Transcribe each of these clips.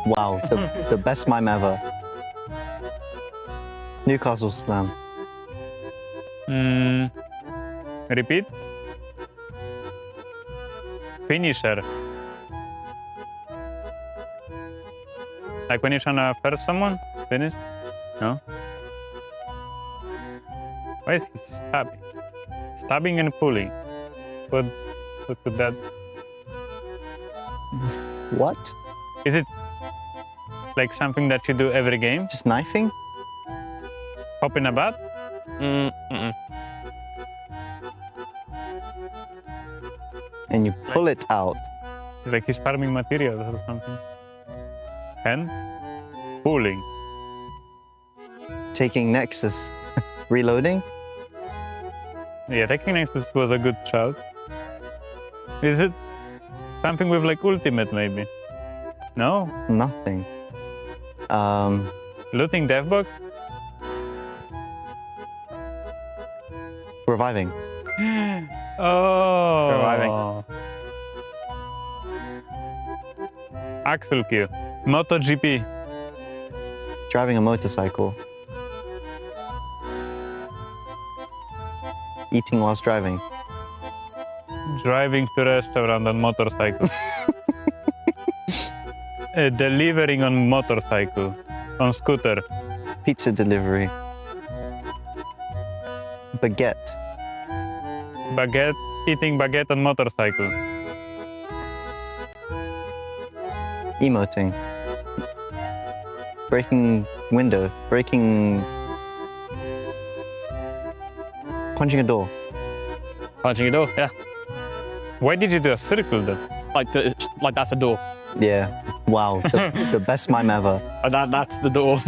Wow, the best mime ever. Newcastle slam. Repeat. Finisher. Like when you're trying to first someone? Finish? No? Why is he stabbing? Stabbing and pulling. What could that... What? Is it like something that you do every game? Just knifing? Hop in a bat? And you pull it out. It's like he's farming materials or something. And? Pulling. Taking Nexus. Reloading? Yeah, taking Nexus was a good shout. Is it something with like ultimate maybe? No? Nothing. Looting Deathbox? Reviving. Oh. Reviving. Axel Q. MotoGP. Driving a motorcycle. Eating whilst driving. Driving to restaurant on motorcycle. Delivering on motorcycle. On scooter. Pizza delivery. Baguette. Baguette. Eating baguette on motorcycle. Emoting. Breaking window. Breaking... Punching a door. Punching a door, yeah. Why did you do a circle then? Like that's a door. Yeah. Wow. The best mime ever. That's the door.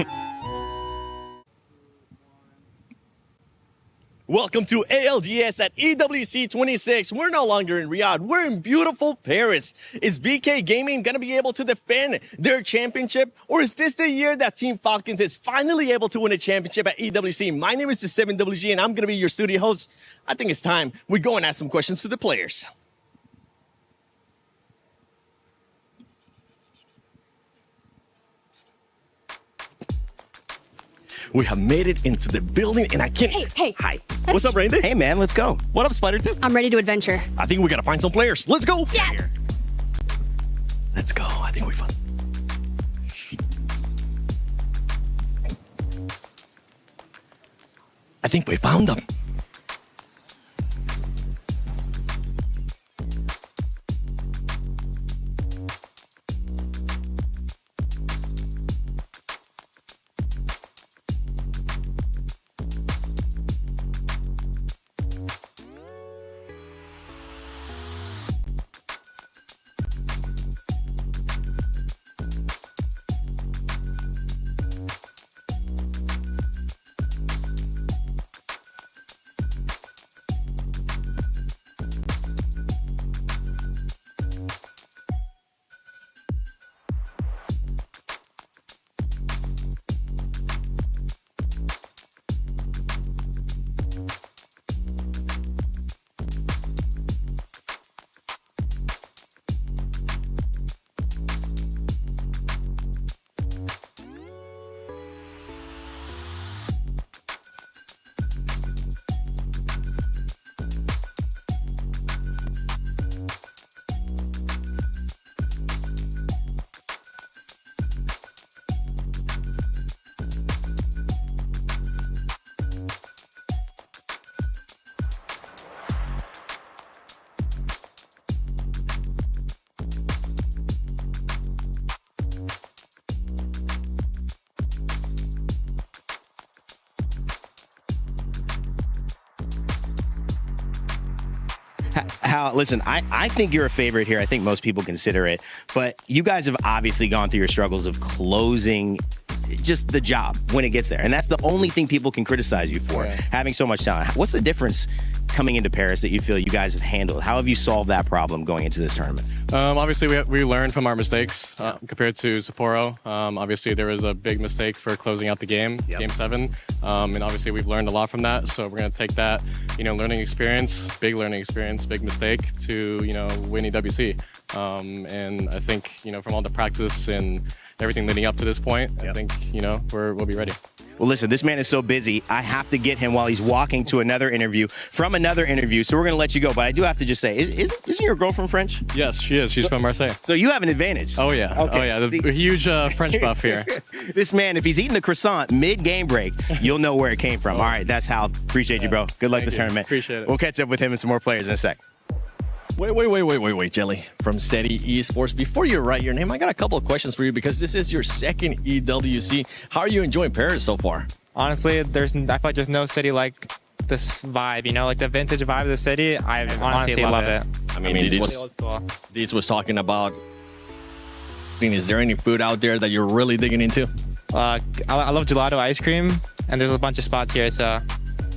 Welcome to ALGS at EWC 26. We're no longer in Riyadh. We're in beautiful Paris. Is BK Gaming going to be able to defend their championship? Or is this the year that Team Falcons is finally able to win a championship at EWC? My name is the 7WG and I'm going to be your studio host. I think it's time we go and ask some questions to the players. We have made it into the building and I can't... Hey. Hi. What's up, Randy? Hey, man, let's go. What up, Spider-Tip? I'm ready to adventure. I think we gotta find some players. Let's go. Yeah. Let's go. I think we found. I think we found them. Listen, I think you're a favorite here. I think most people consider it. But you guys have obviously gone through your struggles of closing just the job when it gets there. And that's the only thing people can criticize you for, having so much talent. What's the difference coming into Paris that you feel you guys have handled? How have you solved that problem going into this tournament? Obviously, we learned from our mistakes compared to Sapporo. Obviously, there was a big mistake for closing out the game, Game 7. And obviously, we've learned a lot from that. So we're going to take that, learning experience, big mistake to, win EWC. And I think, from all the practice and, everything leading up to this point. I think, we'll be ready. Well, listen, this man is so busy. I have to get him while he's walking to another interview from another interview. So we're going to let you go. But I do have to just say, isn't your girlfriend French? Yes, she is. She's from Marseille. So you have an advantage. Oh, yeah. Okay. Oh, yeah. There's a huge French buff here. This man, if he's eating the croissant mid-game break, you'll know where it came from. All right, that's how. Appreciate you, bro. Good luck this tournament. Appreciate it. We'll catch up with him and some more players in a sec. Wait, Jelly from Steady Esports. Before you write your name, I got a couple of questions for you because this is your second EWC. How are you enjoying Paris so far? Honestly, I feel like there's no city like this vibe, like the vintage vibe of the city. I honestly love it. I mean, Deeds was talking about, is there any food out there that you're really digging into? I love gelato ice cream, and there's a bunch of spots here, so.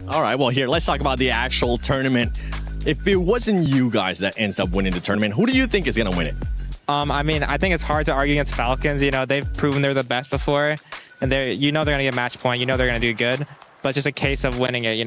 All right, well, here, let's talk about the actual tournament. If it wasn't you guys that ends up winning the tournament, who do you think is going to win it? I think it's hard to argue against Falcons. They've proven they're the best before, and they're going to get match point. They're going to do good, but it's just a case of winning it,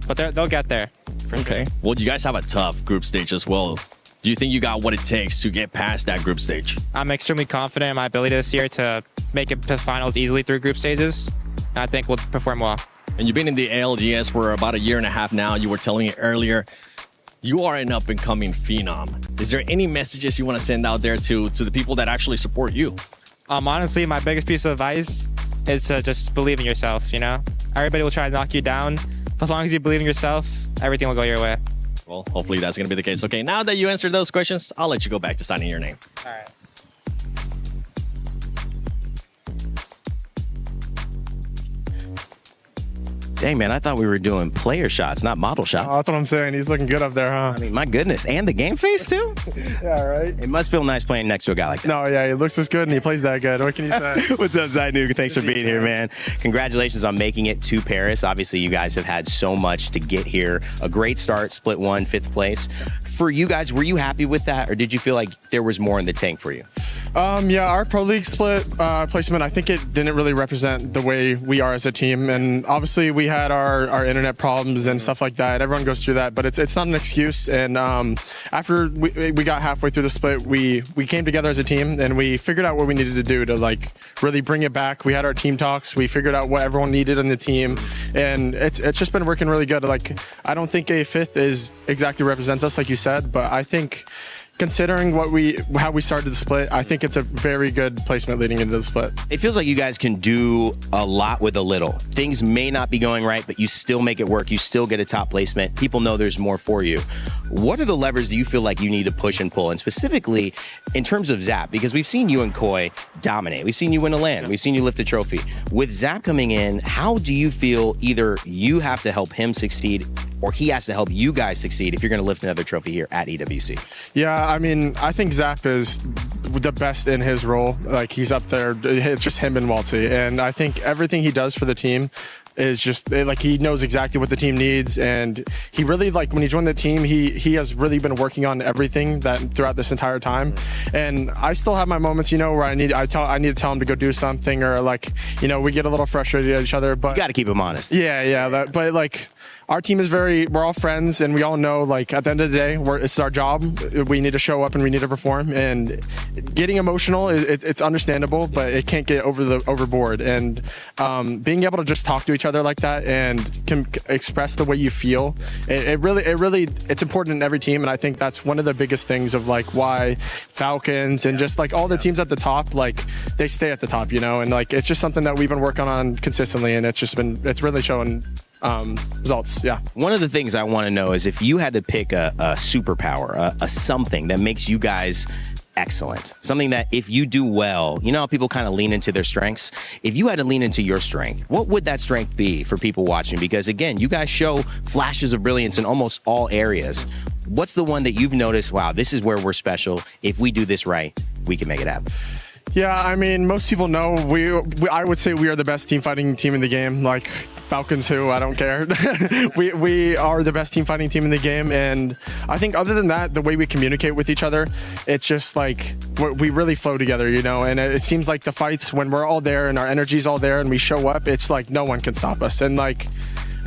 But they'll get there. Okay. Well, you guys have a tough group stage as well. Do you think you got what it takes to get past that group stage? I'm extremely confident in my ability this year to make it to finals easily through group stages. And I think we'll perform well. And you've been in the ALGS for about a year and a half now. You were telling me earlier, you are an up-and-coming phenom. Is there any messages you want to send out there to the people that actually support you? Honestly, my biggest piece of advice is to just believe in yourself, Everybody will try to knock you down. But as long as you believe in yourself, everything will go your way. Well, hopefully that's going to be the case. Okay, now that you answered those questions, I'll let you go back to signing your name. All right. Dang, man, I thought we were doing player shots, not model shots. Oh, that's what I'm saying. He's looking good up there, huh? I mean, my goodness. And the game face, too? Yeah, right? It must feel nice playing next to a guy like that. No, yeah, he looks as good and he plays that good. What can you say? What's up, Zainu? Thanks for being here, man. Congratulations on making it to Paris. Obviously, you guys have had so much to get here. A great start, split one, 5th place. For you guys, were you happy with that, or did you feel like there was more in the tank for you? Yeah, our Pro League split placement, I think it didn't really represent the way we are as a team. And obviously, we had our internet problems and stuff like that. Everyone goes through that, but it's not an excuse. And after we got halfway through the split, we came together as a team and we figured out what we needed to do to really bring it back. We had our team talks. We figured out what everyone needed on the team, and it's just been working really good. I don't think a 5th is exactly represents us, like you said, but I think, considering how we started the split, I think it's a very good placement leading into the split. It feels like you guys can do a lot with a little. Things may not be going right, but you still make it work. You still get a top placement. People know there's more for you. What are the levers do you feel like you need to push and pull? And specifically in terms of Zap, because we've seen you and Koi dominate. We've seen you win a LAN. We've seen you lift a trophy. With Zap coming in, how do you feel either you have to help him succeed or he has to help you guys succeed if you're going to lift another trophy here at EWC? Yeah, I mean, I think Zap is the best in his role. He's up there. It's just him and Waltzy. And I think everything he does for the team is just he knows exactly what the team needs, and he really when he joined the team, he has really been working on everything throughout this entire time. And I still have my moments, where I need to tell him to go do something, or we get a little frustrated at each other. But you got to keep him honest. Yeah. But our team is we're all friends, and we all know, at the end of the day, it's our job. We need to show up and we need to perform. And getting emotional, it's understandable, but it can't get overboard. And being able to just talk to each other like that and can express the way you feel, it's important in every team. And I think that's one of the biggest things of why Falcons and just all the teams at the top, they stay at the top, and it's just something that we've been working on consistently, and it's really showing results. Yeah. One of the things I want to know is if you had to pick a superpower, a something that makes you guys excellent, something that if you do well, how people kind of lean into their strengths. If you had to lean into your strength, what would that strength be for people watching? Because again, you guys show flashes of brilliance in almost all areas. What's the one that you've noticed, wow, this is where we're special. If we do this right, we can make it happen? Yeah, I mean, most people know I would say we are the best team fighting team in the game. Falcons, who I don't care. we are the best team fighting team in the game, and I think other than that, the way we communicate with each other, it's just we really flow together, And it seems like the fights, when we're all there and our energy's all there and we show up, it's no one can stop us. And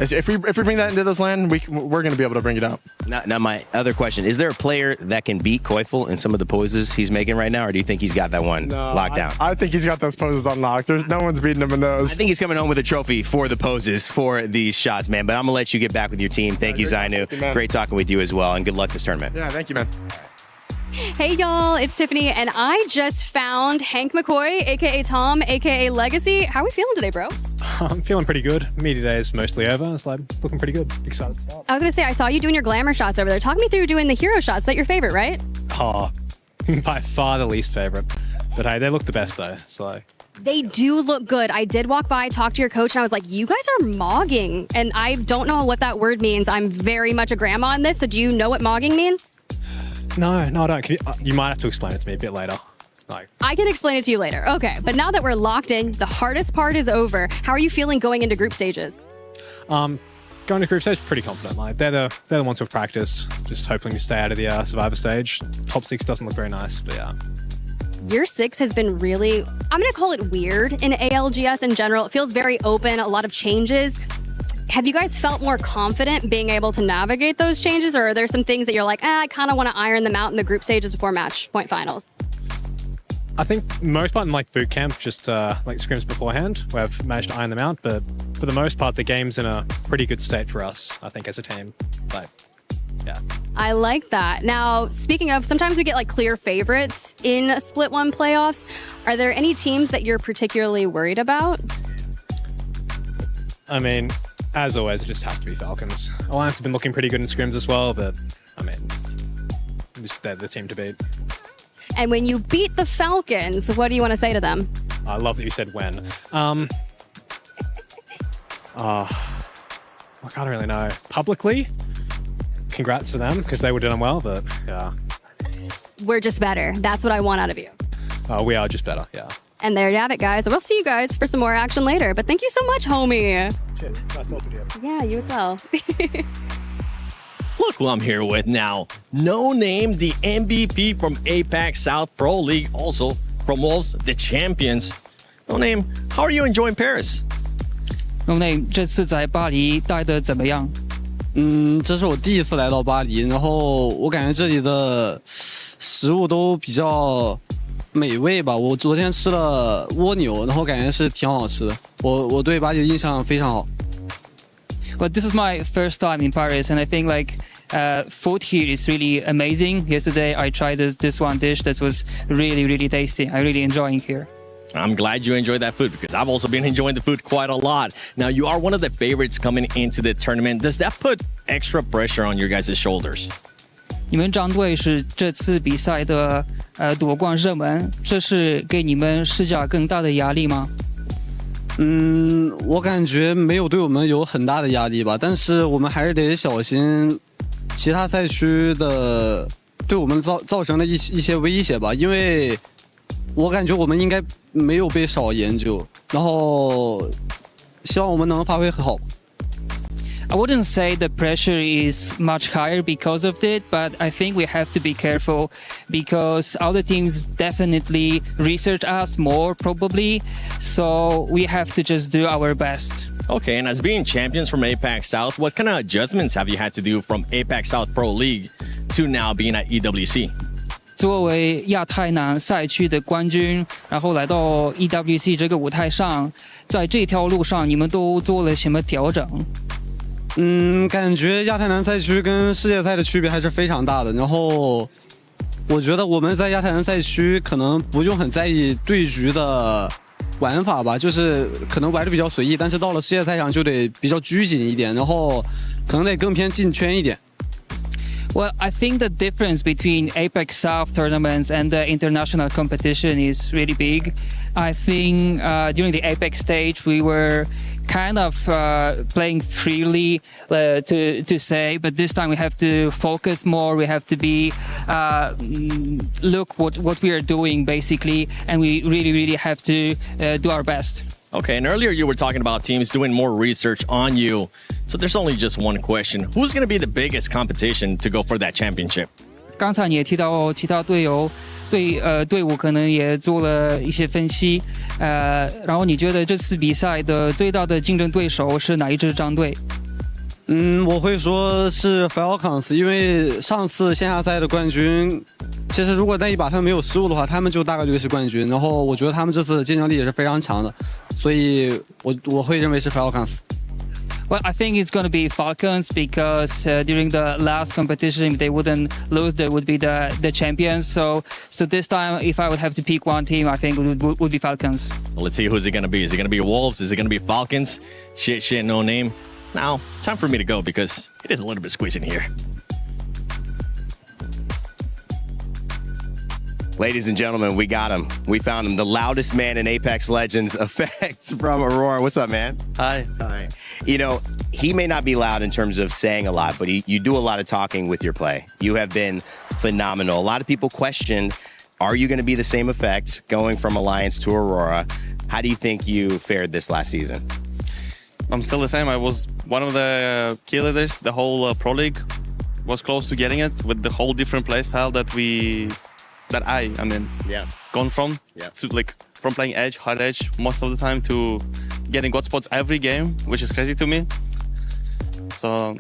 If we bring that into this land, we're going to be able to bring it out. Now, my other question, is there a player that can beat Koifel in some of the poses he's making right now, or do you think he's got that one locked down? I think he's got those poses unlocked. No one's beating him in those. I think he's coming home with a trophy for the poses for these shots, man. But I'm going to let you get back with your team. Thank you, Zainu. Great talking with you as well, and good luck this tournament. Yeah, thank you, man. Hey y'all, it's Tiffany, and I just found Hank McCoy, aka Tom, aka Legacy. How are we feeling today, bro? I'm feeling pretty good. Media day is mostly over. It's like looking pretty good. Excited to start. I was gonna say, I saw you doing your glamour shots over there. Talk me through doing the hero shots. That's your favorite, right? Oh, by far the least favorite. But hey, they look the best though. So They do look good. I did walk by, talk to your coach, and I was like, you guys are mogging. And I don't know what that word means. I'm very much a grandma on this. So do you know what mogging means? no, I don't. You might have to explain it to me a bit later. Like, I can explain it to you later. Okay, but now that we're locked in, the hardest part is over. How are you feeling going into group stages? going to group stage pretty confident. Like they're the ones who've practiced. Just hoping to stay out of the survivor stage. Top 6 doesn't look very nice, but yeah. Year 6 has been really, I'm going to call it weird in ALGS in general. It feels very open, a lot of changes. Have you guys felt more confident being able to navigate those changes, or are there some things that you're like, I kind of want to iron them out in the group stages before match point finals? I think most part in like boot camp, just like scrims beforehand, where I've managed to iron them out. But for the most part, the game's in a pretty good state for us, I think, as a team. Like, yeah. I like that. Now, speaking of, sometimes we get like clear favorites in Split 1 playoffs. Are there any teams that you're particularly worried about? I mean, as always, it just has to be Falcons. Alliance have been looking pretty good in scrims as well, but I mean, they're the team to beat. And when you beat the Falcons, what do you want to say to them? I love that you said when. I can't really know. Publicly, congrats for them because they were doing well, but yeah. We're just better. That's what I want out of you. We are just better, yeah. And there you have it, guys. We'll see you guys for some more action later. But thank you so much, homie. Cheers. Nice talking to you. Yeah, you as well. Look who I'm here with now. No Name, the MVP from APAC South Pro League, also from Wolves, the champions. No Name, how are you enjoying Paris? No Name 这次在巴黎待得怎么样？这是我第一次来到巴黎，然后我感觉这里的食物都比较美味吧。我昨天吃了蜗牛，然后感觉是挺好吃的。我对巴黎的印象非常好。Well, this is my first time in Paris, and I think like food here is really amazing. Yesterday I tried this one dish that was really tasty. I really enjoying here. I'm glad you enjoyed that food because I've also been enjoying the food quite a lot. Now, you are one of the favorites coming into the tournament. Does that put extra pressure on your guys' shoulders? 你们张队是这次比赛的夺冠热门，这是给你们施加更大的压力吗？我感觉没有对我们有很大的压力吧，但是我们还是得小心其他赛区的对我们造成的一些威胁吧，因为我感觉我们应该没有被少研究，然后希望我们能发挥很好。I wouldn't say the pressure is much higher because of it, but I think we have to be careful because other teams definitely research us more probably, so we have to just do our best. Okay, and as being champions from APAC South, what kind of adjustments have you had to do from APAC South Pro League to now being at EWC? 作为亚太南赛区的冠军，然后来到 EWC 这个舞台上，在这条路上你们都做了什么调整？感觉亚太南赛区跟世界赛的区别还是非常大的。然后，我觉得我们在亚太南赛区可能不用很在意对局的玩法吧，就是可能玩的比较随意。但是到了世界赛上就得比较拘谨一点，然后可能得更偏进圈一点。Well, I think the difference between APAC South tournaments and the international competition is really big. I think during the APAC stage, we were kind of playing freely to say, but this time we have to focus more. We have to be look what we are doing basically, and we really have to do our best. Okay, and earlier you were talking about teams doing more research on you. So there's only just one question. Who's going to be the biggest competition to go for that championship? 刚才你也提到其他队友队伍可能也做了一些分析，然后你觉得这次比赛的最大的竞争对手是哪一支战队？我会说是 Falcons， 因为上次线下赛的冠军，其实如果那一把他们没有失误的话，他们就大概率是冠军。然后我觉得他们这次竞争力也是非常强的，所以我会认为是 Falcons。Well, I think it's going to be Falcons because during the last competition, if they wouldn't lose, they would be the champions. So this time, if I would have to pick one team, I think it would be Falcons. Well, let's see who's it going to be. Is it going to be Wolves? Is it going to be Falcons? Shit, no name. Now, time for me to go because it is a little bit squeezing here. Ladies and gentlemen, we got him. We found him. The loudest man in Apex Legends, Effects from Aurora. What's up, man? Hi. Hi. You know, he may not be loud in terms of saying a lot, but you do a lot of talking with your play. You have been phenomenal. A lot of people questioned, are you going to be the same Effect going from Alliance to Aurora? How do you think you fared this last season? I'm still the same. I was one of the key leaders. The whole Pro League was close to getting it with the whole different play style that I mean, gone from. To like from playing Edge, hard Edge most of the time to getting God spots every game, which is crazy to me. So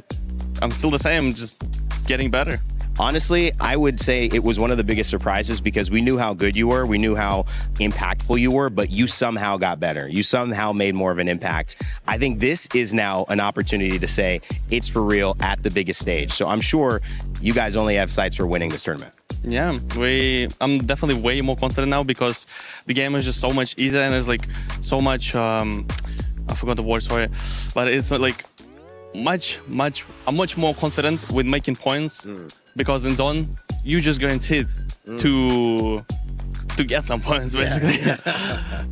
I'm still the same, just getting better. Honestly, I would say it was one of the biggest surprises because we knew how good you were, we knew how impactful you were, but you somehow got better. You somehow made more of an impact. I think this is now an opportunity to say it's for real at the biggest stage. So I'm sure you guys only have sights for winning this tournament. Yeah, I'm definitely way more confident now because the game is just so much easier and there's like so much, I forgot the word, sorry, but it's like I'm much more confident with making points because in zone, you just guaranteed to get some points basically.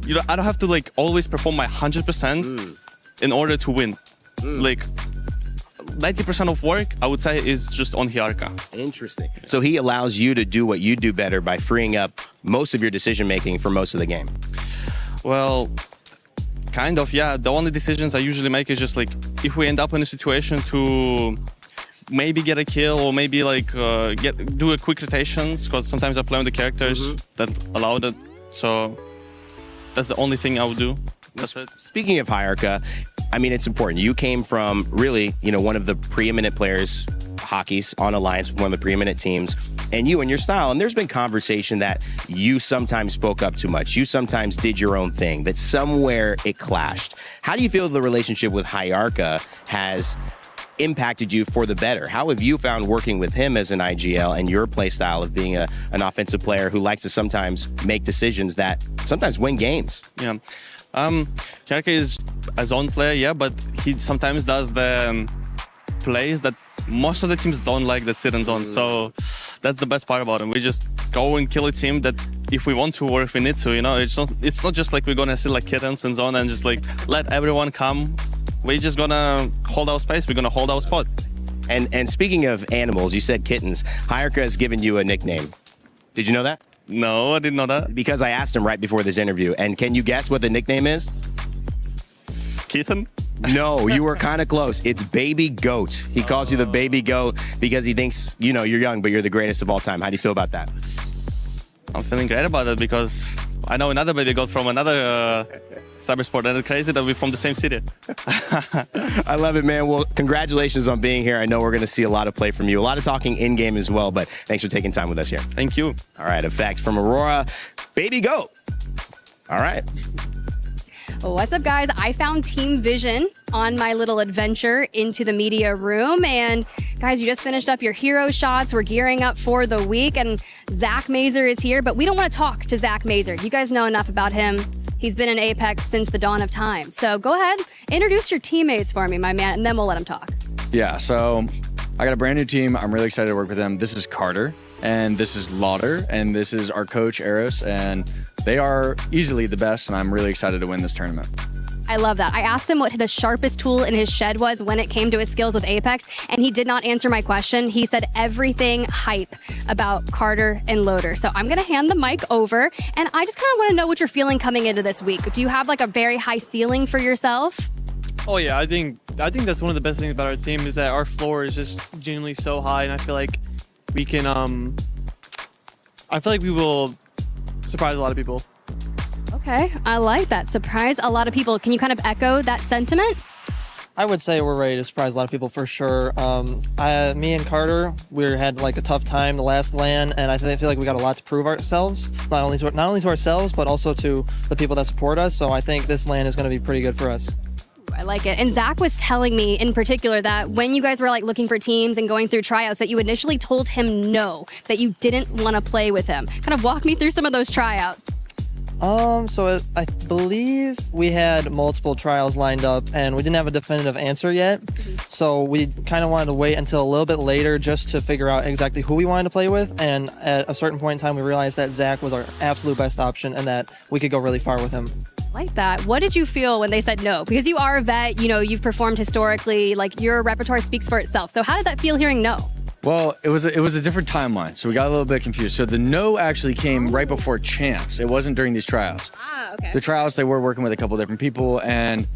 You know, I don't have to like always perform my 100% in order to win. Like 90% of work, I would say, is just on Hierka. Interesting. So he allows you to do what you do better by freeing up most of your decision-making for most of the game. Well, kind of, yeah. The only decisions I usually make is just like, if we end up in a situation to maybe get a kill or maybe like do a quick rotations, because sometimes I play with the characters that allow that. So that's the only thing I would do. That's it. Speaking of Hierka, I mean, it's important. You came from really, one of the preeminent players, hockeys on Alliance, one of the preeminent teams, and you and your style. And there's been conversation that you sometimes spoke up too much. You sometimes did your own thing, that somewhere it clashed. How do you feel the relationship with Hierka has impacted you for the better? How have you found working with him as an IGL and your play style of being an offensive player who likes to sometimes make decisions that sometimes win games? Yeah. Hierka is a zone player, yeah, but he sometimes does the plays that most of the teams don't like that sit in zone. So that's the best part about him. We just go and kill a team that if we want to or if we need to, it's not just like we're gonna sit like kittens in zone and just like let everyone come. We're just gonna hold our space. We're gonna hold our spot. And speaking of animals, you said kittens. Hierka has given you a nickname. Did you know that? No, I didn't know that. Because I asked him right before this interview. And can you guess what the nickname is? Kitten? No, you were kind of close. It's Baby Goat. He calls you the Baby Goat because he thinks, you're young, but you're the greatest of all time. How do you feel about that? I'm feeling great about it because I know another Baby Goat from another cybersport, and it's crazy that we're from the same city. I love it, man. Well, congratulations on being here. I know we're going to see a lot of play from you. A lot of talking in-game as well, but thanks for taking time with us here. Thank you. All right, Effect from Aurora. Baby Goat. All right. What's up, guys? I found Team Vision on my little adventure into the media room. And guys, you just finished up your hero shots. We're gearing up for the week. And Zach Mazer is here, but we don't want to talk to Zach Mazer. You guys know enough about him. He's been in Apex since the dawn of time. So go ahead, introduce your teammates for me, my man, and then we'll let him talk. Yeah, so I got a brand new team. I'm really excited to work with them. This is Carter, and this is Lauder, and this is our coach, Eros, and they are easily the best, and I'm really excited to win this tournament. I love that. I asked him what the sharpest tool in his shed was when it came to his skills with Apex, and he did not answer my question. He said everything hype about Carter and Loader. So I'm going to hand the mic over, and I just kind of want to know what you're feeling coming into this week. Do you have like a very high ceiling for yourself? Oh yeah, I think that's one of the best things about our team is that our floor is just genuinely so high, and I feel like we can I feel like we will surprise a lot of people. Okay, I like that. Surprise a lot of people. Can you kind of echo that sentiment? I would say we're ready to surprise a lot of people for sure. Me and Carter, we had like a tough time the last LAN, and I feel like we got a lot to prove ourselves, not only to ourselves, but also to the people that support us. So I think this LAN is going to be pretty good for us. I like it. And Zach was telling me in particular that when you guys were like looking for teams and going through tryouts, that you initially told him no, that you didn't want to play with him. Kind of walk me through some of those tryouts. So I believe we had multiple trials lined up and we didn't have a definitive answer yet. So we kind of wanted to wait until a little bit later just to figure out exactly who we wanted to play with. And at a certain point in time, we realized that Zach was our absolute best option and that we could go really far with him. Like that. What did you feel when they said no? Because you are a vet, you know, you've performed historically, like your repertoire speaks for itself. So how did that feel hearing no? Well, it was a different timeline, so we got a little bit confused. So the no actually came right before champs. It wasn't during these trials. Okay. The trials, they were working with a couple different people, and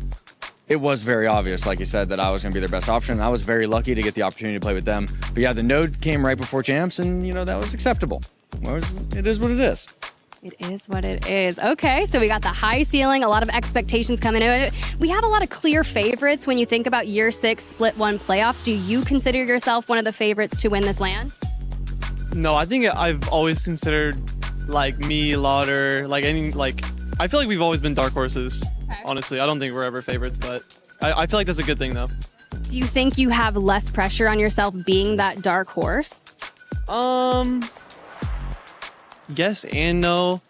it was very obvious, like you said, that I was going to be their best option. I was very lucky to get the opportunity to play with them. But yeah, the no came right before champs, and you know that was acceptable. Well, it is what it is. It is what it is. Okay, so we got the high ceiling, a lot of expectations coming in. We have a lot of clear favorites when you think about year 6 split 1 playoffs. Do you consider yourself one of the favorites to win this LAN? No, I think I've always considered like me, Lauder, I feel like we've always been dark horses. Okay. Honestly, I don't think we're ever favorites, but I feel like that's a good thing though. Do you think you have less pressure on yourself being that dark horse? Yes and no.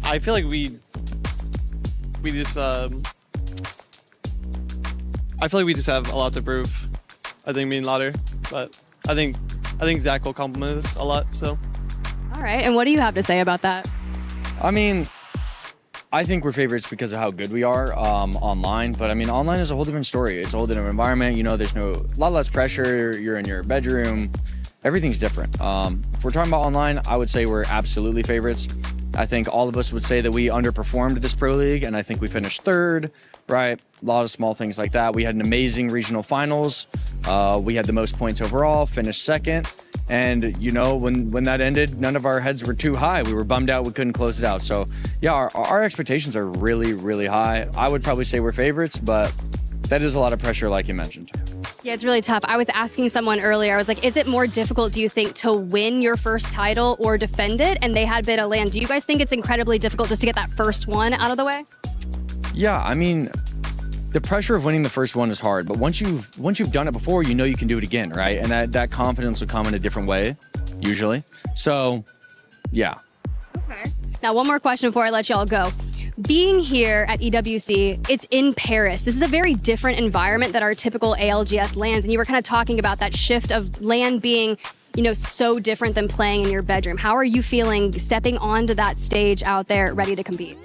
I feel like we just I feel like we just have a lot to prove. I think me and Lauder, but I think Zach will compliment us a lot. So. All right, and what do you have to say about that? I mean, I think we're favorites because of how good we are online. But I mean, online is a whole different story. It's a whole different environment. You know, there's a lot less pressure. You're in your bedroom. Everything's different. If we're talking about online, I would say we're absolutely favorites. I think all of us would say that we underperformed this pro league, and I think we finished 3rd, right? A lot of small things like that. We had an amazing regional finals. We had the most points overall, finished 2nd. And you know, when that ended, none of our heads were too high. We were bummed out we couldn't close it out. So yeah, our expectations are really, really high. I would probably say we're favorites, but that is a lot of pressure like you mentioned. Yeah, it's really tough. I was asking someone earlier, I was like, is it more difficult, do you think, to win your first title or defend it? And they had been a LAN. Do you guys think it's incredibly difficult just to get that first one out of the way? Yeah, I mean, the pressure of winning the first one is hard, but once you've done it before, you know you can do it again, right? And that confidence will come in a different way, usually. So, yeah. Okay. Now, one more question before I let y'all go. Being here at EWC, it's in Paris. This is a very different environment than our typical ALGS LANs. And you were kind of talking about that shift of LAN being, you know, so different than playing in your bedroom. How are you feeling stepping onto that stage out there ready to compete?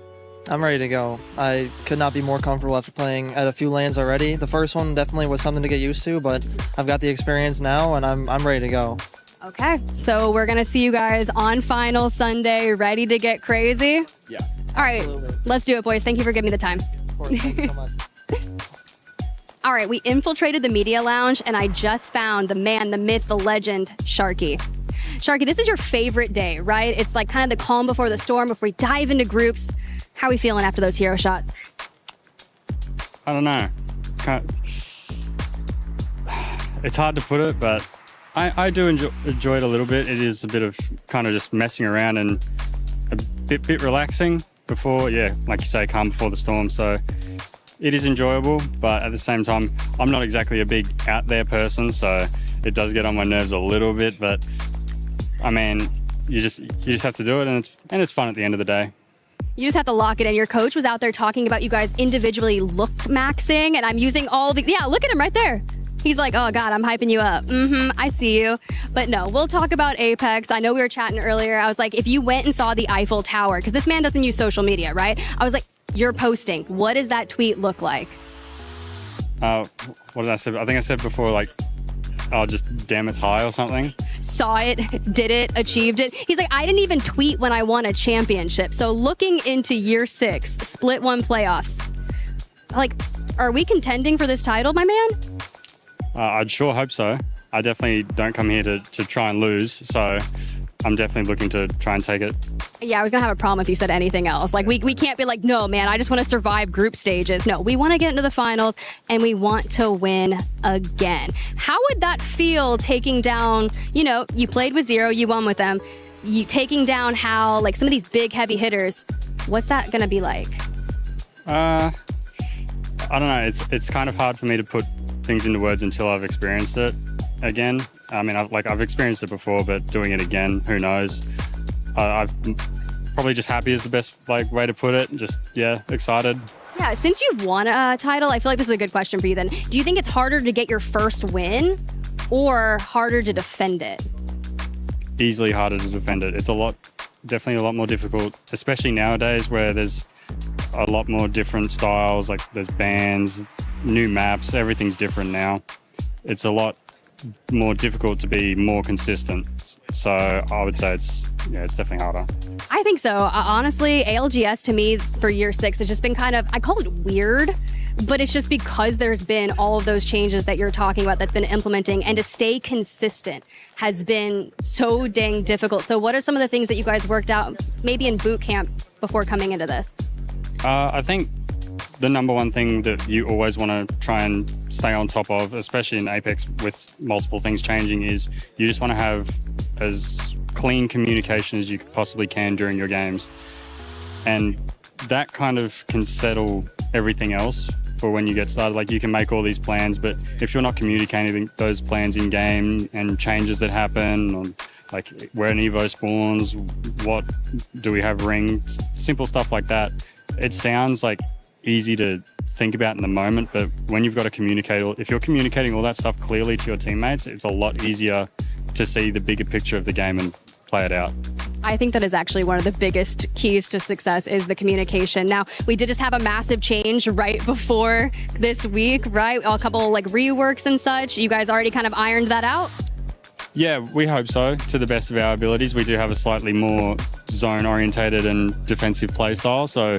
I'm ready to go. I could not be more comfortable after playing at a few LANs already. The first one definitely was something to get used to, but I've got the experience now and I'm ready to go. Okay, so we're gonna see you guys on final Sunday, ready to get crazy? Yeah. All right, let's do it, boys. Thank you for giving me the time. Of course, thank you so much. All right, we infiltrated the media lounge and I just found the man, the myth, the legend, Sharky. Sharky, this is your favorite day, right? It's like kind of the calm before the storm, before we dive into groups. How are we feeling after those hero shots? I don't know. It's hard to put it, but I do enjoy it a little bit. It is a bit of kind of just messing around and a bit relaxing before, yeah, like you say, calm before the storm. So it is enjoyable, but at the same time, I'm not exactly a big out there person, so it does get on my nerves a little bit. But I mean, you just have to do it, and it's fun at the end of the day. You just have to lock it in. Your coach was out there talking about you guys individually look maxing, and I'm using all these. Yeah, look at him right there. He's like, oh God, I'm hyping you up. I see you. But no, we'll talk about Apex. I know we were chatting earlier. I was like, if you went and saw the Eiffel Tower, because this man doesn't use social media, right? I was like, you're posting. What does that tweet look like? What did I say? I think I said before, like, oh, just damn, it's high or something. Saw it, did it, achieved it. He's like, I didn't even tweet when I won a championship. So looking into year 6, split 1 playoffs, like, are we contending for this title, my man? I'd sure hope so. I definitely don't come here to try and lose. So I'm definitely looking to try and take it. Yeah, I was gonna have a problem if you said anything else. Like we can't be like, no, man, I just want to survive group stages. No, we want to get into the finals and we want to win again. How would that feel taking down, you played with Zero, you won with them, you taking down how like some of these big heavy hitters, what's that gonna be like? I don't know. It's kind of hard for me to put things into words until I've experienced it again. I mean, I've experienced it before, but doing it again, who knows? I've probably just happy is the best way to put it. Just excited. Yeah, since you've won a title, I feel like this is a good question for you then. Do you think it's harder to get your first win or harder to defend it? Easily harder to defend it. It's definitely a lot more difficult, especially nowadays where there's a lot more different styles. Like there's bans, new maps, everything's different now. It's a lot more difficult to be more consistent. So I would say it's definitely harder. I think so. Honestly, ALGS to me for year 6 has just been kind of, I call it weird, but it's just because there's been all of those changes that you're talking about that's been implementing, and to stay consistent has been so dang difficult. So what are some of the things that you guys worked out maybe in boot camp before coming into this? I think the number one thing that you always want to try and stay on top of, especially in Apex with multiple things changing, is you just want to have as clean communication as you possibly can during your games. And that kind of can settle everything else for when you get started. Like you can make all these plans, but if you're not communicating those plans in game and changes that happen, or like where an Evo spawns, what do we have rings, simple stuff like that. It sounds like easy to think about in the moment, but when you've got to communicate, if you're communicating all that stuff clearly to your teammates, it's a lot easier to see the bigger picture of the game and play it out. I think that is actually one of the biggest keys to success is the communication. Now, we did just have a massive change right before this week, right? A couple like reworks and such. You guys already kind of ironed that out? Yeah, we hope so, to the best of our abilities. We do have a slightly more zone-orientated and defensive play style, so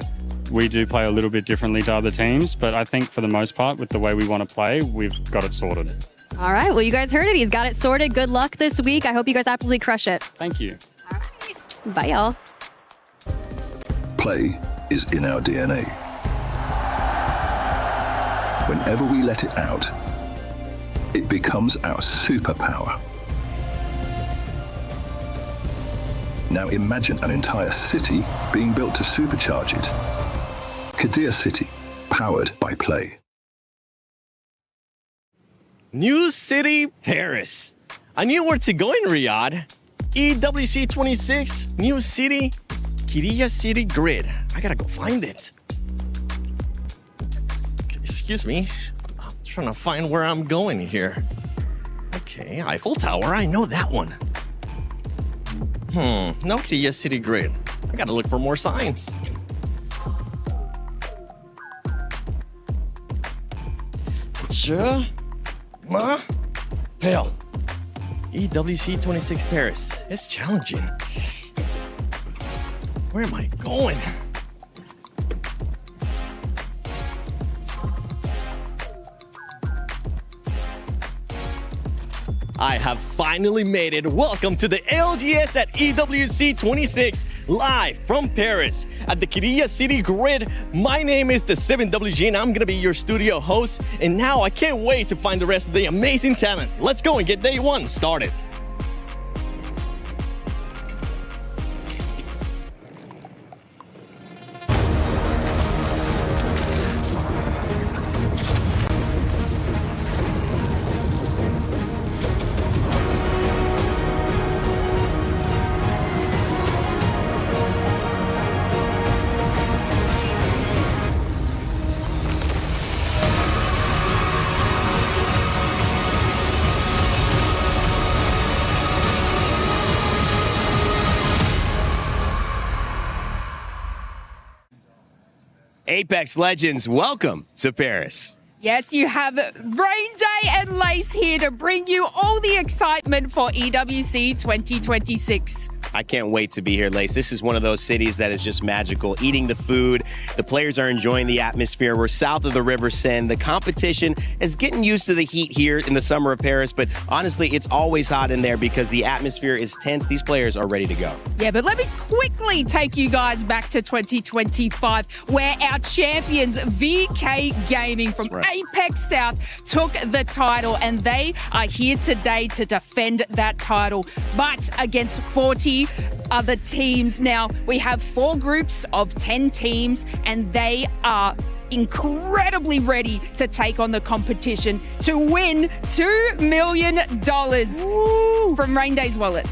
we do play a little bit differently to other teams, but I think for the most part, with the way we want to play, we've got it sorted. All right, well, you guys heard it. He's got it sorted. Good luck this week. I hope you guys absolutely crush it. Thank you. All right. Bye, y'all. Play is in our DNA. Whenever we let it out, it becomes our superpower. Now imagine an entire city being built to supercharge it. Kadir City, powered by Play. New City, Paris. I knew where to go in Riyadh. EWC 26, New City, Kirya City Grid. I gotta go find it. Excuse me. I'm trying to find where I'm going here. Okay, Eiffel Tower, I know that one. No Kirya City Grid. I gotta look for more signs. Je m'appelle EWC 26 Paris. It's challenging. Where am I going? I have finally made it. Welcome to the ALGS at EWC 26, live from Paris at the Kirya City Grid. My name is the 7WG and I'm gonna be your studio host. And now I can't wait to find the rest of the amazing talent. Let's go and get day one started. Apex Legends, welcome to Paris. Yes, you have Rain Day and Lace here to bring you all the excitement for EWC 2026. I can't wait to be here, Lace. This is one of those cities that is just magical. Eating the food, the players are enjoying the atmosphere. We're south of the River Seine. The competition is getting used to the heat here in the summer of Paris, but honestly, it's always hot in there because the atmosphere is tense. These players are ready to go. Yeah, but let me quickly take you guys back to 2025, where our champions, VK Gaming from Apex South, took the title, and they are here today to defend that title, but against 40 other teams. Now, we have 4 groups of 10 teams, and they are incredibly ready to take on the competition to win $2 million from Rain Day's wallet.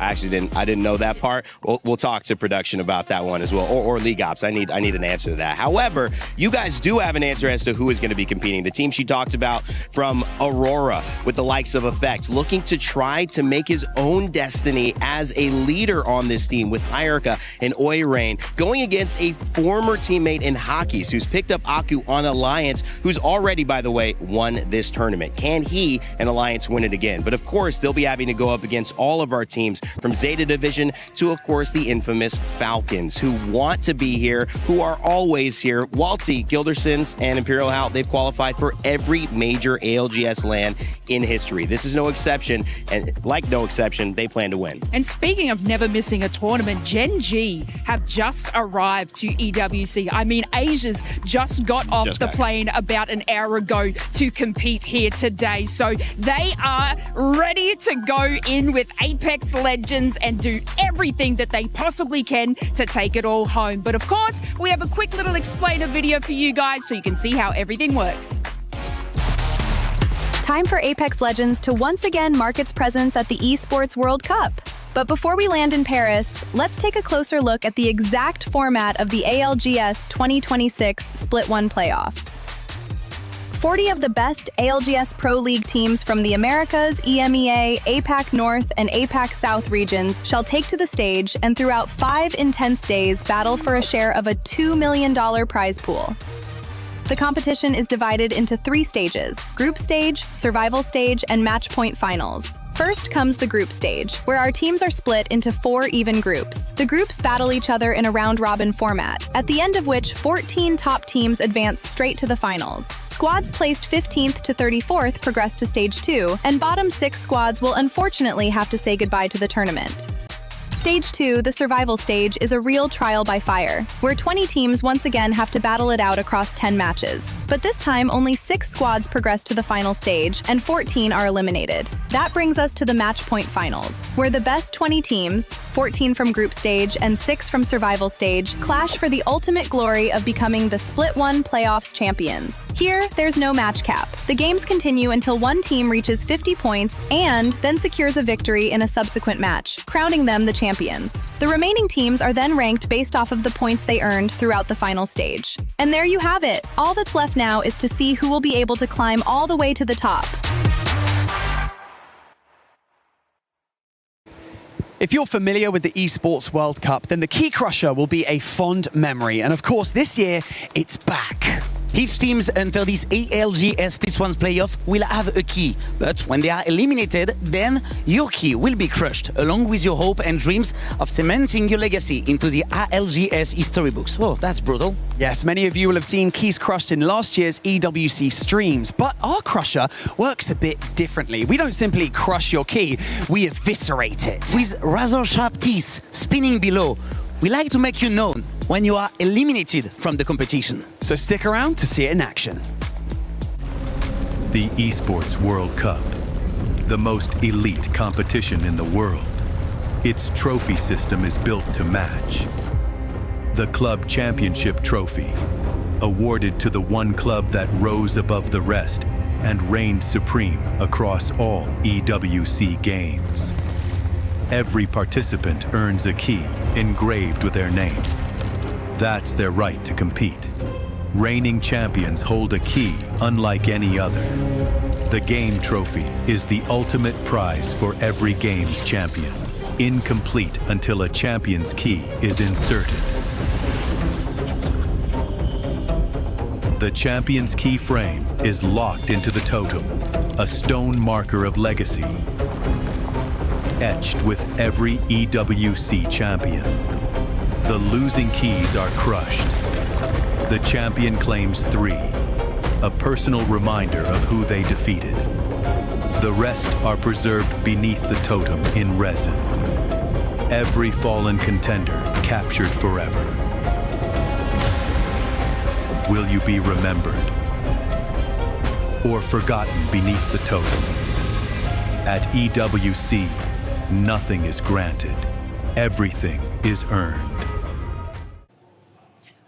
I didn't know that part. We'll talk to production about that one as well, or League Ops. I need an answer to that. However, you guys do have an answer as to who is going to be competing. The team she talked about from Aurora with the likes of Effect, looking to try to make his own destiny as a leader on this team with Hyrka and Oirain, going against a former teammate in Hockey's who's picked up Aku on Alliance, who's already, by the way, won this tournament. Can he and Alliance win it again? But of course, they'll be having to go up against all of our teams from Zeta Division to, of course, the infamous Falcons, who want to be here, who are always here. Waltzy, Gildersons, and Imperial Hout, they've qualified for every major ALGS LAN in history. This is no exception, and like no exception, they plan to win. And speaking of never missing a tournament, Gen G have just arrived to EWC. I mean, Asia's just got off the plane about an hour ago to compete here today. So they are ready to go in with Apex Legends and do everything that they possibly can to take it all home. But of course, we have a quick little explainer video for you guys so you can see how everything works. Time for Apex Legends to once again mark its presence at the Esports World Cup. But before we land in Paris, let's take a closer look at the exact format of the ALGS 2026 Split 1 playoffs. 40 of the best ALGS Pro League teams from the Americas, EMEA, APAC North, and APAC South regions shall take to the stage and throughout 5 intense days battle for a share of a $2 million prize pool. The competition is divided into 3 stages: group stage, survival stage, and match point finals. First comes the group stage, where our teams are split into 4 even groups. The groups battle each other in a round-robin format, at the end of which 14 top teams advance straight to the finals. Squads placed 15th to 34th progress to Stage 2, and bottom 6 squads will unfortunately have to say goodbye to the tournament. Stage 2, the survival stage, is a real trial by fire, where 20 teams once again have to battle it out across 10 matches. But this time, only 6 squads progress to the final stage, and 14 are eliminated. That brings us to the match point finals, where the best 20 teams, 14 from group stage and 6 from survival stage, clash for the ultimate glory of becoming the Split 1 playoffs champions. Here, there's no match cap. The games continue until one team reaches 50 points and then secures a victory in a subsequent match, crowning them the champions. The remaining teams are then ranked based off of the points they earned throughout the final stage. And there you have it. All that's left now is to see who will be able to climb all the way to the top. If you're familiar with the Esports World Cup, then the Key Crusher will be a fond memory. And of course, this year, it's back. Each teams enter this ALGS Split 1 playoff will have a key, but when they are eliminated, then your key will be crushed, along with your hope and dreams of cementing your legacy into the ALGS history books. Oh, that's brutal. Yes, many of you will have seen keys crushed in last year's EWC streams, but our crusher works a bit differently. We don't simply crush your key, we eviscerate it. With razor sharp teeth spinning below, we like to make you known when you are eliminated from the competition. So stick around to see it in action. The Esports World Cup, the most elite competition in the world. Its trophy system is built to match. The Club Championship trophy, awarded to the one club that rose above the rest and reigned supreme across all EWC games. Every participant earns a key engraved with their name. That's their right to compete. Reigning champions hold a key unlike any other. The game trophy is the ultimate prize for every game's champion, incomplete until a champion's key is inserted. The champion's key frame is locked into the totem, a stone marker of legacy. etched with every EWC champion. The losing keys are crushed. The champion claims 3, a personal reminder of who they defeated. The rest are preserved beneath the totem in resin. Every fallen contender captured forever. Will you be remembered or forgotten beneath the totem? At EWC, nothing is granted. Everything is earned.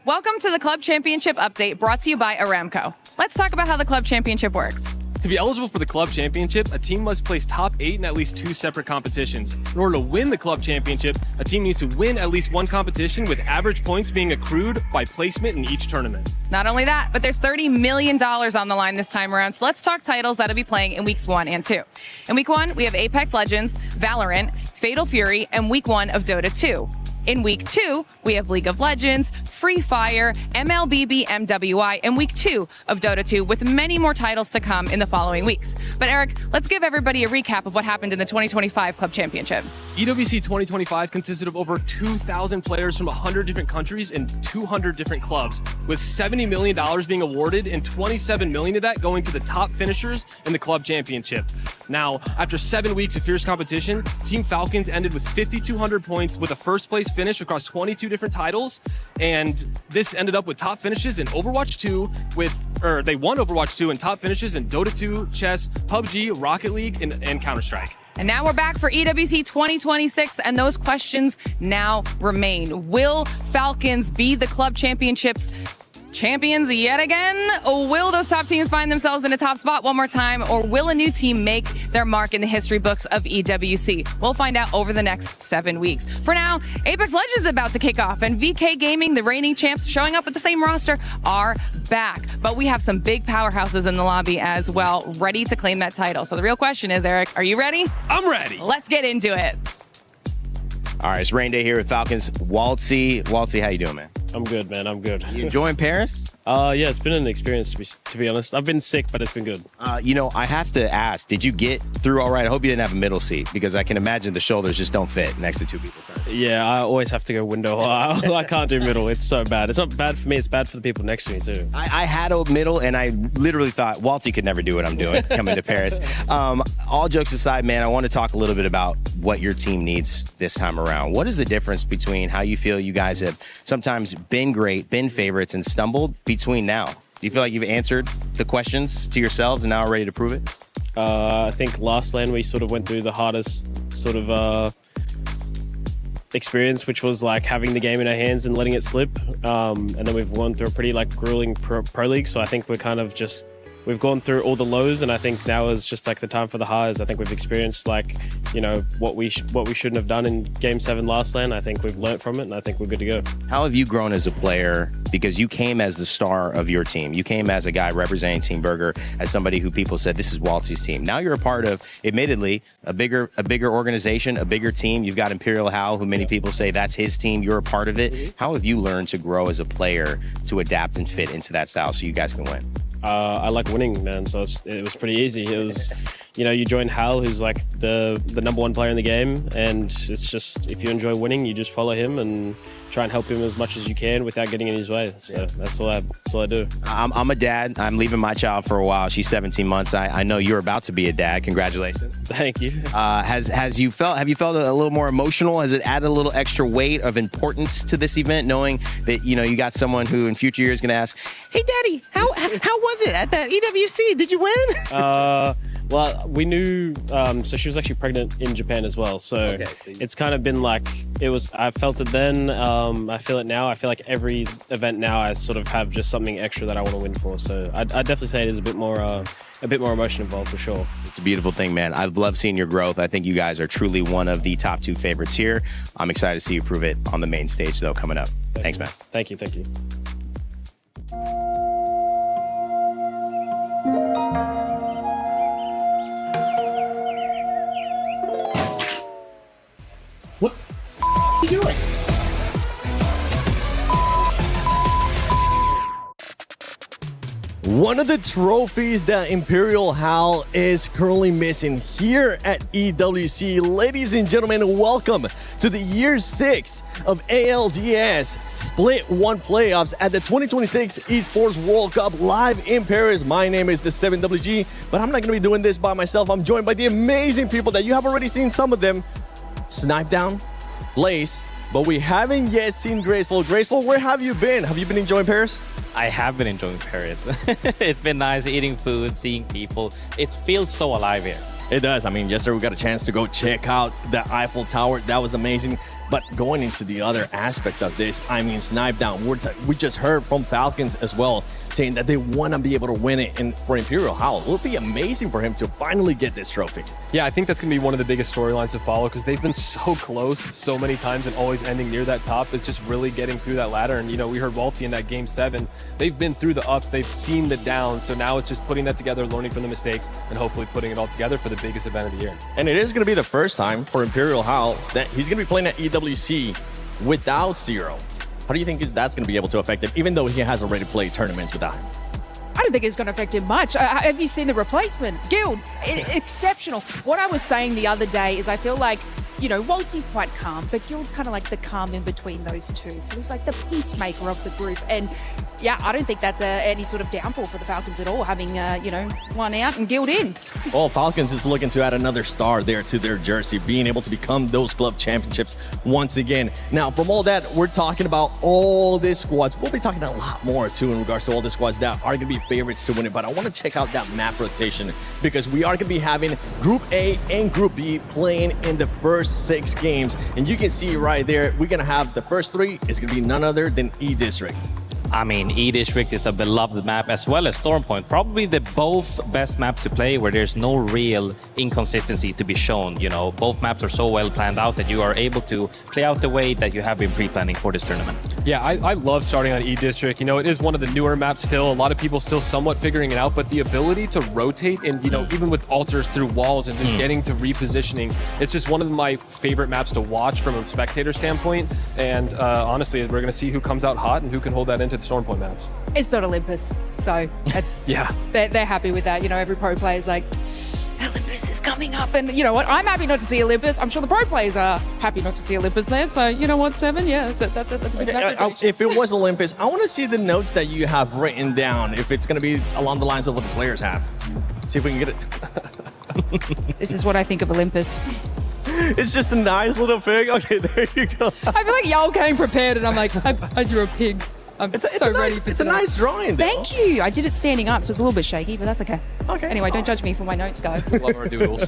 Welcome to the Club Championship update brought to you by Aramco. Let's talk about how the Club Championship works. To be eligible for the Club Championship, a team must place top 8 in at least 2 separate competitions. In order to win the Club Championship, a team needs to win at least 1 competition, with average points being accrued by placement in each tournament. Not only that, but there's $30 million on the line this time around, so let's talk titles that'll be playing in weeks 1 and 2. In week 1, we have Apex Legends, Valorant, Fatal Fury, and week 1 of Dota 2. In week 2, we have League of Legends, Free Fire, MLBB, MWI, and week 2 of Dota 2, with many more titles to come in the following weeks. But Eric, let's give everybody a recap of what happened in the 2025 Club Championship. EWC 2025 consisted of over 2,000 players from 100 different countries and 200 different clubs, with $70 million being awarded and $27 million of that going to the top finishers in the Club Championship. Now, after 7 weeks of fierce competition, Team Falcons ended with 5,200 points with a first place finish across 22 different titles, and this ended up with top finishes in Overwatch 2 they won Overwatch 2 and top finishes in Dota 2, Chess, PUBG, Rocket League, and Counter-Strike. And now we're back for EWC 2026, and those questions now remain. Will Falcons be the Club Championships champions yet again? Or will those top teams find themselves in a top spot one more time? Or will a new team make their mark in the history books of EWC? We'll find out over the next 7 weeks. For now, Apex Legends is about to kick off, and VK Gaming, the reigning champs showing up with the same roster, are back. But we have some big powerhouses in the lobby as well, ready to claim that title. So the real question is, Eric, are you ready? I'm ready. Let's get into it. All right, it's rain day here with Falcons. Waltzy, how you doing, man? I'm good, man. I'm good. You enjoying Paris? Yeah, it's been an experience, to be honest. I've been sick, but it's been good. I have to ask, did you get through all right? I hope you didn't have a middle seat, because I can imagine the shoulders just don't fit next to 2 people. Yeah, I always have to go window. I can't do middle. It's so bad. It's not bad for me. It's bad for the people next to me, too. I had a middle, and I literally thought, Waltzy could never do what I'm doing coming to Paris. All jokes aside, man, I want to talk a little bit about what your team needs this time around. What is the difference between how you feel you guys have sometimes been great, been favorites, and stumbled between now? Do you feel like you've answered the questions to yourselves and now are ready to prove it? I think last LAN we sort of went through the hardest sort of experience, which was like having the game in our hands and letting it slip. And then we've gone through a pretty like grueling pro league. So I think we're kind of just, we've gone through all the lows, and I think now is just like the time for the highs. I think we've experienced like, what we shouldn't have done in Game 7 last LAN. I think we've learned from it, and I think we're good to go. How have you grown as a player? Because you came as the star of your team. You came as a guy representing Team Burger, as somebody who people said, this is Waltzy's team. Now you're a part of, admittedly, a bigger organization, a bigger team. You've got Imperial Hal, who many people say that's his team. You're a part of it. How have you learned to grow as a player to adapt and fit into that style so you guys can win? I like winning, man. So it was pretty easy. It was, you join Hal, who's like the number 1 player in the game, and it's just, if you enjoy winning, you just follow him and try and help him as much as you can without getting in his way. So that's all I do. I'm a dad. I'm leaving my child for a while. She's 17 months. I know you're about to be a dad. Congratulations. Thank you. Have you felt a little more emotional? Has it added a little extra weight of importance to this event, knowing that you got someone who in future years is going to ask, "Hey, Daddy, how was it at that EWC? Did you win?" Well, we knew, so she was actually pregnant in Japan as well. So it's kind of been like, I felt it then, I feel it now. I feel like every event now I sort of have just something extra that I want to win for. So I'd definitely say it is a bit more emotion involved for sure. It's a beautiful thing, man. I've loved seeing your growth. I think you guys are truly one of the top 2 favorites here. I'm excited to see you prove it on the main stage, though, coming up. Thanks, man. Thank you. What are you doing? One of the trophies that Imperial Hal is currently missing here at EWC. Ladies and gentlemen, welcome to the year 6 of ALGS Split 1 playoffs at the 2026 Esports World Cup live in Paris. My name is the 7WG, but I'm not going to be doing this by myself. I'm joined by the amazing people that you have already seen some of them. Snipe Down, Blaze, but we haven't yet seen Graceful. Graceful, where have you been? Have you been enjoying Paris? I have been enjoying Paris. It's been nice eating food, seeing people. It feels so alive here. It does. I mean, yesterday we got a chance to go check out the Eiffel Tower. That was amazing. But going into the other aspect of this, I mean, Snipe Down, we just heard from Falcons as well, saying that they want to be able to win it. And for Imperial Hal, it will be amazing for him to finally get this trophy. Yeah, I think that's going to be one of the biggest storylines to follow because they've been so close so many times and always ending near that top. It's just really getting through that ladder. And, you know, we heard Walty in that Game 7. They've been through the ups. They've seen the downs. So now it's just putting that together, learning from the mistakes, and hopefully putting it all together for the biggest event of the year. And it is going to be the first time for Imperial Hal that he's going to be playing at EWC without Zero. How do you think that's going to be able to affect him, even though he has already played tournaments without him? I don't think it's going to affect him much. Have you seen the replacement? Guild, exceptional. What I was saying the other day is I feel like, you know, Waltzy's quite calm, but Guild's kind of like the calm in between those two. So he's like the peacemaker of the group. And yeah, I don't think that's any sort of downfall for the Falcons at all, having, you know, one out and Guild in. Well, Falcons is looking to add another star there to their jersey, being able to become those club championships once again. Now, from all that, we're talking about all these squads. We'll be talking a lot more, too, in regards to all the squads that are going to be favorites to win it. But I want to check out that map rotation because we are going to be having Group A and Group B playing in the first 6 games. And you can see right there, we're going to have the first 3 is going to be none other than E District. I mean, E-District is a beloved map as well as Stormpoint. Probably the both best maps to play where there's no real inconsistency to be shown. You know, both maps are so well planned out that you are able to play out the way that you have been pre-planning for this tournament. Yeah, I love starting on E-District. You know, it is one of the newer maps still. A lot of people still somewhat figuring it out, but the ability to rotate and, you know, even with altars through walls and just getting to repositioning, it's just one of my favorite maps to watch from a spectator standpoint. And honestly, we're going to see who comes out hot and who can hold that into the Stormpoint maps. It's not Olympus, so that's yeah. They're happy with that. You know, every pro player is like, Olympus is coming up, and you know what? I'm happy not to see Olympus. I'm sure the pro players are happy not to see Olympus there. So you know what, 7? Yeah, that's a big If it was Olympus, I want to see the notes that you have written down. If it's going to be along the lines of what the players have, see if we can get it. This is what I think of Olympus. It's just a nice little pig. Okay, there you go. I feel like y'all came prepared, and I'm like, I drew a pig. I'm so ready for It's a nice drawing, though. Thank you. I did it standing up, so it's a little bit shaky, but that's okay. Okay. Anyway, don't judge me for my notes, guys. Love our doodles.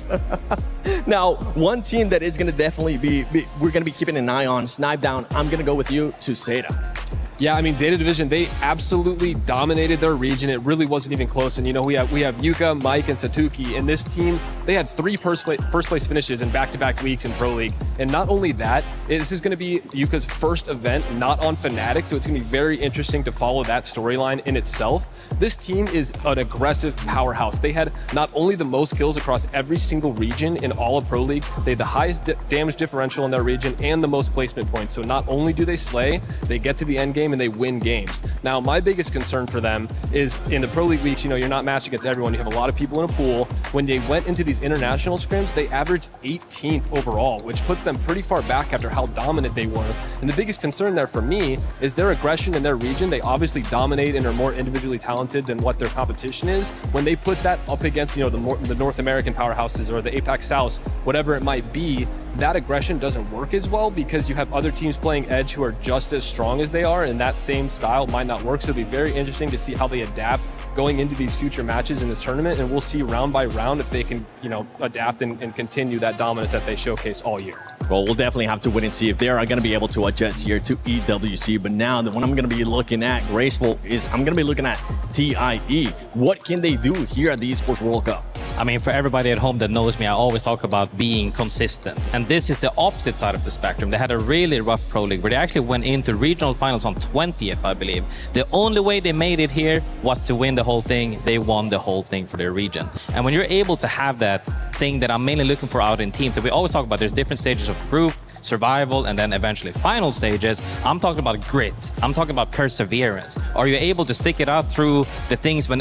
Now, one team that is going to definitely we're going to be keeping an eye on, Snipe Down. I'm going to go with you to Zeta. Yeah, I mean, Zeta Division, they absolutely dominated their region. It really wasn't even close. And, you know, we have Yuka, Mike, and Satuki. And this team, they had 3 first place finishes in back-to-back weeks in Pro League. And not only that, this is going to be Yuka's first event, not on Fnatic. So it's going to be very interesting to follow that storyline in itself. This team is an aggressive powerhouse. They had not only the most kills across every single region in all of Pro League, they had the highest damage differential in their region and the most placement points. So not only do they slay, they get to the end game and they win games. Now, my biggest concern for them is in the Pro League weeks, you know, you're not matched against everyone. You have a lot of people in a pool. When they went into these international scrims, they averaged 18th overall, which puts them pretty far back after how dominant they were. And the biggest concern there for me is their aggression in their region. They obviously dominate and are more individually talented than what their competition is. When they put that up against, you know, the North American powerhouses or the APAC South, whatever it might be, that aggression doesn't work as well because you have other teams playing Edge who are just as strong as they are, and that same style might not work. So it'll be very interesting to see how they adapt going into these future matches in this tournament, and we'll see round by round if they can, you know, adapt and continue that dominance that they showcased all year. Well, we'll definitely have to wait and see if they are going to be able to adjust here to EWC. But now, the one I'm going to be looking at, Graceful, is I'm going to be looking at TIE. What can they do here at the Esports World Cup? I mean, for everybody at home that knows me, I always talk about being consistent. And this is the opposite side of the spectrum. They had a really rough Pro League where they actually went into regional finals on 20th, I believe. The only way they made it here was to win the whole thing. They won the whole thing for their region. And when you're able to have that thing that I'm mainly looking for out in teams, that we always talk about, there's different stages of group, survival, and then eventually final stages. I'm talking about grit. I'm talking about perseverance. Are you able to stick it out through the things when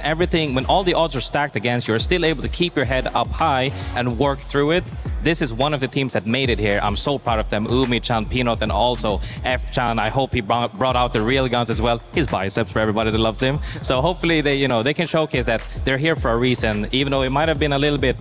all the odds are stacked against you, are still able to keep your head up high and work through it? This is one of the teams that made it here. I'm so proud of them. Umi-chan, Peanut, and also F-chan. I hope he brought out the real guns as well. His biceps for everybody that loves him. So hopefully they can showcase that they're here for a reason. Even though it might have been a little bit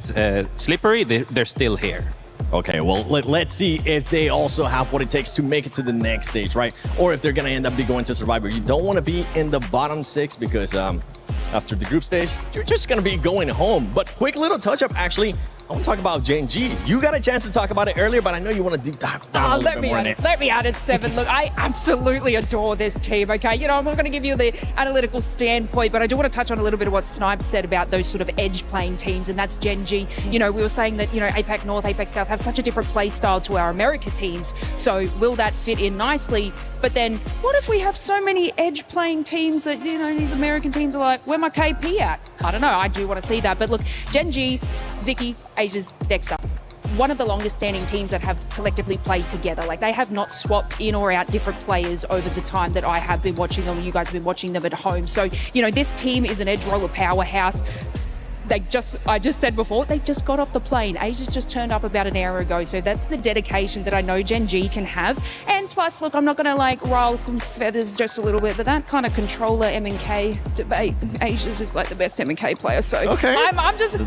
slippery, they're still here. Okay, well, let's see if they also have what it takes to make it to the next stage, right? Or if they're going to end up going to Survivor. You don't want to be in the bottom 6 because after the group stage, you're just going to be going home. But quick little touch-up, actually. I want to talk about Gen G. You got a chance to talk about it earlier, but I know you want to deep dive down a little bit more in it. Let me add it, Seven. Look, I absolutely adore this team, okay? You know, I'm not going to give you the analytical standpoint, but I do want to touch on a little bit of what Snipe said about those sort of edge-playing teams, and that's Gen G. You know, we were saying that, you know, APAC North, APAC South have such a different play style to our America teams, so will that fit in nicely? But then, what if we have so many edge-playing teams that, you know, these American teams are like, where my KP at? I don't know, I do want to see that. But look, Gen G, Ziki, Asia's, Dexter, one of the longest standing teams that have collectively played together. Like, they have not swapped in or out different players over the time that I have been watching them, and you guys have been watching them at home. So, you know, this team is an edge roller powerhouse. I just said before, they just got off the plane. Asia's just turned up about an hour ago. So that's the dedication that I know Gen G can have. And plus, look, I'm not going to like rile some feathers just a little bit, but that kind of controller M&K debate, Asia's just like the best M&K player. So okay. I'm just,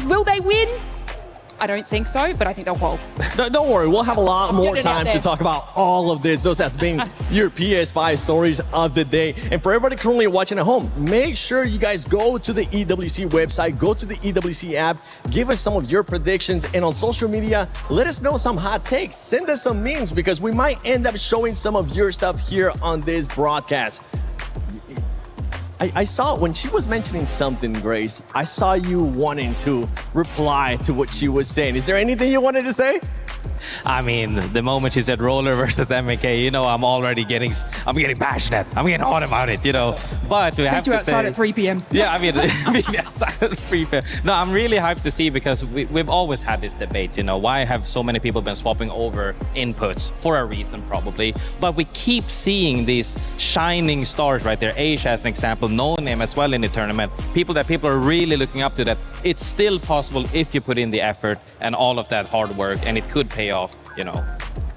will they win? I don't think so, but I think they'll hold. Don't worry, we'll have a lot more time to talk about all of this. Those has been your PS5 stories of the day. And for everybody currently watching at home, make sure you guys go to the EWC website, go to the EWC app, give us some of your predictions, and on social media, let us know some hot takes. Send us some memes because we might end up showing some of your stuff here on this broadcast. I saw when she was mentioning something, Grace, I saw you wanting to reply to what she was saying. Is there anything you wanted to say? I mean, the moment she said roller versus MK, you know, I'm getting passionate. I'm getting hot about it, you know. But we have to outside at 3 p.m. Yeah, I mean, outside at 3 p.m. No, I'm really hyped to see because we've always had this debate, you know, why have so many people been swapping over inputs? For a reason, probably. But we keep seeing these shining stars right there. Asia as an example, No Name as well in the tournament. People are really looking up to, that it's still possible if you put in the effort and all of that hard work, and it could pay off, you know.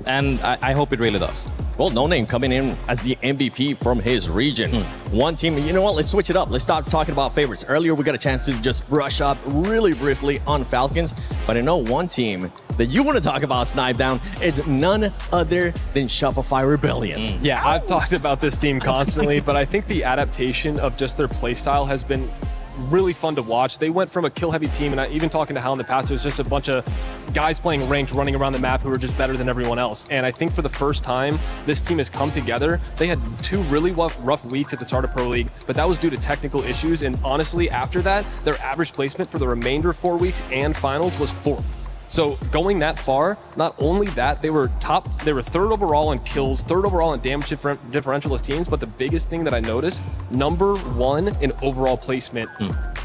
And I hope it really does. Well, No Name coming in as the MVP from his region. One team, you know what, let's switch it up. Let's stop talking about favorites. Earlier, we got a chance to just brush up really briefly on Falcons, but I know one team that you want to talk about, Snipe Down. It's none other than Shopify Rebellion. Yeah, I've talked about this team constantly, but I think the adaptation of just their playstyle has been really fun to watch. They went from a kill-heavy team, and even talking to Hal in the past, it was just a bunch of guys playing ranked, running around the map who were just better than everyone else. And I think for the first time, this team has come together. They had 2 really rough weeks at the start of Pro League, but that was due to technical issues. And honestly, after that, their average placement for the remainder of 4 weeks and finals was 4th. So going that far, not only that, they were 3rd overall in kills, 3rd overall in damage differential as teams, but the biggest thing that I noticed, number 1 in overall placement,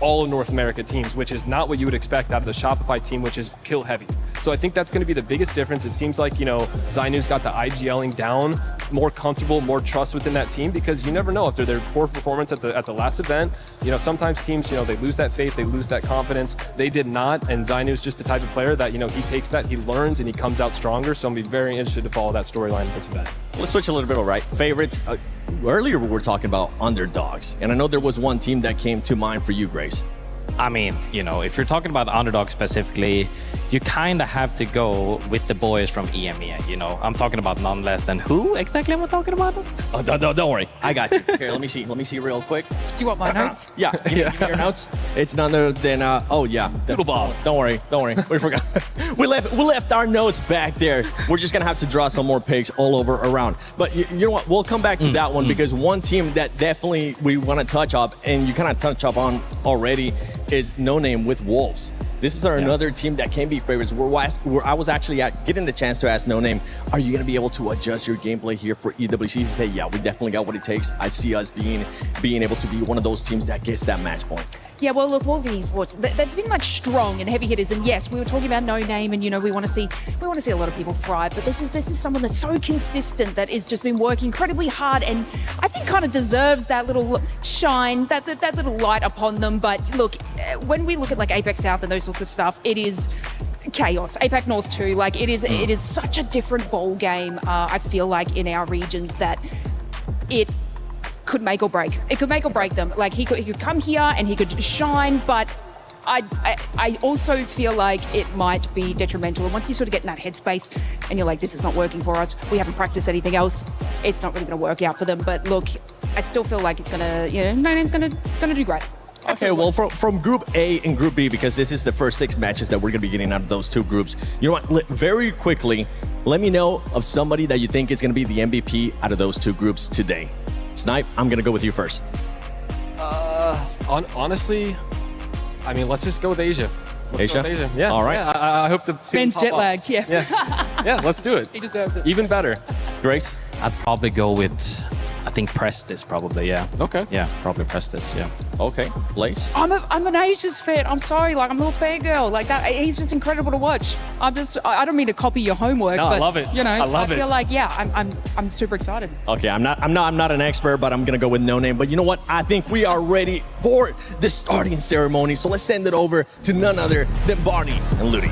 all of North America teams, which is not what you would expect out of the Shopify team, which is kill heavy. So I think that's going to be the biggest difference. It seems like, you know, Zainu's got the IGLing down, more comfortable, more trust within that team, because you never know after their poor performance at the last event. You know, sometimes teams, you know, they lose that faith, they lose that confidence. They did not, and Zainu's just the type of player that, you know, he takes that, he learns, and he comes out stronger. So I'm going to be very interested to follow that storyline at this event. Let's switch a little bit, all right? Favorites. Earlier we were talking about underdogs, and I know there was one team that came to mind for you, Grace. I mean, you know, if you're talking about underdog specifically, you kind of have to go with the boys from EMEA, you know. I'm talking about none less than who exactly am I talking about? Oh, don't worry. I got you. Here, let me see real quick. Do you want my notes? Yeah, give me your notes. It's none other than, Doodleball. Don't worry. We forgot. we left our notes back there. We're just going to have to draw some more pics all over around. But you know what? We'll come back to that one, because one team that definitely we want to touch up, and you kind of touch up on already, is No Name with Wolves. This is another team that can be favorites. I was actually getting the chance to ask No Name, are you going to be able to adjust your gameplay here for EWC? He said, yeah, we definitely got what it takes. I see us being able to be one of those teams that gets that match point. Yeah, well, look, all of these sports, they've been like strong and heavy hitters. And yes, we were talking about no name, and we want to see a lot of people thrive. But this is someone that's so consistent, that has just been working incredibly hard, and I think kind of deserves that little shine, that little light upon them. But look, when we look at like APEC South and those sorts of stuff, it is chaos. APEC North too. Like it is such a different ball game. I feel like in our regions that it could make or break. It could make or break them. Like he could come here and he could shine, but I also feel like it might be detrimental. And once you sort of get in that headspace and you're like, this is not working for us, we haven't practiced anything else, it's not really going to work out for them. But look, I still feel like it's gonna, No Name's gonna do great. Okay, well, from Group A and Group B, because this is the first 6 matches that we're going to be getting out of those 2 groups, you know what, very quickly, let me know of somebody that you think is going to be the MVP out of those 2 groups today. Snipe, I'm going to go with you first. Honestly, I mean, let's just go with Asia. Let's go with Asia. Yeah. All right. Yeah, I hope the Ben's jet lagged, yeah. Yeah, let's do it. He deserves it. Even better. Grace? I'd probably go with, I think Prestes probably, yeah. Okay. Yeah, probably Prestes, yeah. Okay. Blaze? I'm an Asia's fan. I'm sorry, like I'm a little fangirl. Like that, he's just incredible to watch. I don't mean to copy your homework, No, but I love it. I feel like I'm super excited. Okay, I'm not an expert, but I'm gonna go with No Name. But you know what? I think we are ready for the starting ceremony. So let's send it over to none other than Barney and Ludi.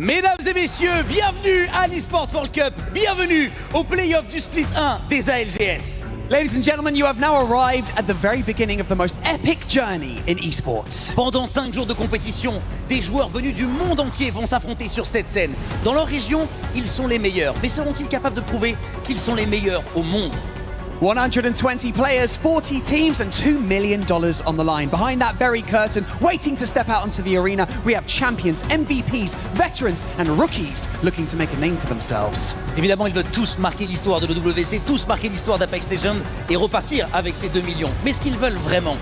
Mesdames et messieurs, bienvenue à l'Esports World Cup, bienvenue au play-off du Split 1 des ALGS. Ladies and gentlemen, you have now arrived at the very beginning of the most epic journey in esports. Pendant 5 jours de compétition, des joueurs venus du monde entier vont s'affronter sur cette scène. Dans leur région, ils sont les meilleurs, mais seront-ils capables de prouver qu'ils sont les meilleurs au monde? 120 players, 40 teams, and $2 million on the line. Behind that very curtain, waiting to step out onto the arena, we have champions, MVPs, veterans, and rookies looking to make a name for themselves. Évidemment, ils veulent tous marquer l'histoire de l'EWC, tous marquer l'histoire d'Apex Legends et repartir avec ces 2 millions. Mais ce qu'ils veulent vraiment,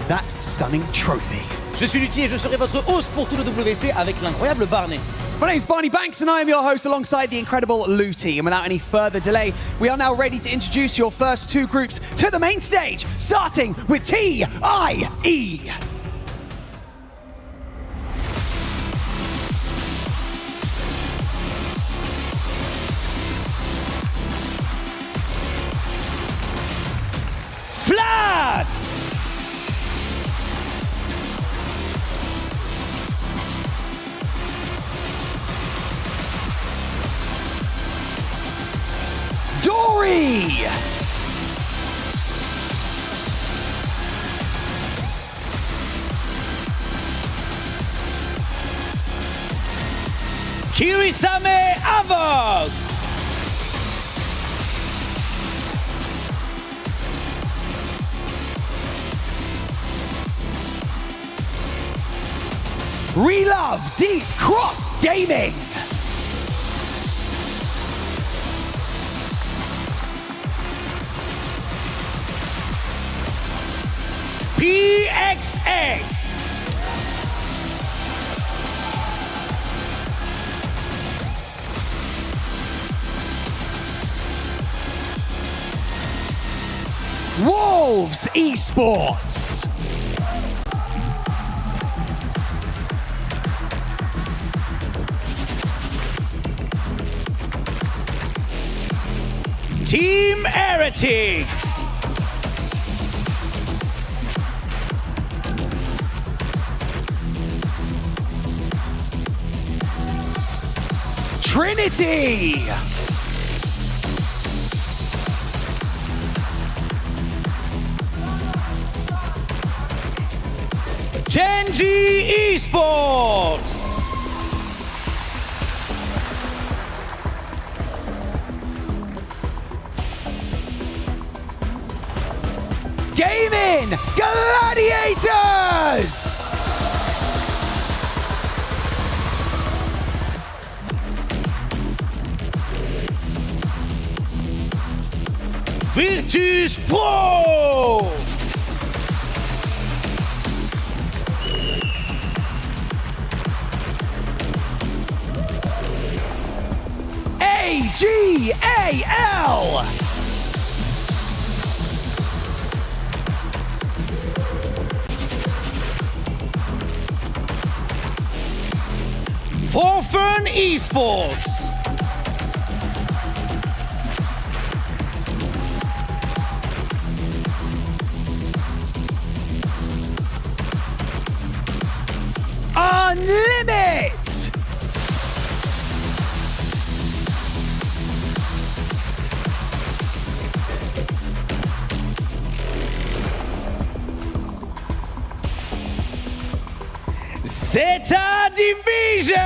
that stunning trophy. Je suis Luthier et je serai votre host pour tout le WC avec l'incroyable Barney. My name's Barney Banks and I am your host alongside the incredible Luti. And without any further delay, we are now ready to introduce your first 2 groups to the main stage, starting with TIE. Flat! Dory! Kirisame Avog! Relove Deep Cross Gaming! PXX! Wolves Esports! Team Heretics! Trinity! Genji Esports! Gaming Gladiators! Virtus Pro! AGAL! Forfern Esports! Unlimit! Zeta Division!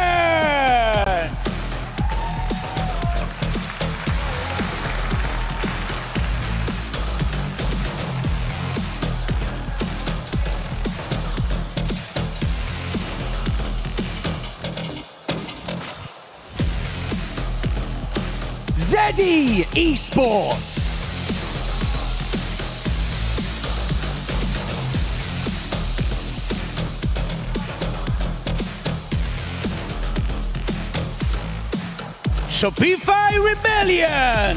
Zeddy Esports! Shopify Rebellion!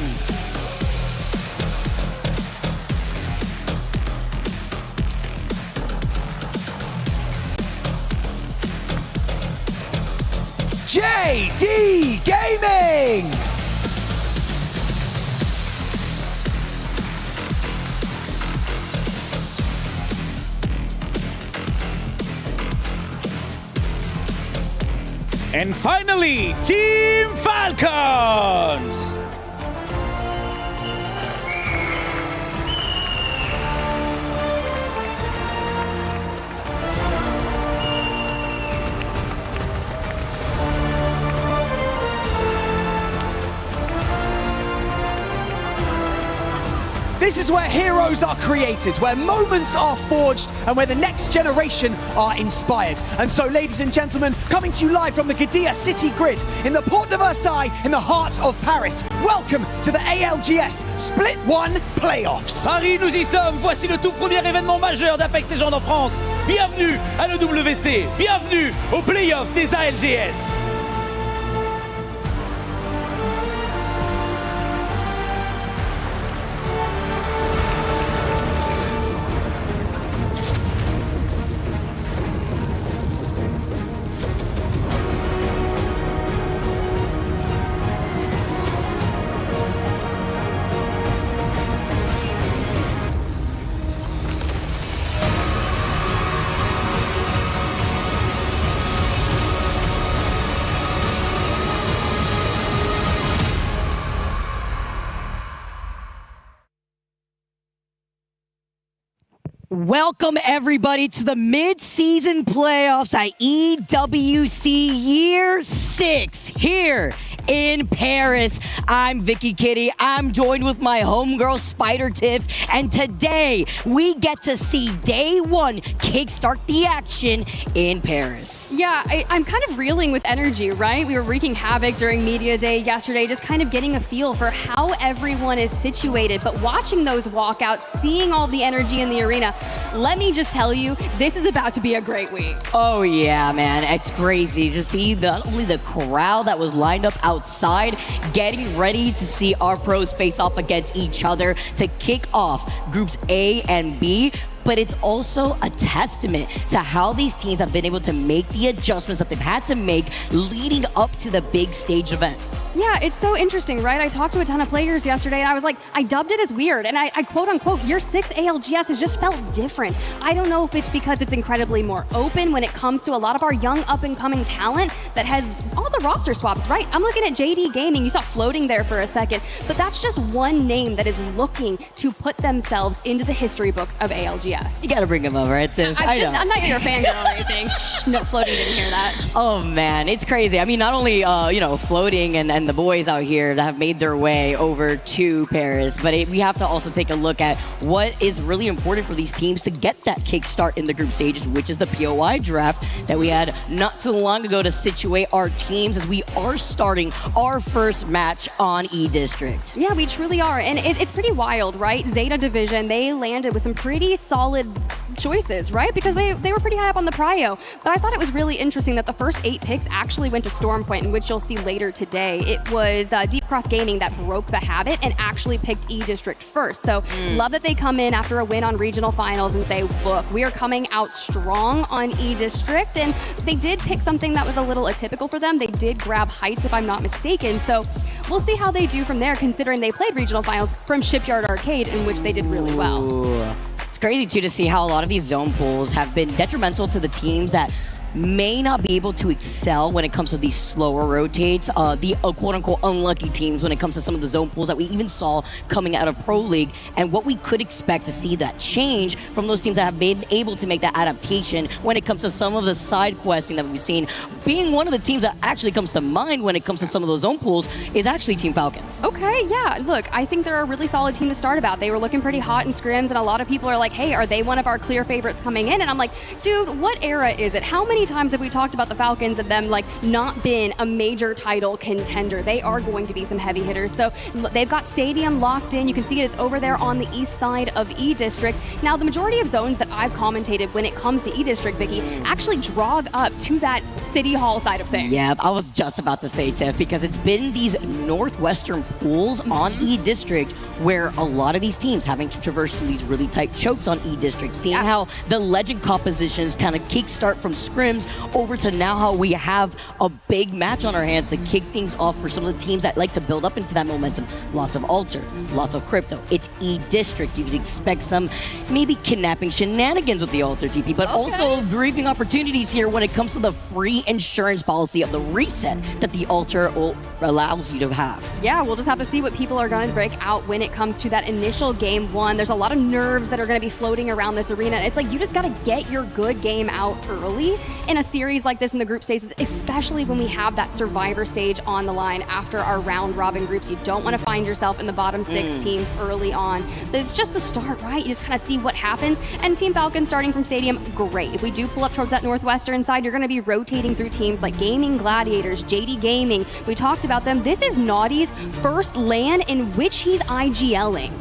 JD Gaming! And finally, Team Falcons! This is where heroes are created, where moments are forged, and where the next generation are inspired. And so, ladies and gentlemen, coming to you live from the Qiddiya City Grid in the Porte de Versailles in the heart of Paris. Welcome to the ALGS Split 1 Playoffs. Paris, nous y sommes. Voici le tout premier événement majeur d'Apex Legends en France. Bienvenue à l'EWC. Bienvenue aux playoffs des ALGS. Welcome, everybody, to the mid-season playoffs at EWC Year 6 here in Paris. I'm Vicky Kitty. I'm joined with my homegirl, Spider Tiff, and today we get to see day one kickstart the action in Paris. Yeah, I'm kind of reeling with energy, right? We were wreaking havoc during Media Day yesterday, just kind of getting a feel for how everyone is situated. But watching those walkouts, seeing all the energy in the arena, let me just tell you, this is about to be a great week. Oh yeah, man, it's crazy to see not only the crowd that was lined up outside, getting ready to see our pros face off against each other to kick off groups A and B, but it's also a testament to how these teams have been able to make the adjustments that they've had to make leading up to the big stage event. Yeah, it's so interesting, right? I talked to a ton of players yesterday and I was like, I dubbed it as weird. And I quote unquote, year 6 ALGS has just felt different. I don't know if it's because it's incredibly more open when it comes to a lot of our young up and coming talent that has all the roster swaps, right? I'm looking at JD Gaming. You saw floating there for a second, but that's just one name that is looking to put themselves into the history books of ALGS. You gotta bring him over. It's I'm not your fangirl or anything. Shh, no, floating didn't hear that. Oh man, it's crazy. I mean, not only floating and the boys out here that have made their way over to Paris, but we have to also take a look at what is really important for these teams to get that kickstart in the group stages, which is the POI draft that we had not too long ago to situate our teams as we are starting our first match on E-District. Yeah, we truly are, and it's pretty wild, right? Zeta Division, they landed with some pretty solid choices, right? Because they were pretty high up on the prio. But I thought it was really interesting that the first 8 picks actually went to Storm Point, in which you'll see later today. It was Deep Cross Gaming that broke the habit and actually picked E-District first. So love that they come in after a win on regional finals and say, look, we are coming out strong on E-District. And they did pick something that was a little atypical for them. They did grab Heights, if I'm not mistaken. So we'll see how they do from there, considering they played regional finals from Shipyard Arcade, in which they did really well. Ooh. It's crazy too to see how a lot of these zone pools have been detrimental to the teams that may not be able to excel when it comes to these slower rotates, the quote-unquote unlucky teams when it comes to some of the zone pools that we even saw coming out of Pro League, and what we could expect to see that change from those teams that have been able to make that adaptation when it comes to some of the side questing that we've seen. Being one of the teams that actually comes to mind when it comes to some of those zone pools is actually Team Falcons. Okay, yeah, look, I think they're a really solid team to start about. They were looking pretty hot in scrims, and a lot of people are like, hey, are they one of our clear favorites coming in? And I'm like, dude, what era is it? How many times have we talked about the Falcons and them like not been a major title contender? They are going to be some heavy hitters. So they've got Stadium locked in. You can see it's over there on the east side of E-District. Now, the majority of zones that I've commentated when it comes to E-District, Vicky, actually drog up to that City Hall side of things. Yeah, I was just about to say, Tiff, because it's been these northwestern pools on E-District where a lot of these teams having to traverse through these really tight chokes on E-District, seeing how the legend compositions kind of kickstart from scrims over to now how we have a big match on our hands to kick things off for some of the teams that like to build up into that momentum. Lots of Alter, lots of Crypto. It's E-District. You could expect some maybe kidnapping shenanigans with the Alter TP, but also briefing opportunities here when it comes to the free insurance policy of the reset that the Alter allows you to have. Yeah, we'll just have to see what people are going to break out when it it comes to that initial game one. There's a lot of nerves that are going to be floating around this arena. It's like you just got to get your good game out early in a series like this in the group stages, especially when we have that survivor stage on the line after our round robin groups. You don't want to find yourself in the bottom 6 teams early on. But it's just the start, right? You just kind of see what happens. And Team Falcon starting from Stadium, great. If we do pull up towards that Northwestern side, you're going to be rotating through teams like Gaming Gladiators, JD Gaming. We talked about them. This is Naughty's first LAN in which he's IGLing.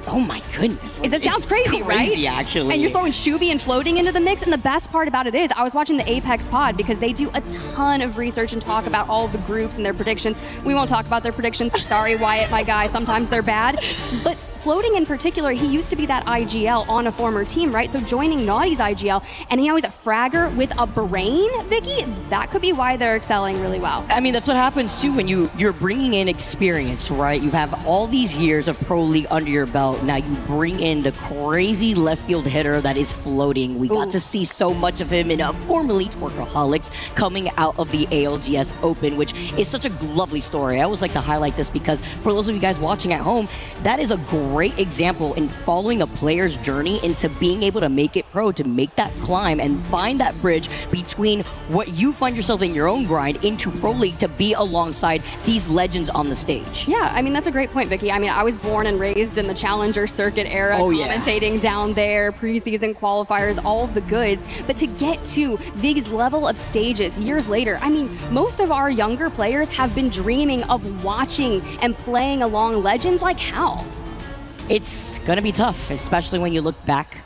Oh my goodness. It sounds crazy, right? Actually. And you're throwing Shuby and floating into the mix. And the best part about it is I was watching the Apex pod because they do a ton of research and talk about all of the groups and their predictions. We won't talk about their predictions. Sorry, Wyatt, my guy. Sometimes they're bad. But floating in particular, he used to be that IGL on a former team, right? So joining Naughty's IGL, and he always a fragger with a brain, Vicky, that could be why they're excelling really well. I mean, that's what happens too when you're bringing in experience, right? You have all these years of Pro League under your belt. Now you bring in the crazy left field hitter that is floating. We got to see so much of him in formerly Twerkaholics coming out of the ALGS Open, which is such a lovely story. I always like to highlight this because for those of you guys watching at home, that is a great example in following a player's journey into being able to make it pro, to make that climb and find that bridge between what you find yourself in your own grind into Pro League to be alongside these legends on the stage. Yeah, I mean, that's a great point, Vicky. I mean, I was born and raised in the Challenger circuit era, commentating down there, preseason qualifiers, all of the goods. But to get to these level of stages years later, I mean, most of our younger players have been dreaming of watching and playing along legends like Hal. It's going to be tough, especially when you look back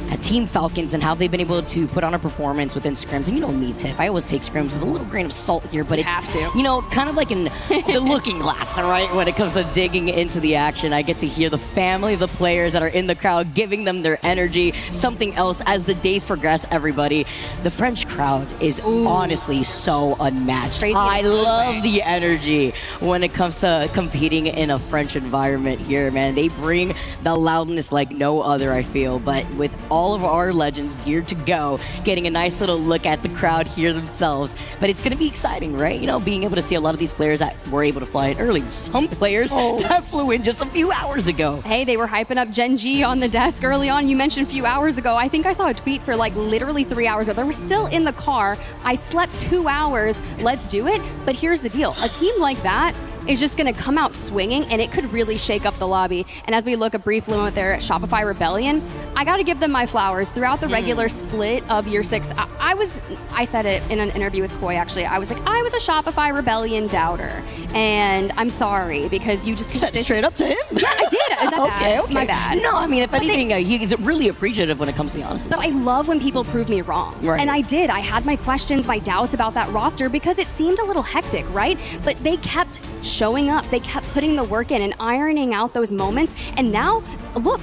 at Team Falcons and how they've been able to put on a performance within scrims. And you know me, Tiff, I always take scrims with a little grain of salt here, but it's, you know, kind of like in the looking glass, all right? When it comes to digging into the action, I get to hear the family of the players that are in the crowd, giving them their energy, something else as the days progress, everybody. The French crowd is honestly so unmatched. I love the energy when it comes to competing in a French environment here, man. They bring the loudness like no other, I feel, but with all of our legends geared to go, getting a nice little look at the crowd here themselves. But it's going to be exciting, right? You know, being able to see a lot of these players that were able to fly in early. Some players that flew in just a few hours ago. Hey, they were hyping up Gen G on the desk early on. You mentioned a few hours ago. I think I saw a tweet for like literally 3 hours ago. They were still in the car. I slept 2 hours. Let's do it. But here's the deal. A team like that is just going to come out swinging, and it could really shake up the lobby. And as we look a brief moment there at Shopify Rebellion, I got to give them my flowers. Throughout the regular split of year 6, I said it in an interview with Koi, actually. I was like, I was a Shopify Rebellion doubter. And I'm sorry, because you just said it straight up to him? Yeah, I did. Is that bad? Okay. My bad. No, I mean, if anything, he's really appreciative when it comes to the honesty. But I love when people prove me wrong. Right. And I did. I had my questions, my doubts about that roster because it seemed a little hectic, right? But they kept showing up. They kept putting the work in and ironing out those moments. And now, look,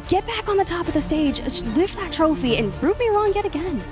get back on the top of the stage, lift that trophy, and prove me wrong yet again.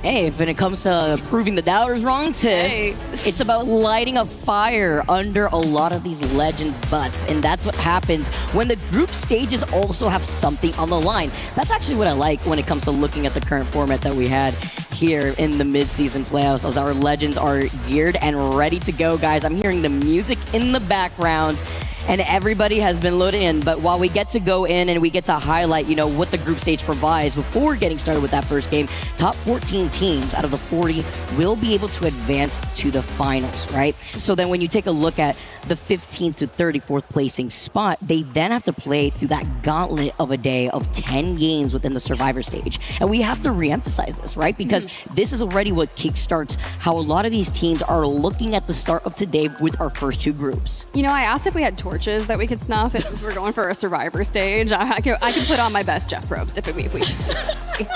Hey, when it comes to proving the doubters wrong, Tiff, it's about lighting a fire under a lot of these legends' butts. And that's what happens when the group stages also have something on the line. That's actually what I like when it comes to looking at the current format that we had here in the mid-season playoffs, as our legends are geared and ready to go, guys. I'm hearing the music in the background, and everybody has been loaded in. But while we get to go in and we get to highlight, you know, what the group stage provides before getting started with that first game, top 14 teams out of the 40 will be able to advance to the finals, right? So then when you take a look at the 15th to 34th placing spot, they then have to play through that gauntlet of a day of 10 games within the survivor stage. And we have to re-emphasize this, right? Because this is already what kickstarts how a lot of these teams are looking at the start of today with our first 2 groups. You know, I asked if we had torches that we could snuff if we're going for a survivor stage. I could put on my best Jeff Probst if we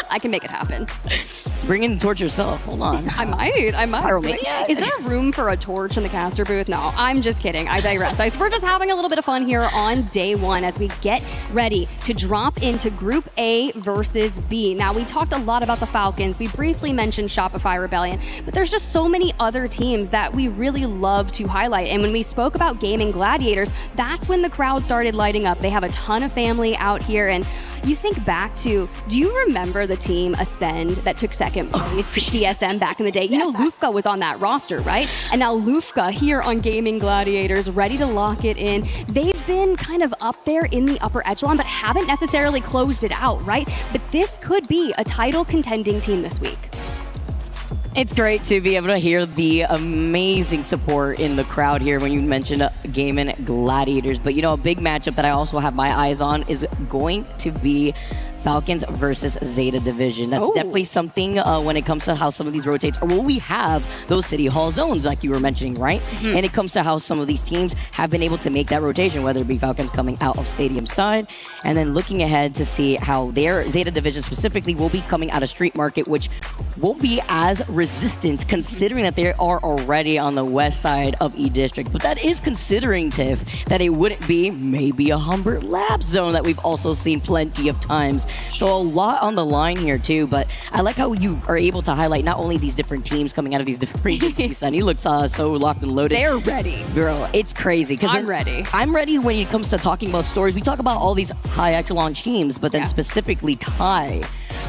I can make it happen. Bring in the torch yourself. Hold on. I might. Pyromania? Is there room for a torch in the caster booth? No, I'm just kidding. I digress. We're just having a little bit of fun here on day 1 as we get ready to drop into Group A versus B. Now, we talked a lot about the Falcons. We briefly mentioned Shopify Rebellion, but there's just so many other teams that we really love to highlight. And when we spoke about Gaming Gladiators, that's when the crowd started lighting up. They have a ton of family out here, and you think back to, do you remember the team Ascend that took second place to TSM back in the day? You know, Lufka was on that roster, right? And now Lufka here on Gaming Gladiators, ready to lock it in. They've been kind of up there in the upper echelon, but haven't necessarily closed it out, right? But this could be a title contending team this week. It's great to be able to hear the amazing support in the crowd here when you mentioned Gaming Gladiators. But, you know, a big matchup that I also have my eyes on is going to be Falcons versus Zeta Division. That's definitely something when it comes to how some of these rotates, or will we have those City Hall zones like you were mentioning, right? And it comes to how some of these teams have been able to make that rotation, whether it be Falcons coming out of Stadium side, and then looking ahead to see how their Zeta Division specifically will be coming out of Street Market, which won't be as resistant considering that they are already on the west side of E-District. But that is considering, Tiff, that it wouldn't be maybe a Humbert Lab zone that we've also seen plenty of times. So a lot on the line here too, but I like how you are able to highlight not only these different teams coming out of these different regions. Sunny looks so locked and loaded. They're ready. Girl, it's crazy. I'm ready. I'm ready when it comes to talking about stories. We talk about all these high echelon teams, but then specifically Ty,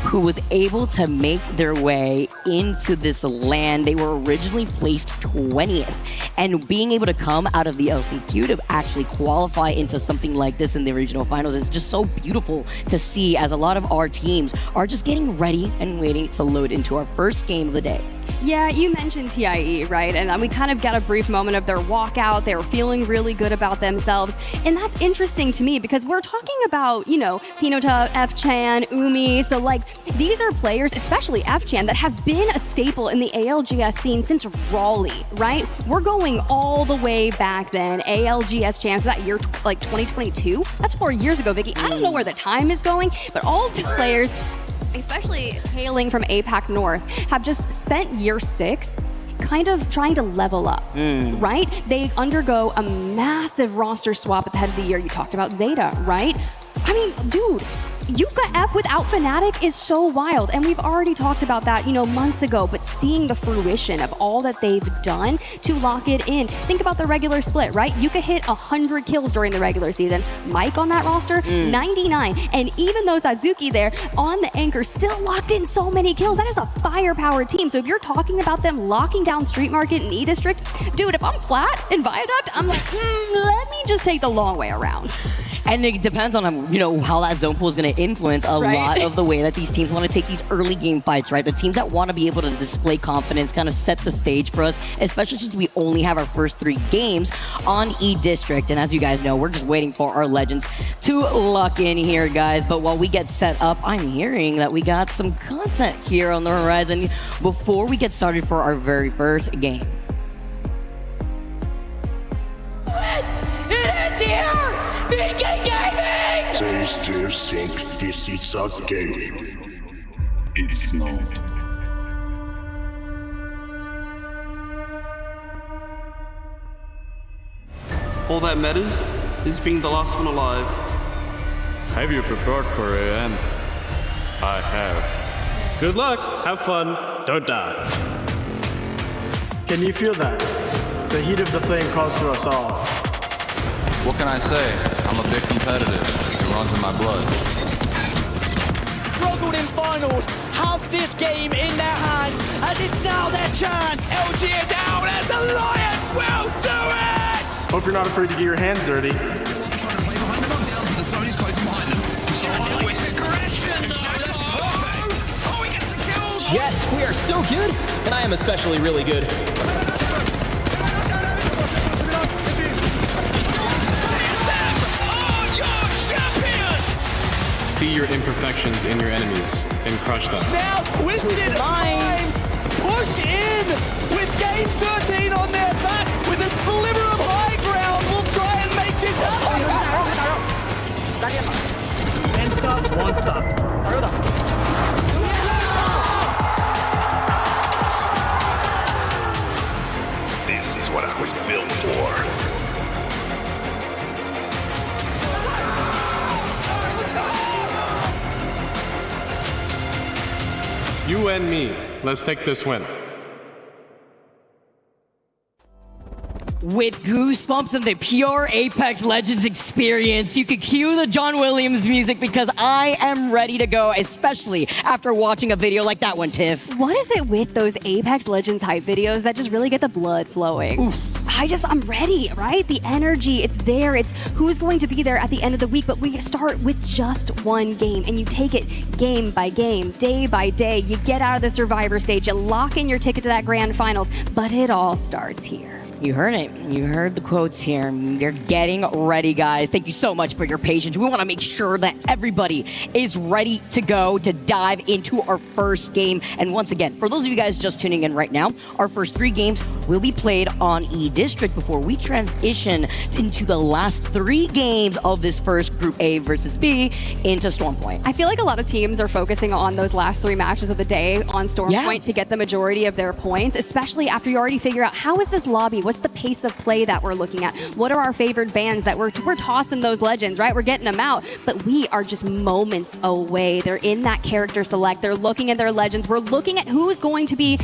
who was able to make their way into this land. They were originally placed 20th, and being able to come out of the LCQ to actually qualify into something like this in the regional finals is just so beautiful to see, as a lot of our teams are just getting ready and waiting to load into our first game of the day. Yeah, you mentioned TIE, right? And we kind of got a brief moment of their walkout. They were feeling really good about themselves. And that's interesting to me because we're talking about, you know, Pinota, F-Chan, Umi. So, like, these are players, especially F-Chan, that have been a staple in the ALGS scene since Raleigh, right? We're going all the way back then. ALGS champs that year, like 2022. That's 4 years ago, Vicky. I don't know where the time is going, but all these players, especially hailing from APAC North, have just spent year 6 kind of trying to level up, right? They undergo a massive roster swap at the head of the year. You talked about Zeta, right? I mean, dude, Yuka F without Fnatic is so wild, and we've already talked about that, you know, months ago, but seeing the fruition of all that they've done to lock it in. Think about the regular split, right? Yuka hit 100 kills during the regular season. Mike on that roster, 99. And even though Sazuki there on the anchor still locked in so many kills, that is a firepower team. So if you're talking about them locking down Street Market and E-District, dude, if I'm flat in Viaduct, I'm like, let me just take the long way around. And it depends on, you know, how that zone pool is going to influence a lot of the way that these teams want to take these early game fights, right? The teams that want to be able to display confidence, kind of set the stage for us, especially since we only have our first 3 games on E-District. And as you guys know, we're just waiting for our legends to lock in here, guys. But while we get set up, I'm hearing that we got some content here on the horizon before we get started for our very first game. It's here! VK Gaming! They still think this is a game. It's not. All that matters is being the last one alive. Have you prepared for the end? I have. Good luck, have fun, don't die. Can you feel that? The heat of the flame calls to us all. What can I say? I'm a bit competitive. It runs in my blood. Struggled in finals, have this game in their hands, and it's now their chance. LG are down, and the Lions will do it! Hope you're not afraid to get your hands dirty. Yes, we are so good, and I am especially really good. See your imperfections in your enemies and crush them. Now Twisted Minds push in with game 13 on their back with a sliver of high ground. We'll try and make this happen. And stop, one stop. This is what I was built for. You and me, let's take this win. With goosebumps and the pure Apex Legends experience, you could cue the John Williams music because I am ready to go, especially after watching a video like that one, Tiff. What is it with those Apex Legends hype videos that just really get the blood flowing? Oof. I'm ready, right? The energy, it's there. It's who's going to be there at the end of the week. But we start with just one game, and you take it game by game, day by day. You get out of the survivor stage, you lock in your ticket to that grand finals, but it all starts here. You heard it. You heard the quotes here. You're getting ready, guys. Thank you so much for your patience. We want to make sure that everybody is ready to go to dive into our first game. And once again, for those of you guys just tuning in right now, our first 3 games will be played on E-District before we transition into the last 3 games of this first Group A versus B into Storm Point. I feel like a lot of teams are focusing on those last 3 matches of the day on Storm Point to get the majority of their points, especially after you already figure out how is this lobby? What's the pace of play that we're looking at? What are our favored bans that we're tossing those legends, right? We're getting them out, but we are just moments away. They're in that character select. They're looking at their legends. We're looking at who's going to be,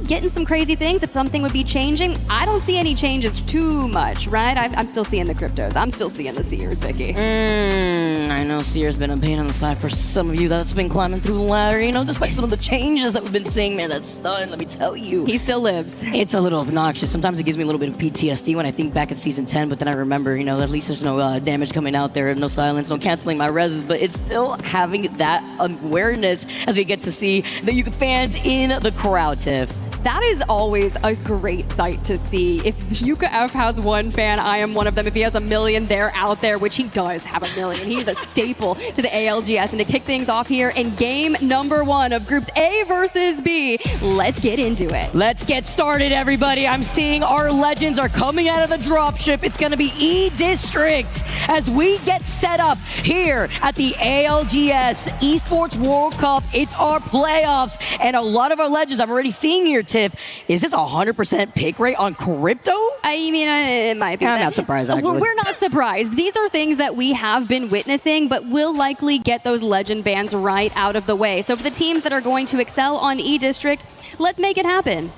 getting some crazy things. If something would be changing, I don't see any changes too much, right? I'm still seeing the cryptos. I'm still seeing the Seers, Vicky. I know Seer's been a pain on the side for some of you that's been climbing through the ladder, despite some of the changes that we've been seeing, man, that's stunning, let me tell you. He still lives. It's a little obnoxious. Sometimes it gives me a little bit of PTSD when I think back at Season 10, but then I remember, at least there's no damage coming out there, no silence, no canceling my reses, but it's still having that awareness as we get to see the fans in the crowd, Tiff. That is always a great sight to see. If Yuka F has one fan, I am one of them. If he has 1 million, they're out there, which he does have 1 million. He's a staple to the ALGS. And to kick things off here in game number 1 of Groups A versus B, let's get into it. Let's get started, everybody. I'm seeing our legends are coming out of the dropship. It's going to be E-District as we get set up here at the ALGS Esports World Cup. It's our playoffs, and a lot of our legends I'm already seeing here, Tiff. Is this 100% pick rate on crypto? I mean, it might be. I'm not surprised, actually. We're not surprised. These are things that we have been witnessing, but we'll likely get those legend bans right out of the way. So for the teams that are going to excel on E-District, let's make it happen.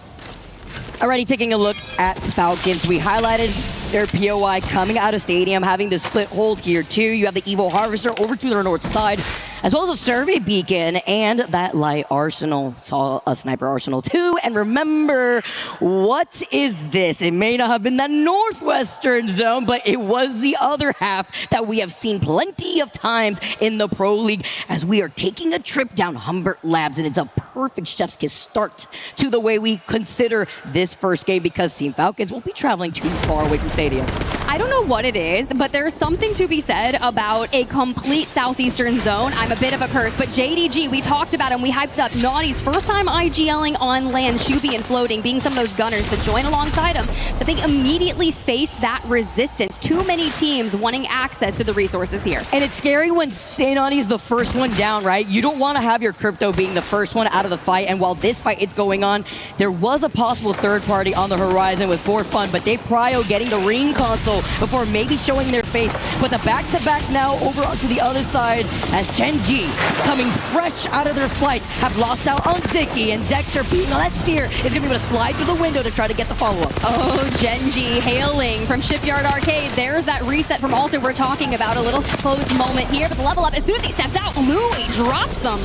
Already taking a look at Falcons. We highlighted their POI coming out of stadium, having the split hold here too. You have the Evo Harvester over to their north side, as well as a survey beacon and that light arsenal. Saw a sniper arsenal too. And remember, what is this? It may not have been the northwestern zone, but it was the other half that we have seen plenty of times in the Pro League as we are taking a trip down Humbert Labs, and it's a perfect chef's kiss start to the way we consider this first game because Team Falcons won't be traveling too far away from stadium. I don't know what it is, but there's something to be said about a complete southeastern zone. I'm a bit of a curse, but JDG, we talked about him, we hyped up Naughty's first time IGLing on land, Shuby and floating, being some of those gunners to join alongside him, but they immediately face that resistance. Too many teams wanting access to the resources here. And it's scary when Naughty's the first one down, right? You don't want to have your crypto being the first one out of the fight, and while this fight is going on, there was a possible third party on the horizon with For Fun, but they prio getting the ring console before maybe showing their face. But the back-to-back now over to the other side as Chen G, coming fresh out of their flights, have lost out on Ziki, and Dexter being on that Seer is going to be able to slide through the window to try to get the follow-up. Oh, Genji hailing from Shipyard Arcade. There's that reset from Alter we're talking about. A little close moment here, but the level up, as soon as he steps out, Louis drops him.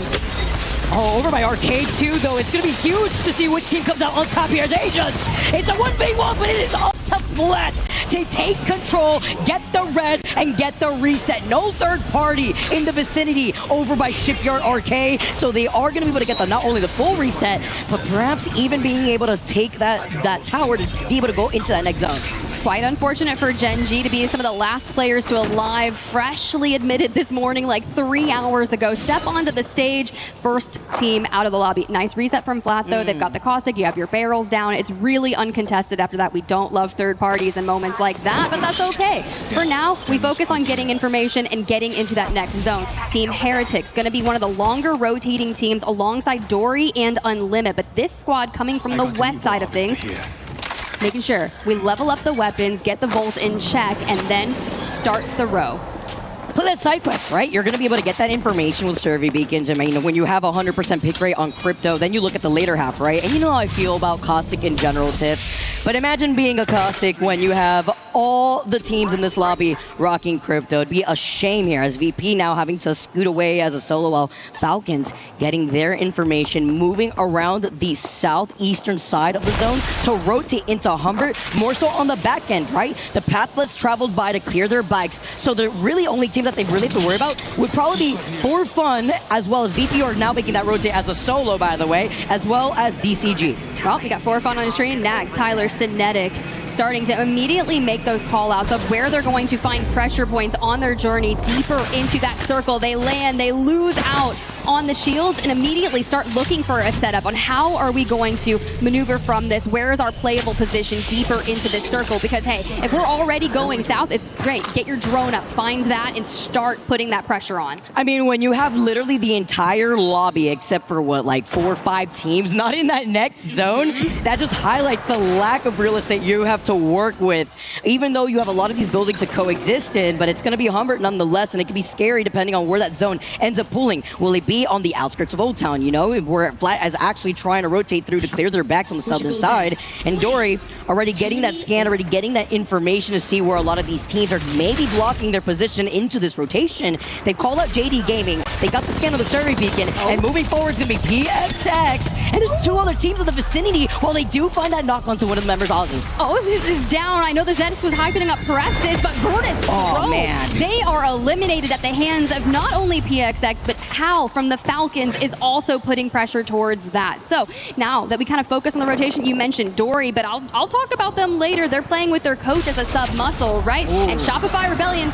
Oh, over by Arcade too, though. It's going to be huge to see which team comes out on top here. They just, it's a 1v1, but it is up to Flat to take control, get the res, and get the reset. No third party in the vicinity over by Shipyard Arcade, so they are going to be able to get not only the full reset, but perhaps even being able to take that tower to be able to go into that next zone. Quite unfortunate for Genji to be some of the last players to alive, freshly admitted this morning, like 3 hours ago. Step onto the stage, first team out of the lobby. Nice reset from Flat, though. They've got the caustic, you have your barrels down. It's really uncontested after that. We don't love third parties in moments like that, but that's okay. For now, we focus on getting information and getting into that next zone. Team Heretics, going to be one of the longer rotating teams alongside Dory and Unlimit, but this squad coming from the west side of things, making sure we level up the weapons, get the Volt in check, and then start the row. But that side quest, right? You're going to be able to get that information with survey beacons. I mean, when you have 100% pick rate on crypto, then you look at the later half, right? And you know how I feel about Caustic in general, Tiff. But imagine being a Caustic when you have all the teams in this lobby rocking crypto. It'd be a shame here as VP now having to scoot away as a solo while Falcons getting their information, moving around the southeastern side of the zone to rotate into Humbert, more so on the back end, right? The path less traveled by to clear their bikes. So the really only team that they really have to worry about would probably be For Fun, as well as VP, are now making that rotate as a solo, by the way, as well as DCG. Well, we got For Fun on the screen. Nags, Tyler, Synetic starting to immediately make those call-outs of where they're going to find pressure points on their journey deeper into that circle. They land, they lose out on the shields, and immediately start looking for a setup on how are we going to maneuver from this? Where is our playable position deeper into this circle? Because, hey, if we're already going south, it's great. Get your drone up, find that, and start putting that pressure on. I mean, when you have literally the entire lobby, except for what, like 4 or 5 teams, not in that next zone, that just highlights the lack of real estate you have to work with. Even though you have a lot of these buildings to coexist in, but it's going to be Humbert nonetheless, and it can be scary depending on where that zone ends up pulling. Will it be on the outskirts of Old Town, you know, where Flat is actually trying to rotate through to clear their backs on the southern side, and Dory already getting that scan, already getting that information to see where a lot of these teams are maybe blocking their position into this rotation. They call out JD Gaming, they got the scan of the survey beacon, and moving forward is going to be PXX, and there's 2 other teams in the vicinity while they do find that knock onto one of the members' Oz's. Oh, this is down. I know the Zedis was hyping up Prestes, but Virtus, man. They are eliminated at the hands of not only PXX, but Hal from the Falcons is also putting pressure towards that. So now that we kind of focus on the rotation, you mentioned Dory, but I'll talk about them later. They're playing with their coach as a sub-muscle, right? Ooh. And Shopify Rebellion,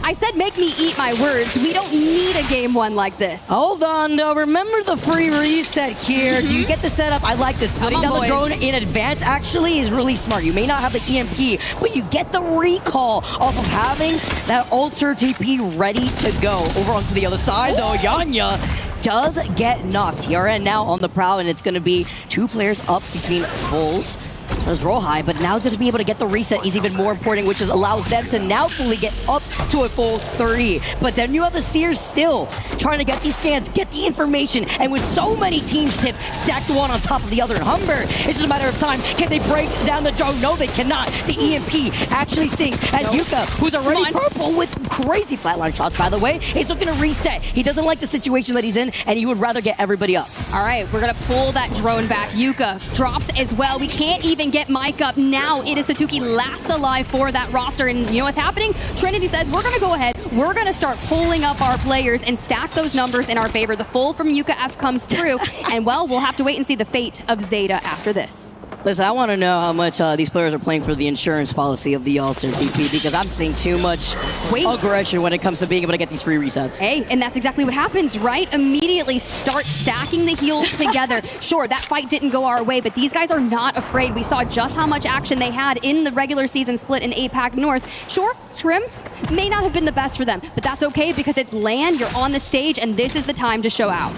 I said make me eat my words. We don't need a game 1 like this. Hold on, though. Remember the free reset here. Do you get the setup? I like this. Putting down the drone in advance actually is really smart. You may not have the EMP, but you get the recall off of having that Alter TP ready to go. Over onto the other side, though, Yanya does get knocked. TRN now on the prowl, and it's going to be 2 players up between Bulls. There's roll high, but now to be able to get the reset is even more important, which allows them to now fully get up to a full 30. But then you have the Sears still trying to get these scans, get the information, and with so many teams, Tiff, stacked one on top of the other in Humber, it's just a matter of time. Can they break down the drone? No, they cannot. The EMP actually sinks as Yuka, who's already purple with crazy flatline shots, by the way, is looking to reset. He doesn't like the situation that he's in, and he would rather get everybody up. All right, we're going to pull that drone back. Yuka drops as well. We can't even get Mike up. Now it is Satuki last alive for that roster, and you know what's happening? Trinity says we're going to go ahead, we're going to start pulling up our players and stack those numbers in our favor. The full from Yuka F comes through, and well, we'll have to wait and see the fate of Zeta after this. Listen, I want to know how much these players are playing for the insurance policy of the Alter TP, because I'm seeing too much aggression when it comes to being able to get these free resets. Hey, and that's exactly what happens, right? Immediately start stacking the heals together. Sure, that fight didn't go our way, but these guys are not afraid. We saw just how much action they had in the regular season split in APAC North. Sure, scrims may not have been the best for them, but that's okay because it's LAN, you're on the stage, and this is the time to show out.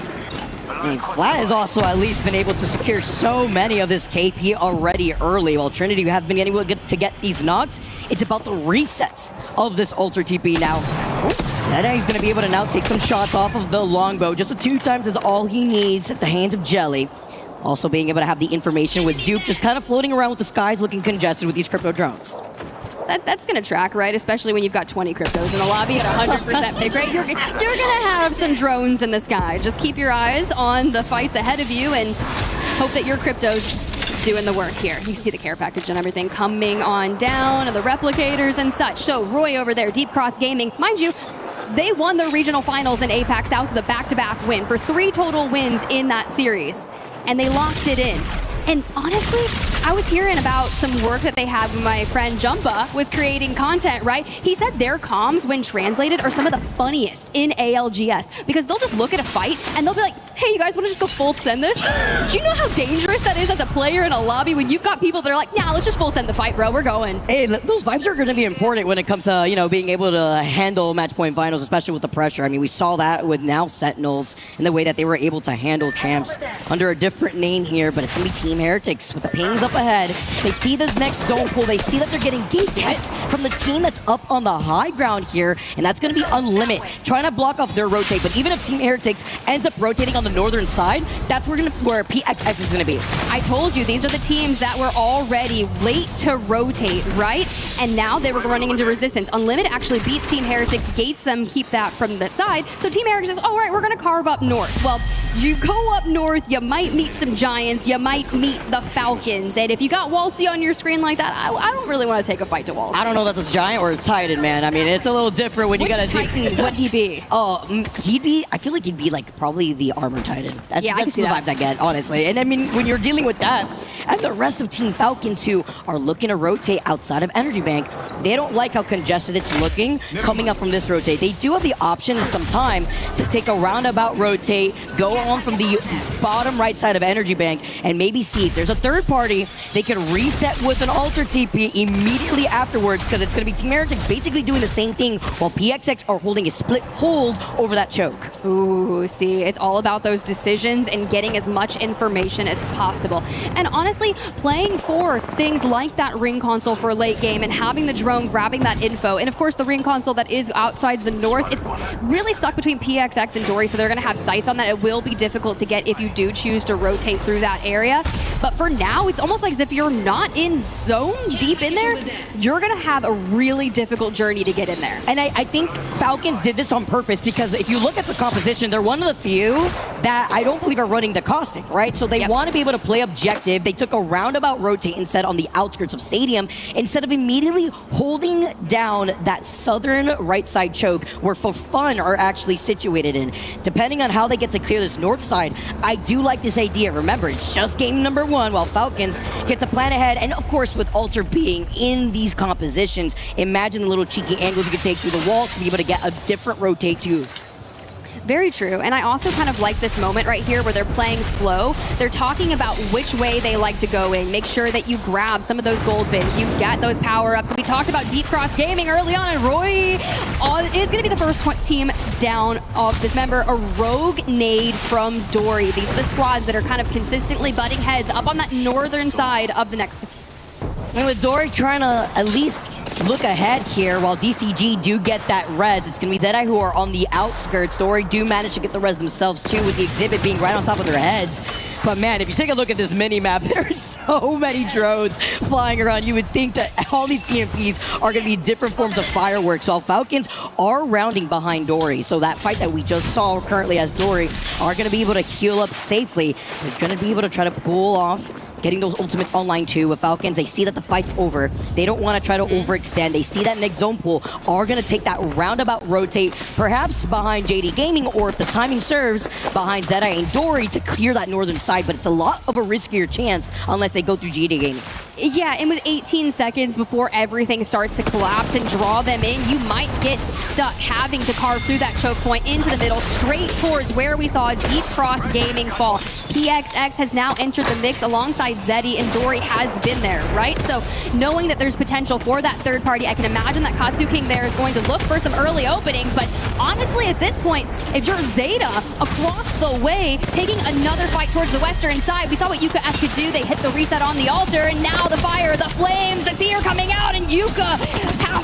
And Flat has also at least been able to secure so many of this KP already early, while Trinity have been able to get these knocks. It's about the resets of this Alter TP now. He's going to be able to now take some shots off of the longbow. Just a 2 times is all he needs at the hands of Jelly. Also being able to have the information with Duke just kind of floating around with the skies looking congested with these crypto drones. That's going to track, right? Especially when you've got 20 cryptos in a lobby at 100% pick rate. You're going to have some drones in the sky. Just keep your eyes on the fights ahead of you and hope that your cryptos doing the work here. You see the care package and everything coming on down, and the replicators and such. So Roy over there, Deep Cross Gaming. Mind you, they won their regional finals in APAC South with a back-to-back win for 3 total wins in that series. And they locked it in. And honestly, I was hearing about some work that they had when my friend Jumpa was creating content, right? He said their comms, when translated, are some of the funniest in ALGS because they'll just look at a fight and they'll be like, hey, you guys want to just go full send this? Do you know how dangerous that is as a player in a lobby when you've got people that are like, nah, let's just full send the fight, bro. We're going. Hey, those vibes are going to be important when it comes to, you know, being able to handle match point finals, especially with the pressure. I mean, we saw that with now Sentinels and the way that they were able to handle champs under a different name here, but it's going to be Team Heretics with the pings up ahead. They see this next zone pull. They see that they're getting gate kept from the team that's up on the high ground here, and that's going to be Unlimit, trying to block off their rotate. But even if Team Heretics ends up rotating on the northern side, that's where PXX is going to be. I told you, these are the teams that were already late to rotate, right? And now they were running into resistance. Unlimited actually beats Team Heretics, gates them, keep that from the side. So Team Heretics says, all right, we're going to carve up north. Well, you go up north, you might meet some giants, you might meet the Falcons. And if you got Waltzy on your screen like that, I don't really want to take a fight to Waltzy. I don't know if that's a giant or a Titan, man. I mean, it's a little different when you got to do... Which Titan would he be? I feel like he'd be like probably the Armor Titan. That's see the that. vibes I get, honestly. And I mean, when you're dealing with that, and the rest of Team Falcons who are looking to rotate outside of Energy Bank, they don't like how congested it's looking coming up from this rotate. They do have the option in some time to take a roundabout rotate, go on from the bottom right side of Energy Bank, and maybe see if there's a third party, they can reset with an alter TP immediately afterwards, because it's going to be Team Heretics basically doing the same thing while PXX are holding a split hold over that choke. Ooh, see, it's all about those decisions and getting as much information as possible. And honestly, playing for things like that ring console for a late game and having the drone grabbing that info, and of course the ring console that is outside the north, it's really stuck between PXX and Dory, so they're going to have sights on that. It will be difficult to get if you do choose to rotate through that area. But for now, it's almost like as if you're not in zone deep in there, you're going to have a really difficult journey to get in there. And I think Falcons did this on purpose, because if you look at the composition, they're one of the few that I don't believe are running the caustic, right? So they want to be able to play objective. They took a roundabout rotate instead on the outskirts of Stadium, instead of immediately holding down that southern right side choke where For Fun are actually situated in. Depending on how they get to clear this north side, I do like this idea. Remember, it's just game number 1 while Falcons get to plan ahead. And of course, with Alter being in these compositions, imagine the little cheeky angles you could take through the walls to be able to get a different rotate too. Very true. And I also kind of like this moment right here where they're playing slow. They're talking about which way they like to go in. Make sure that you grab some of those gold bins. You get those power-ups. We talked about Deep Cross Gaming early on, and Roy is going to be the first team down of this member. A rogue nade from Dory. These are the squads that are kind of consistently butting heads up on that northern side of the next... And with Dory trying to at least look ahead here while DCG do get that res, it's going to be Zedai who are on the outskirts. Dory do manage to get the res themselves too, with the exhibit being right on top of their heads. But man, if you take a look at this mini-map, there's so many drones flying around. You would think that all these EMPs are going to be different forms of fireworks, while Falcons are rounding behind Dory. So that fight that we just saw currently as Dory are going to be able to heal up safely. They're going to be able to try to pull off getting those ultimates online too. With Falcons, they see that the fight's over. They don't want to try to overextend. They see that next zone pool, are going to take that roundabout rotate, perhaps behind JD Gaming, or if the timing serves, behind Zedai and Dory to clear that northern side. But it's a lot of a riskier chance unless they go through JD Gaming. Yeah, and with 18 seconds before everything starts to collapse and draw them in, you might get stuck having to carve through that choke point into the middle, straight towards where we saw Deep Cross Gaming fall. PXX has now entered the mix alongside Zeddy, and Dory has been there, right? So knowing that there's potential for that third party, I can imagine that Katsu King there is going to look for some early openings. But honestly, at this point, if you're Zeta across the way, taking another fight towards the western side, we saw what Yuka F could do. They hit the reset on the altar, and now the fire, the flames, the seer coming out, and Yuka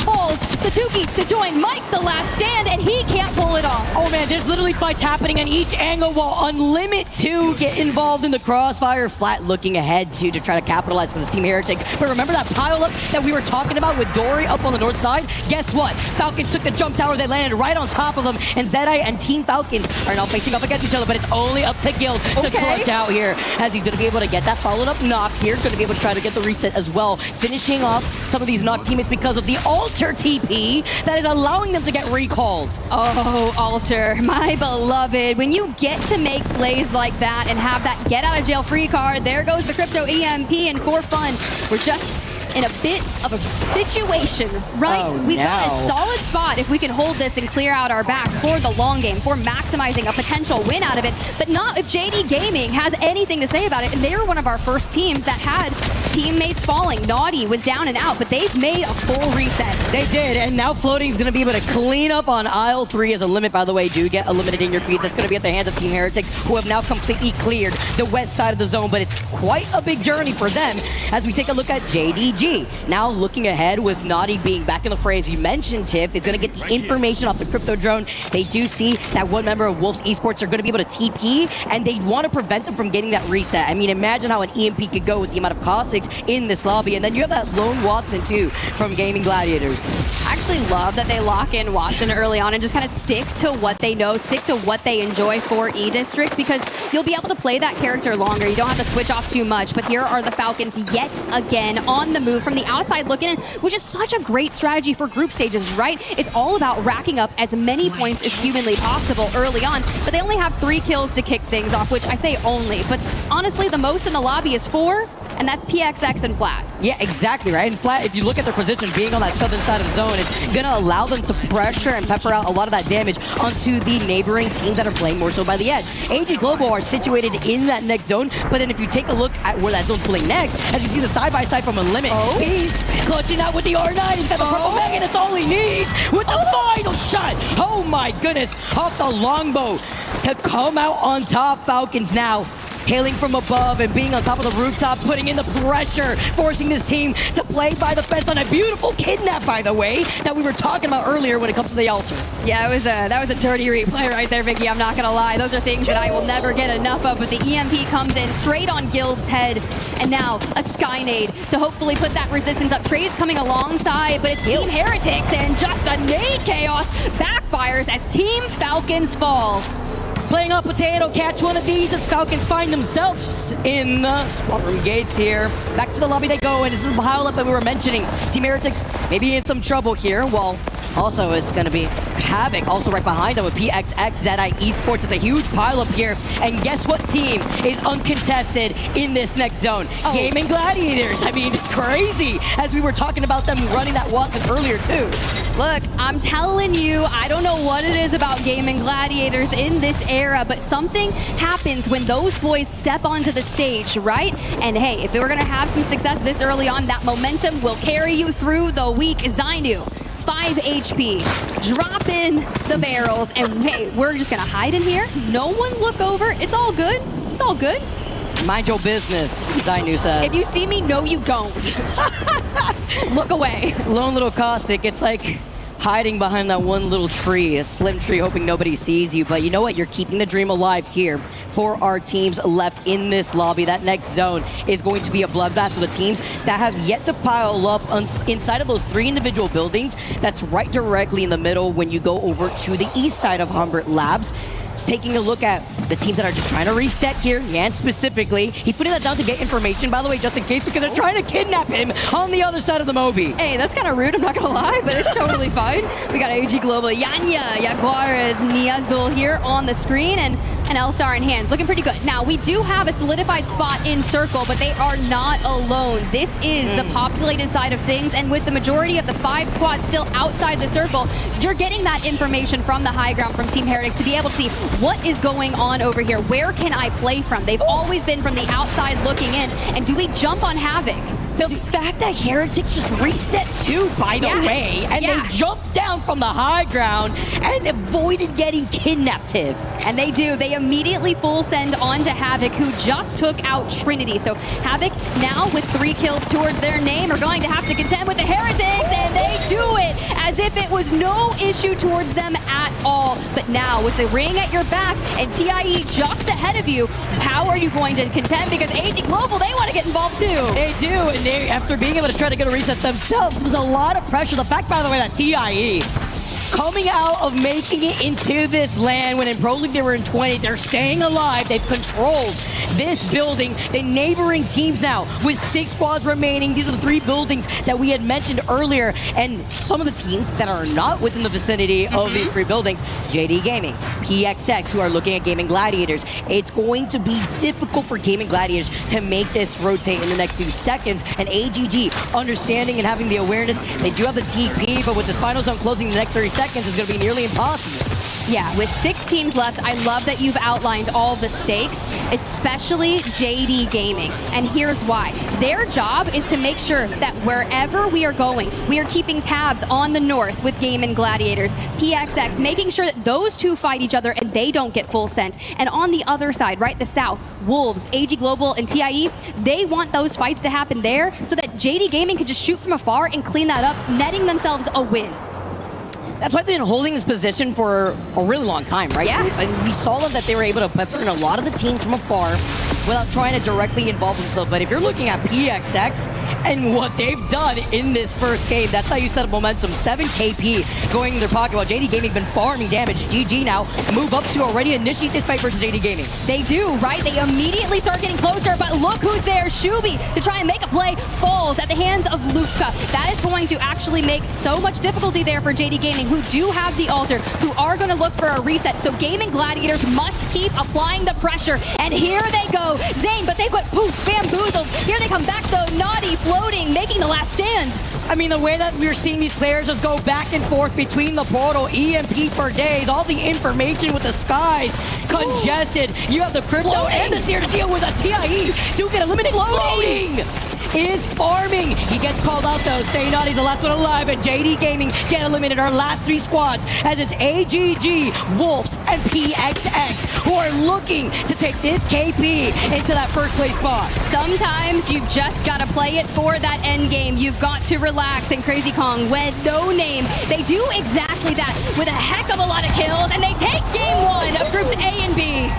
pulls Satuki to join Mike the last stand, and he can't pull it off. Oh man, there's literally fights happening on each angle while Unlimit 2 get involved in the crossfire. Flat looking ahead to try to capitalize because it's Team Heretics. But remember that pile up that we were talking about with Dory up on the north side? Guess what? Falcons took the jump tower, they landed right on top of them, and Zedai and Team Falcons are now facing up against each other, but it's only up to Guild to clutch out here, as he's going to be able to get that followed up knock here. Going to be able to try to get the reset as well, finishing off some of these knock teammates because of the Alter TP that is allowing them to get recalled. Oh, Alter, my beloved. When you get to make plays like that and have that get out of jail free card, there goes the crypto EMP, and For Fun, we're just in a bit of a situation, right? Oh, We've got no. a solid spot if we can hold this and clear out our backs for the long game, for maximizing a potential win out of it, but not if JD Gaming has anything to say about it. And they were one of our first teams that had teammates falling. Naughty was down and out, but they've made a full reset. They did, and now Floating's going to be able to clean up on aisle 3 as a limit, by the way. Do get eliminated in your feeds. That's going to be at the hands of Team Heretics, who have now completely cleared the west side of the zone, but it's quite a big journey for them as we take a look at JDG. Now looking ahead with Naughty being back in the fray, as you mentioned, Tiff, is going to get the information off the crypto drone. They do see that one member of Wolves Esports are going to be able to TP, and they want to prevent them from getting that reset. I mean, imagine how an EMP could go with the amount of caustics in this lobby, and then you have that lone Watson too from Gaming Gladiators. I actually love that they lock in Watson early on and just kind of stick to what they know, stick to what they enjoy for E-District, because you'll be able to play that character longer. You don't have to switch off too much, but here are the Falcons yet again on the move from the outside looking in, which is such a great strategy for group stages, right? It's all about racking up as many points as humanly possible early on, but they only have 3 kills to kick things off, which I say only, but honestly, the most in the lobby is 4, and that's PXX and Flat. Yeah, exactly, right? And Flat, if you look at their position being on that southern side of the zone, it's going to allow them to pressure and pepper out a lot of that damage onto the neighboring teams that are playing more so by the edge. AG Global are situated in that next zone, but then if you take a look at where that zone's pulling next, as you see the side-by-side from a limit, Beast clutching out with the R9, he's got the purple bag, and it's all he needs with the final shot. Oh my goodness, off the longbow to come out on top. Falcons now hailing from above and being on top of the rooftop, putting in the pressure, forcing this team to play by the fence on a beautiful kidnap, by the way, that we were talking about earlier when it comes to the altar. Yeah, that was a dirty replay right there, Vicky. I'm not gonna lie. Those are things that I will never get enough of, but the EMP comes in straight on Guild's head, and now a Skynade to hopefully put that resistance up. Trade's coming alongside, but it's Team Heretics, and just the nade chaos backfires as Team Falcons fall. Playing on Potato, catch one of these as Falcons find themselves in the spawn room gates here. Back to the lobby they go, and this is the pile up that we were mentioning. Team Heretics maybe in some trouble here. Well, also it's going to be Havoc also right behind them with PXX, Zedeye Esports. It's a huge pile up here. And guess what team is uncontested in this next zone? Gaming Gladiators. I mean, crazy, as we were talking about them running that Watson earlier too. Look, I'm telling you, I don't know what it is about Gaming Gladiators in this era, but something happens when those boys step onto the stage, right? And hey, if we're gonna have some success this early on, that momentum will carry you through the week. Zainu, 5 HP, drop in the barrels, and hey, we're just gonna hide in here. No one look over. It's all good. It's all good. Mind your business, Zainu says. If you see me, no you don't. Look away. Lone little caustic, it's like hiding behind that one little tree, a slim tree, hoping nobody sees you. But you know what? You're keeping the dream alive here for our teams left in this lobby. That next zone is going to be a bloodbath for the teams that have yet to pile up inside of those 3 individual buildings. That's right directly in the middle when you go over to the east side of Humbert Labs. Just taking a look at the teams that are just trying to reset here. Yan specifically. He's putting that down to get information, by the way, just in case, because they're trying to kidnap him on the other side of the Moby. Hey, that's kind of rude, I'm not gonna lie, but it's totally fine. We got AG Global, Yanya, Jaguares, Niazul here on the screen, and an L-Star in hands. Looking pretty good. Now, we do have a solidified spot in Circle, but they are not alone. This is the populated side of things, and with the majority of the 5 squads still outside the Circle, you're getting that information from the high ground from Team Heretics to be able to see what is going on over here. Where can I play from? They've always been from the outside looking in, and do we jump on Havoc? The fact that Heretics just reset too, by the way, and they jumped down from the high ground and avoided getting kidnapped, Tiff. And they do. They immediately full send onto Havoc, who just took out Trinity. So Havoc now with 3 kills towards their name are going to have to contend with the Heretics, and they do it as if it was no issue towards them at all. But now with the ring at your back and TIE just ahead of you, how are you going to contend? Because AG Global, they want to get involved too. They do, and after being able to try to get a reset themselves, it was a lot of pressure. The fact, by the way, that TIE coming out of making it into this land when in Pro League they were in 20th. They're staying alive. They've controlled this building. The neighboring teams now with 6 squads remaining. These are the 3 buildings that we had mentioned earlier. And some of the teams that are not within the vicinity of these 3 buildings, JD Gaming, PXX, who are looking at Gaming Gladiators. It's going to be difficult for Gaming Gladiators to make this rotate in the next few seconds. And AGG, understanding and having the awareness, they do have the TP, but with this final zone closing in the next 30 seconds, it's going to be nearly impossible. Yeah, with 6 teams left, I love that you've outlined all the stakes, especially JD Gaming. And here's why. Their job is to make sure that wherever we are going, we are keeping tabs on the north with Gaming Gladiators, PXX, making sure that those 2 fight each other and they don't get full sent. And on the other side, right, the south, Wolves, AG Global, and TIE, they want those fights to happen there so that JD Gaming can just shoot from afar and clean that up, netting themselves a win. That's why they've been holding this position for a really long time, right? Yeah. And we saw that they were able to pepper in a lot of the teams from afar without trying to directly involve themselves. But if you're looking at PXX and what they've done in this first game, that's how you set up momentum. 7 KP going in their pocket while JD Gaming been farming damage. GG now move up to already initiate this fight versus JD Gaming. They do, right? They immediately start getting closer, but look who's there. Shubi, to try and make a play, falls at the hands of Lushka. That is going to actually make so much difficulty there for JD Gaming, who do have the altar, who are going to look for a reset. So Gaming Gladiators must keep applying the pressure. And here they go. Zane, but they've got poof, bamboozled. Here they come back though. Naughty floating, making the last stand. I mean, the way that we're seeing these players just go back and forth between the portal, EMP for days, all the information with the skies congested. You have the crypto and the Seer to deal with a TIE. Do get eliminated. Floating is farming. He gets called out though. Stay Naughty's the last one alive, and JD Gaming get eliminated. Our last 3 squads as it's AGG, Wolves, and PXX who are looking to take this KP into that first place spot. Sometimes you've just got to play it for that end game. You've got to relax. And Crazy Kong went no name. They do exactly that with a heck of a lot of kills, and they take game 1 of groups A and B.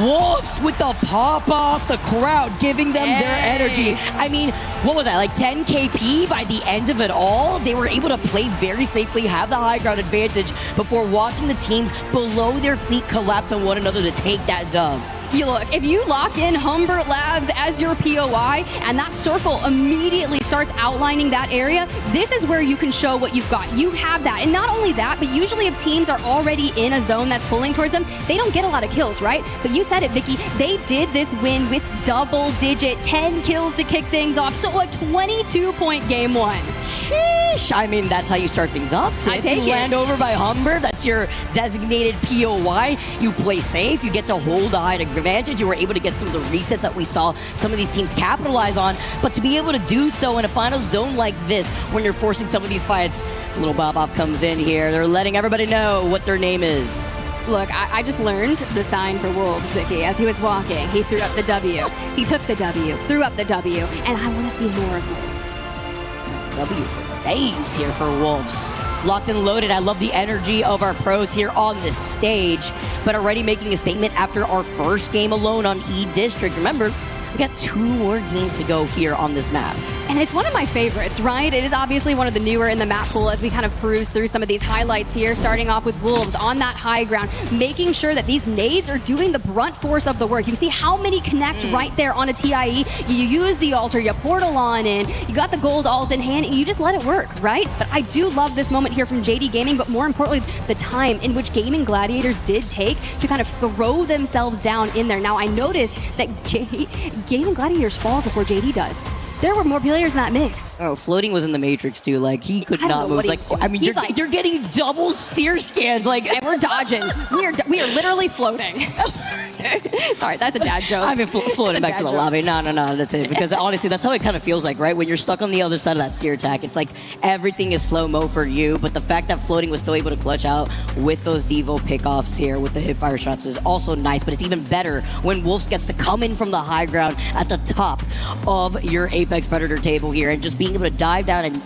Wolves with the pop-off, the crowd giving them their energy. I mean, what was that, like 10 KP by the end of it all? They were able to play very safely, have the high ground advantage before watching the teams below their feet collapse on one another to take that dub. You look, if you lock in Humbert Labs as your POI and that circle immediately starts outlining that area, this is where you can show what you've got. You have that. And not only that, but usually if teams are already in a zone that's pulling towards them, they don't get a lot of kills, right? But you said it, Vicky. They did this win with double-digit 10 kills to kick things off. So a 22-point game 1. Sheesh. I mean, that's how you start things off. I take it. Land over by Humbert. That's your designated POI. You play safe. You get to hold the high advantage. You were able to get some of the resets that we saw some of these teams capitalize on, but to be able to do so in a final zone like this, when you're forcing some of these fights, a little bob-off comes in here. They're letting everybody know what their name is. Look, I just learned the sign for Wolves, Vicky. As he was walking, he threw up the W. He took the W, threw up the W, and I want to see more of Wolves. W for days here for Wolves. Locked and loaded. I love the energy of our pros here on this stage, but already making a statement after our first game alone on E District. Remember, we got 2 more games to go here on this map. And it's one of my favorites, right? It is obviously one of the newer in the map pool as we kind of peruse through some of these highlights here, starting off with Wolves on that high ground, making sure that these nades are doing the brunt force of the work. You can see how many connect right there on a TIE. You use the altar, you portal on in, you got the gold alt in hand, and you just let it work, right? But I do love this moment here from JD Gaming, but more importantly, the time in which Gaming Gladiators did take to kind of throw themselves down in there. Now, I noticed that Gaming Gladiators falls before JD does. There were more players in that mix. Oh, floating was in the Matrix too. Like he could not move. Like I mean, you're getting double seer scanned. Like and we're dodging. we are literally floating. Sorry, that's a dad joke. I've been floating back to the lobby. No, that's it. Because honestly, that's how it kind of feels like, right? When you're stuck on the other side of that seer attack, it's like everything is slow-mo for you. But the fact that floating was still able to clutch out with those Devo pickoffs here with the hipfire shots is also nice. But it's even better when Wolves gets to come in from the high ground at the top of your Apex Predator table here and just being able to dive down and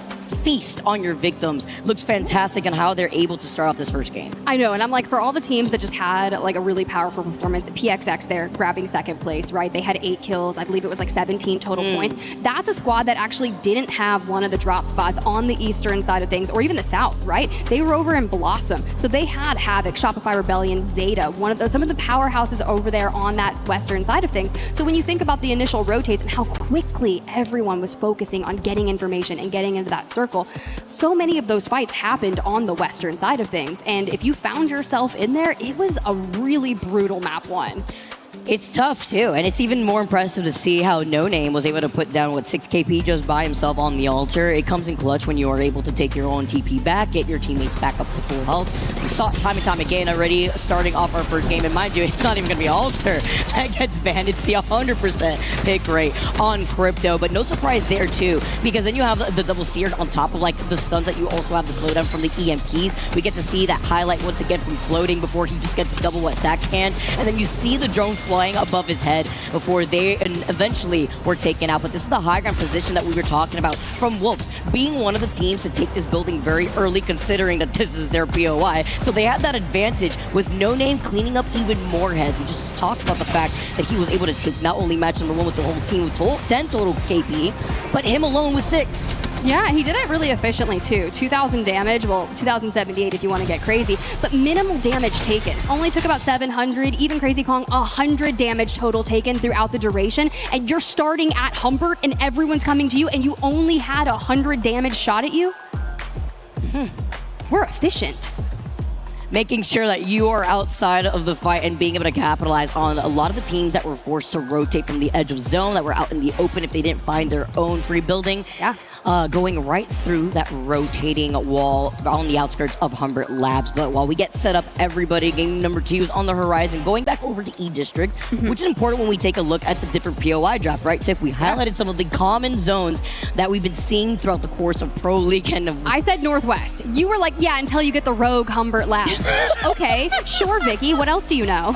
feast on your victims looks fantastic and how they're able to start off this first game. I know, and I'm like, for all the teams that just had like a really powerful performance, PXX there grabbing second place, right? They had 8 kills. I believe it was like 17 total points. That's a squad that actually didn't have one of the drop spots on the eastern side of things, or even the south, right? They were over in Blossom. So they had Havoc, Shopify Rebellion, Zeta, some of the powerhouses over there on that western side of things. So when you think about the initial rotates and how quickly everyone was focusing on getting information and getting into that circle, so many of those fights happened on the western side of things. And if you found yourself in there, it was a really brutal map 1. It's tough too, and it's even more impressive to see how No Name was able to put down 6 KP just by himself on the altar. It comes in clutch when you are able to take your own TP back, get your teammates back up to full health. We saw it time and time again already starting off our first game, and mind you, it's not even going to be altar that gets banned. It's the 100% pick rate on Crypto, but no surprise there too, because then you have the double seared on top of the stuns that you also have the slowdown from the EMPs. We get to see that highlight once again from floating before he just gets double attack hand, and then you see the drone flying above his head before they eventually were taken out. But this is the high ground position that we were talking about from Wolves, being one of the teams to take this building very early, considering that this is their POI. So they had that advantage with No Name cleaning up even more heads. We just talked about the fact that he was able to take not only match number 1 with the whole team with 10 total KP, but him alone with 6. Yeah, and he did it really efficiently too. 2,000 damage, well, 2,078 if you want to get crazy, but minimal damage taken. Only took about 700, even Crazy Kong, 100 damage total taken throughout the duration, and you're starting at Humbert and everyone's coming to you and you only had 100 damage shot at you? We're efficient. Making sure that you are outside of the fight and being able to capitalize on a lot of the teams that were forced to rotate from the edge of zone, that were out in the open if they didn't find their own free building. Yeah. Going right through that rotating wall on the outskirts of Humbert Labs. But while we get set up, everybody, game number 2 is on the horizon, going back over to E District, which is important when we take a look at the different POI draft, right, Tiff? We highlighted some of the common zones that we've been seeing throughout the course of Pro League. And I said Northwest. You were like, yeah, until you get the rogue Humbert Labs. Okay, sure, Vicky. What else do you know?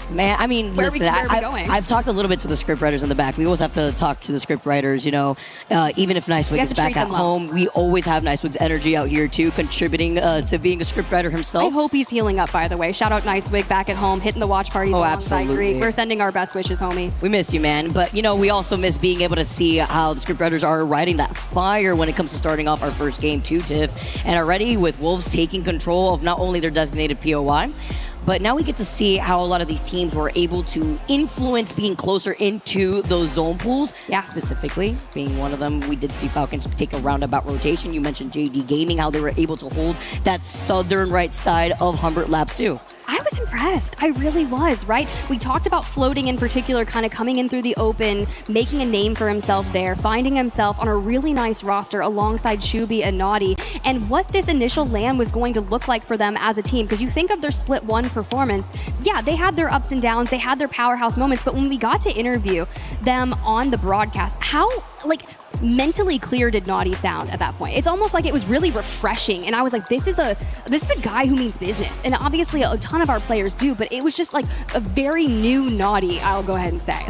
Man, I mean, where listen, are we going? I've talked a little bit to the script writers in the back. We always have to talk to the script writers, you know. Even if Nicewig is back at home, we always have Nicewig's energy out here too, contributing to being a script writer himself. I hope he's healing up, by the way. Shout out Nicewig back at home, hitting the watch parties alongside absolutely. Greek. We're sending our best wishes, homie. We miss you, man. But, you know, we also miss being able to see how the script writers are riding that fire when it comes to starting off our first game too, Tiff. And already with Wolves taking control of not only their designated POI, but now we get to see how a lot of these teams were able to influence being closer into those zone pools. Yeah. Specifically, being one of them, we did see Falcons take a roundabout rotation. You mentioned JD Gaming, how they were able to hold that southern right side of Humbert Labs too. I was impressed. I really was, right? We talked about floating in particular, kind of coming in through the open, making a name for himself there, finding himself on a really nice roster alongside Shubi and Naughty, and what this initial LAN was going to look like for them as a team. Because you think of their split 1 performance, yeah, they had their ups and downs, they had their powerhouse moments, but when we got to interview them on the broadcast, how, mentally clear did Naughty sound at that point? It's almost like it was really refreshing, and I was like, this is a guy who means business, and obviously a ton of our players do, but it was just like a very new Naughty, I'll go ahead and say.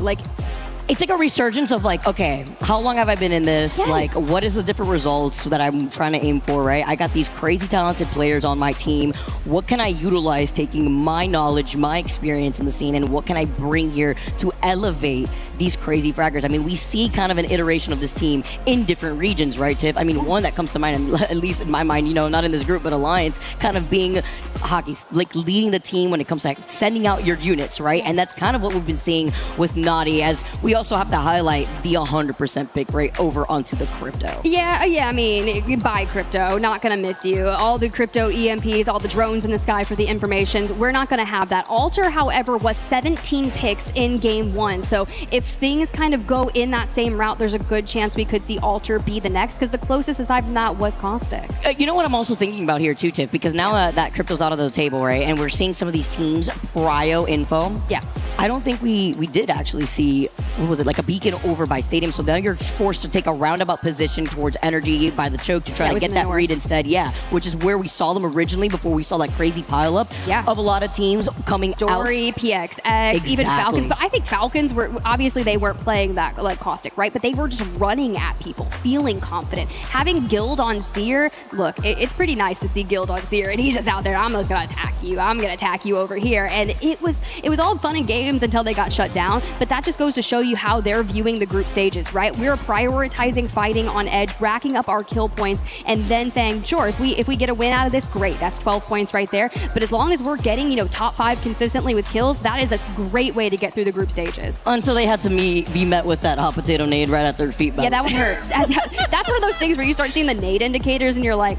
It's like a resurgence of okay, how long have I been in this? Yes. What is the different results that I'm trying to aim for, right? I got these crazy talented players on my team. What can I utilize taking my knowledge, my experience in the scene, and what can I bring here to elevate these crazy fraggers? I mean, we see kind of an iteration of this team in different regions, right, Tiff? I mean, one that comes to mind, at least in my mind, not in this group, but Alliance, kind of being hockey, leading the team when it comes to sending out your units, right? And that's kind of what we've been seeing with Naughty, as we also have to highlight the 100% pick rate over onto the Crypto. Yeah, I mean, buy Crypto, not gonna miss you. All the Crypto EMPs, all the drones in the sky for the informations, we're not gonna have that. Alter, however, was 17 picks in game 1, so if things kind of go in that same route, there's a good chance we could see Alter be the next, because the closest aside from that was Caustic. You know what I'm also thinking about here too, Tiff, because now that Crypto's out of the table, right, and we're seeing some of these teams prio info. Yeah. I don't think we did actually see, what was it, like a beacon over by Stadium. So now you're forced to take a roundabout position towards Energy by the choke to try to get that read instead. Yeah, which is where we saw them originally before we saw that crazy pileup of a lot of teams coming out. Dory, PXX, even Falcons. But I think Falcons were, obviously they weren't playing that like caustic, right? But they were just running at people, feeling confident. Having Guild on Seer, look, it's pretty nice to see Guild on Seer, and he's just out there, I'm just gonna attack you. I'm gonna attack you over here. And it was all fun and games until they got shut down, but that just goes to show you how they're viewing the group stages, right? We're prioritizing fighting on edge, racking up our kill points, and then saying, sure, if we get a win out of this, great, that's 12 points right there. But as long as we're getting, top 5 consistently with kills, that is a great way to get through the group stages. Until they had to be met with that hot potato nade right at their feet. Yeah, that one hurt. That's one of those things where you start seeing the nade indicators and you're like,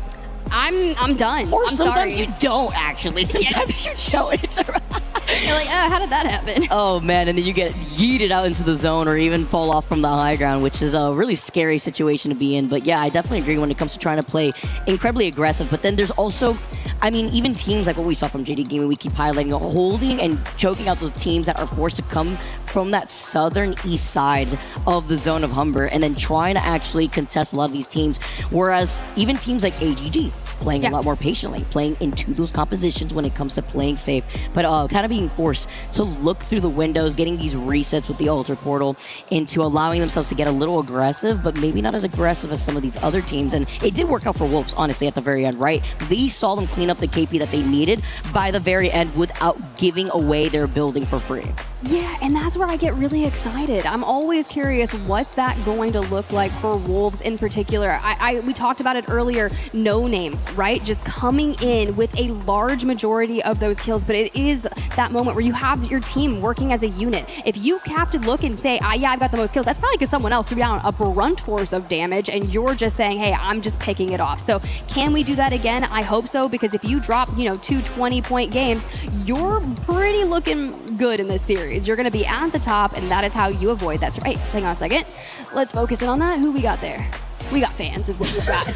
I'm done. Or I'm sometimes sorry. you don't actually. Sometimes you don't. It's You're like, how did that happen? Oh man, and then you get yeeted out into the zone or even fall off from the high ground, which is a really scary situation to be in. But yeah, I definitely agree when it comes to trying to play incredibly aggressive. But then there's also, even teams like what we saw from JD Gaming, we keep highlighting, holding and choking out the teams that are forced to come from that southern east side of the zone of Humber and then trying to actually contest a lot of these teams. Whereas even teams like AGG, playing a lot more patiently, playing into those compositions when it comes to playing safe, but kind of being forced to look through the windows, getting these resets with the Alter Portal into allowing themselves to get a little aggressive, but maybe not as aggressive as some of these other teams. And it did work out for Wolves, honestly, at the very end, right? They saw them clean up the KP that they needed by the very end without giving away their building for free. Yeah, and that's where I get really excited. I'm always curious, what's that going to look like for Wolves in particular? We talked about it earlier, No Name, right? Just coming in with a large majority of those kills, but it is that moment where you have your team working as a unit. If you have to look and say, yeah, I've got the most kills, that's probably because someone else threw down a brunt force of damage and you're just saying, hey, I'm just picking it off. So can we do that again? I hope so, because if you drop, 2 20-point games, you're pretty looking good in this series. You're going to be at the top, and that is how you avoid that. Right, hang on a second. Let's focus in on that. Who we got there? We got fans is what we've got.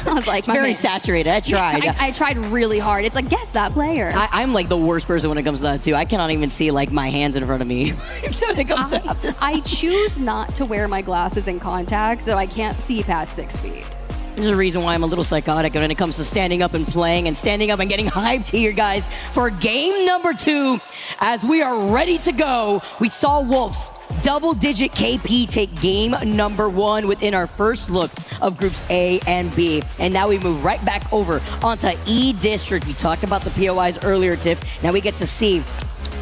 I was like, very saturated. I tried. Yeah, I tried really hard. It's like, guess that player. I'm like the worst person when it comes to that too. I cannot even see like my hands in front of me. So when it comes to this, I choose not to wear my glasses and contacts, so I can't see past 6 feet. There's a reason why I'm a little psychotic when it comes to standing up and playing and standing up and getting hyped here, guys, for game number 2. As we are ready to go, we saw Wolves double-digit KP take game number 1 within our first look of groups A and B. And now we move right back over onto E District. We talked about the POIs earlier, Tiff. Now we get to see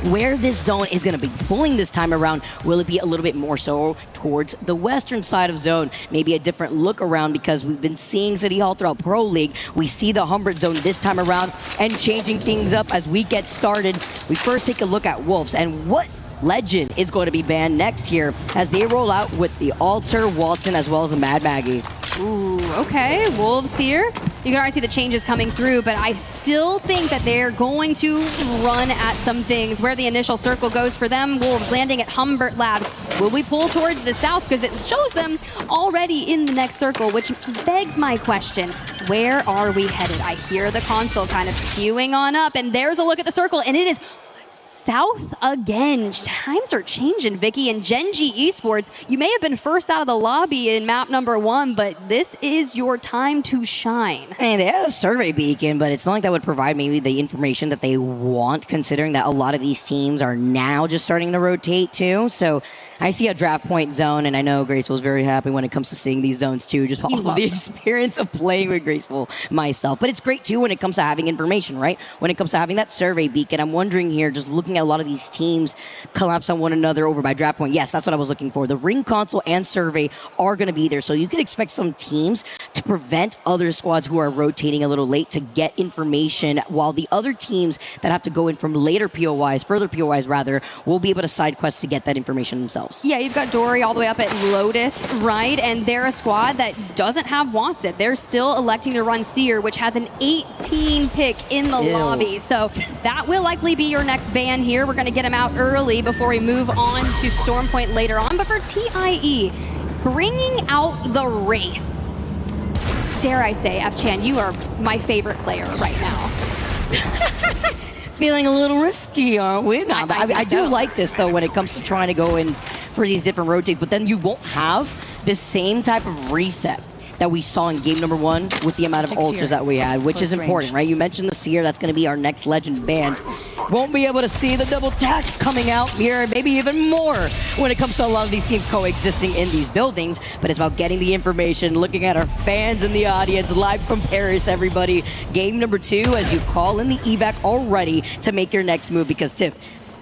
where this zone is going to be pulling this time around. Will it be a little bit more so towards the western side of zone? Maybe a different look around, because we've been seeing City Hall throughout Pro League. We see the Humbert zone this time around and changing things up as we get started. We first take a look at Wolves and what legend is going to be banned next here as they roll out with the Alter, Walton, as well as the Mad Maggie. Ooh, okay, Wolves here. You can already see the changes coming through, but I still think that they're going to run at some things. Where the initial circle goes for them, Wolves landing at Humbert Labs. Will we pull towards the south? Because it shows them already in the next circle, which begs my question. Where are we headed? I hear the console kind of queuing on up, and there's a look at the circle, and it is south again. Times are changing, Vicky. And Genji Esports, you may have been first out of the lobby in map number 1, but this is your time to shine. And they had a survey beacon, but it's not like that would provide maybe the information that they want, considering that a lot of these teams are now just starting to rotate too. So I see a draft point zone, and I know Graceful's very happy when it comes to seeing these zones too, just off of the experience of playing with Graceful myself. But it's great too when it comes to having information, right? When it comes to having that survey beacon. I'm wondering here, just looking at a lot of these teams collapse on one another over by draft point. Yes, that's what I was looking for. The ring console and survey are going to be there, so you can expect some teams to prevent other squads who are rotating a little late to get information, while the other teams that have to go in from later POIs, further POIs rather, will be able to side quest to get that information themselves. Yeah, you've got Dory all the way up at Lotus, right? And they're a squad that doesn't have Watson. They're still electing to run Seer, which has an 18 pick in the lobby. So that will likely be your next ban here. We're going to get him out early before we move on to Storm Point later on. But for TIE, bringing out the Wraith. Dare I say, F-Chan, you are my favorite player right now. feeling a little risky, aren't we? No, but I do like this, though, when it comes to trying to go in for these different rotates, but then you won't have the same type of reset that we saw in game number 1 with the amount of ultras that we had, which is important, right? You mentioned the Seer, that's going to be our next legend band. Won't be able to see the double tax coming out here, maybe even more when it comes to a lot of these teams coexisting in these buildings, but it's about getting the information, looking at our fans in the audience, live from Paris, everybody. Game number 2, as you call in the evac already to make your next move, because Tiff,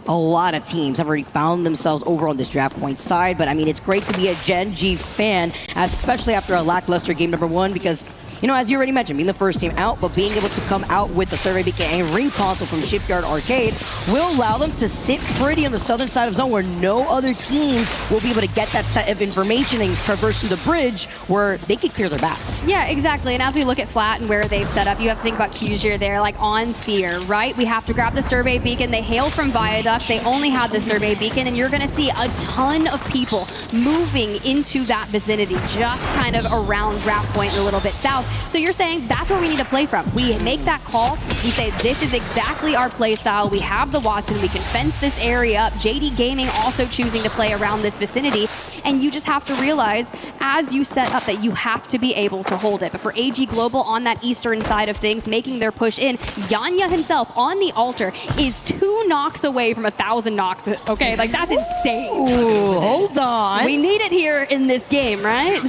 a lot of teams have already found themselves over on this draft point side, but I mean, it's great to be a Gen G fan, especially after a lackluster game number 1, because, you know, as you already mentioned, being the first team out, but being able to come out with the survey beacon and ring console from Shipyard Arcade will allow them to sit pretty on the southern side of zone where no other teams will be able to get that set of information and traverse through the bridge where they could clear their backs. Yeah, exactly. And as we look at Flat and where they've set up, you have to think about Qzier there, like on Seer, right? We have to grab the survey beacon. They hail from Viaduct. They only had the survey beacon, and you're going to see a ton of people moving into that vicinity, just kind of around draft point and a little bit south. So you're saying that's where we need to play from. We make that call. We say this is exactly our play style. We have the Watson. We can fence this area up. JD Gaming also choosing to play around this vicinity. And you just have to realize as you set up that you have to be able to hold it. But for AG Global on that eastern side of things, making their push in, Yanya himself on the altar is 2 knocks away from 1,000 knocks. Okay, like that's insane. Ooh, hold on. We need it here in this game, right?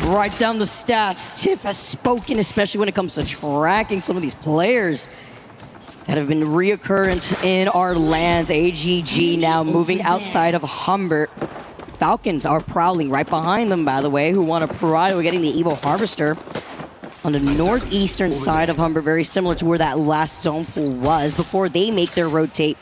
Write down the stats. Tiff has spoken, especially when it comes to tracking some of these players that have been reoccurrent in our lands. AGG now moving outside of Humbert. Falcons are prowling right behind them, by the way, who want to pry. We're getting the Evo Harvester on the northeastern side of Humbert, very similar to where that last zone pool was, before they make their rotate,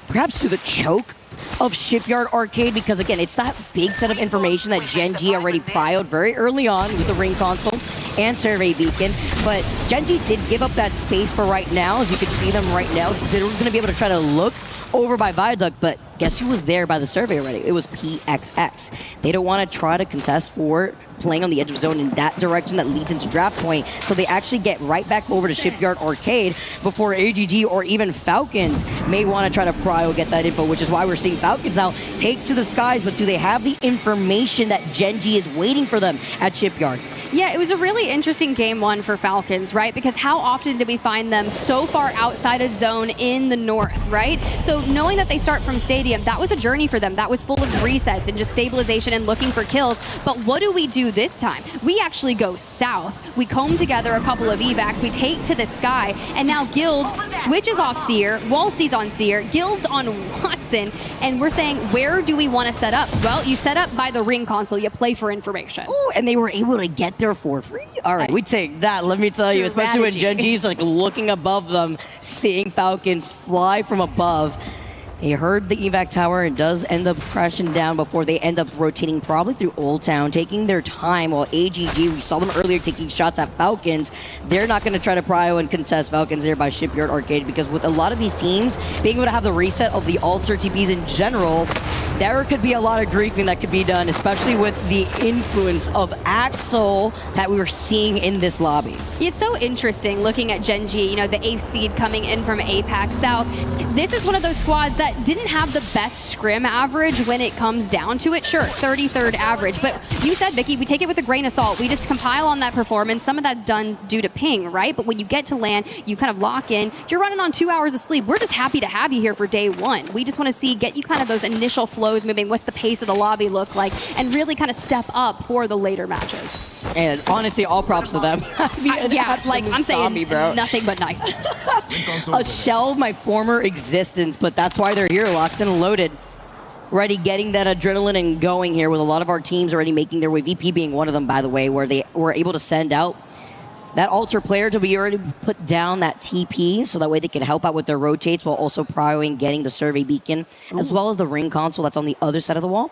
perhaps through the choke of Shipyard Arcade, because again, it's that big set of information that Gen G already prioed very early on with the ring console and survey beacon, but Gen G did give up that space for right now. As you can see them right now, they're going to be able to try to look over by Viaduct, but guess who was there by the survey already? It was PXX. They don't want to try to contest for playing on the edge of zone in that direction that leads into draft point, so they actually get right back over to Shipyard Arcade before AGG or even Falcons may want to try to pry or get that info, which is why we're seeing Falcons now take to the skies, but do they have the information that Gen G is waiting for them at Shipyard? Yeah, it was a really interesting game 1 for Falcons, right? Because how often did we find them so far outside of zone in the north, right? So knowing that they start from Stadium, that was a journey for them. That was full of resets and just stabilization and looking for kills. But what do we do this time? We actually go south. We comb together a couple of evacs. We take to the sky. And now Guild switches off Seer. Waltzy's on Seer. Guild's on Watson. And we're saying, where do we want to set up? Well, you set up by the ring console. You play for information. Ooh, and they were able to get there for free. All right, we take that. Let me tell you, especially when Gen G's like looking above them, seeing Falcons fly from above. They heard the evac tower and does end up crashing down before they end up rotating probably through Old Town, taking their time, while AGG, we saw them earlier taking shots at Falcons. They're not going to try to prio and contest Falcons there by Shipyard Arcade, because with a lot of these teams being able to have the reset of the altar TPs in general, there could be a lot of griefing that could be done, especially with the influence of Axel that we were seeing in this lobby. It's so interesting looking at Gen G, you know, the 8th seed coming in from APAC South. This is one of those squads that didn't have the best scrim average when it comes down to it. Sure, 33rd average, but you said, Vicky, we take it with a grain of salt. We just compile on that performance. Some of that's done due to ping, right? But when you get to land, you kind of lock in. You're running on 2 hours of sleep. We're just happy to have you here for day 1. We just want to see, get you kind of those initial flows moving. What's the pace of the lobby look like? And really kind of step up for the later matches. And honestly, all props to them. Yeah, like I'm saying, bro. Nothing but nice. A shell of my former existence, but that's why they're here, locked and loaded. Already getting that adrenaline and going here with a lot of our teams already making their way. VP being one of them, by the way, where they were able to send out that altar player to be already put down that TP, so that way they can help out with their rotates while also prioing getting the survey beacon, as well as the ring console that's on the other side of the wall.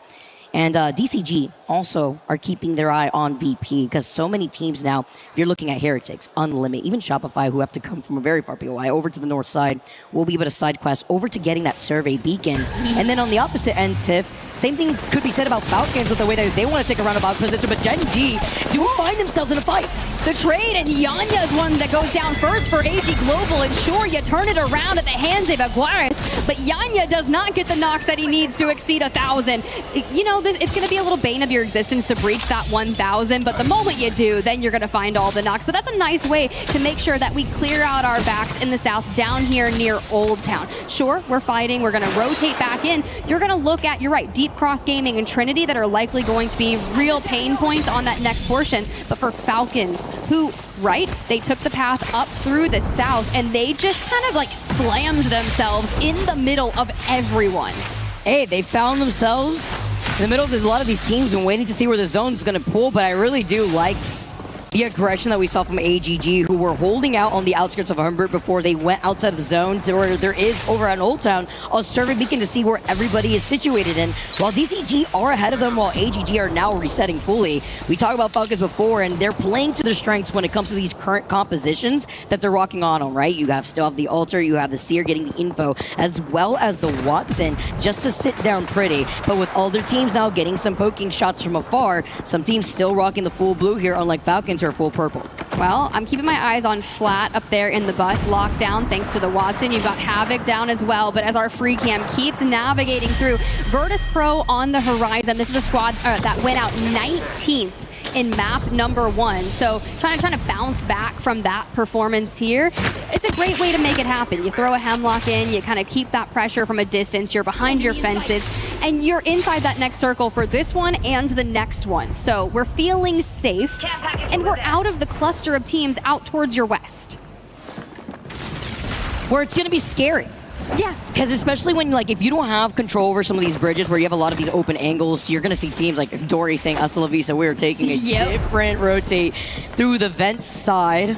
And DCG also are keeping their eye on VP because so many teams now, if you're looking at Heretics, Unlimit, even Shopify, who have to come from a very far POI over to the north side, will be able to side quest over to getting that survey beacon. And then on the opposite end, Tiff, same thing could be said about Falcons with the way that they want to take a roundabout position, but Gen G do find themselves in a fight. The trade, and Yanya is one that goes down first for AG Global, and sure, you turn it around at the hands of Aguirre, but Yanya does not get the knocks that he needs to exceed 1,000. You know, it's going to be a little bane of your existence to breach that 1,000, but the moment you do, then you're going to find all the knocks. So that's a nice way to make sure that we clear out our backs in the south down here near Old Town. Sure, we're fighting, we're going to rotate back in. You're going to look at, you're right, Deep Cross Gaming and Trinity that are likely going to be real pain points on that next portion, but for Falcons, who, right, they took the path up through the south and they just kind of like slammed themselves in the middle of everyone. Hey, they found themselves in the middle of a lot of these teams and waiting to see where the zone's going to pull, but I really do like the aggression that we saw from AGG, who were holding out on the outskirts of Humbert before they went outside of the zone to where there is over at Old Town a survey beacon to see where everybody is situated in. While DCG are ahead of them, while AGG are now resetting fully. We talked about Falcons before, and they're playing to their strengths when it comes to these current compositions that they're rocking on them, right? You still have the Alter, you have the Seer getting the info, as well as the Watson, just to sit down pretty. But with all their teams now getting some poking shots from afar, some teams still rocking the full blue here, unlike Falcons or full purple. Well, I'm keeping my eyes on Flat up there in the bus, locked down thanks to the Watson. You've got Havoc down as well, but as our free cam keeps navigating through, Virtus Pro on the horizon. This is a squad that went out 19th in map number 1. So trying to bounce back from that performance here. It's a great way to make it happen. You throw a Hemlock in, you kind of keep that pressure from a distance, you're behind your fences, and you're inside that next circle for this one and the next one. So we're feeling safe, and we're out of the cluster of teams out towards your west. Where it's going to be scary. Yeah. Because especially when, like, if you don't have control over some of these bridges where you have a lot of these open angles, you're going to see teams like Dory saying, Hasta la vista, we're taking a different rotate through the vent side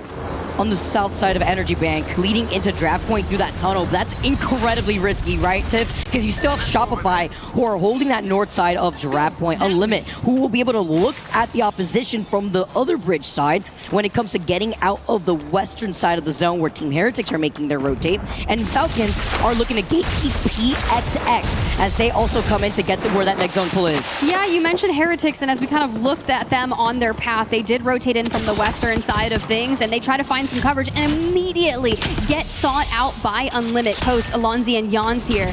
on the south side of Energy Bank, leading into draft point through that tunnel. That's incredibly risky, right, Tiff? Because you still have Shopify, who are holding that north side of draft point, Unlimit, who will be able to look at the opposition from the other bridge side when it comes to getting out of the western side of the zone where Team Heretics are making their rotate. And Falcons are looking to gatekeep PXX as they also come in to get where that next zone pull is. Yeah, you mentioned Heretics, and as we kind of looked at them on their path, they did rotate in from the western side of things, and they try to find some coverage and immediately get sought out by Unlimit Coast, Alonzi and Jans here.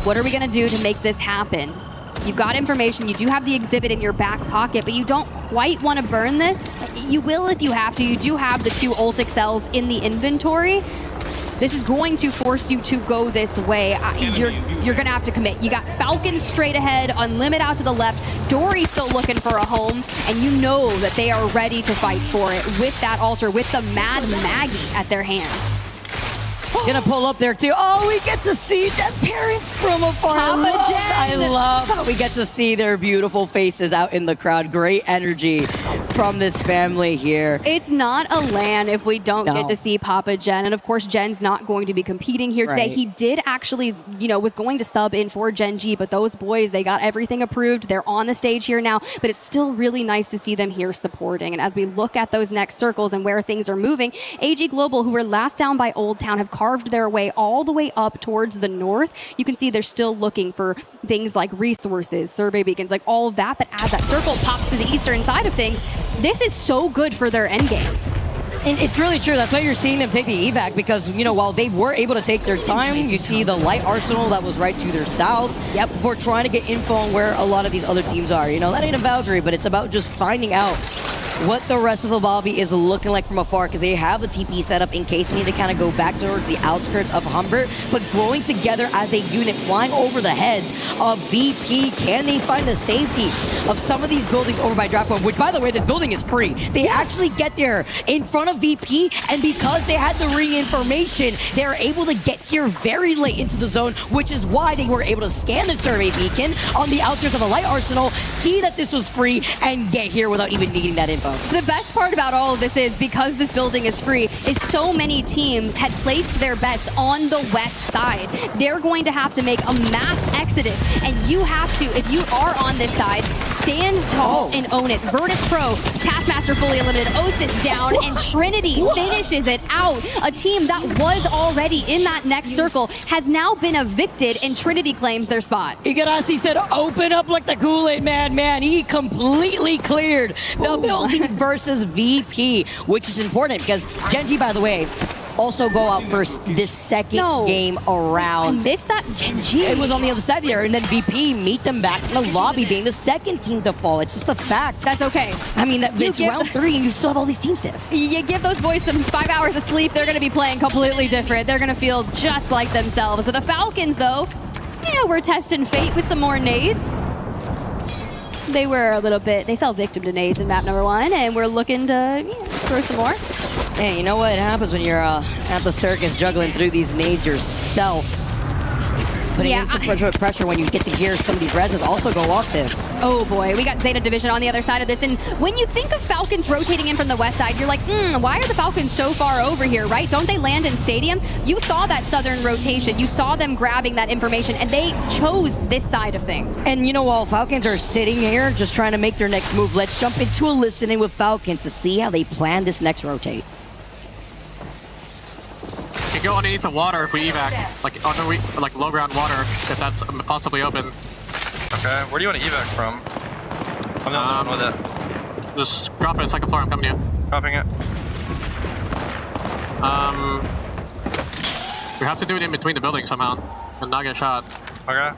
What are we gonna do to make this happen? You've got information, you do have the exhibit in your back pocket, but you don't quite want to burn this. You will if you have to. You do have the 2 ult excels in the inventory. This is going to force you to go this way. You're going to have to commit. You got Falcons straight ahead, Unlimit out to the left, Dory still looking for a home, and you know that they are ready to fight for it with that Alter, with the Mad Maggie at their hands. Gonna pull up there too. Oh, we get to see Jess' parents from afar. I love how we get to see their beautiful faces out in the crowd. Great energy from this family here. It's not a LAN if we don't get to see Papa Jen. And of course, Jen's not going to be competing here today. He did actually, was going to sub in for Gen G, but those boys, they got everything approved. They're on the stage here now, but it's still really nice to see them here supporting. And as we look at those next circles and where things are moving, AG Global, who were last down by Old Town, have carved their way all the way up towards the north. You can see they're still looking for things like resources, survey beacons, like all of that, but as that circle pops to the eastern side of things, this is so good for their endgame. And it's really true. That's why you're seeing them take the evac because, while they were able to take their time, you see the light arsenal that was right to their south before trying to get info on where a lot of these other teams are. That ain't a Valkyrie, but it's about just finding out what the rest of the lobby is looking like from afar because they have the TP set up in case they need to kind of go back towards the outskirts of Humbert, but growing together as a unit, flying over the heads of VP. Can they find the safety of some of these buildings over by draft point, which, by the way, this building is free. They actually get there in front of VP, and because they had the ring information, they were able to get here very late into the zone, which is why they were able to scan the survey beacon on the outskirts of the light arsenal, see that this was free, and get here without even needing that info. info. The best part about all of this is, because this building is free, is so many teams had placed their bets on the west side. They're going to have to make a mass exodus, and you have to, if you are on this side, stand tall and own it. Virtus Pro, Taskmaster fully eliminated, Osis down, and Trinity finishes it out. A team that was already in that next circle has now been evicted, and Trinity claims their spot. Igarashi said, open up like the Kool-Aid man. He completely cleared the building versus VP, which is important because Genji, by the way, also go out first this second game around. I missed that, Genji. It was on the other side here, and then VP meet them back in the lobby, being the second team to fall. It's just a fact. That's okay. I mean, it's round 3, and you still have all these teams stiff. You give those boys some 5 hours of sleep, they're going to be playing completely different. They're going to feel just like themselves. So the Falcons, though, yeah, we're testing fate with some more nades. They were a little bit, they fell victim to nades in map number 1, and we're looking to throw some more. Hey, you know what happens when you're at the circus juggling through these nades yourself? Putting in some pressure when you get to hear some of these reses also go octave. Oh boy, we got Zeta Division on the other side of this, and when you think of Falcons rotating in from the west side, you're like, why are the Falcons so far over here, right? Don't they land in Stadium? You saw that southern rotation. You saw them grabbing that information, and they chose this side of things. And you know, while Falcons are sitting here just trying to make their next move, let's jump into a listening with Falcons to see how they plan this next rotate. You can go underneath the water if we evac, like low ground water, if that's possibly open. Okay, where do you want to evac from? I'm not with it. Just drop it, second floor, I'm coming to you. Dropping it. We have to do it in between the buildings somehow, and not get shot. Okay.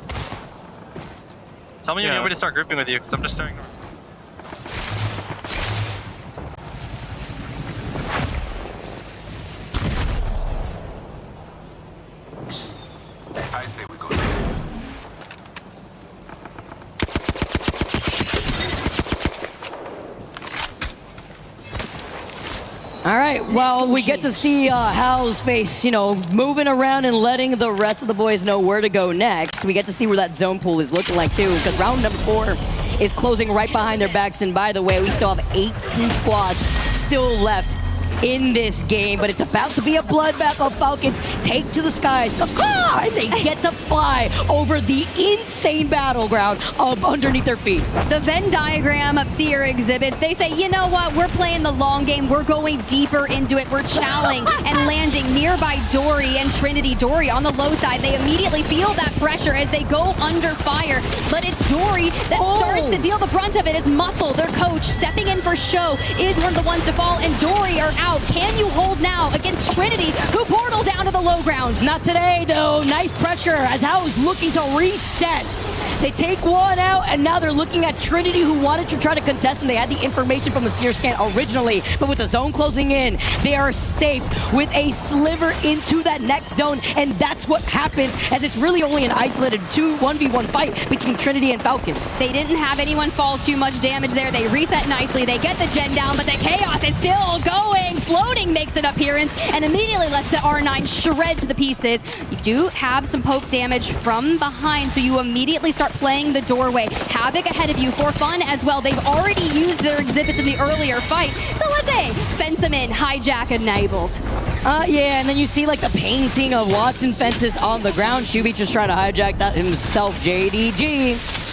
Tell me you need me to start grouping with you, because I'm just starting to... I say we go. All right, well, we get to see Hal's face, moving around and letting the rest of the boys know where to go next. We get to see where that zone pool is looking like, too, because round number 4 is closing right behind their backs. And by the way, we still have 18 squads still left in this game, but it's about to be a bloodbath of Falcons take to the skies, and they get to fly over the insane battleground underneath their feet. The Venn diagram of Sierra exhibits, they say, you know what, we're playing the long game, we're going deeper into it, we're chowing and landing nearby Dory and Trinity. Dory on the low side, they immediately feel that pressure as they go under fire, but it's Dory that starts to deal the brunt of it as Muscle, their coach, stepping in for show, is one of the ones to fall, and Dory are out. Can you hold now against Trinity, who portal down to the low ground? Not today, though. Nice pressure as Hao is looking to reset. They take one out, and now they're looking at Trinity, who wanted to try to contest, and they had the information from the Seer scan originally, but with the zone closing in, they are safe with a sliver into that next zone, and that's what happens, as it's really only an isolated 1v1 fight between Trinity and Falcons. They didn't have anyone fall too much damage there. They reset nicely. They get the gen down, but the chaos is still going. Floating makes an appearance and immediately lets the R9 shred to the pieces. You do have some poke damage from behind, so you immediately start playing the doorway. Havoc ahead of you for fun as well. They've already used their exhibits in the earlier fight, so let's say fence them in, hijack enabled. Yeah, and then you see like the painting of Watson fences on the ground. Shubi just trying to hijack that himself, JDG.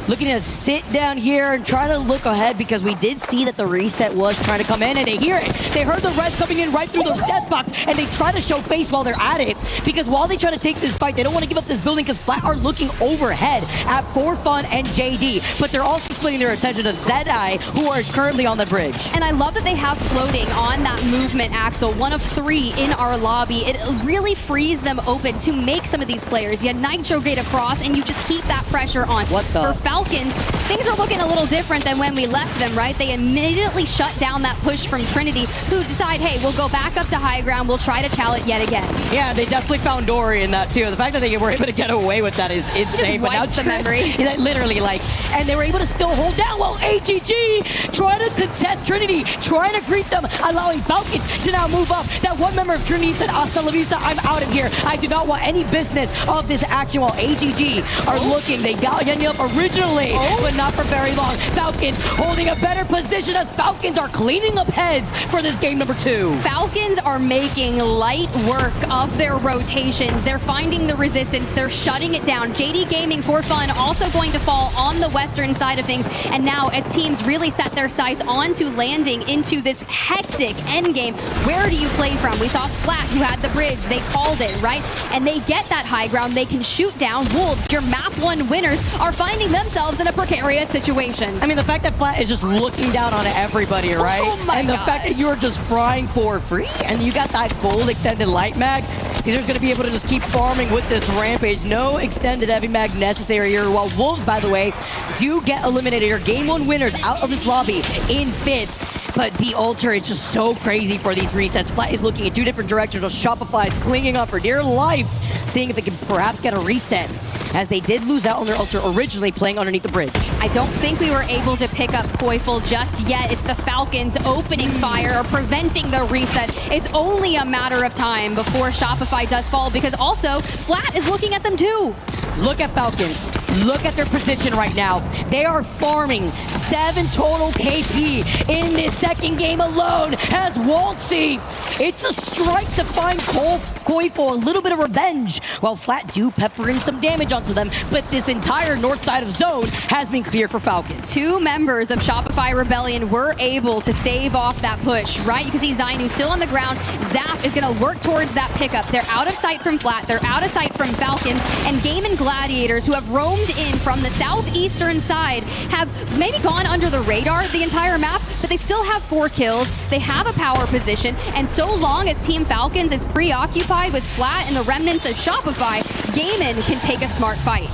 Looking to sit down here and try to look ahead because we did see that the reset was trying to come in, and they hear it. They heard the res coming in right through the death box, and they try to show face while they're at it, because while they try to take this fight, they don't want to give up this building because Flat are looking overhead at For Fun and JD, but they're also splitting their attention to Zedai, who are currently on the bridge. And I love that they have floating on that movement axle, one of 3 in our lobby. It really frees them open to make some of these players. You had Nitro Gate across, and you just keep that pressure on. What the? For Falcons, things are looking a little different than when we left them, right? They immediately shut down that push from Trinity, who decide, hey, we'll go back up to high ground, we'll try to chow it yet again. Yeah, they definitely found Dory in that too. The fact that they were able to get away with that is insane. But now the memory. Literally, like, and they were able to still hold down while AGG trying to contest Trinity, trying to greet them, allowing Falcons to now move up. That one member of Trinity said, "Hasta la vista, I'm out of here. I do not want any business of this action," while AGG are looking. They got Yenny up originally, but not for very long. Falcons holding a better position as Falcons are cleaning up heads for this game number 2. Falcons are making light work of their rotations. They're finding the resistance. They're shutting it down. JD Gaming, for fun, also going to fall on the western side of things. And now, as teams really set their sights onto landing into this hectic endgame, where do you play from? We saw Flat, who had the bridge. They called it, right? And they get that high ground. They can shoot down Wolves. Your map 1 winners are finding themselves in a precarious situation. I mean, the fact that Flat is just looking down on everybody, right? Oh my and the fact that you're just frying for free, and you got that gold extended light mag, he's just going to be able to just keep farming with this Rampage. No extended heavy mag necessary here. While Wolves, by the way, do get eliminated. Your game 1 winners out of this lobby in 5th. But the altar is just so crazy for these resets. Flat is looking at 2 different directions. Shopify is clinging on for dear life, seeing if they can perhaps get a reset, as they did lose out on their altar originally playing underneath the bridge. I don't think we were able to pick up Koifel just yet. It's the Falcons opening fire or preventing the reset. It's only a matter of time before Shopify does fall, because also Flat is looking at them too. Look at Falcons. Look at their position right now. They are farming 7 total KP in this second game alone as Waltzy. It's a strike to find Koifel, a little bit of revenge, while Flat do pepper in some damage onto them, but this entire north side of zone has been clear for Falcons. 2 members of Shopify Rebellion were able to stave off that push, right? You can see Zainu still on the ground. Zap is going to work towards that pickup. They're out of sight from Flat. They're out of sight from Falcons. And Game and Gladiators, who have roamed in from the southeastern side, have maybe gone under the radar the entire map, but they still have 4 kills. They have a power position, and so long as Team Falcons is preoccupied with Flat and the remnants of Shopify, Gaimin can take a smart fight.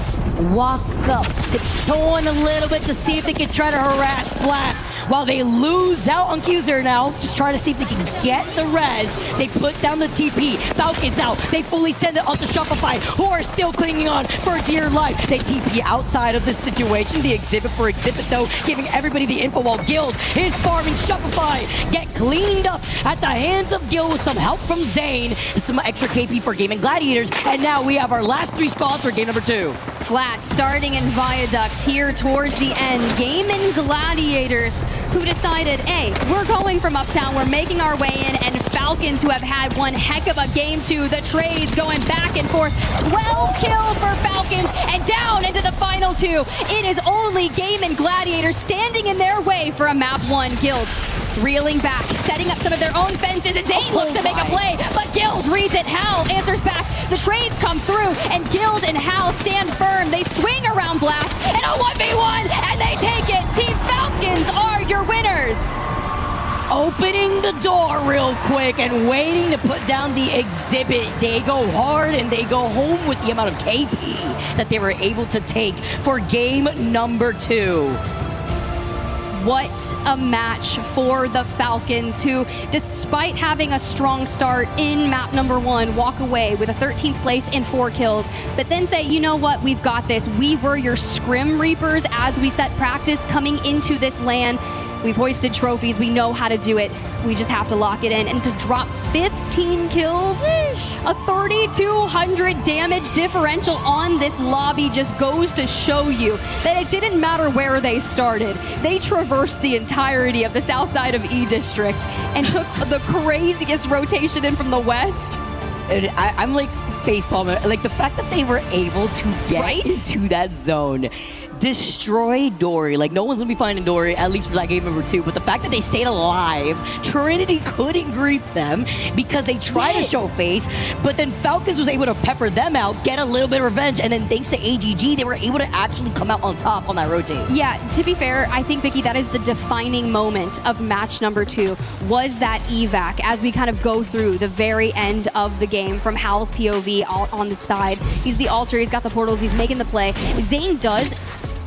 Walk up, tiptoeing a little bit to see if they can try to harass Flat. While they lose out on Qzer now, just trying to see if they can get the res. They put down the TP. Falcons now, they fully send it onto Shopify, who are still clinging on for dear life. They TP outside of this situation. The exhibit for exhibit, though, giving everybody the info while Gills is farming. Shopify get cleaned up at the hands of Gil with some help from Zane. Some extra KP for Game and Gladiators. And now we have our last 3 squads for game number 2. Flat starting in Viaduct here towards the end. Game and Gladiators, who decided, hey, we're going from uptown, we're making our way in, and Falcons, who have had one heck of a game 2. The trades going back and forth. 12 kills for Falcons, and down into the final 2. It is only Game and Gladiators standing in their way for a map 1 guild. Reeling back, setting up some of their own fences as Zane looks to make a play, but Guild reads it. Hal answers back. The trades come through, and Guild and Hal stand firm. They swing around Blast, and a 1v1, and they take it. Team Falcons are your winners. Opening the door real quick and waiting to put down the exhibit. They go hard and they go home with the amount of KP that they were able to take for game number 2. What a match for the Falcons, who, despite having a strong start in map number 1, walk away with a 13th place and 4 kills, but then say, you know what, we've got this. We were your Scrim Reapers as we set practice coming into this LAN. We've hoisted trophies. We know how to do it. We just have to lock it in. And to drop 15 kills, a 3,200 damage differential on this lobby just goes to show you that it didn't matter where they started. They traversed the entirety of the south side of E District and took the craziest rotation in from the west. And I'm like facepalm. Like the fact that they were able to get into that zone, destroy Dory. Like, no one's gonna be finding Dory, at least for that game number 2. But the fact that they stayed alive, Trinity couldn't greet them because they tried to show face, but then Falcons was able to pepper them out, get a little bit of revenge, and then thanks to AGG, they were able to actually come out on top on that rotate. Yeah, to be fair, I think, Vicky, that is the defining moment of match number 2, was that evac as we kind of go through the very end of the game from Hal's POV on the side. He's the altar, he's got the portals, he's making the play. Zane does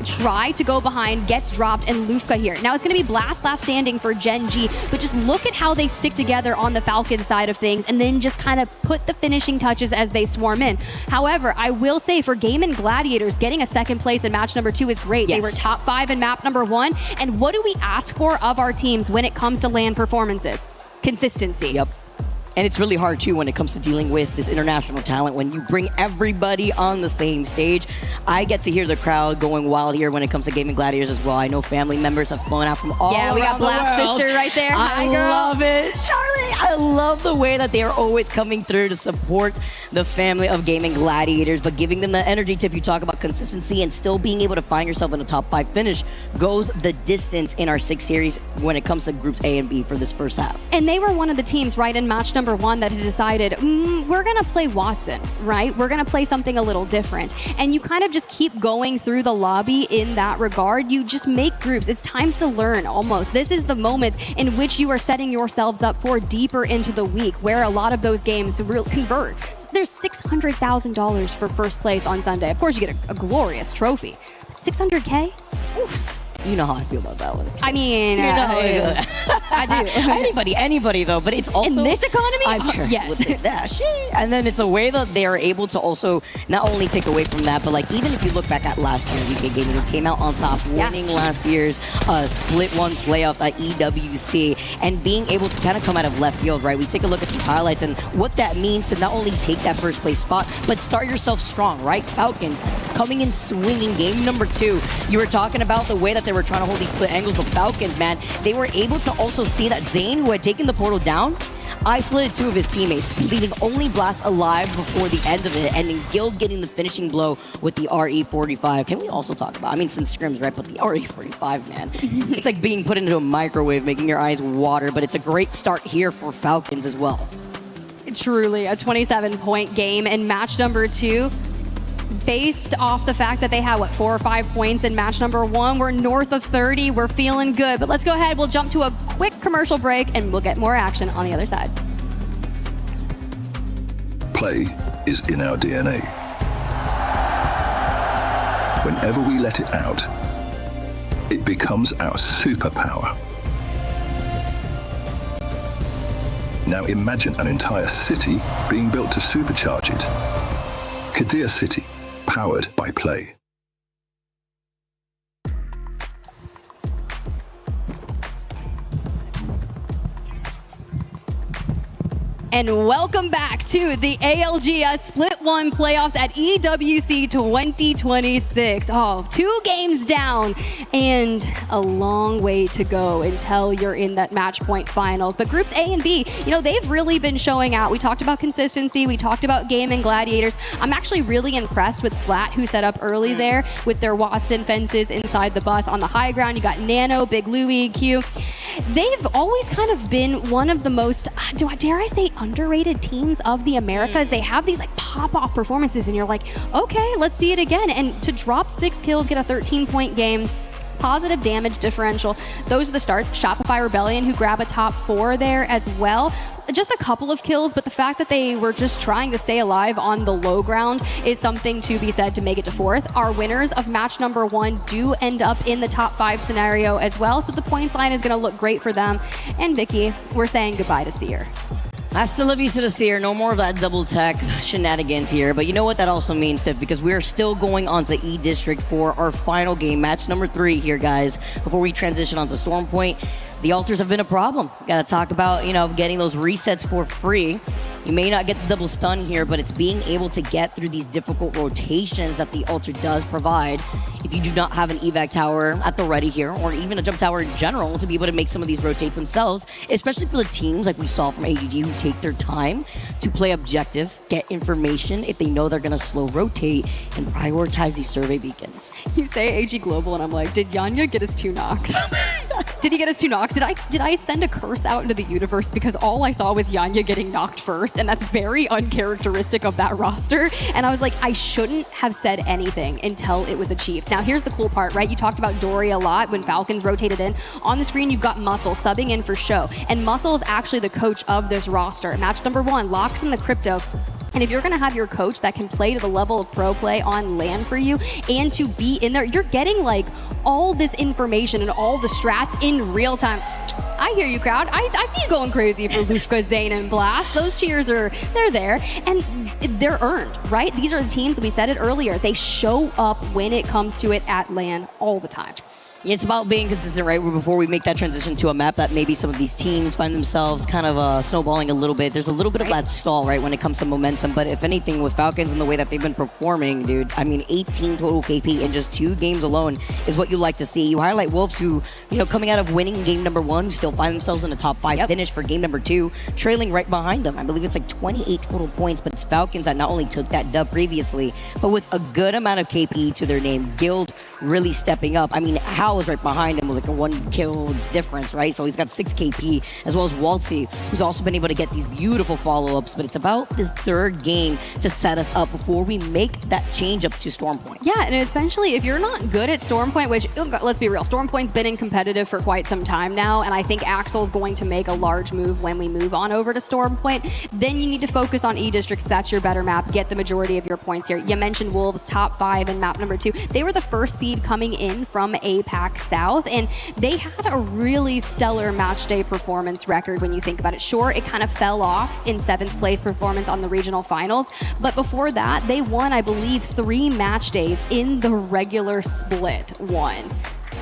try to go behind, gets dropped, and Lufka here. Now it's going to be Blast last standing for Gen G, but just look at how they stick together on the Falcon side of things and then just kind of put the finishing touches as they swarm in. However, I will say for Game and Gladiators, getting a second place in match number 2 is great. They were top 5 in map number 1. And what do we ask for of our teams when it comes to LAN performances? Consistency. Yep. And it's really hard, too, when it comes to dealing with this international talent. When you bring everybody on the same stage, I get to hear the crowd going wild here when it comes to Gaming Gladiators as well. I know family members have flown out from all around the world. Yeah, we got Blast sister right there. Hi, girl. I love it. Charlie, I love the way that they are always coming through to support the family of Gaming Gladiators, but giving them the energy tip. You talk about consistency and still being able to find yourself in a top 5 finish goes the distance in our 6 series when it comes to groups A and B for this first half. And they were one of the teams, right, in match number 1 that had decided, we're going to play Watson, right? We're going to play something a little different. And you kind of just keep going through the lobby in that regard. You just make groups. It's times to learn almost. This is the moment in which you are setting yourselves up for deeper into the week, where a lot of those games convert. There's $600,000 for first place on Sunday. Of course, you get a glorious trophy. But $600K? Oof. You know how I feel about that one. I mean, I do. Anybody though, but it's also in this economy. I'm sure. Yes. And then it's a way that they are able to also not only take away from that, but like even if you look back at last year, VK Gaming who came out on top, winning last year's Split 1 playoffs at EWC, and being able to kind of come out of left field, right? We take a look at these highlights and what that means to not only take that first place spot, but start yourself strong, right? Falcons coming in swinging game number 2. You were talking about the way that they were trying to hold these split angles with Falcons, man. They were able to also see that Zane, who had taken the portal down, isolated 2 of his teammates, leaving only Blast alive before the end of it, and then Guild getting the finishing blow with the RE45. Can we also talk about, I mean, since scrims, right, but the RE45, man. It's like being put into a microwave, making your eyes water, but it's a great start here for Falcons as well. Truly a 27-point game in match number 2. Based off the fact that they had, 4 or 5 points in match number 1. We're north of 30. We're feeling good. But let's go ahead. We'll jump to a quick commercial break, and we'll get more action on the other side. Play is in our DNA. Whenever we let it out, it becomes our superpower. Now imagine an entire city being built to supercharge it. Kadir City, powered by Play. And welcome back to the ALGS Split 1 playoffs at EWC 2026. Oh, 2 games down and a long way to go until you're in that match point finals. But groups A and B, they've really been showing out. We talked about consistency. We talked about Game and Gladiators. I'm actually really impressed with Flat, who set up early there with their Watson fences inside the bus. On the high ground, you got Nano, Big Louie, Q. They've always kind of been one of the most, dare I say, underrated teams of the Americas. They have these pop-off performances and you're like, okay, let's see it again. And to drop 6 kills, get a 13-point game, positive damage differential. Those are the starts. Shopify Rebellion, who grab a top 4 there as well. Just a couple of kills, but the fact that they were just trying to stay alive on the low ground is something to be said to make it to 4th. Our winners of match number 1 do end up in the top 5 scenario as well, so the points line is going to look great for them. And Vicky, we're saying goodbye to Seer. Hasta la vista to Seer. No more of that double tech shenanigans here. But you know what that also means, Tiff? Because we are still going on to E District for our final game, match number 3 here, guys. Before we transition on to Storm Point, the altars have been a problem. Got to talk about, getting those resets for free. You may not get the double stun here, but it's being able to get through these difficult rotations that the altar does provide. If you do not have an evac tower at the ready here, or even a jump tower in general, to be able to make some of these rotates themselves, especially for the teams like we saw from AGG who take their time to play objective, get information if they know they're going to slow rotate, and prioritize these survey beacons. You say AG Global, and I'm like, did Yanya get his 2 knocked? Did he get his 2 knocks? Did I send a curse out into the universe because all I saw was Yanya getting knocked first, and that's very uncharacteristic of that roster. And I was like, I shouldn't have said anything until it was achieved. Now here's the cool part, right? You talked about Dory a lot when Falcons rotated in. On the screen, you've got Muscle subbing in for Show, and Muscle is actually the coach of this roster. Match number 1, Locks in the Crypto. And if you're going to have your coach that can play to the level of pro play on land for you and to be in there, you're getting like all this information and all the strats in real time. I hear you, crowd. I see you going crazy for Lushka, Zane, and Blast. Those cheers they're there, and they're earned, right? These are the teams, we said it earlier, they show up when it comes to it at LAN all the time. It's about being consistent, right? Before we make that transition to a map that maybe some of these teams find themselves kind of snowballing a little bit. There's a little bit of that stall, right, when it comes to momentum. But if anything, with Falcons and the way that they've been performing, dude, I mean, 18 total KP in just 2 games alone is what you like to see. You highlight Wolves who, you know, coming out of winning game number 1, who still find themselves in a top 5 finish for game number 2, trailing right behind them. I believe it's like 28 total points, but it's Falcons that not only took that dub previously, but with a good amount of KP to their name. Guild really stepping up. I mean, Hal was right behind him with like a 1 kill difference, right? So he's got 6 KP, as well as Waltzy, who's also been able to get these beautiful follow-ups. But it's about this 3rd game to set us up before we make that change up to Storm Point. Yeah, and especially if you're not good at Storm Point, which, let's be real, Storm Point's been in competitive for quite some time now, and I think Axel's going to make a large move when we move on over to Storm Point. Then you need to focus on E-District. That's your better map. Get the majority of your points here. You mentioned Wolves, top 5 in map number 2. They were the first seed coming in from APAC South, and they had a really stellar match day performance record when you think about it. Sure, it kind of fell off in 7th place performance on the regional finals, but before that, they won, I believe, 3 match days in the regular split one.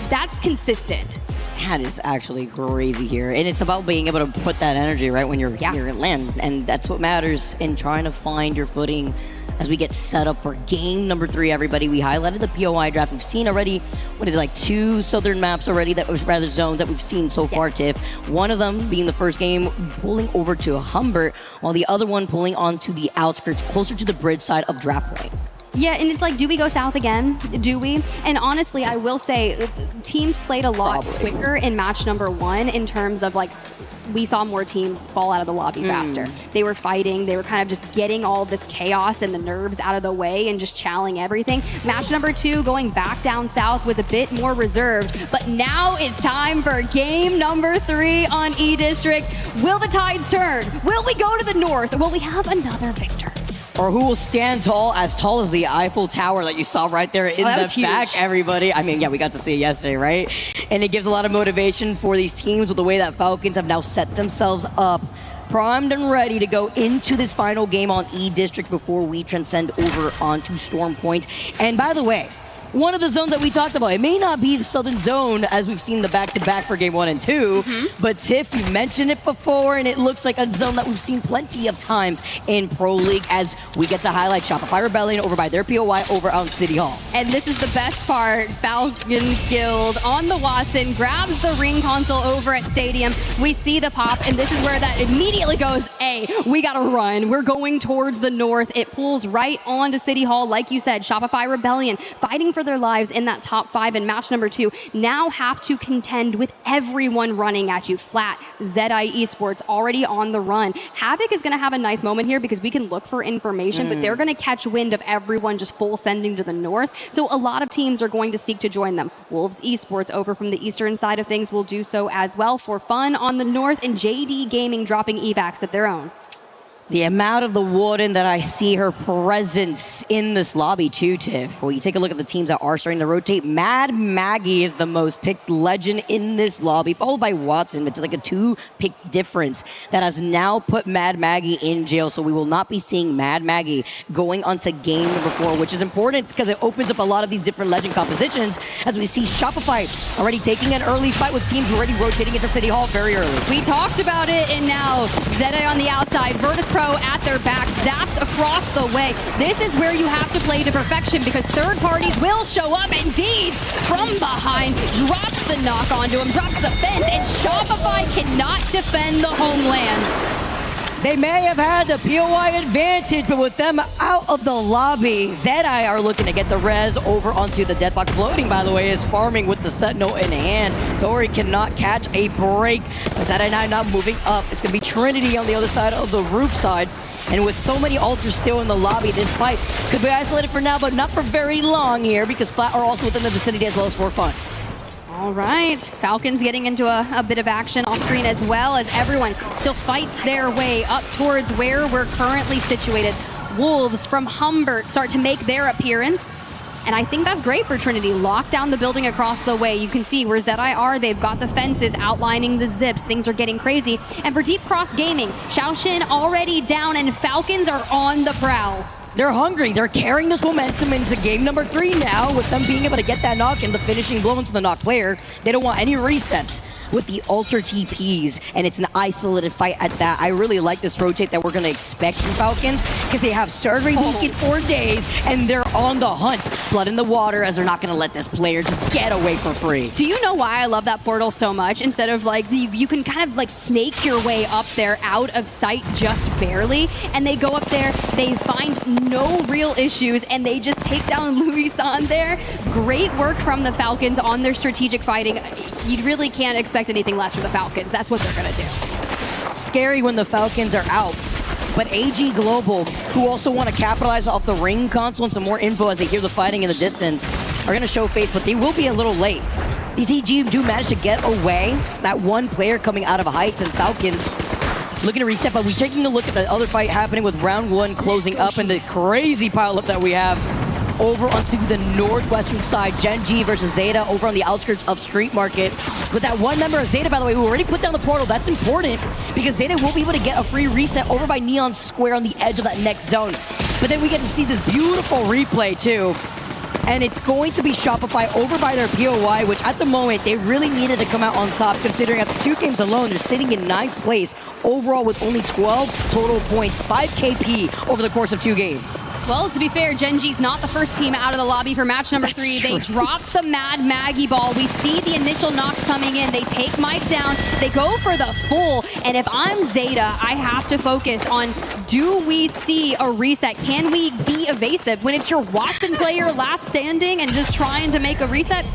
That's consistent. That is actually crazy here. And it's about being able to put that energy right when you're here at LAN. And that's what matters in trying to find your footing as we get set up for game number 3, everybody. We highlighted the POI draft. We've seen already, what is it, like 2 southern maps already, that was rather zones that we've seen so far, Tiff. One of them being the first game pulling over to Humbert, while the other one pulling onto the outskirts, closer to the bridge side of Draft Point. Yeah, and it's like, do we go south again? Do we? And honestly, I will say, teams played a lot quicker in match number 1 in terms of like, we saw more teams fall out of the lobby faster. They were fighting, they were kind of just getting all this chaos and the nerves out of the way and just challenging everything. Match number 2, going back down south, was a bit more reserved, but now it's time for game number 3 on E-District. Will the tides turn? Will we go to the north? Will we have another victor? Or who will stand tall as the Eiffel Tower that you saw right there in the back, everybody. I mean, yeah, we got to see it yesterday, right? And it gives a lot of motivation for these teams with the way that Falcons have now set themselves up, primed and ready to go into this final game on E-District before we transcend over onto Storm Point. And by the way, one of the zones that we talked about, it may not be the Southern Zone as we've seen the back-to-back for game 1 and 2, but Tiff, you mentioned it before, and it looks like a zone that we've seen plenty of times in Pro League as we get to highlight Shopify Rebellion over by their POI over on City Hall. And this is the best part. Falcons Guild on the Watson grabs the ring console over at Stadium. We see the pop, and this is where that immediately goes, hey, we gotta run. We're going towards the north. It pulls right onto City Hall. Like you said, Shopify Rebellion fighting for their lives in that top 5 in match number 2 now have to contend with everyone running at you. Flat, ZI Esports already on the run. Havoc is going to have a nice moment here because we can look for information, but they're going to catch wind of everyone just full sending to the north. So a lot of teams are going to seek to join them. Wolves Esports over from the eastern side of things will do so as well for fun on the north, and JD Gaming dropping evacs of their own. The amount of the Warden that I see her presence in this lobby too, Tiff. Well, you take a look at the teams that are starting to rotate. Mad Maggie is the most picked legend in this lobby, followed by Watson. It's like a 2-pick difference that has now put Mad Maggie in jail. So we will not be seeing Mad Maggie going onto game number 4, which is important because it opens up a lot of these different legend compositions as we see Shopify already taking an early fight with teams already rotating into City Hall very early. We talked about it, and now Zeta on the outside, Virtus Pro at their back, zaps across the way. This is where you have to play to perfection because third parties will show up, and Deeds from behind drops the knock onto him, drops the fence, and Shopify cannot defend the homeland. They may have had the POI advantage, but with them out of the lobby, Zedai are looking to get the res over onto the Deathbox. Floating, by the way, is farming with the Sentinel in hand. Dory cannot catch a break, but Zedai now moving up. It's going to be Trinity on the other side of the roof side. And with so many altars still in the lobby, this fight could be isolated for now, but not for very long here because Flat are also within the vicinity as well as for fun. All right, Falcons getting into a bit of action off screen as well as everyone still fights their way up towards where we're currently situated. Wolves from Humbert start to make their appearance. And I think that's great for Trinity. Lock down the building across the way. You can see where ZIR, they've got the fences outlining the zips. Things are getting crazy. And for Deep Cross Gaming, Xiaoxin already down and Falcons are on the prowl. They're hungry. They're carrying this momentum into game number 3 now with them being able to get that knock and the finishing blow into the knock player. They don't want any resets with the Alter TPs, and it's an isolated fight at that. I really like this rotate that we're going to expect from Falcons because they have survey week in 4 days, and they're on the hunt. Blood in the water, as they're not going to let this player just get away for free. Do you know why I love that portal so much? Instead of like, you can kind of like snake your way up there out of sight just barely, and they go up there, they find no real issues, and they just take down Louison there. Great work from the Falcons on their strategic fighting. You really can't expect anything less from the Falcons. That's what they're gonna do. Scary when the Falcons are out. But AG Global, who also want to capitalize off the ring console and some more info as they hear the fighting in the distance, are going to show face, but they will be a little late. These EG do manage to get away. That one player coming out of Heights, and Falcons looking to reset, but we're taking a look at the other fight happening with round 1 closing up and the crazy pileup that we have over onto the northwestern side. Gen G versus Zeta over on the outskirts of Street Market. With that one member of Zeta, by the way, who already put down the portal. That's important because Zeta will be able to get a free reset over by Neon Square on the edge of that next zone. But then we get to see this beautiful replay too. And it's going to be Shopify over by their POI, which at the moment, they really needed to come out on top, considering after 2 games alone, they're sitting in 9th place overall with only 12 total points, 5 KP over the course of 2 games. Well, to be fair, Gen G's not the first team out of the lobby for match number 3. They drop the Mad Maggie ball. We see the initial knocks coming in. They take Mike down. They go for the full. And if I'm Zeta, I have to focus on, do we see a reset? Can we be evasive? When it's your Watson player last standing and just trying to make a reset,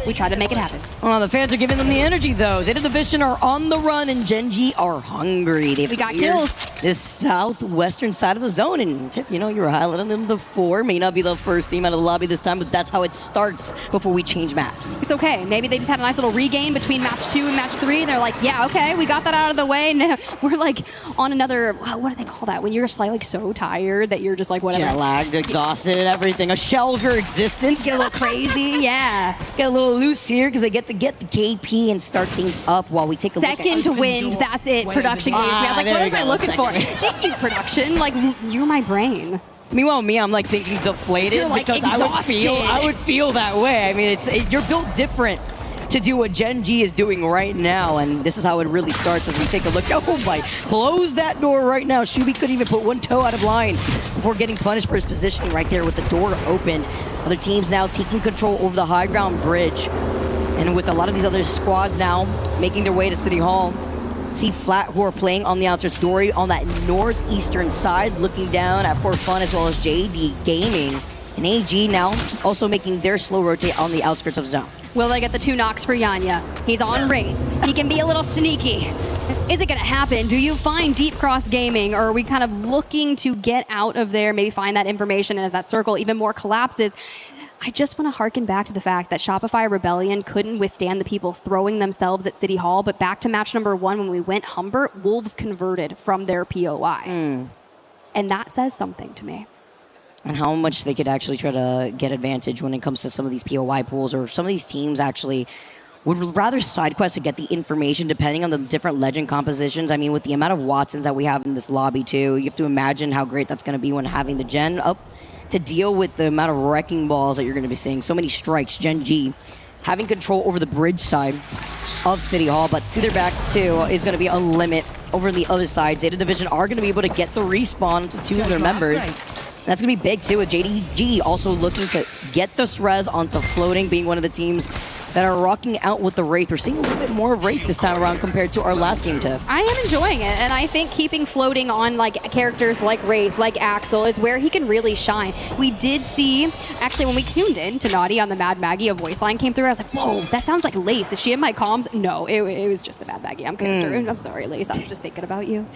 we try to make it happen. Well, the fans are giving them the energy, though. Zeta Division are on the run, and Gen G are hungry. We got kills. This southwestern side of the zone, and Tiff, you know, you were highlighting them before. May not be the first team out of the lobby this time, but that's how it starts before we change maps. It's okay. Maybe they just had a nice little regain between match 2 and match 3. They're like, yeah, okay, we got that out of the way. Now we're like on another, what do they call that? When you're just like so tired that you're just like, whatever. Jet lagged, exhausted, everything. A Shelger existence. Get a little crazy, yeah. Get a little loose here because they get to get the KP and start things up while we take a look at Second wind, that's it. Production gave me. I was like, what am I looking for? Thank you, production. Like, you're my brain. Meanwhile, me, I'm like thinking deflated like because I would feel that way. I mean, you're built different to do what Gen G is doing right now, and this is how it really starts as we take a look. Oh my, close that door right now. Shubi couldn't even put one toe out of line before getting punished for his positioning right there with the door opened. Other teams now taking control over the high ground bridge. And with a lot of these other squads now making their way to City Hall, see Flat, who are playing on the outskirts. Dory on that northeastern side, looking down at For Fun, as well as JD Gaming. And AG now also making their slow rotate on the outskirts of zone. Will they get the 2 knocks for Yanya? He's on Wraith. He can be a little sneaky. Is it going to happen? Do you find Deep Cross Gaming, or are we kind of looking to get out of there, maybe find that information, and as that circle even more collapses? I just want to harken back to the fact that Shopify Rebellion couldn't withstand the people throwing themselves at City Hall, but back to match number 1 when we went Humbert, Wolves converted from their POI. And that says something to me. And how much they could actually try to get advantage when it comes to some of these POI pools, or some of these teams actually would rather side quest to get the information depending on the different legend compositions. I mean, with the amount of Watsons that we have in this lobby too, you have to imagine how great that's going to be when having the gen up to deal with the amount of wrecking balls that you're going to be seeing. So many strikes. Gen G having control over the bridge side of City Hall, but to their back too is going to be unlimited over the other side. Zeta Division are going to be able to get the respawn to 2 of their members. That's going to be big too, with JDG also looking to get this res onto floating, being one of the teams that are rocking out with the Wraith. We're seeing a little bit more of Wraith this time around compared to our last game, Tiff. I am enjoying it, and I think keeping floating on like characters like Wraith, like Axel, is where he can really shine. We did see, actually, when we tuned in to Naughty on the Mad Maggie, a voice line came through. I was like, whoa, that sounds like Lace. Is she in my comms? No, it was just the Mad Maggie. I'm sorry, Lace. I was just thinking about you.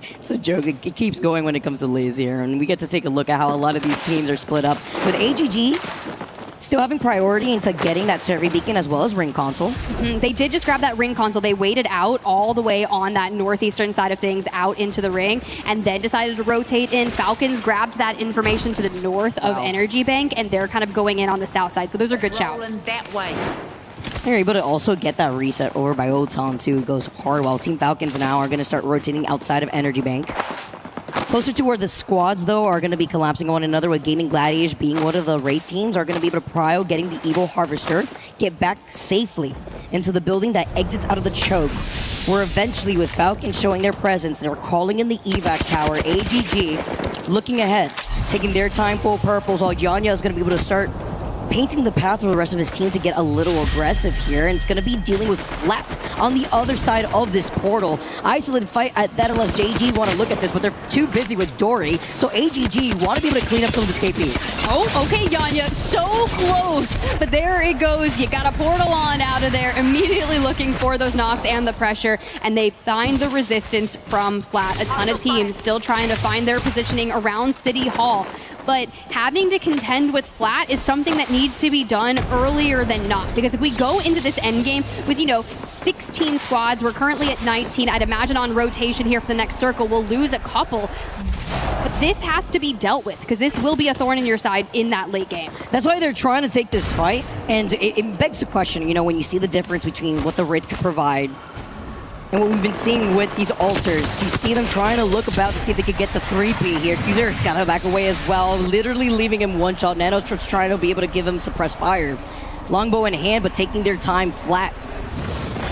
It's a joke. It keeps going when it comes to Lays here, and we get to take a look at how a lot of these teams are split up. With AGG still having priority into getting that survey beacon as well as ring console. They did just grab that ring console. They waited out all the way on that northeastern side of things out into the ring and then decided to rotate in. Falcons grabbed that information to the north of Energy Bank, and they're kind of going in on the south side. So those are good shouts. That way. They're able to also get that reset over by Oton too. It goes hard while Team Falcons now are going to start rotating outside of Energy Bank. Closer to where the squads, though, are going to be collapsing on one another, with Gaming Gladiators being one of the raid teams, are going to be able to prio getting the Evil Harvester, get back safely into the building that exits out of the choke, where eventually, with Falcons showing their presence, they're calling in the evac tower. AGG looking ahead, taking their time full purples, while Yanya is going to be able to start painting the path for the rest of his team to get a little aggressive here, and it's going to be dealing with Flat on the other side of this portal. Isolated fight at that unless JG want to look at this, but they're too busy with Dory, so AGG want to be able to clean up some of this KP. Oh, okay, Yanya, so close, but there it goes. You got a portal on out of there, immediately looking for those knocks and the pressure, and they find the resistance from Flat. A ton of teams still trying to find their positioning around City Hall. But having to contend with Flat is something that needs to be done earlier than not. Because if we go into this endgame with, 16 squads, we're currently at 19. I'd imagine on rotation here for the next circle, we'll lose a couple. But this has to be dealt with, because this will be a thorn in your side in that late game. That's why they're trying to take this fight. And it begs the question, when you see the difference between what the raid could provide and what we've been seeing with these altars, you see them trying to look about to see if they could get the 3P here. Fuser got to back away as well, literally leaving him one shot. Nanostrip's trying to be able to give him suppressed fire. Longbow in hand, but taking their time. Flat.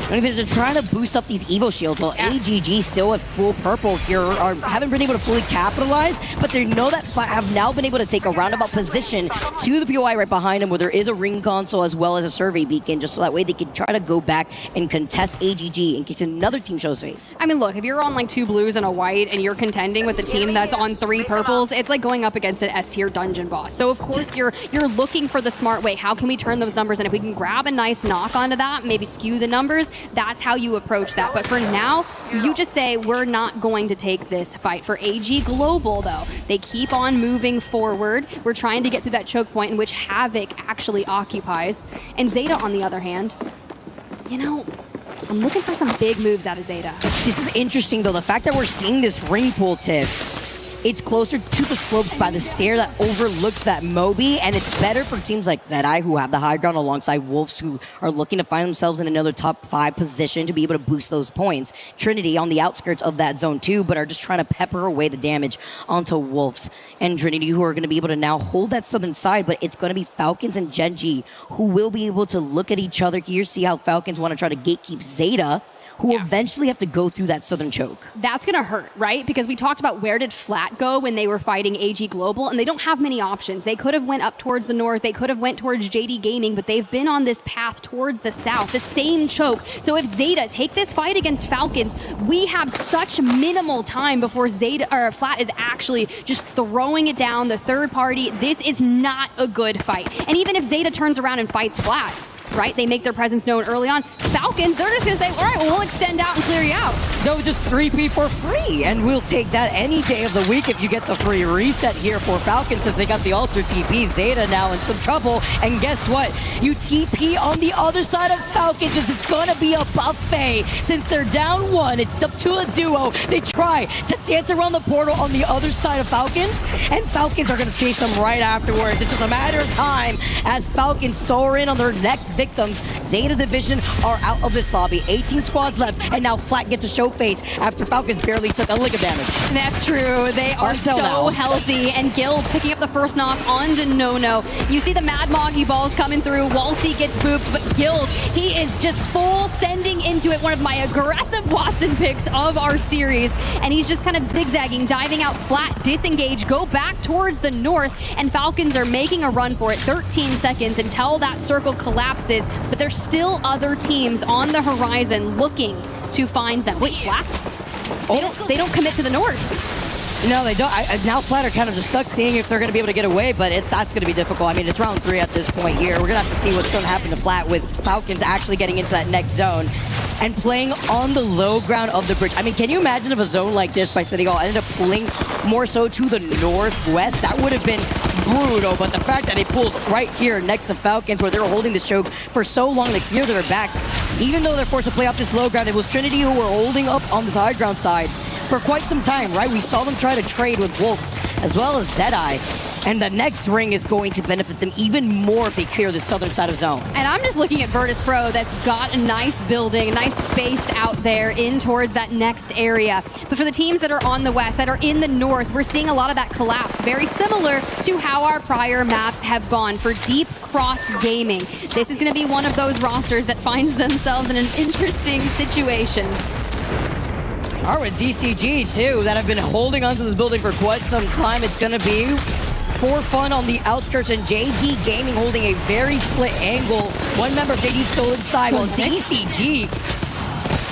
I mean, they're trying to boost up these Evo shields while AGG still at full purple here haven't been able to fully capitalize, but they know that Flat have now been able to take a roundabout position to the POI right behind them, where there is a ring console as well as a survey beacon, just so that way they can try to go back and contest AGG in case another team shows face. I mean, look, if you're on like 2 blues and a white and you're contending with a team that's on 3 purples, it's like going up against an S-tier dungeon boss. So of course you're looking for the smart way. How can we turn those numbers? And if we can grab a nice knock onto that, maybe skew the numbers, that's how you approach that. But for now, you just say, we're not going to take this fight. For AG Global, though, they keep on moving forward. We're trying to get through that choke point in which Havoc actually occupies. And Zeta, on the other hand, I'm looking for some big moves out of Zeta. This is interesting, though. The fact that we're seeing this ring pull tip, it's closer to the slopes by the stair that overlooks that Moby, and it's better for teams like Zedeye, who have the high ground, alongside Wolves, who are looking to find themselves in another top 5 position to be able to boost those points. Trinity on the outskirts of that zone too, but are just trying to pepper away the damage onto Wolves and Trinity, who are going to be able to now hold that southern side, but it's going to be Falcons and Genji who will be able to look at each other here, see how Falcons want to try to gatekeep Zeta, who eventually have to go through that southern choke. That's going to hurt, right? Because we talked about where did Flat go when they were fighting AG Global, and they don't have many options. They could have went up towards the north, they could have went towards JD Gaming, but they've been on this path towards the south, the same choke. So if Zeta take this fight against Falcons, we have such minimal time before Flat is actually just throwing it down, the third party. This is not a good fight. And even if Zeta turns around and fights Flat, right? They make their presence known early on. Falcons, they're just going to say, all right, well, we'll extend out and clear you out. So just 3P for free, and we'll take that any day of the week if you get the free reset here for Falcons, since they got the Alter TP. Zeta now in some trouble, and guess what? You TP on the other side of Falcons, and it's going to be a buffet. Since they're down 1, it's up to a duo. They try to dance around the portal on the other side of Falcons, and Falcons are going to chase them right afterwards. It's just a matter of time as Falcons soar in on their next victims. Zeta Division are out of this lobby. 18 squads left, and now Flat gets a show face after Falcons barely took a lick of damage. That's true. They are so healthy, and Guild picking up the first knock on Denono. You see the Mad Moggy balls coming through. Walty gets booped, but Guild, he is just full sending into it. One of my aggressive Watson picks of our series, and he's just kind of zigzagging, diving out Flat, disengage, go back towards the north, and Falcons are making a run for it. 13 seconds until that circle collapses, but there's still other teams on the horizon looking to find them. Wait, Flat? They don't commit to the north. No, they don't. Now Flat are kind of just stuck seeing if they're going to be able to get away, but that's going to be difficult. I mean, it's round 3 at this point here. We're going to have to see what's going to happen to Flat with Falcons actually getting into that next zone and playing on the low ground of the bridge. I mean, can you imagine if a zone like this by City Hall ended up pulling more so to the northwest? That would have been brutal, but the fact that it pulls right here next to Falcons, where they were holding this choke for so long to clear their backs, even though they're forced to play off this low ground, it was Trinity who were holding up on this high ground side for quite some time, right? We saw them try to trade with Wolves as well as Zedeye. And the next ring is going to benefit them even more if they clear the southern side of zone. And I'm just looking at Virtus Pro that's got a nice building, a nice space out there in towards that next area. But for the teams that are on the west, that are in the north, we're seeing a lot of that collapse, very similar to how our prior maps have gone for Deep Cross Gaming. This is going to be one of those rosters that finds themselves in an interesting situation. All right, DCG too, that have been holding onto this building for quite some time. It's going to be for fun on the outskirts, and JD Gaming holding a very split angle. One member of JD still inside, while DCG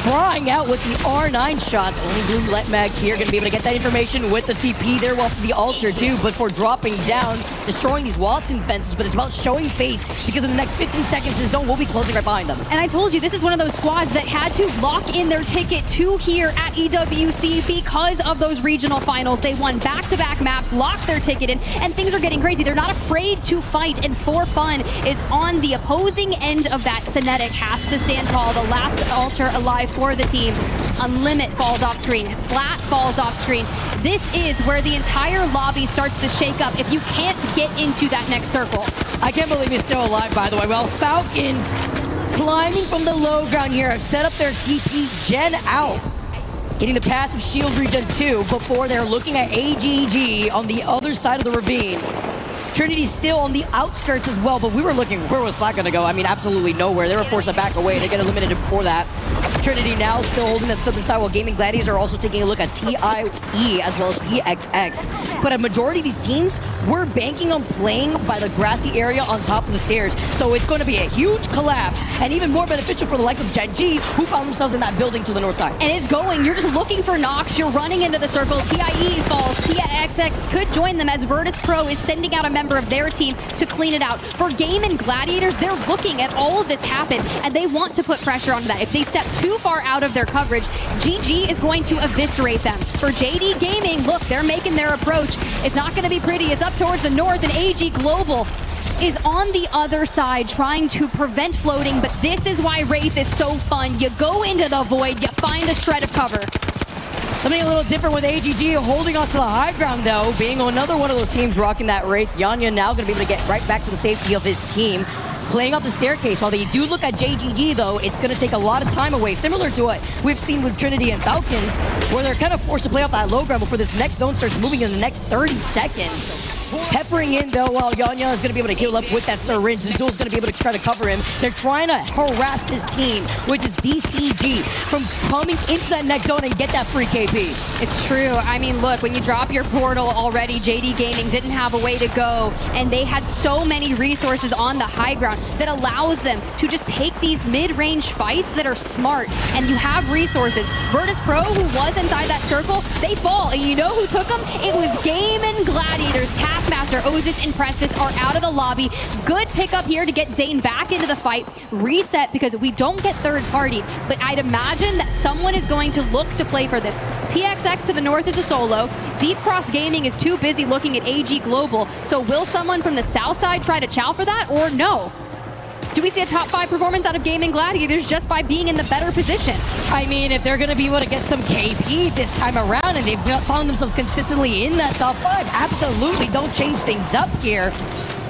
frying out with the R9 shots. Only Blue Letmag here going to be able to get that information with the TP there while for the altar too, but for dropping down, destroying these Watson fences, but it's about showing face because in the next 15 seconds, the zone will be closing right behind them. And I told you, this is one of those squads that had to lock in their ticket to here at EWC because of those regional finals. They won back-to-back maps, locked their ticket in, and things are getting crazy. They're not afraid to fight, and For Fun is on the opposing end of that. Synetic has to stand tall, the last altar alive for the team. Unlimit falls off screen. Flat falls off screen. This is where the entire lobby starts to shake up if you can't get into that next circle. I can't believe he's still alive, by the way. Well, Falcons climbing from the low ground here have set up their TP gen out. Getting the passive shield regen too before they're looking at AGG on the other side of the ravine. Trinity's still on the outskirts as well, but we were looking, where was Flat gonna go? I mean, absolutely nowhere. They were forced to back away. They get eliminated before that. Trinity now still holding that southern side, while Gaming Gladiators are also taking a look at TIE as well as PXX. But a majority of these teams were banking on playing by the grassy area on top of the stairs. So it's going to be a huge collapse and even more beneficial for the likes of Gen G, who found themselves in that building to the north side. And it's going, you're just looking for Nox, you're running into the circle, TIE falls, PXX could join them as Virtus Pro is sending out a member of their team to clean it out. For Game and Gladiators, they're looking at all of this happen and they want to put pressure onto that. If they step too far out of their coverage, GG is going to eviscerate them. For JD Gaming, look, they're making their approach. It's not going to be pretty. It's up towards the north, and AG Global is on the other side trying to prevent floating, but this is why Wraith is so fun. You go into the void, you find a shred of cover. Something a little different with AGG holding onto the high ground though, being another one of those teams rocking that Wraith. Yanya now going to be able to get right back to the safety of his team. Playing off the staircase. While they do look at JGG though, it's going to take a lot of time away, similar to what we've seen with Trinity and Falcons, where they're kind of forced to play off that low ground before this next zone starts moving in the next 30 seconds. Peppering in though, while Yanya is going to be able to heal up with that syringe, and Zul's going to be able to try to cover him. They're trying to harass this team, which is DCG, from coming into that next zone and get that free KP. It's true. I mean, look, when you drop your portal already, JD Gaming didn't have a way to go, and they had so many resources on the high ground that allows them to just take these mid-range fights that are smart, and you have resources. Virtus Pro, who was inside that circle, they fall, and you know who took them? It was Game and Gladiators. Taskmaster, Ozus, and Prestis are out of the lobby. Good pickup here to get Zane back into the fight. Reset, because we don't get third party, but I'd imagine that someone is going to look to play for this. PXX to the north is a solo. Deep Cross Gaming is too busy looking at AG Global, so will someone from the south side try to chow for that, or no? Do we see a top 5 performance out of Gaming Gladiators just by being in the better position? I mean, if they're going to be able to get some KP this time around and they've found themselves consistently in that top 5, absolutely don't change things up here.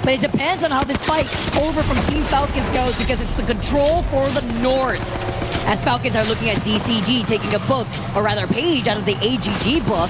But it depends on how this fight over from Team Falcons goes, because it's the control for the north. As Falcons are looking at DCG taking a book, or rather a page out of the AGG book,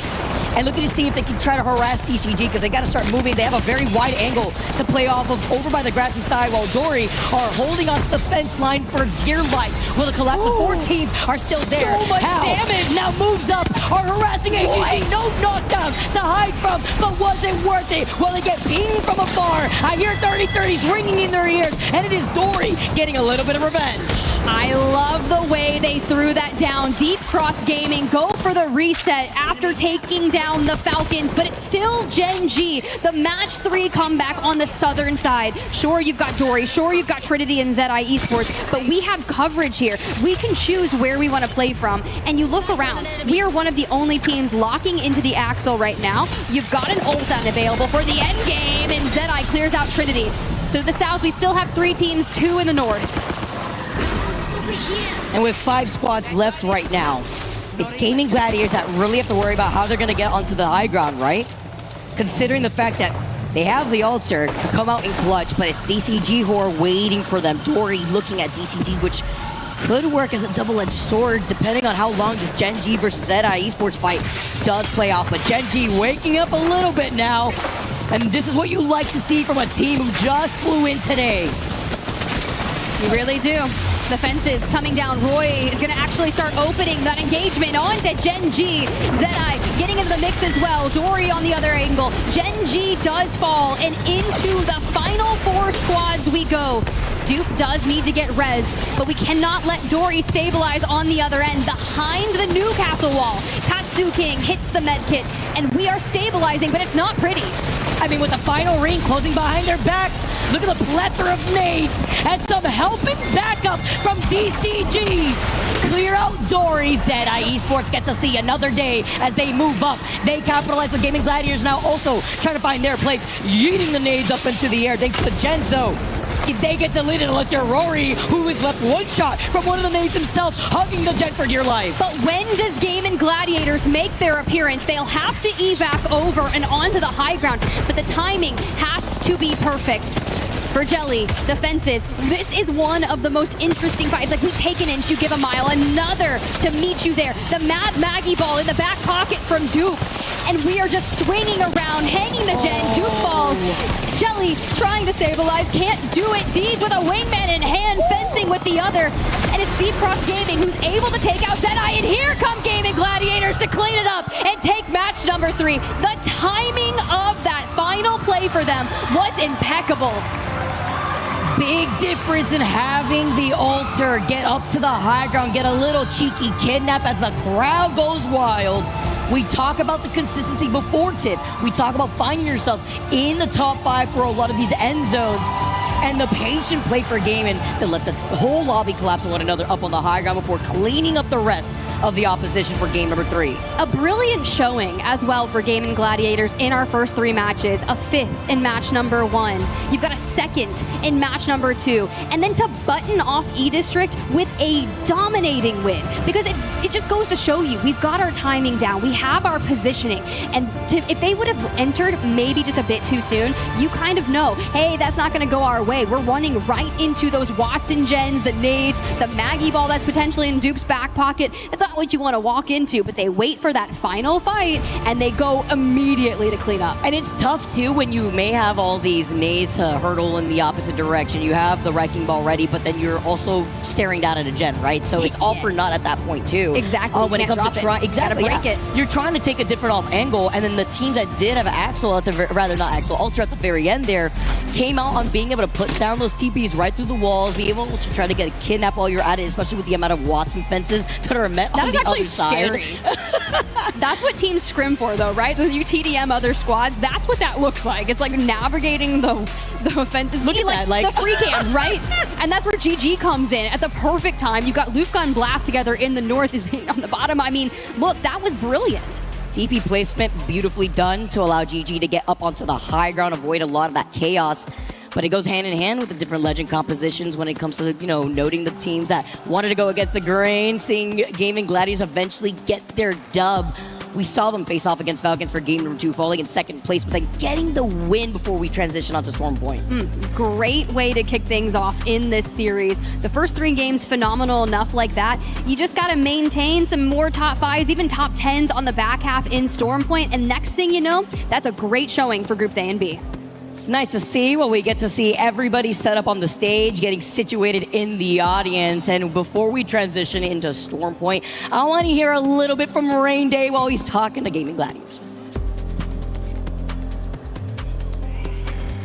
and looking to see if they can try to harass DCG, because they got to start moving. They have a very wide angle to play off of over by the grassy side, while Dory are holding onto the fence line for dear life. Will the collapse of 4 teams are still there? So much damage! Now moves up, are harassing AGG. No knockdown to hide from, but was it worth it? Will they get pinged from afar? I hear 30-30s ringing in their ears, and it is Dory getting a little bit of revenge. I love the way they threw that down. Deep Cross Gaming go for the reset after taking down down the Falcons, but it's still Gen G. The match 3 comeback on the southern side. Sure, you've got Dory. Sure, you've got Trinity and ZI Esports, but we have coverage here. We can choose where we want to play from. And you look around, we are one of the only teams locking into the Axle right now. You've got an ult unavailable for the end game, and ZI clears out Trinity. So to the south, we still have 3 teams, 2 in the north. And with 5 squads left right now, it's Gaming Gladiators that really have to worry about how they're going to get onto the high ground, right? Considering the fact that they have the Alter come out in clutch, but it's DCG who are waiting for them. Dory looking at DCG, which could work as a double-edged sword depending on how long this Gen G versus ZI Esports fight does play off. But Gen G waking up a little bit now, and this is what you like to see from a team who just flew in today. You really do. The fences coming down. Roy is going to actually start opening that engagement onto Gen G. ZI getting into the mix as well. Dory on the other angle. Gen G does fall, and into the final 4 squads we go. Dupe does need to get rezzed, but we cannot let Dory stabilize on the other end behind the Newcastle wall. Katsu King hits the med kit, and we are stabilizing, but it's not pretty. I mean, with the final ring closing behind their backs, look at the plethora of nades and some helping backup from DCG. Clear out Dory. ZI Esports get to see another day as they move up. They capitalize with Gaming Gladiators now also trying to find their place, yeeting the nades up into the air. Thanks to the gens, though. They get deleted unless you're Rory, who is left 1 shot from one of the nades himself, hugging the gen for dear life. But when does Gaming Gladiators make their appearance? They'll have to evac over and onto the high ground, but the timing has to be perfect. For Jelly, the fences, this is one of the most interesting fights. Like, we take an inch, you give a mile, another to meet you there. The Mad Maggie ball in the back pocket from Dupe. And we are just swinging around, hanging the gen. Dupe falls. Jelly trying to stabilize, can't do it. Deeds with a wingman in hand, fencing with the other. And it's Deep Cross Gaming who's able to take out ZI. And here come Gaming Gladiators to clean it up and take match number 3. The timing of that final play for them was impeccable. Big difference in having the Alter get up to the high ground, get a little cheeky kidnap as the crowd goes wild. We talk about the consistency before tip. We talk about finding yourself in the top 5 for a lot of these end zones. And the patient play for Gaming that let the whole lobby collapse on one another up on the high ground before cleaning up the rest of the opposition for game number 3. A brilliant showing as well for Gaming Gladiators in our first 3 matches. A 5th in match number 1. You've got a 2nd in match number 2. And then to button off E-District with a dominating win. Because it just goes to show you, we've got our timing down. We have our positioning. And if they would have entered maybe just a bit too soon, you kind of know, hey, that's not going to go our way. We're running right into those Watson gens, the nades, the Maggie ball that's potentially in Dupe's back pocket. It's not what you want to walk into, but they wait for that final fight and they go immediately to clean up. And it's tough too when you may have all these nades to hurdle in the opposite direction. You have the wrecking ball ready, but then you're also staring down at a gen, right? So it's all for naught at that point too. Exactly. When it comes to trying, exactly, break it. You're trying to take a different off angle, and then the teams that did have Axel at the Ultra at the very end there came out on being able to put down those TPs right through the walls, be able to try to get a kidnap while you're at it, especially with the amount of Watson fences that are met on the other side. Scary. That's what teams scrim for, though, right? When you TDM other squads, that's what that looks like. It's like navigating the fences. Look at that, like the free cam, right? And that's where GG comes in at the perfect time. You got Lufka and Blast together in the north, is on the bottom. I mean, look, that was brilliant. TP placement beautifully done to allow GG to get up onto the high ground, avoid a lot of that chaos. But it goes hand in hand with the different legend compositions when it comes to, noting the teams that wanted to go against the grain, seeing Gaming Gladiators eventually get their dub. We saw them face off against Falcons for game number 2, falling in 2nd place, but then getting the win before we transition onto Storm Point. Great way to kick things off in this series. The first 3 games, phenomenal enough like that. You just got to maintain some more top 5s, even top 10s on the back half in Storm Point. And next thing you know, that's a great showing for Groups A and B. It's nice to see when we get to see everybody set up on the stage, getting situated in the audience. And before we transition into Storm Point, I want to hear a little bit from Rain Day while he's talking to Gaming Gladiators.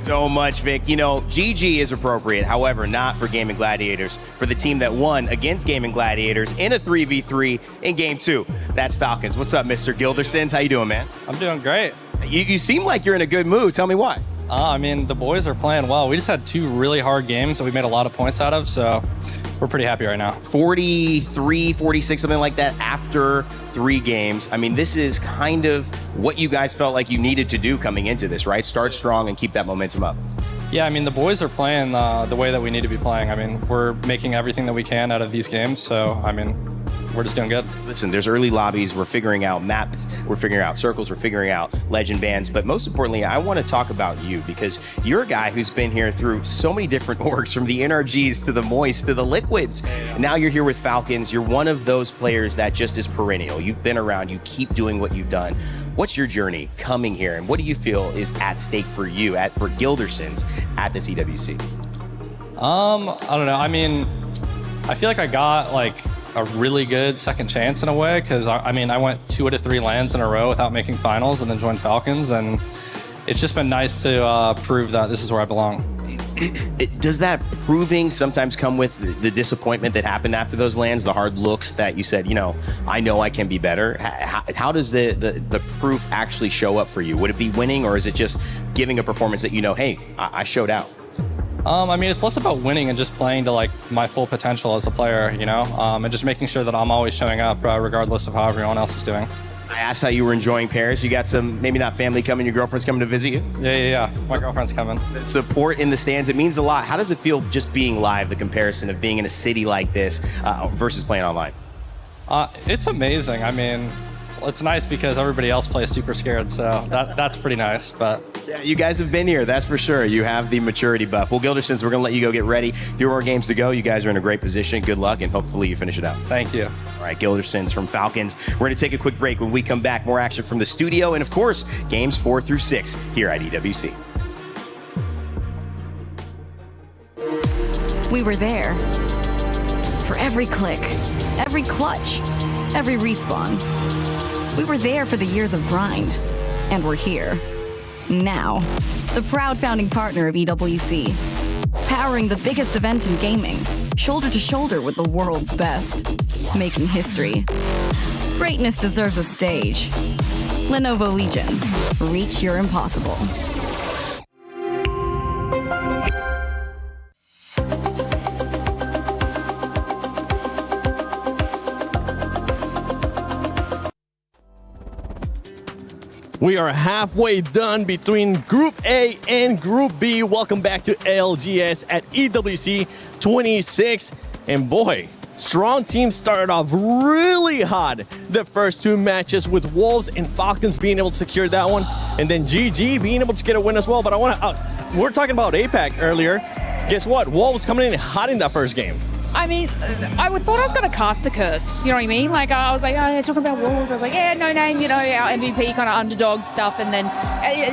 so much, Vic. You know, GG is appropriate, however, not for Gaming Gladiators, for the team that won against Gaming Gladiators in a 3v3 in Game 2. That's Falcons. What's up, Mr. Gildersons? How you doing, man? I'm doing great. You seem like you're in a good mood. Tell me why. I mean, the boys are playing well. We just had 2 really hard games that we made a lot of points out of, so we're pretty happy right now. 43, 46, something like that after 3 games. I mean, this is kind of what you guys felt like you needed to do coming into this, right? Start strong and keep that momentum up. Yeah, I mean, the boys are playing the way that we need to be playing. I mean, we're making everything that we can out of these games, so, I mean, we're just doing good. Listen, there's early lobbies. We're figuring out maps. We're figuring out circles. We're figuring out legend bands. But most importantly, I want to talk about you because you're a guy who's been here through so many different orgs, from the NRGs to the Moist to the Liquids. Now you're here with Falcons. You're one of those players that just is perennial. You've been around. You keep doing what you've done. What's your journey coming here, and what do you feel is at stake for you, for Gildersons at this EWC? I don't know. I mean, I feel like I got a really good second chance in a way, because I mean, I went 2 out of 3 lands in a row without making finals and then joined Falcons, and it's just been nice to prove that this is where I belong. Does that proving sometimes come with the disappointment that happened after those lands, the hard looks that you said, you know I can be better? How does the proof actually show up for you? Would it be winning, or is it just giving a performance that hey, I showed out? I mean, it's less about winning and just playing to my full potential as a player, and just making sure that I'm always showing up regardless of how everyone else is doing. I asked how you were enjoying Paris. You got some, maybe not family coming, your girlfriend's coming to visit you? Yeah. My girlfriend's coming. The support in the stands, it means a lot. How does it feel just being live, the comparison of being in a city like this versus playing online? It's amazing. I mean, it's nice because everybody else plays super scared, so that's pretty nice. But yeah, you guys have been here, that's for sure. You have the maturity buff. Well, Gildersons, we're going to let you go get ready. 3 more games to go. You guys are in a great position. Good luck, and hopefully you finish it out. Thank you. All right, Gildersons from Falcons. We're going to take a quick break. When we come back, more action from the studio, and of course, games 4 through 6 here at EWC. We were there for every click, every clutch, every respawn. We were there for the years of grind, and we're here now. The proud founding partner of EWC, powering the biggest event in gaming, shoulder to shoulder with the world's best, making history. Greatness deserves a stage. Lenovo Legion, reach your impossible. We are halfway done between Group A and Group B. Welcome back to ALGS at EWC 26. And boy, strong teams started off really hot the first 2 matches, with Wolves and Falcons being able to secure that one, and then GG being able to get a win as well. But I want to, we're talking about APAC earlier. Guess what? Wolves coming in hot in that first game. I mean, I thought I was going to cast a curse, you know what I mean? I was like, talking about Wolves, I was like, yeah, no name, our MVP kind of underdog stuff. And then,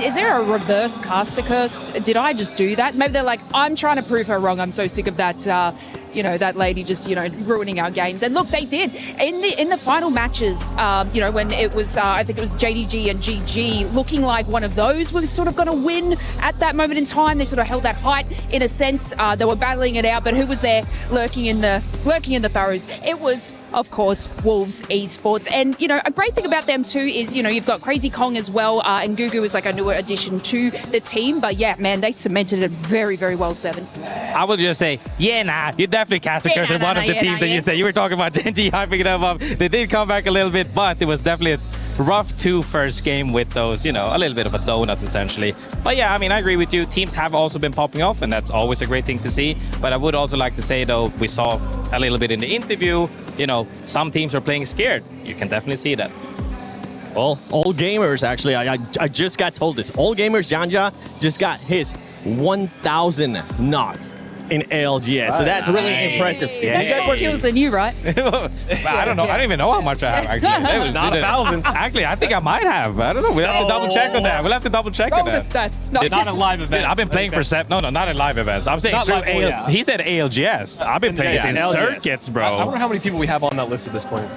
is there a reverse cast a curse? Did I just do that? Maybe they're like, I'm trying to prove her wrong. I'm so sick of that, that lady just, ruining our games. And look, they did. In the final matches, when it was, I think it was JDG and GG, looking like one of those was sort of going to win at that moment in time. They sort of held that height in a sense. They were battling it out, but who was there lurking in the throes? It was, of course, Wolves Esports. And, a great thing about them too is, you've got Crazy Kong as well, and Gugu is like a newer addition to the team. But yeah, man, they cemented it very, very well, Seven. I would just say, you definitely cast a curse in one of the teams that you said. You were talking about Genji hyping it up. They did come back a little bit, but it was definitely a rough 2 first game with those, a little bit of a donuts essentially. But yeah, I mean, I agree with you. Teams have also been popping off, and that's always a great thing to see. But I would also like to say, though, we saw a little bit in the interview, some teams are playing scared. You can definitely see that. Well, All Gamers, actually, I just got told this. All Gamers Janja just got his 1,000 knocks in ALGS. So that's really impressive. That's more kills than you, right? I don't know. I don't even know how much I have, actually. Not 1,000. Actually, I think I might have. I don't know. We'll have to double check on that. We'll have to double check on that. Roll the stats. Not in live events. I've been playing for No, not in live events. I'm saying he said ALGS. I've been playing since circuits, bro. I wonder how many people we have on that list at this point.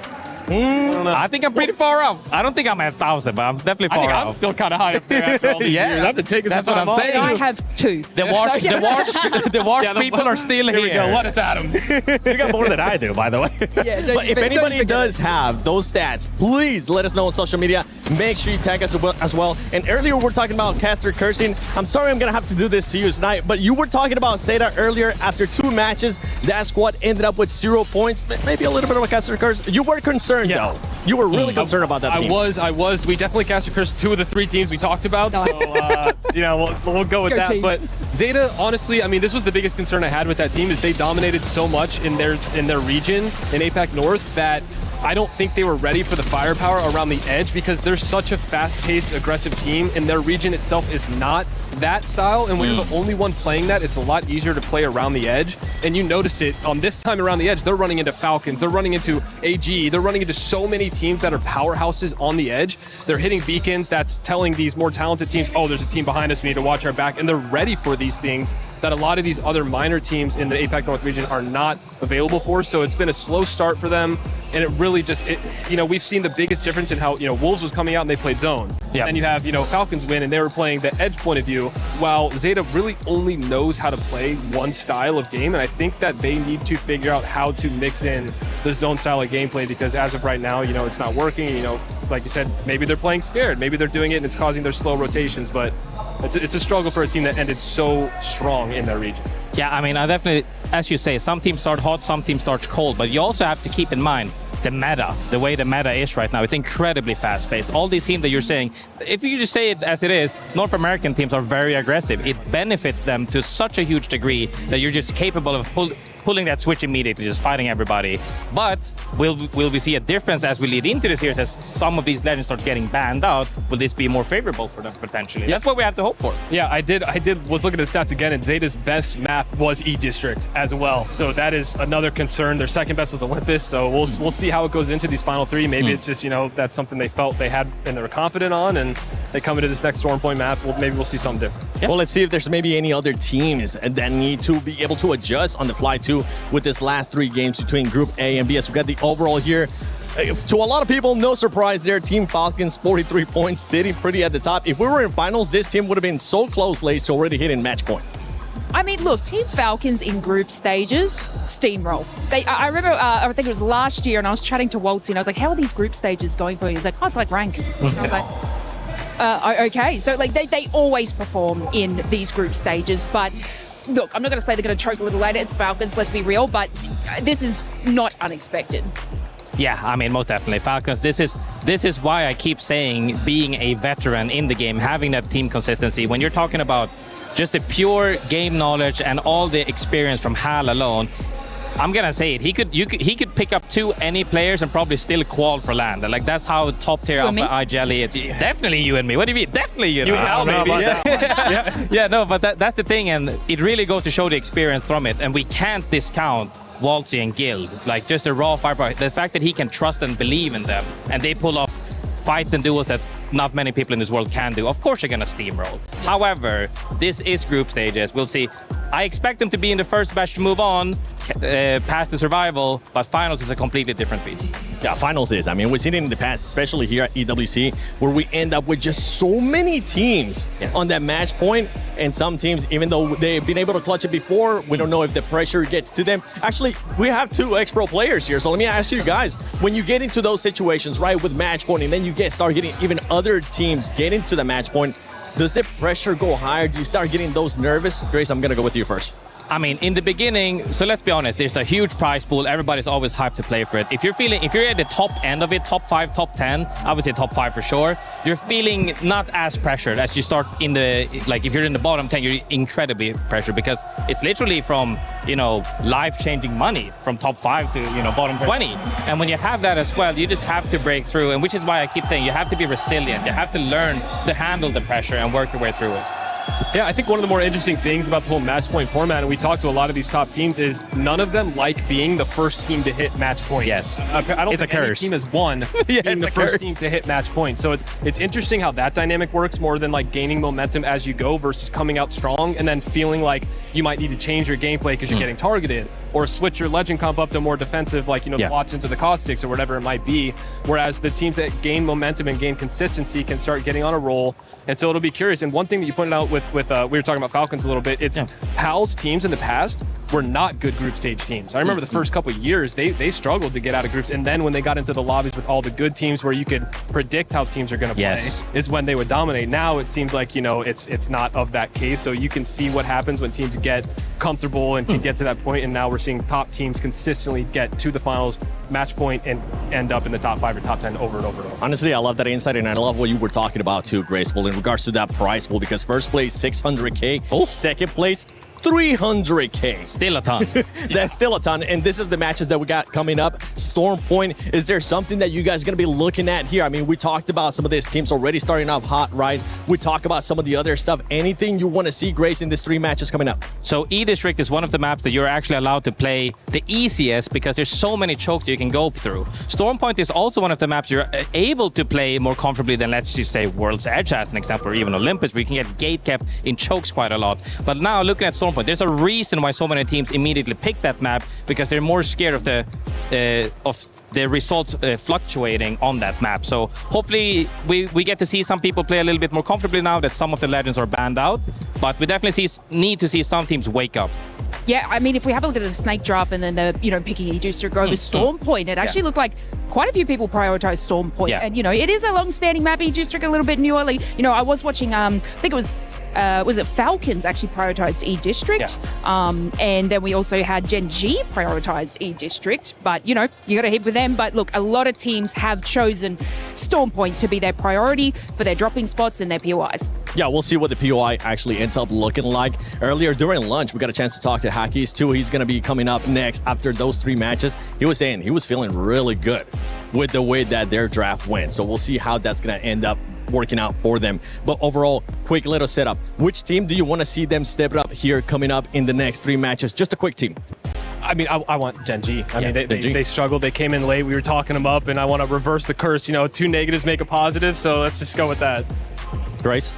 I think I'm pretty far up. I don't think I'm at 1,000, but I'm definitely far up. I'm still kind of high up there after all these years. I've been taking That's some what I'm saying. I have 2. The washed people are still here. Here we go. What is Adam? You got more than I do, by the way. Yeah, but if anybody does have those stats, please let us know on social media. Make sure you tag us as well. And earlier we were talking about caster cursing. I'm sorry I'm going to have to do this to you tonight, but you were talking about Zeta earlier. After 2 matches, that squad ended up with 0 points. Maybe a little bit of a caster curse. You were concerned, though. You were really concerned about that team. I was. We definitely caster cursed 2 of the 3 teams we talked about. So, we'll go with that. Team. But Zeta, honestly, I mean, this was the biggest concern I had with that team is they dominated so much in their region, in APAC North, that I don't think they were ready for the firepower around the edge because they're such a fast-paced, aggressive team, and their region itself is not that style. And when you're the only one playing that, it's a lot easier to play around the edge. And you noticed it on this time around the edge. They're running into Falcons. They're running into AG. They're running into so many teams that are powerhouses on the edge. They're hitting beacons. That's telling these more talented teams, oh, there's a team behind us. We need to watch our back. And they're ready for these things that a lot of these other minor teams in the APAC North region are not available for. So it's been a slow start for them. And it really just, we've seen the biggest difference in how, Wolves was coming out and they played zone. Yeah. And you have, Falcons win and they were playing the edge point of view, while Zeta really only knows how to play one style of game. And I think that they need to figure out how to mix in the zone style of gameplay because as of right now, it's not working. Like you said, maybe they're playing scared. Maybe they're doing it and it's causing their slow rotations. But it's a struggle for a team that ended so strong in their region. Yeah, I mean, I definitely, as you say, some teams start hot, some teams start cold, but you also have to keep in mind the meta, the way the meta is right now. It's incredibly fast-paced. All these teams that you're saying, if you just say it as it is, North American teams are very aggressive. It benefits them to such a huge degree that you're just capable of pulling that switch immediately, just fighting everybody. But will we see a difference as we lead into this year, as some of these legends start getting banned out? Will this be more favorable for them potentially? That's what we have to hope for. Yeah, I was looking at the stats again, and Zeta's best map was E-District as well. So that is another concern. Their second best was Olympus, so we'll see how it goes into these final 3. Maybe it's just, that's something they felt they had and they were confident on, and they come into this next Storm Point map, maybe we'll see something different. Yeah. Well, let's see if there's maybe any other teams that need to be able to adjust on the fly too with this last 3 games between Group A and B. As we got the overall here. To a lot of people, no surprise there. Team Falcons, 43 points, sitting pretty at the top. If we were in finals, this team would have been so close, late, to already hitting match point. I mean, look, Team Falcons in group stages, steamroll. I remember, I think it was last year, and I was chatting to Waltzy, and I was like, how are these group stages going for you? He's like, oh, it's like rank. And I was like, okay. So, they always perform in these group stages, but look, I'm not going to say they're going to choke a little later. It's the Falcons, let's be real, but this is not unexpected. Yeah, I mean, most definitely. Falcons, this is why I keep saying being a veteran in the game, having that team consistency. When you're talking about just the pure game knowledge and all the experience from Hal alone, I'm gonna say it. He could pick up 2 any players and probably still qual for land. Like that's how top tier Alpha IGL is. Definitely you and me. What do you mean? Definitely you. You and Hal, maybe. Yeah, no, but that's the thing, and it really goes to show the experience from it. And we can't discount Waltzy and Guild. Like just the raw firepower. The fact that he can trust and believe in them, and they pull off fights and duels that not many people in this world can do. Of course you're gonna steamroll. However, this is group stages. We'll see. I expect them to be in the first batch to move on past the survival, but finals is a completely different beast. Yeah, finals is. I mean, we've seen it in the past, especially here at EWC, where we end up with just so many teams on that match point. And some teams, even though they've been able to clutch it before, we don't know if the pressure gets to them. Actually, we have 2 Expo players here. So let me ask you guys, when you get into those situations, right, with match point, and then you start getting even other teams get into the match point, does the pressure go higher? Do you start getting those nervous? Grace, I'm going to go with you first. I mean, in the beginning, so let's be honest, there's a huge prize pool. Everybody's always hyped to play for it. If you're at the top end of it, top 5, top 10, I would say top 5 for sure, you're feeling not as pressured as you start in the, like if you're in the bottom 10, you're incredibly pressured because it's literally from, life-changing money from top 5 to, bottom 20. And when you have that as well, you just have to break through. And which is why I keep saying you have to be resilient. You have to learn to handle the pressure and work your way through it. Yeah, I think one of the more interesting things about the whole match point format, and we talked to a lot of these top teams, is none of them like being the first team to hit match point. Yes. I don't think any team has won being the first team to hit match point. So it's interesting how that dynamic works more than like gaining momentum as you go versus coming out strong and then feeling like you might need to change your gameplay because you're getting targeted, or switch your legend comp up to more defensive, like, the plots into the caustics or whatever it might be. Whereas the teams that gain momentum and gain consistency can start getting on a roll. And so it'll be curious. And one thing that you pointed out with we were talking about Falcons a little bit, it's Hal's teams in the past were not good group stage teams. I remember the first couple of years, they struggled to get out of groups. And then when they got into the lobbies with all the good teams where you could predict how teams are going to play, is when they would dominate. Now it seems like, it's not of that case. So you can see what happens when teams get comfortable and can get to that point. And now we're seeing top teams consistently get to the finals, match point, and end up in the top 5 or top 10 over and over and over. Honestly, I love that insight, and I love what you were talking about too, Graceful, in regards to that prize pool, because first place, $600K, second place, $300K. Still a ton. That's still a ton. And this is the matches that we got coming up. Storm Point, is there something that you guys are going to be looking at here? I mean, we talked about some of these teams already starting off hot, right? We talk about some of the other stuff. Anything you want to see, Grace, in these 3 matches coming up? So E-District is one of the maps that you're actually allowed to play the easiest because there's so many chokes that you can go through. Storm Point is also one of the maps you're able to play more comfortably than, let's just say, World's Edge as an example, or even Olympus, where you can get gate kept in chokes quite a lot. But now looking at Storm Point, there's a reason why so many teams immediately pick that map, because they're more scared of the results fluctuating on that map. So hopefully we get to see some people play a little bit more comfortably now that some of the legends are banned out, but we definitely need to see some teams wake up. Yeah, I mean, if we have a look at the Snake Drop and then the, picking E-District over Storm Point, it actually looked like quite a few people prioritize Storm Point. Yeah. And, it is a long-standing map, E-District, a little bit newer. I was watching, I think it was it Falcons actually prioritized E-District? Yeah. And then we also had Gen G prioritized E-District, but, you got to hit with them. But look, a lot of teams have chosen Storm Point to be their priority for their dropping spots and their POIs. Yeah, we'll see what the POI actually ends up looking like. Earlier during lunch, we got a chance to talk to Hackies too. He's going to be coming up next after those 3 matches. He was saying he was feeling really good with the way that their draft went. So we'll see how that's going to end up working out for them. But overall, quick little setup. Which team do you want to see them step up here coming up in the next 3 matches? Just a quick team. I mean, I want Gen G. I mean, they struggled. They came in late. We were talking them up, and I want to reverse the curse. 2 negatives make a positive, so let's just go with that. Grace?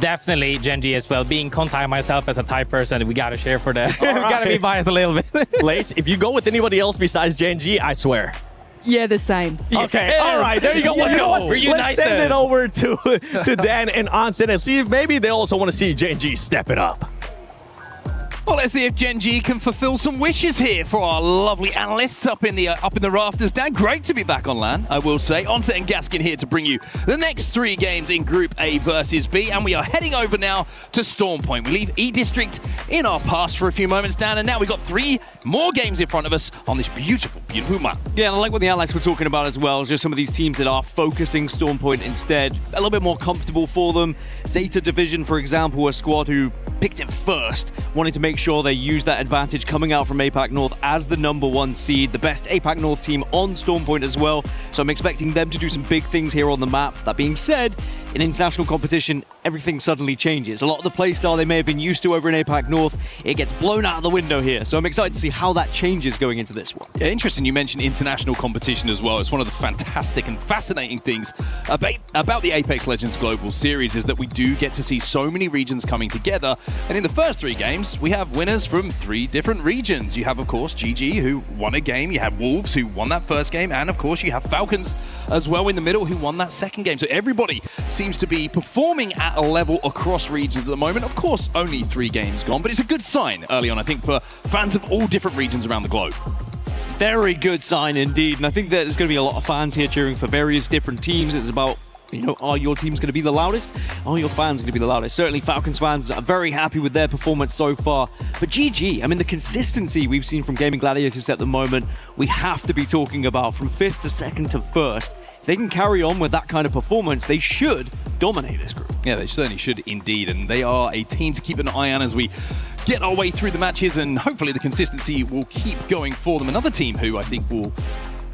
Definitely Gen G as well. Being Contai myself as a Thai person, we got to share for that. We got to be biased a little bit. Lace, if you go with anybody else besides Gen G, I swear. Yeah, the same. Okay, all right, there you go. Let's go. Let's send it over to Dan and Onsen and see if maybe they also want to see Gen G step it up. Well, let's see if Gen G can fulfill some wishes here for our lovely analysts up in the rafters. Dan, great to be back on land, I will say. Onset and Gaskin here to bring you the next 3 games in Group A versus B, and we are heading over now to Storm Point. We leave E-District in our past for a few moments, Dan, and now we've got 3 more games in front of us on this beautiful, beautiful map. Yeah, and I like what the analysts were talking about as well, just some of these teams that are focusing Storm Point instead, a little bit more comfortable for them. Zeta Division, for example, a squad who picked it first, wanting to make sure they use that advantage coming out from APAC North as the #1 seed, the best APAC North team on Storm Point as well. So I'm expecting them to do some big things here on the map. That being said, in international competition, everything suddenly changes. A lot of the playstyle they may have been used to over in APAC North, it gets blown out of the window here. So I'm excited to see how that changes going into this one. Yeah, interesting you mentioned international competition as well. It's one of the fantastic and fascinating things about the Apex Legends Global Series is that we do get to see so many regions coming together. And in the first 3 games, we have winners from 3 different regions. You have, of course, GG, who won a game. You have Wolves, who won that first game. And, of course, you have Falcons as well in the middle, who won that second game. So everybody seems to be performing at a level across regions at the moment. Of course, only 3 games gone, but it's a good sign early on, I think, for fans of all different regions around the globe. Very good sign indeed. And I think that there's going to be a lot of fans here cheering for various different teams. It's about, are your teams going to be the loudest? Are your fans going to be the loudest? Certainly Falcons fans are very happy with their performance so far. But GG, I mean, the consistency we've seen from Gaming Gladiators at the moment, we have to be talking about from 5th to 2nd to 1st. If they can carry on with that kind of performance, they should dominate this group. Yeah, they certainly should indeed. And they are a team to keep an eye on as we get our way through the matches, and hopefully the consistency will keep going for them. Another team who I think will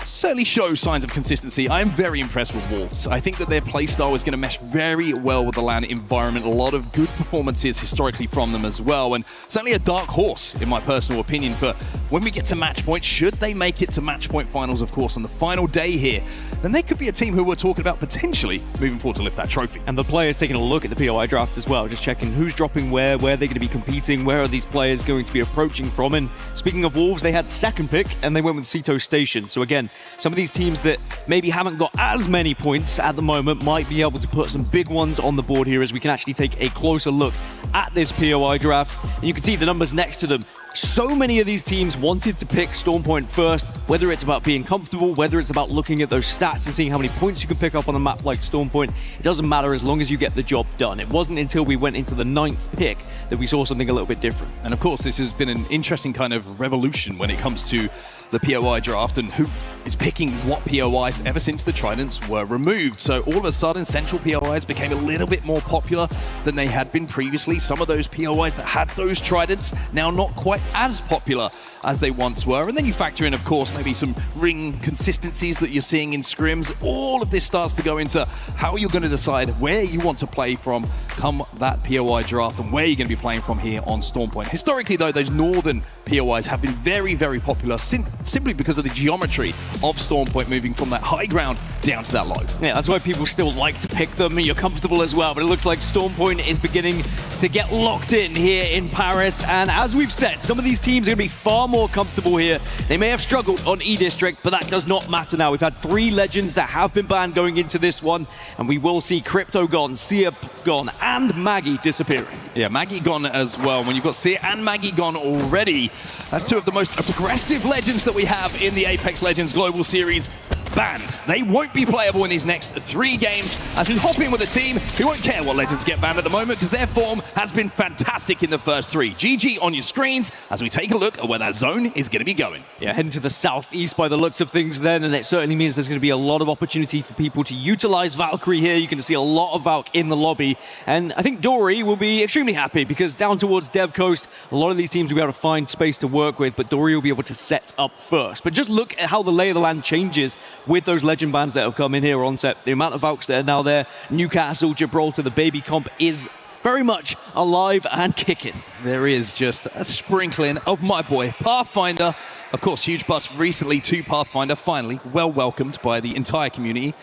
certainly show signs of consistency. I am very impressed with Wolves. I think that their playstyle is going to mesh very well with the LAN environment. A lot of good performances historically from them as well, and certainly a dark horse, in my personal opinion, for when we get to match point. Should they make it to match point finals, of course, on the final day here, then they could be a team who we're talking about potentially moving forward to lift that trophy. And the players taking a look at the POI draft as well, just checking who's dropping where they're going to be competing, where are these players going to be approaching from. And speaking of Wolves, they had second pick and they went with Sito Station. So again, some of these teams that maybe haven't got as many points at the moment might be able to put some big ones on the board here as we can actually take a closer look at this POI draft. And you can see the numbers next to them. So many of these teams wanted to pick Stormpoint first, whether it's about being comfortable, whether it's about looking at those stats and seeing how many points you can pick up on a map like Stormpoint. It doesn't matter as long as you get the job done. It wasn't until we went into the 9th pick that we saw something a little bit different. And of course, this has been an interesting kind of revolution when it comes to the POI draft and who is picking what POIs ever since the Tridents were removed. So all of a sudden, Central POIs became a little bit more popular than they had been previously. Some of those POIs that had those Tridents now not quite as popular as they once were. And then you factor in, of course, maybe some ring consistencies that you're seeing in scrims. All of this starts to go into how you're going to decide where you want to play from come that POI draft and where you're going to be playing from here on Stormpoint. Historically, though, those northern POIs have been very, very popular simply because of the geometry of Stormpoint moving from that high ground down to that low. Yeah, that's why people still like to pick them. You're comfortable as well, but it looks like Stormpoint is beginning to get locked in here in Paris. And as we've said, some of these teams are going to be far more comfortable here. They may have struggled on E-District, but that does not matter now. We've had 3 legends that have been banned going into this one, and we will see Crypto gone, Sia gone, and Maggie disappearing. Yeah, Maggie gone as well. When you've got Sia and Maggie gone already, that's 2 of the most aggressive legends that we have in the Apex Legends Global Series banned. They won't be playable in these next 3 games as we hop in with a team who won't care what legends get banned at the moment because their form has been fantastic in the first 3. GG on your screens as we take a look at where that zone is going to be going. Yeah, heading to the southeast by the looks of things then, and it certainly means there's going to be a lot of opportunity for people to utilize Valkyrie here. You can see a lot of Valk in the lobby, and I think Dory will be extremely happy because down towards Dev Coast, a lot of these teams will be able to find space to work with, but Dory will be able to set up first. But just look at how the lay of the land changes with those legend bands that have come in here on set. The amount of Valks that are now there, Newcastle, Gibraltar, the baby comp is very much alive and kicking. There is just a sprinkling of my boy Pathfinder. Of course, huge bust recently to Pathfinder, finally well welcomed by the entire community.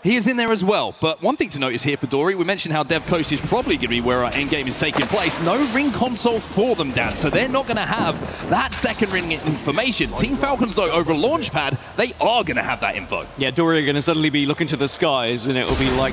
He is in there as well, but one thing to notice here for Dory, we mentioned how Dev Coast is probably going to be where our endgame is taking place. No ring console for them, Dan, so they're not going to have that second ring information. Team Falcons, though, over Launchpad, they are going to have that info. Yeah, Dory are going to suddenly be looking to the skies, and it will be like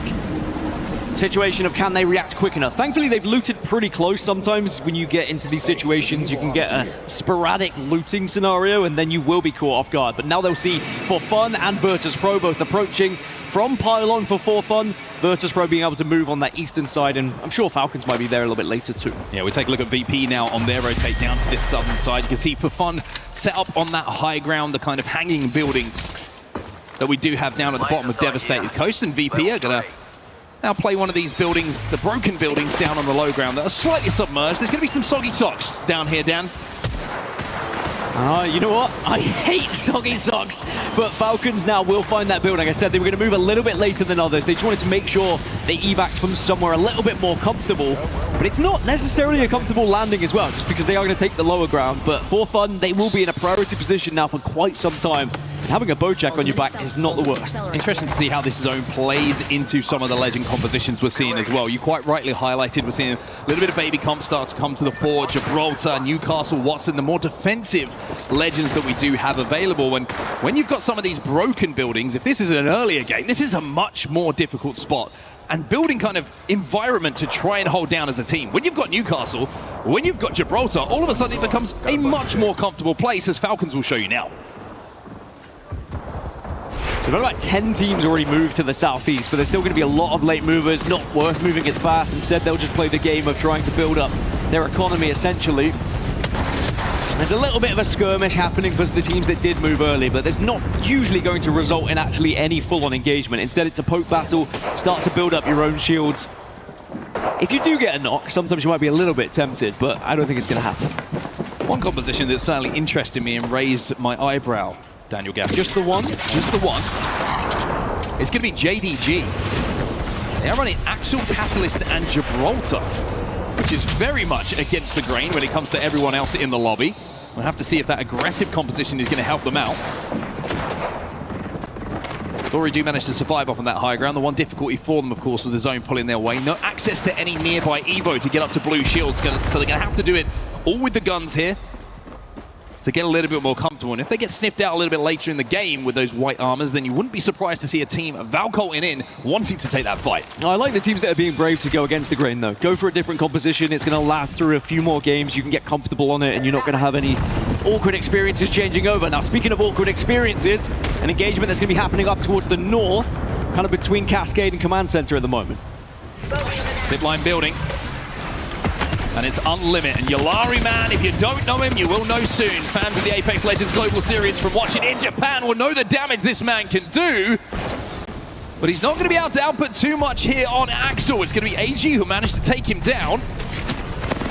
situation of can they react quick enough. Thankfully, they've looted pretty close. Sometimes when you get into these situations, you can get a sporadic looting scenario, and then you will be caught off guard. But now they'll see For Fun and Virtus Pro both approaching from Pylon for Fun. Virtus Pro being able to move on that eastern side, and I'm sure Falcons might be there a little bit later too. Yeah, we take a look at VP now on their rotate down to this southern side. You can see For Fun set up on that high ground, the kind of hanging buildings that we do have down at the bottom of Devastated Coast, and VP are going to now play one of these buildings, the broken buildings down on the low ground that are slightly submerged. There's going to be some soggy socks down here, Dan. You know what? I hate soggy socks, but Falcons now will find that building. Like I said, they were going to move a little bit later than others. They just wanted to make sure they evac from somewhere a little bit more comfortable, but it's not necessarily a comfortable landing as well, just because they are going to take the lower ground. But For Fun, they will be in a priority position now for quite some time. And having a bow check on your back is not the worst. Interesting to see how this zone plays into some of the legend compositions we're seeing as well. You quite rightly highlighted, we're seeing a little bit of baby comp start to come to the fore. Gibraltar, Newcastle, Watson, the more defensive legends that we do have available. And when you've got some of these broken buildings, if this is an earlier game, this is a much more difficult spot and building kind of environment to try and hold down as a team. When you've got Newcastle, when you've got Gibraltar, all of a sudden it becomes a much more comfortable place, as Falcons will show you now. So we've got about 10 teams already moved to the southeast, but there's still going to be a lot of late movers, not worth moving as fast. Instead, they'll just play the game of trying to build up their economy, essentially. There's a little bit of a skirmish happening for the teams that did move early, but there's not usually going to result in actually any full-on engagement. Instead, it's a poke battle, start to build up your own shields. If you do get a knock, sometimes you might be a little bit tempted, but I don't think it's going to happen. One composition that certainly interested me and raised my eyebrow Daniel Gass. Just the one? Just the one. It's going to be JDG. They are running Axel, Catalyst, and Gibraltar, which is very much against the grain when it comes to everyone else in the lobby. We'll have to see if that aggressive composition is going to help them out. Dory do manage to survive up on that high ground. The one difficulty for them, of course, with the zone pulling their way. No access to any nearby Evo to get up to blue shields, so they're going to have to do it all with the guns here to get a little bit more comfortable. And if they get sniffed out a little bit later in the game with those white armors, then you wouldn't be surprised to see a team Valcolting in wanting to take that fight. I like the teams that are being brave to go against the grain, though. Go for a different composition. It's going to last through a few more games. You can get comfortable on it, and you're not going to have any awkward experiences changing over. Now, speaking of awkward experiences, an engagement that's going to be happening up towards the north, kind of between Cascade and Command Center at the moment. Zipline building. And it's Unlimit. And Yolari, man, if you don't know him, you will know soon. Fans of the Apex Legends Global Series from watching in Japan will know the damage this man can do. But he's not going to be able to output too much here on Axel. It's going to be AG who managed to take him down.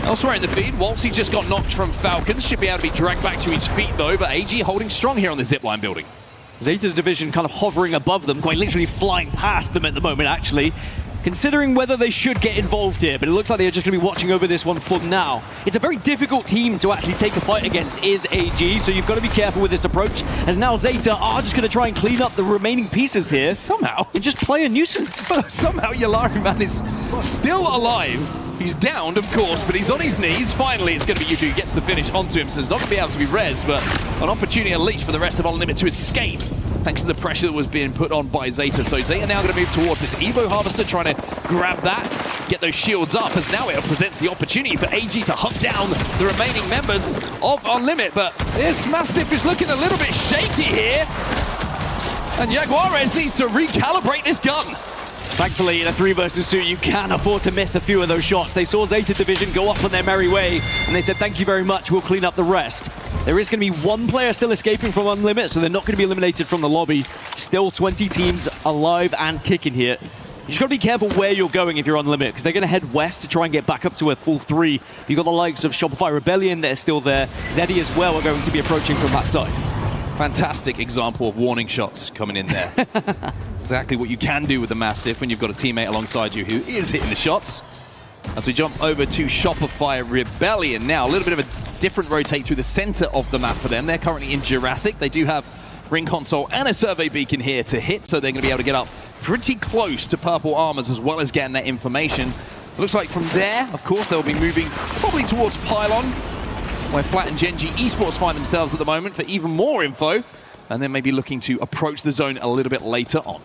Elsewhere in the feed, Waltzy just got knocked from Falcons. Should be able to be dragged back to his feet, though. But AG holding strong here on the zipline building. Zeta Division kind of hovering above them, quite literally flying past them at the moment, actually. Considering whether they should get involved here, but it looks like they're just going to be watching over this one for now. It's a very difficult team to actually take a fight against, is AG, so you've got to be careful with this approach, as now Zeta are just going to try and clean up the remaining pieces here. Somehow. And just play a nuisance. Somehow Yolari, man, is still alive. He's downed, of course, but he's on his knees. Finally, it's going to be Yudu who gets the finish onto him, so it's not going to be able to be rezzed, but an opportunity at least for the rest of Unlimit to escape, thanks to the pressure that was being put on by Zeta. So Zeta now going to move towards this Evo Harvester, trying to grab that, get those shields up, as now it presents the opportunity for AG to hunt down the remaining members of Unlimit. But this Mastiff is looking a little bit shaky here, and Jaguares needs to recalibrate this gun. Thankfully, in a 3 versus 2, you can afford to miss a few of those shots. They saw Zeta Division go up on their merry way, and they said, thank you very much, we'll clean up the rest. There is going to be one player still escaping from Unlimit, so they're not going to be eliminated from the lobby. Still 20 teams alive and kicking here. You just got to be careful where you're going if you're Unlimit, because they're going to head west to try and get back up to a full 3. You've got the likes of Shopify Rebellion that are still there. Zeddy as well are going to be approaching from that side. Fantastic example of warning shots coming in there. Exactly what you can do with the Mastiff when you've got a teammate alongside you who is hitting the shots. As we jump over to Shopify Rebellion now, a little bit of a different rotate through the center of the map for them. They're currently in Jurassic. They do have Ring Console and a Survey Beacon here to hit, so they're going to be able to get up pretty close to Purple Armors as well as getting that information. Looks like from there, of course, they'll be moving probably towards Pylon, where Flat and Genji Esports find themselves at the moment for even more info, and then maybe looking to approach the zone a little bit later on.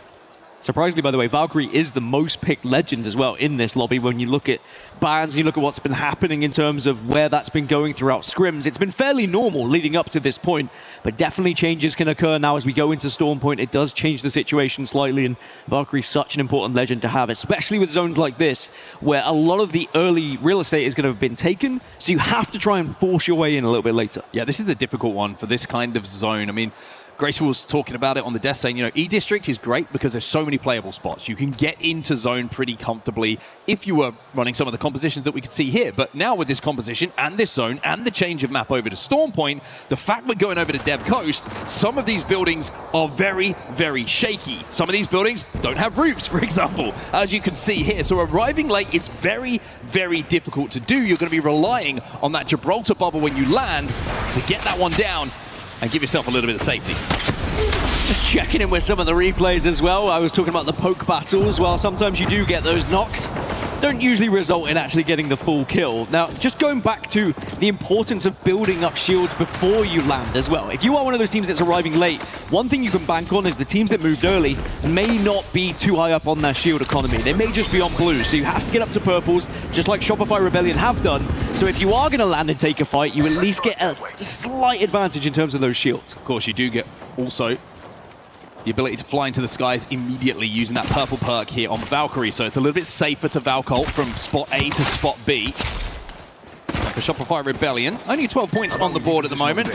Surprisingly, by the way, Valkyrie is the most picked legend as well in this lobby. When you look at bans, you look at what's been happening in terms of where that's been going throughout scrims. It's been fairly normal leading up to this point, but definitely changes can occur now as we go into Storm Point. It does change the situation slightly, and Valkyrie's such an important legend to have, especially with zones like this, where a lot of the early real estate is going to have been taken, so you have to try and force your way in a little bit later. Yeah, this is the difficult one for this kind of zone. I mean, Graceful was talking about it on the desk, saying, you know, E-District is great because there's so many playable spots. You can get into zone pretty comfortably if you were running some of the compositions that we could see here. But now with this composition and this zone and the change of map over to Storm Point, the fact we're going over to Dev Coast, some of these buildings are very, very shaky. Some of these buildings don't have roofs, for example, as you can see here. So arriving late, it's very, very difficult to do. You're going to be relying on that Gibraltar bubble when you land to get that one down and give yourself a little bit of safety. Just checking in with some of the replays as well. I was talking about the poke battles. Well, sometimes you do get those knocks. Don't usually result in actually getting the full kill. Now, just going back to the importance of building up shields before you land as well. If you are one of those teams that's arriving late, one thing you can bank on is the teams that moved early may not be too high up on their shield economy. They may just be on blue, so you have to get up to purples, just like Shopify Rebellion have done. So if you are going to land and take a fight, you at least get a slight advantage in terms of those shields. Of course, you do get also the ability to fly into the skies immediately using that purple perk here on Valkyrie, so it's a little bit safer to Valcolt from spot A to spot B. For Shopify Rebellion, only 12 points on the board at the moment.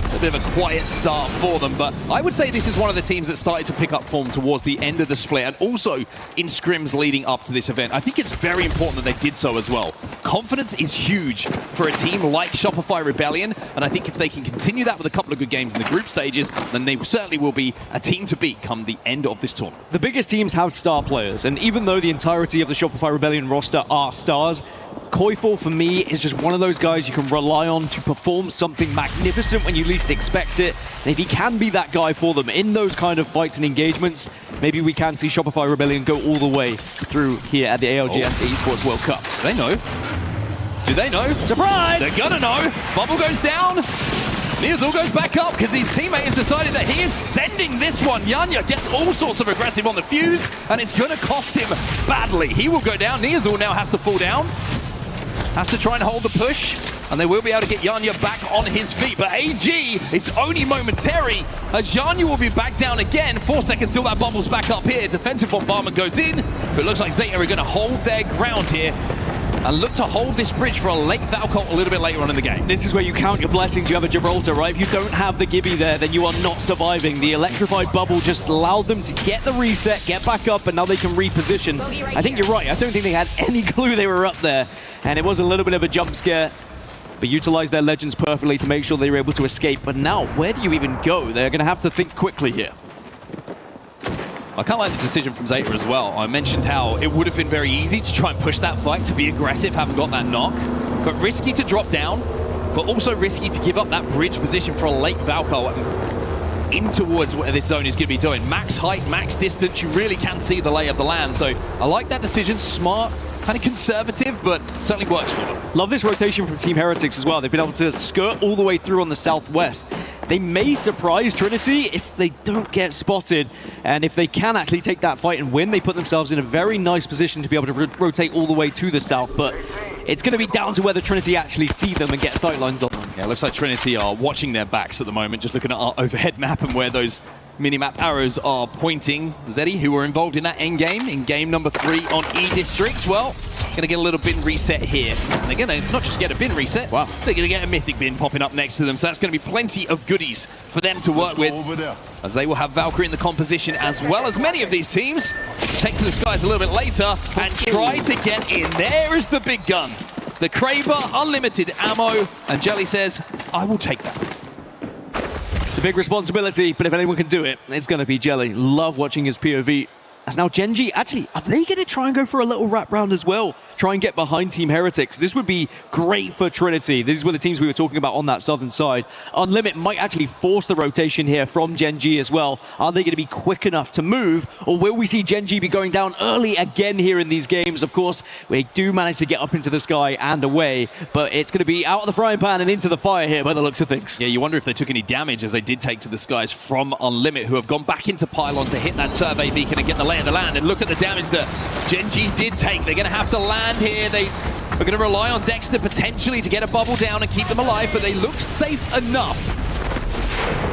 A bit of a quiet start for them, but I would say this is one of the teams that started to pick up form towards the end of the split and also in scrims leading up to this event. I think it's very important that they did so as well. Confidence is huge for a team like Shopify Rebellion, and I think if they can continue that with a couple of good games in the group stages, then they certainly will be a team to beat come the end of this tournament. The biggest teams have star players, and even though the entirety of the Shopify Rebellion roster are stars, Koiful, for me, is just one of those guys you can rely on to perform something magnificent when you least expect it. And if he can be that guy for them in those kind of fights and engagements, maybe we can see Shopify Rebellion go all the way through here at the ALGS Esports World Cup. Do they know? Do they know? Surprise! They're gonna know. Bubble goes down. Niazul goes back up because his teammate has decided that he is sending this one. Yanya gets all sorts of aggressive on the fuse, and it's going to cost him badly. He will go down. Niazul now has to fall down. Has to try and hold the push, and they will be able to get Yanya back on his feet. But AG, it's only momentary, as Yanya will be back down again. 4 seconds till that bubble's back up here. Defensive bombardment goes in, but it looks like Zeta are going to hold their ground here and look to hold this bridge for a late Valcult a little bit later on in the game. This is where you count your blessings. You have a Gibraltar, right? If you don't have the Gibby there, then you are not surviving. The electrified bubble just allowed them to get the reset, get back up, and now they can reposition. I think you're right. I don't think they had any clue they were up there, and it was a little bit of a jump scare, but utilized their legends perfectly to make sure they were able to escape. But now, where do you even go? They're going to have to think quickly here. I can't like the decision from Zeta as well. I mentioned how it would have been very easy to try and push that fight, to be aggressive, having got that knock, but risky to drop down, but also risky to give up that bridge position for a late Valcult in towards where this zone is going to be doing. Max height, max distance, you really can see the lay of the land. So I like that decision, smart, kind of conservative, but certainly works for them. Love this rotation from Team Heretics as well. They've been able to skirt all the way through on the southwest. They may surprise Trinity if they don't get spotted, and if they can actually take that fight and win, they put themselves in a very nice position to be able to rotate all the way to the south, but it's going to be down to whether Trinity actually see them and get sightlines on them. Yeah, it looks like Trinity are watching their backs at the moment, just looking at our overhead map and where those mini-map arrows are pointing. Zeddy, who were involved in that end game, in game number 3 on E-District, well, going to get a little bin reset here. And they're going to not just get a bin reset, wow, they're going to get a mythic bin popping up next to them. So that's going to be plenty of goodies for them to work with, as they will have Valkyrie in the composition, as well as many of these teams take to the skies a little bit later and try to get in. There is the big gun. The Kraber, unlimited ammo, and Jelly says, I will take that. It's a big responsibility, but if anyone can do it, it's going to be Jelly. Love watching his POV. As now Genji, actually, are they going to try and go for a little wrap round as well? Try and get behind Team Heretics. This would be great for Trinity. These were the teams we were talking about on that southern side. Unlimit might actually force the rotation here from Genji as well. Are they going to be quick enough to move? Or will we see Genji be going down early again here in these games? Of course, we do manage to get up into the sky and away, but it's going to be out of the frying pan and into the fire here by the looks of things. Yeah, you wonder if they took any damage, as they did take to the skies from Unlimit, who have gone back into Pylon to hit that survey beacon and get the lay of the land. And look at the damage that Genji did take. They're going to have to land here. They are going to rely on Dexter potentially to get a bubble down and keep them alive, but they look safe enough.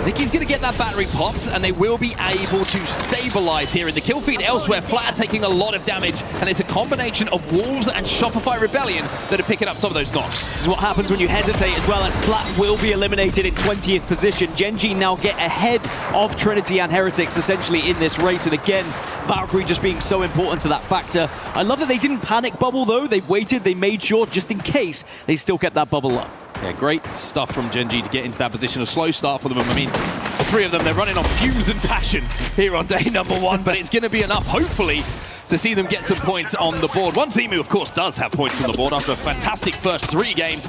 Zicky's going to get that battery popped, and they will be able to stabilize here in the kill feed. Elsewhere, Flat taking a lot of damage, and it's a combination of Wolves and Shopify Rebellion that are picking up some of those knocks. This is what happens when you hesitate as well, as Flat will be eliminated in 20th position. Genji now get ahead of Trinity and Heretics essentially in this race, and again, Valkyrie just being so important to that factor. I love that they didn't panic bubble though. They waited, they made sure just in case they still kept that bubble up. Yeah, great stuff from Genji to get into that position. A slow start for them. I mean, the three of them, they're running on fumes and passion here on day number 1, but it's going to be enough, hopefully, to see them get some points on the board. One team who, of course, does have points on the board after a fantastic first 3 games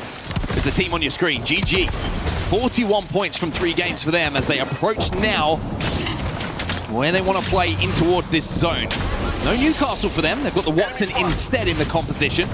is the team on your screen, GG. 41 points from 3 games for them as they approach now where they want to play in towards this zone. No Newcastle for them. They've got the Watson instead in the composition.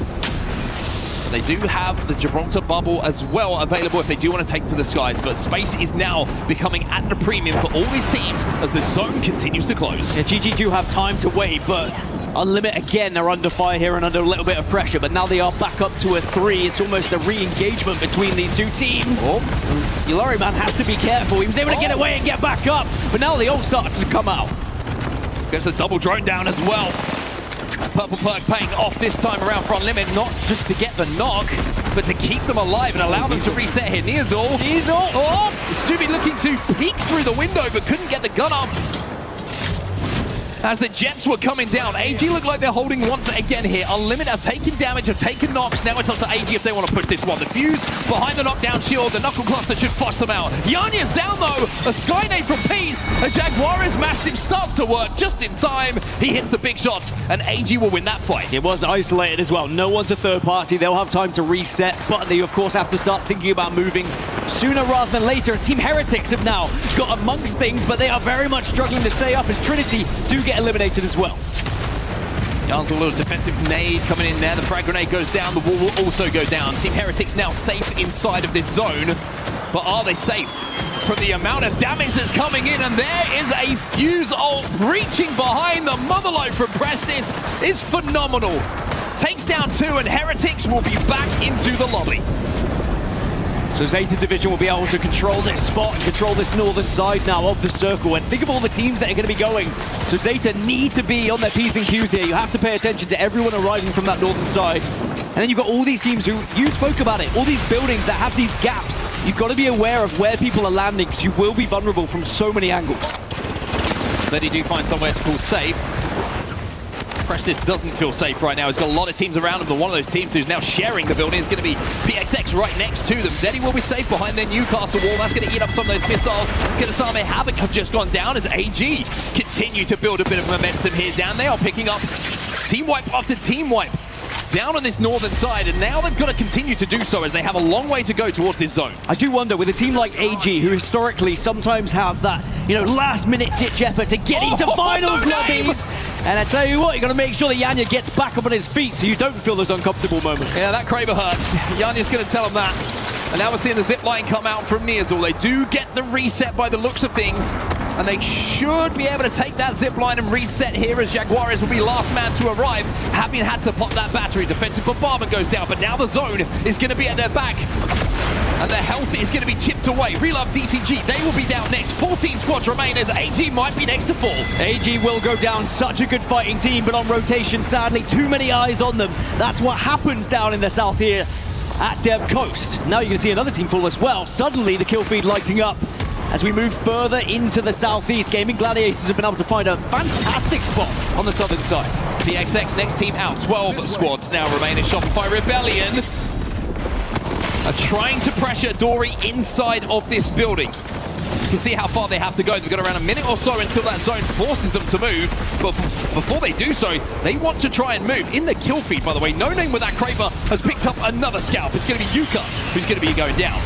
They do have the Gibraltar bubble as well available if they do want to take to the skies, but space is now becoming at the premium for all these teams as the zone continues to close. Yeah, GG do have time to wait, but Unlimit again, they're under fire here and under a little bit of pressure, but now they are back up to a 3. It's almost a re-engagement between these two teams. Yulari man has to be careful. He was able to get away and get back up, but now they all start to come out. Gets a double drone down as well. Purple Perk paying off this time around for Unlimit, not just to get the knock, but to keep them alive and allow them to reset here. Neazul. Oh, Stubby looking to peek through the window, but couldn't get the gun up. As the Jets were coming down, AG look like they're holding once again here. Unlimited have taken damage, have taken knocks. Now it's up to AG if they want to push this one. The fuse behind the knockdown shield. The knuckle cluster should flush them out. Yanya's down though. A Skynade from Peace. A Jaguares Mastiff starts to work just in time. He hits the big shots, and AG will win that fight. It was isolated as well. No one's a third party. They'll have time to reset, but they of course have to start thinking about moving sooner rather than later. As Team Heretics have now got amongst things, but they are very much struggling to stay up as Trinity do get eliminated as well. Jan's a little defensive nade coming in there. The frag grenade goes down. The wall will also go down. Team Heretics now safe inside of this zone. But are they safe from the amount of damage that's coming in? And there is a fuse ult breaching behind. The motherload from Prestis is phenomenal. Takes down 2 and Heretics will be back into the lobby. So Zeta Division will be able to control this spot, control this northern side now of the circle. And think of all the teams that are going to be going. So Zeta need to be on their P's and Q's here. You have to pay attention to everyone arriving from that northern side. And then you've got all these teams who, you spoke about it, all these buildings that have these gaps. You've got to be aware of where people are landing because you will be vulnerable from so many angles. Zeta do find somewhere to call safe. Prestis doesn't feel safe right now. He's got a lot of teams around him, but one of those teams who's now sharing the building is going to be PXX right next to them. Zeddy will be safe behind their Newcastle wall. That's going to eat up some of those missiles. Kurasame Havoc have just gone down as AG continue to build a bit of momentum here down. They are picking up team wipe after team wipe down on this northern side, and now they've got to continue to do so as they have a long way to go towards this zone. I do wonder, with a team like AG, who historically sometimes have that, last-minute ditch effort to get into finals lobbies. And I tell you what, you got to make sure that Yanya gets back up on his feet so you don't feel those uncomfortable moments. Yeah, that Kraber hurts. Yanya's going to tell him that. And now we're seeing the zip line come out from Neazul. They do get the reset by the looks of things. And they should be able to take that zip line and reset here as Jaguares will be last man to arrive, having had to pop that battery. Defensive bombardment goes down, but now the zone is going to be at their back. And their health is going to be chipped away. Relove DCG, they will be down next. 14 squads remain as AG might be next to fall. AG will go down, such a good fighting team, but on rotation, sadly, too many eyes on them. That's what happens down in the south here at Dev Coast. Now you can see another team fall as well. Suddenly the kill feed lighting up. As we move further into the southeast, Gaming Gladiators have been able to find a fantastic spot on the southern side. PXX next team out. 12 squads now remain in Shopify Rebellion. Are trying to pressure Dory inside of this building. You can see how far they have to go. They've got around a minute or so until that zone forces them to move. But before they do so, they want to try and move. In the kill feed, by the way, No Name with that Kraber has picked up another scalp. It's going to be Yuka who's going to be going down.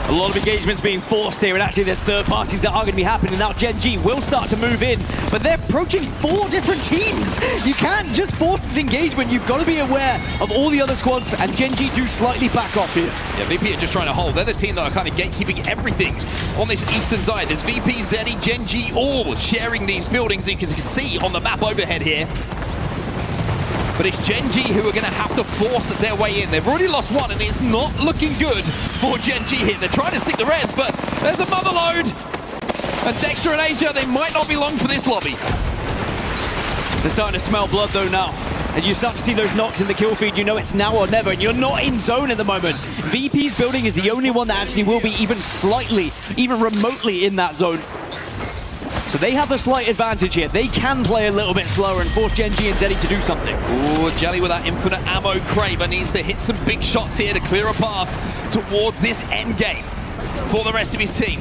A lot of engagements being forced here, and actually there's third parties that are going to be happening. Now Gen G will start to move in, but they're approaching 4 different teams. You can't just force this engagement. You've got to be aware of all the other squads, and Gen G do slightly back off here. Yeah, VP are just trying to hold. They're the team that are kind of gatekeeping everything on this eastern side. There's VP, Zeddy, Gen G all sharing these buildings. You can see on the map overhead here. But it's Gen G who are going to have to force their way in. They've already lost one, and it's not looking good for Gen G here. They're trying to stick the res, but there's a motherload. And Dexter and Asia, they might not be long for this lobby. They're starting to smell blood, though, now. And you start to see those knocks in the kill feed. You know it's now or never, and you're not in zone at the moment. VP's building is the only one that actually will be even slightly, even remotely in that zone. So they have the slight advantage here. They can play a little bit slower and force Gen G and Zeddy to do something. Ooh, Jelly with that infinite ammo. Kraber needs to hit some big shots here to clear a path towards this end game for the rest of his team.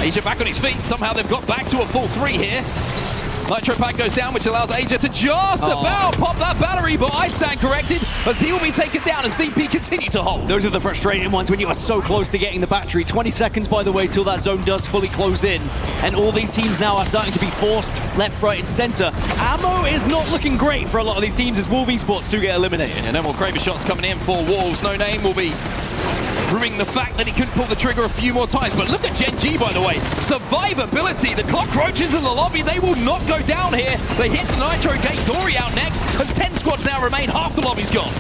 Asia back on his feet. Somehow they've got back to a full 3 here. Nitro pack goes down, which allows Asia to just about pop that battery, but I stand corrected as he will be taken down as VP continue to hold. Those are the frustrating ones when you are so close to getting the battery. 20 seconds, by the way, till that zone does fully close in. And all these teams now are starting to be forced left, right, and center. Ammo is not looking great for a lot of these teams as Wolf Esports do get eliminated. Yeah, no more Kraber shots coming in for Wolves. No Name will be proving the fact that he couldn't pull the trigger a few more times. But look at Gen G, by the way. Survivability. The cockroaches in the lobby, they will not go down here. They hit the Nitro gate. Dory out next. As 10 squads now remain. Half the lobby's gone.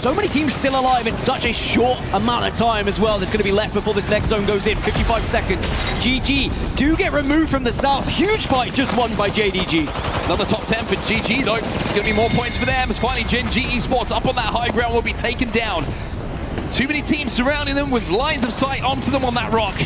so many teams still alive in such a short amount of time as well. There's going to be left before this next zone goes in. 55 seconds. GG do get removed from the south. Huge fight just won by JDG. Another top 10 for GG though. It's going to be more points for them as finally Gen G Esports up on that high ground will be taken down. Too many teams surrounding them with lines of sight onto them on that rock.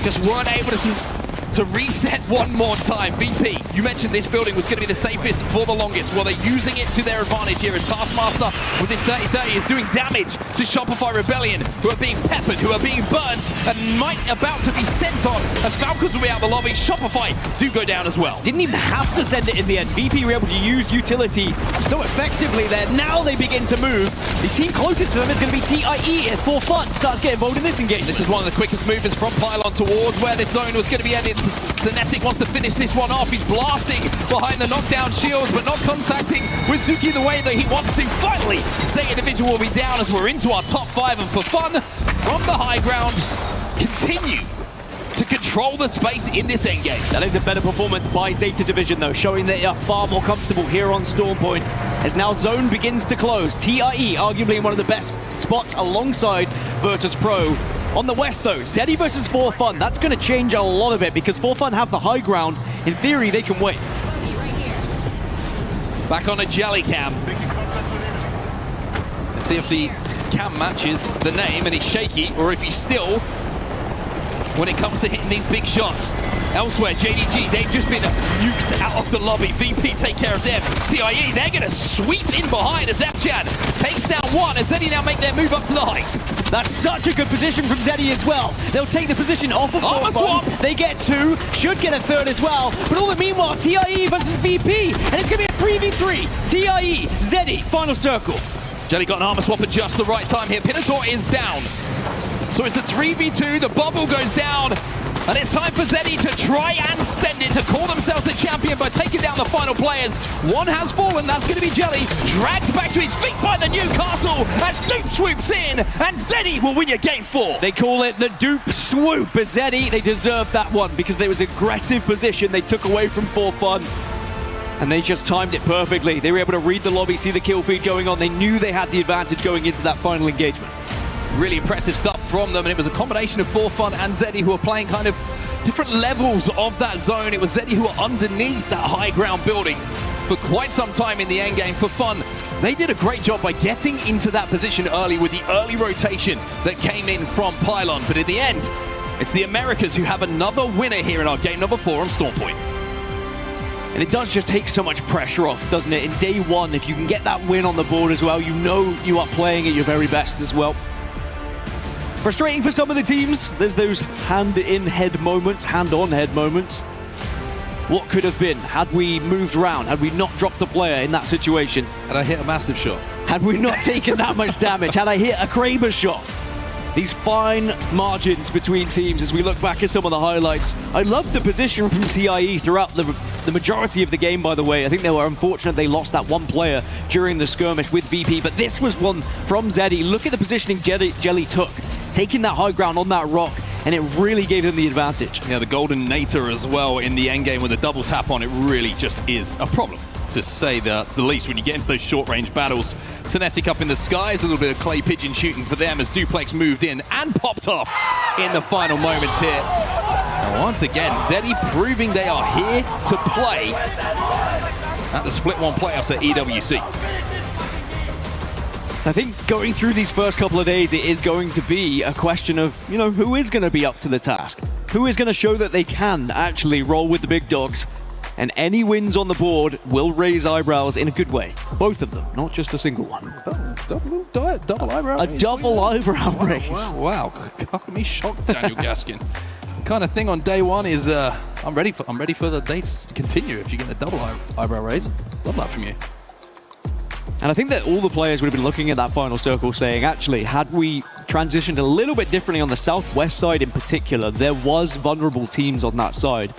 Just weren't able to reset one more time. VP, you mentioned this building was going to be the safest for the longest. Well, they're using it to their advantage here as Taskmaster with this 30-30 is doing damage to Shopify Rebellion, who are being peppered, who are being burnt, and might about to be sent on as Falcons will be out of the lobby. Shopify do go down as well. Didn't even have to send it in the end. VP were able to use utility so effectively there. Now they begin to move. The team closest to them is going to be TIE as For Fun starts getting involved in this engagement. This is one of the quickest movements from Pylon towards where this zone was going to be ended. Senetic wants to finish this one off. He's blasting behind the knockdown shields, but not contacting with Zuki the way that he wants to. Finally, Zeta Division will be down as we're into our top 5, and For Fun from the high ground continue to control the space in this endgame. That is a better performance by Zeta Division though, showing they are far more comfortable here on Storm Point. As now zone begins to close. TIE arguably in one of the best spots alongside Virtus Pro. On the west though, Zeddy versus For Fun. That's going to change a lot of it because For Fun have the high ground. In theory, they can wait. Back on a jelly cam. Let's see if the cam matches the name and he's shaky, or if he's still when it comes to hitting these big shots. Elsewhere, JDG, they've just been nuked out of the lobby. VP take care of them. TIE, they're going to sweep in behind as F-Chan takes down one as Zeddy now make their move up to the heights. That's such a good position from Zeddy as well. They'll take the position off of For Fun. They get 2, should get a 3rd as well. But all the meanwhile, TIE versus VP, and it's going to be a 3v3. TIE, Zeddy, final circle. Jelly got an armor swap at just the right time here. Pinator is down. So it's a 3v2, the bubble goes down, and it's time for Zeddy to try and send it to call themselves the champion by taking down the final players. One has fallen, that's going to be Jelly, dragged back to his feet by the Newcastle as Dupe swoops in, and Zeddy will win your game 4. They call it the Dupe swoop, but Zeddy, they deserved that one because there was aggressive position they took away from For Fun. And they just timed it perfectly. They were able to read the lobby, see the kill feed going on. They knew they had the advantage going into that final engagement. Really impressive stuff from them, and it was a combination of For Fun and Zeddy who were playing kind of different levels of that zone. It was Zeddy who were underneath that high ground building for quite some time in the end game. For Fun, they did a great job by getting into that position early with the early rotation that came in from Pylon. But in the end, it's the Americas who have another winner here in our game number 4 on Storm Point. And it does just take so much pressure off, doesn't it? In day 1, if you can get that win on the board as well, you know you are playing at your very best as well. Frustrating for some of the teams. There's those hand-in-head moments, hand-on-head moments. What could have been had we moved around, had we not dropped the player in that situation? Had I hit a massive shot? Had we not taken that much damage? Had I hit a Kraber shot? These fine margins between teams as we look back at some of the highlights. I love the position from TIE throughout the majority of the game, by the way. I think they were unfortunate they lost that one player during the skirmish with VP, but this was one from Zeddy. Look at the positioning Jelly took, taking that high ground on that rock, and it really gave them the advantage. Yeah, the Golden Nater as well in the endgame with a double tap on it really just is a problem, to say the least, when you get into those short-range battles. Senetic up in the skies, a little bit of clay pigeon shooting for them as Duplex moved in and popped off in the final moments here. And once again, Zeddy proving they are here to play at the Split 1 playoffs at EWC. I think going through these first couple of days, it is going to be a question of, you know, who is going to be up to the task? Who is going to show that they can actually roll with the big dogs? And any wins on the board will raise eyebrows in a good way. Both of them, not just a single one. Double eyebrow raise. A double eyebrow raise. Wow. Got me shocked, Daniel Gaskin. Kind of thing on day 1 is I'm ready for the dates to continue. If you get a double eyebrow raise, love that from you. And I think that all the players would have been looking at that final circle saying, actually, had we transitioned a little bit differently on the southwest side in particular, there was vulnerable teams on that side.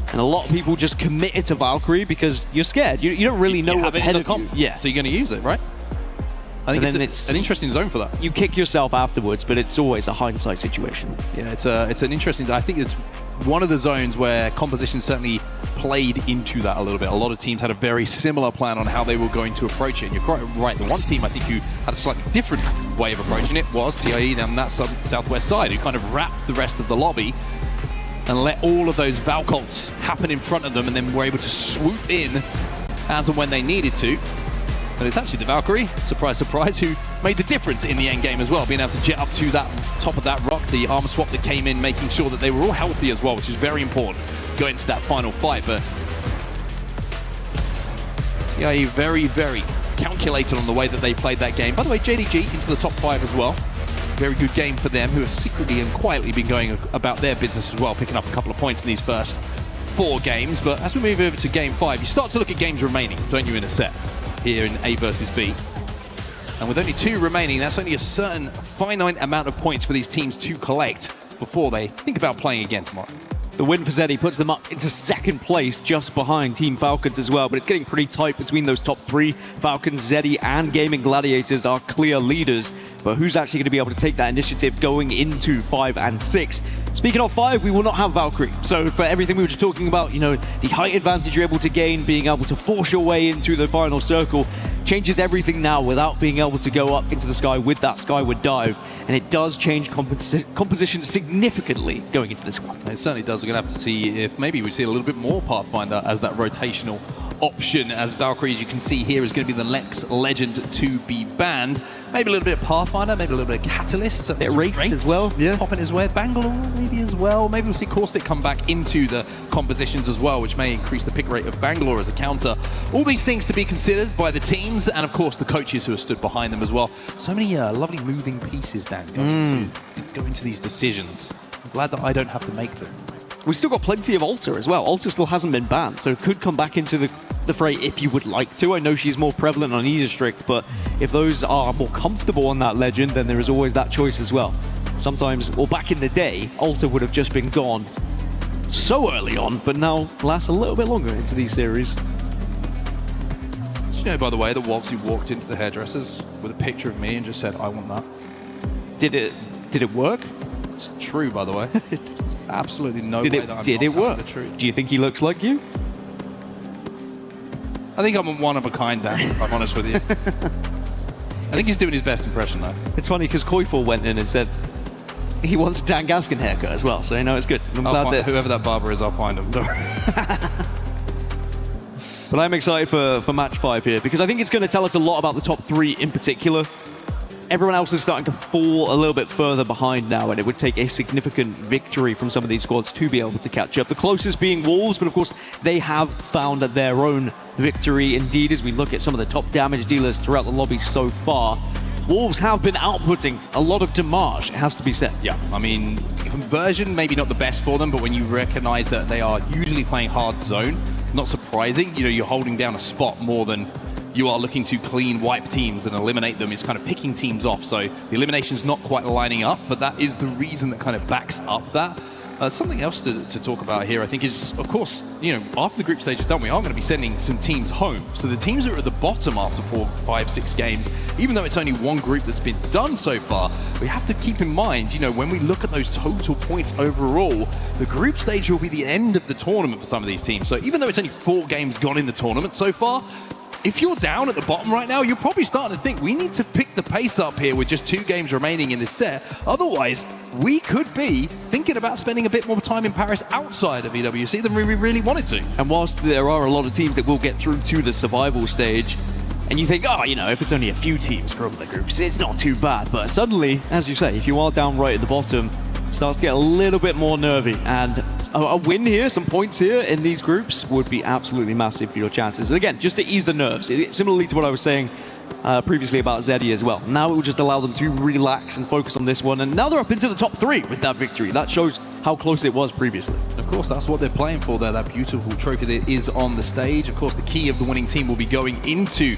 And a lot of people just committed to Valkyrie because you're scared. You don't really know what's ahead of you. Yeah. So you're going to use it, right? I think it's an interesting zone for that. You kick yourself afterwards, but it's always a hindsight situation. Yeah, it's an interesting. I think it's one of the zones where composition certainly played into that a little bit. A lot of teams had a very similar plan on how they were going to approach it. And you're quite right. The one team I think who had a slightly different way of approaching it was TIE down that southwest side, who kind of wrapped the rest of the lobby and let all of those Valcolts happen in front of them, and then were able to swoop in as and when they needed to. And it's actually the Valkyrie, surprise, surprise, who made the difference in the end game as well, being able to jet up to that top of that rock, the armor swap that came in, making sure that they were all healthy as well, which is very important going into that final fight. But TIE very, very calculated on the way that they played that game. By the way, JDG into the top 5 as well. Very good game for them, who have secretly and quietly been going about their business as well, picking up a couple of points in these first 4 games. But as we move over to game 5, you start to look at games remaining, don't you, in a set here in A versus B. And with only 2 remaining, that's only a certain finite amount of points for these teams to collect before they think about playing again tomorrow. The win for Zeddy puts them up into second place, just behind Team Falcons as well, but it's getting pretty tight between those top 3. Falcons, Zeddy, and Gaming Gladiators are clear leaders, but who's actually going to be able to take that initiative going into 5 and 6? Speaking of 5, we will not have Valkyrie. So for everything we were just talking about, you know, the height advantage you're able to gain, being able to force your way into the final circle, changes everything now without being able to go up into the sky with that skyward dive. And it does change composition significantly going into this one. It certainly does. We're going to have to see if maybe we see a little bit more Pathfinder as that rotational option, as Valkyrie, as you can see here, is going to be the next legend to be banned. Maybe a little bit of Pathfinder, maybe a little bit of Catalyst. A bit of Wraith as well, yeah. Popping his way. Bangalore maybe as well. Maybe we'll see Caustic come back into the compositions as well, which may increase the pick rate of Bangalore as a counter. All these things to be considered by the teams, and of course the coaches who have stood behind them as well. So many lovely moving pieces, Dan, go into these decisions. I'm glad that I don't have to make them. We've still got plenty of Alta as well. Alta still hasn't been banned, so it could come back into the fray if you would like to. I know she's more prevalent on E-District, but if those are more comfortable on that legend, then there is always that choice as well. Sometimes, well, back in the day, Alta would have just been gone so early on, but now lasts a little bit longer into these series. Did you know, by the way, that Waltzy walked into the hairdressers with a picture of me and just said, "I want that"? Did it work? It's true, by the way. It's absolutely no way that I'm not telling the truth. Do you think he looks like you? I think I'm one of a kind, Dan, if I'm honest with you. I think he's doing his best impression, though. It's funny because Koifor went in and said he wants a Dan Gaskin haircut as well, so you know it's good. I'm glad that whoever that barber is, I'll find him. But I'm excited for match 5 here because I think it's going to tell us a lot about the top 3 in particular. Everyone else is starting to fall a little bit further behind now, and it would take a significant victory from some of these squads to be able to catch up. The closest being Wolves, but of course they have found their own victory indeed as we look at some of the top damage dealers throughout the lobby so far. Wolves have been outputting a lot of damage, it has to be said. Yeah, I mean, conversion maybe not the best for them, but when you recognize that they are usually playing hard zone, not surprising. You know, you're holding down a spot more than you are looking to clean wipe teams and eliminate them. It's kind of picking teams off, so the elimination's not quite lining up, but that is the reason that kind of backs up that. Something else to talk about here, I think, is, of course, you know, after the group stage is done, we are going to be sending some teams home. So the teams that are at the bottom after 4, 5, 6 games, even though it's only one group that's been done so far, we have to keep in mind, you know, when we look at those total points overall, the group stage will be the end of the tournament for some of these teams. So even though it's only 4 games gone in the tournament so far, if you're down at the bottom right now, you're probably starting to think we need to pick the pace up here with just 2 games remaining in this set. Otherwise, we could be thinking about spending a bit more time in Paris outside of EWC than we really wanted to. And whilst there are a lot of teams that will get through to the survival stage, and you think, oh, you know, if it's only a few teams from the groups, it's not too bad. But suddenly, as you say, if you are down right at the bottom, it starts to get a little bit more nervy. And a win here, some points here in these groups would be absolutely massive for your chances. And again, just to ease the nerves, similarly to what I was saying previously about Zeddy as well. Now it will just allow them to relax and focus on this one. And now they're up into the top 3 with that victory. That shows how close it was previously. Of course, that's what they're playing for there, that beautiful trophy that is on the stage. Of course, the key of the winning team will be going into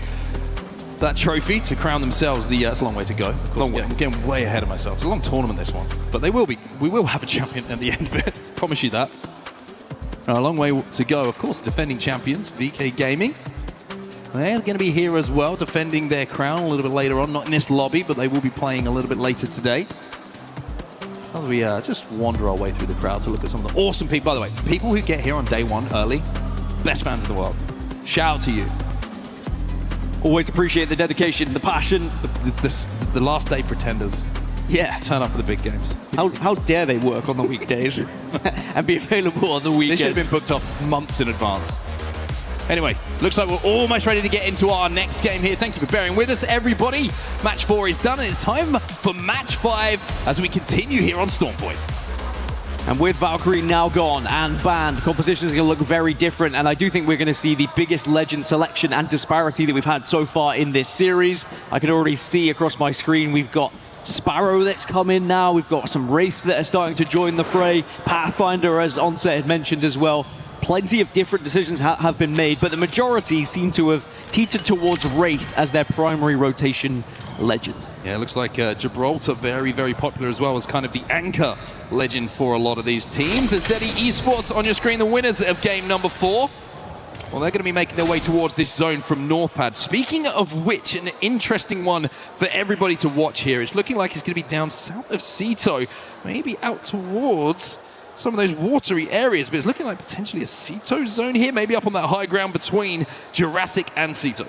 that trophy to crown themselves the... it's a long way to go. I'm getting way ahead of myself. It's a long tournament, this one. But we will have a champion at the end of it. Promise you that. A long way to go. Of course, defending champions, VK Gaming. They're going to be here as well, defending their crown a little bit later on. Not in this lobby, but they will be playing a little bit later today. As we just wander our way through the crowd to look at some of the awesome people. By the way, people who get here on day one early, best fans in the world. Shout out to you. Always appreciate the dedication, the passion. The last day pretenders. Yeah. Turn up for the big games. How dare they work on the weekdays and be available on the weekends? They should have been booked off months in advance. Anyway, looks like we're almost ready to get into our next game here. Thank you for bearing with us, everybody. Match 4 is done, and it's time for Match 5 as we continue here on Stormpoint. And with Valkyrie now gone and banned, composition is going to look very different, and I do think we're going to see the biggest legend selection and disparity that we've had so far in this series. I can already see across my screen we've got Sparrow that's come in now, we've got some Wraiths that are starting to join the fray, Pathfinder, as Onset had mentioned as well. Plenty of different decisions have been made, but the majority seem to have teetered towards Wraith as their primary rotation legend. Yeah, it looks like Gibraltar very, very popular as well as kind of the anchor legend for a lot of these teams. As Zeddy Esports on your screen, the winners of game number 4. Well, they're going to be making their way towards this zone from Northpad. Speaking of which, an interesting one for everybody to watch here. It's looking like it's going to be down south of Ceto, maybe out towards some of those watery areas, but it's looking like potentially a Ceto zone here, maybe up on that high ground between Jurassic and Ceto.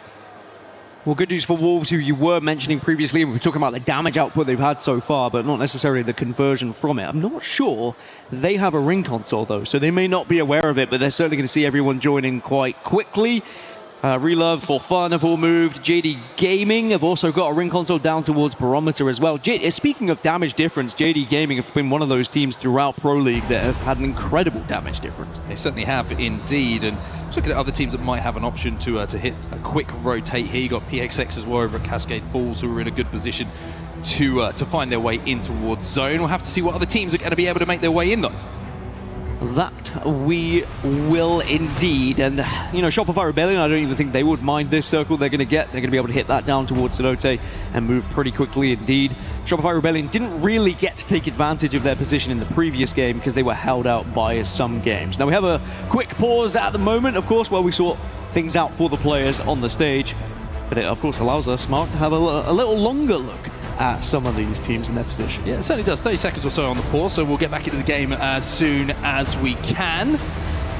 Well, good news for Wolves, who you were mentioning previously, and we were talking about the damage output they've had so far, but not necessarily the conversion from it. I'm not sure they have a ring console, though, so they may not be aware of it, but they're certainly going to see everyone joining quite quickly. Relove, For Fun have all moved. JD Gaming have also got a ring console down towards Barometer as well. Speaking of damage difference, JD Gaming have been one of those teams throughout Pro League that have had an incredible damage difference. They certainly have indeed, and just looking at other teams that might have an option to hit a quick rotate here. You got PXX as well over at Cascade Falls, who are in a good position to find their way in towards zone. We'll have to see what other teams are going to be able to make their way in though. That we will indeed. And, you know, Shopify Rebellion, I don't even think they would mind this circle they're going to get. They're going to be able to hit that down towards Sanote and move pretty quickly indeed. Shopify Rebellion didn't really get to take advantage of their position in the previous game because they were held out by some games. Now, we have a quick pause at the moment, of course, while we sort things out for the players on the stage. But it, of course, allows us, Mark, to have a little longer look at some of these teams and their positions. Yeah, it certainly does. 30 seconds or so on the pause, so we'll get back into the game as soon as we can.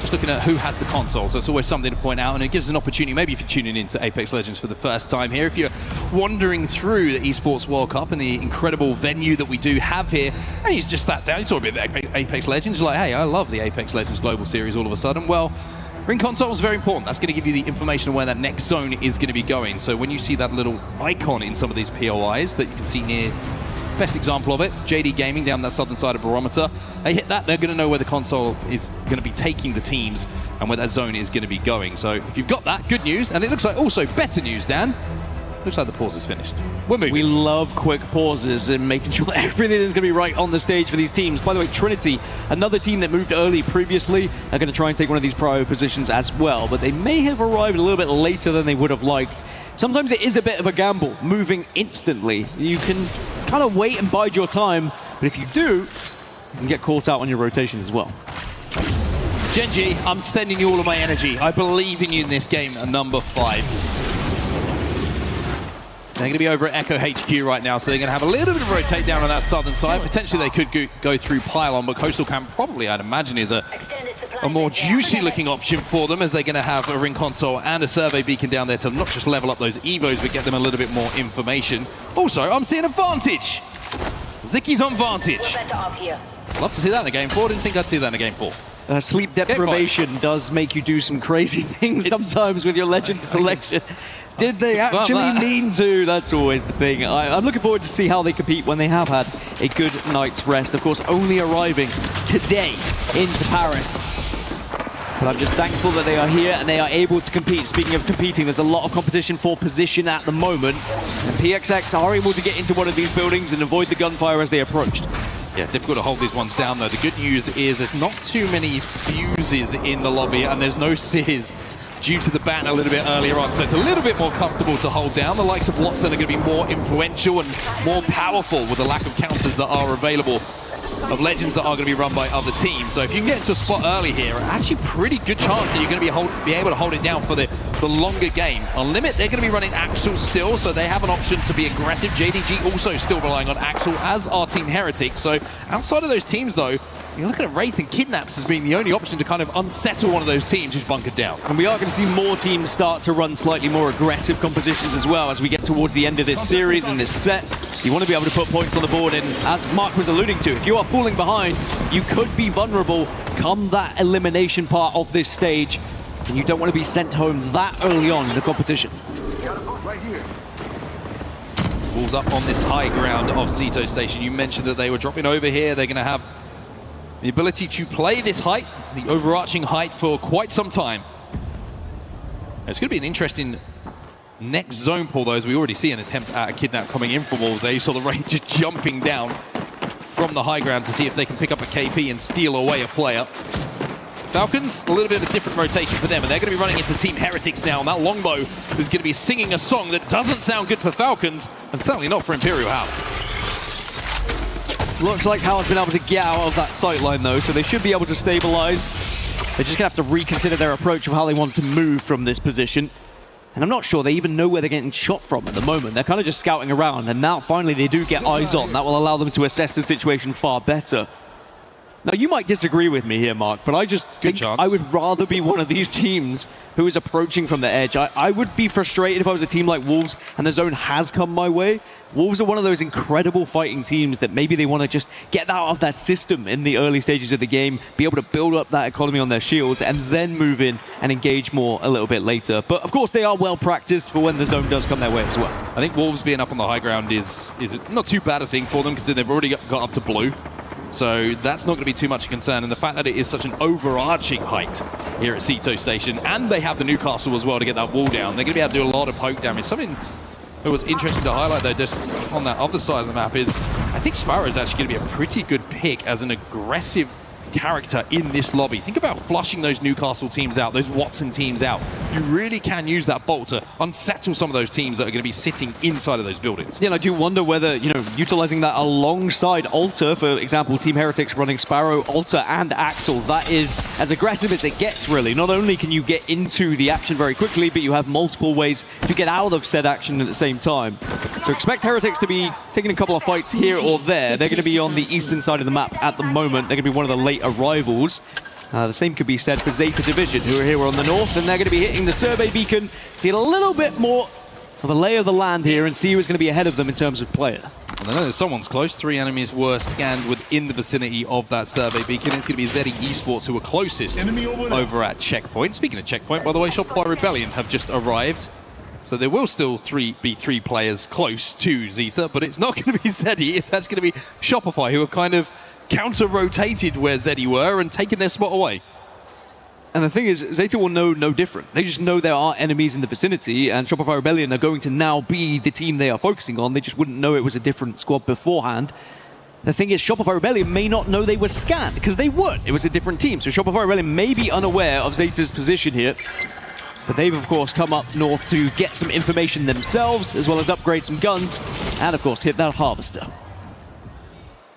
Just looking at who has the console, so it's always something to point out, and it gives us an opportunity, maybe if you're tuning into Apex Legends for the first time here, if you're wandering through the Esports World Cup and the incredible venue that we do have here, and you just sat down, you talk a bit about Apex Legends, you're like, hey, I love the Apex Legends Global Series all of a sudden. Well, ring console is very important. That's going to give you the information of where that next zone is going to be going. So when you see that little icon in some of these POIs that you can see near, best example of it, JD Gaming down that southern side of Barometer, they hit that, they're going to know where the console is going to be taking the teams and where that zone is going to be going. So if you've got that, good news. And it looks like also better news, Dan. Looks like the pause is finished. We're moving. We love quick pauses and making sure that everything is going to be right on the stage for these teams. By the way, Trinity, another team that moved early previously, are going to try and take one of these prio positions as well, but they may have arrived a little bit later than they would have liked. Sometimes it is a bit of a gamble, moving instantly. You can kind of wait and bide your time, but if you do, you can get caught out on your rotation as well. Genji, I'm sending you all of my energy. I believe in you in this game at number 5. They're going to be over at Echo HQ right now, so they're going to have a little bit of rotate down on that southern side. Potentially they could go through Pylon, but Coastal Camp probably, I'd imagine, is a more juicy looking option for them, as they're going to have a ring console and a survey beacon down there to not just level up those Evos, but get them a little bit more information. Also, I'm seeing Advantage. Zicky's on Vantage. Love to see that in a game 4. Didn't think I'd see that in a game 4. Sleep deprivation does make you do some crazy things sometimes with your legend selection. Did they actually mean to? That's always the thing. I'm looking forward to see how they compete when they have had a good night's rest. Of course, only arriving today into Paris. But I'm just thankful that they are here and they are able to compete. Speaking of competing, there's a lot of competition for position at the moment. And PXX are able to get into one of these buildings and avoid the gunfire as they approached. Yeah, difficult to hold these ones down though. The good news is there's not too many fuses in the lobby and there's no Sears due to the ban a little bit earlier on, so it's a little bit more comfortable to hold down. The likes of Watson are going to be more influential and more powerful with the lack of counters that are available of Legends that are going to be run by other teams. So if you can get into a spot early here, actually pretty good chance that you're going to be able to hold it down for the longer game. On Limit, they're going to be running Axel still, so they have an option to be aggressive. JDG also still relying on Axel, as are Team Heretic. So outside of those teams, though, you're looking at Wraith and Kidnaps as being the only option to kind of unsettle one of those teams who's bunkered down. And we are going to see more teams start to run slightly more aggressive compositions as well as we get towards the end of this series and this set. You want to be able to put points on the board, and as Mark was alluding to, if you are falling behind, you could be vulnerable come that elimination part of this stage, and you don't want to be sent home that early on in the competition. Wolves up on this high ground of Cito Station. You mentioned that they were dropping over here. They're going to have the ability to play this height, the overarching height, for quite some time. It's going to be an interesting next zone pull, though, as we already see an attempt at a Kidnap coming in from Wolves there. You saw the Wraith just jumping down from the high ground to see if they can pick up a KP and steal away a player. Falcons, a little bit of a different rotation for them, and they're going to be running into Team Heretics now, and that Longbow is going to be singing a song that doesn't sound good for Falcons, and certainly not for Imperial Hal. Looks like Hal's been able to get out of that sight line, though, so they should be able to stabilize. They're just going to have to reconsider their approach of how they want to move from this position. And I'm not sure they even know where they're getting shot from at the moment. They're kind of just scouting around, and now finally they do get eyes on. That will allow them to assess the situation far better. Now, you might disagree with me here, Mark, but I just think I would rather be one of these teams who is approaching from the edge. I would be frustrated if I was a team like Wolves and the zone has come my way. Wolves are one of those incredible fighting teams that maybe they want to just get out of that system in the early stages of the game, be able to build up that economy on their shields, and then move in and engage more a little bit later. But of course, they are well practiced for when the zone does come their way as well. I think Wolves being up on the high ground is not too bad a thing for them, because they've already got up to blue. So that's not going to be too much concern. And the fact that it is such an overarching height here at Cito Station, and they have the Newcastle as well to get that wall down, they're going to be able to do a lot of poke damage. Something that was interesting to highlight, though, just on that other side of the map is I think Sparrow is actually going to be a pretty good pick as an aggressive character in this lobby. Think about flushing those Newcastle teams out, those Watson teams out. You really can use that bolt to unsettle some of those teams that are going to be sitting inside of those buildings. Yeah, and I do wonder whether, utilizing that alongside Alter, for example, Team Heretics running Sparrow, Alter, and Axel, that is as aggressive as it gets, really. Not only can you get into the action very quickly, but you have multiple ways to get out of said action at the same time. So expect Heretics to be taking a couple of fights here or there. They're going to be on the eastern side of the map at the moment. They're going to be one of the late arrivals. The same could be said for Zeta Division, who are here on the north, and they're going to be hitting the survey beacon to get a little bit more of a lay of the land here and see who's going to be ahead of them in terms of players. And I know someone's close. 3 enemies were scanned within the vicinity of that survey beacon. It's going to be Zeddy Esports who are closest over at Checkpoint. Speaking of Checkpoint, by the way, Shopify Rebellion have just arrived. So there will still be three players close to Zeta, but it's not going to be Zeddy. It's actually going to be Shopify, who have kind of counter-rotated where Zeddy were and taken their spot away. And the thing is, Zeta will know no different. They just know there are enemies in the vicinity, and Shopify Rebellion are going to now be the team they are focusing on. They just wouldn't know it was a different squad beforehand. The thing is, Shopify Rebellion may not know they were scanned, because they would. It was a different team. So Shopify Rebellion may be unaware of Zeta's position here. But they've, of course, come up north to get some information themselves, as well as upgrade some guns, and, of course, hit that harvester.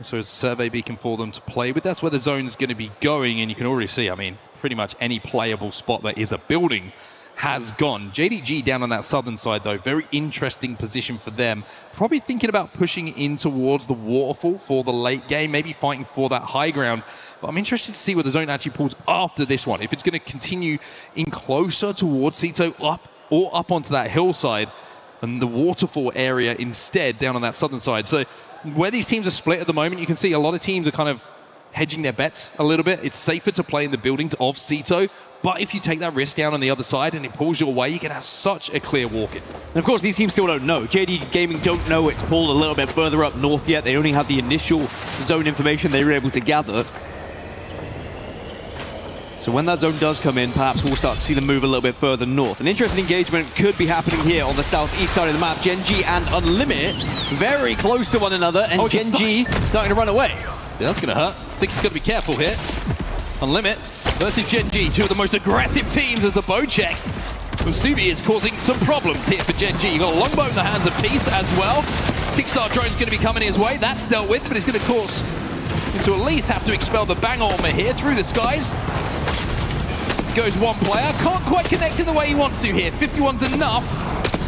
So it's a survey beacon for them to play with. That's where the zone's going to be going, and you can already see, I mean, pretty much any playable spot that is a building has gone. JDG down on that southern side, though, very interesting position for them. Probably thinking about pushing in towards the waterfall for the late game, maybe fighting for that high ground. But I'm interested to see where the zone actually pulls after this one. If it's going to continue in closer towards Cito, up onto that hillside, and the waterfall area instead down on that southern side. So where these teams are split at the moment, you can see a lot of teams are kind of hedging their bets a little bit. It's safer to play in the buildings of Cito, but if you take that risk down on the other side and it pulls your way, you can have such a clear walk-in. And of course, these teams still don't know. JD Gaming don't know it's pulled a little bit further up north yet. They only have the initial zone information they were able to gather. So when that zone does come in, perhaps we'll start to see them move a little bit further north. An interesting engagement could be happening here on the southeast side of the map. Gen.G and Unlimit very close to one another, and Gen.G starting to run away. Yeah, that's going to hurt. I think he's got to be careful here. Unlimit versus Gen.G, two of the most aggressive teams as the bow check. Musubi is causing some problems here for Gen.G. You've got a longbow in the hands of Peace as well. Kickstart drone's going to be coming his way. That's dealt with, but it's going to cause to at least have to expel the Bang Armor here through the skies. Goes one player, can't quite connect in the way he wants to here. 51's enough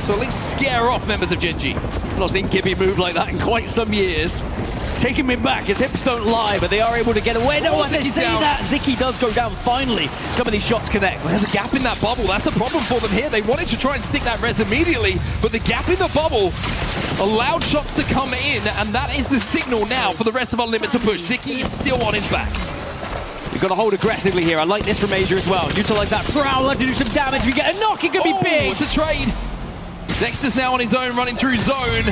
to at least scare off members of Gen G. I've not seen Gibby move like that in quite some years. Taking him back, his hips don't lie, but they are able to get away. No one can say that. Ziki does go down finally. Some of these shots connect. There's a gap in that bubble. That's the problem for them here. They wanted to try and stick that res immediately, but the gap in the bubble allowed shots to come in, and that is the signal now for the rest of Unlimited to push. Ziki is still on his back. We've got to hold aggressively here. I like this from Asia as well. Utilize that Prowler to do some damage. We get a knock, it could be big. It's a trade. Dexter's now on his own, running through zone.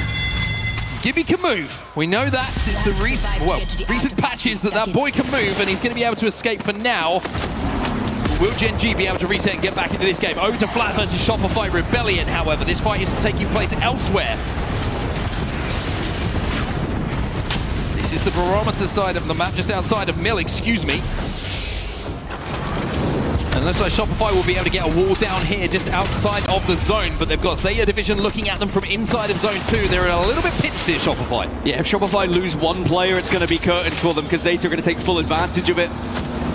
Gibby can move. We know that since the recent patches that boy can move, and he's going to be able to escape for now. Will Gen G be able to reset and get back into this game? Over to Flat versus Shopify Rebellion, however. This fight is taking place elsewhere. This is the barometer side of the map, just outside of Mill, excuse me. And looks like Shopify will be able to get a wall down here just outside of the zone, but they've got Zeta Division looking at them from inside of zone 2. They're a little bit pinched here, Shopify. Yeah, if Shopify lose one player, it's going to be curtains for them because Zeta are going to take full advantage of it.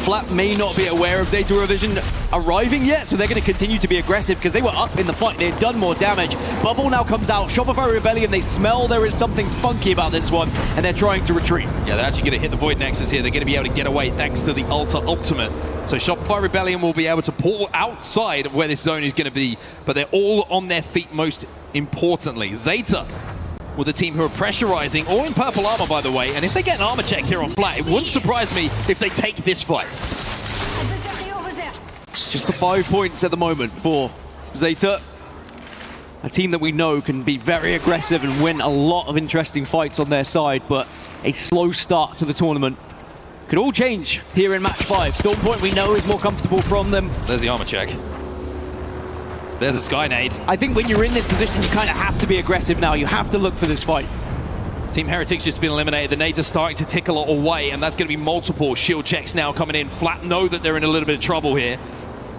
Flat may not be aware of Zeta Division arriving yet, so they're going to continue to be aggressive because they were up in the fight. They had done more damage. Bubble now comes out. Shopify Rebellion, they smell there is something funky about this one, and they're trying to retreat. Yeah, they're actually going to hit the Void Nexus here. They're going to be able to get away thanks to the Alta Ultimate. So Shopify Rebellion will be able to pull outside of where this zone is going to be, but they're all on their feet most importantly. Zeta with a team who are pressurizing, all in purple armor, by the way, and if they get an armor check here on Flat, it wouldn't surprise me if they take this fight. Just the 5 points at the moment for Zeta. A team that we know can be very aggressive and win a lot of interesting fights on their side, but a slow start to the tournament could all change here in match 5. Storm Point we know is more comfortable from them. There's the armor check. There's a Sky Nade. I think when you're in this position, you kind of have to be aggressive now. You have to look for this fight. Team Heretics just been eliminated. The nades are starting to tickle away, and that's going to be multiple shield checks now coming in. Flat know that they're in a little bit of trouble here.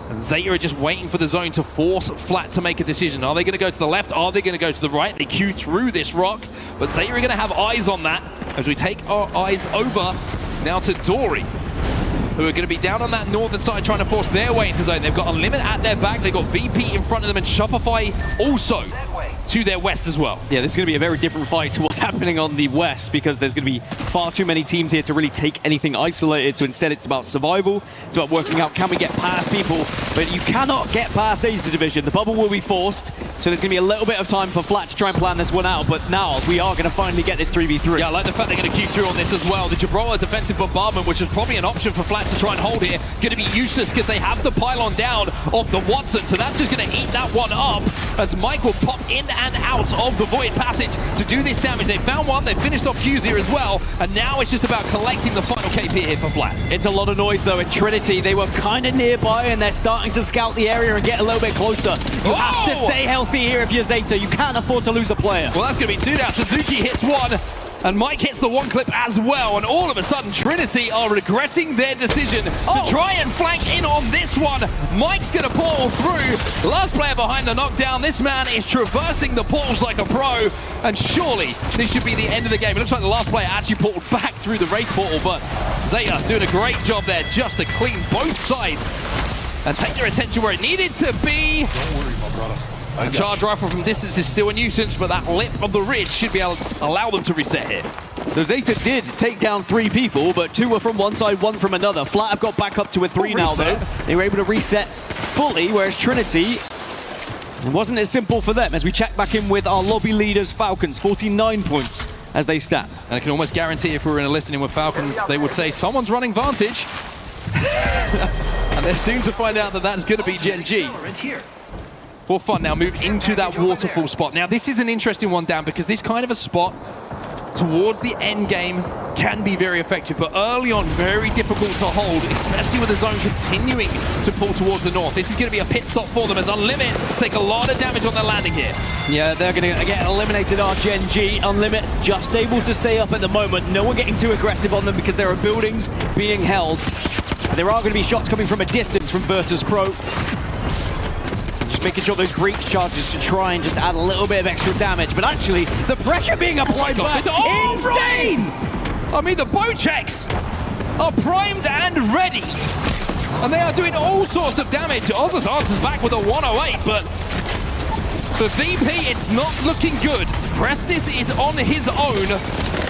And Zeta are just waiting for the zone to force Flat to make a decision. Are they going to go to the left? Are they going to go to the right? They queue through this rock, but Zeta are going to have eyes on that as we take our eyes over now to Dory, who are going to be down on that northern side trying to force their way into zone. They've got Unlimited at their back. They've got VP in front of them and Shopify also to their west as well. Yeah, this is going to be a very different fight to what's happening on the west because there's going to be far too many teams here to really take anything isolated. So instead it's about survival. It's about working out, can we get past people? But you cannot get past Asia Division. The bubble will be forced. So there's going to be a little bit of time for Flat to try and plan this one out. But now we are going to finally get this 3v3. Yeah, I like the fact they're going to queue through on this as well. The Gibraltar defensive bombardment, which is probably an option for Flat to try and hold here, going to be useless because they have the pylon down of the Watson. So that's just going to eat that one up as Mike will pop in and out of the Void Passage to do this damage. They found one, they finished off Q's here as well, and now it's just about collecting the final KP here for Flat. It's a lot of noise though in Trinity. They were kind of nearby and they're starting to scout the area and get a little bit closer. You have to stay healthy here if you're Zeta. You can't afford to lose a player. Well, that's going to be two now. Suzuki hits one, and Mike hits the one clip as well, and all of a sudden Trinity are regretting their decision to try and flank in on this one. Mike's going to portal through. Last player behind the knockdown. This man is traversing the portals like a pro, and surely this should be the end of the game. It looks like the last player actually portaled back through the Wraith portal, but Zeta doing a great job there just to clean both sides and take their attention where it needed to be. Don't worry, my brother. A charge rifle from distance is still a nuisance, but that lip of the ridge should be able to allow them to reset here. So Zeta did take down 3 people, but 2 were from one side, 1 from another. Flat have got back up to a 3 now, though. They were able to reset fully, whereas Trinity, it wasn't as simple for them. As we check back in with our lobby leaders, Falcons, 49 points as they stand. And I can almost guarantee if we were in a listening with Falcons, they would say, someone's running Vantage. And they're soon to find out that that's going to be Gen G. For fun now, move into that waterfall spot. Now, this is an interesting one, Dan, because this kind of a spot towards the end game can be very effective, but early on, very difficult to hold, especially with the zone continuing to pull towards the north. This is going to be a pit stop for them as Unlimited take a lot of damage on their landing here. Yeah, they're going to get eliminated, our Gen G. Unlimited just able to stay up at the moment. No one getting too aggressive on them because there are buildings being held. And there are going to be shots coming from a distance from Virtus Pro. Making sure those breach charges to try and just add a little bit of extra damage, but actually the pressure being applied back, insane! I mean, the Bojeks are primed and ready. And they are doing all sorts of damage. Oz's answers back with a 108, but for VP, it's not looking good. Prestis is on his own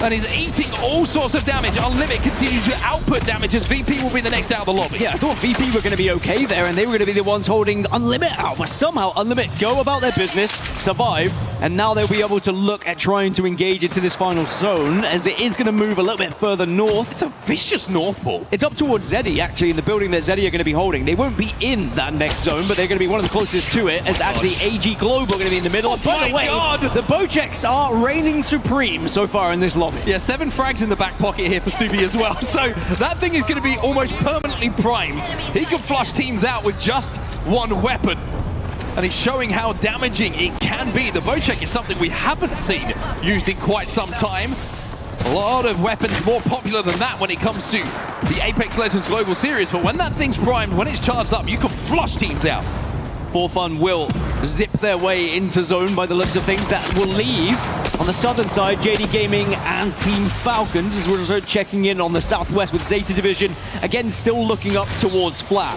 and is eating all sorts of damage. Unlimit continues to output damage as VP will be the next out of the lobby. Yeah, I thought VP were going to be okay there and they were going to be the ones holding Unlimit out, but somehow Unlimit go about their business, survive, and now they'll be able to look at trying to engage into this final zone as it is going to move a little bit further north. It's a vicious north ball. It's up towards Zeddy, actually, in the building that Zeddy are going to be holding. They won't be in that next zone, but they're going to be one of the closest to it, as actually AG Global are going to be in the middle. Oh By the way, the Bojeks are reigning supreme so far in this lobby. Yeah, 7 frags in the back pocket here for Stubby as well. So that thing is going to be almost permanently primed. He can flush teams out with just one weapon. And he's showing how damaging it can be. The Bojek is something we haven't seen used in quite some time. A lot of weapons more popular than that when it comes to the Apex Legends Global Series. But when that thing's primed, when it's charged up, you can flush teams out. For Fun will zip their way into zone by the looks of things. That will leave on the southern side JD Gaming and Team Falcons, as we're also checking in on the southwest with Zeta Division, again still looking up towards flat.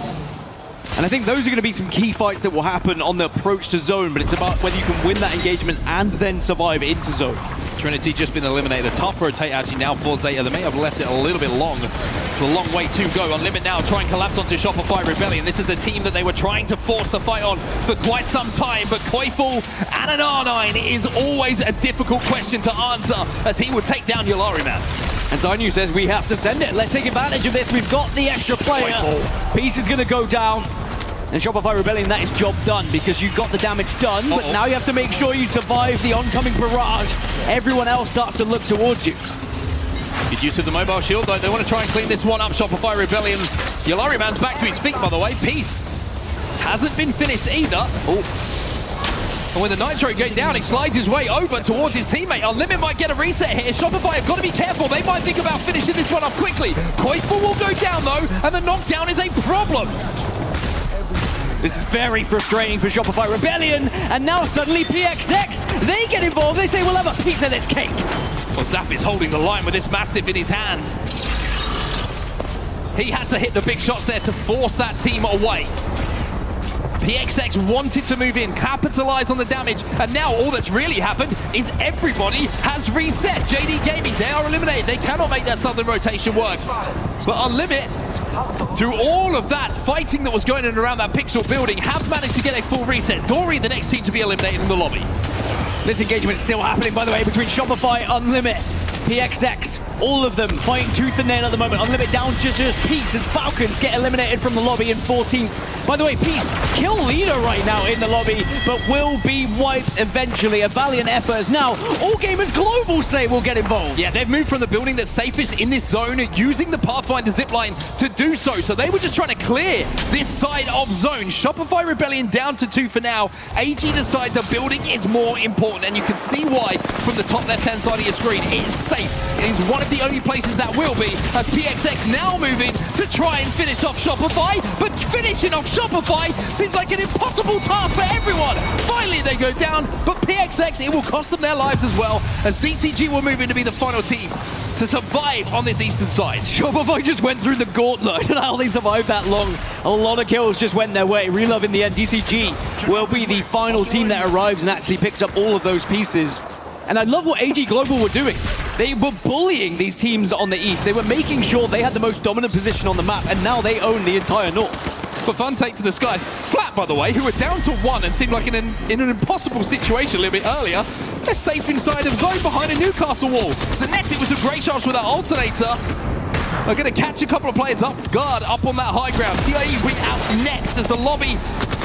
And I think those are going to be some key fights that will happen on the approach to zone, but it's about whether you can win that engagement and then survive into zone. Trinity just been eliminated. A tough rotate actually now for Zeta. They may have left it a little bit long. It's a long way to go. Unlimit now try and collapse onto Shopify Rebellion. This is the team that they were trying to force the fight on for quite some time, but Koiful and an R9 is always a difficult question to answer as he would take down Yolari Man. And Zainu says we have to send it. Let's take advantage of this. We've got the extra player. Piece is going to go down. And Shopify Rebellion, that is job done because you got the damage done, but now you have to make sure you survive the oncoming barrage. Everyone else starts to look towards you. Good use of the mobile shield, though. They want to try and clean this one up. Shopify Rebellion. Yolari Man's back to his feet, by the way. Peace hasn't been finished either. And with the Nitro going down, he slides his way over towards his teammate. Unlimit might get a reset here. Shopify have got to be careful. They might think about finishing this one off quickly. Koiful will go down, though, and the knockdown is a problem. This is very frustrating for Shopify Rebellion, and now suddenly PXX, they get involved. They say we'll have a piece of this cake. Well, Zap is holding the line with this Mastiff in his hands. He had to hit the big shots there to force that team away. PXX wanted to move in, capitalize on the damage, and now all that's really happened is everybody has reset. JD Gaming, they are eliminated. They cannot make that southern rotation work. But Unlimit, through all of that fighting that was going on around that Pixel building, have managed to get a full reset. Dory, the next team to be eliminated in the lobby. This engagement is still happening, by the way, between Shopify, Unlimit, PXX, all of them fighting tooth and nail at the moment. Unlimit down just as Peace as Falcons get eliminated from the lobby in 14th. By the way, Peace, kill leader right now in the lobby, but will be wiped eventually. A valiant effort as now All Gamers Global say will get involved. Yeah, they've moved from the building that's safest in this zone, using the Pathfinder zipline to do so. So they were just trying to clear this side of zone. Shopify Rebellion down to 2 for now. AG decide the building is more important, and you can see why from the top left-hand side of your screen. It is safe. It is one of the only places that will be, as PXX now moving to try and finish off Shopify, but finishing off Shopify seems like an impossible task for everyone. Finally they go down, but PXX, it will cost them their lives as well, as DCG will move in to be the final team to survive on this eastern side. Shopify just went through the gauntlet, and how they survived that long. A lot of kills just went their way. Relove in the end. DCG will be the final team that arrives and actually picks up all of those pieces. And I love what AG Global were doing. They were bullying these teams on the east. They were making sure they had the most dominant position on the map, and now they own the entire north. For fun take to the skies. Flat, by the way, who were down to 1 and seemed like in an impossible situation a little bit earlier. They're safe inside of zone behind a Newcastle wall. Zanetti with some great shots with that alternator. They're going to catch a couple of players up guard up on that high ground. TIE will be out next as the lobby.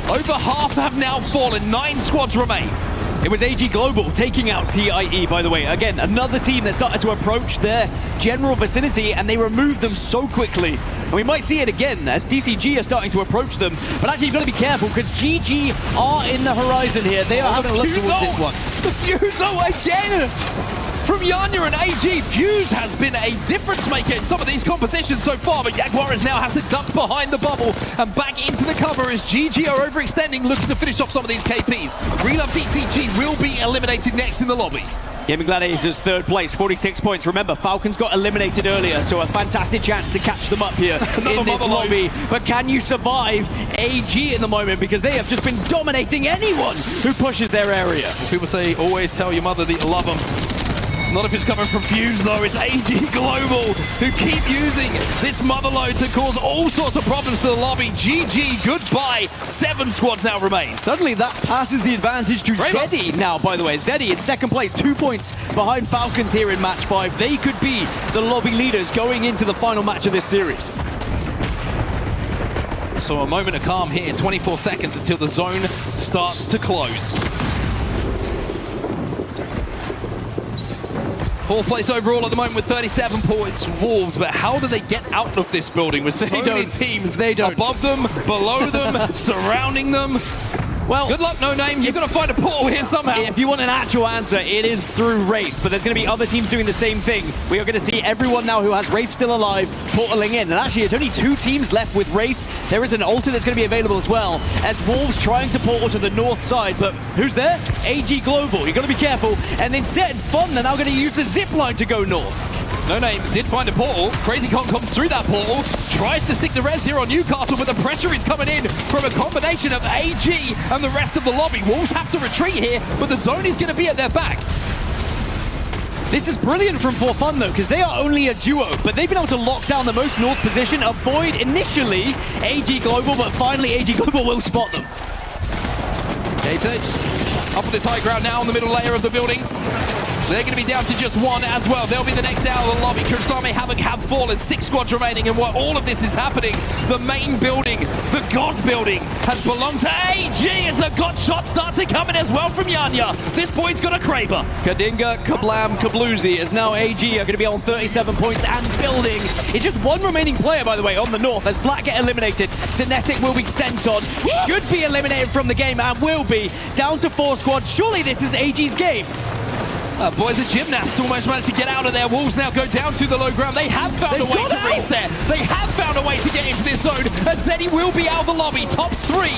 Over half have now fallen. 9 squads remain. It was AG Global taking out TIE, by the way. Again, another team that started to approach their general vicinity, and they removed them so quickly. And we might see it again as DCG are starting to approach them. But actually, you've got to be careful because GG are in the horizon here. They are having a look towards this one. The Fuso again! from Yanya and AG. Fuse has been a difference maker in some of these competitions so far, but Jaguares now has to duck behind the bubble and back into the cover as GG are overextending, looking to finish off some of these KPs. Relove DCG will be eliminated next in the lobby. Gaming Gladiators third place, 46 points. Remember, Falcons got eliminated earlier, so a fantastic chance to catch them up here in this lobby. But can you survive AG in the moment? Because they have just been dominating anyone who pushes their area. People say, always tell your mother that you love them. Not if it's coming from Fuse, though. It's AG Global who keep using this motherload to cause all sorts of problems to the lobby. GG, goodbye. 7 squads now remain. Suddenly, that passes the advantage to Zeddy now, by the way. Zeddy in second place, 2 points behind Falcons here in match 5. They could be the lobby leaders going into the final match of this series. So a moment of calm here, 24 seconds until the zone starts to close. 4th place overall at the moment with 37 points, Wolves. But how do they get out of this building with so many teams above them, below them, surrounding them? Well, good luck, No Name. You've got to find a portal here somehow. If you want an actual answer, it is through Wraith, but there's going to be other teams doing the same thing. We are going to see everyone now who has Wraith still alive portaling in. And actually, it's only 2 teams left with Wraith. There is an Alter that's going to be available as well, as Wolves trying to portal to the north side. But who's there? AG Global. You've got to be careful. And instead, Fun, they're now going to use the zip line to go north. No Name did find a portal. Crazy Con comes through that portal, tries to stick the res here on Newcastle, but the pressure is coming in from a combination of AG and the rest of the lobby. Wolves have to retreat here, but the zone is going to be at their back. This is brilliant from For Fun, though, because they are only a duo, but they've been able to lock down the most north position, avoid initially AG Global, but finally AG Global will spot them. Data up on this high ground now on the middle layer of the building. They're going to be down to just 1 as well. They'll be the next out of the lobby. Kurasame have fallen. 6 squads remaining. And while all of this is happening, the main building, the God building, has belonged to AG as the God shots start to come in as well from Yanya. This boy's got a Kraber. Kadinga, Kablam, Kabloozy as now AG are going to be on 37 points and building. It's just 1 remaining player, by the way, on the north as Flat get eliminated. Cinetic will be sent on. Should be eliminated from the game and will be. Down to 4 squads. Surely this is AG's game. Boys, a gymnast almost managed to get out of there. Wolves now go down to the low ground. They have found a way to reset. They have found a way to get into this zone. As Zeddy will be out of the lobby. Top 3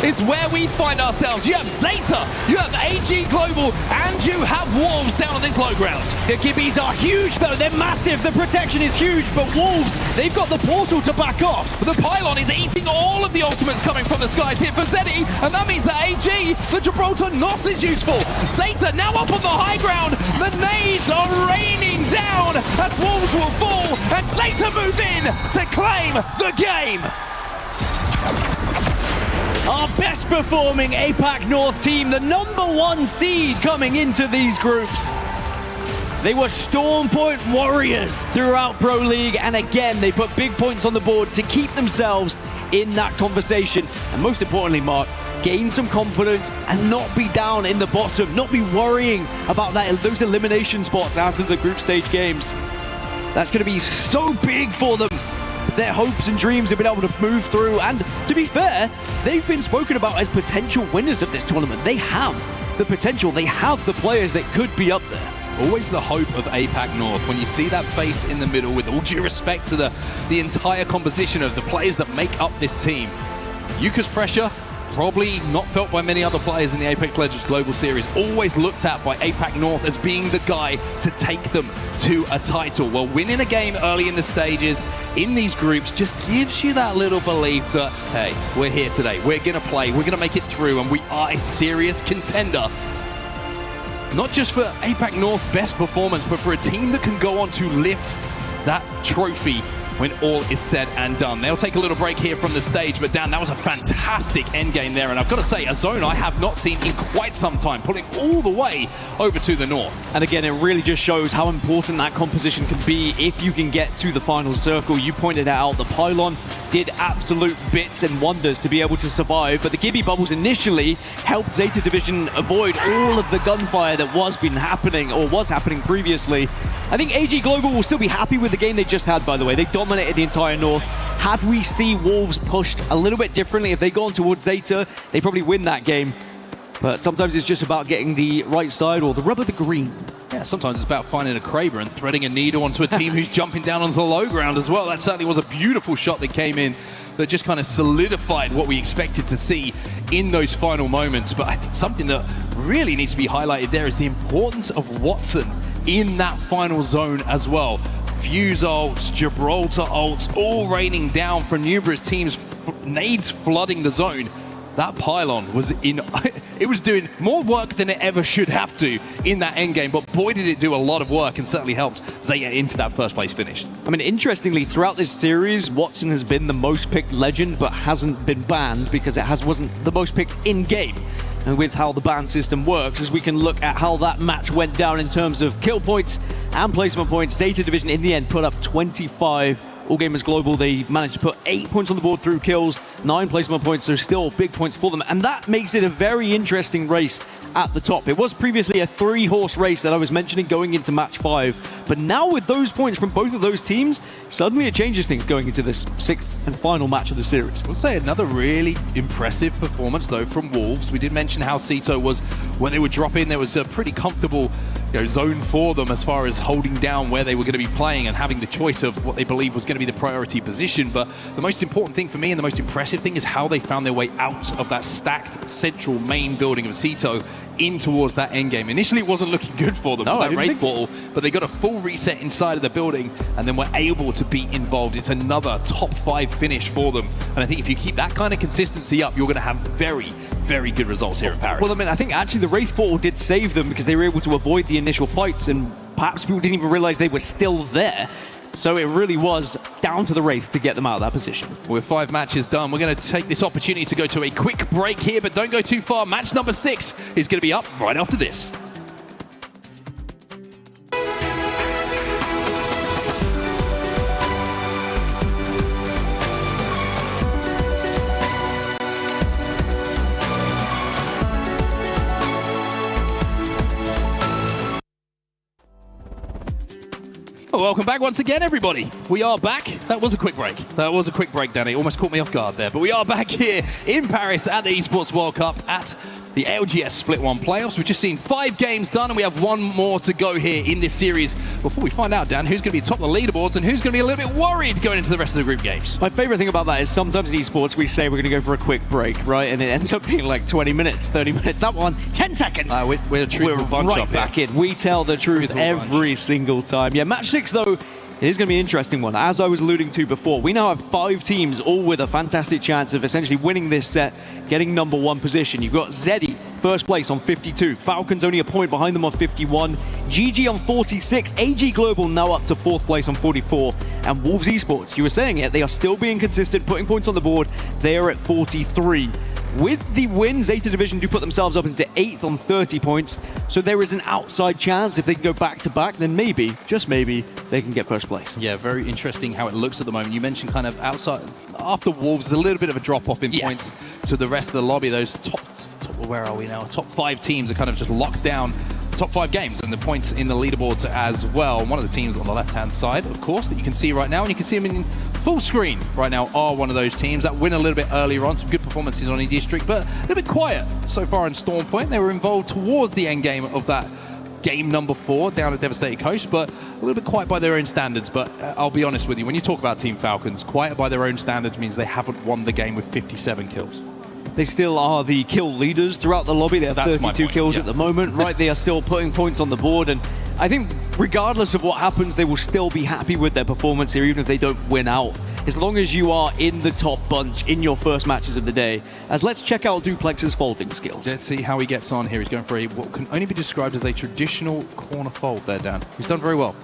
is where we find ourselves. You have Zeta, you have AG Global, and you have Wolves down on this low ground. The Gibbies are huge, though. They're massive. The protection is huge, but Wolves, they've got the portal to back off. The pylon is eating all of the ultimates coming from the skies here for Zeddy, and that means that AG, the Gibraltar, not as useful. Zeta now up on the high ground. The nades are raining down as Wolves will fall and Zeta move in to claim the game. Our best performing APAC North team, the #1 seed coming into these groups. They were Storm Point warriors throughout Pro League, and again, they put big points on the board to keep themselves in that conversation. And most importantly, Mark, gain some confidence and not be down in the bottom, not be worrying about those elimination spots after the group stage games. That's going to be so big for them. Their hopes and dreams have been able to move through, and to be fair, they've been spoken about as potential winners of this tournament. They have the potential, they have the players that could be up there. Always the hope of APAC North. When you see that face in the middle, with all due respect to the entire composition of the players that make up this team, Yuka's pressure, probably not felt by many other players in the Apex Legends Global Series. Always looked at by APAC North as being the guy to take them to a title. Well, winning a game early in the stages in these groups just gives you that little belief that, hey, we're here today. We're going to play. We're going to make it through, and we are a serious contender. Not just for APAC North best performance, but for a team that can go on to lift that trophy when all is said and done. They'll take a little break here from the stage, but Dan, that was a fantastic endgame there, and I've got to say, a zone I have not seen in quite some time, pulling all the way over to the north. And again, it really just shows how important that composition can be if you can get to the final circle. You pointed out the pylon did absolute bits and wonders to be able to survive, but the Gibby bubbles initially helped Zeta Division avoid all of the gunfire that was happening previously. I think AG Global will still be happy with the game they just had, by the way. They dominated the entire north. Had we see Wolves pushed a little bit differently, if they'd gone towards Zeta, they probably win that game. But sometimes it's just about getting the right side or the rub of the green. Yeah, sometimes it's about finding a Kraber and threading a needle onto a team who's jumping down onto the low ground as well. That certainly was a beautiful shot that came in that just kind of solidified what we expected to see in those final moments. But I think something that really needs to be highlighted there is the importance of Watson in that final zone as well. Fuse ults, Gibraltar ults, all raining down from numerous teams, nades flooding the zone. That pylon was it was doing more work than it ever should have to in that endgame, but boy did it do a lot of work and certainly helped Zeta into that first place finish. I mean, interestingly, throughout this series, Watson has been the most picked legend, but hasn't been banned because it wasn't the most picked in-game. And with how the ban system works, as we can look at how that match went down in terms of kill points and placement points, Zeta Division in the end put up 25. All Gamers Global, they managed to put 8 points on the board through kills, 9 placement points, so still big points for them. And that makes it a very interesting race at the top. It was previously a 3-horse race that I was mentioning going into match 5. But now with those points from both of those teams, suddenly it changes things going into this 6th and final match of the series. I would say another really impressive performance though from Wolves. We did mention how Cito was, when they would drop in, there was a pretty comfortable zone for them as far as holding down where they were going to be playing and having the choice of what they believed was going to be the priority position. But the most important thing for me and the most impressive thing is how they found their way out of that stacked central main building of Cito in towards that end game. Initially it wasn't looking good for them with that Wraith Portal, but they got a full reset inside of the building and then were able to be involved. It's another top 5 finish for them, and I think if you keep that kind of consistency up, you're going to have very, very good results here in Paris. Well, I mean, I think actually the Wraith Portal did save them because they were able to avoid the initial fights, and perhaps people didn't even realize they were still there. So it really was down to the Wraith to get them out of that position. With 5 matches done, we're going to take this opportunity to go to a quick break here, but don't go too far. Match number 6 is going to be up right after this. Welcome back once again, everybody. We are back. That was a quick break. That was a quick break, Danny. Almost caught me off guard there. But we are back here in Paris at the Esports World Cup at the ALGS Split 1 playoffs. We've just seen 5 games done, and we have 1 more to go here in this series. Before we find out, Dan, who's going to be top of the leaderboards and who's going to be a little bit worried going into the rest of the group games. My favorite thing about that is sometimes in esports we say we're going to go for a quick break, right? And it ends up being like 20 minutes, 30 minutes. That one, 10 seconds. We're a truthful bunch right up back here. in. We tell the truth every single time. Yeah, match 6 though, it is going to be an interesting one. As I was alluding to before, we now have 5 teams, all with a fantastic chance of essentially winning this set, getting number 1 position. You've got Zeddy, first place on 52. Falcons only a point behind them on 51. GG on 46. AG Global now up to 4th place on 44. And Wolves Esports, you were saying it, they are still being consistent, putting points on the board. They are at 43. With the win, Zeta Division do put themselves up into 8th on 30 points. So there is an outside chance if they can go back-to-back, then maybe, just maybe, they can get first place. Yeah, very interesting how it looks at the moment. You mentioned kind of outside, after Wolves, a little bit of a drop-off in points to the rest of the lobby. Those top, where are we now? Top 5 teams are kind of just locked down. Top 5 games and the points in the leaderboards as well. One of the teams on the left-hand side, of course, that you can see right now, and you can see them in full screen right now, are one of those teams that win a little bit earlier on. Some good performances on E-District, but a little bit quiet so far in Storm Point. They were involved towards the end game of that game number 4 down at Devastated Coast, but a little bit quiet by their own standards. But I'll be honest with you, when you talk about Team Falcons, quiet by their own standards means they haven't won the game with 57 kills. They still are the kill leaders throughout the lobby. They have 32 kills at the moment, right? They are still putting points on the board, and I think regardless of what happens, they will still be happy with their performance here, even if they don't win out. As long as you are in the top bunch in your first matches of the day. As let's check out Duplex's folding skills. Let's see how he gets on here. He's going for what can only be described as a traditional corner fold there, Dan. He's done very well.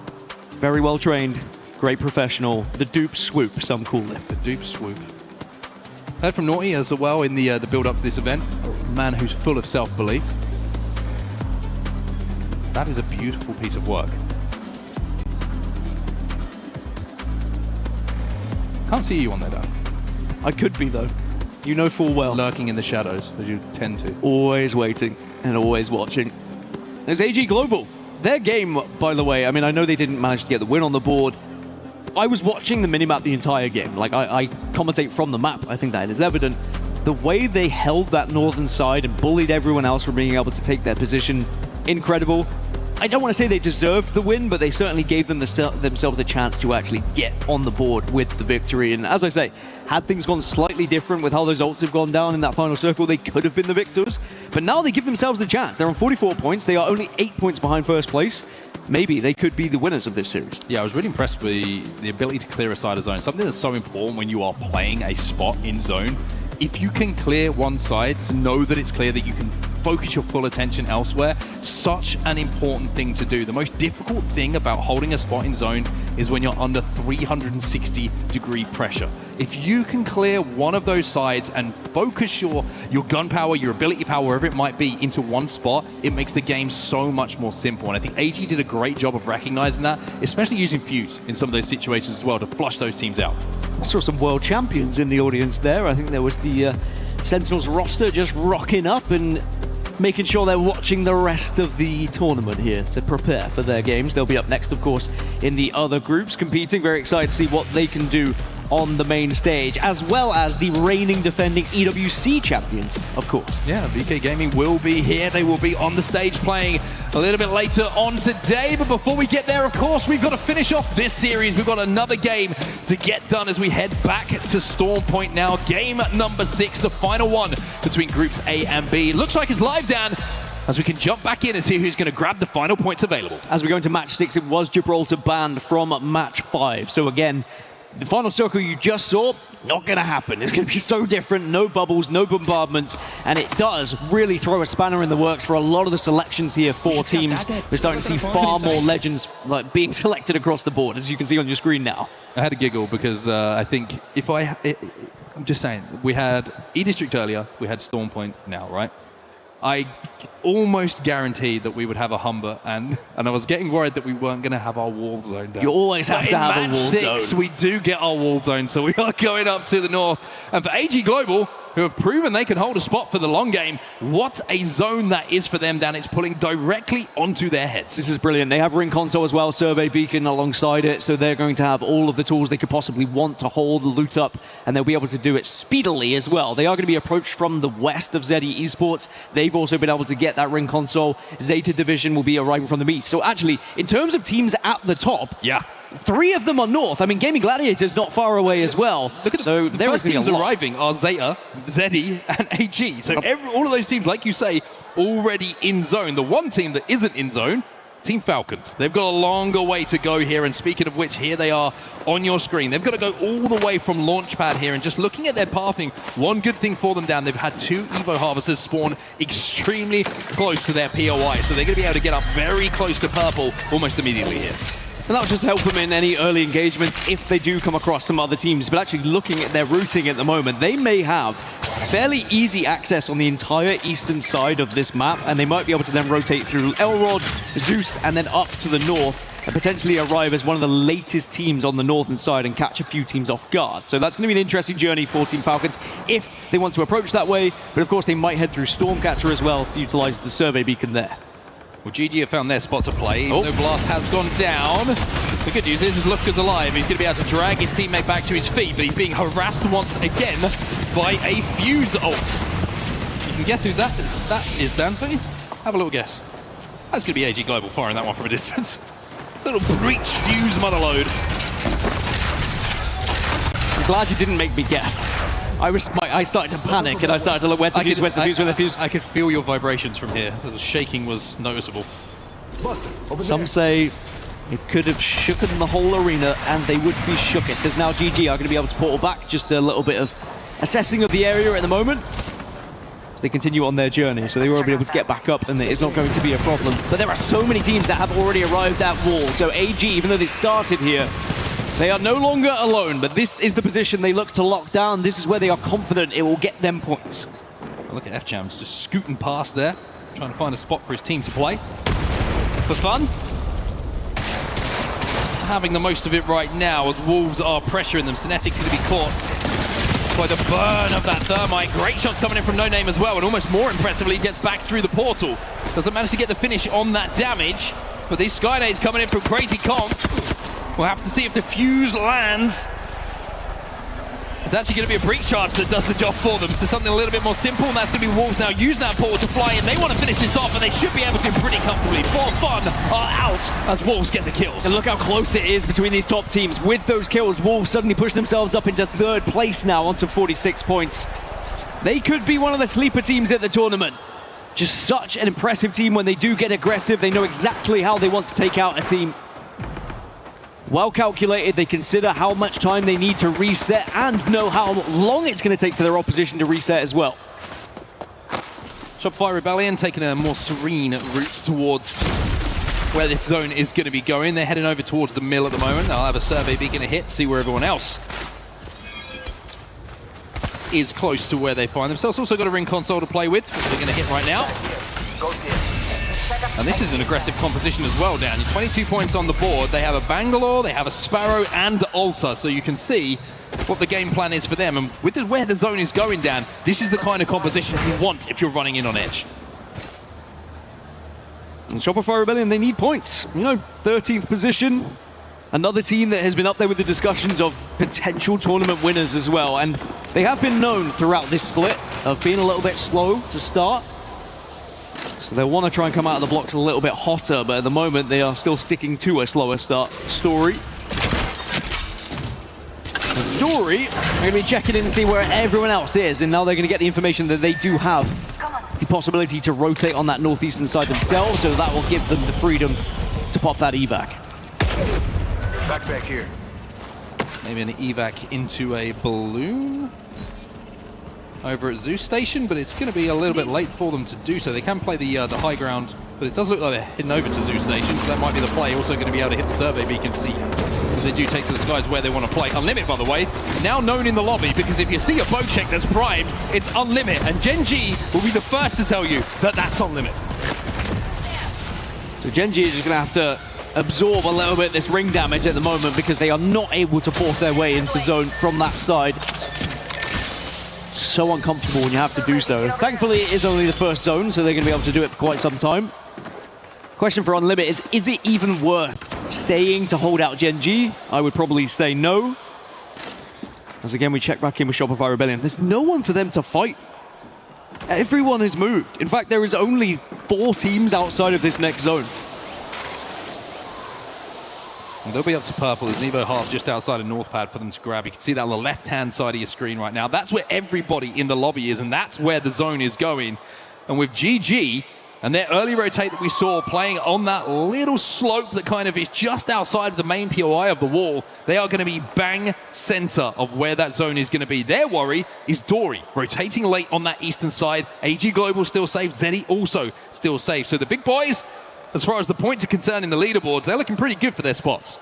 Very well trained, great professional. The dupe swoop, some call it. The dupe swoop. Heard from Naughty as well in the build-up to this event. A man who's full of self-belief. That is a beautiful piece of work. Can't see you on there, Dan. I could be, though. You know full well. Lurking in the shadows, as you tend to. Always waiting and always watching. There's AG Global. Their game, by the way, I mean, I know they didn't manage to get the win on the board. I was watching the minimap the entire game. Like, I commentate from the map. I think that is evident. The way they held that northern side and bullied everyone else from being able to take their position, incredible. I don't want to say they deserved the win, but they certainly gave themselves a chance to actually get on the board with the victory. And as I say, had things gone slightly different with how those ults have gone down in that final circle, they could have been the victors. But now they give themselves the chance. They're on 44 points. They are only 8 points behind first place. Maybe they could be the winners of this series. Yeah, I was really impressed with the ability to clear a side of zone. Something that's so important when you are playing a spot in zone. If you can clear one side, to know that it's clear that you can focus your full attention elsewhere, such an important thing to do. The most difficult thing about holding a spot in zone is when you're under 360-degree pressure. If you can clear one of those sides and focus your gun power, your ability power, wherever it might be, into one spot, it makes the game so much more simple. And I think AG did a great job of recognizing that, especially using Fuse in some of those situations as well to flush those teams out. I saw some world champions in the audience there. I think there was the Sentinels roster just rocking up and making sure they're watching the rest of the tournament here to prepare for their games. They'll be up next, of course, in the other groups competing. Very excited to see what they can do on the main stage, as well as the reigning defending EWC champions, of course. Yeah, VK Gaming will be here. They will be on the stage playing a little bit later on today. But before we get there, of course, we've got to finish off this series. We've got another game to get done as we head back to Storm Point now. Game number 6, the final one between groups A and B. Looks like it's live, Dan, as we can jump back in and see who's going to grab the final points available. As we go into match 6, it was Gibraltar banned from match 5. So again, the final circle you just saw, not going to happen. It's going to be so different. No bubbles, no bombardments. And it does really throw a spanner in the works for a lot of the selections here for teams. We're starting to see far more legends being selected across the board, as you can see on your screen now. I had a giggle because I think I'm just saying, we had E-District earlier, we had Storm Point now, right? I almost guaranteed that we would have a Humber, and I was getting worried that we weren't going to have our wall zone down. You always have to have a wall zone. In match 6, we do get our wall zone, so we are going up to the north. And for AG Global, who have proven they can hold a spot for the long game, what a zone that is for them, Dan. It's pulling directly onto their heads. This is brilliant. They have Ring Console as well, Survey Beacon alongside it, so they're going to have all of the tools they could possibly want to hold, loot up, and they'll be able to do it speedily as well. They are going to be approached from the west of ZE Esports. They've also been able to get that Ring Console. Zeta Division will be arriving from the east. So actually, in terms of teams at the top, yeah, 3 of them are north. I mean, Gaming Gladiators not far away as well. Look at so the first teams arriving are Zeta, ZE, and AG. So all of those teams, like you say, already in zone. The one team that isn't in zone, Team Falcons. They've got a longer way to go here. And speaking of which, here they are on your screen. They've got to go all the way from Launchpad here. And just looking at their pathing, one good thing for them, Dan, they've had 2 Evo Harvesters spawn extremely close to their POI. So they're going to be able to get up very close to purple almost immediately here. And that'll just help them in any early engagements if they do come across some other teams. But actually looking at their routing at the moment, they may have fairly easy access on the entire eastern side of this map, and they might be able to then rotate through Elrod, Zeus, and then up to the north, and potentially arrive as one of the latest teams on the northern side and catch a few teams off guard. So that's going to be an interesting journey for Team Falcons if they want to approach that way. But of course, they might head through Stormcatcher as well to utilize the survey beacon there. Well, GG have found their spot to play. The blast has gone down. The good news is Lufka's alive. He's going to be able to drag his teammate back to his feet, but he's being harassed once again by a Fuse ult. You can guess who that is, Dan, don't you? Have a little guess. That's going to be AG Global firing that one from a distance. Little breach Fuse monoload. I'm glad you didn't make me guess. I started to panic and I started to look, where's the fuse, where's the fuse? I could feel your vibrations from here. The shaking was noticeable. Some say it could have shooken the whole arena, and they would be shooked. Because now GG are going to be able to portal back. Just a little bit of assessing of the area at the moment as they continue on their journey. So they will be able to get back up, and it is not going to be a problem. But there are so many teams that have already arrived at wall. So AG, even though they started here, they are no longer alone, but this is the position they look to lock down. This is where they are confident it will get them points. Look at FJams just scooting past there, trying to find a spot for his team to play. For fun. Having the most of it right now as Wolves are pressuring them. Synetics going to be caught by the burn of that Thermite. Great shots coming in from No Name as well, and almost more impressively gets back through the portal. Doesn't manage to get the finish on that damage, but these Skynades coming in from Crazy Comp. We'll have to see if the fuse lands. It's actually going to be a breach charge that does the job for them, so something a little bit more simple, and that's going to be Wolves now using that portal to fly in. They want to finish this off, and they should be able to pretty comfortably. For Fun are out as Wolves get the kills. And look how close it is between these top teams. With those kills, Wolves suddenly push themselves up into 3rd place now, onto 46 points. They could be one of the sleeper teams at the tournament. Just such an impressive team when they do get aggressive. They know exactly how they want to take out a team. Well calculated, they consider how much time they need to reset and know how long it's going to take for their opposition to reset as well. Shopify Rebellion taking a more serene route towards where this zone is going to be going. They're heading over towards the mill at the moment. They'll have a survey beacon to hit, see where everyone else is close to where they find themselves. Also got a ring console to play with, which they're going to hit right now. And this is an aggressive composition as well, Dan. 22 points on the board. They have a Bangalore, they have a Sparrow, and Alta. So you can see what the game plan is for them. And with where the zone is going, Dan, this is the kind of composition you want if you're running in on edge. And Shopify Rebellion, they need points. 13th position. Another team that has been up there with the discussions of potential tournament winners as well. And they have been known throughout this split of being a little bit slow to start. So they'll want to try and come out of the blocks a little bit hotter, but at the moment they are still sticking to a slower start. Story are going to be checking in and see where everyone else is, and now they're going to get the information that they do have the possibility to rotate on that northeastern side themselves, so that will give them the freedom to pop that evac. Back here. Maybe an evac into a balloon over at Zeus Station, but it's going to be a little bit late for them to do so. They can play the high ground, but it does look like they're heading over to Zeus Station, so that might be the play. Also going to be able to hit the survey beacon seat, because they do take to the skies where they want to play. Unlimit, by the way, now known in the lobby, because if you see a boat check that's primed, it's Unlimit, and Gen G will be the first to tell you that that's Unlimit. So Gen G is just going to have to absorb a little bit this ring damage at the moment, because they are not able to force their way into zone from that side. So uncomfortable when you have to do so. Thankfully, it is only the first zone, so they're going to be able to do it for quite some time. Question for Unlimit is it even worth staying to hold out Gen G? I would probably say no. As again, we check back in with Shopify Rebellion. There's no one for them to fight. Everyone has moved. In fact, there is only 4 teams outside of this next zone. And they'll be up to purple. There's an Evo half just outside of North Pad for them to grab. You can see that on the left-hand side of your screen right now. That's where everybody in the lobby is, and that's where the zone is going. And with GG and their early rotate that we saw playing on that little slope that kind of is just outside of the main POI of the wall, they are going to be bang center of where that zone is going to be. Their worry is Dory rotating late on that eastern side. AG Global still safe. Zeddy also still safe. So the big boys, as far as the points are concerned in the leaderboards, they're looking pretty good for their spots.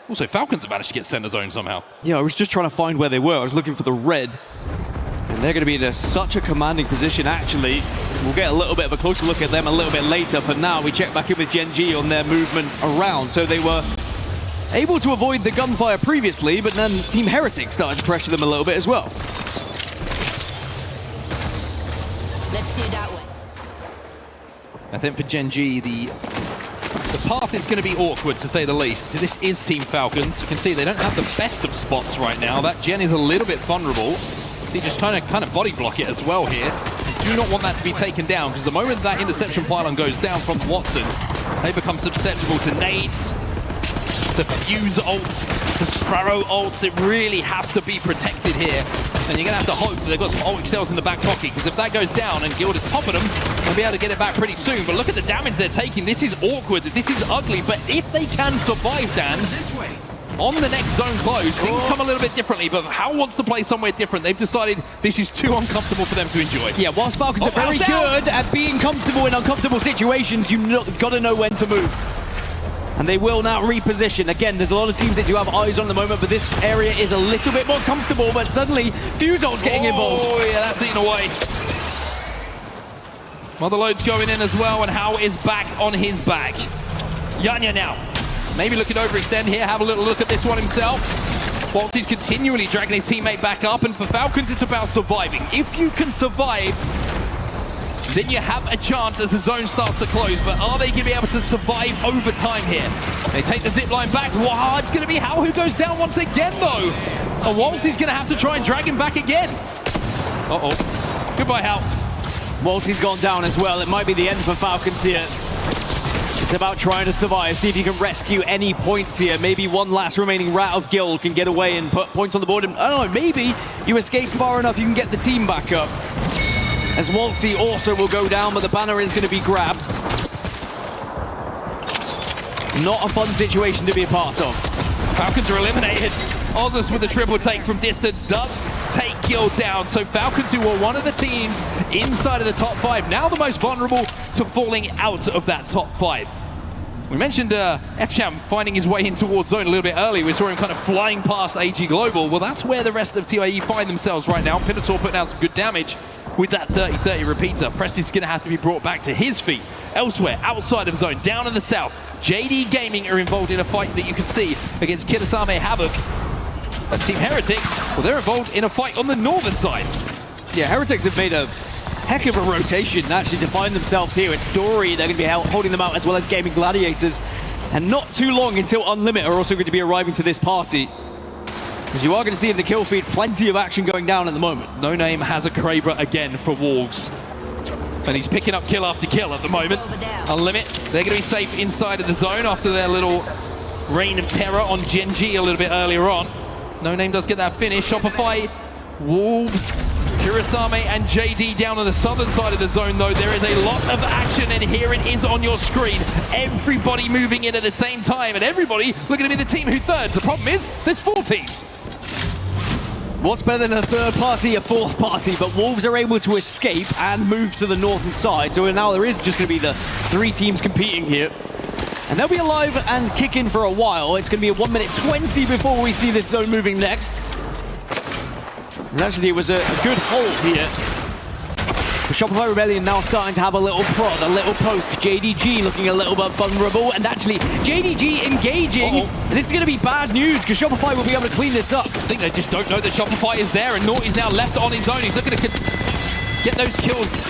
Also, Falcons have managed to get center zone somehow. Yeah, I was just trying to find where they were. I was looking for the red. And they're going to be in such a commanding position, actually. We'll get a little bit of a closer look at them a little bit later. For now, we check back in with Gen G on their movement around. So they were able to avoid the gunfire previously, but then Team Heretic started to pressure them a little bit as well. Let's do that one. I think for Gen G, the path is going to be awkward, to say the least. So this is Team Falcons. You can see they don't have the best of spots right now. That Gen is a little bit vulnerable. See, just trying to kind of body block it as well here. You do not want that to be taken down, because the moment that interception pylon goes down from Watson, they become susceptible to nades, to fuse ults, to Sparrow ults. It really has to be protected here. And you're going to have to hope that they've got some ult excels in the back pocket, because if that goes down and Guild is popping them, they'll be able to get it back pretty soon. But look at the damage they're taking. This is awkward. This is ugly. But if they can survive, Dan, on the next zone close, things come a little bit differently. But Hal wants to play somewhere different. They've decided this is too uncomfortable for them to enjoy. Yeah, whilst Falcons are very good at being comfortable in uncomfortable situations, you've got to know when to move. And they will now reposition. Again, there's a lot of teams that you have eyes on at the moment, but this area is a little bit more comfortable, but suddenly Fuse ult's getting involved. Oh yeah, that's eaten away. Motherload's going in as well, and Hal is back on his back. Yanya now. Maybe looking to overextend here, have a little look at this one himself. Waltzy's continually dragging his teammate back up, and for Falcons, it's about surviving. If you can survive, then you have a chance as the zone starts to close, but are they going to be able to survive over time here? They take the zip line back. Wow, it's going to be Hal who goes down once again, though. And Wolsey's going to have to try and drag him back again. Uh-oh. Goodbye, Hal. Wolsey's gone down as well. It might be the end for Falcons here. It's about trying to survive, see if you can rescue any points here. Maybe one last remaining rat of Guild can get away and put points on the board. And I don't know, maybe you escape far enough, you can get the team back up. As Wolsey also will go down, but the banner is going to be grabbed. Not a fun situation to be a part of. Falcons are eliminated. Ozus with a triple take from distance does take Guild down. So Falcons, who were one of the teams inside of the top 5, now the most vulnerable to falling out of that top 5. We mentioned F-Champ finding his way in towards zone a little bit early. We saw him kind of flying past AG Global. Well, that's where the rest of TIE find themselves right now. Pinator putting out some good damage with that 30-30 repeater. Prestis is going to have to be brought back to his feet. Elsewhere, outside of zone, down in the south, JD Gaming are involved in a fight that you can see against Kirasame Havoc. That's Team Heretics. Well, they're involved in a fight on the northern side. Yeah, Heretics have made a heck of a rotation actually to find themselves here. It's Dory, they're going to be holding them out, as well as Gaming Gladiators. And not too long until Unlimit are also going to be arriving to this party. Because you are going to see in the kill feed plenty of action going down at the moment. No Name has a Kraber again for Wolves. And he's picking up kill after kill at the moment. Unlimit, they're going to be safe inside of the zone after their little reign of terror on Gen G a little bit earlier on. No Name does get that finish. Shopify, Wolves, Kirasame and JD down on the southern side of the zone though. There is a lot of action and here it is on your screen. Everybody moving in at the same time and everybody looking to be the team who thirds. The problem is there's 4 teams. What's better than a third party, a fourth party? But Wolves are able to escape and move to the northern side. So now there is just going to be the 3 teams competing here. And they'll be alive and kicking for a while. It's going to be a 1 minute 20 before we see this zone moving next. And actually, it was a good hold here. The Shopify Rebellion now starting to have a little prod, a little poke. JDG looking a little bit vulnerable. And actually, JDG engaging. And this is going to be bad news because Shopify will be able to clean this up. I think they just don't know that Shopify is there. And Naughty's now left on his own. He's looking to get those kills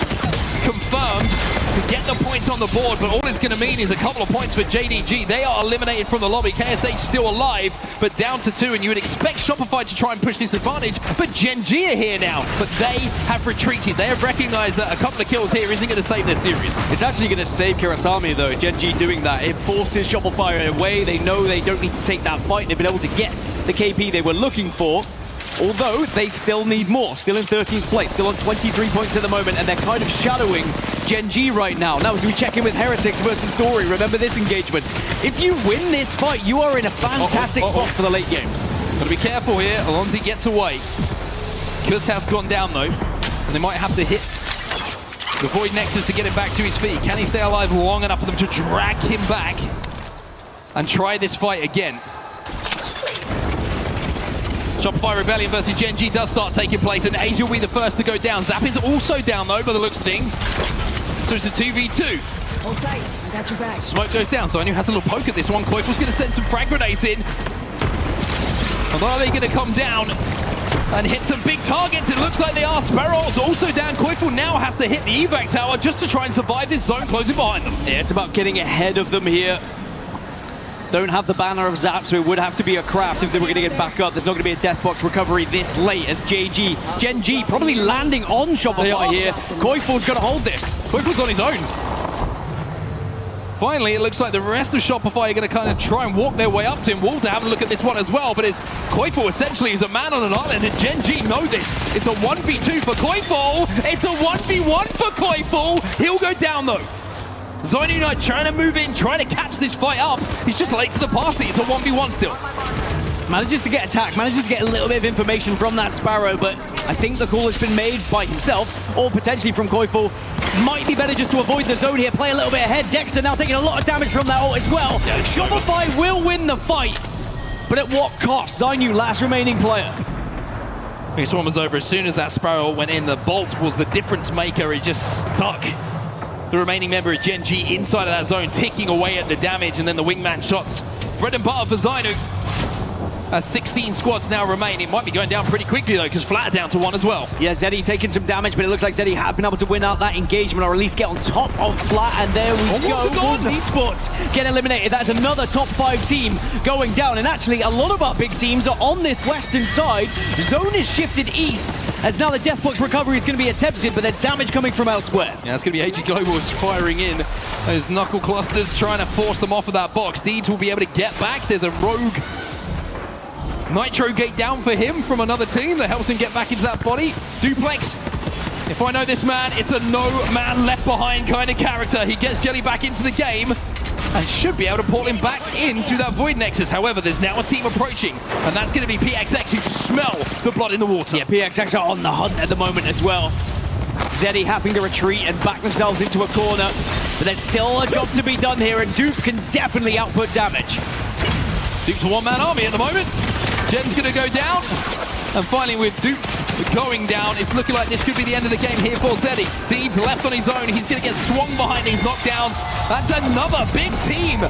confirmed to get the points on the board, but all it's going to mean is a couple of points for JDG. They are eliminated from the lobby. KSH still alive, but down to 2, and you would expect Shopify to try and push this advantage, but Gen G are here now, but they have retreated. They have recognized that a couple of kills here isn't going to save their series. It's actually going to save Kirasame though, Gen G doing that. It forces Shopify away. They know they don't need to take that fight. They've been able to get the KP they were looking for. Although they still need more, still in 13th place, still on 23 points at the moment, and they're kind of shadowing Gen G right now. Now as we check in with Heretics versus Dory, remember this engagement. If you win this fight, you are in a fantastic spot for the late game. Gotta be careful here, Alonzi gets away. Kus has gone down though, and they might have to hit the Void Nexus to get him back to his feet. Can he stay alive long enough for them to drag him back and try this fight again? Shopify Rebellion versus Gen G does start taking place, and Asia will be the first to go down. Zap is also down, though, by the looks of things. So it's a 2v2. Hold tight, I got your back. Smoke goes down, Zainu has a little poke at this one. Koifel's going to send some frag grenades in. Although are they going to come down and hit some big targets? It looks like they are. Sparrow's also down. Koifel now has to hit the evac tower just to try and survive this zone closing behind them. Yeah, it's about getting ahead of them here. Don't have the banner of Zap, so it would have to be a craft if they were going to get back up. There's not going to be a death box recovery this late as Gen G probably landing on Shopify here. Koifel's going to hold this. Koifel's on his own. Finally, it looks like the rest of Shopify are going to kind of try and walk their way up to him. Wolves are having a look at this one as well, but it's Koifel essentially is a man on an island, and Gen G know this. It's a 1v2 for Koifel. It's a 1v1 for Koifel. He'll go down though. Zone Unite trying to move in, trying to catch this fight up. He's just late to the party. It's a 1v1 still. Manages to get attacked, manages to get a little bit of information from that Sparrow, but I think the call has been made by himself, or potentially from Koifel. Might be better just to avoid the zone here, play a little bit ahead. Dexter now taking a lot of damage from that ult as well. Shopify will win the fight, but at what cost? Zainu, last remaining player. This one was over as soon as that Sparrow went in. The bolt was the difference maker. It just stuck the remaining member of Gen G inside of that zone, ticking away at the damage, and then the wingman shots. Bread and butter for Zainu. 16 squads now remain. It might be going down pretty quickly though, because Flat are down to 1 as well. Yeah, Zeddy taking some damage, but it looks like Zeddy have been able to win out that engagement, or at least get on top of Flat, and there we go. Wolves Esports get eliminated. That's another top 5 team going down, and actually a lot of our big teams are on this western side. Zone is shifted east, as now the Deathbox recovery is going to be attempted, but there's damage coming from elsewhere. Yeah, it's going to be AG Global is firing in those knuckle clusters, trying to force them off of that box. Deeds will be able to get back. There's a rogue Nitro gate down for him from another team that helps him get back into that body. Duplex, if I know this man, it's a no man left behind kind of character. He gets Jelly back into the game and should be able to pull him back into that Void Nexus. However, there's now a team approaching, and that's going to be PXX, who smell the blood in the water. Yeah, PXX are on the hunt at the moment as well. Zeddy having to retreat and back themselves into a corner, but there's still a job to be done here, and Dupe can definitely output damage. Dupe's a one-man army at the moment. Jen's going to go down, and finally with Dupe going down, it's looking like this could be the end of the game here for Zeddy. Deeds left on his own. He's going to get swung behind these knockdowns. That's another big team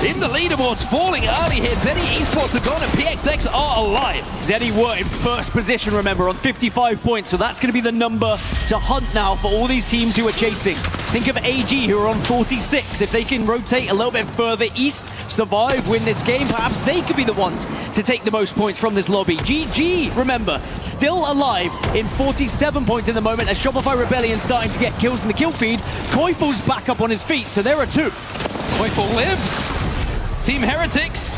in the leaderboards, falling early here. Zeddy Esports are gone and PXX are alive. Zeddy were in first position, remember, on 55 points, so that's going to be the number to hunt now for all these teams who are chasing. Think of AG, who are on 46. If they can rotate a little bit further east, survive, win this game, perhaps they could be the ones to take the most points from this lobby. GG, remember, still alive in 47 points in the moment, as Shopify Rebellion starting to get kills in the kill feed. Koifu's back up on his feet, so there are 2. Koifu lives. Team Heretics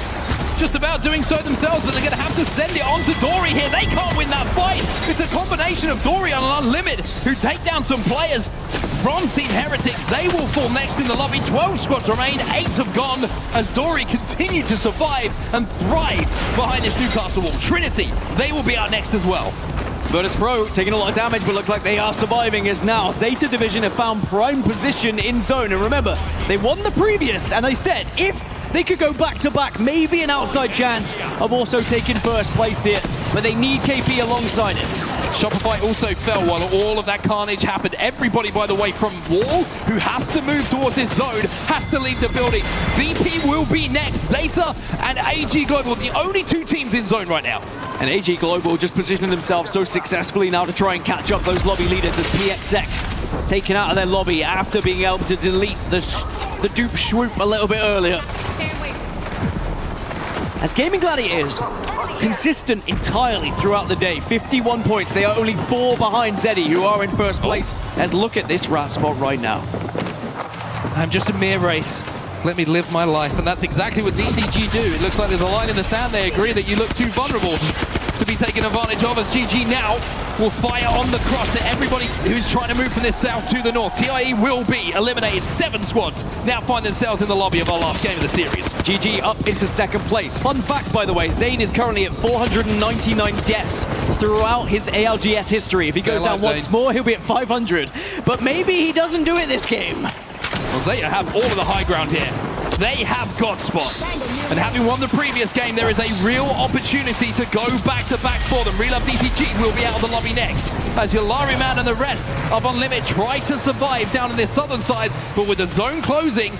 just about doing so themselves, but they're going to have to send it on to Dory here. They can't win that fight. It's a combination of Dory and Unlimited who take down some players from Team Heretics. They will fall next in the lobby. 12 squads remain, 8 have gone as Dory continue to survive and thrive behind this Newcastle wall. Trinity, they will be out next as well. Virtus Pro taking a lot of damage, but looks like they are surviving, as now Zeta Division have found prime position in zone. And remember, they won the previous, and they said if they could go back-to-back, maybe an outside chance of also taking first place here, but they need KP alongside it. Shopify also fell while all of that carnage happened. Everybody, by the way, from Wall, who has to move towards this zone, has to leave the buildings. VP will be next. Zeta and AG Global, the only 2 teams in zone right now. And AG Global just positioning themselves so successfully now to try and catch up those lobby leaders, as PXX taken out of their lobby after being able to delete the dupe swoop a little bit earlier. As Gaming Gladiators, consistent entirely throughout the day. 51 points. They are only 4 behind Zeddy, who are in first place. As look at this rat spot right now. I'm just a mere wraith. Let me live my life. And that's exactly what DCG do. It looks like there's a line in the sand. They agree that you look too vulnerable to be taken advantage of, as GG now will fire on the cross to everybody who's trying to move from the south to the north. TIE will be eliminated. 7 squads now find themselves in the lobby of our last game of the series. GG up into second place. Fun fact, by the way, Zane is currently at 499 deaths throughout his ALGS history. If he goes down once more, he'll be at 500. But maybe he doesn't do it this game. Well, Zeta have all of the high ground here. They have God Spot. And having won the previous game, there is a real opportunity to go back-to-back for them. Relove DCG will be out of the lobby next, as Yolari Man and the rest of Unlimited try to survive down in this southern side, but with the zone closing,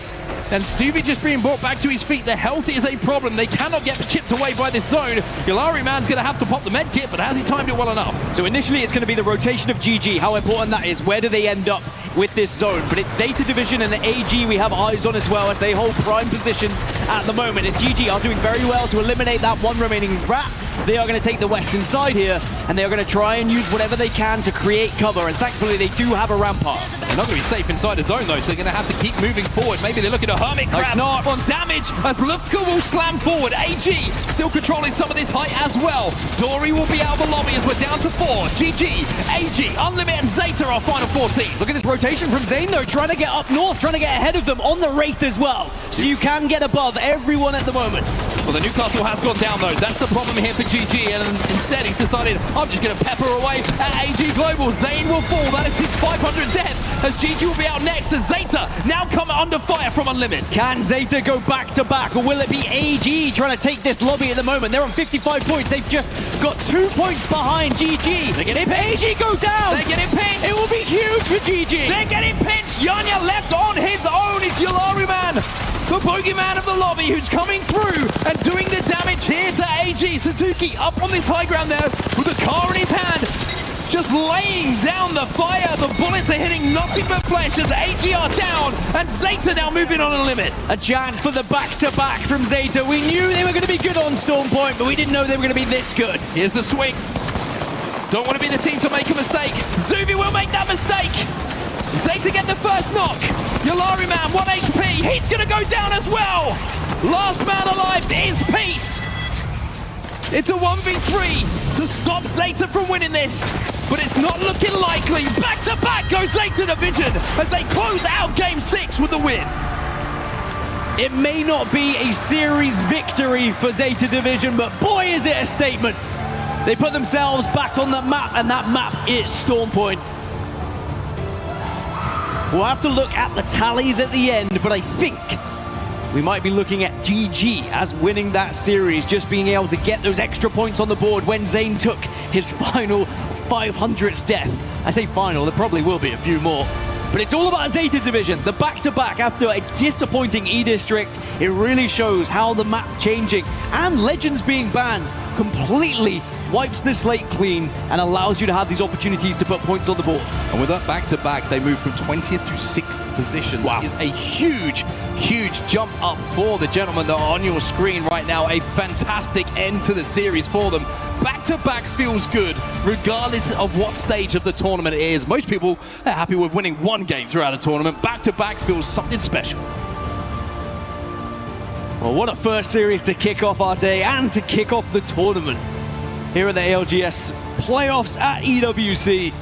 and Stuvie just being brought back to his feet, the health is a problem. They cannot get chipped away by this zone. Yolari Man's going to have to pop the med kit, but has he timed it well enough? So initially it's going to be the rotation of GG. How important that is. Where do they end up with this zone? But it's Zeta Division and the AG we have eyes on as well, as they hold prime positions at the moment. And GG are doing very well to eliminate that 1 remaining rat. They are going to take the western side here, and they are going to try and use whatever they can to create cover. And thankfully they do have a rampart. They're not going to be safe inside the zone though, so they're going to have to keep moving forward. Maybe they look at a Hermit Crab on damage as Lufka will slam forward. AG still controlling some of this height as well. Dory will be out of the lobby as we're down to 4. GG, AG, Unlimited and Zeta are final 14. Look at this rotation from Zane though, trying to get up north, trying to get ahead of them on the Wraith as well. So you can get above everyone at the moment. Well, the Newcastle has gone down though. That's the problem here for GG, and instead he's decided, I'm just going to pepper away at AG Global. Zane will fall. That is his 500 death, as GG will be out next, as Zeta now come under fire from Unlimited. Can Zeta go back-to-back, or will it be AG trying to take this lobby at the moment? They're on 55 points. They've just got 2 points behind GG. They're getting pinched. AG go down. They're getting pinched. It will be huge for GG. They're getting pinched. Yanya left on his own. It's Yolari Man the bogeyman of the lobby who's coming through and doing the damage here to AG. Suzuki up on this high ground there with a car in his hand, just laying down the fire. The bullets are hitting nothing but flesh as AG are down, and Zeta now moving on a limit. A chance for the back-to-back from Zeta. We knew they were going to be good on Storm Point, but we didn't know they were going to be this good. Here's the swing. Don't want to be the team to make a mistake. Zuvi will make that mistake. Zeta get the first knock. Yolari Man, 1 HP. He's going to go down as well. Last man alive is Peace. It's a 1v3 to stop Zeta from winning this, but it's not looking likely. Back to back goes Zeta Division as they close out Game 6 with the win. It may not be a series victory for Zeta Division, but boy is it a statement. They put themselves back on the map, and that map is Storm Point. We'll have to look at the tallies at the end, but I think we might be looking at GG as winning that series, just being able to get those extra points on the board when Zane took his final 500th death. I say final, there probably will be a few more. But it's all about Zeta Division, the back-to-back after a disappointing E-District. It really shows how the map changing and Legends being banned completely wipes the slate clean and allows you to have these opportunities to put points on the board. And with that back-to-back, they move from 20th to 6th position. Wow. That is a huge, huge jump up for the gentlemen that are on your screen right now. A fantastic end to the series for them. Back-to-back feels good, regardless of what stage of the tournament it is. Most people are happy with winning one game throughout a tournament. Back-to-back feels something special. Well, what a first series to kick off our day and to kick off the tournament here at the ALGS playoffs at EWC.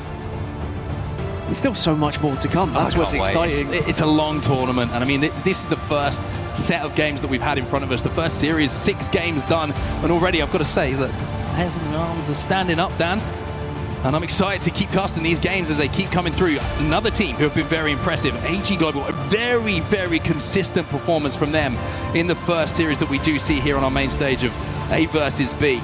There's still so much more to come. That's what's exciting. It's a long tournament, and I mean, this is the first set of games that we've had in front of us. The first series, 6 games done, and already I've got to say that hairs on the arms are standing up, Dan. And I'm excited to keep casting these games as they keep coming through. Another team who have been very impressive, AG Global, a very, very consistent performance from them in the first series that we do see here on our main stage of A versus B.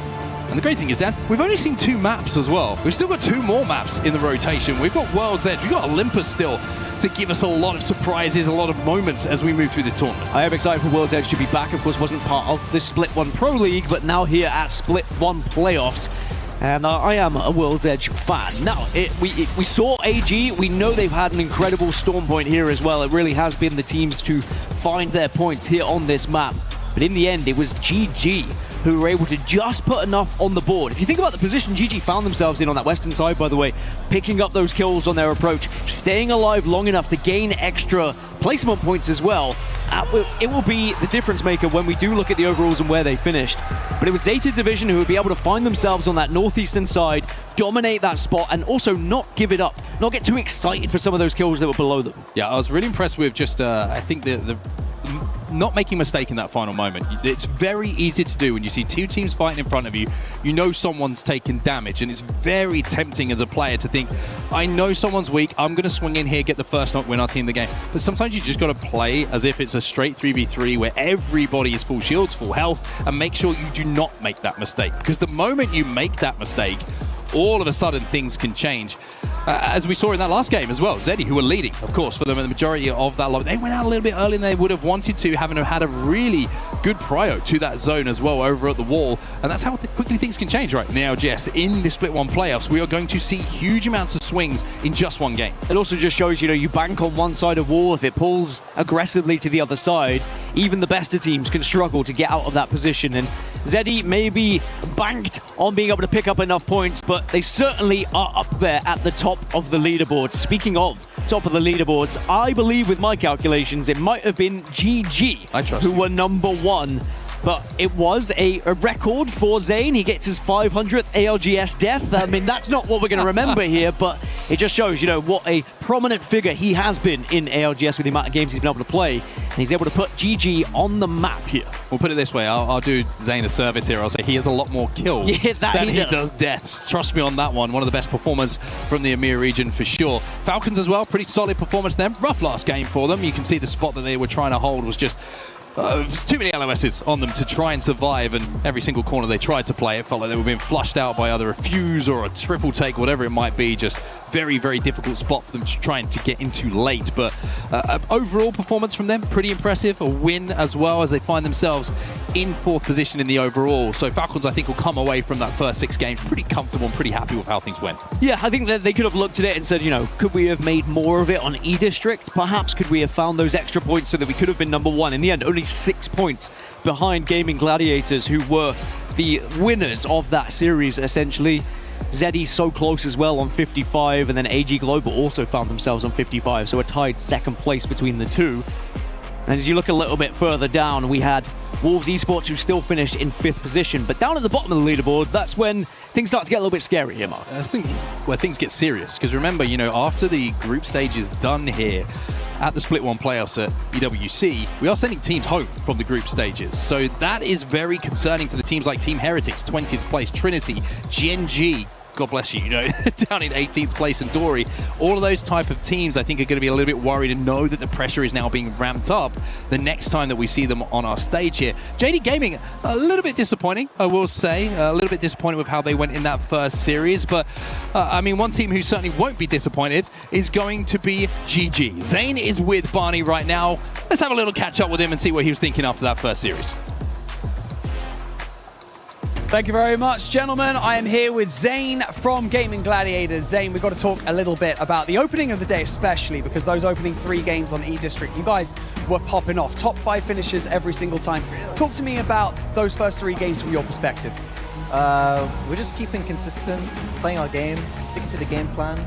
And the great thing is, Dan, we've only seen 2 maps as well. We've still got 2 more maps in the rotation. We've got World's Edge, we've got Olympus still to give us a lot of surprises, a lot of moments as we move through this tournament. I am excited for World's Edge to be back. Of course, wasn't part of the Split 1 Pro League, but now here at Split 1 Playoffs. And I am a World's Edge fan. Now, we saw AG. We know they've had an incredible Storm Point here as well. It really has been the teams to find their points here on this map. But in the end, it was GG who were able to just put enough on the board. If you think about the position GG found themselves in on that western side, by the way, picking up those kills on their approach, staying alive long enough to gain extra placement points as well, it will be the difference maker when we do look at the overalls and where they finished. But it was Zeta Division who would be able to find themselves on that northeastern side, dominate that spot, and also not give it up, not get too excited for some of those kills that were below them. Yeah, I was really impressed with just, I think the not making a mistake in that final moment. It's very easy to do when you see 2 teams fighting in front of you. You know someone's taking damage, and it's very tempting as a player to think, I know someone's weak, I'm going to swing in here, get the first knock, win our team the game. But sometimes you just got to play as if it's a straight 3v3 where everybody is full shields, full health, and make sure you do not make that mistake. Because the moment you make that mistake, all of a sudden things can change. As we saw in that last game as well, Zeddy, who were leading, of course, for them in the majority of that lobby. They went out a little bit earlier than they would have wanted to, having had a really good prio to that zone as well over at the wall. And that's how quickly things can change right in the ALGS. In the Split 1 playoffs, we are going to see huge amounts of swings in just one game. It also just shows, you bank on one side of wall. If it pulls aggressively to the other side, even the best of teams can struggle to get out of that position. And Zeddy may be banked on being able to pick up enough points, but they certainly are up there at the top of the leaderboard. Speaking of top of the leaderboards, I believe with my calculations, it might have been GG who were number 1. But it was a record for Zane. He gets his 500th ALGS death. I mean, that's not what we're going to remember here, but it just shows, what a prominent figure he has been in ALGS with the amount of games he's been able to play. And he's able to put GG on the map here. We'll put it this way. I'll do Zane a service here. I'll say he has a lot more kills than he does deaths. Trust me on that one. One of the best performers from the EMEA region for sure. Falcons as well, pretty solid performance there. Rough last game for them. You can see the spot that they were trying to hold was just There's too many LOSs on them to try and survive, and every single corner they tried to play, it felt like they were being flushed out by either a fuse or a triple take, whatever it might be. Just very, very difficult spot for them to try and to get into late. But overall performance from them, pretty impressive. A win as well, as they find themselves in 4th position in the overall. So Falcons, I think, will come away from that first 6 games pretty comfortable and pretty happy with how things went. Yeah, I think that they could have looked at it and said, you know, could we have made more of it on E-District? Perhaps could we have found those extra points so that we could have been number 1? In the end, only 6 points behind Gaming Gladiators, who were the winners of that series, essentially. Zeddy's so close as well on 55, and then AG Global also found themselves on 55, so a tied 2nd place between the two. And as you look a little bit further down, we had Wolves Esports, who still finished in 5th position. But down at the bottom of the leaderboard, that's when things start to get a little bit scary here, Mark. I think where things get serious, because remember, you know, after the group stage is done here, at the Split 1 playoffs at EWC, we are sending teams home from the group stages. So that is very concerning for the teams like Team Heretics, 20th place, Trinity, GNG, God bless you, you know, down in 18th place, and Dory. All of those type of teams, I think, are going to be a little bit worried and know that the pressure is now being ramped up the next time that we see them on our stage here. JD Gaming, a little bit disappointing, I will say. A little bit disappointed with how they went in that first series. But, I mean, one team who certainly won't be disappointed is going to be GG. Zane is with Barney right now. Let's have a little catch up with him and see what he was thinking after that first series. Thank you very much, gentlemen. I am here with Zane from Gaming Gladiators. Zane, we've got to talk a little bit about the opening of the day, especially because those opening 3 games on E-District, you guys were popping off. Top 5 finishes every single time. Talk to me about those first 3 games from your perspective. We're just keeping consistent, playing our game, sticking to the game plan.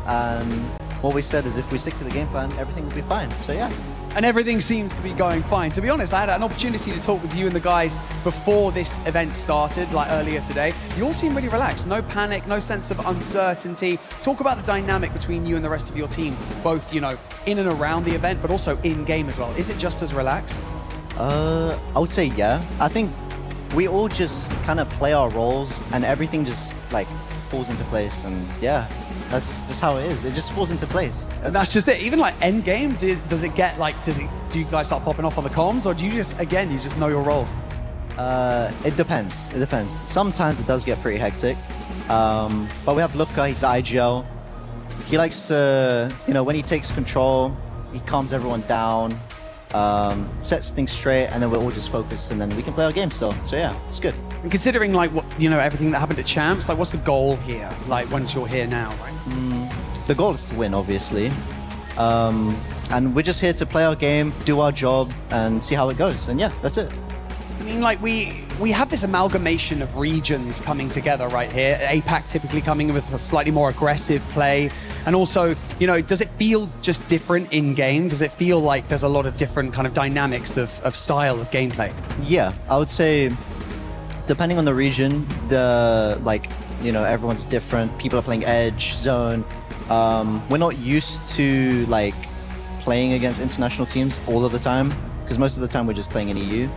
And what we said is if we stick to the game plan, everything will be fine. So yeah. And everything seems to be going fine. To be honest, I had an opportunity to talk with you and the guys before this event started, like earlier today. You all seem really relaxed. No panic, no sense of uncertainty. Talk about the dynamic between you and the rest of your team, both, you know, in and around the event, but also in-game as well. Is it just as relaxed? I would say yeah. I think we all just kind of play our roles and everything just like falls into place, and yeah. That's just how it is. It just falls into place. And that's just it. Even like end game, does it get like, do you guys start popping off on the comms, or do you just, again, you just know your roles? It depends. It depends. Sometimes it does get pretty hectic. But we have Lufka, he's the IGL. He likes to, you know, when he takes control, he calms everyone down, sets things straight, and then we're all just focused, and then we can play our game still. So yeah, it's good. And considering like what, you know, everything that happened at Champs, like what's the goal here? Like once you're here now, right? The goal is to win, obviously. And we're just here to play our game, do our job, and see how it goes. And yeah, that's it. I mean, like we have this amalgamation of regions coming together right here. APAC typically coming in with a slightly more aggressive play. And also, you know, does it feel just different in game? Does it feel like there's a lot of different kind of dynamics of style of gameplay? Yeah, I would say depending on the region, everyone's different. People are playing Edge, Zone. We're not used to like playing against international teams all of the time, because most of the time we're just playing in EU.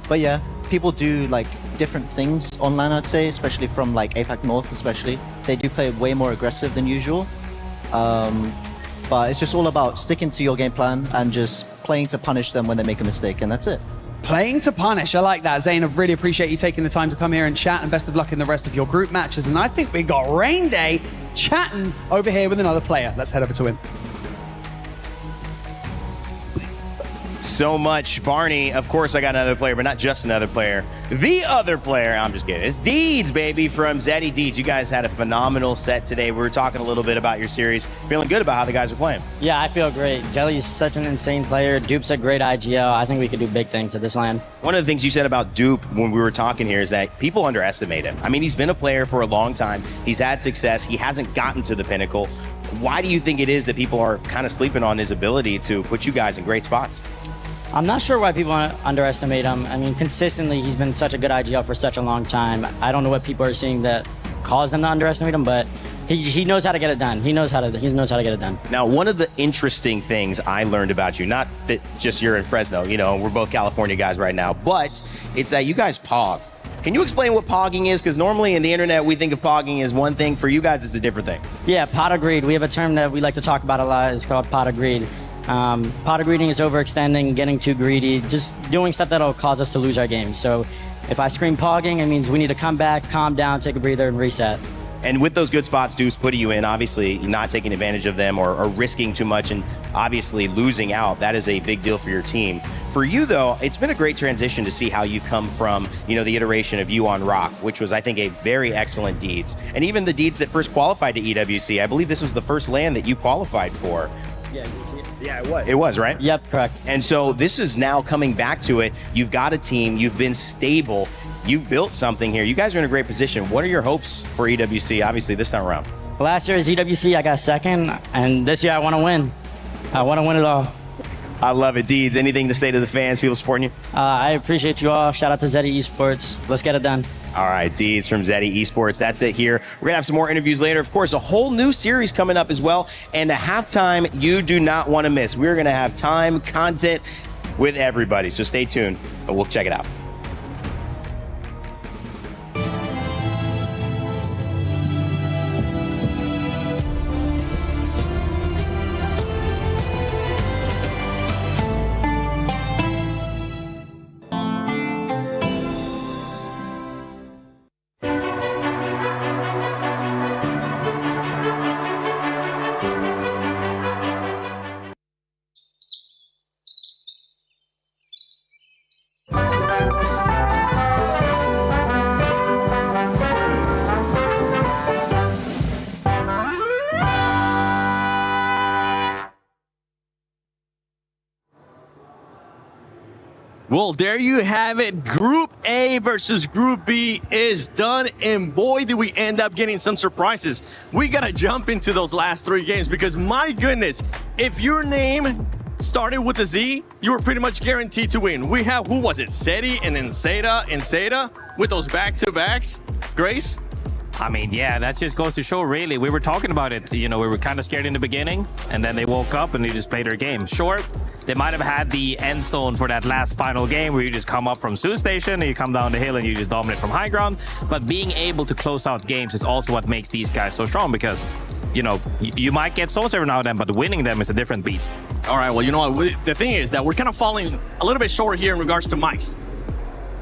But yeah, people do like different things online, I'd say, especially from like APAC North especially. They do play way more aggressive than usual. But it's just all about sticking to your game plan and just playing to punish them when they make a mistake, and that's it. Playing to punish, I like that. Zane, I really appreciate you taking the time to come here and chat, and best of luck in the rest of your group matches. And I think we got Rain Day chatting over here with another player. Let's head over to him. So much. Barney, of course I got another player, but not just another player. The other player, I'm just kidding. It's Deeds, baby, from Zeddy Deeds. You guys had a phenomenal set today. We were talking a little bit about your series. Feeling good about how the guys are playing. Yeah, I feel great. Jelly's such an insane player. Dupe's a great IGL. I think we could do big things at this LAN. One of the things you said about Dupe when we were talking here is that people underestimate him. I mean, he's been a player for a long time. He's had success. He hasn't gotten to the pinnacle. Why do you think it is that people are kind of sleeping on his ability to put you guys in great spots? I'm not sure why people underestimate him. I mean, consistently, he's been such a good IGL for such a long time. I don't know what people are seeing that caused them to underestimate him, but he knows how to get it done. He knows how to get it done. Now, one of the interesting things I learned about you, not that just you're in Fresno, you know, we're both California guys right now, but it's that you guys pog. Can you explain what pogging is? Because normally in the internet, we think of pogging as one thing. For you guys, it's a different thing. Yeah, pot agreed. We have a term that we like to talk about a lot. It's called pot agreed. Pot of greeting is overextending, getting too greedy, just doing stuff that'll cause us to lose our game. So if I scream pogging, it means we need to come back, calm down, take a breather, and reset. And with those good spots Deuce putting you in, obviously not taking advantage of them or risking too much and obviously losing out, that is a big deal for your team. For you, though, it's been a great transition to see how you come from, the iteration of you on Rock, which was, I think, a very excellent Deeds. And even the Deeds that first qualified to EWC, I believe this was the first LAN that you qualified for. Yeah, it was. It was, right? Yep, correct. And so this is now coming back to it. You've got a team. You've been stable. You've built something here. You guys are in a great position. What are your hopes for EWC, obviously, this time around? Last year's EWC, I got second, and this year I want to win. I want to win it all. I love it. Deeds, anything to say to the fans, people supporting you? I appreciate you all. Shout out to Zeddy Esports. Let's get it done. All right, Deeds from Zeddy Esports. That's it here. We're going to have some more interviews later. Of course, a whole new series coming up as well, and a halftime you do not want to miss. We're going to have time, content with everybody, so stay tuned, and we'll check it out. Well, there you have it. Group A versus Group B is done, and boy, did we end up getting some surprises. We gotta jump into those last 3 games because, my goodness, if your name started with a Z, you were pretty much guaranteed to win. We have, who was it? Seti and then Seda with those back-to-backs. Grace? I mean, yeah, that just goes to show, really. We were talking about it. We were kind of scared in the beginning, and then they woke up and they just played their game. Sure, they might have had the end zone for that last final game where you just come up from Sioux Station and you come down the hill and you just dominate from high ground. But being able to close out games is also what makes these guys so strong because, you might get zones every now and then, but winning them is a different beast. All right, well, you know what? The thing is that we're kind of falling a little bit short here in regards to mics.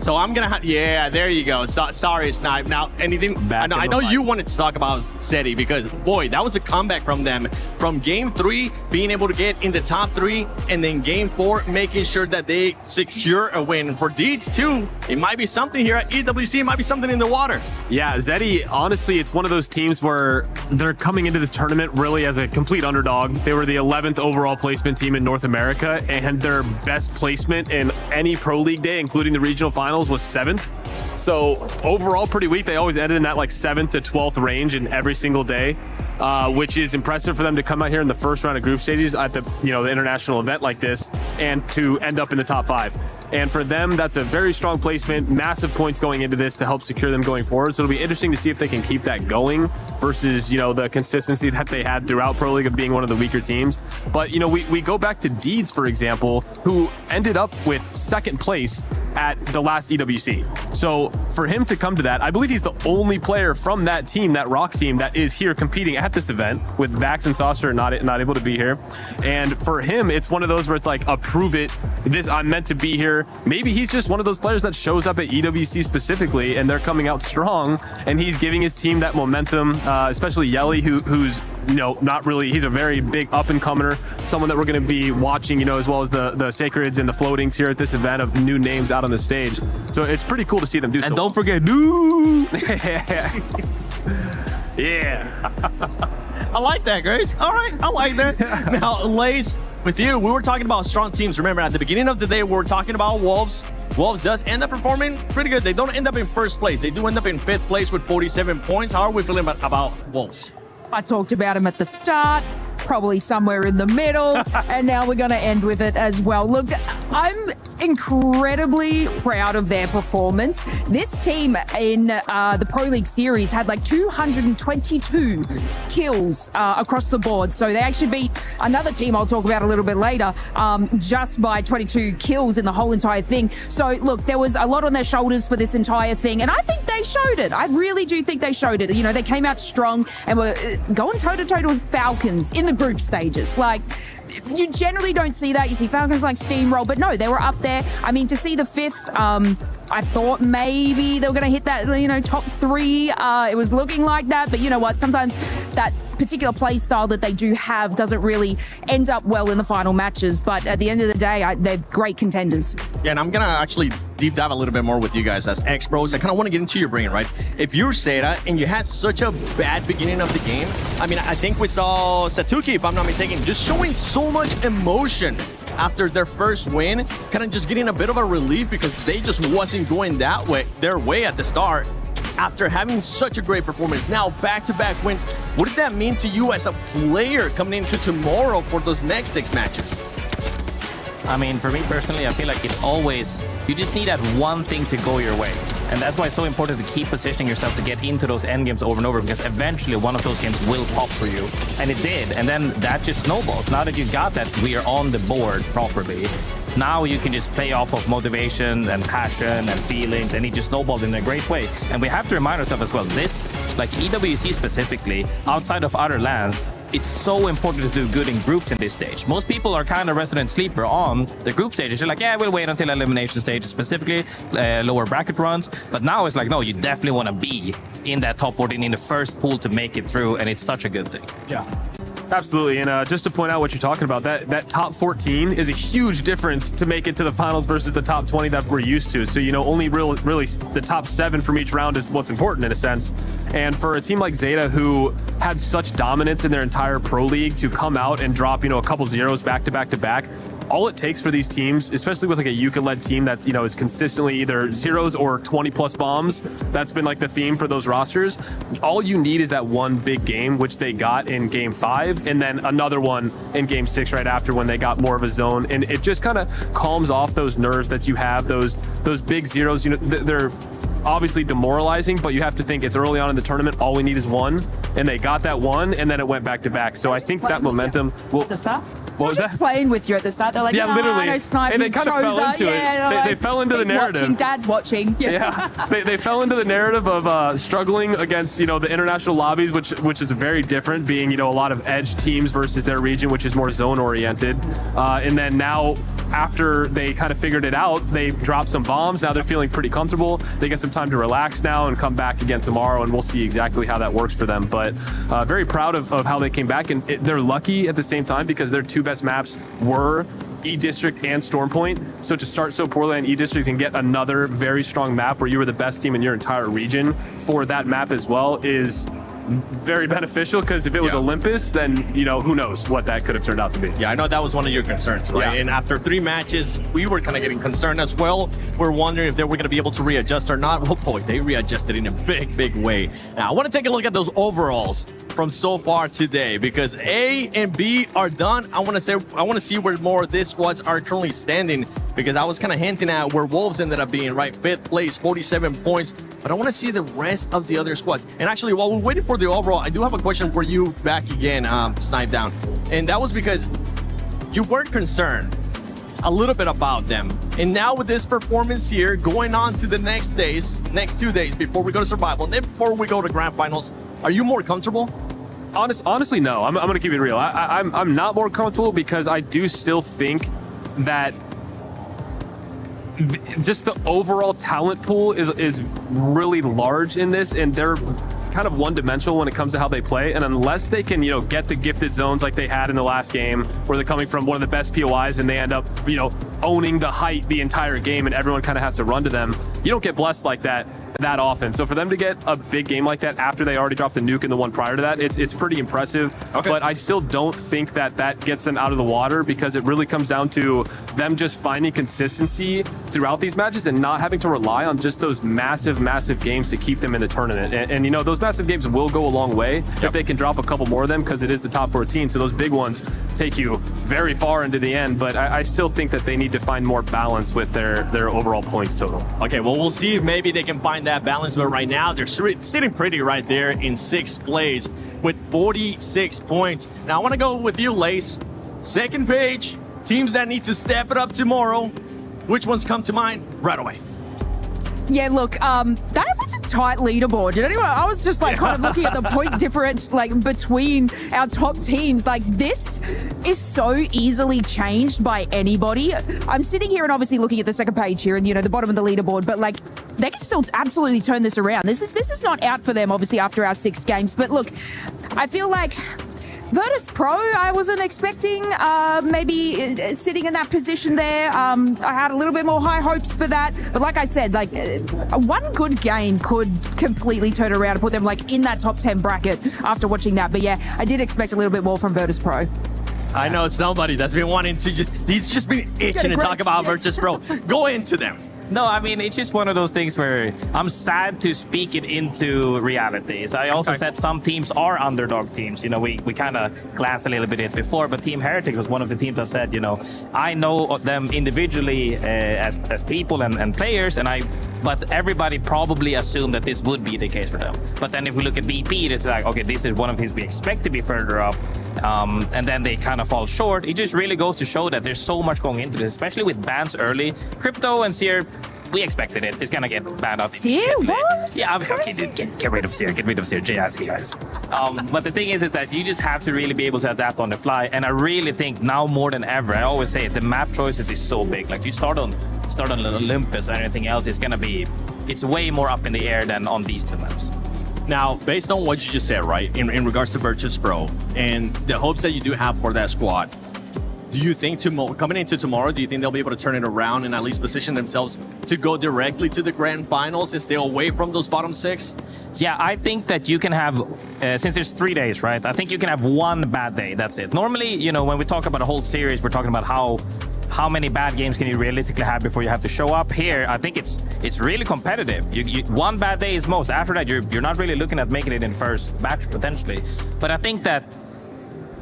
So I'm gonna yeah, there you go. Sorry, Snipe. Now, anything? I know you wanted to talk about Seti because, boy, that was a comeback from them. From game 3, being able to get in the top 3, and then game 4, making sure that they secure a win. For Deeds too, it might be something here at EWC. It might be something in the water. Yeah, Zeddy, honestly, it's one of those teams where they're coming into this tournament really as a complete underdog. They were the 11th overall placement team in North America, and their best placement in any Pro League day, including the regional finals, was 7th. So overall pretty weak. They always ended in that like 7th to 12th range in every single day, which is impressive for them to come out here in the first round of group stages at the the international event like this and to end up in the top 5. And for them, that's a very strong placement, massive points going into this to help secure them going forward. So it'll be interesting to see if they can keep that going versus, the consistency that they had throughout Pro League of being one of the weaker teams. But, we go back to Deeds, for example, who ended up with 2nd place at the last EWC. So for him to come to that, I believe he's the only player from that team, that Rock team, that is here competing at this event, with Vax and Saucer not able to be here. And for him, it's one of those where it's like, prove it. I'm meant to be here. Maybe he's just one of those players that shows up at EWC specifically, and they're coming out strong, and he's giving his team that momentum, especially Yelly, who's not really, he's a very big up-and-comer, someone that we're going to be watching, as well as the Sacreds and the Floatings here at this event of new names out on the stage. So it's pretty cool to see them do so. And don't forget, new! Yeah. I like that, Grace. All right, I like that. Now, Lace, with you, we were talking about strong teams. Remember, at the beginning of the day, we were talking about Wolves. Wolves does end up performing pretty good. They don't end up in 1st place. They do end up in 5th place with 47 points. How are we feeling about Wolves? I talked about him at the start, probably somewhere in the middle, and now we're going to end with it as well. Look, incredibly proud of their performance. This team in the Pro League Series had like 222 kills across the board. So they actually beat another team I'll talk about a little bit later just by 22 kills in the whole entire thing. So look, there was a lot on their shoulders for this entire thing, and I think they showed it. I really do think they showed it. You know, they came out strong and were going toe-to-toe with Falcons in the group stages. Like, you generally don't see that. You see Falcons like steamroll, but no, they were up there. I mean, to see the 5th, I thought maybe they were going to hit that, you know, top 3. It was looking like that, but you know what? Sometimes that particular play style that they do have doesn't really end up well in the final matches. But at the end of the day, they're great contenders. Yeah, and I'm going to actually deep dive a little bit more with you guys as X-Bros. I kind of want to get into your brain, right? If you're Zeta and you had such a bad beginning of the game, I mean, I think we saw Satuki, if I'm not mistaken, just showing so much emotion after their first win, kind of just getting a bit of a relief because they just wasn't going their way at the start. After having such a great performance, now back-to-back wins, what does that mean to you as a player coming into tomorrow for those next 6 matches? I mean, for me personally, I feel like it's always, you just need that one thing to go your way. And that's why it's so important to keep positioning yourself to get into those end games over and over, because eventually one of those games will pop for you. And it did. And then that just snowballs. Now that you got that, we are on the board properly. Now you can just play off of motivation and passion and feelings, and it just snowballed in a great way. And we have to remind ourselves as well, this, like EWC specifically, outside of other lands, it's so important to do good in groups in this stage. Most people are kind of resident sleeper on the group stages. They're like, yeah, we'll wait until elimination stage, specifically lower bracket runs. But now it's like, no, you definitely want to be in that top 14 in the first pool to make it through, and it's such a good thing. Yeah. Absolutely, and just to point out what you're talking about, that top 14 is a huge difference to make it to the finals versus the top 20 that we're used to. So, you know, only really the top 7 from each round is what's important in a sense. And for a team like Zeta, who had such dominance in their entire pro league, to come out and drop, you know, a couple zeros back to back to back, all it takes for these teams, especially with like a Yuka-led team that, you know, is consistently either zeros or 20+ bombs, that's been like the theme for those rosters. All you need is that one big game, which they got in game 5, and then another one in game 6 right after when they got more of a zone. And it just kind of calms off those nerves that you have, those big zeros. You know, they're obviously demoralizing, but you have to think it's early on in the tournament. All we need is one, and they got that one, and then it went back to back. So I think that momentum will. What was that? Playing with you at the start. They're like, yeah, literally. No sniping, and they kind of fell into it. They fell into the narrative. Watching, Dad's watching. Yeah. They fell into the narrative of struggling against, you know, the international lobbies, which is very different, being, you know, a lot of edge teams versus their region, which is more zone oriented. And then now, after they kind of figured it out, they dropped some bombs. Now they're feeling pretty comfortable. They get some time to relax now and come back again tomorrow, and we'll see exactly how that works for them. But very proud of how they came back, and they're lucky at the same time because their 2 best maps were E-District and Stormpoint. So to start so poorly on E-District and get another very strong map where you were the best team in your entire region for that map as well is very beneficial, because if it was Olympus, then, you know, who knows what that could have turned out to be. Yeah, I know that was one of your concerns, right? Yeah. And after 3 matches, we were kind of getting concerned as well. We're wondering if they were going to be able to readjust or not. Well, boy, they readjusted in a big way. Now, I want to take a look at those overalls from so far today, because A and B are done. I want to see where more of these squads are currently standing, because I was kind of hinting at where Wolves ended up being, right? 5th place, 47 points. But I want to see the rest of the other squads. And actually, while we're waiting for the overall, I do have a question for you back again, Snipe Down. And that was because you were concerned a little bit about them. And now with this performance here, going on to the next 2 days before we go to Survival, and then before we go to Grand Finals, are you more comfortable? Honestly, no. I'm going to keep it real. I'm not more comfortable, because I do still think that just the overall talent pool is really large in this, and they're kind of one-dimensional when it comes to how they play. And unless they can, you know, get the gifted zones like they had in the last game, where they're coming from one of the best POIs and they end up, you know, owning the height the entire game and everyone kind of has to run to them, you don't get blessed like that. that often. So for them to get a big game like that after they already dropped the nuke in the one prior to that, it's pretty impressive. Okay. But I still don't think that gets them out of the water, because it really comes down to them just finding consistency throughout these matches and not having to rely on just those massive games to keep them in the tournament. And you know, those massive games will go a long way if they can drop a couple more of them, because it is the top 14. So those big ones take you very far into the end. But I still think that they need to find more balance with their overall points total. Okay, well, we'll see if maybe they can find that balance, but right now they're sitting pretty right there in 6th place with 46 points. Now I want to go with you, Lace. Second page, teams that need to step it up tomorrow. Which ones come to mind right away? Yeah, look, that was a tight leaderboard. Anyway, I was just like kind of looking at the point difference like between our top teams. Like, this is so easily changed by anybody. I'm sitting here and obviously looking at the second page here and, you know, the bottom of the leaderboard, but like, they can still absolutely turn this around. This is not out for them, obviously, after our 6 games. But look, I feel like Virtus Pro, I wasn't expecting maybe sitting in that position there. I had a little bit more high hopes for that. But like I said, like one good game could completely turn it around and put them like in that top 10 bracket after watching that. But yeah, I did expect a little bit more from Virtus Pro. I know somebody that's been wanting to he's just been itching to talk about Virtus Pro. Go into them. No, I mean, it's just one of those things where I'm sad to speak it into realities. I also said some teams are underdog teams. You know, we kind of glanced a little bit at it before, but Team Heretic was one of the teams that said, you know, I know them individually as people and players, but everybody probably assumed that this would be the case for them. But then if we look at VP, it's like, okay, this is one of the things we expect to be further up. And then they kind of fall short. It just really goes to show that there's so much going into this, especially with bans early. Crypto and Seer, we expected it. It's gonna get banned out. Seer? What? Yeah, okay, get rid of Seer. Get rid of Seer. JSK, guys. But the thing is that you just have to really be able to adapt on the fly. And I really think now more than ever, I always say it, the map choices is so big. Like, you start on Olympus or anything else, it's way more up in the air than on these 2 maps. Now, based on what you just said, right, in regards to Virtus Pro and the hopes that you do have for that squad, do you think coming into tomorrow, do you think they'll be able to turn it around and at least position themselves to go directly to the grand finals and stay away from those bottom 6? Yeah, I think that you can have, since there's 3 days, right? I think you can have one bad day. That's it. Normally, you know, when we talk about a whole series, we're talking about how many bad games can you realistically have before you have to show up. Here, I think it's really competitive. One bad day is most. After that, you're not really looking at making it in first match potentially. But I think that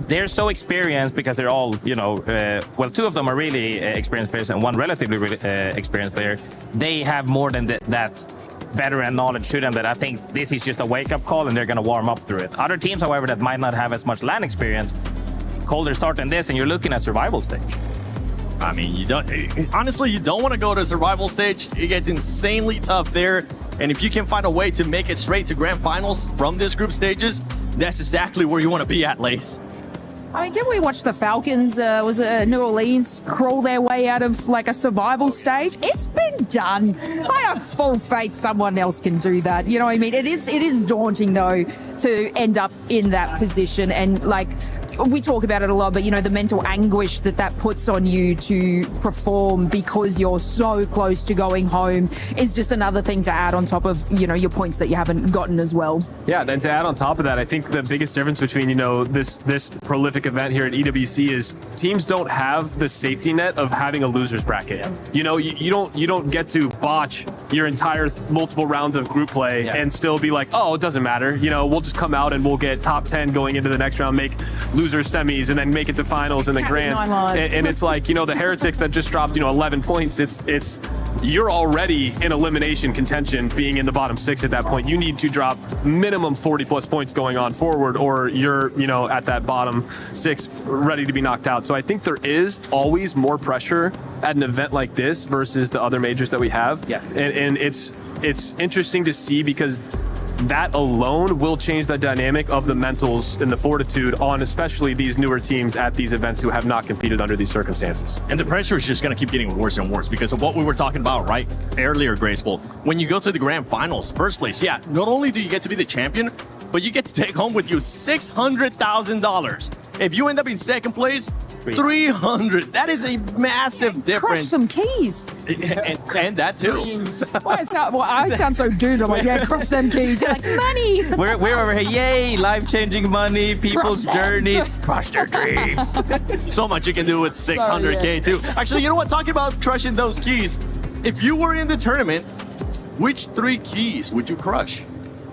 they're so experienced because they're all, you know, 2 of them are really experienced players and one relatively experienced player. They have more than that veteran knowledge to them that I think this is just a wake-up call and they're going to warm up through it. Other teams, however, that might not have as much LAN experience, colder start than this, and you're looking at survival stage. I mean, you don't want to go to survival stage. It gets insanely tough there. And if you can find a way to make it straight to grand finals from this group stages, that's exactly where you want to be at, Lace. I mean, didn't we watch the Falcons, New Orleans, crawl their way out of like a survival stage? It's been done. I have full faith someone else can do that. You know what I mean? It is daunting though to end up in that position, and like, we talk about it a lot, but you know, the mental anguish that puts on you to perform because you're so close to going home is just another thing to add on top of, you know, your points that you haven't gotten as well. Yeah, then to add on top of that, I think the biggest difference between, you know, this prolific event here at EWC is teams don't have the safety net of having a loser's bracket. You know, you don't get to botch your entire multiple rounds of group play and still be like, oh, it doesn't matter. You know, we'll just come out and we'll get top 10 going into the next round, make loser semis, and then make it to finals and then grands. And it's like, you know, the Heretics that just dropped, you know, 11 points. It's you're already in elimination contention being in the bottom 6 at that point. You need to drop minimum 40 plus points going on forward, or you're, you know, at that bottom 6 ready to be knocked out. So I think there is always more pressure at an event like this versus the other majors that we have. Yeah. And it's interesting to see because that alone will change the dynamic of the mentals and the fortitude on especially these newer teams at these events who have not competed under these circumstances. And the pressure is just going to keep getting worse and worse because of what we were talking about right earlier, Graceful. When you go to the grand finals, first place, yeah, not only do you get to be the champion, but you get to take home with you $600,000. If you end up in second place, 300. That is a massive difference. Crush some keys. And that too. I sound so dude. I'm like, yeah, crush them keys. You're like, money. We're over here. Yay, life-changing money, people's Crush them. journeys, crush their dreams. So much you can do with 600K too. Actually, you know what? Talking about crushing those keys, if you were in the tournament, which 3 keys would you crush?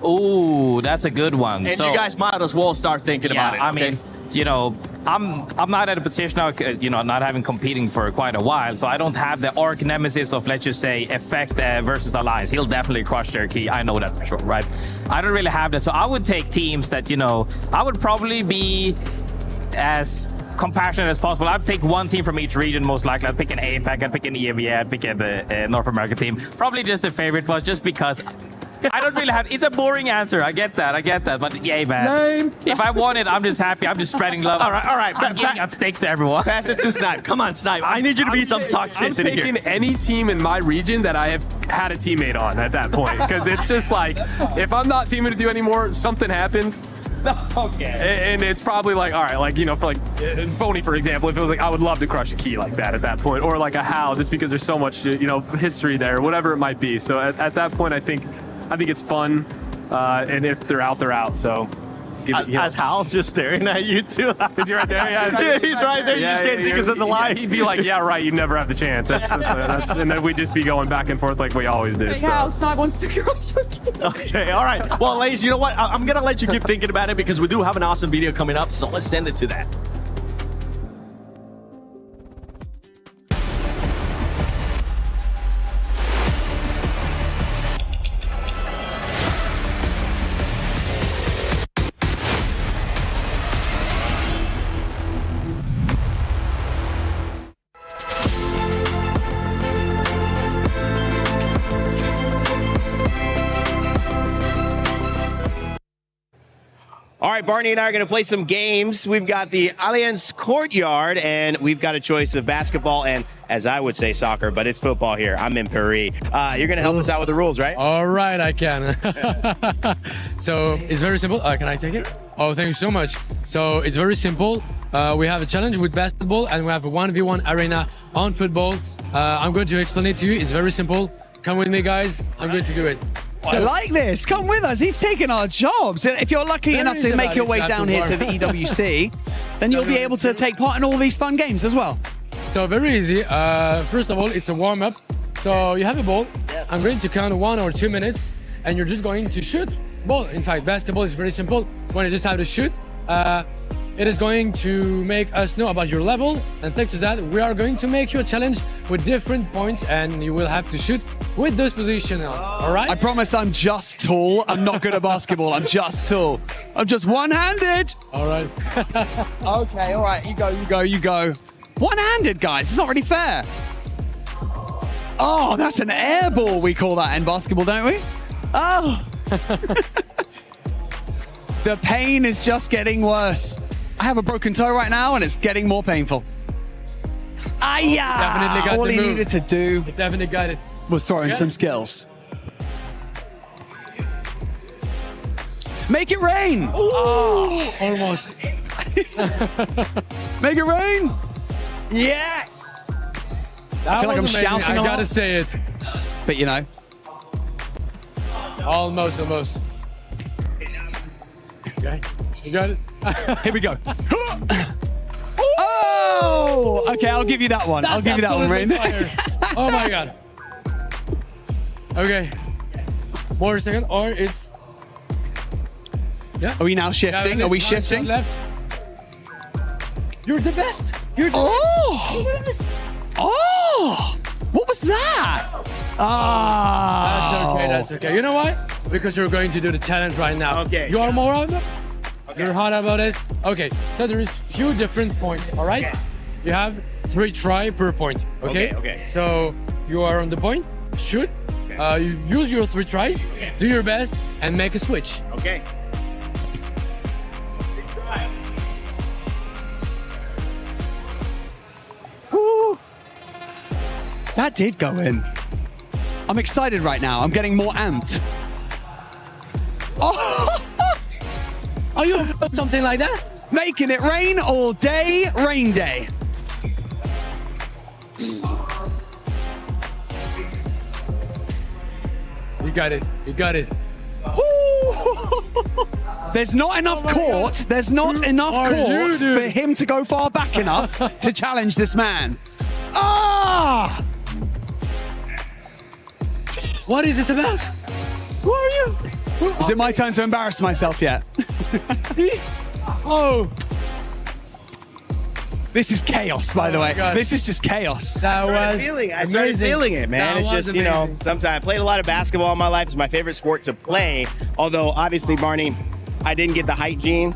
Ooh, that's a good one. And you guys might as well start thinking about it. I mean, you know, I'm not at a position now, you know, not having competing for quite a while, so I don't have the arch nemesis of, let's just say, Effect versus Alliance. He'll definitely crush their key. I know that for sure, right? I don't really have that, so I would take teams that, you know, I would probably be as compassionate as possible. I'd take one team from each region, most likely. I'd pick an APAC, I'd pick an EMEA, I'd pick a North American team. Probably just the favorite was just because I don't really have. It's a boring answer. I get that. But yeah, man. If I want it, I'm just happy. I'm just spreading love. All right. I'm giving out steaks to everyone. Pass it to Snipe. Come on, Snipe. I need you to be some toxicity here. I'm taking any team in my region that I have had a teammate on at that point. Because it's just like, if I'm not teaming with you anymore, something happened. Okay. And it's probably like, all right, like, you know, for like Phony, for example, if it was like, I would love to crush a key like that at that point. Or like a Hal, just because there's so much, you know, history there, whatever it might be. So at that point, I think it's fun, and if they're out, they're out. So, as Hal's just staring at you too. Is he right there? Yeah, he's right there. You just can't see because of the light. He'd be like, "Yeah, right. You never have the chance." And then we'd just be going back and forth like we always did. Big Hal, Snipe wants to crush your key. Okay, all right. Well, ladies, you know what? I'm gonna let you keep thinking about it because we do have an awesome video coming up. So let's send it to that. All right, Barney and I are going to play some games. We've got the Allianz Courtyard, and we've got a choice of basketball and, as I would say, soccer, but it's football here. I'm in Paris. You're going to help us out with the rules, right? All right, I can. So it's very simple. Can I take it? Oh, thank you so much. So it's very simple. We have a challenge with basketball, and we have a 1v1 arena on football. I'm going to explain it to you. It's very simple. Come with me, guys. I'm going to do it. I like this. Come with us. He's taking our jobs. If you're lucky enough to make your way down here to the EWC, then you'll be able to take part in all these fun games as well. So very easy. First of all, it's a warm-up. So you have a ball. I'm going to count 1 or 2 minutes, and you're just going to shoot ball. In fact, basketball is very simple. When you just have to shoot, it is going to make us know about your level. And thanks to that, we are going to make you a challenge with different points, and you will have to shoot with this position. All right? I promise I'm just tall. I'm not good at basketball. I'm just tall. I'm just one-handed. All right. Okay, all right. You go. One-handed, guys. It's not really fair. Oh, that's an air ball, we call that in basketball, don't we? Oh. The pain is just getting worse. I have a broken toe right now, and it's getting more painful. Definitely got all the he move. needed to do Definitely got it. was throw in some skills. Make it rain! Oh, almost. Make it rain! Yes! I feel like I'm was amazing. shouting a I lot. gotta say it. But you know. Almost. Okay, you got it. Here we go. Oh! Okay, I'll give you that one. I'll give you that one, Rain. Oh my god. Okay. More second, or it's. Yeah. Are we now shifting? Yeah, Are we it's shifting? left. You're the best. You're the Oh! best. You're the best. Oh! What was that? Oh. That's okay. You know why? Because you're going to do the challenge right now. Okay. You are more on it? Okay. You're hot about this? Okay. So there is few different points, all right? Okay. You have 3 try per point, okay? Okay. So you are on the point, shoot, you use your 3 tries, do your best, and make a switch. Okay. Woo. That did go in. I'm excited right now. I'm getting more amped. Oh! Are you something like that? Making it rain all day, rain day. You got it. You got it. There's not enough court. There's not enough court for him to go far back enough to challenge this man. Ah! What is this about? Who are you? Is it my turn to embarrass myself yet? Oh. This is chaos, by the way. This is just chaos. I started feeling it, man. It's just, you know, sometimes I played a lot of basketball in my life. It's my favorite sport to play. Although, obviously, Barney, I didn't get the height gene.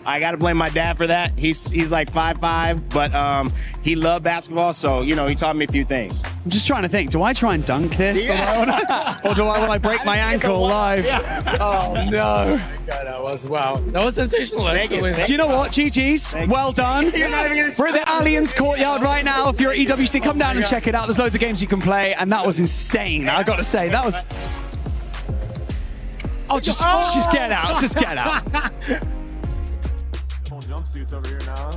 I got to blame my dad for that. He's like 5'5", but he loved basketball, so, you know, he taught me a few things. I'm just trying to think, do I try and dunk this? Yeah. Or do I break my ankle live? Yeah. Oh, no. That was sensational, actually. Do you know what? GG's. Well done. We're at the Allianz Courtyard right now. If you're at EWC, come down and check it out. There's loads of games you can play, and that was insane. I got to say, that was... Oh, just get out. Just get out. Jumpsuits over here now.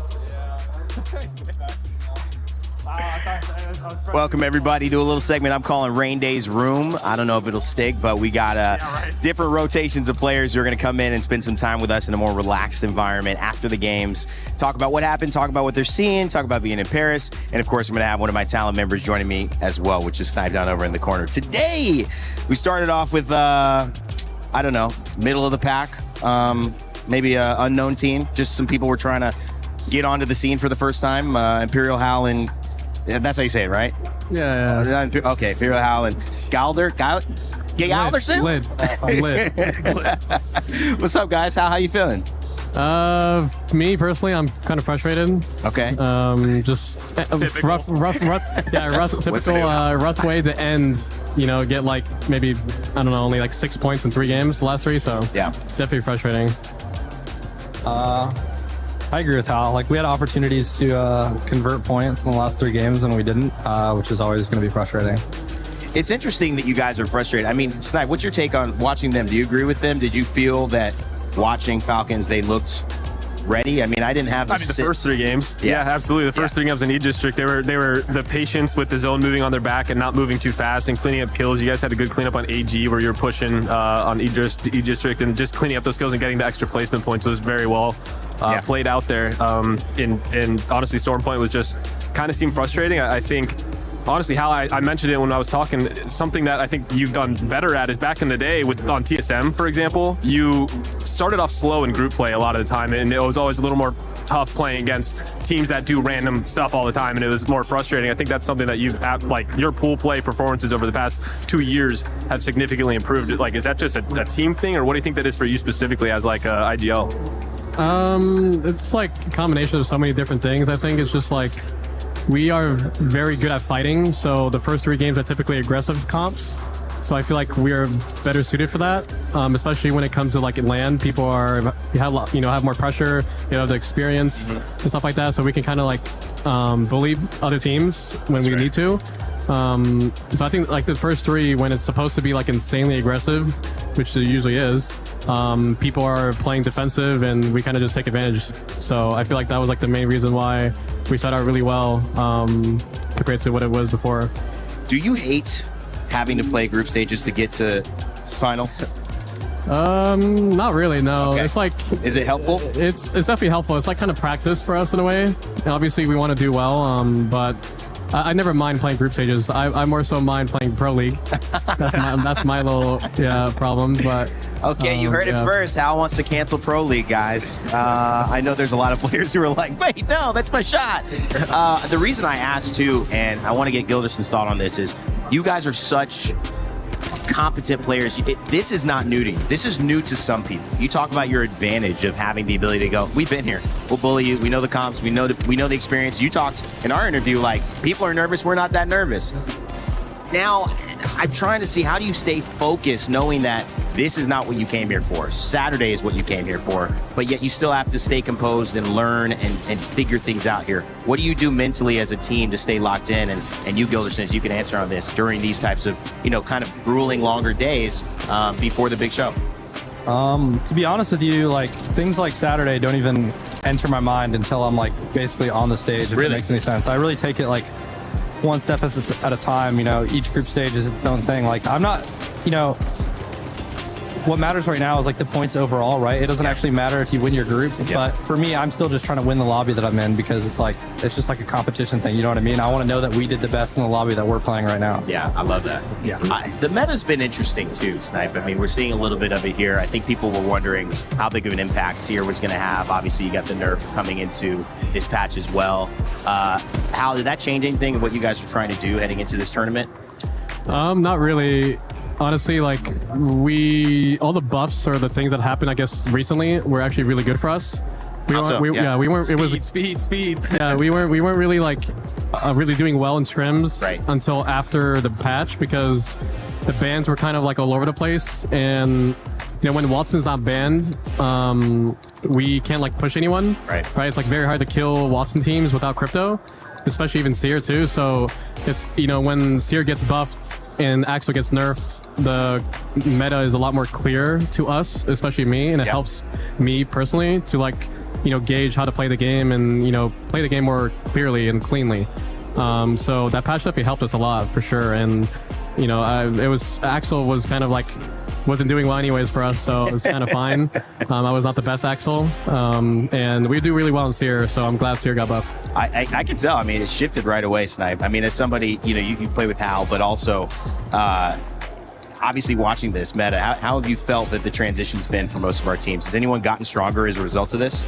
Welcome, everybody, to a little segment I'm calling Rain Day's Room. I don't know if it'll stick, but we got different rotations of players who are going to come in and spend some time with us in a more relaxed environment after the games, talk about what happened, talk about what they're seeing, talk about being in Paris, and, of course, I'm going to have one of my talent members joining me as well, which is Snipe down over in the corner. Today, we started off with, I don't know, middle of the pack, maybe an unknown team. Just some people were trying to get onto the scene for the first time. Imperial Hal and... That's how you say it, right? Yeah. Okay, Imperial Hal and Galder. Galderson? What's up, guys? How you feeling? Me personally, I'm kind of frustrated. Okay. Just rough, typical rough way to end. You know, get like maybe, I don't know, only like 6 points in 3 games, the last 3. So yeah, definitely frustrating. I agree with Hal. Like, we had opportunities to convert points in the last 3 games and we didn't, which is always going to be frustrating. It's interesting that you guys are frustrated. I mean, Snipe, what's your take on watching them? Do you agree with them? Did you feel that watching Falcons, they looked ready? I mean, I didn't have the first 3 games. Yeah, absolutely. The first 3 games in E-District, they were the patience with the zone moving on their back and not moving too fast and cleaning up kills. You guys had a good cleanup on AG where you were pushing on E-District and just cleaning up those kills and getting the extra placement points was very well played out there. And honestly, Storm Point was just kind of seemed frustrating. I think, honestly, Hal, I mentioned it when I was talking, something that I think you've done better at is back in the day on TSM, for example, you started off slow in group play a lot of the time, and it was always a little more tough playing against teams that do random stuff all the time, and it was more frustrating. I think that's something that like your pool play performances over the past 2 years have significantly improved. Like, is that just a team thing, or what do you think that is for you specifically as like IGL? It's like a combination of so many different things. I think it's just like we are very good at fighting, so the first 3 games are typically aggressive comps. So I feel like we're better suited for that, especially when it comes to like in land. People have more pressure, the experience and stuff like that. So we can kind of like bully other teams when we need to. So I think like the first 3, when it's supposed to be like insanely aggressive, which it usually is, people are playing defensive and we kind of just take advantage. So I feel like that was like the main reason why we started out really well compared to what it was before. Do you hate having to play group stages to get to finals? Not really, no. Okay. It's like... Is it helpful? It's definitely helpful. It's like kind of practice for us in a way. And obviously we want to do well, but I never mind playing group stages. I more so mind playing Pro League. That's my little problem, but... Okay, you heard it first. Hal wants to cancel Pro League, guys. I know there's a lot of players who are like, wait, no, that's my shot. The reason I asked, too, and I want to get Gilderson's thought on this, is you guys are such competent players. This is not new to you. This is new to some people. You talk about your advantage of having the ability to go, we've been here. We'll bully you. We know the comps. We know the experience. You talked in our interview like, people are nervous. We're not that nervous. Now, I'm trying to see, how do you stay focused knowing that this is not what you came here for? Saturday is what you came here for, but yet you still have to stay composed and learn and figure things out here. What do you do mentally as a team to stay locked in? And you, Gilderson, you can answer on this during these types of, kind of grueling, longer days before the big show. To be honest with you, like things like Saturday don't even enter my mind until I'm like basically on the stage. If it makes any sense, I really take it like one step at a time. You know, each group stage is its own thing. Like I'm not, you know, what matters right now is like the points overall, right? It doesn't actually matter if you win your group, but for me, I'm still just trying to win the lobby that I'm in because it's just like a competition thing. You know what I mean? I want to know that we did the best in the lobby that we're playing right now. Yeah, I love that. Yeah. The meta's been interesting too, Snipe. I mean, we're seeing a little bit of it here. I think people were wondering how big of an impact Seer was going to have. Obviously, you got the nerf coming into this patch as well. How did that change anything of what you guys are trying to do heading into this tournament? Not really. Honestly, like all the buffs or the things that happened, I guess, recently were actually really good for us. We weren't. Speed. Yeah, we weren't really like really doing well in scrims until after the patch because the bans were kind of like all over the place, and you know when Watson's not banned, we can't like push anyone. Right. It's like very hard to kill Watson teams without crypto, especially even Seer too. So it's when Seer gets buffed and Axel gets nerfed, the meta is a lot more clear to us, especially me, and it helps me personally to like, gauge how to play the game and, play the game more clearly and cleanly. So that patch definitely helped us a lot for sure. And, Axel was kind of like, wasn't doing well anyways for us, so it was kind of fine. I was not the best Axel, and we do really well in Seer, so I'm glad Seer got buffed. I can tell. I mean, it shifted right away, Snipe. I mean, as somebody, you play with Hal, but also obviously watching this meta, how have you felt that the transition's been for most of our teams? Has anyone gotten stronger as a result of this?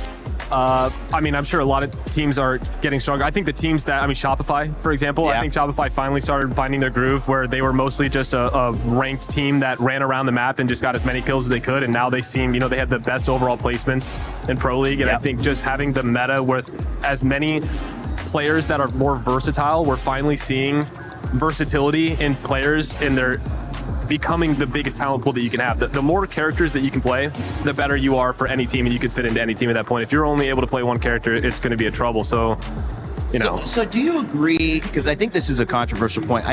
I mean, I'm sure a lot of teams are getting stronger. I think the teams Shopify, for example, I think Shopify finally started finding their groove where they were mostly just a ranked team that ran around the map and just got as many kills as they could. And now they seem, they had the best overall placements in Pro League. And I think just having the meta with as many players that are more versatile, we're finally seeing versatility in players in their becoming the biggest talent pool that you can have. The more characters that you can play, the better you are for any team, and you can fit into any team at that point. If you're only able to play one character, it's going to be a trouble. So, So do you agree, because I think this is a controversial point,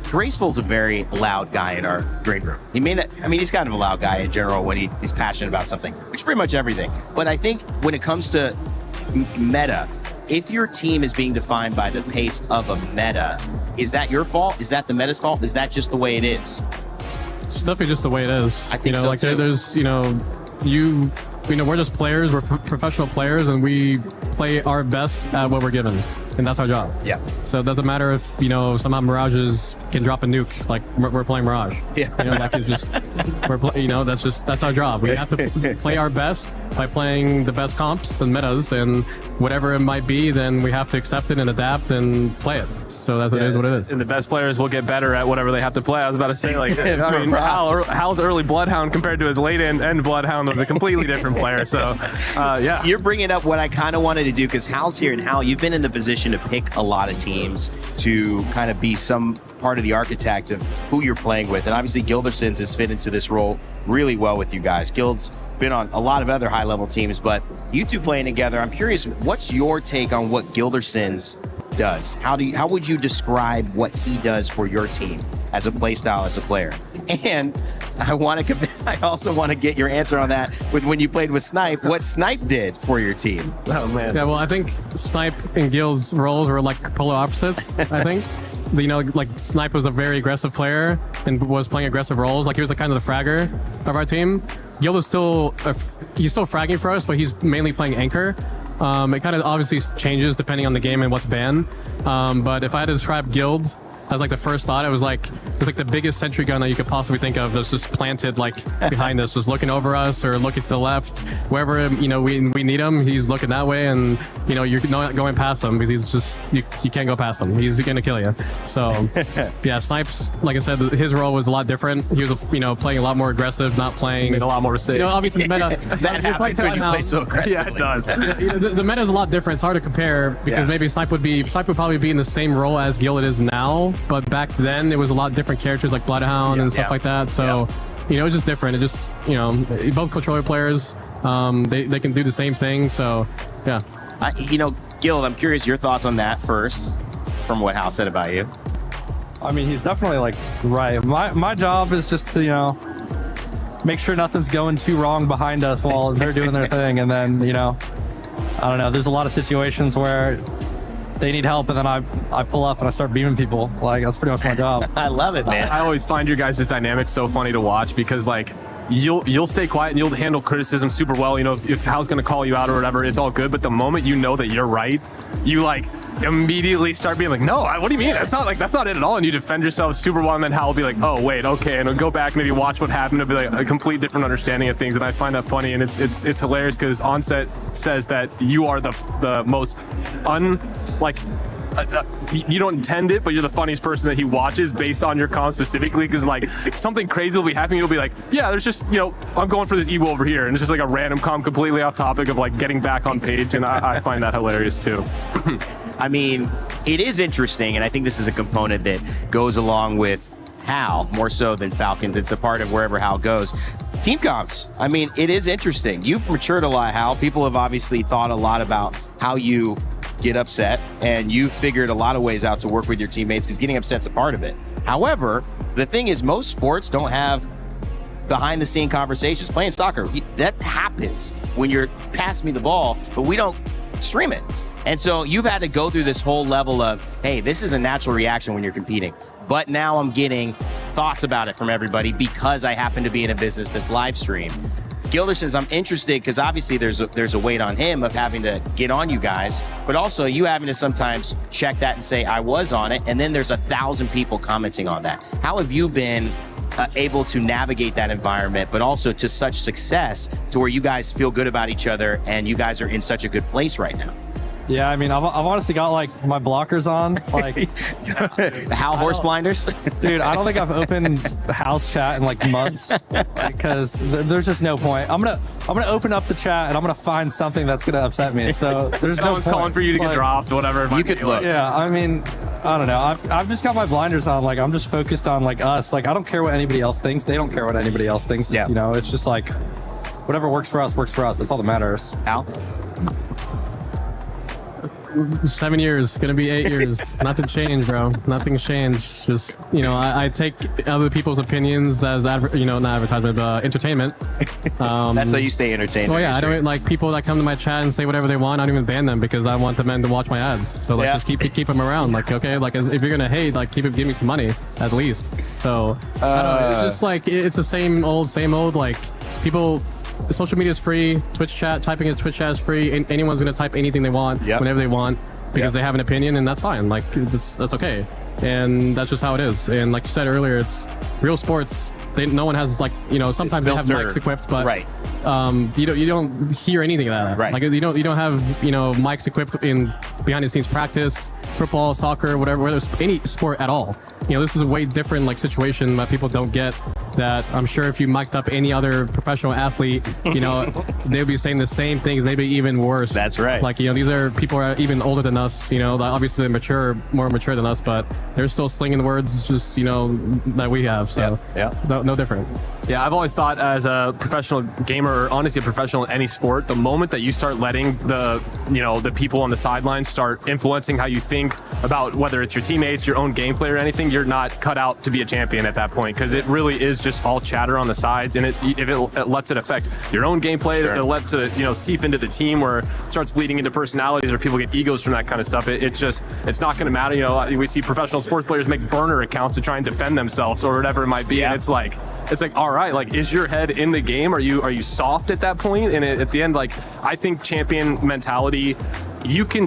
Graceful's a very loud guy in our green room. He's kind of a loud guy in general when he's passionate about something, which is pretty much everything. But I think when it comes to meta, if your team is being defined by the pace of a meta, is that your fault? Is that the meta's fault? Is that just the way it is? It's definitely just the way it is. I think so too. There's, we're just players. We're professional players, and we play our best at what we're given, and that's our job. Yeah. So it doesn't matter if somehow Mirages can drop a nuke. Like we're playing Mirage. Yeah. That's our job. We have to play our best by playing the best comps and metas, and whatever it might be, then we have to accept it and adapt and play it. So it is what it is. And the best players will get better at whatever they have to play. I was about to say, Hal's early Bloodhound compared to his late end Bloodhound was a completely different player. So, yeah. You're bringing up what I kind of wanted to do, because Hal's here, and Hal, you've been in the position to pick a lot of teams to kind of be some part of the architect of who you're playing with. And obviously Gildersons has fit into this role really well with you guys. Gild's been on a lot of other high-level teams, but you two playing together, I'm curious, what's your take on what Gildersons does? How would you describe what he does for your team as a play style, as a player? And I also want to get your answer on that with when you played with Snipe, what Snipe did for your team. Oh, man. Yeah, well, I think Snipe and Gil's roles were like polar opposites, I think. Like Snipe was a very aggressive player and was playing aggressive roles. Like he was kind of the fragger of our team. Gil is he's still fragging for us, but he's mainly playing anchor. It kind of obviously changes depending on the game and what's banned. But if I had to describe Guild as like the first thought, it was like the biggest sentry gun that you could possibly think of that's just planted like behind us, just looking over us or looking to the left, wherever we need him, he's looking that way, and you're not going past him because he's just you can't go past him. He's gonna kill you. So yeah, Snipes, like I said, his role was a lot different. He was playing a lot more aggressive, not playing. Made a lot more mistakes. Obviously the meta that happens when you play so aggressively. Yeah, it does. The meta is a lot different. It's hard to compare because maybe Snipe would probably be in the same role as Gil it is now. But back then, it was a lot different characters like Bloodhound and stuff like that. So, it's just different. It just, both controller players, they can do the same thing. So, yeah. Gil, I'm curious your thoughts on that first, from what Hal said about you. I mean, he's definitely right. My job is just to, make sure nothing's going too wrong behind us while they're doing their thing. And then, you know, I don't know. There's a lot of situations where they need help, and then I pull up and I start beaming people. Like, that's pretty much my job. I love it, man. I always find your guys' dynamic so funny to watch because, like, you'll stay quiet and you'll handle criticism super well. You know, if Hal's going to call you out or whatever, it's all good. But the moment you know that you're right, you like immediately start being like, no, what do you mean? That's not it at all. And you defend yourself super well. And then Hal will be like, oh, wait, okay. And he'll go back, maybe watch what happened. It'll be like a complete different understanding of things. And I find that funny. And it's hilarious because Onset says that you are the most you don't intend it, but you're the funniest person that he watches based on your comms specifically, because like something crazy will be happening. You'll be like, yeah, there's just, you know, I'm going for this Evo over here, and it's just like a random comm completely off topic of like getting back on page, and I find that hilarious too. I mean, it is interesting, and I think this is a component that goes along with Hal more so than Falcons. It's a part of wherever Hal goes. Team comms. I mean, it is interesting. You've matured a lot, Hal. People have obviously thought a lot about how you get upset, and you figured a lot of ways out to work with your teammates because getting upset's a part of it. However, the thing is, most sports don't have behind the scene conversations. Playing soccer, that happens when you're pass me the ball, but we don't stream it. And so you've had to go through this whole level of, hey, this is a natural reaction when you're competing, but now I'm getting thoughts about it from everybody because I happen to be in a business that's live streamed. Gilder says, I'm interested because obviously there's a weight on him of having to get on you guys, but also you having to sometimes check that and say, I was on it, and then there's 1,000 people commenting on that. How have you been able to navigate that environment, but also to such success to where you guys feel good about each other and you guys are in such a good place right now? Yeah, I mean, I've honestly got like my blockers on, like Hal horse blinders. Dude, I don't think I've opened house chat in like months because there's just no point. I'm gonna open up the chat and I'm gonna find something that's gonna upset me. So there's someone's no point. calling for you to get dropped, whatever. You could look. Yeah, I mean, I don't know. I've just got my blinders on. Like, I'm just focused on like us. Like, I don't care what anybody else thinks. They don't care what anybody else thinks. It's, you know, it's just like whatever works for us works for us. That's all that matters. Al? 7 years, gonna be 8 years. Nothing changed, bro. Nothing's changed. Just, you know, I take other people's opinions as, not advertisement, but entertainment. That's how you stay entertained. Oh yeah, I don't like people that come to my chat and say whatever they want. I don't even ban them because I want the men to watch my ads. So like, just keep them around. Like, okay, like if you're gonna hate, like give me some money at least. So I don't know. It's just like it's the same old. Like people. Social media is free. Twitch chat, typing in Twitch chat is free. Anyone's gonna type anything they want, whenever they want, because they have an opinion, and that's fine. Like that's okay, and that's just how it is. And like you said earlier, it's real sports. No one has like, you know, sometimes they have mics equipped, but you don't hear anything of that. Right. Like you don't have, you know, mics equipped in behind the scenes practice, football, soccer, whatever, whether it's any sport at all. You know, this is a way different like situation that people don't get. That I'm sure if you mic'd up any other professional athlete, you know, they'll be saying the same things, maybe even worse. That's right. Like, you know, these are people who are even older than us, you know, obviously they're more mature than us, but they're still slinging the words just, you know, that we have. So no different. Yeah, I've always thought as a professional gamer, or honestly a professional in any sport, the moment that you start letting the people on the sidelines start influencing how you think about whether it's your teammates, your own gameplay or anything, you're not cut out to be a champion at that point, because it really is just all chatter on the sides, and if it lets it affect your own gameplay, it lets it, you know, seep into the team where it starts bleeding into personalities or people get egos from that kind of stuff. It's not going to matter. You know, we see professional sports players make burner accounts to try and defend themselves or whatever it might be, and it's like all right, like, is your head in the game? Are you soft at that point? And at the end, like, I think champion mentality, you can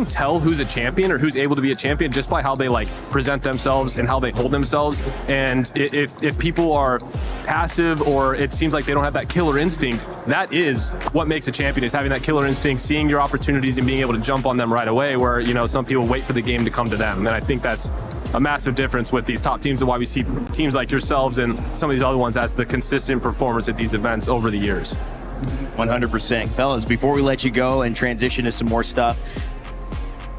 tell who's a champion or who's able to be a champion just by how they like present themselves and how they hold themselves. And if people are passive or it seems like they don't have that killer instinct, that is what makes a champion, is having that killer instinct, seeing your opportunities and being able to jump on them right away, where, you know, some people wait for the game to come to them. And I think that's a massive difference with these top teams and why we see teams like yourselves and some of these other ones as the consistent performers at these events over the years. 100%. Fellas, before we let you go and transition to some more stuff,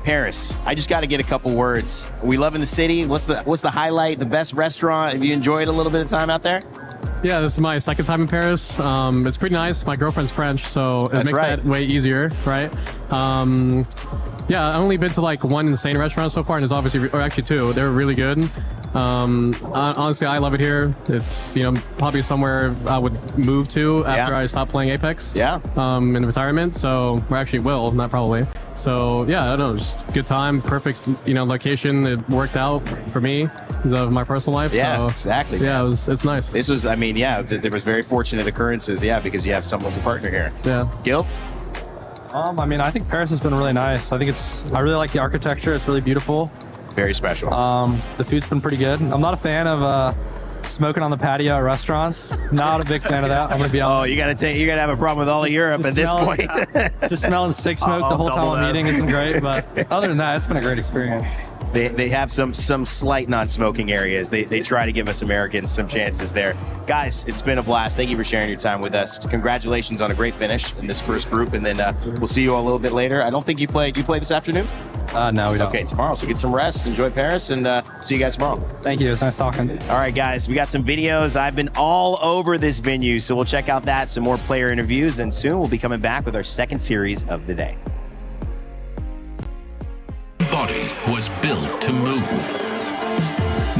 Paris, I just got to get a couple words. Are we loving the city? What's the highlight, the best restaurant? Have you enjoyed a little bit of time out there? Yeah, this is my second time in Paris. It's pretty nice. My girlfriend's French, so it makes that way easier, right? Yeah, I've only been to like one insane restaurant so far, and there's obviously, or actually two. They're really good. Honestly, I love it here. It's probably somewhere I would move to after I stop playing Apex. Yeah. In retirement. So, or actually will, not probably. So yeah, I don't know, just good time, perfect location. It worked out for me because of my personal life. Yeah, so, exactly. Yeah, it's nice. This was, I mean, yeah, there was very fortunate occurrences. Yeah, because you have someone to partner here. Yeah. Gil. I mean, I think Paris has been really nice. I really like the architecture. It's really beautiful. Very special. The food's been pretty good. I'm not a fan of smoking on the patio at restaurants. Not a big fan of that. I'm gonna be honest. Oh, you gotta have a problem with all of Europe at this point. Just smelling stick smoke the whole time I'm eating isn't great, but other than that, it's been a great experience. They have some slight non-smoking areas. They try to give us Americans some chances there. Guys, it's been a blast. Thank you for sharing your time with us. Congratulations on a great finish in this first group, and then we'll see you all a little bit later. I don't think you play this afternoon? No, we don't. Okay, tomorrow. So get some rest, enjoy Paris, and see you guys tomorrow. Thank you. It's nice talking. All right, guys, we got some videos. I've been all over this venue, so we'll check out that, some more player interviews, and soon we'll be coming back with our second series of the day. Body was built to move.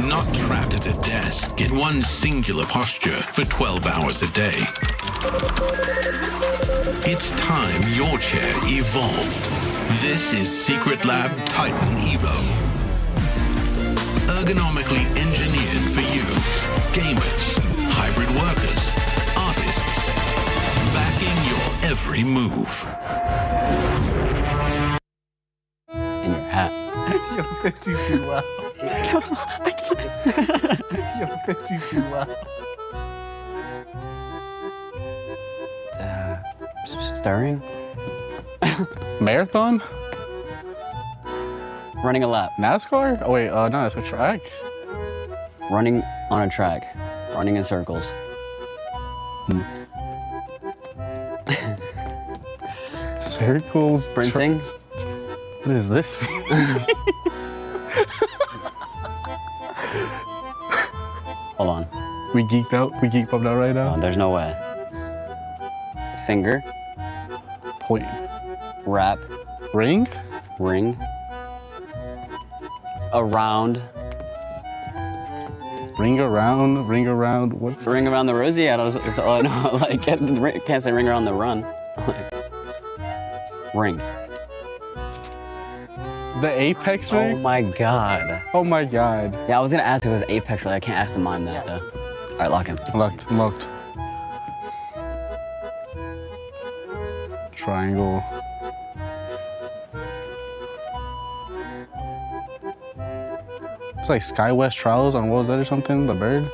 Not trapped at a desk in one singular posture for 12 hours a day. It's time your chair evolved. This is Secret Lab Titan Evo. Ergonomically engineered for you, gamers, hybrid workers, artists, backing your every move. In your hat. Yo, fits you too well. Yo, fits you too well. Stirring? Marathon? Running a lap. NASCAR? Oh wait, no, it's a track. Running on a track. Running in circles. Circles. Sprinting. What is this? Hold on. We geeked out. We geeked up right now. There's no way. Finger. Point. Wrap. Ring. Ring. Around. Ring around. What? Ring around the rosy. I don't know. Like can't say ring around the run. Ring. The Apex ring? Oh my god. Oh my god. Yeah, I was gonna ask if it was Apex ring. I can't ask the mime that though. All right, lock him. Locked. Triangle. It's like SkyWest Trials on what was that or something? The bird?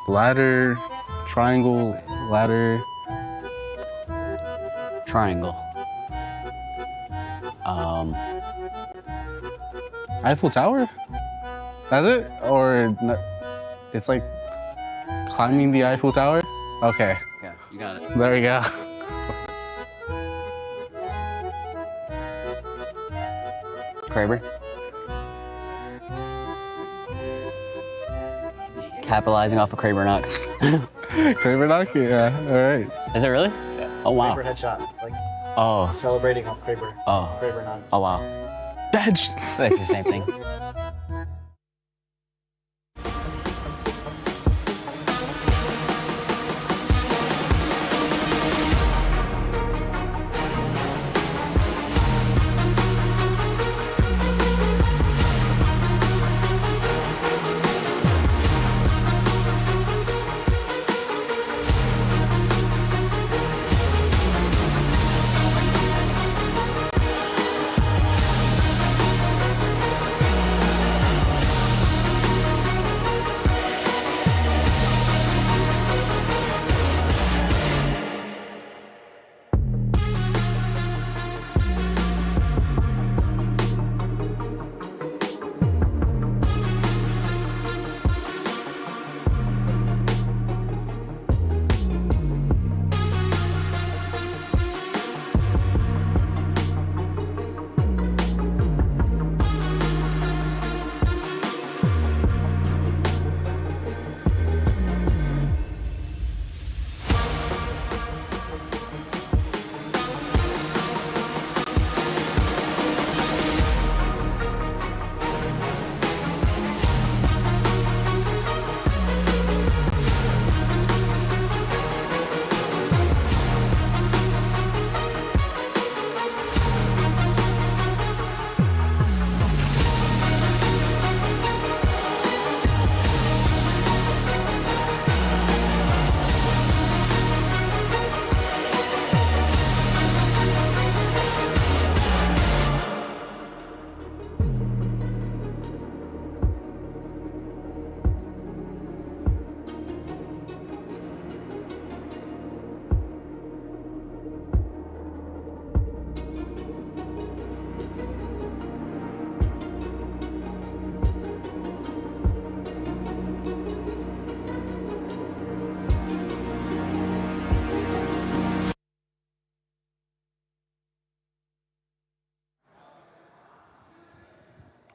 Ladder. Triangle. Ladder. Triangle. Eiffel Tower? That's it? Or it's like climbing the Eiffel Tower? Okay. Yeah, you got it. There we go. Kraber. Capitalizing off a Kraber knock. Kraber knock? Yeah, all right. Is it really? Yeah. Oh, wow. Kraber headshot. Like, oh. Celebrating off Kraber. Oh. Kraber knock. Oh, wow. That's the same thing.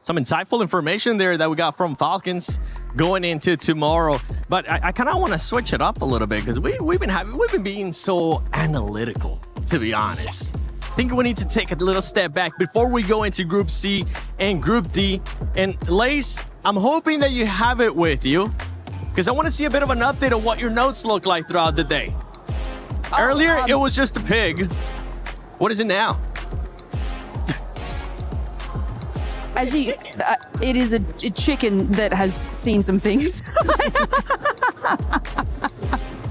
some insightful information there that we got from Falcons going into tomorrow. But I kind of want to switch it up a little bit because we've been being so analytical, to be honest. I think we need to take a little step back before we go into Group C and Group D. And Lace, I'm hoping that you have it with you because I want to see a bit of an update of what your notes look like throughout the day. Earlier, it was just a pig. What is it now? As you, it is a chicken that has seen some things.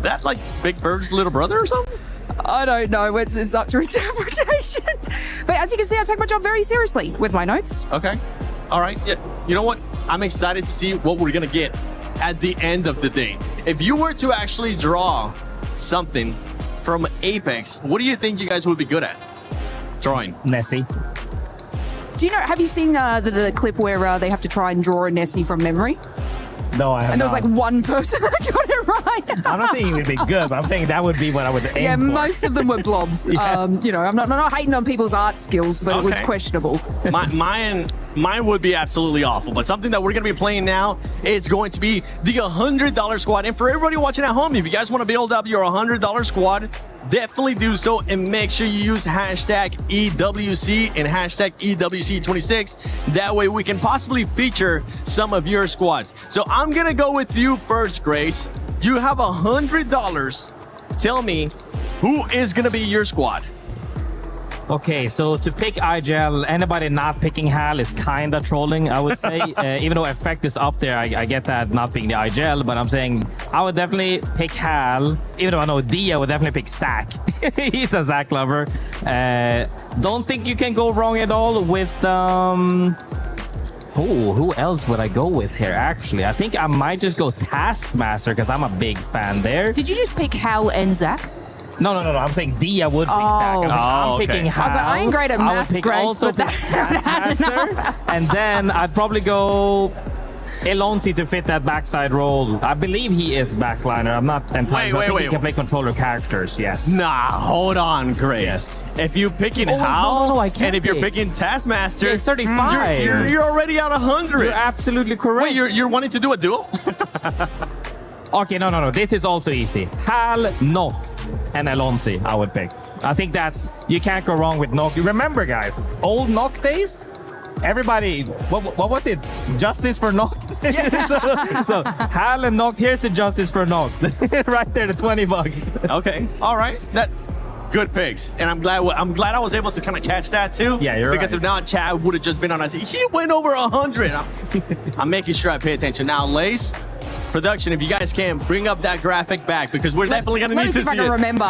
That like Big Bird's little brother or something? I don't know. It's up to interpretation. But as you can see, I take my job very seriously with my notes. Okay. All right. Yeah. You know what? I'm excited to see what we're going to get at the end of the day. If you were to actually draw something from Apex, what do you think you guys would be good at drawing? Nessie. Do you know, have you seen the clip where they have to try and draw a Nessie from memory? No, I have And there was not. like one person that got it right. I'm not saying it would be good, but I'm saying that would be what I would aim Yeah, for. most of them were blobs. Yeah. You know, I'm not hating on people's art skills, but it was Okay. questionable. Mine would be absolutely awful, but something that we're going to be playing now is going to be the $100 squad. And for everybody watching at home, if you guys want to build up your $100 squad, definitely do so and make sure you use hashtag EWC and hashtag EWC26. That way we can possibly feature some of your squads. So I'm going to go with you first, Grace. You have $100. Tell me, who is going to be your squad? Okay, so to pick IGL, anybody not picking Hal is kind of trolling, I would say. Even though Effect is up there, I get that not being the IGL, but I'm saying I would definitely pick Hal. Even though I know Dia would definitely pick Zac. He's a Zac lover. Don't think you can go wrong at all with... who else would I go with here, actually? I think I might just go Taskmaster, because I'm a big fan there. Did you just pick Hal and Zac? No. I'm saying Dia would pick Zac. I'm picking Hal. I was like, I ain't great at I would maths, pick Grace, also but Taskmaster. And then I'd probably go Elonzi to fit that backside role. I believe he is backliner. I'm not entirely sure. I think he can play controller characters, yes. Nah, hold on, Grace. Yes. If you're picking Hal, no, I can't and if you're pick. picking Taskmaster, Yeah, it's 35. You're already at 100. You're absolutely correct. Wait, you're wanting to do a duel? Okay, no. This is also easy. Hal, Noct, and Elonzi, I would pick. I think that's... You can't go wrong with Noct. Remember, guys, old Noct days? Everybody... What was it? Justice for Noct? so Hal and Noct, here's the justice for Noct. Right there, the $20. Okay, all right. That good picks, and I'm glad I was able to kind of catch that too. Yeah, you're because right. if not, Chad would have just been on us. He went over 100. I'm making sure I pay attention now, Lace. Production, if you guys can bring up that graphic back because we're definitely going to need to see it. Let me see if I can remember.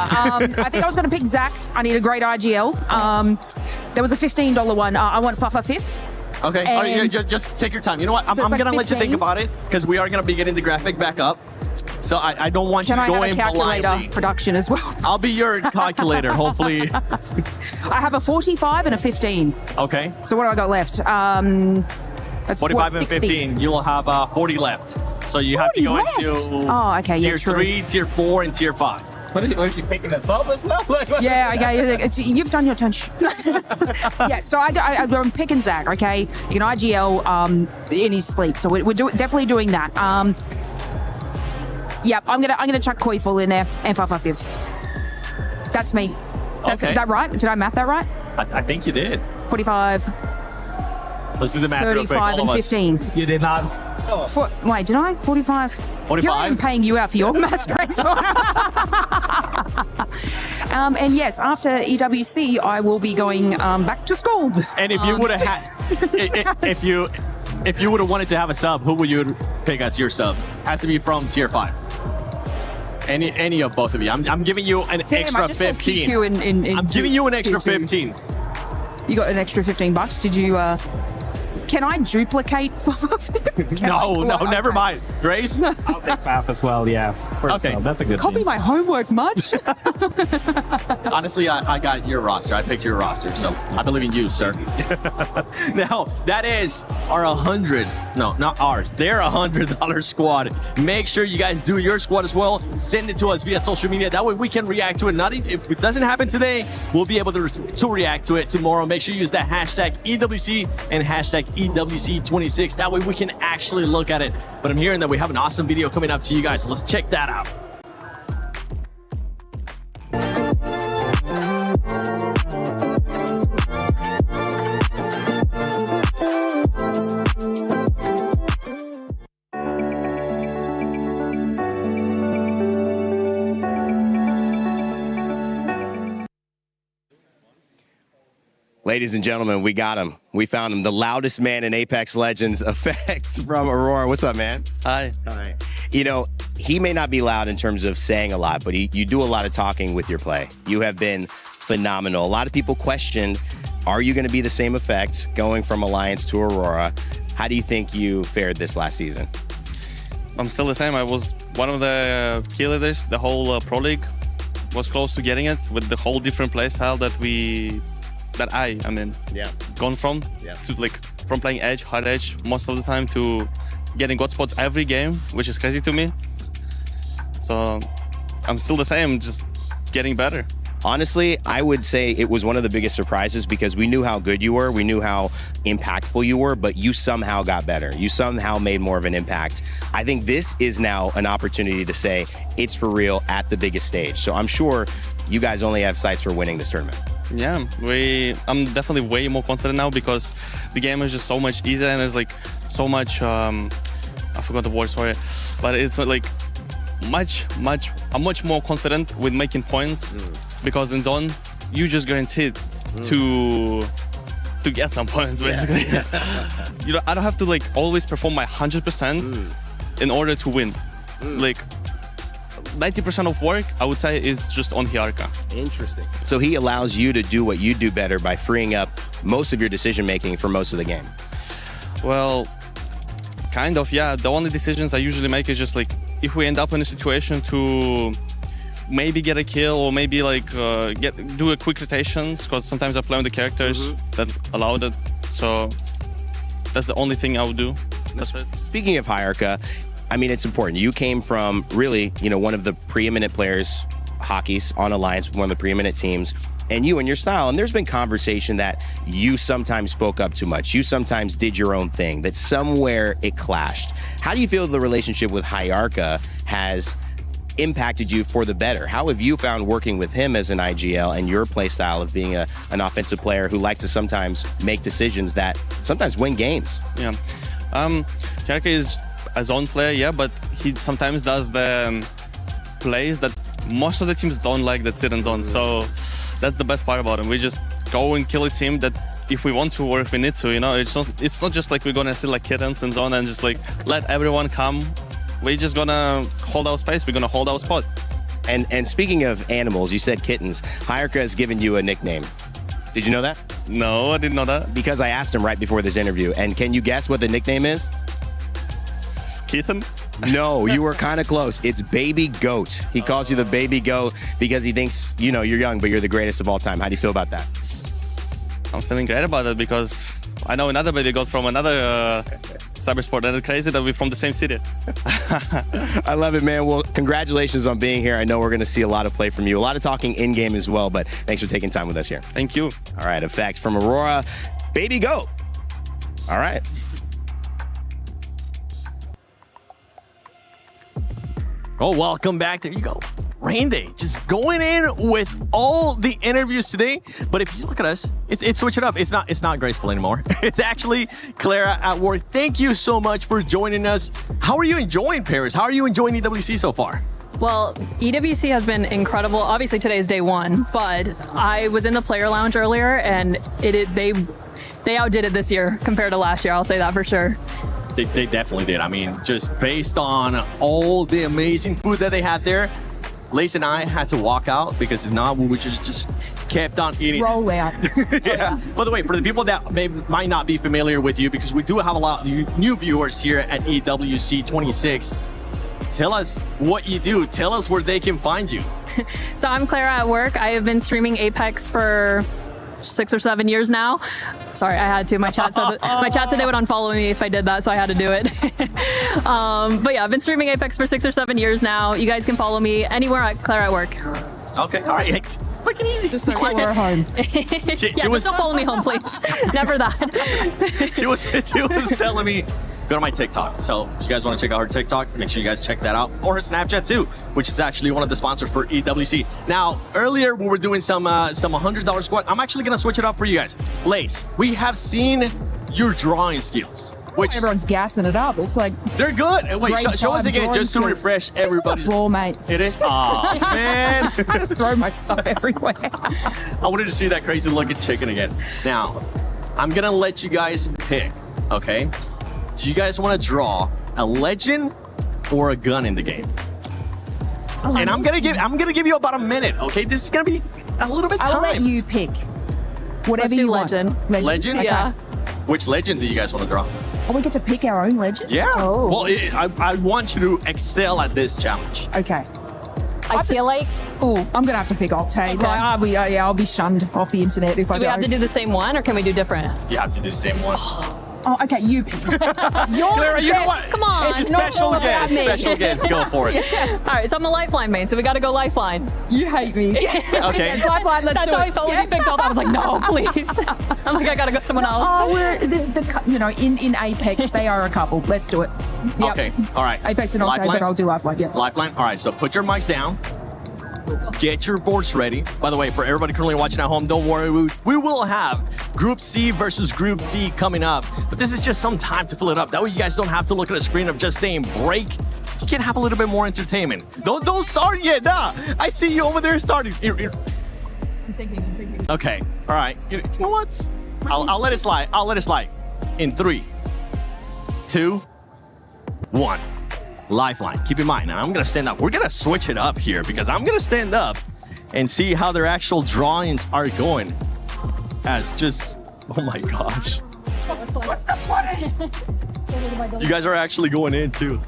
I think I was going to pick Zac. I need a great IGL. There was a $15 one. I want Fafa fifth. Okay, all right, just take your time. You know what? I'm So it's going to like let you think 15? about it because we are going to be getting the graphic back up. So I don't want Can you I going have a calculator blindly. production as well? I'll be your calculator, hopefully. I have a 45 and a 15. Okay. So what do I got left? That's 45 what, and 60? 15, you will have 40 left. So you have to go 40 into Oh, okay, yeah, tier true. 3, tier 4, and tier 5. What is she picking us up as well? Yeah, you've done your turn. Yeah, so I'm picking Zac, okay? You know, IGL in his sleep. So we're definitely doing that. Yep, I'm gonna chuck Koiful in there and Fafa fifth. That's me. Okay. Is that right? Did I math that right? I think you did. 45, Let's do the math real quick. 35, all and of us. 15. You did not. Wait, did I? 45? 45? Here I am paying you out for your maths, Grace. And yes, after EWC, I will be going back to school. And if you would have had, if you would have wanted to have a sub, who would you pick as your sub? Has to be from tier 5. Any of both of you. I'm giving you an Damn, extra I just saw 15. QQ in I'm giving you an extra tier 2. 15. You got an extra $15. Did you? Can I duplicate some of it? No, never mind. Grace? I'll take Faf as well, yeah. Okay. That's a good Copy thing. my homework much. Honestly, I got your roster. I picked your roster, so I believe in you, sir. Now, that is our 100. No, not ours. Their $100 squad. Make sure you guys do your squad as well. Send it to us via social media. That way we can react to it. If it doesn't happen today, we'll be able to react to it tomorrow. Make sure you use that hashtag EWC and hashtag EWC 26. That way we can actually look at it. But I'm hearing that we have an awesome video coming up to you guys, so let's check that out. Ladies and gentlemen, we got him. We found him. The loudest man in Apex Legends, Effect from Aurora. What's up, man? Hi. Hi. You know, he may not be loud in terms of saying a lot, but you do a lot of talking with your play. You have been phenomenal. A lot of people questioned, are you going to be the same Effect going from Alliance to Aurora? How do you think you fared this last season? I'm still the same. I was one of the key leaders. The whole Pro League was close to getting it with the whole different play style that I mean, gone from to like from playing edge, hard edge most of the time to getting god spots every game, which is crazy to me. So I'm still the same, just getting better. Honestly, I would say it was one of the biggest surprises because we knew how good you were, we knew how impactful you were, but you somehow got better. You somehow made more of an impact. I think this is now an opportunity to say it's for real at the biggest stage. So I'm sure you guys only have sights for winning this tournament. Yeah, I'm definitely way more confident now because the game is just so much easier and there's like so much, I forgot the word, sorry, but it's like I'm much more confident with making points because in zone, you just guaranteed to get some points basically. You know, I don't have to like always perform my 100% in order to win. Like 90% of work, I would say, is just on Hiarka. Interesting. So he allows you to do what you do better by freeing up most of your decision-making for most of the game. Well, kind of, yeah. The only decisions I usually make is just like, if we end up in a situation to maybe get a kill or maybe like do a quick rotations, because sometimes I play with the characters that allow that. So that's the only thing I would do. That's it. Speaking of Hiarka, I mean, it's important. You came from really, you know, one of the preeminent players, hockeys on Alliance, one of the preeminent teams, and you and your style. And there's been conversation that you sometimes spoke up too much. You sometimes did your own thing, that somewhere it clashed. How do you feel the relationship with Hiarka has impacted you for the better? How have you found working with him as an IGL and your play style of being an offensive player who likes to sometimes make decisions that sometimes win games? Yeah. Hiarka is a zone player, yeah, but he sometimes does the plays that most of the teams don't like that sit in zone. So that's the best part about him. We just go and kill a team that if we want to or if we need to, you know, it's not just like we're gonna sit like kittens in zone and just like let everyone come. We're just gonna hold our space. We're gonna hold our spot. And speaking of animals, you said kittens. Hiarka has given you a nickname. Did you know that? No, I didn't know that. Because I asked him right before this interview. And can you guess what the nickname is? Kitten? No, you were kind of close. It's Baby Goat. He calls you the Baby Goat because he thinks, you know, you're young, but you're the greatest of all time. How do you feel about that? I'm feeling great about it because I know another Baby Goat from another cybersport, and it's crazy that we're from the same city. I love it, man. Well, congratulations on being here. I know we're going to see a lot of play from you. A lot of talking in-game as well, but thanks for taking time with us here. Thank you. All right, Effect from Aurora, Baby Goat. All right. Oh, welcome back. There you go. Rain Day, just going in with all the interviews today. But if you look at us, it's switching up. It's not graceful anymore. It's actually Clara at work. Thank you so much for joining us. How are you enjoying Paris? How are you enjoying EWC so far? Well, EWC has been incredible. Obviously, today is day one, but I was in the player lounge earlier, and they outdid it this year compared to last year. I'll say that for sure. They definitely did. I mean, just based on all the amazing food that they had there, Lace and I had to walk out because if not, we would just kept on eating. Roll out. Yeah. By the way, for the people that might not be familiar with you, because we do have a lot of new viewers here at EWC 26, tell us what you do. Tell us where they can find you. So I'm Clara at work. I have been streaming Apex for 6 or 7 years now. Sorry, I had to. My chat said they would unfollow me if I did that, so I had to do it. But yeah, I've been streaming Apex for 6 or 7 years now. You guys can follow me anywhere at Clara at work. Okay, all right. Quick and easy. Just don't follow her home. Just don't follow me home, please. Never that. She was telling me, go to my TikTok. So if you guys want to check out her TikTok, make sure you guys check that out. Or her Snapchat too, which is actually one of the sponsors for EWC. Now, earlier we were doing some $100 squad. I'm actually going to switch it up for you guys. Lace, we have seen your drawing skills. Which everyone's gassing it up. It's like they're good. Wait, show us again just to refresh everybody. It's on the floor, mate. It is? Aw, man. I just throw my stuff everywhere. I wanted to see that crazy looking chicken again. Now, I'm going to let you guys pick, okay? Do you guys want to draw a legend or a gun in the game? And I'm gonna give you about a minute, okay? This is gonna be a little bit I'll let timed. you pick. Whatever Let's do you want. legend. Legend? Okay. Yeah. Which legend do you guys want to draw? Oh, we get to pick our own legend? Yeah. Oh. Well, I want you to excel at this challenge. Okay. I feel like. Ooh, I'm gonna have to pick Octane. Okay. Like, I'll be shunned off the internet if I Do don't. we have to do the same one, or can we do different? You have to do the same one. Oh, okay, you pick. You're Clara, you know what? Come on. It's not Special all about guest. me. Special guest. Go for it. Yeah. All right, so I'm a lifeline main, so we got to go lifeline. You hate me. Okay. Yes, lifeline, let's That's do how it. I felt when you picked all that. I was like, no, please. I'm like, I got to go someone else. Oh, we're in Apex, they are a couple. Let's do it. Yep. Okay. All right. Apex and Octane, Lifeline? but I'll do Lifeline. Yeah. Lifeline. All right. So put your mics down. Get your boards ready. By the way, for everybody currently watching at home, don't worry. We will have Group C versus Group D coming up. But this is just some time to fill it up. That way you guys don't have to look at a screen of just saying break. You can have a little bit more entertainment. Don't start yet. Nah. I see you over there starting. I'm thinking. Okay. All right. You know what? I'll let it slide. I'll let it slide. In 3, 2, 1. Lifeline. Keep in mind, now I'm going to stand up. We're going to switch it up here because I'm going to stand up and see how their actual drawings are going. As just, oh my gosh. What's the point? You guys are actually going in too.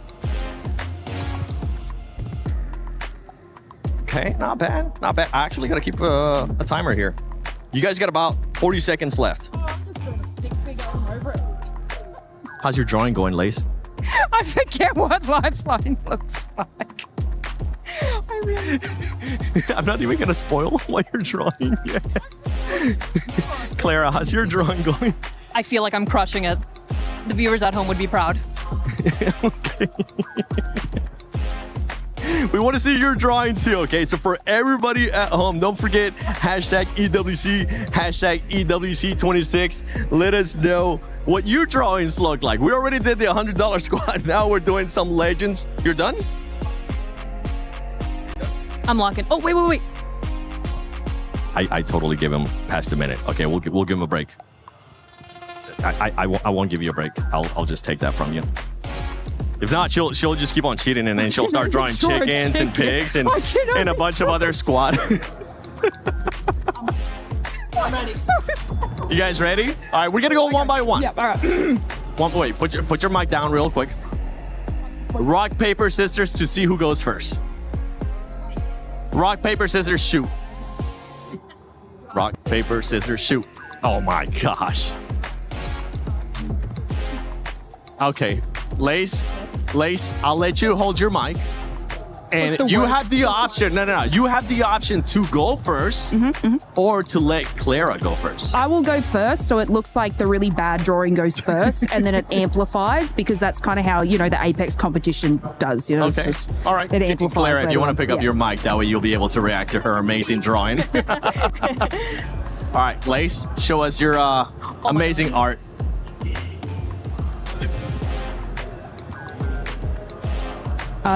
Okay, not bad. Not bad. I actually got to keep a timer here. You guys got about 40 seconds left. How's your drawing going, Lace? I forget what Lifeline looks like. I'm not even going to spoil what you're drawing yet. Clara, how's your drawing going? I feel like I'm crushing it. The viewers at home would be proud. Okay. We want to see your drawing too, okay? So for everybody at home, don't forget hashtag EWC, hashtag EWC26. Let us know what your drawings look like. We already did the $100 squad. Now we're doing some legends. You're done? I'm locking. Oh, wait. I totally give him past a minute. Okay, we'll give him a break. I won't give you a break. I'll just take that from you. If not, she'll just keep on cheating and then she'll start drawing chickens and pigs and a bunch of other squad. You guys ready? All right, we're gonna go one by one. Yep, all right. Wait, put your mic down real quick. Rock, paper, scissors to see who goes first. Rock, paper, scissors, shoot. Rock, paper, scissors, shoot. Oh my gosh. Okay, Lace, I'll let you hold your mic. And you have the option, no. You have the option to go first or to let Clara go first. I will go first, so it looks like the really bad drawing goes first, and then it amplifies because that's kind of how, the Apex competition does. It's Okay. just, All right. it amplifies. Clara, if you want to later pick up on. your mic, that way you'll be able to react to her amazing drawing. All right, Lace, show us your amazing art.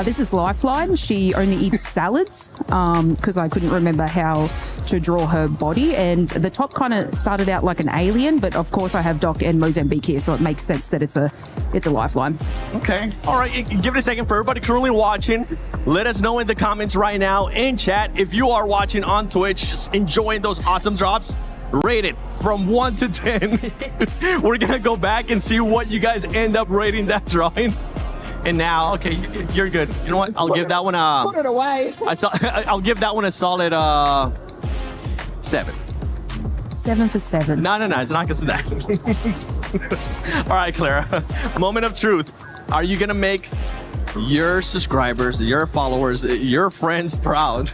This is Lifeline. She only eats salads because I couldn't remember how to draw her body. And the top kind of started out like an alien, but of course I have Doc and Mozambique here, so it makes sense that it's a Lifeline. Okay. All right. Give it a second for everybody currently watching. Let us know in the comments right now in chat if you are watching on Twitch, just enjoying those awesome drops. Rate it from 1 to 10. We're going to go back and see what you guys end up rating that drawing. And now, okay, you're good. You know what? I'll give that one a... Put it away. I'll give that one a solid 7. 7 for 7. No, it's not because of that. All right, Clara. Moment of truth. Are you going to make your subscribers, your followers, your friends proud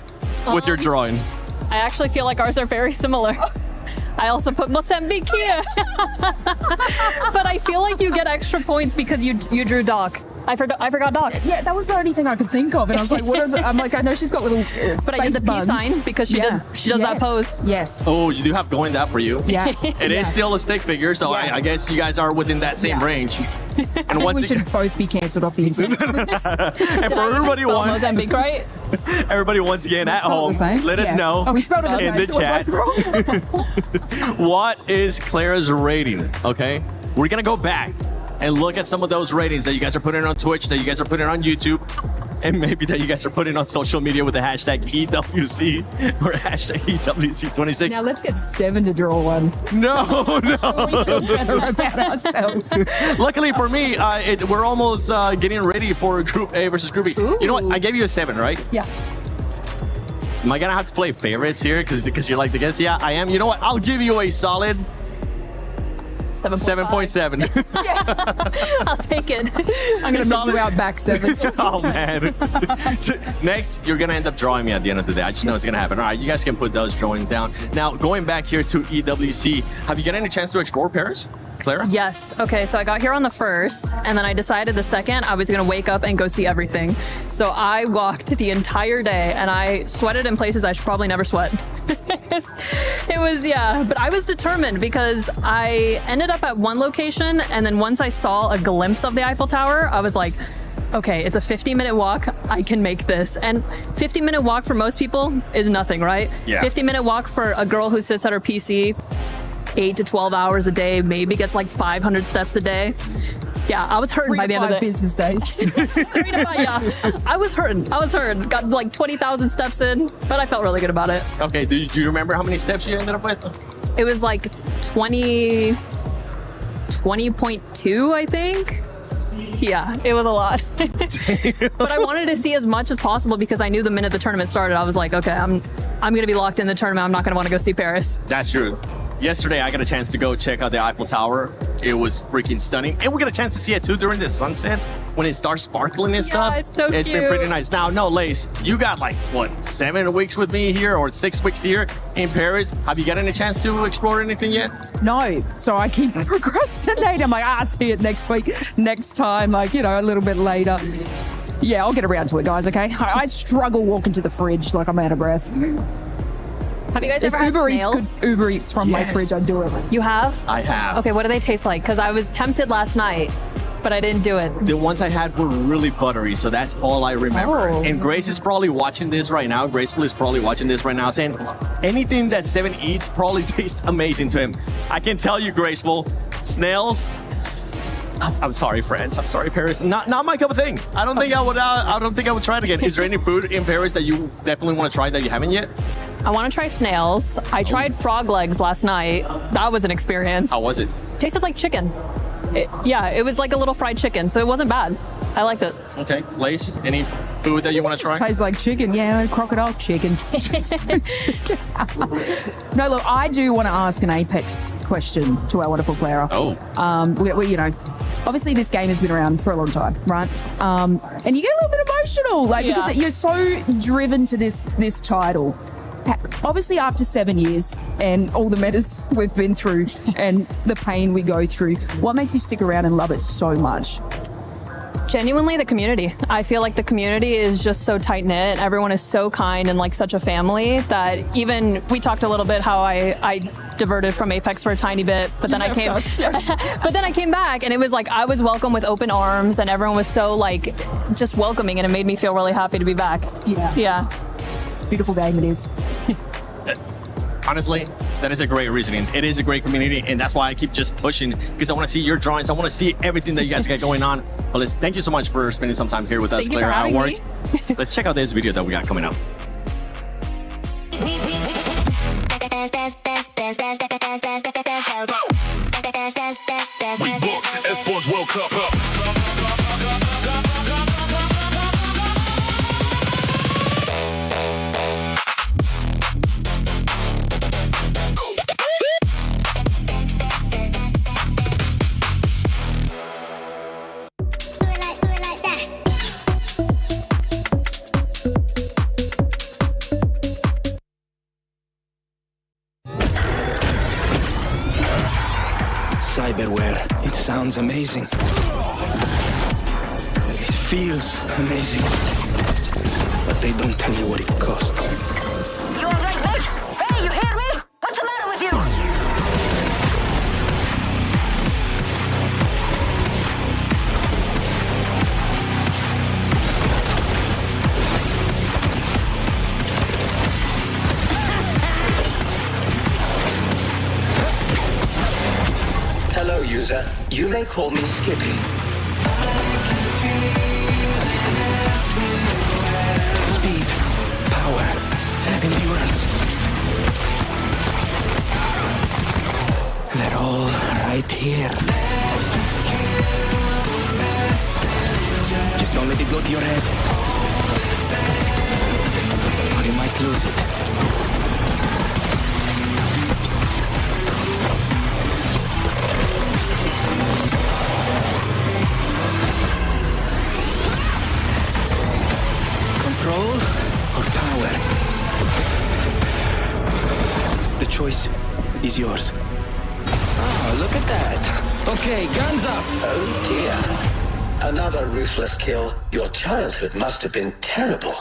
with your drawing? I actually feel like ours are very similar. I also put Mozambique here. But I feel like you get extra points because you drew Doc. I forgot Doc. Yeah, that was the only thing I could think of, and I was like, "What is it?" I'm like, I know she's got little space But I did the peace buns. sign because she does that pose. Yes. Oh, you do have going that for you. Yeah. It is still a stick figure, so I guess you guys are within that same range. I think we should both be cancelled off the internet. And for everybody once, Mozambique, right? everybody once again at home, let us know We spelled it the in same, the so chat. we're both wrong. What is Clara's rating? Okay, we're gonna go back and look at some of those ratings that you guys are putting on Twitch, that you guys are putting on YouTube, and maybe that you guys are putting on social media with the hashtag EWC or hashtag EWC26. Now let's get 7 to draw one. No. So we feel better about ourselves. Luckily for me, we're almost getting ready for Group A versus Group B. You know what? I gave you a 7, right? Yeah. Am I gonna have to play favorites here because you're like the guest? Yeah, I am. You know what? I'll give you a solid 7.7. I'll take it. I'm going to make you out back 7. Oh, man. Next, you're going to end up drawing me at the end of the day. I just know it's going to happen. All right, you guys can put those drawings down. Now, going back here to EWC, have you gotten any chance to explore Paris? Clara? Yes. Okay, so I got here on the 1st, and then I decided the 2nd I was going to wake up and go see everything. So I walked the entire day, and I sweated in places I should probably never sweat. It was, yeah, but I was determined because I ended up at one location, and then once I saw a glimpse of the Eiffel Tower, I was like, okay, it's a 50-minute walk. I can make this. And 50-minute walk for most people is nothing, right? Yeah. 50-minute walk for a girl who sits at her PC 8 to 12 hours a day, maybe gets like 500 steps a day. Yeah, I was hurting by the end of the day. 3 to 5 business days. 3 to 5, yeah. I was hurting. Got like 20,000 steps in, but I felt really good about it. Okay, do you remember how many steps you ended up with? It was like 20.2, I think. Yeah, it was a lot. But I wanted to see as much as possible because I knew the minute the tournament started, I was like, okay, I'm going to be locked in the tournament. I'm not going to want to go see Paris. That's true. Yesterday, I got a chance to go check out the Eiffel Tower. It was freaking stunning. And we got a chance to see it too during the sunset when it starts sparkling and stuff. It's so It's been cute. pretty nice. Now, no, Lace, you got like, what, 7 weeks with me here or 6 weeks here in Paris. Have you got any chance to explore anything yet? No, so I keep procrastinating. I'm like, see it next week, next time, like, a little bit later. Yeah, I'll get around to it, guys, okay? I struggle walking to the fridge like I'm out of breath. Have you guys If ever had Uber Eats snails? could Uber Eats from my fridge, I'd do it. You have? I have. Okay, what do they taste like? Because I was tempted last night, but I didn't do it. The ones I had were really buttery, so that's all I remember. Oh. And Grace is probably watching this right now. Graceful is probably watching this right now saying, anything that 7 eats probably tastes amazing to him. I can tell you, Graceful, snails, I'm sorry, friends. I'm sorry, Paris. Not my cup of thing. I don't think I would try it again. Is there any food in Paris that you definitely want to try that you haven't yet? I want to try snails. I tried frog legs last night. That was an experience. How was it? Tasted like chicken. It was like a little fried chicken, so it wasn't bad. I liked it. Okay, Lace, any food that you want to try? Tastes like chicken, yeah, crocodile chicken. No, look, I do want to ask an Apex question to our wonderful Clara. Oh. We obviously this game has been around for a long time, right? And you get a little bit emotional, because you're so driven to this title. Obviously, after 7 years and all the metas we've been through and the pain we go through, what makes you stick around and love it so much? Genuinely, the community. I feel like the community is just so tight-knit. Everyone is so kind and like such a family that even we talked a little bit how I diverted from Apex for a tiny bit, but then I came but then I came back and it was like I was welcome with open arms and everyone was so like just welcoming and it made me feel really happy to be back. Yeah. Beautiful game it is. Honestly, that is a great reasoning. It is a great community, and that's why I keep just pushing, because I want to see your drawings. I want to see everything that you guys got going on. But thank you so much for spending some time here with us, Thank you Clara, for at having work. me. Let's check out this video that we got coming up. We book Esports World Cup up. cyberware. It sounds amazing. It feels amazing. But they don't tell you what it costs. You alright, mate? Hey, you hear me? What's the matter with you? Hello, user. You may call me Skippy. Speed, power, endurance. They're all right here. Just don't let it go to your head. Or you might lose it. Control or power? The choice is yours. Oh, look at that. Okay, guns up. Oh, dear. Another ruthless kill. Your childhood must have been terrible.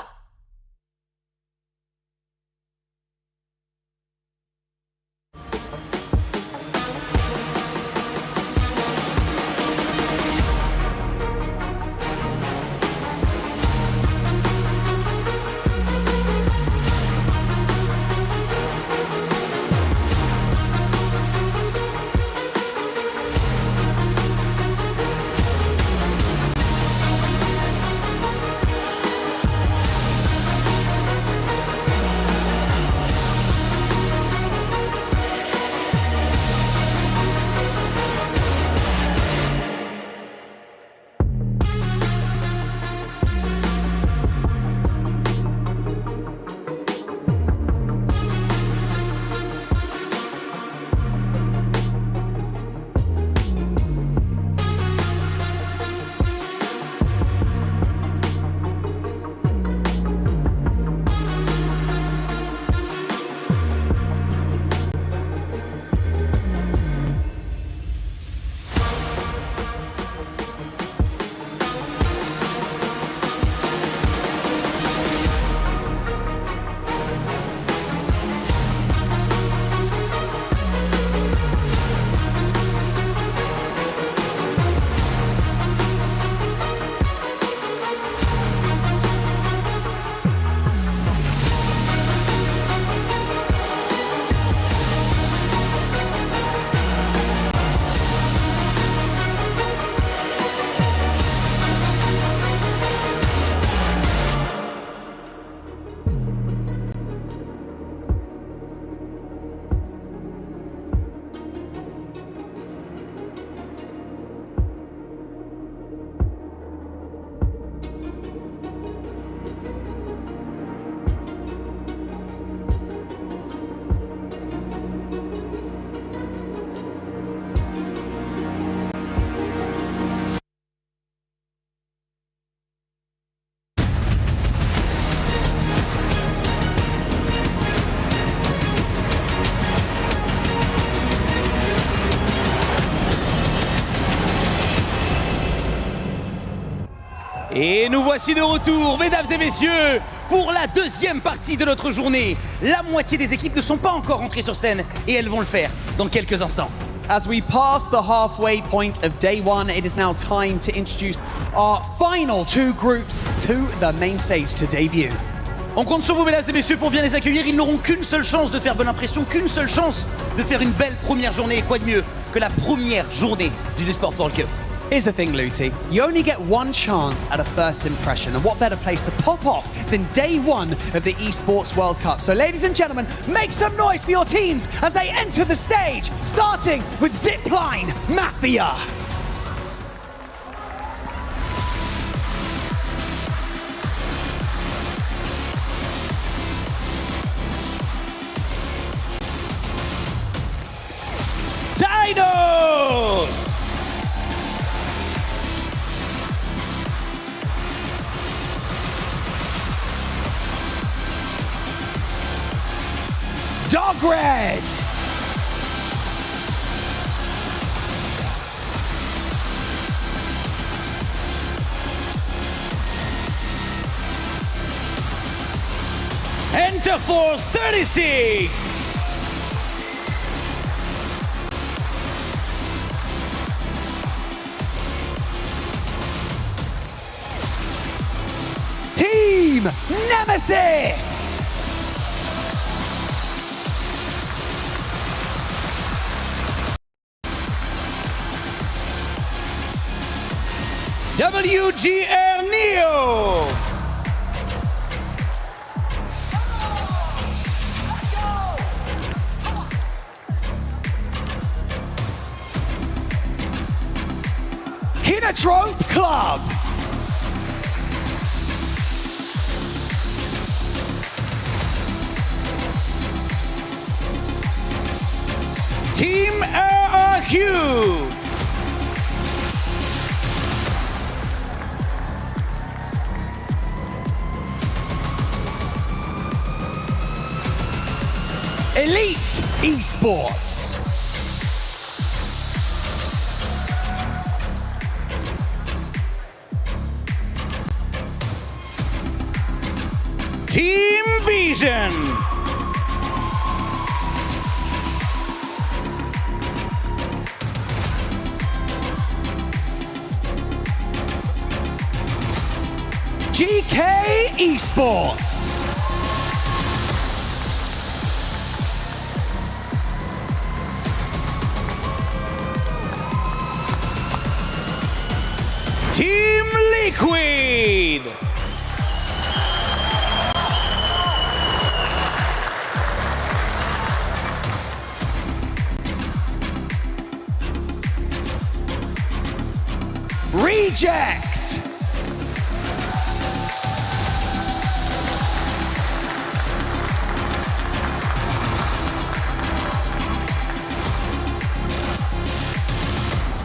Et nous voici de retour, mesdames et messieurs, pour la deuxième partie de notre journée. La moitié des équipes ne sont pas encore rentrées sur scène et elles vont le faire dans quelques instants. As we pass the halfway point of day one, it is now time to introduce our final two groups to the main stage to debut. On compte sur vous, mesdames et messieurs, pour bien les accueillir. Ils n'auront qu'une seule chance de faire bonne impression, qu'une seule chance de faire une belle première journée. Et quoi de mieux que la première journée du Esports World Cup. Here's the thing, Luti. You only get one chance at a first impression, and what better place to pop off than day one of the Esports World Cup. So, ladies and gentlemen, make some noise for your teams as they enter the stage, starting with Zipline Mafia. Dinos! Dog Red! Enter Force 36. Team Nemesis. WGR Neo. Kinotrope Club. Team RRQ. Elite Esports. Team Vision. GK Esports. Team Liquid. Reject.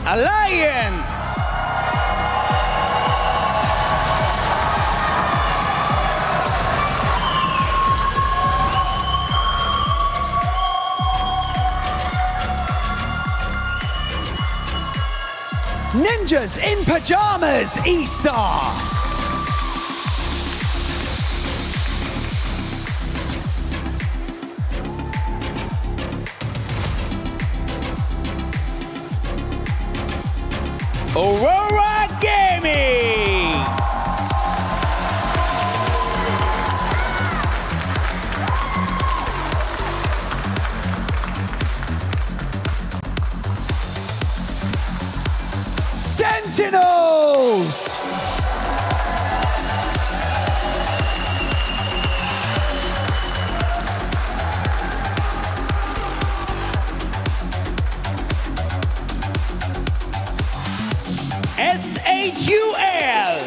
Alliance. Ninjas in Pajamas E-Star. Aurora Gaming. Sentinels. SHUL.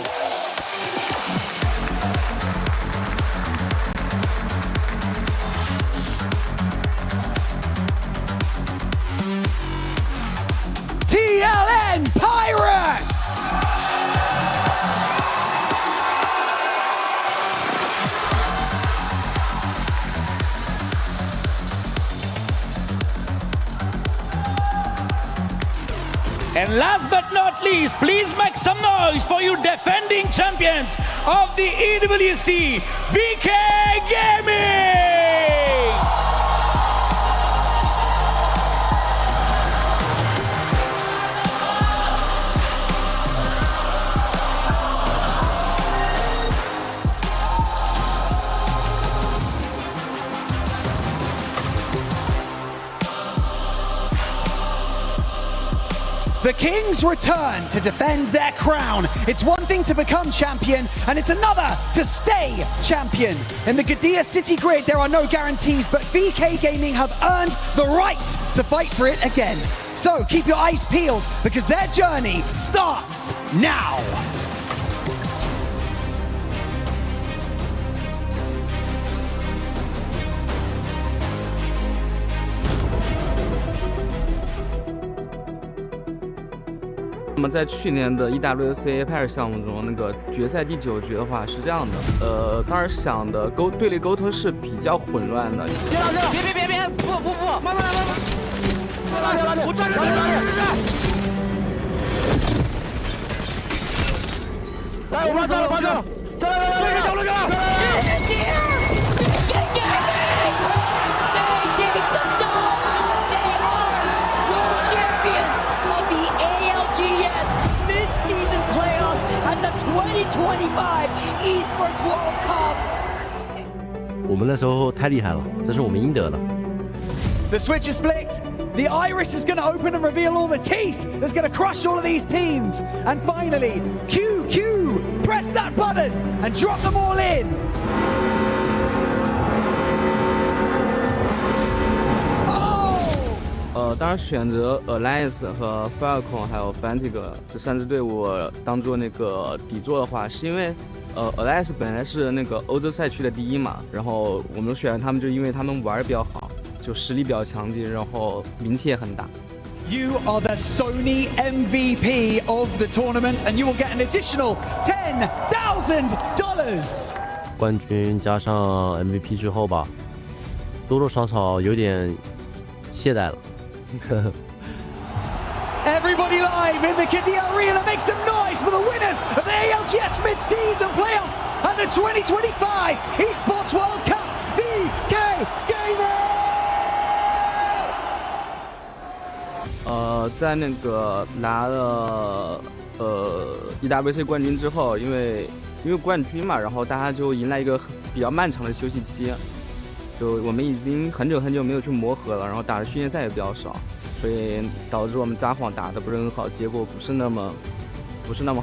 TLN Pirates. And last but not least, please make some noise for your defending champions of the EWC, VK Gaming! The Kings return to defend their crown. It's one thing to become champion, and it's another to stay champion. In the Gadia City Grid, there are no guarantees, but VK Gaming have earned the right to fight for it again. So keep your eyes peeled, because their journey starts now.那么在去年的 EWC Paris 项目中，那个决赛第9局的话是这样的，当时想的队列沟通是比较混乱的。接到，别，不，慢慢来，我抓着，来，我抓了，来，小路上，我们那时候太厉害了，这是我们应得的。The switch is flicked. The iris is going to open and reveal all the teeth that's going to crush all of these teams. And finally, QQ, press that button and drop them all in. 当然选择 Alliance 和 Falcon 还有 Fnatic 这3支队伍当做那个底座的话，是因为Alliance 本来是那个欧洲赛区的第1嘛，然后我们选他们就因为他们玩比较好，就实力比较强劲，然后名气也很大。You are the Sony MVP of the tournament, and you will get an additional $10,000. 冠军加上 MVP 之后吧，多多少少有点懈怠了。Everybody live in the Kindia Arena, make some noise for the winners of the ALGS Mid-Season Playoffs and the 2025 Esports World Cup, VK Gaming! 在那个拿了EWC 冠军之后，因为冠军嘛，然后大家就迎来一个比较漫长的休息期，就我们已经很久没有去磨合了，然后打的训练赛也比较少，所以导致我们札幌打的不是很好，结果不是那么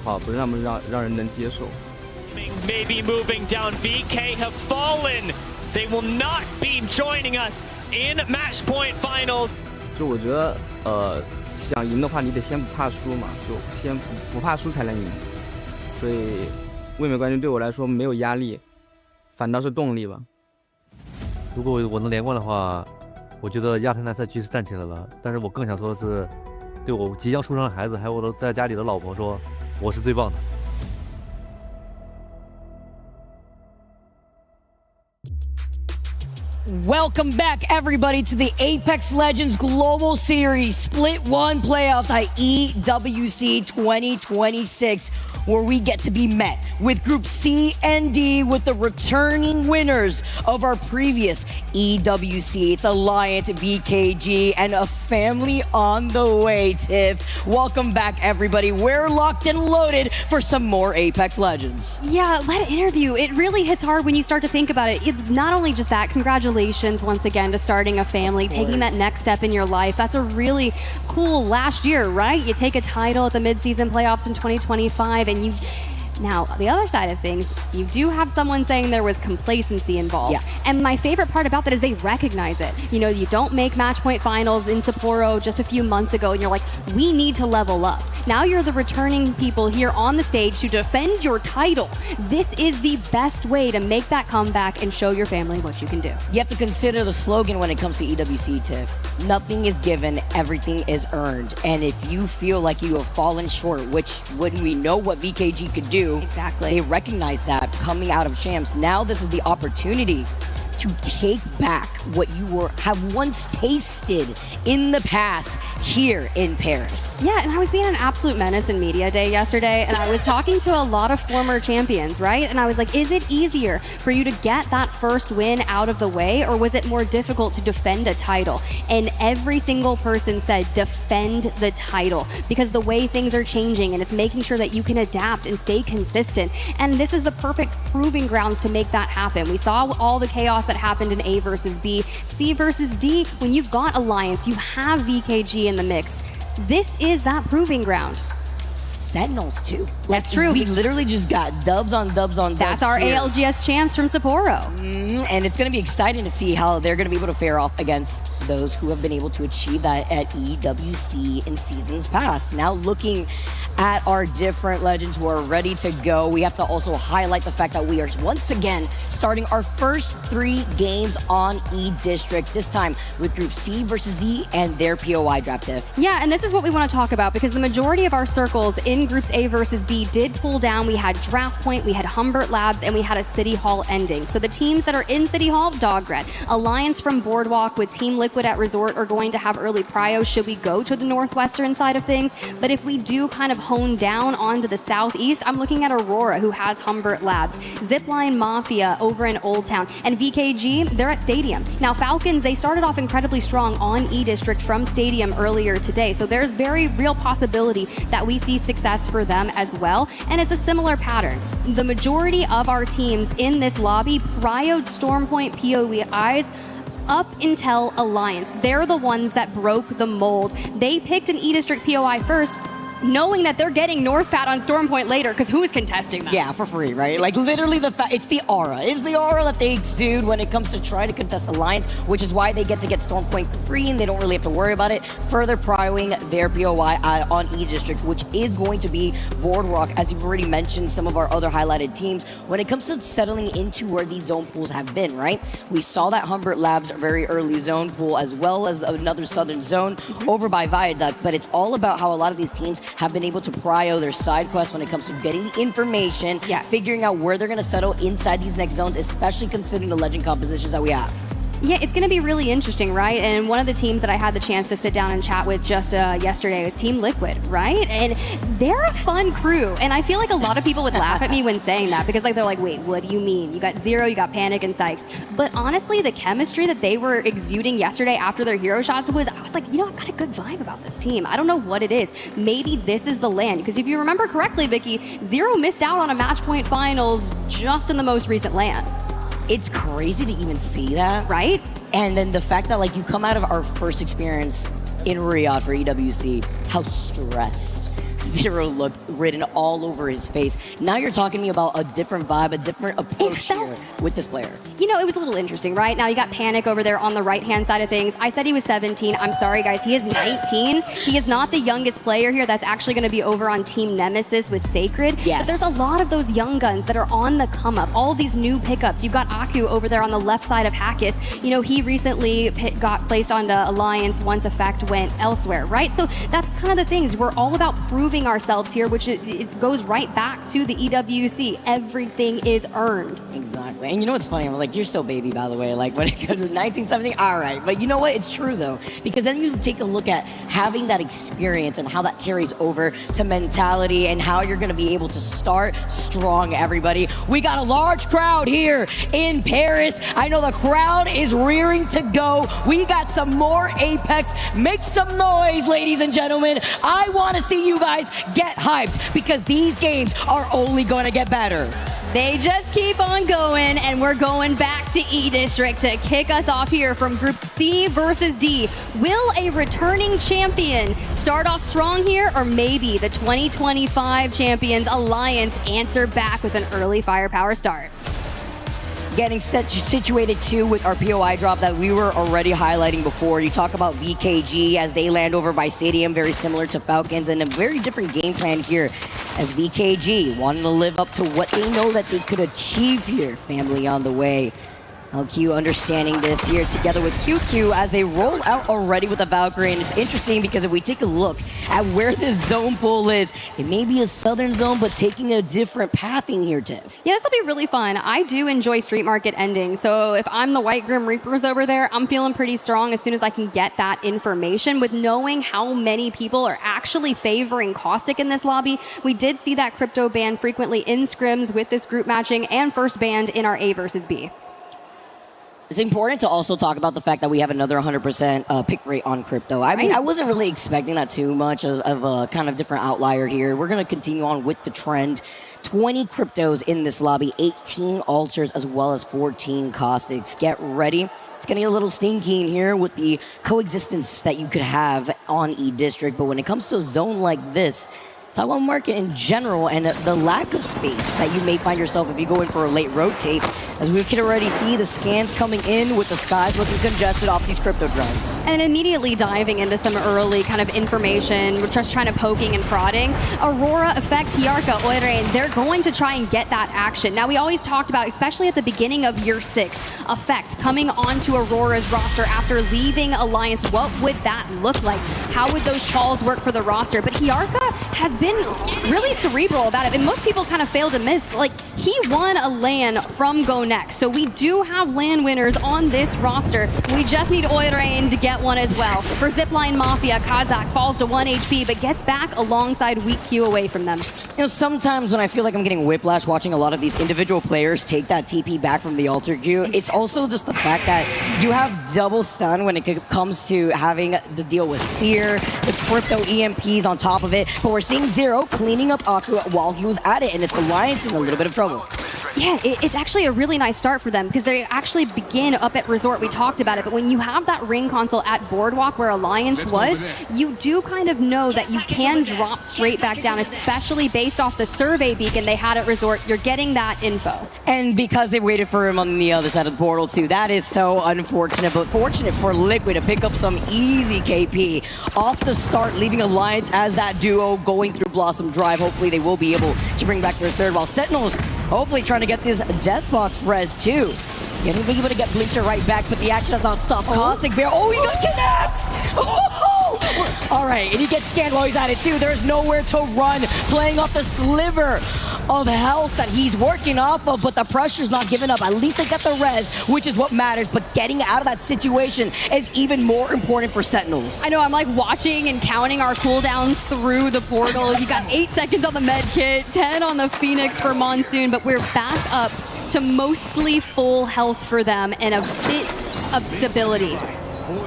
好，不是那么让人能接受。Maybe moving down, VK have fallen. They will not be joining us in match point finals. 就我觉得想赢的话，你得先不怕输嘛，就先不怕输才能赢。所以卫冕冠军对我来说没有压力，反倒是动力吧。如果我能连冠的话，我觉得亚特兰赛区是站起来了。但是我更想说的是，对我即将出生的孩子，还有我在家里的老婆说，我是最棒的。Welcome back, everybody, to the Apex Legends Global Series Split 1 Playoffs at EWC 2026, where we get to be met with Group C and D with the returning winners of our previous EWC. It's Alliance, VKG, and a family on the way, Tiff. Welcome back, everybody. We're locked and loaded for some more Apex Legends. Yeah, that interview, it really hits hard when you start to think about it. It's not only just that, congratulations once again to starting a family, taking that next step in your life. That's a really cool last year, right? You take a title at the mid-season playoffs in 2025 and you... Now, the other side of things, you do have someone saying there was complacency involved. Yeah. And my favorite part about that is they recognize it. You know, you don't make match point finals in Sapporo just a few months ago and you're like, we need to level up. Now you're the returning people here on the stage to defend your title. This is the best way to make that comeback and show your family what you can do. You have to consider the slogan when it comes to EWC, Tiff. Nothing is given, everything is earned. And if you feel like you have fallen short, which when we know what VKG could do, exactly, they recognize that coming out of champs. Now this is the opportunity to take back what you have once tasted in the past here in Paris. Yeah, and I was being an absolute menace in media day yesterday, and I was talking to a lot of former champions, right? And I was like, is it easier for you to get that first win out of the way, or was it more difficult to defend a title? And every single person said defend the title, because the way things are changing and it's making sure that you can adapt and stay consistent. And this is the perfect proving grounds to make that happen. We saw all the chaos that happened in A versus B, C versus D. When you've got Alliance, you have VKG in the mix. This is that proving ground. Sentinels too. That's true. We literally just got dubs on dubs on dubs. That's our here. ALGS champs from Sapporo. And it's going to be exciting to see how they're going to be able to fare off against those who have been able to achieve that at EWC in seasons past. Now looking at our different legends who are ready to go, we have to also highlight the fact that we are once again starting our first 3 games on E-District, this time with Group C versus D and their POI draft, Tiff. Yeah, and this is what we want to talk about, because the majority of our circles in Groups A versus B did pull down. We had Draft Point, we had Humbert Labs, and we had a City Hall ending. So the teams that are in City Hall, Dog Red. Alliance from Boardwalk with Team Liquid Liquid at Resort are going to have early prio should we go to the northwestern side of things. But if we do kind of hone down onto the southeast, I'm looking at Aurora, who has Humbert Labs, Zipline Mafia over in Old Town, and VKG, they're at Stadium. Now, Falcons, they started off incredibly strong on E-District from Stadium earlier today, so there's very real possibility that we see success for them as well, and it's a similar pattern. The majority of our teams in this lobby prioed Stormpoint POEs up until Alliance. They're the ones that broke the mold. They picked an E-District POI first, knowing that they're getting Northpad on Stormpoint later, because who's contesting that? Yeah, for free, right? Like, literally, it's the aura. It's the aura that they exude when it comes to trying to contest Alliance, which is why they get Stormpoint for free, and they don't really have to worry about it. Further prioing their POI on E-District, which is going to be Boardwalk, as you've already mentioned some of our other highlighted teams. When it comes to settling into where these zone pools have been, right? We saw that Humbert Labs very early zone pool, as well as another southern zone over by Viaduct, but it's all about how a lot of these teams have been able to prio their side quests when it comes to getting the information, figuring out where they're going to settle inside these next zones, especially considering the legend compositions that we have. Yeah, it's going to be really interesting, right? And one of the teams that I had the chance to sit down and chat with just yesterday was Team Liquid, right? And they're a fun crew. And I feel like a lot of people would laugh at me when saying that, because like they're like, wait, what do you mean? You got Zero, you got Panic and Sykes. But honestly, the chemistry that they were exuding yesterday after their hero shots I was like, you know, I've got a good vibe about this team. I don't know what it is. Maybe this is the land. Because if you remember correctly, Vicky, Zero missed out on a match point finals just in the most recent land. It's crazy to even see that. Right? And then the fact that, like, you come out of our first experience in Riyadh for EWC, how stressed Zero looked, written all over his face. Now you're talking to me about a different vibe, a different approach here with this player. You know, it was a little interesting, right? Now you got Panic over there on the right-hand side of things. I said he was 17. I'm sorry, guys. He is 19. He is not the youngest player here. That's actually going to be over on Team Nemesis with Sacred. Yes. But there's a lot of those young guns that are on the come-up. All these new pickups. You've got Aku over there on the left side of Hackis. You know, he recently got placed onto Alliance once Effect went elsewhere, right? So that's kind of the things. We're all about proving ourselves here, which it goes right back to the EWC. Everything is earned. Exactly. And you know what's funny? I was like, you're still baby, by the way. Like, when it comes to 19, 17, all right. But you know what? It's true, though. Because then you take a look at having that experience and how that carries over to mentality and how you're going to be able to start strong, everybody. We got a large crowd here in Paris. I know the crowd is rearing to go. We got some more Apex. Make some noise, ladies and gentlemen. I want to see you guys get hyped, because these games are only going to get better. They just keep on going, and we're going back to E-District to kick us off here from Group C versus D. Will a returning champion start off strong here, or maybe the 2025 champions Alliance answer back with an early firepower start? Getting situated too with our POI drop that we were already highlighting before. You talk about VKG as they land over by Stadium, very similar to Falcons, and a very different game plan here as VKG wanting to live up to what they know that they could achieve here. Family on the way. LQ understanding this here together with QQ as they roll out already with the Valkyrie. And it's interesting because if we take a look at where this zone pool is, it may be a southern zone, but taking a different pathing here, Tiff. Yeah, this will be really fun. I do enjoy Street Market ending. So if I'm the White Grim Reapers over there, I'm feeling pretty strong as soon as I can get that information. With knowing how many people are actually favoring Caustic in this lobby, we did see that crypto ban frequently in scrims with this group matching and first banned in our A versus B. It's important to also talk about the fact that we have another 100% pick rate on crypto. I mean, I wasn't really expecting that too much of a kind of different outlier here. We're going to continue on with the trend. 20 cryptos in this lobby, 18 altars, as well as 14 caustics. Get ready. It's getting a little stinky in here with the coexistence that you could have on E-District. But when it comes to a zone like this, talk about market in general and the lack of space that you may find yourself if you go in for a late rotate, as we can already see the scans coming in with the skies looking congested off these crypto drones. And immediately diving into some early kind of information, we're just trying to poking and prodding. Aurora, Effect, Yarka, Oirein, they're going to try and get that action. Now, we always talked about, especially at the beginning of year 6, Effect coming onto Aurora's roster after leaving Alliance. What would that look like? How would those calls work for the roster? But Yarka, has been really cerebral about it. And most people kind of fail to miss, like, he won a LAN from Go Next. So we do have LAN winners on this roster. We just need Oirain to get one as well. For Zipline Mafia, Kazakh falls to 1 HP, but gets back alongside Weak Q away from them. You know, sometimes when I feel like I'm getting whiplash watching a lot of these individual players take that TP back from the altar queue, it's also just the fact that you have double stun when it comes to having the deal with Seer, the crypto EMPs on top of it, but we're seeing Zero cleaning up Aku while he was at it, and it's Alliance in a little bit of trouble. Yeah, it's actually a really nice start for them because they actually begin up at Resort. We talked about it, but when you have that ring console at Boardwalk where Alliance was, you do kind of know that you can drop straight back down, especially based off the survey beacon they had at Resort. You're getting that info. And because they waited for him on the other side of the portal too, that is so unfortunate, but fortunate for Liquid to pick up some easy KP off the start, leaving Alliance as that duo going through Blossom Drive. Hopefully they will be able to bring back their third, while Sentinels hopefully trying to get this Deathbox res too. Getting able to get Blincher right back, but the action does not stop. Caustic Bear, he got kidnapped! All right, and he gets scanned while he's at it too. There's nowhere to run, playing off the sliver of health that he's working off of, but the pressure's not giving up. At least they got the res, which is what matters, but getting out of that situation is even more important for Sentinels. I know, I'm like watching and counting our cooldowns through the portal. You got 8 seconds on the med kit, 10 on the Phoenix for Monsoon, but we're back up to mostly full health for them and a bit of stability.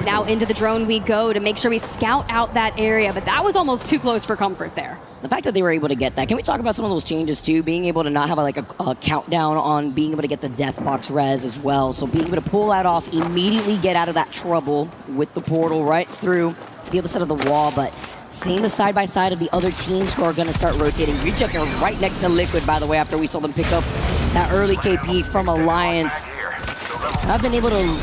Now into the drone we go to make sure we scout out that area, but that was almost too close for comfort there. The fact that they were able to get that, can we talk about some of those changes too? Being able to not have a countdown on being able to get the Deathbox res as well. So being able to pull that off, immediately get out of that trouble with the portal right through to the other side of the wall, but seeing the side-by-side of the other teams who are going to start rotating. Reject are right next to Liquid, by the way, after we saw them pick up that early KP from Alliance. I've been able to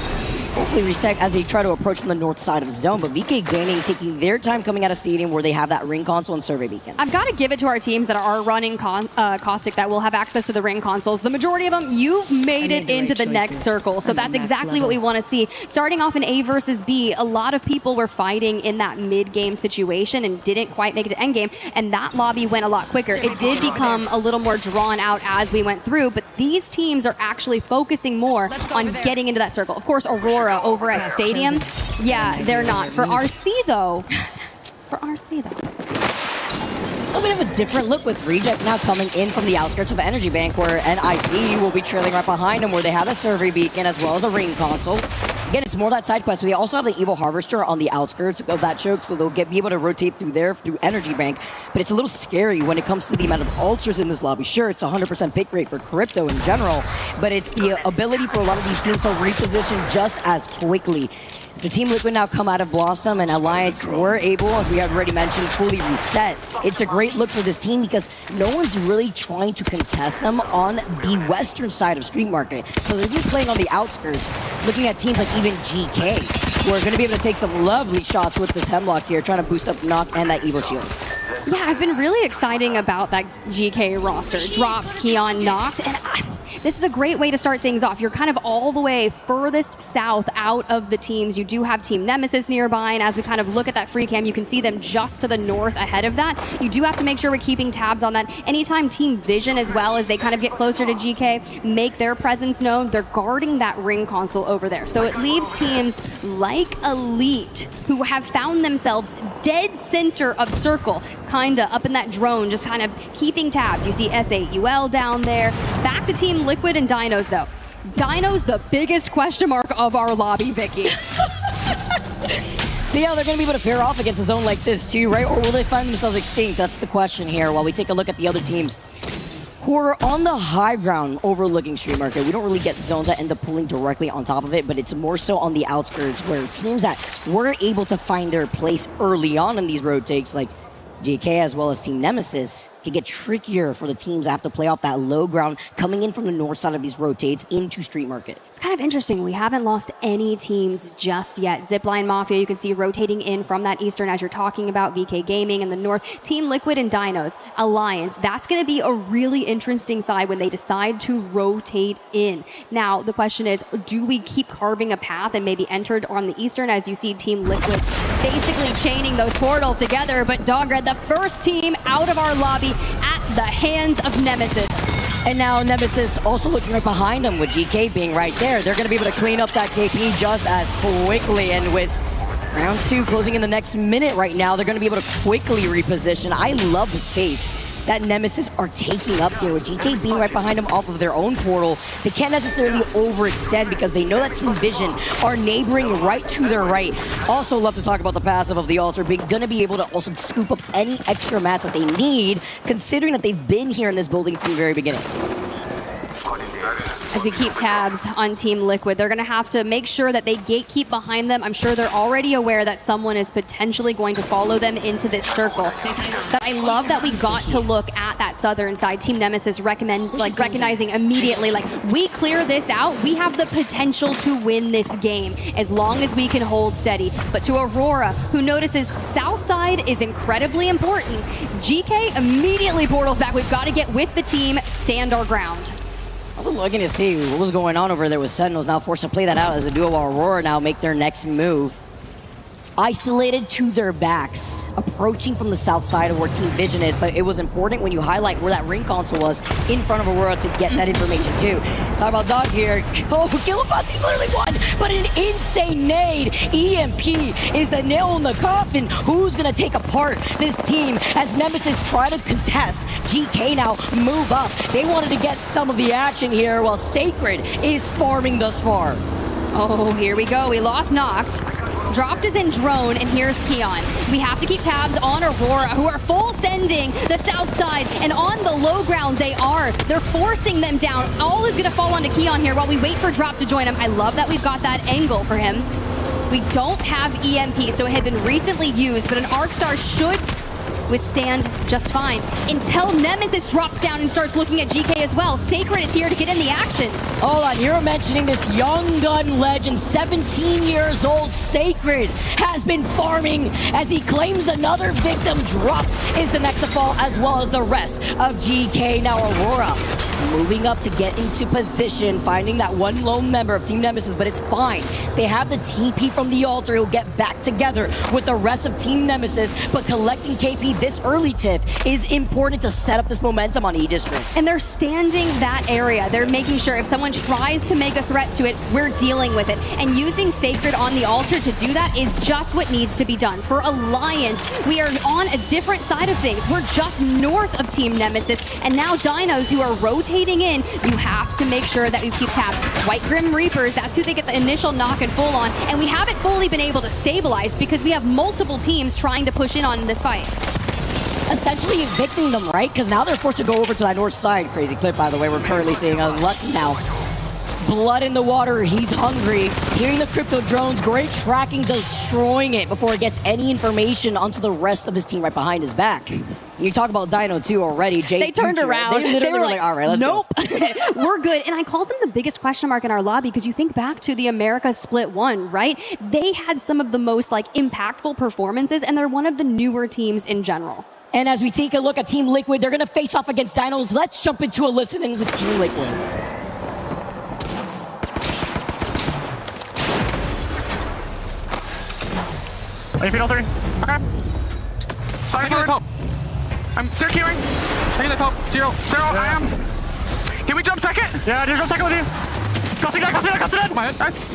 hopefully reset as they try to approach from the north side of the zone, but VK Gaming taking their time coming out of Stadium where they have that ring console and survey beacon. I've got to give it to our teams that are running Caustic that will have access to the ring consoles. The majority of them, you've made it into the next circle, so that's exactly what we want to see. Starting off in A versus B, a lot of people were fighting in that mid-game situation and didn't quite make it to endgame, and that lobby went a lot quicker. It did become a little more drawn out as we went through, but these teams are actually focusing more on getting into that circle. Of course, Aurora over at Stadium, yeah, they're not. For RC though, A bit of a different look with Reject now coming in from the outskirts of Energy Bank, where NIP will be trailing right behind him, where they have a survey beacon as well as a ring console. Again, it's more that side quest. They also have the Evil Harvester on the outskirts of that choke, so they'll be able to rotate through there through Energy Bank. But it's a little scary when it comes to the amount of ultras in this lobby. Sure, it's 100% pick rate for crypto in general, but it's the ability for a lot of these teams to reposition just as quickly. The Team Liquid now come out of Blossom, and Alliance were able, as we have already mentioned, fully reset. It's a great look for this team because no one's really trying to contest them on the western side of Street Market. So they're just playing on the outskirts, looking at teams like even GK, who are going to be able to take some lovely shots with this Hemlock here, trying to boost up Knock and that Evil Shield. Yeah, I've been really exciting about that GK roster. Dropped, Keon knocked, and this is a great way to start things off. You're kind of all the way furthest south out of the teams. You do have Team Nemesis nearby, and as we kind of look at that free cam, you can see them just to the north ahead of that. You do have to make sure we're keeping tabs on that. Anytime Team Vision, as well as they kind of get closer to GK, make their presence known, they're guarding that ring console over there. So it leaves teams like Elite, who have found themselves dead center of circle, kinda up in that drone, just kind of keeping tabs. You see SAUL down there. Back to Team Liquid and Dinos though. Dinos the biggest question mark of our lobby, Vicky. See how they're going to be able to fare off against a zone like this too, right? Or will they find themselves extinct? That's the question here while we take a look at the other teams who are on the high ground overlooking Street Market. We don't really get zones that end up pulling directly on top of it, but it's more so on the outskirts where teams that were able to find their place early on in these road takes, like GK as well as Team Nemesis, can get trickier for the teams that have to play off that low ground coming in from the north side of these rotates into Street Market. It's kind of interesting. We haven't lost any teams just yet. Zipline Mafia, you can see rotating in from that Eastern as you're talking about. VK Gaming in the North. Team Liquid and Dinos. Alliance. That's going to be a really interesting side when they decide to rotate in. Now, the question is, do we keep carving a path and maybe enter on the Eastern as you see Team Liquid basically chaining those portals together? But Dogred, the first team out of our lobby at the hands of Nemesis. And now Nemesis also looking right behind them with GK being right there. They're going to be able to clean up that KP just as quickly. And with round 2 closing in the next minute right now, they're going to be able to quickly reposition. I love the space that Nemesis are taking up here with GK being right behind them off of their own portal. They can't necessarily overextend because they know that Team Vision are neighboring right to their right. Also love to talk about the passive of the Altar being gonna be able to also scoop up any extra mats that they need, considering that they've been here in this building from the very beginning. As we keep tabs on Team Liquid, they're going to have to make sure that they gatekeep behind them. I'm sure they're already aware that someone is potentially going to follow them into this circle. But I love that we got to look at that southern side. Team Nemesis recognizing immediately, like, we clear this out, we have the potential to win this game as long as we can hold steady. But to Aurora, who notices south side is incredibly important, GK immediately portals back. We've got to get with the team, stand our ground. I was looking to see what was going on over there with Sentinels. Now forced to play that out as a duo while Aurora now make their next move. Isolated to their backs, approaching from the south side of where Team Vision is, but it was important when you highlight where that ring console was in front of Aurora to get that information too. Talk about Dog here. Oh, Gillifasi's literally won, but an insane nade. EMP is the nail in the coffin. Who's gonna take apart this team as Nemesis try to contest? GK now move up. They wanted to get some of the action here while Sacred is farming thus far. Oh, here we go. We lost Knocked. Dropped is in drone, and here's Keon. We have to keep tabs on Aurora, who are full sending the south side, and on the low ground they are. They're forcing them down. All is gonna fall onto Keon here while we wait for Drop to join him. I love that we've got that angle for him. We don't have EMP, so it had been recently used, but an Arcstar should withstand just fine until Nemesis drops down and starts looking at GK as well. Sacred is here to get in the action. Hold on, you're mentioning this young gun legend, 17 years old. Sacred has been farming as he claims another victim. Dropped is the next to fall, as well as the rest of GK. Now Aurora moving up to get into position, finding that one lone member of Team Nemesis, but it's fine. They have the TP from the Altar who'll get back together with the rest of Team Nemesis, but collecting KP this early, Tiff, is important to set up this momentum on E-District. And they're standing that area. They're making sure if someone tries to make a threat to it, we're dealing with it. And using Sacred on the Altar to do that is just what needs to be done. For Alliance, we are on a different side of things. We're just north of Team Nemesis, and now Dinos who are rotating in, you have to make sure that you keep tabs. White Grim Reapers, that's who they get the initial knock and full on, and we haven't fully been able to stabilize because we have multiple teams trying to push in on this fight. Essentially evicting them, right? Because now they're forced to go over to that north side. Crazy clip, by the way. We're currently seeing Unlucky now. Blood in the water, he's hungry. Hearing the crypto drones, great tracking, destroying it before it gets any information onto the rest of his team right behind his back. You talk about Dino too already. They turned around. They literally were like, all right, let's nope. go. We're good. And I called them the biggest question mark in our lobby because you think back to the America Split 1, right? They had some of the most impactful performances, and they're one of the newer teams in general. And as we take a look at Team Liquid, they're going to face off against Dinos. Let's jump into a listen in with Team Liquid. Are you feet all three? Okay. Starting forward. Top. I'm securing. Taking the top. Zero. I am. Can we jump second? Yeah, just jump second with you. Crossing that. My head. Nice.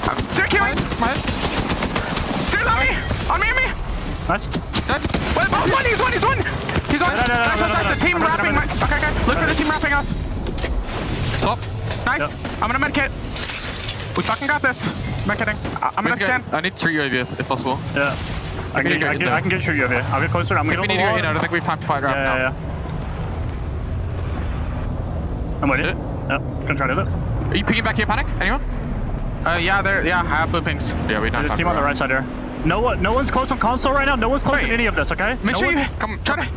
I'm securing. My head. Still on me. On me. Nice. Wait, he's one. He's on. Nice. The team wrapping. Okay. Look for the team wrapping us. Top. Nice. I'm gonna medkit. We fucking got this. Medkitting. I'm gonna scan. I need true UAV if possible. Yeah. I can get true UAV. I'll get closer. I'm gonna we need to go in. I don't think we have time to fight around now. Yeah. I'm waiting. Shit. Yeah. Gonna try to do it. Are you picking back here, Panic? Anyone? Yeah, I have blue pings. Yeah, we don't have team on the right side here. No one's close on console right now. No one's close in any of this, okay? Make sure you come. Try to.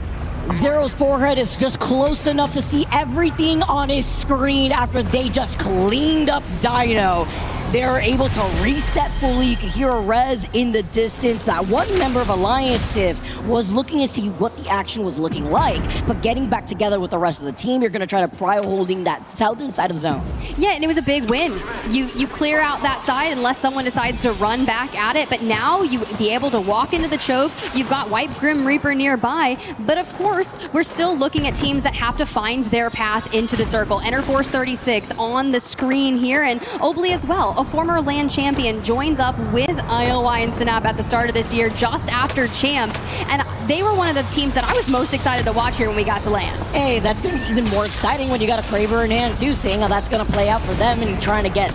Zero's forehead is just close enough to see everything on his screen after they just cleaned up Dino. They're able to reset fully. You can hear a res in the distance. That one member of Alliance, Tiff, was looking to see what the action was looking like, but getting back together with the rest of the team, you're going to try to pry holding that southern side of zone. Yeah, and it was a big win. You clear out that side unless someone decides to run back at it, but now you be able to walk into the choke. You've got White Grim Reaper nearby, but of course, we're still looking at teams that have to find their path into the circle. Enter Force 36 on the screen here, and Obli as well. A former LAN champion joins up with ILY and Synap at the start of this year, just after champs, and they were one of the teams that I was most excited to watch here when we got to LAN. Hey, that's going to be even more exciting when you got a Kraber in hand too, seeing how that's going to play out for them and trying to get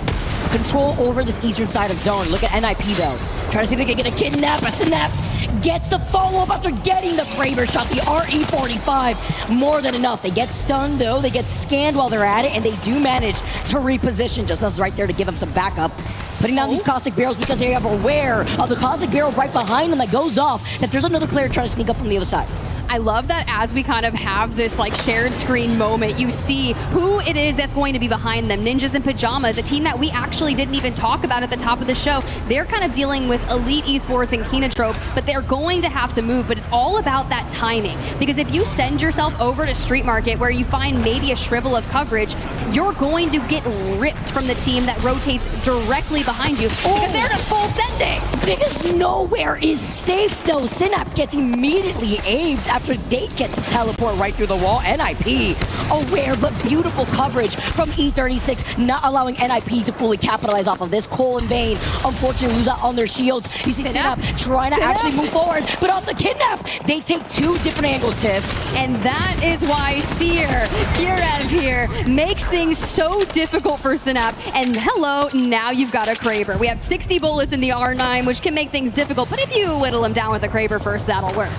control over this eastern side of zone. Look at NIP though, trying to see if they can get a kidnap. A Synap gets the follow-up after getting the Kraber shot, the RE45, more than enough. They get stunned though, they get scanned while they're at it, and they do manage to reposition. Just us right there to give them some backup. Putting down these caustic barrels because they are aware of the caustic barrel right behind them that goes off, that there's another player trying to sneak up from the other side. I love that as we kind of have this like shared screen moment, you see who it is that's going to be behind them. Ninjas in Pajamas, a team that we actually didn't even talk about at the top of the show. They're kind of dealing with Elite Esports and Kinotrope, but they're going to have to move. But it's all about that timing, because if you send yourself over to Street Market where you find maybe a shrivel of coverage, you're going to get ripped from the team that rotates directly behind you because they're just full sending. Because nowhere is safe though. Synap gets immediately aimed after they get to teleport right through the wall. NIP aware, but beautiful coverage from E36, not allowing NIP to fully capitalize off of this. Cole and Bane unfortunately lose out on their shields. You see Synap trying to actually move forward, but off the kidnap, they take two different angles, Tiff. And that is why Kirev here makes things so difficult for Synap. And hello, now you've got a Kraber. We have 60 bullets in the R9, which can make things difficult, but if you whittle him down with a Kraber first, that'll work.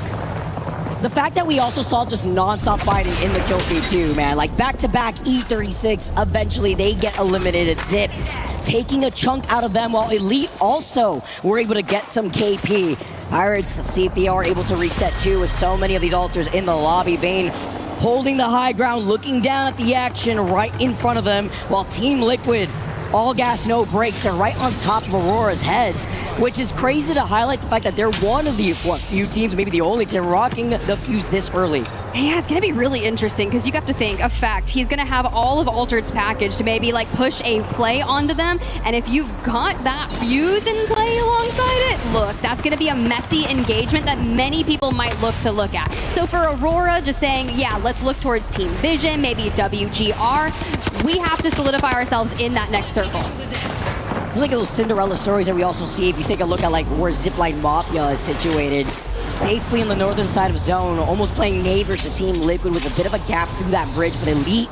The fact that we also saw just non-stop fighting in the kill feed too, man. Like back-to-back E36, eventually they get eliminated. Zip taking a chunk out of them, while Elite also were able to get some KP. Pirates, to see if they are able to reset too, with so many of these altars in the lobby. Bane holding the high ground, looking down at the action right in front of them, while Team Liquid, all gas, no brakes. They're right on top of Aurora's heads, which is crazy to highlight the fact that they're one of the few teams, maybe the only team, rocking the fuse this early. Yeah, it's going to be really interesting because you have to think, a fact, he's going to have all of Altered's package to maybe like push a play onto them. And if you've got that fuse in play alongside it, look, that's going to be a messy engagement that many people might look at. So for Aurora, just saying, yeah, let's look towards Team Vision, maybe WGR. We have to solidify ourselves in that next circle. There's like those Cinderella stories that we also see if you take a look at like where Zipline Mafia is situated. Safely on the northern side of zone, almost playing neighbors to Team Liquid with a bit of a gap through that bridge, but Elite,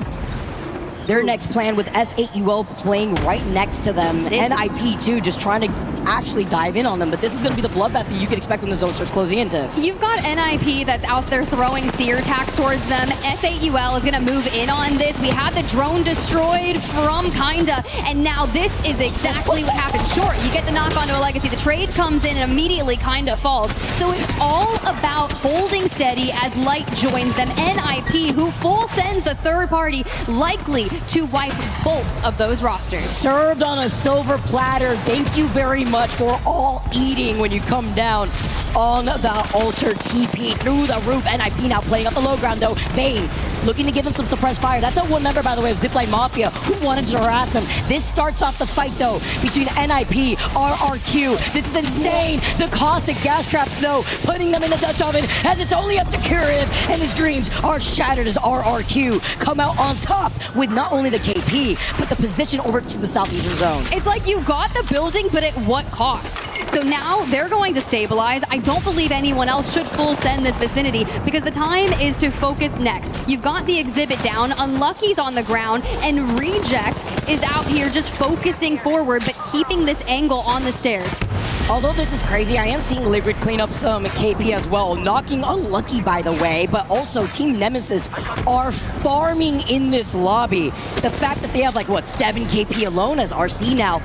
their next plan with S8UL playing right next to them. NIP too, just trying to actually dive in on them, but this is going to be the bloodbath that you can expect when the zone starts closing into. You've got NIP that's out there throwing seer attacks towards them. S8UL is going to move in on this. We had the drone destroyed from Kinda, and now this is exactly what happened. Sure, you get the knock onto a Legacy. The trade comes in and immediately Kinda falls. So it's all about holding steady as Light joins them. NIP, who full sends the third party, likely to wipe both of those rosters. Served on a silver platter. Thank you very much for all eating when you come down on the altar. TP through the roof. NIP now playing up the low ground though. Bane looking to give them some suppressed fire. That's a one member, by the way, of Zipline Mafia who wanted to harass them. This starts off the fight though between NIP, RRQ. This is insane. The caustic gas traps though, putting them in the Dutch oven as it's only up to Kirev, and his dreams are shattered as RRQ come out on top with not only the KP, but the position over to the southeastern zone. It's like you got the building, but at what cost? So now they're going to stabilize. I don't believe anyone else should full send this vicinity because the time is to focus next. You've got the exhibit down, Unlucky's on the ground, and Reject is out here just focusing forward, but keeping this angle on the stairs. Although this is crazy, I am seeing Liquid clean up some KP as well, knocking Unlucky, by the way, but also Team Nemesis are farming in this lobby. The fact that they have like, what, 7 KP alone as RC now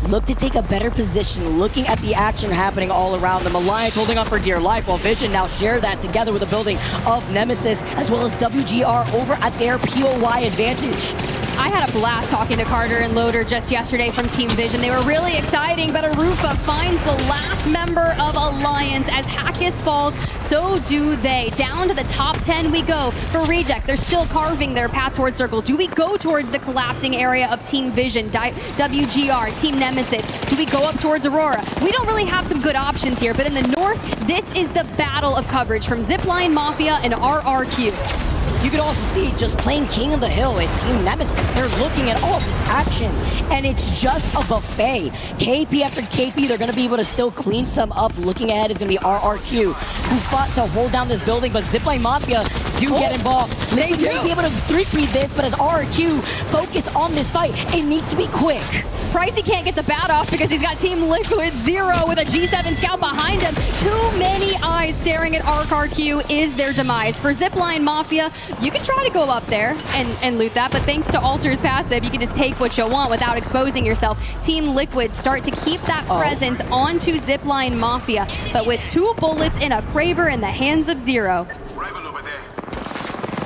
look to take a better position, looking at the action happening all around them. Alliance holding on for dear life, while Vision now share that together with the building of Nemesis, as well as WGR over at their POY advantage. I had a blast talking to Carter and Loader just yesterday from Team Vision. They were really exciting, but Arufa finds the last member of Alliance. As Hackis falls, so do they. Down to the top 10 we go. For Reject, they're still carving their path towards Circle. Do we go towards the collapsing area of Team Vision, WGR, Team Nemesis? Do we go up towards Aurora? We don't really have some good options here, but in the north, this is the battle of coverage from Zipline Mafia and RRQ. You can also see just playing King of the Hill is Team Nemesis. They're looking at all of this action, and it's just a buffet. KP after KP, they're going to be able to still clean some up. Looking ahead is going to be RRQ, who fought to hold down this building, but Zipline Mafia do get involved. They may be able to 3-peat this, but as RRQ focus on this fight, it needs to be quick. Pricey can't get the bat off because he's got Team Liquid 0 with a G7 scout behind him. Too many eyes staring at RRQ is their demise. For Zipline Mafia, you can try to go up there and loot that, but thanks to Alter's passive, you can just take what you want without exposing yourself. Team Liquid start to keep that presence onto Zipline Mafia, but with 2 bullets in a Kraber in the hands of Zero.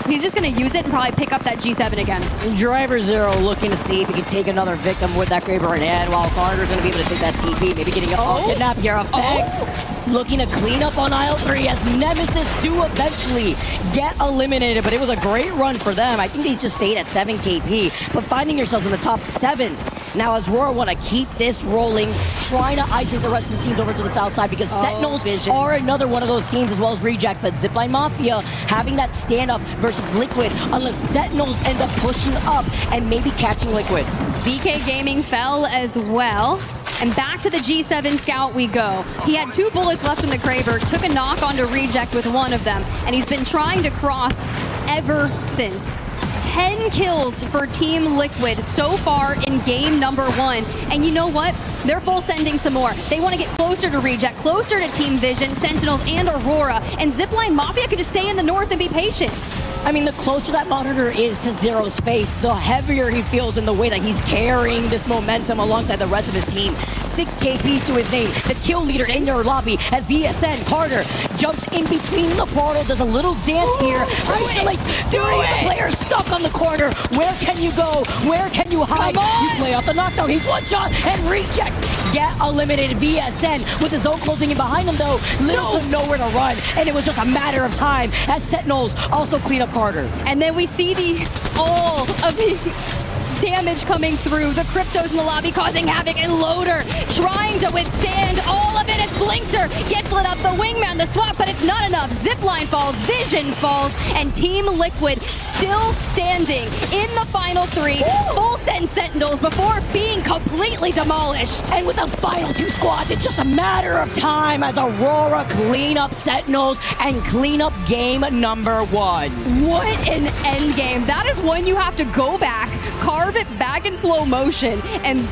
He's just going to use it and probably pick up that G7 again. Driver Zero looking to see if he can take another victim with that Kraber in hand, while Carter's going to be able to take that TP, maybe getting a kidnap here effects. Looking to clean up on aisle 3 as Nemesis do eventually get eliminated, but it was a great run for them. I think they just stayed at 7 KP, but finding yourselves in the top 7. Now as Roar want to keep this rolling, trying to isolate the rest of the teams over to the south side, because Sentinels are another one of those teams, as well as Reject, but Zipline Mafia having that standoff versus Liquid, unless Sentinels end up pushing up and maybe catching Liquid. BK Gaming fell as well. And back to the G7 scout we go. He had 2 bullets left in the Kraber, took a knock onto Reject with one of them, and he's been trying to cross ever since. 10 kills for Team Liquid so far in game number 1. And you know what? They're full sending some more. They want to get closer to Reject, closer to Team Vision, Sentinels, and Aurora. And Zipline Mafia can just stay in the north and be patient. I mean, the closer that monitor is to Zero's face, the heavier he feels in the way that he's carrying this momentum alongside the rest of his team. 6 KP to his name, the kill leader in their lobby, as VSN Carter jumps in between the portal, does a little dance here, isolates the player stuck on the corner. Where can you go? Where can you hide? You play off the knockdown, he's one shot, and Reject get eliminated. VSN with his own closing in behind him though, little to nowhere to run, and it was just a matter of time as Sentinels also clean up Carter. And then we see all of the damage coming through. The Cryptos in the lobby causing havoc, and Loader trying to withstand all of it as Blinkster gets lit up. The Wingman, the swap, but it's not enough. Zipline falls, Vision falls, and Team Liquid still standing in the final 3. Full send Sentinels before being completely demolished. And with the final 2 squads, it's just a matter of time as Aurora clean up Sentinels and clean up game number 1. What an end game. That is one you have to go back, carve it back in slow motion, and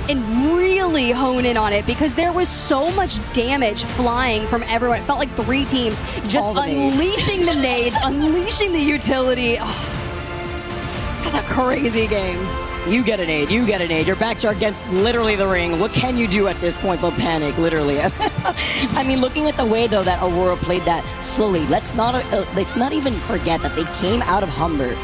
really hone in on it, because there was so much damage flying from everyone. It felt like 3 teams just unleashing the nades, unleashing the utility. Oh, that's a crazy game. You get an aid, you get an aid. Your backs are against literally the ring. What can you do at this point but panic, literally? I mean, looking at the way, though, that Aurora played that slowly, let's not even forget that they came out of Humber,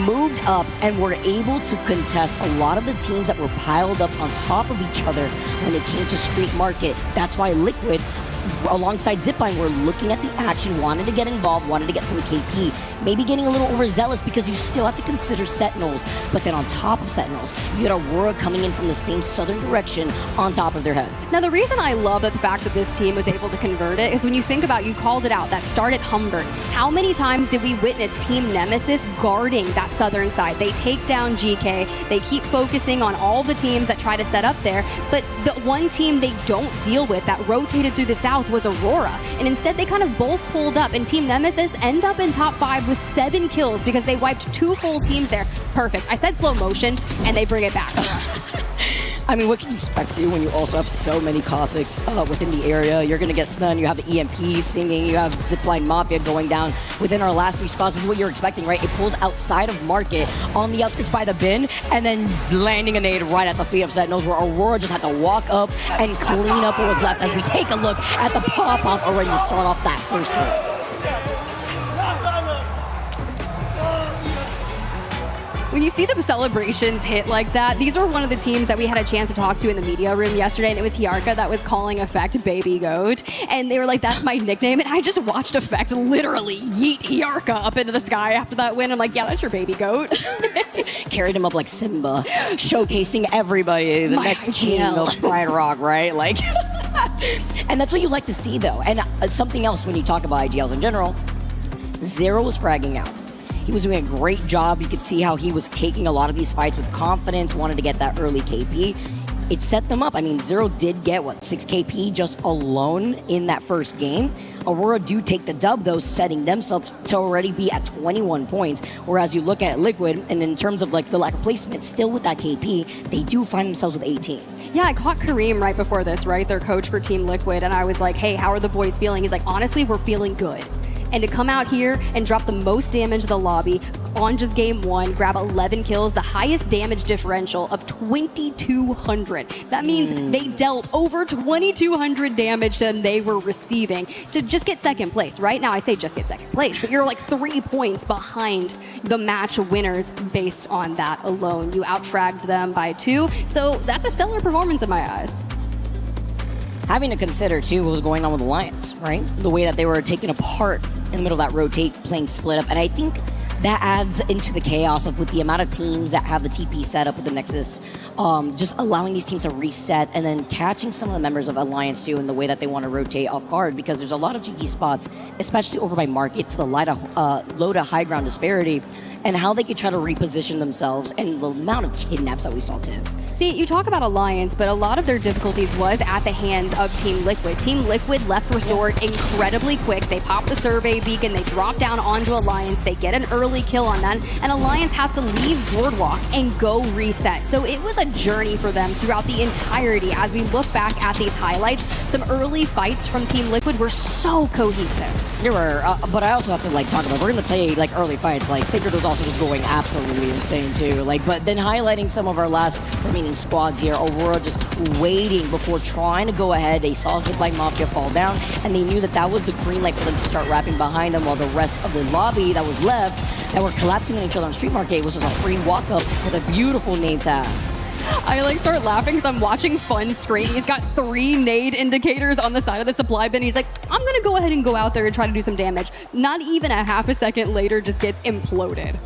moved up, and were able to contest a lot of the teams that were piled up on top of each other when it came to Street Market. That's why Liquid, alongside Zipline, were looking at the action, wanted to get involved, wanted to get some KP, maybe getting a little overzealous because you still have to consider Sentinels, but then on top of Sentinels, you got Aurora coming in from the same southern direction on top of their head. Now, the reason I love the fact that this team was able to convert it is when you think about, you called it out, that start at Humber. How many times did we witness Team Nemesis guarding that southern side? They take down GK, they keep focusing on all the teams that try to set up there, but the one team they don't deal with that rotated through the south was Aurora, and instead they kind of both pulled up, and Team Nemesis end up in top 5 with 7 kills because they wiped 2 full teams there. Perfect. I said slow motion, and they bring it back for us. I mean, what can you expect to when you also have so many Cossacks within the area? You're going to get stunned. You have the EMP singing. You have Zipline Mafia going down within our last 3 spots. This is what you're expecting, right? It pulls outside of Market on the outskirts by the bin and then landing a nade right at the feet of Sentinels, where Aurora just had to walk up and clean up what was left as we take a look at the pop-off already to start off that first kill. When you see the celebrations hit like that, these were one of the teams that we had a chance to talk to in the media room yesterday, and it was Hiarka that was calling Effect Baby Goat, and they were like, that's my nickname, and I just watched Effect literally yeet Hiarka up into the sky after that win. I'm like, yeah, that's your baby goat. Carried him up like Simba, showcasing everybody, the next king of Pride Rock, right? Like, and that's what you like to see, though. And something else when you talk about IGLs in general, Zero was fragging out. He was doing a great job. You could see how he was taking a lot of these fights with confidence, wanted to get that early KP. It set them up. I mean, Zero did get, 6 KP just alone in that first game. Aurora do take the dub, though, setting themselves to already be at 21 points. Whereas you look at Liquid, and in terms of like the lack of placement, still with that KP, they do find themselves with 18. Yeah, I caught Kareem right before this, right? Their coach for Team Liquid, and I was like, hey, how are the boys feeling? He's like, honestly, we're feeling good. And to come out here and drop the most damage in the lobby on just game 1, grab 11 kills, the highest damage differential of 2,200. That means they dealt over 2,200 damage than they were receiving to just get second place. Right now, I say just get second place, but you're like 3 points behind the match winners based on that alone. You outfragged them by 2, so that's a stellar performance in my eyes. Having to consider, too, what was going on with Alliance, right? The way that they were taken apart in the middle of that rotate, playing split up. And I think that adds into the chaos of with the amount of teams that have the TP set up with the Nexus, just allowing these teams to reset and then catching some of the members of Alliance, too, in the way that they want to rotate off guard, because there's a lot of GG spots, especially over by Market to the low to high ground disparity, and how they could try to reposition themselves and the amount of kidnaps that we saw, Tiff. See, you talk about Alliance, but a lot of their difficulties was at the hands of Team Liquid. Team Liquid left Resort incredibly quick. They pop the survey beacon, they drop down onto Alliance, they get an early kill on that, and Alliance has to leave Boardwalk and go reset. So it was a journey for them throughout the entirety. As we look back at these highlights, some early fights from Team Liquid were so cohesive. There were, but I also have to talk about, we're going to tell you early fights, Sacred was also just going absolutely insane too. But then highlighting some of our last remaining squads here, Aurora just waiting before trying to go ahead. They saw Zipline Mafia fall down, and they knew that that was the green light for them to start wrapping behind them, while the rest of the lobby that was left, that were collapsing on each other on Street Market, was just a free walk-up with a beautiful name tag. I start laughing because I'm watching Fun's screen. He's got 3 nade indicators on the side of the supply bin. He's like, I'm going to go ahead and go out there and try to do some damage. Not even a half a second later, just gets imploded.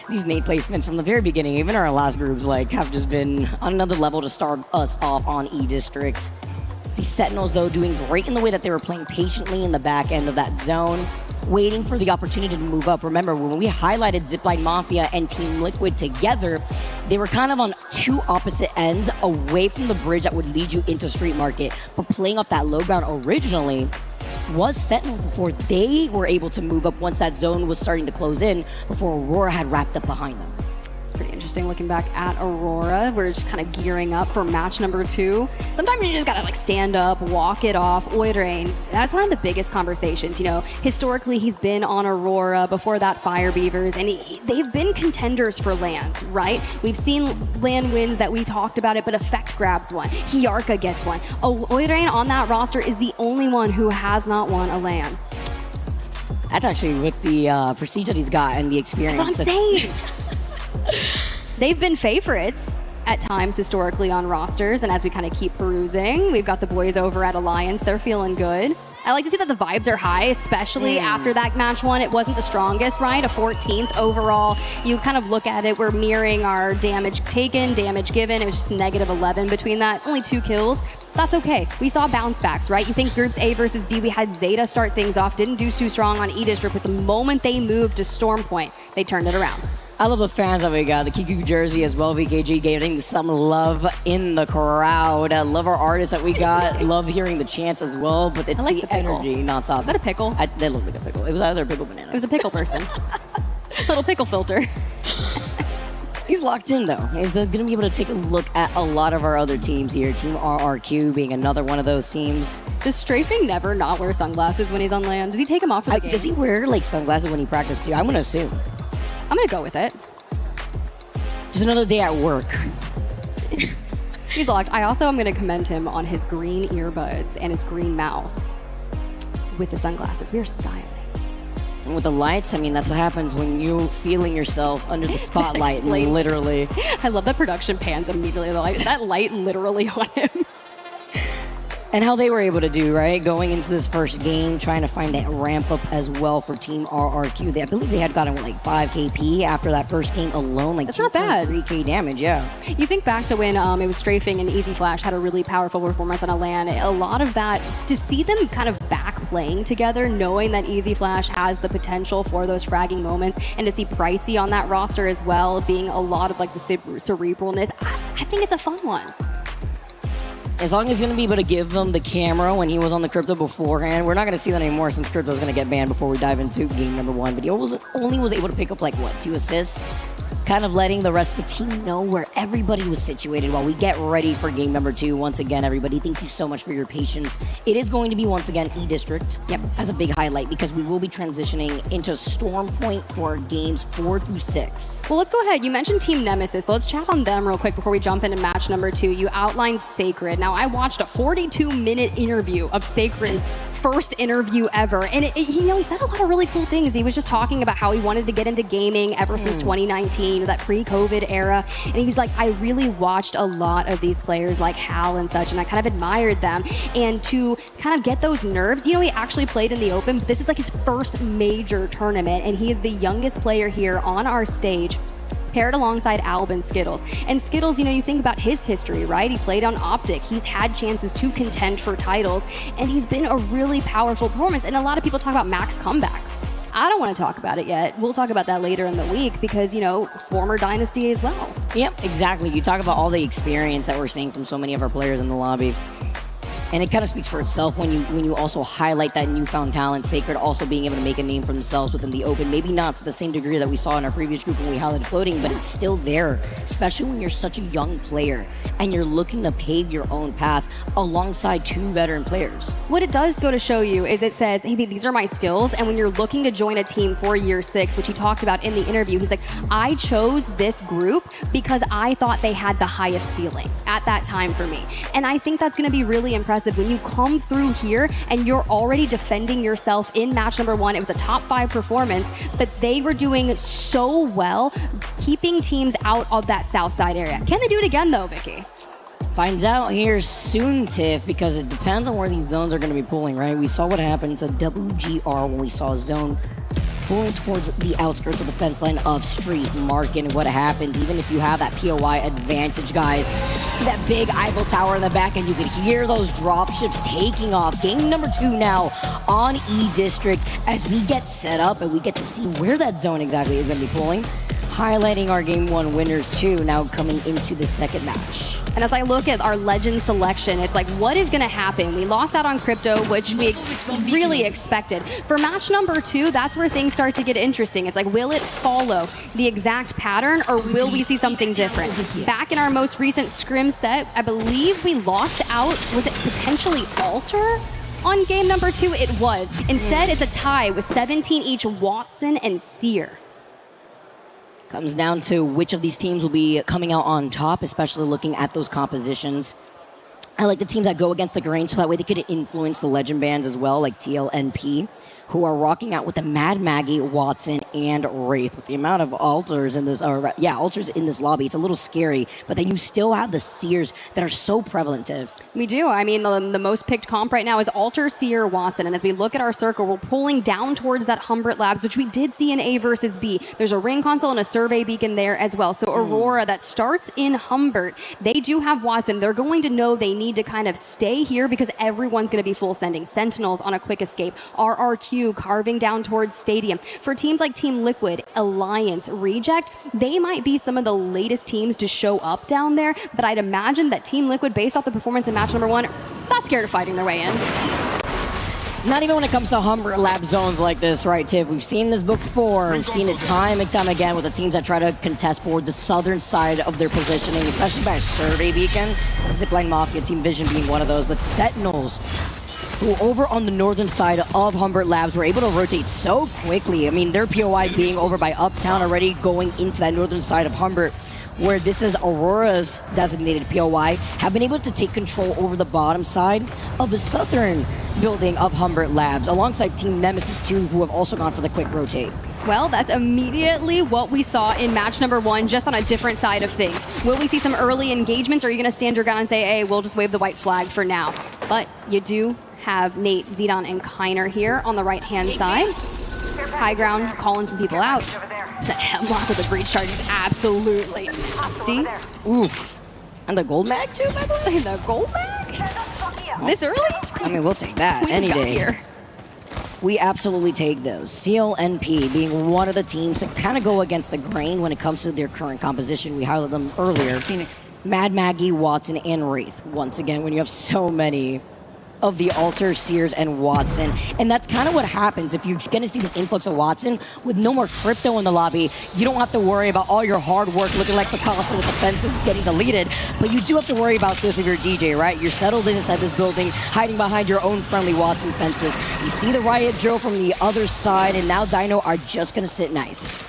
These nade placements from the very beginning, even our last groups, have just been on another level to start us off on E-District. See Sentinels, though, doing great in the way that they were playing patiently in the back end of that zone, waiting for the opportunity to move up. Remember, when we highlighted Zipline Mafia and Team Liquid together, they were kind of on 2 opposite ends away from the bridge that would lead you into Street Market. But playing off that low ground originally was Sentinel before they were able to move up once that zone was starting to close in, before Aurora had wrapped up behind them. Pretty interesting looking back at Aurora. We're just kind of gearing up for match number 2. Sometimes you just gotta stand up, walk it off. Oidrain, that's one of the biggest conversations. Historically he's been on Aurora, before that Fire Beavers, and they've been contenders for lands, right? We've seen land wins that we talked about it, but Effect grabs one. Hiarka gets one. Oidrain on that roster is the only one who has not won a land. That's actually with the prestige that he's got and the experience. That's what I'm saying. They've been favorites at times historically on rosters, and as we kind of keep perusing, we've got the boys over at Alliance. They're feeling good. I like to see that the vibes are high, especially after that match 1. It wasn't the strongest, right? A 14th overall. You kind of look at it, we're mirroring our damage taken, damage given. It was just -11 between that. Only 2 kills. That's okay. We saw bounce backs, right? You think groups A versus B, we had Zeta start things off, didn't do too strong on E-District, but the moment they moved to Storm Point, they turned it around. I love the fans that we got. The Kiku jersey as well. VKG getting some love in the crowd. I love our artists that we got. Love hearing the chants as well, but it's the energy nonstop. Is that a pickle? They look like a pickle. It was either a pickle banana. It was a pickle person. Little pickle filter. These locked in though. Is going to be able to take a look at a lot of our other teams here. Team RRQ being another one of those teams. Does Strafing never not wear sunglasses when he's on land? Does he take them off for the game? Does he wear like sunglasses when he practices too? I'm going to assume. I'm going to go with it. Just another day at work. He's locked. I also am going to commend him on his green earbuds and his green mouse with the sunglasses. We are styling. And with the lights, I mean, that's what happens when you're feeling yourself under the spotlight, literally. I love that production pans immediately. That light literally on him. And how they were able to do, right? Going into this first game, trying to find that ramp up as well for Team RRQ. I believe they had gotten like 5 KP after that first game alone. Like that's not bad. 3K damage, yeah. You think back to when it was Strafing and Easy Flash had a really powerful performance on a LAN. A lot of that, to see them kind of back playing together, knowing that Easy Flash has the potential for those fragging moments, and to see Pricey on that roster as well, being a lot of like the cerebralness, I think it's a fun one. As long as he's going to be able to give them the camera when he was on the Crypto beforehand, we're not going to see that anymore since Crypto's going to get banned before we dive into game number 1. But he only was able to pick up like, what, 2 assists? Kind of letting the rest of the team know where everybody was situated while we get ready for game number 2. Once again, everybody, thank you so much for your patience. It is going to be, once again, E-District as a big highlight because we will be transitioning into Storm Point for games 4 through 6. Well, let's go ahead. You mentioned Team Nemesis, so let's chat on them real quick before we jump into match number 2. You outlined Sacred. Now, I watched a 42-minute interview of Sacred's first interview ever, and he said a lot of really cool things. He was just talking about how he wanted to get into gaming ever since 2019. That pre-COVID era, and he was like, I really watched a lot of these players like Hal and such, and I kind of admired them, and to kind of get those nerves, he actually played in the Open, but this is like his first major tournament, and he is the youngest player here on our stage, paired alongside Alb and Skittles. And Skittles, you think about his history, right? He played on Optic. He's had chances to contend for titles, and he's been a really powerful performance, and a lot of people talk about Mac's comeback. I don't want to talk about it yet. We'll talk about that later in the week because, former Dynasty as well. Yep, exactly. You talk about all the experience that we're seeing from so many of our players in the lobby. And it kind of speaks for itself when you also highlight that newfound talent, Sacred also being able to make a name for themselves within the Open. Maybe not to the same degree that we saw in our previous group when we highlighted Floating, but it's still there, especially when you're such a young player and you're looking to pave your own path alongside 2 veteran players. What it does go to show you is it says, hey, these are my skills, and when you're looking to join a team for year 6, which he talked about in the interview, he's like, I chose this group because I thought they had the highest ceiling at that time for me. And I think that's going to be really impressive when you come through here and you're already defending yourself in match number 1. It was a top 5 performance, but they were doing so well, keeping teams out of that south side area. Can they do it again though, Vicky? Find out here soon, Tiff, because it depends on where these zones are going to be pulling, right? We saw what happened to WGR when we saw a zone pulling towards the outskirts of the fence line of Street Market, and what happens, even if you have that POI advantage, guys. See that big Eiffel Tower in the back, and you can hear those dropships taking off. Game number 2 now on E-District as we get set up and we get to see where that zone exactly is going to be pulling. Highlighting our game 1 winners too, now coming into the second match. And as I look at our legend selection, it's like, what is going to happen? We lost out on Crypto, which we really expected. For match number 2, that's where things start to get interesting. It's like, will it follow the exact pattern, or will we see something different? Back in our most recent scrim set, I believe we lost out, was it potentially Alter? On game number 2, it was. Instead, it's a tie with 17 each, Watson and Seer. Comes down to which of these teams will be coming out on top, especially looking at those compositions. I like the teams that go against the grain, so that way they could influence the legend bands as well, like TLNP, who are rocking out with the Mad Maggie, Watson, and Wraith. With the amount of altars in this, altars in this lobby, it's a little scary, but then you still have the Seers that are so prevalent, Tiff. We do. I mean, the most picked comp right now is Alter, Seer, Watson, and as we look at our circle, we're pulling down towards that Humbert Labs, which we did see in A versus B. There's a ring console and a survey beacon there as well. So Aurora, that starts in Humbert. They do have Watson. They're going to know they need to kind of stay here because everyone's going to be full sending. Sentinels on a quick escape. RRQ carving down towards Stadium. For teams like Team Liquid, Alliance, Reject, they might be some of the latest teams to show up down there, but I'd imagine that Team Liquid, based off the performance in match number 1, not scared of fighting their way in. Not even when it comes to Humber Lab zones like this, right, Tiff? We've seen this before. We've seen it time and time again with the teams that try to contest for the southern side of their positioning, especially by a survey beacon. Zipline Mafia, Team Vision being one of those, but Sentinels, who over on the northern side of Humbert Labs were able to rotate so quickly. I mean, their POI being over by Uptown already, going into that northern side of Humbert, where this is Aurora's designated POI, have been able to take control over the bottom side of the southern building of Humbert Labs, alongside Team Nemesis 2, who have also gone for the quick rotate. Well, that's immediately what we saw in match number 1, just on a different side of things. Will we see some early engagements, or are you going to stand your ground and say, hey, we'll just wave the white flag for now? But you do have Nate, Zidon, and Kiner here on the right-hand side. High ground, calling some people out. The hemlock with the breach charge is absolutely nasty. Oof. And the gold mag too, by the way? The gold mag? This early? I mean, we'll take that We any just got day. here. We absolutely take those. CLNP being one of the teams that kind of go against the grain when it comes to their current composition. We highlighted them earlier. Phoenix, Mad Maggie, Watson, and Wraith. Once again, when you have so many of the Alter, Sears, and Watson. And that's kind of what happens if you're going to see the influx of Watson with no more crypto in the lobby. You don't have to worry about all your hard work looking like Picasso with the fences getting deleted, but you do have to worry about this if you're a DJ, right? You're settled inside this building, hiding behind your own friendly Watson fences. You see the riot drill from the other side, and now Dino are just going to sit nice.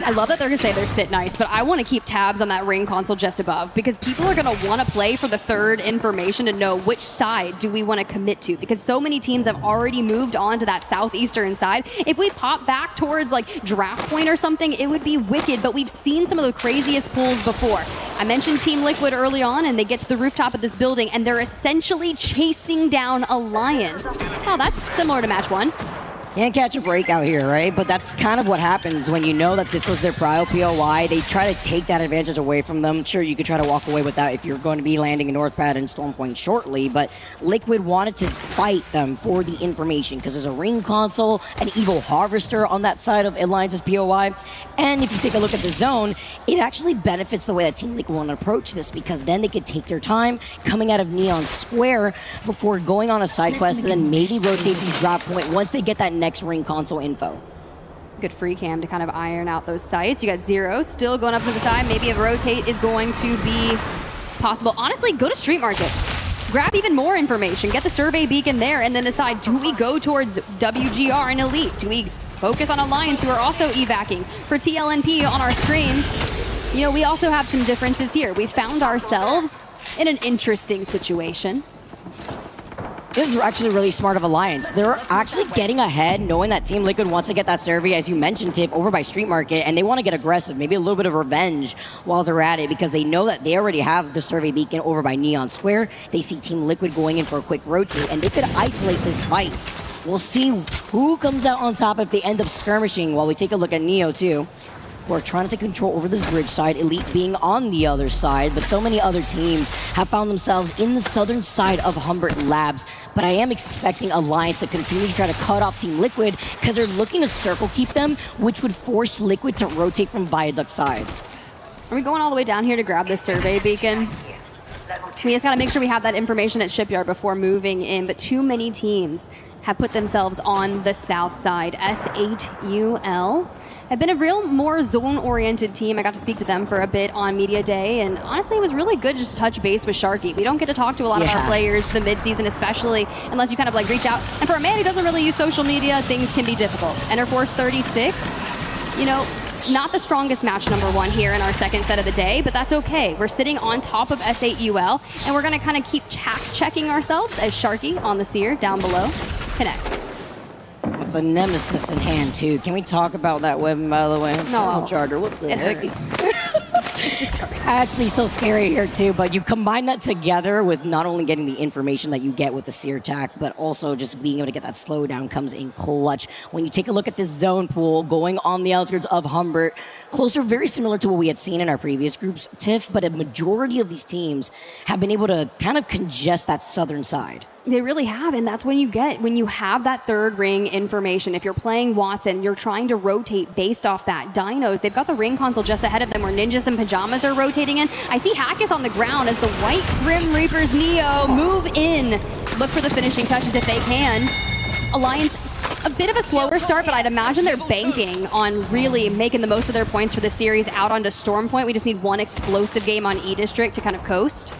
I love that they're going to say they're sit nice, but I want to keep tabs on that ring console just above, because people are going to want to play for the third information to know which side do we want to commit to, because so many teams have already moved on to that southeastern side. If we pop back towards like Draft Point or something, it would be wicked, but we've seen some of the craziest pulls before. I mentioned Team Liquid early on, and they get to the rooftop of this building, and they're essentially chasing down Alliance. Oh, that's similar to match 1. Can't catch a break out here, right? But that's kind of what happens when you know that this was their prio POI. They try to take that advantage away from them. Sure, you could try to walk away with that if you're going to be landing in Northpad and Storm Point shortly, but Liquid wanted to fight them for the information because there's a ring console, an evil harvester on that side of Alliance's POI. And if you take a look at the zone, it actually benefits the way that Team Liquid want to approach this, because then they could take their time coming out of Neon Square before going on a side quest and then maybe rotate to Drop Point once they get that next ring console info. Good free cam to kind of iron out those sites. You got Zero still going up to the side. Maybe a rotate is going to be possible. Honestly, go to Street Market. Grab even more information. Get the survey beacon there and then decide, do we go towards WGR and Elite? Do we focus on Alliance, who are also evacing? For TLNP on our screen, you know, we also have some differences here. We found ourselves in an interesting situation. This is actually really smart of Alliance. They're actually getting ahead, knowing that Team Liquid wants to get that survey, as you mentioned, Tiff, over by Street Market, and they want to get aggressive, maybe a little bit of revenge while they're at it, because they know that they already have the survey beacon over by Neon Square. They see Team Liquid going in for a quick rotate, and they could isolate this fight. We'll see who comes out on top if they end up skirmishing, while we take a look at Neo, too. We're trying to take control over this bridge side, Elite being on the other side, but so many other teams have found themselves in the southern side of Humbert Labs. But I am expecting Alliance to continue to try to cut off Team Liquid, because they're looking to circle keep them, which would force Liquid to rotate from Viaduct side. Are we going all the way down here to grab this survey beacon? We just got to make sure we have that information at Shipyard before moving in, but too many teams have put themselves on the south side. S8UL have been a real more zone-oriented team. I got to speak to them for a bit on Media Day, and honestly, it was really good just to touch base with Sharky. We don't get to talk to a lot of our players the mid-season, especially unless you kind of like reach out. And for a man who doesn't really use social media, things can be difficult. Enterforce 36, you know, not the strongest match number 1 here in our second set of the day, but that's okay. We're sitting on top of S8UL, and we're going to kind of keep checking ourselves as Sharky on the Seer down below connects. With the Nemesis in hand, too. Can we talk about that weapon, by the way? No. Charger, what the It heck? hurts. Just Actually, so scary here, too. But you combine that together with not only getting the information that you get with the Seer attack, but also just being able to get that slowdown comes in clutch. When you take a look at this zone pool going on the outskirts of Humbert, closer, very similar to what we had seen in our previous groups, Tiff, but a majority of these teams have been able to kind of congest that southern side. They really have, and that's when you have that third ring information. If you're playing Watson, you're trying to rotate based off that. Dinos, they've got the ring console just ahead of them where Ninjas and Pajamas are rotating in. I see Hackus on the ground as the White Grim Reapers Neo move in. Look for the finishing touches if they can. Alliance, a bit of a slower start, but I'd imagine they're banking on really making the most of their points for the series out onto Storm Point. We just need one explosive game on E-District to kind of coast.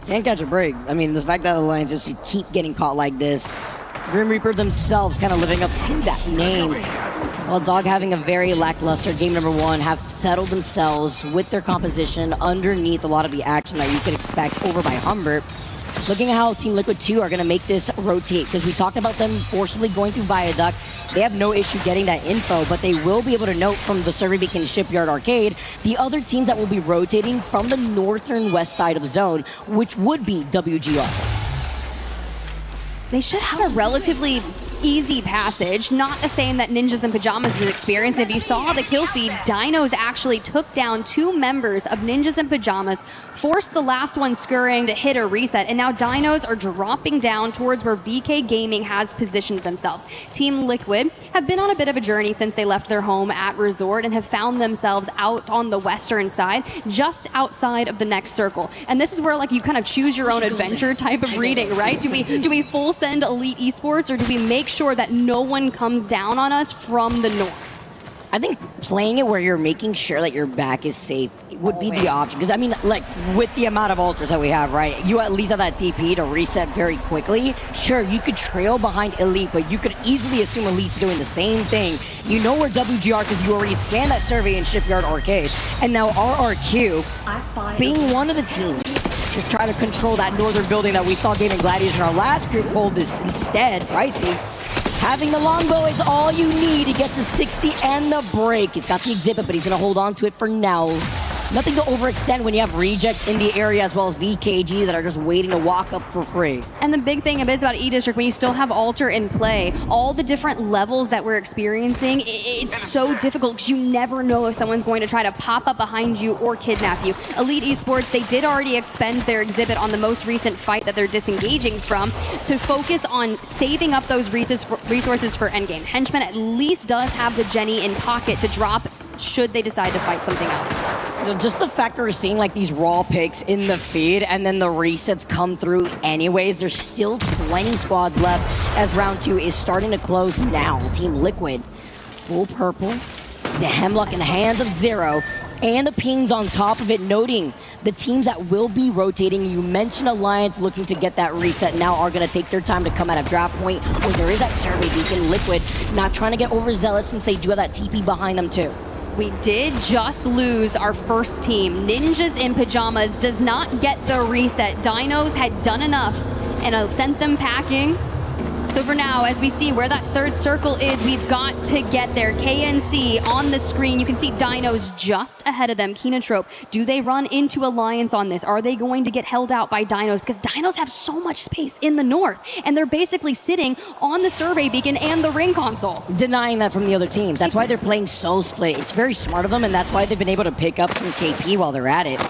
Can't catch a break. I mean, the fact that Alliance just keep getting caught like this. Grim Reaper themselves kind of living up to that name. While Dog having a very lackluster game number 1, have settled themselves with their composition underneath a lot of the action that you could expect over by Humbert. Looking at how Team Liquid 2 are going to make this rotate, because we talked about them forcibly going through Viaduct. They have no issue getting that info, but they will be able to note from the Survey Beacon Shipyard Arcade the other teams that will be rotating from the northern west side of the zone, which would be WGR. They should have a relatively easy passage, not the same that Ninjas and Pajamas has experienced. If you saw the kill feed, Dinos actually took down 2 members of Ninjas and Pajamas, forced the last one scurrying to hit a reset, and now Dinos are dropping down towards where VK Gaming has positioned themselves. Team Liquid have been on a bit of a journey since they left their home at Resort and have found themselves out on the western side, just outside of the next circle. And this is where like you kind of choose your own adventure type of reading, right? Do we full send Elite Esports, or do we make sure that no one comes down on us from the north? I think playing it where you're making sure that your back is safe would be the option. Because, I mean, like, with the amount of ultras that we have, right, you at least have that TP to reset very quickly. Sure, you could trail behind Elite, but you could easily assume Elite's doing the same thing. You know where WGR, because you already scanned that survey in Shipyard Arcade. And now RRQ, being one of the teams to try to control that northern building that we saw Gaming Gladiators in our last group hold this instead, Pricey. Having the longbow is all you need. He gets a 60 and the break. He's got the exhibit, but he's going to hold on to it for now. Nothing to overextend when you have Reject in the area as well as VKG that are just waiting to walk up for free. And the big thing about E-District, when you still have Alter in play, all the different levels that we're experiencing, it's so difficult because you never know if someone's going to try to pop up behind you or kidnap you. Elite Esports, they did already expend their exhibit on the most recent fight that they're disengaging from to focus on saving up those resources for endgame. Henchman at least does have the Jenny in pocket to drop should they decide to fight something else. Just the fact that we're seeing like these raw picks in the feed and then the resets come through anyways. There's still 20 squads left as round 2 is starting to close now. Team Liquid, full purple. It's the Hemlock in the hands of Zero and the pings on top of it, noting the teams that will be rotating. You mentioned Alliance looking to get that reset now are going to take their time to come out of draft point where there is that survey beacon. Liquid not trying to get overzealous since they do have that TP behind them too. We did just lose our first team. Ninjas in Pajamas does not get the reset. Dinos had done enough and sent them packing. So for now, as we see where that third circle is, we've got to get there. KNC on the screen. You can see Dinos just ahead of them. Kenotrope, do they run into Alliance on this? Are they going to get held out by Dinos? Because Dinos have so much space in the north, and they're basically sitting on the survey beacon and the ring console. Denying that from the other teams. That's why they're playing so split. It's very smart of them, and that's why they've been able to pick up some KP while they're at it.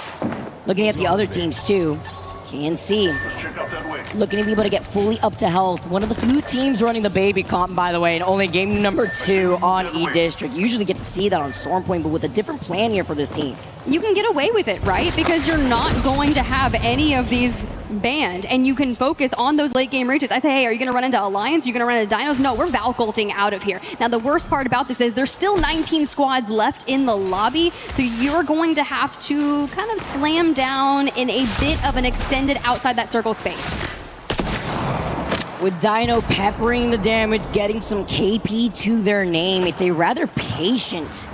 Looking at the other teams too. KNC looking to be able to get fully up to health. One of the few teams running the baby comp, by the way, and only game number 2 on E-District. You usually get to see that on Storm Point, but with a different plan here for this team. You can get away with it, right? Because you're not going to have any of these banned, and you can focus on those late game reaches. I say, hey, are you going to run into Alliance? Are you going to run into Dinos? No, we're Valcolting out of here. Now, the worst part about this is there's still 19 squads left in the lobby, so you're going to have to kind of slam down in a bit of an extended outside that circle space. With Dino peppering the damage, getting some KP to their name, it's a rather patient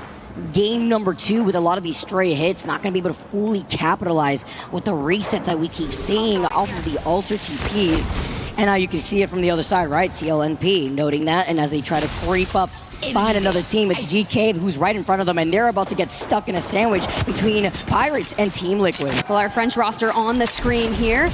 game number 2 with a lot of these stray hits. Not going to be able to fully capitalize with the resets that we keep seeing off of the Alter TPs. And now you can see it from the other side, right? CLNP noting that, and as they try to creep up behind another team, it's GK who's right in front of them, and they're about to get stuck in a sandwich between Pirates and Team Liquid. Well, our French roster on the screen here.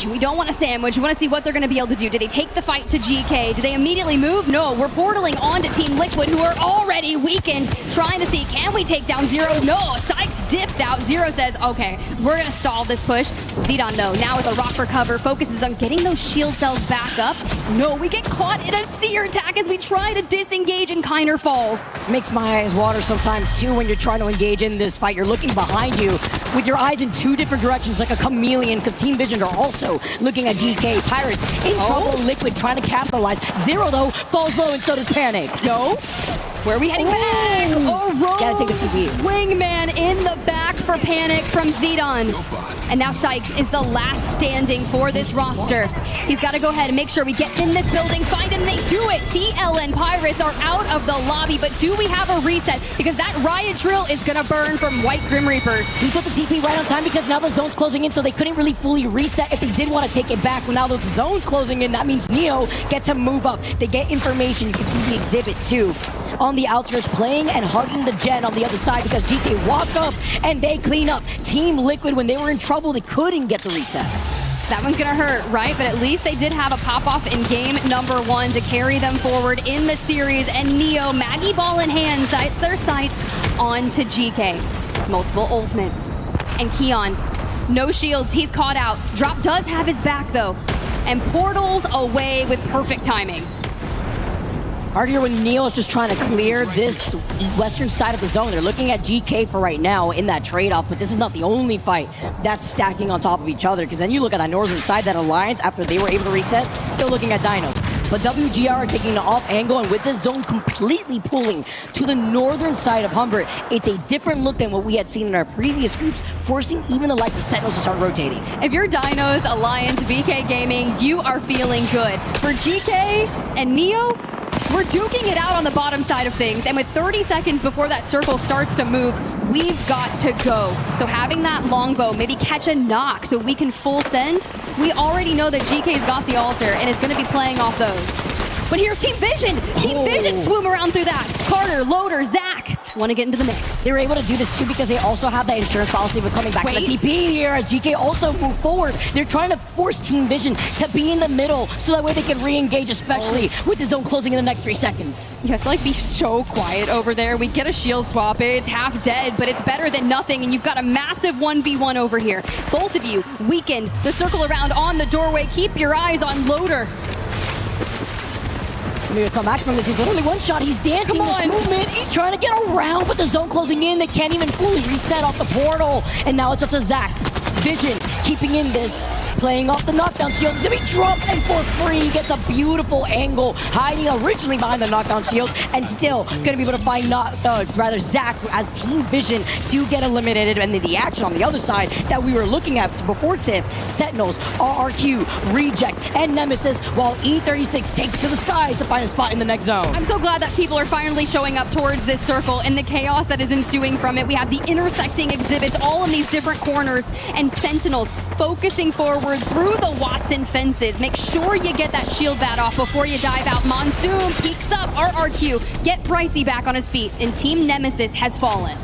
We don't want a sandwich. We want to see what they're going to be able to do. Do they take the fight to GK? Do they immediately move? No, we're portaling on to Team Liquid, who are already weakened, trying to see, can we take down Zero? No, Sykes dips out. Zero says, okay, we're going to stall this push. Zidane, though, now with a rock recover, focuses on getting those shield cells back up. No, we get caught in a seer attack as we try to disengage and Kiner falls. Makes my eyes water sometimes, too, when you're trying to engage in this fight. You're looking behind you with your eyes in two different directions like a chameleon, because Team Vision are also looking at DK. Pirates in trouble, Liquid trying to capitalize. Zero, though, falls low, and so does Panic. No. Where are we heading back? Oh, gotta take the TV. Wingman in the back for Panic from Zidane. And now Sykes is the last standing for this roster. He's got to go ahead and make sure we get in this building, find him, they do it. TLN Pirates are out of the lobby, but do we have a reset? Because that riot drill is going to burn from White Grim Reapers. He put the TP right on time because now the zone's closing in, so they couldn't really fully reset if they did want to take it back. But now the zone's closing in, that means Neo gets to move up. They get information. You can see the exhibit too on the outskirts playing and hugging the gen on the other side because GK walk up and they clean up. Team Liquid, when they were in trouble, they couldn't get the reset. That one's gonna hurt, right? But at least they did have a pop-off in game number 1 to carry them forward in the series. And Neo, Maggie ball in hand, sights their sights on to GK. Multiple ultimates. And Keon, no shields, he's caught out. Drop does have his back though. And portals away with perfect timing. Hard here when Neil is just trying to clear this western side of the zone. They're looking at GK for right now in that trade-off, but this is not the only fight that's stacking on top of each other, because then you look at that northern side, that alliance, after they were able to reset, still looking at Dino. But WGR are taking an off angle, and with this zone completely pulling to the northern side of Humbert, it's a different look than what we had seen in our previous groups, forcing even the likes of Sentinels to start rotating. If you're Dinos, Alliance, VK Gaming, you are feeling good. For GK and Neo, we're duking it out on the bottom side of things, and with 30 seconds before that circle starts to move, we've got to go. So having that longbow, maybe catch a knock so we can full send. We already know that GK's got the altar and is going to be playing off those. But here's Team Vision! Team Vision swoom around through that. Carter, Loader, Zach want to get into the mix. They were able to do this too because they also have that insurance policy of coming back to the TP here as GK also move forward. They're trying to force Team Vision to be in the middle so that way they can re-engage, especially with the zone closing in the next 3 seconds. You have to be so quiet over there. We get a shield swap. It's half dead, but it's better than nothing, and you've got a massive 1v1 over here. Both of you weakened. The circle around on the doorway. Keep your eyes on Loader. Maybe come back from this. He's literally one shot. He's dancing this movement. He's trying to get around, but the zone closing in. They can't even fully reset off the portal. And now it's up to Zach. Vision keeping in this, playing off the knockdown shield. He's gonna be dropped, and for free he gets a beautiful angle, hiding originally behind the knockdown shield, and still gonna be able to find Zach as Team Vision do get eliminated. And then the action on the other side that we were looking at before Tiff, Sentinels, RRQ, Reject, and Nemesis, while E36 takes to the skies to find a spot in the next zone. I'm so glad that people are finally showing up towards this circle and the chaos that is ensuing from it. We have the intersecting exhibits all in these different corners, and Sentinels focusing forward through the Watson fences. Make sure you get that shield bat off before you dive out. Monsoon peeks up. RRQ, get Pricey back on his feet, and Team Nemesis has fallen.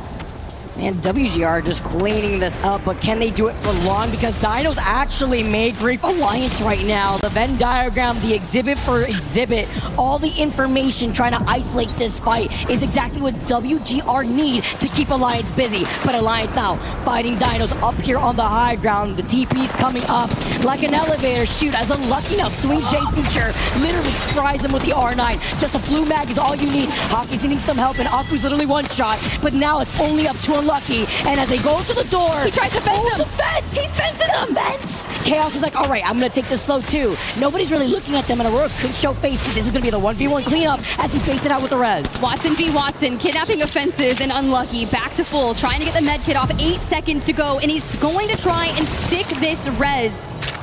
Man, WGR just cleaning this up, but can they do it for long? Because Dinos actually made Grief Alliance right now. The Venn diagram, the exhibit for exhibit, all the information trying to isolate this fight is exactly what WGR need to keep Alliance busy. But Alliance now fighting Dinos up here on the high ground. The TP's coming up like an elevator. Shoot, as Unlucky now swings J feature, literally fries him with the R9. Just a blue mag is all you need. Hockey's needing some help, and Aku's literally one shot. But now it's only up to Unlucky, and as they go to the door, he tries to fence him. The fence! He fences him! Fence! Chaos is like, all right, I'm gonna take this slow too. Nobody's really looking at them, and Aurora could show face, but this is gonna be the 1v1 cleanup as he baits it out with the res. Watson v Watson, kidnapping offenses, and Unlucky back to full, trying to get the med kit off. 8 seconds to go, and he's going to try and stick this res.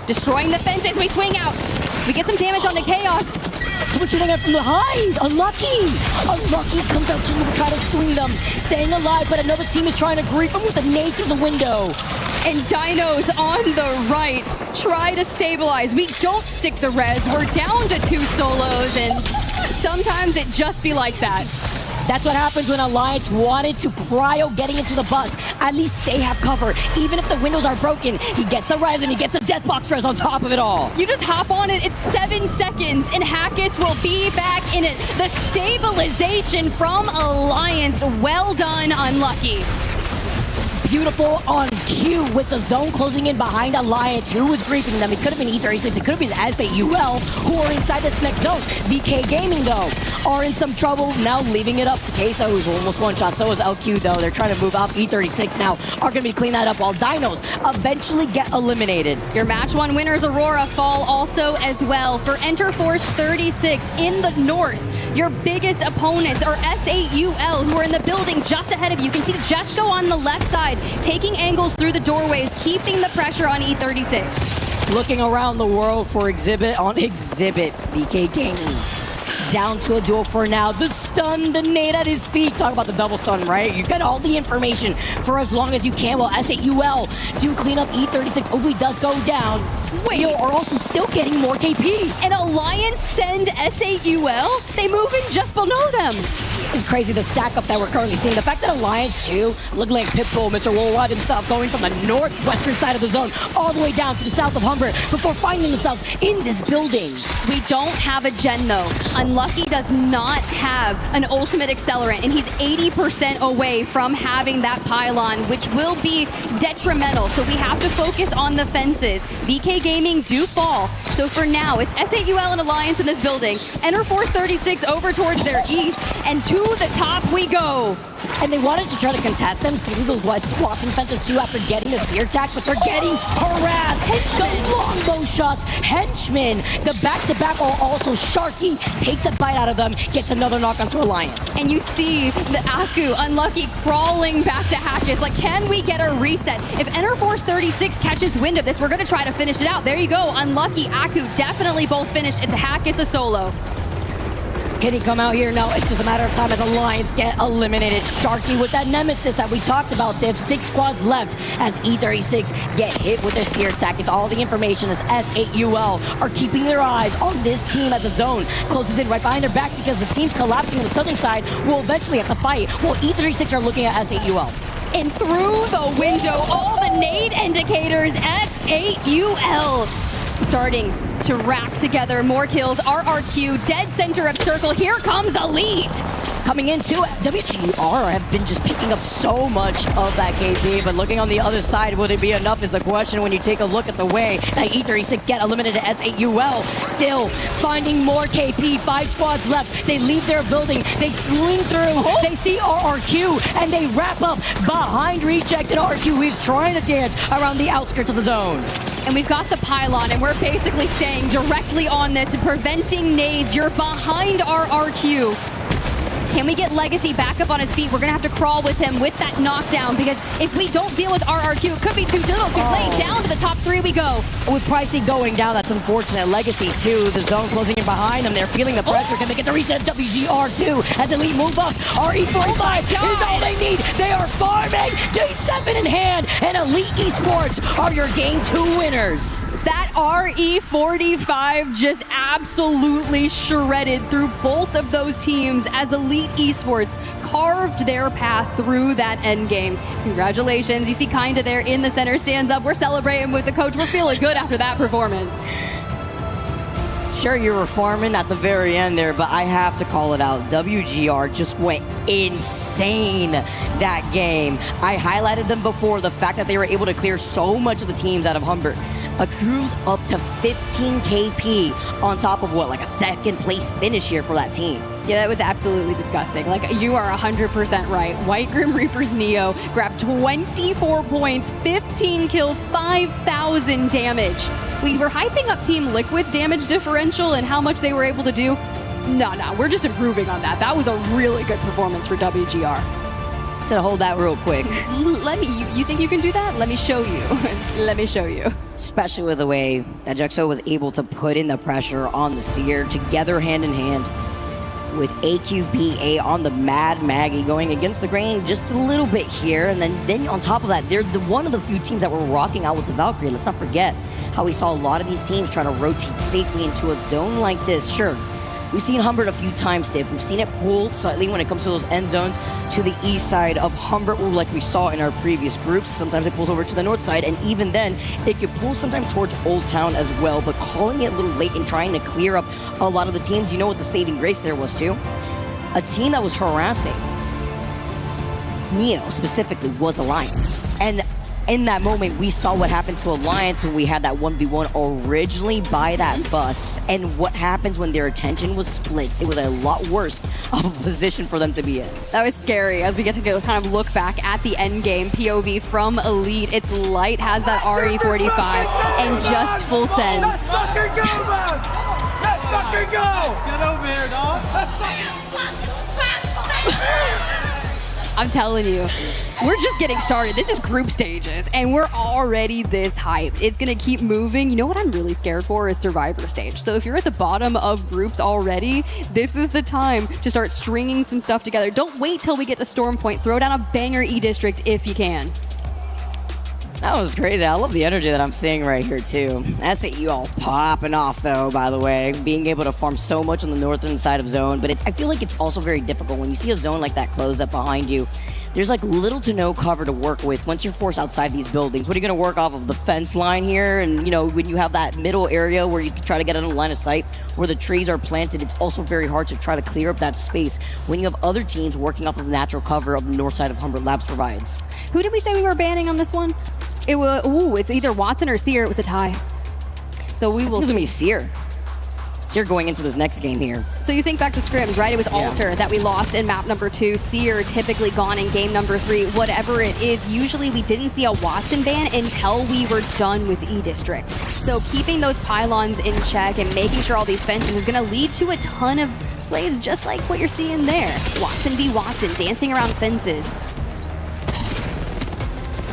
Destroying the fences, we swing out. We get some damage on the Chaos. Someone shooting out from behind. Unlucky comes out to try to swing them, staying alive, but another team is trying to grief him with a nade through the window. And Dinos on the right try to stabilize. We don't stick the res. We're down to 2 solos, and sometimes it just be like that. That's what happens when Alliance wanted to prio getting into the bus. At least they have cover. Even if the windows are broken, he gets the res and he gets a death box res on top of it all. You just hop on it, it's 7 seconds, and Hackis will be back in it. The stabilization from Alliance, well done, Unlucky. Beautiful on cue with the zone closing in behind Alliance, who was griefing them. It could have been E36, it could have been SAUL, who are inside this next zone. VK Gaming, though, are in some trouble, now leaving it up to Queso, who's almost one shot. So is LQ, though. They're trying to move up. E36 now are going to be cleaning that up, while Dinos eventually get eliminated. Your match 1 winners, Aurora, fall also as well. For Enter Force 36 in the north, your biggest opponents are SAUL, who are in the building just ahead of you. You can see Jesco on the left side, taking angles through the doorways, keeping the pressure on E36. Looking around the world for Exhibit on Exhibit. VK Gaming down to a duel for now. The stun, the nade at his feet. Talk about the double stun, right? You get all the information for as long as you can, while SAUL do clean up E36. Oobly does go down. Wait, are also still getting more KP. And Alliance send SAUL? They move in just below them. It's crazy, the stack up that we're currently seeing. The fact that Alliance, too, looking like Pitbull, Mr. Worldwide himself, going from the northwestern side of the zone all the way down to the south of Humber before finding themselves in this building. We don't have a gen, though. Unlucky does not have an ultimate accelerant, and he's 80% away from having that pylon, which will be detrimental. So we have to focus on the fences. VK Gaming do fall. So for now, it's SAUL and Alliance in this building. Enter Force 36 over towards their east, and to the top we go. And they wanted to try to contest them through those white spots and fences too after getting the seer attack, but they're getting harassed. The longbow shots, Henchman, the back-to-back are also Sharky, takes a bite out of them, gets another knock onto Alliance. And you see the Aku, Unlucky, crawling back to Hackis. Like, can we get a reset? If Enter Force 36 catches wind of this, we're going to try to finish it out. There you go, Unlucky, Aku, definitely both finished. It's a Hackis, a solo. Can he come out here? No, it's just a matter of time as Alliance get eliminated. Sharky with that nemesis that we talked about, Tiff. 6 squads left as E36 get hit with their seer attack. It's all the information as SAUL are keeping their eyes on this team as a zone closes in right behind their back, because the teams collapsing on the southern side will eventually have to fight, while E36 are looking at SAUL. And through the window, all the nade indicators, SAUL starting to rack together more kills. RRQ, dead center of circle. Here comes Elite. Coming into WGR have been just picking up so much of that KP, but looking on the other side, would it be enough is the question when you take a look at the way that E36 get eliminated. SAUL still finding more KP. 5 squads left. They leave their building. They swing through. They see RRQ, and they wrap up behind Rejected. RRQ is trying to dance around the outskirts of the zone. And we've got the pylon, and we're basically staying directly on this, preventing nades. You're behind RRQ. Can we get Legacy back up on his feet? We're gonna have to crawl with him with that knockdown, because if we don't deal with RRQ, it could be too little too late. Down to the top 3 we go. With Pricey going down, that's unfortunate. Legacy too, the zone closing in behind them. They're feeling the pressure. Can they get the reset? WGR too, as Elite move up. RE45 is all they need. They are farming. J7 in hand, and Elite Esports are your game 2 winners. That RE45 just absolutely shredded through both of those teams as Elite Esports carved their path through that endgame. Congratulations. You see Kinda there in the center, stands up. We're celebrating with the coach. We're feeling good after that performance. Sure, you were farming at the very end there, but I have to call it out. WGR just went insane that game. I highlighted them before, the fact that they were able to clear so much of the teams out of Humber. A cruise up to 15 KP on top of what, like a second place finish here for that team. Yeah, that was absolutely disgusting. Like, you are 100% right. White Grim Reaper's Neo grabbed 24 points, 15 kills, 5,000 damage. We were hyping up Team Liquid's damage differential and how much they were able to do. No, we're just improving on that. That was a really good performance for WGR. So hold that real quick. You think you can do that? Let me show you. Let me show you. Especially with the way that Jexo was able to put in the pressure on the Seer together hand in hand with AQPA on the Mad Maggie going against the grain just a little bit here. And then on top of that, they're one of the few teams that were rocking out with the Valkyrie. Let's not forget how we saw a lot of these teams trying to rotate safely into a zone like this. Sure, We've seen Humbert a few times, Tiff. We've seen it pull slightly when it comes to those end zones to the east side of Humbert, like we saw in our previous groups. Sometimes it pulls over to the north side, and even then, it could pull sometimes towards Old Town as well. But calling it a little late and trying to clear up a lot of the teams, you know what the saving grace there was too? A team that was harassing Neo specifically was Alliance. And in that moment, we saw what happened to Alliance when we had that 1v1 originally by that bus. And what happens when their attention was split. It was a lot worse of a position for them to be in. That was scary as we get to go kind of look back at the end game POV from Elite. It's Light has that RE45 and just full sends. Let's fucking go, man! Let's fucking go! Get over here, dog. I'm telling you, we're just getting started. This is group stages, and we're already this hyped. It's gonna keep moving. You know what I'm really scared for is Survivor stage. So if you're at the bottom of groups already, this is the time to start stringing some stuff together. Don't wait till we get to Storm Point. Throw down a banger E-District if you can. That was crazy. I love the energy that I'm seeing right here, too. SAU all popping off, though, by the way. Being able to farm so much on the northern side of zone, but I feel like it's also very difficult. When you see a zone like that closed up behind you, there's like little to no cover to work with once you're forced outside these buildings. What are you going to work off of? The fence line here? And, you know, when you have that middle area where you can try to get in a line of sight where the trees are planted, it's also very hard to try to clear up that space when you have other teams working off of the natural cover of the north side of Humbert Labs provides. Who did we say we were banning on this one? It was, it's either Watson or Seer. It was a tie. So we will. It's going to be Seer. Seer going into this next game here. So you think back to scrims, right? It was Alter that we lost in map number 2. Seer typically gone in game number 3. Whatever it is, usually we didn't see a Watson ban until we were done with E-District. So keeping those pylons in check and making sure all these fences is going to lead to a ton of plays just like what you're seeing there. Watson v. Watson, dancing around fences.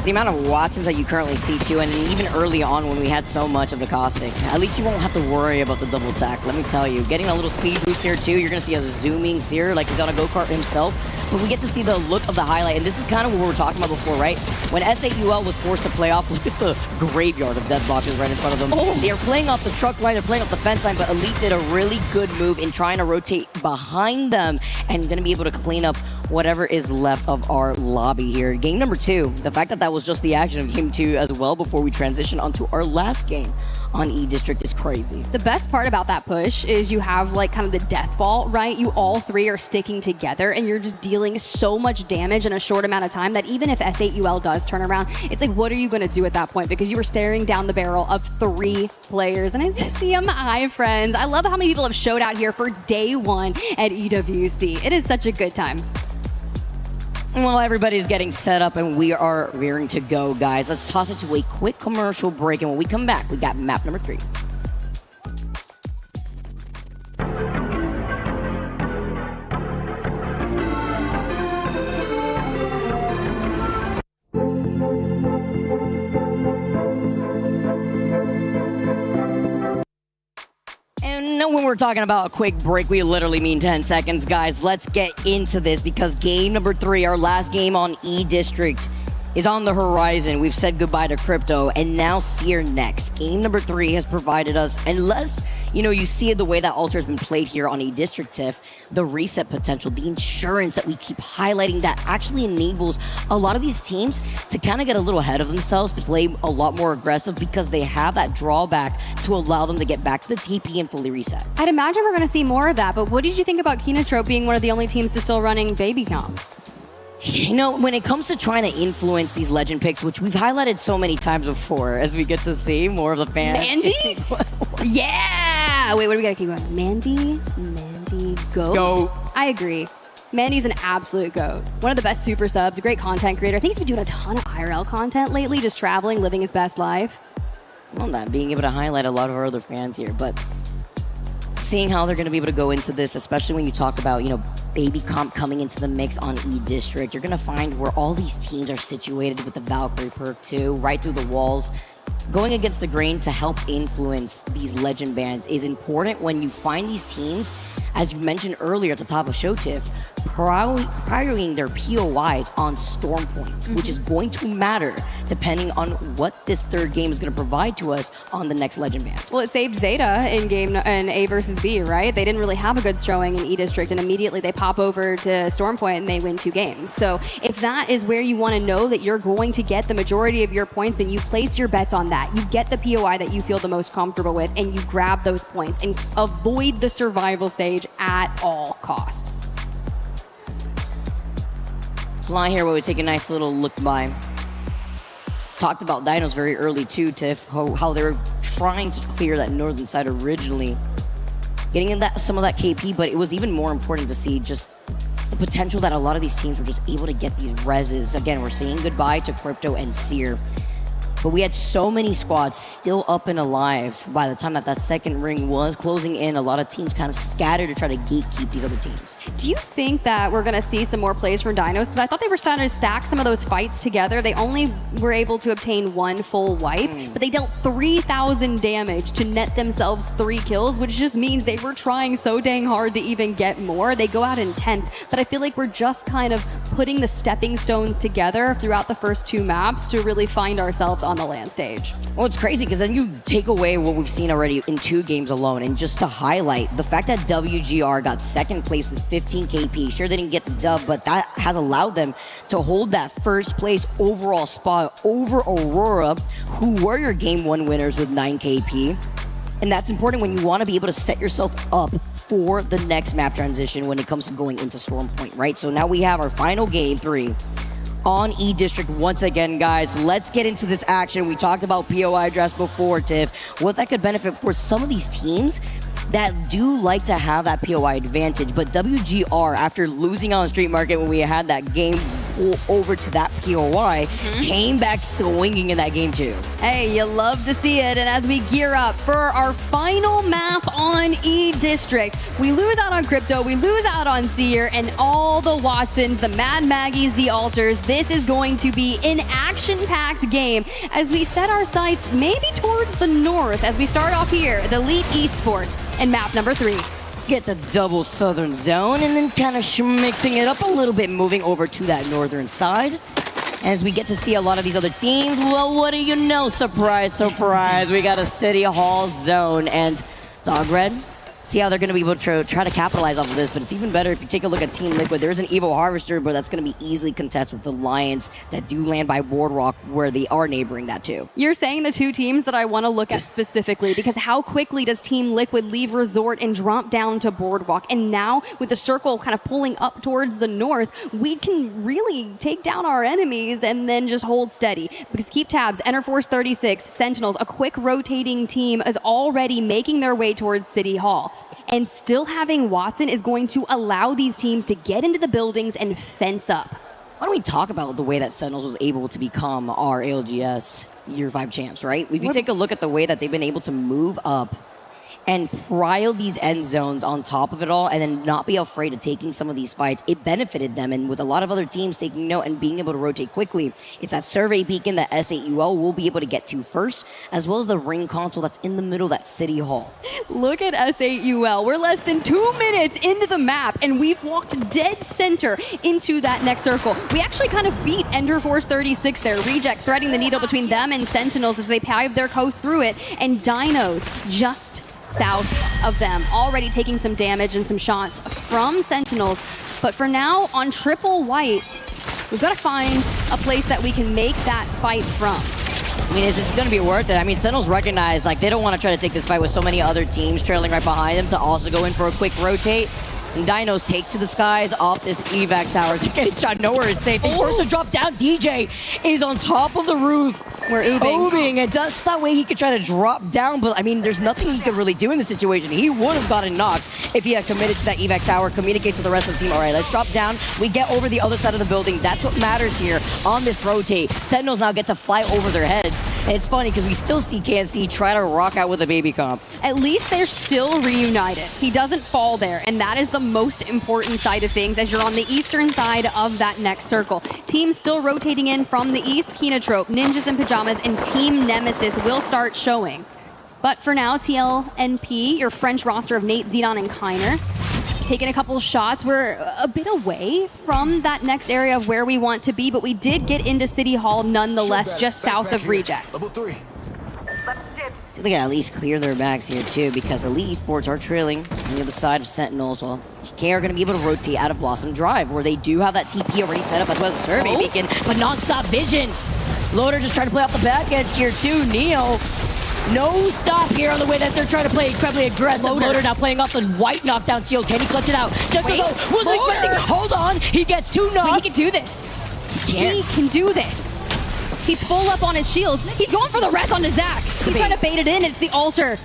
The amount of Watsons that you currently see too, and even early on when we had so much of the caustic, at least you won't have to worry about the double attack. Let me tell you, getting a little speed boost here too, you're gonna see a zooming Seer like he's on a go-kart himself, but we get to see the look of the highlight, and this is kind of what we were talking about before, right? When SAUL was forced to play off, look at the graveyard of dead boxes right in front of them. They're playing off the truck line, they're playing off the fence line, but Elite did a really good move in trying to rotate behind them and gonna be able to clean up whatever is left of our lobby here. Game number 2, the fact that that was just the action of game 2 as well before we transition onto our last game on E-District is crazy. The best part about that push is you have like kind of the death ball, right? You all three are sticking together and you're just dealing so much damage in a short amount of time that even if S8UL does turn around, it's like, what are you gonna do at that point? Because you were staring down the barrel of 3 players. And I see them, hi friends. I love how many people have showed out here for day 1 at EWC. It is such a good time. Well, everybody's getting set up and we are rearing to go, guys. Let's toss it to a quick commercial break, and when we come back, we got map number 3. When we're talking about a quick break, we literally mean 10 seconds, guys. Let's get into this because game number 3, our last game on E-District, is on the horizon. We've said goodbye to Crypto, and now Seer next. Game number 3 has provided us, unless, you know, you see the way that Alter has been played here on E-District, Tiff, the reset potential, the insurance that we keep highlighting that actually enables a lot of these teams to kind of get a little ahead of themselves, play a lot more aggressive because they have that drawback to allow them to get back to the TP and fully reset. I'd imagine we're going to see more of that, but what did you think about Kinotrope being one of the only teams to still running Baby Comp? You know, when it comes to trying to influence these legend picks, which we've highlighted so many times before, as we get to see more of the fans. Mandy? Yeah! Wait, what do we got to keep going? Mandy, GOAT? GOAT. I agree. Mandy's an absolute GOAT. One of the best super subs, a great content creator. I think he's been doing a ton of IRL content lately, just traveling, living his best life. Well, not being able to highlight a lot of our other fans here, but seeing how they're going to be able to go into this, especially when you talk about, you know, Baby Comp coming into the mix on E-District, you're going to find where all these teams are situated with the Valkyrie perk too, right through the walls. Going against the grain to help influence these legend bands is important when you find these teams as you mentioned earlier at the top of Showtiff, prioring their POIs on storm points, which is going to matter depending on what this third game is going to provide to us on the next Legend Band. Well, it saved Zeta in A versus B, right? They didn't really have a good showing in E District, and immediately they pop over to Storm Point and they win 2 games. So if that is where you want to know that you're going to get the majority of your points, then you place your bets on that. You get the POI that you feel the most comfortable with, and you grab those points and avoid the survival stage at all costs. Line here where we take a nice little look by. Talked about Dinos very early too, Tiff, how they were trying to clear that northern side originally, getting in some of that KP, but it was even more important to see just the potential that a lot of these teams were just able to get these reses. Again, we're saying goodbye to Crypto and Seer. But we had so many squads still up and alive by the time that second ring was closing in. A lot of teams kind of scattered to try to gatekeep these other teams. Do you think that we're going to see some more plays from Dinos? Because I thought they were starting to stack some of those fights together. They only were able to obtain 1 full wipe, but they dealt 3,000 damage to net themselves 3 kills, which just means they were trying so dang hard to even get more. They go out in 10th, but I feel like we're just kind of putting the stepping stones together throughout the first 2 maps to really find ourselves on the land stage. Well, it's crazy because then you take away what we've seen already in 2 games alone, and just to highlight the fact that WGR got second place with 15 KP. Sure, they didn't get the dub, but that has allowed them to hold that first place overall spot over Aurora, who were your game 1 winners with 9 KP. And that's important when you want to be able to set yourself up for the next map transition when it comes to going into Storm Point, right? So now we have our final game 3 on E District once again, guys. Let's get into this action. We talked about POI drafts before, Tiff. What that could benefit for some of these teams that do like to have that POI advantage, but WGR, after losing on the street market when we had that game over to that POI, came back swinging in that game too. Hey, you love to see it. And as we gear up for our final map on E District, we lose out on Crypto, we lose out on Seer, and all the Watsons, the Mad Maggies, the Alters. This is going to be an action-packed game as we set our sights maybe towards the north as we start off here, the Elite Esports and map number 3. Get the double southern zone and then kind of mixing it up a little bit, moving over to that northern side. As we get to see a lot of these other teams, well, what do you know? Surprise, surprise. We got a City Hall zone, and Dog Red, see how they're going to be able to try to capitalize off of this, but it's even better if you take a look at Team Liquid. There's an Evo Harvester, but that's going to be easily contested with the Lions that do land by Boardwalk, where they are neighboring that too. You're saying the 2 teams that I want to look at specifically, because how quickly does Team Liquid leave Resort and drop down to Boardwalk? And now with the circle kind of pulling up towards the north, we can really take down our enemies and then just hold steady. Because keep tabs, Enter Force 36, Sentinels, a quick rotating team is already making their way towards City Hall. And still having Watson is going to allow these teams to get into the buildings and fence up. Why don't we talk about the way that Sentinels was able to become our ALGS Year 5 champs, right? If you take a look at the way that they've been able to move up and prile these end zones on top of it all and then not be afraid of taking some of these fights, it benefited them. And with a lot of other teams taking note and being able to rotate quickly, it's that survey beacon that S8UL will be able to get to first, as well as the ring console that's in the middle of that City Hall. Look at S8UL. We're less than 2 minutes into the map, and we've walked dead center into that next circle. We actually kind of beat Ender Force 36 there. Reject threading the needle between them and Sentinels as they pive their coast through it, and Dinos just south of them, already taking some damage and some shots from Sentinels. But for now, on triple white, we've got to find a place that we can make that fight from. I mean, is this going to be worth it? I mean, Sentinels recognize, like, they don't want to try to take this fight with so many other teams trailing right behind them to also go in for a quick rotate. And Dinos take to the skies off this evac tower. They're getting shot nowhere. It's safe. They force a drop down. DJ is on top of the roof. We're oobing. And just that way he could try to drop down. But, I mean, there's nothing he could really do in this situation. He would have gotten knocked if he had committed to that evac tower, communicates to the rest of the team. All right, let's drop down. We get over the other side of the building. That's what matters here on this rotate. Sentinels now get to fly over their heads. And it's funny because we still see KNC try to rock out with a baby comp. At least they're still reunited. He doesn't fall there, and that is the most important side of things as you're on the eastern side of that next circle. Teams still rotating in from the east. Kenotrope, Ninjas in Pajamas, and Team Nemesis will start showing. But for now, TLNP, your French roster of Nate, Zidane, and Kiner, taking a couple shots. We're a bit away from that next area of where we want to be, but we did get into City Hall nonetheless, just south of Reject. So they can at least clear their backs here too, because Elite Esports are trailing on the other side of Sentinels. Well, GK are going to be able to rotate out of Blossom Drive, where they do have that TP already set up as well as a survey beacon, but non-stop vision. Loader just trying to play off the back edge here too. Neo, no stop here on the way that they're trying to play incredibly aggressive. Loader now playing off the white knockdown shield. Can he clutch it out? Just wasn't expecting. Hold on, he gets 2 knocks. Wait, he can do this. He can do this. He's full up on his shields. He's going for the wreck onto Zach. He's trying to bait it in. It's the altar.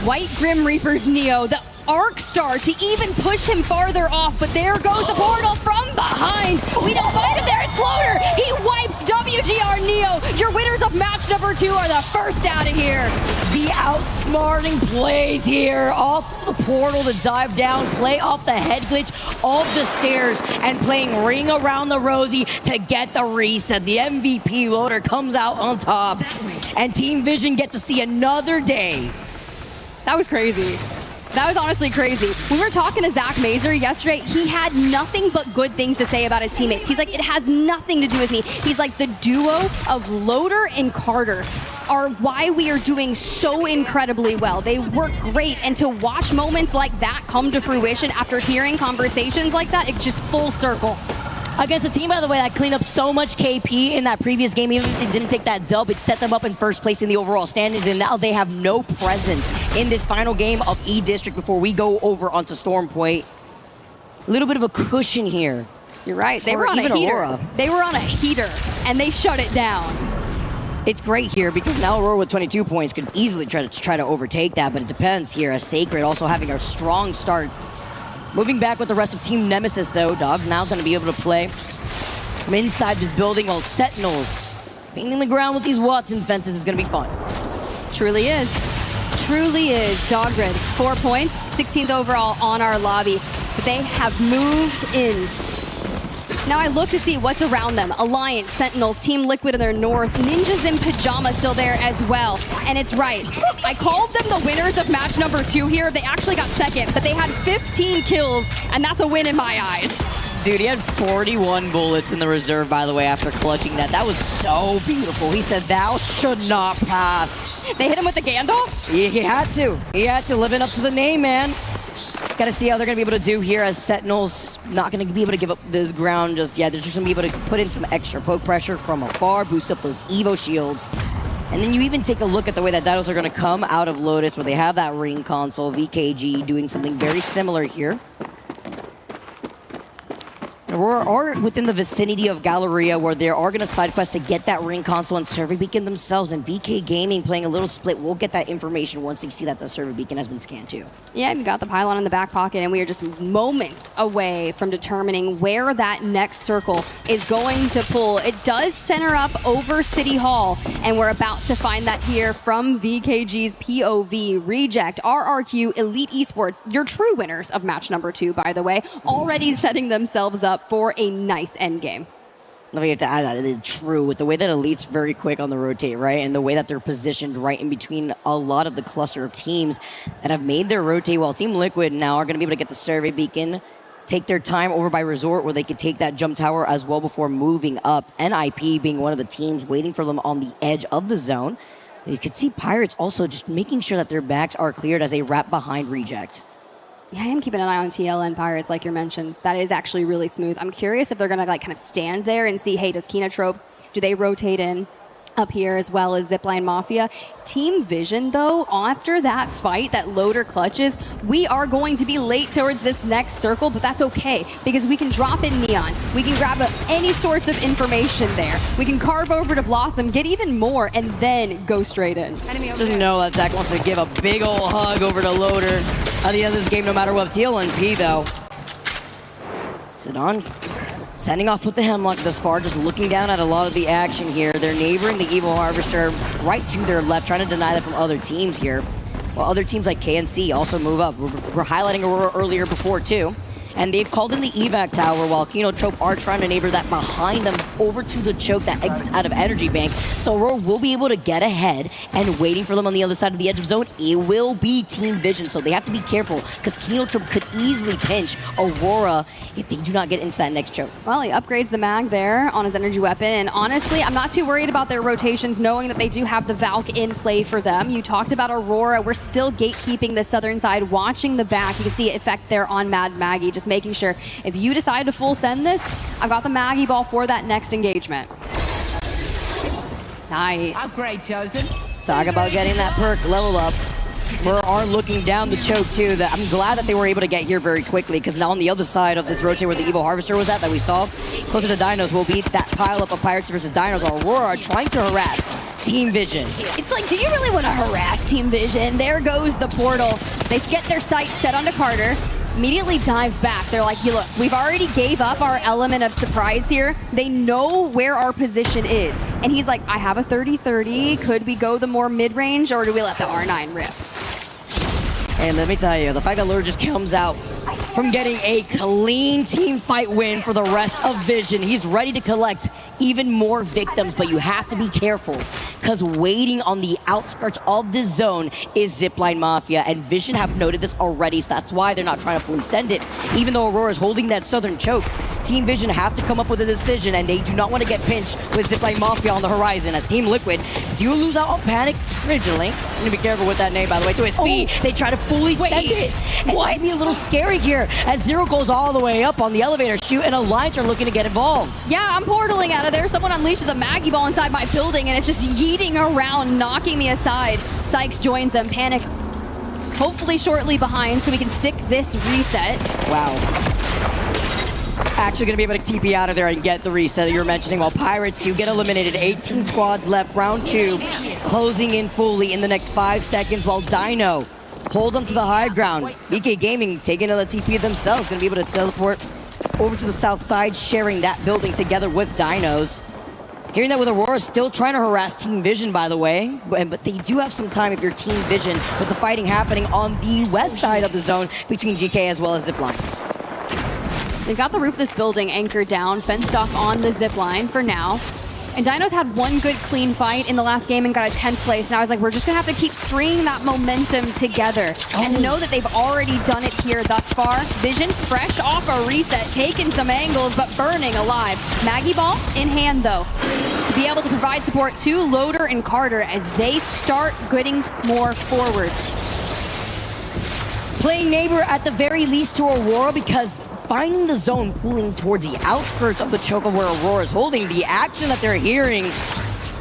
White Grim Reaper's Neo, the arc star to even push him farther off, but there goes the portal from behind. We don't find him there. It's Loader. He wipes WGR Neo. Your winners of match number 2 are the first out of here. The outsmarting plays here off the portal to dive down, play off the head glitch of the stairs, and playing Ring Around the Rosie to get the reset. The MVP Loader comes out on top, and Team Vision get to see another day. That was crazy. That was honestly crazy. We were talking to Zach Mazer yesterday. He had nothing but good things to say about his teammates. He's like, it has nothing to do with me. He's like, the duo of Loader and Carter are why we are doing so incredibly well. They work great, and to watch moments like that come to fruition after hearing conversations like that, it's just full circle. Against a team, by the way, that cleaned up so much KP in that previous game. Even if they didn't take that dub, it set them up in first place in the overall standings, and now they have no presence in this final game of E-District before we go over onto Storm Point. A little bit of a cushion here. You're right. They were on a heater. Aurora. They were on a heater, and they shut it down. It's great here because now Aurora with 22 points could easily try to overtake that, but it depends here. As Sacred also having a strong start. Moving back with the rest of Team Nemesis, though. Dog now going to be able to play from inside this building, while Sentinels being in the ground with these Watson fences is going to be fun. Truly is. Truly is. Doggrid, 4 points, 16th overall on our lobby. But they have moved in. Now I look to see what's around them. Alliance, Sentinels, Team Liquid in their north, Ninjas in Pajama still there as well. And it's right. I called them the winners of match number 2 here. They actually got second, but they had 15 kills, and that's a win in my eyes. Dude, he had 41 bullets in the reserve, by the way, after clutching that. That was so beautiful. He said, thou should not pass. They hit him with the Gandalf? He had to. He had to, living up to the name, man. Got to see how they're going to be able to do here, as Sentinels not going to be able to give up this ground just yet. They're just going to be able to put in some extra poke pressure from afar, boost up those Evo shields. And then you even take a look at the way that Dinos are going to come out of Lotus, where they have that ring console, VKG doing something very similar here. Or within the vicinity of Galleria, where they are going to side quest to get that ring console and survey beacon themselves, and VK Gaming playing a little split. We'll get that information once they see that the survey beacon has been scanned too. Yeah, we got the pylon in the back pocket, and we are just moments away from determining where that next circle is going to pull. It does center up over City Hall, and we're about to find that here from VKG's POV. Reject, RRQ, Elite Esports, your true winners of match number 2, by the way, already setting themselves up for a nice end game. Let me have to add that. It is true with the way that Elite's very quick on the rotate, right? And the way that they're positioned right in between a lot of the cluster of teams that have made their rotate, while Team Liquid now are going to be able to get the survey beacon, take their time over by Resort, where they could take that jump tower as well before moving up. NIP being one of the teams waiting for them on the edge of the zone. You could see Pirates also just making sure that their backs are cleared as they wrap behind Reject. Yeah, I am keeping an eye on TL and Pirates, like you mentioned. That is actually really smooth. I'm curious if they're going to kind of stand there and see, hey, does Kinotrope, do they rotate in up here as well as Zipline Mafia? Team Vision, though, after that fight that Loader clutches, we are going to be late towards this next circle, but that's okay, because we can drop in Neon. We can grab any sorts of information there. We can carve over to Blossom, get even more, and then go straight in. Just know that Zach wants to give a big old hug over to Loader at the end of this game, no matter what. TLNP, though. Sidon sending off with the Hemlock thus far, just looking down at a lot of the action here. They're neighboring the Evil Harvester right to their left, trying to deny that from other teams here. While other teams like KNC also move up. We're highlighting Aurora earlier before, too. and they've called in the evac tower while Kino Trope are trying to neighbor that behind them over to the choke that exits out of Energy Bank. So Aurora will be able to get ahead, and waiting for them on the other side of the edge of zone, it will be Team Vision. So they have to be careful because Kino Trope could easily pinch Aurora if they do not get into that next choke. Well, he upgrades the mag there on his energy weapon, and honestly, I'm not too worried about their rotations, knowing that they do have the Valk in play for them. You talked about Aurora. We're still gatekeeping the southern side, watching the back. You can see effect there on Mad Maggie, just making sure if you decide to full send this, I've got the Maggie ball for that next engagement. Nice. Upgrade chosen. Talk about getting that perk level up. We are looking down the choke too. I'm glad that they were able to get here very quickly, because now on the other side of this rotate where the Evil Harvester was at that we saw, closer to Dinos, will be that pile up of Pirates versus Dinos. Aurora are trying to harass Team Vision. It's like, do you really want to harass Team Vision? There goes the portal. They get their sights set onto Carter. Immediately dive back. They're like, you look, we've already gave up our element of surprise here. They know where our position is. And he's like, I have a 30-30. Could we go the more mid-range, or do we let the R9 rip? And let me tell you, the fact that Lure just comes out from getting a clean team fight win for the rest of Vision, he's ready to collect even more victims, but you have to be careful, because waiting on the outskirts of this zone is Zipline Mafia, and Vision have noted this already, so that's why they're not trying to fully send it. Even though Aurora is holding that southern choke, Team Vision have to come up with a decision, and they do not want to get pinched with Zipline Mafia on the horizon, as Team Liquid do lose out on Panic originally. I'm gonna be careful with that name, by the way, to his feet. They try to fully send it. And this could be a little scary here, as Zero goes all the way up on the elevator chute, and Alliance are looking to get involved. Yeah, I'm portaling out of there. Someone unleashes a Maggie ball inside my building, and it's just yeeting around, knocking me aside. Sykes joins them. Panic hopefully shortly behind, so we can stick this reset. Wow. Actually going to be able to TP out of there and get the reset that you were mentioning, while Pirates do get eliminated. 18 squads left, round 2, closing in fully in the next 5 seconds, while Dino hold onto the high ground. BK Gaming taking another TP themselves, going to be able to teleport over to the south side, sharing that building together with Dinos. Hearing that with Aurora still trying to harass Team Vision, by the way, but they do have some time if you're Team Vision, with the fighting happening on the west side of the zone between GK as well as Zipline. They've got the roof of this building anchored down, fenced off on the zip line for now. And Dinos had one good clean fight in the last game and got a 10th place. And I was like, we're just gonna have to keep stringing that momentum together and know that they've already done it here thus far. Vision fresh off a reset, taking some angles, but burning alive. Maggie ball in hand though, to be able to provide support to Loader and Carter as they start getting more forward. Playing neighbor at the very least to Aurora, because finding the zone pulling towards the outskirts of the choke of where Aurora is holding, the action that they're hearing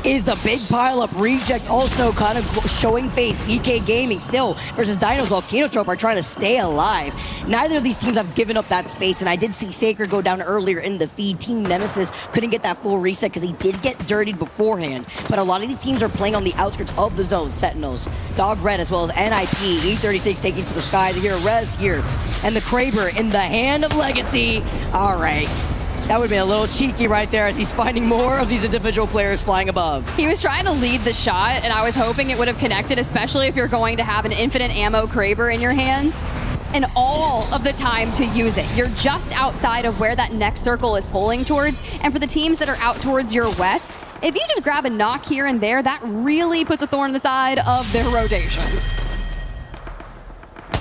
is the big pile-up reject, also kind of showing face. BK Gaming still versus Dinos, while Kino Trope are trying to stay alive. Neither of these teams have given up that space, and I did see Sacred go down earlier in the feed. Team Nemesis couldn't get that full reset because he did get dirtied beforehand, but a lot of these teams are playing on the outskirts of the zone. Sentinels, Dog Red, as well as NIP, E36 taking to the sky. The hero Rez here, and the Kraber in the hand of Legacy. All right. That would have been a little cheeky right there, as he's finding more of these individual players flying above. He was trying to lead the shot, and I was hoping it would have connected, especially if you're going to have an infinite ammo Kraber in your hands, and all of the time to use it. You're just outside of where that next circle is pulling towards, and for the teams that are out towards your west, if you just grab a knock here and there, that really puts a thorn in the side of their rotations.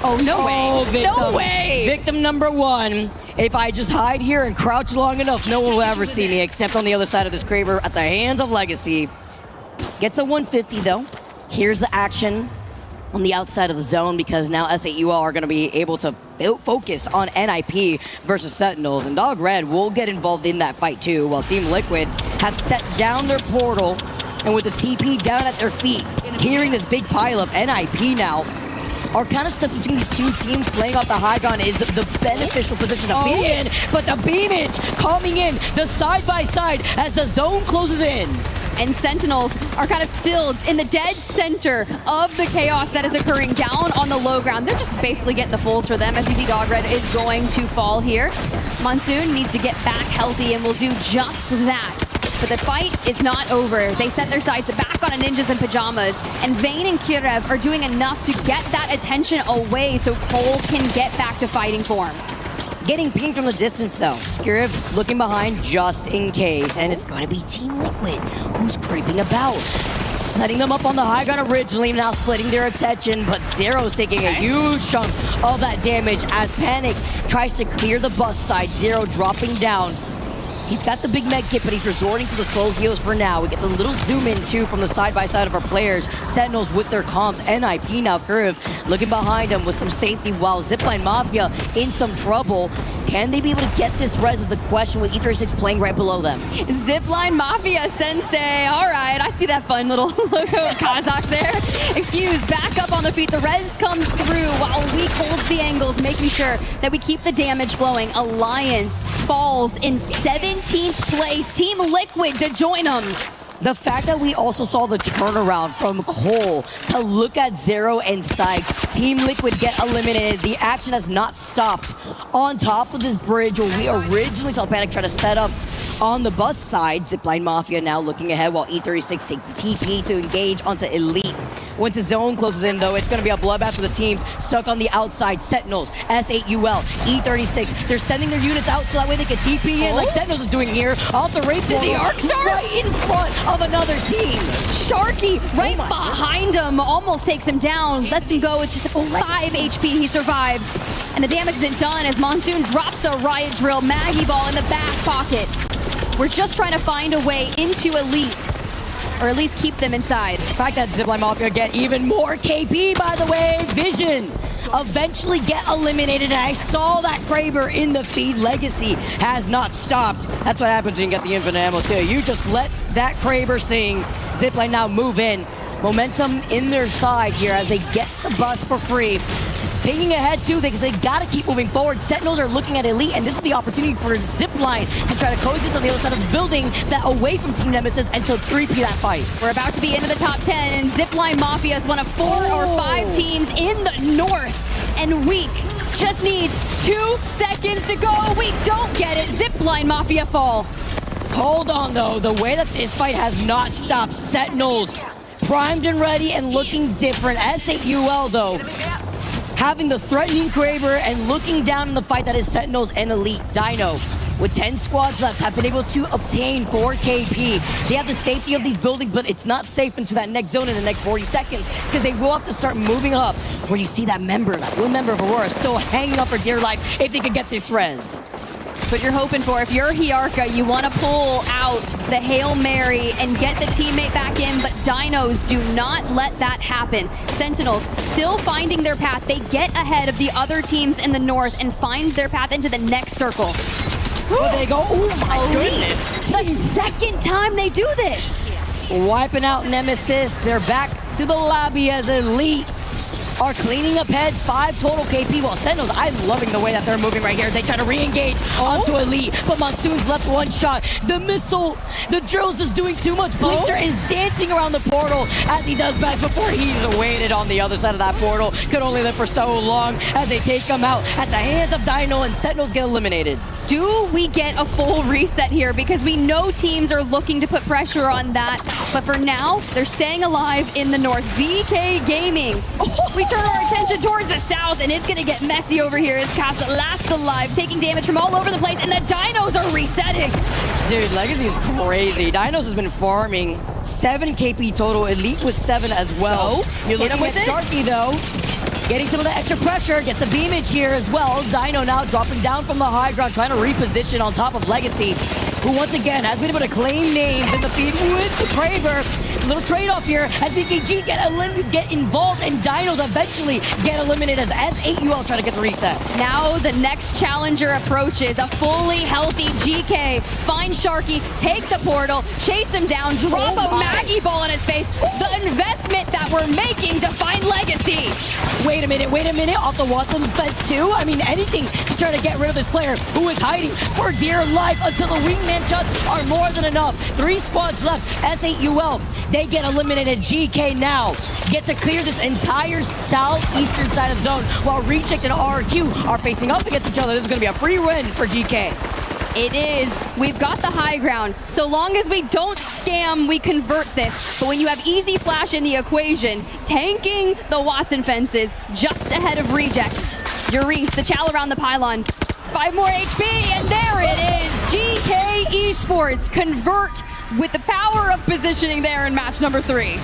Oh, no way. Victim. No way. Victim number 1. If I just hide here and crouch long enough, no one will ever see me, except on the other side of this Kraber at the hands of Legacy. Gets a 150 though. Here's the action on the outside of the zone, because now SAUL are going to be able to focus on NIP versus Sentinels, and Dog Red will get involved in that fight too, while Team Liquid have set down their portal, and with the TP down at their feet, hearing this big pile of NIP now, are kind of stuck between these two teams. Playing off the high ground is the beneficial position to be in, but the beamage coming in, the side-by-side as the zone closes in. And Sentinels are kind of still in the dead center of the chaos that is occurring down on the low ground. They're just basically getting the fulls for them, as you see Dog Red is going to fall here. Monsoon needs to get back healthy and will do just that. But the fight is not over. They set their sights back on a Ninjas in Pajamas, and Vayne and Kirev are doing enough to get that attention away so Cole can get back to fighting form. Getting pinged from the distance though. Skirv looking behind just in case, and it's gonna be Team Liquid who's creeping about. Setting them up on the high ground originally, now splitting their attention, but Zero's taking a huge chunk of that damage as Panic tries to clear the bus side. Zero dropping down. He's got the big med kit, but he's resorting to the slow heals for now. We get the little zoom in too from the side-by-side of our players. Sentinels with their comms. NIP now Curve looking behind him with some safety while Zipline Mafia in some trouble. Can they be able to get this res is the question with E36 playing right below them. Zipline Mafia Sensei. All right, I see that fun little logo of Kazakh there. Excuse, back up on the feet. The res comes through while we hold the angles, making sure that we keep the damage flowing. Alliance falls in 17th place. Team Liquid to join them. The fact that we also saw the turnaround from Cole to look at Zero and Sykes. Team Liquid get eliminated. The action has not stopped on top of this bridge where we originally saw Panic try to set up on the bus side. Zipline Mafia now looking ahead while E36 take TP to engage onto Elite. Once the zone closes in, though, it's going to be a bloodbath for the teams stuck on the outside. Sentinels, S8UL, E36. They're sending their units out so that way they can TP in like Sentinels is doing here. Off the raid portal, the Arc Star right in front of another team. Sharky right behind him, almost takes him down. Lets him go with just 5 HP. He survives. And the damage isn't done as Monsoon drops a Riot Drill. Maggie Ball in the back pocket. We're just trying to find a way into Elite. Or at least keep them inside. The fact that Zipline Mafia get even more KP, by the way. Vision eventually get eliminated, and I saw that Kraber in the feed. Legacy has not stopped. That's what happens when you get the infinite ammo too. You just let that Kraber sing. Zipline now move in. Momentum in their side here as they get the bus for free. Pinging ahead too, because they gotta keep moving forward. Sentinels are looking at Elite, and this is the opportunity for Zipline to try to coexist on the other side of the building, that away from Team Nemesis, and to 3P that fight. We're about to be into the top 10, and Zipline Mafia is one of 4 or 5 teams in the north. And Weak just needs 2 seconds to go. We don't get it. Zipline Mafia fall. Hold on though, the way that this fight has not stopped. Sentinels primed and ready and looking different. S8UL though, having the threatening Kraber and looking down in the fight that is Sentinels and Elite. Dino, with 10 squads left, have been able to obtain 4 KP. They have the safety of these buildings, but it's not safe into that next zone in the next 40 seconds because they will have to start moving up where you see that one member of Aurora still hanging up for dear life if they could get this res. That's what you're hoping for. If you're Hiarka, you want to pull out the Hail Mary and get the teammate back in, but Dinos do not let that happen. Sentinels still finding their path. They get ahead of the other teams in the north and find their path into the next circle. But they go, oh my goodness. The second time they do this. Wiping out Nemesis. They're back to the lobby as Elite are cleaning up heads. 5 total KP, while Sentinels, I'm loving the way that they're moving right here. They try to re-engage onto Elite, but Monsoon's left one shot. The missile, the drill's just doing too much. Blitzer is dancing around the portal as he does back before he's awaited on the other side of that portal. Could only live for so long as they take him out at the hands of Dino, and Sentinels get eliminated. Do we get a full reset here? Because we know teams are looking to put pressure on that. But for now, they're staying alive in the north. VK Gaming. We turn our attention towards the south, and it's going to get messy over here as Casa last alive, taking damage from all over the place, and the Dinos are resetting. Dude, Legacy is crazy. Dinos has been farming 7 KP total. Elite was 7 as well. You're looking at Sharky, though. Getting some of the extra pressure, gets a beamage here as well. Dino now dropping down from the high ground, trying to reposition on top of Legacy, who once again has been able to claim names in the feed with the Kraber. A little trade-off here as VKG get involved, and Dinos eventually get eliminated as S8UL try to get the reset. Now the next challenger approaches, a fully healthy GK. Find Sharky, take the portal, chase him down, drop a Maggie Ball in his face. The investment that we're making to find Legacy. Wait a minute, off the Watson fence too? I mean, anything to try to get rid of this player who is hiding for dear life until the wingman shots are more than enough. 3 squads left, S8UL, they get eliminated. GK now get to clear this entire southeastern side of zone while Reject and RQ are facing up against each other. This is gonna be a free win for GK. It is. We've got the high ground. So long as we don't scam, we convert this. But when you have Easy Flash in the equation, tanking the Watson fences just ahead of Reject. Urice, the Chal around the pylon. 5 more HP, and there it is. GK Esports convert with the power of positioning there in match number 3.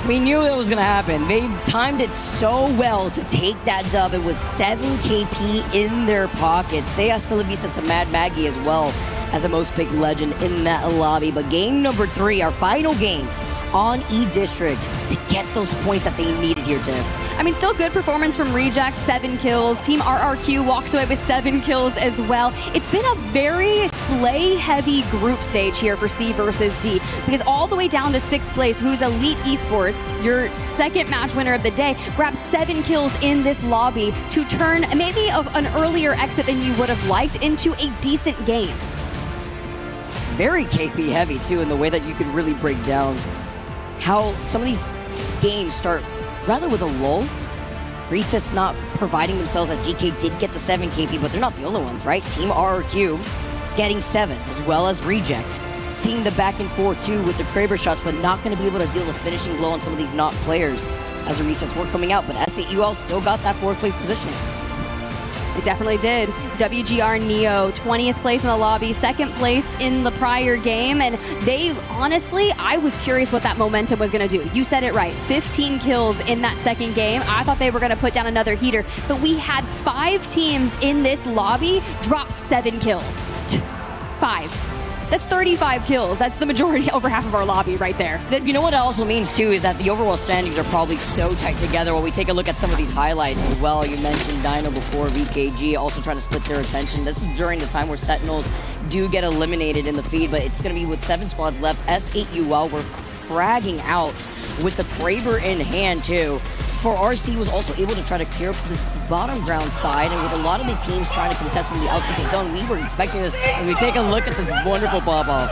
We knew it was going to happen. They timed it so well to take that dub, and with 7 KP in their pocket. Say hasta la vista to Mad Maggie as well as a most picked legend in that lobby. But game number 3, our final game on E-District to get those points that they needed here, Tiff. I mean, still good performance from Reject, 7 kills. Team RRQ walks away with 7 kills as well. It's been a very slay-heavy group stage here for C versus D, because all the way down to 6th place, who's Elite Esports, your second match winner of the day, grabs 7 kills in this lobby to turn maybe an earlier exit than you would have liked into a decent game. Very KP heavy too, in the way that you could really break down how some of these games start rather with a lull. Reset's not providing themselves, as GK did get the 7 KP, but they're not the only ones, right? Team RRQ getting 7, as well as Reject. Seeing the back and forth too with the Kraber shots, but not going to be able to deal with finishing blow on some of these not players as the resets were coming out. But SAUL still got that 4th place position. It definitely did. WGR Neo, 20th place in the lobby, 2nd place in the prior game. And they, honestly, I was curious what that momentum was going to do. You said it right. 15 kills in that second game. I thought they were going to put down another heater. But we had 5 teams in this lobby drop 7 kills. 5. That's 35 kills. That's the majority, over half of our lobby right there. You know what it also means too is that the overall standings are probably so tight together. When we take a look at some of these highlights as well, you mentioned Dino before, VKG also trying to split their attention. This is during the time where Sentinels do get eliminated in the feed, but it's going to be with 7 squads left. S8UL were fragging out with the Kraber in hand too. For RC was also able to try to clear up this bottom ground side, and with a lot of the teams trying to contest from the outskirts of the zone, we were expecting this, and we take a look at this wonderful pop-off.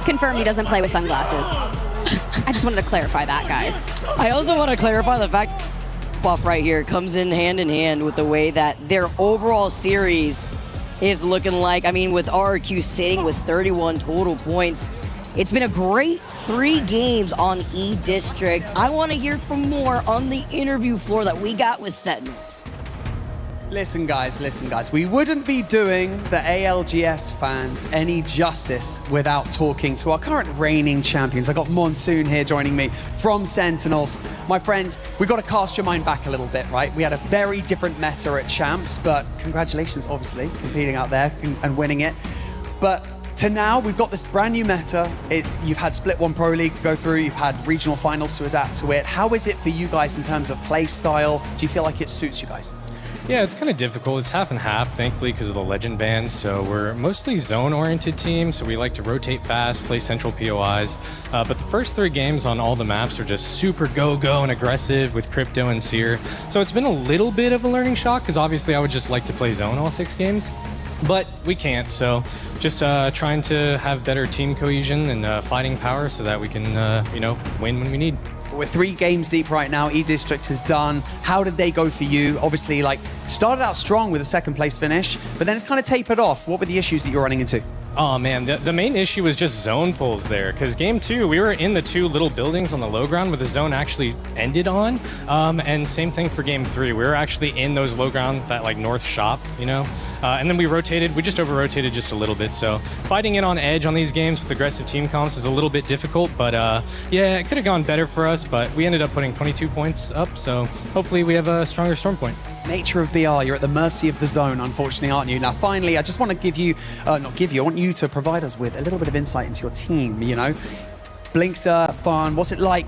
Confirmed he doesn't play with sunglasses. I just wanted to clarify that, guys. I also want to clarify the fact buff right here comes in hand with the way that their overall series is looking like. I mean, with RRQ sitting with 31 total points, it's been a great 3 games on E-District. I want to hear from more on the interview floor that we got with Sentinels. Listen guys, we wouldn't be doing the ALGS fans any justice without talking to our current reigning champions. I got Monsoon here joining me from Sentinels. My friend, we got to cast your mind back a little bit, right? We had a very different meta at Champs, but congratulations, obviously, competing out there and winning it. But to now, we've got this brand new meta. You've had Split 1 Pro League to go through, you've had regional finals to adapt to it. How is it for you guys in terms of play style? Do you feel like it suits you guys? Yeah, it's kind of difficult. It's half and half, thankfully, because of the legend bans. So we're mostly zone-oriented team, so we like to rotate fast, play central POIs. But the first 3 games on all the maps are just super go-go and aggressive with Crypto and Seer. So it's been a little bit of a learning shock, because obviously I would just like to play zone all 6 games. But we can't, so just trying to have better team cohesion and fighting power so that we can, win when we need. We're 3 games deep right now. E-District is done. How did they go for you? Obviously, started out strong with a 2nd place finish, but then it's kind of tapered off. What were the issues that you're running into? Oh man, the main issue was just zone pulls there, because game 2, we were in the 2 little buildings on the low ground where the zone actually ended on, and same thing for game 3. We were actually in those low ground, that north shop, and then we just over-rotated just a little bit, so fighting it on edge on these games with aggressive team comps is a little bit difficult, but yeah, it could have gone better for us, but we ended up putting 22 points up, so hopefully we have a stronger storm point. Nature of BR, you're at the mercy of the zone, unfortunately, aren't you? Now, finally, I just want to I want you to provide us with a little bit of insight into your team, Blinkster, Fun, what's it like,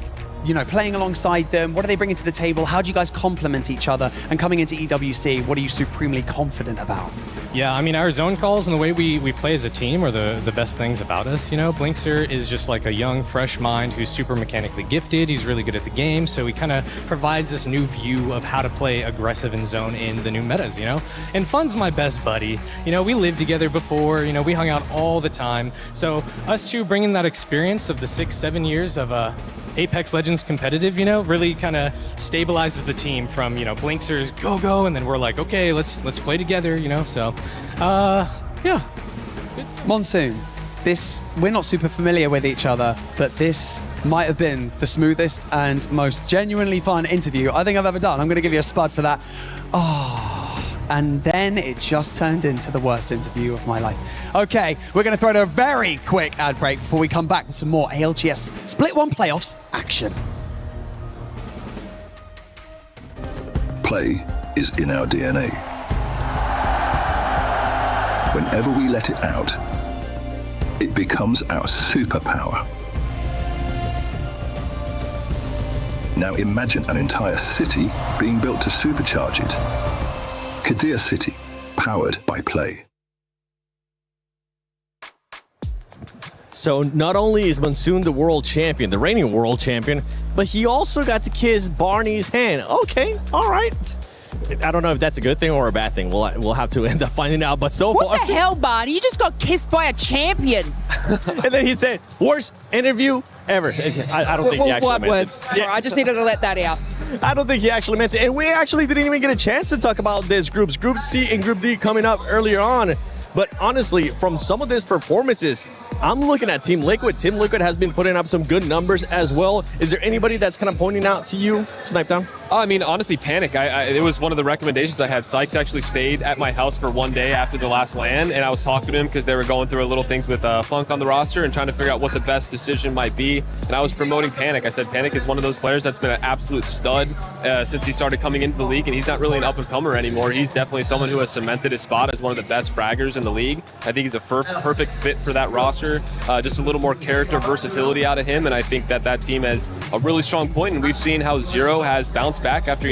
playing alongside them? What do they bring to the table? How do you guys complement each other? And coming into EWC, what are you supremely confident about? Yeah, I mean, our zone calls and the way we play as a team are the best things about us, Blinkster is just like a young, fresh mind who's super mechanically gifted. He's really good at the game, so he kind of provides this new view of how to play aggressive in zone in the new metas, And Fun's my best buddy. We lived together before, we hung out all the time. So us two bringing that experience of the 6-7 years of Apex Legends competitive, really kind of stabilizes the team from, Blinkster's go, and then we're like, okay, let's play together, so, yeah. Monsoon, we're not super familiar with each other, but this might have been the smoothest and most genuinely fun interview I think I've ever done. I'm going to give you a spud for that. And then it just turned into the worst interview of my life. Okay, we're going to throw in a very quick ad break before we come back with some more ALGS Split 1 playoffs action. Play is in our DNA. Whenever we let it out, it becomes our superpower. Now imagine an entire city being built to supercharge it. Kadir City, powered by Play. So not only is Monsoon the world champion, the reigning world champion, but he also got to kiss Barney's hand. Okay, all right. I don't know if that's a good thing or a bad thing. We'll have to end up finding out. But so far, what the hell, Barney? You just got kissed by a champion. And then he said, "Worst interview ever." I don't think he actually meant words? it. Sorry, I just needed to let that out. I don't think he actually meant it. And we actually didn't even get a chance to talk about this groups. Group C and Group D coming up earlier on. But honestly, from some of these performances, I'm looking at Team Liquid. Team Liquid has been putting up some good numbers as well. Is there anybody that's kind of pointing out to you, Snipedown? I mean, honestly, Panic. It was one of the recommendations I had. Sykes actually stayed at my house for one day after the last LAN, and I was talking to him because they were going through a little things with Flunk on the roster and trying to figure out what the best decision might be. And I was promoting Panic. I said Panic is one of those players that's been an absolute stud since he started coming into the league, and he's not really an up-and-comer anymore. He's definitely someone who has cemented his spot as one of the best fraggers in the league. I think he's a perfect fit for that roster. Just a little more character versatility out of him, and I think that team has a really strong point, and we've seen how Zero has bounced back after,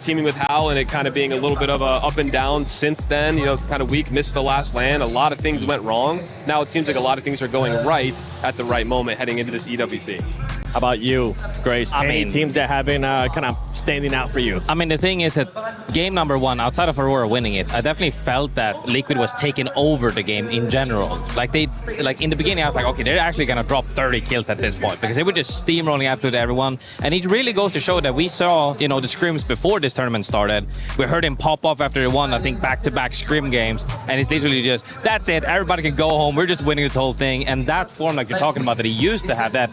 teaming with Hal and it kind of being a little bit of a up and down since then, kind of weak, missed the last LAN. A lot of things went wrong. Now it seems like a lot of things are going right at the right moment heading into this EWC. How about you, Grace? Any teams that have been kind of standing out for you? I mean, the thing is that game number one, outside of Aurora winning it, I definitely felt that Liquid was taking over the game in general. Like in the beginning, I was like, okay, they're actually gonna drop 30 kills at this point because they were just steamrolling absolutely everyone. And it really goes to show that we saw, the scrims before this tournament started. We heard him pop off after they won, I think, back-to-back scrim games, and it's literally just, that's it, everybody can go home, we're just winning this whole thing. And that form, like you're talking about, that he used to have, that,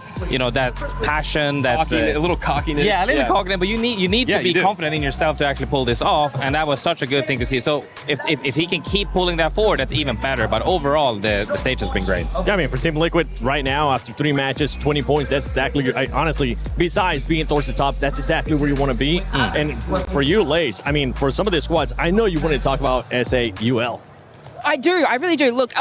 that passion, that's a little cockiness. Yeah, a little cockiness, but you need to be confident in yourself to actually pull this off, and that was such a good thing to see. So if he can keep pulling that forward, that's even better. But overall, the stage has been great. Yeah, I mean, for Team Liquid right now, after 3 matches, 20 points, that's exactly, honestly, besides being towards the top, that's exactly where you want to be. And for you, Lace, I mean, for some of the squads, I know you want to talk about SAUL. I do, I really do. Look,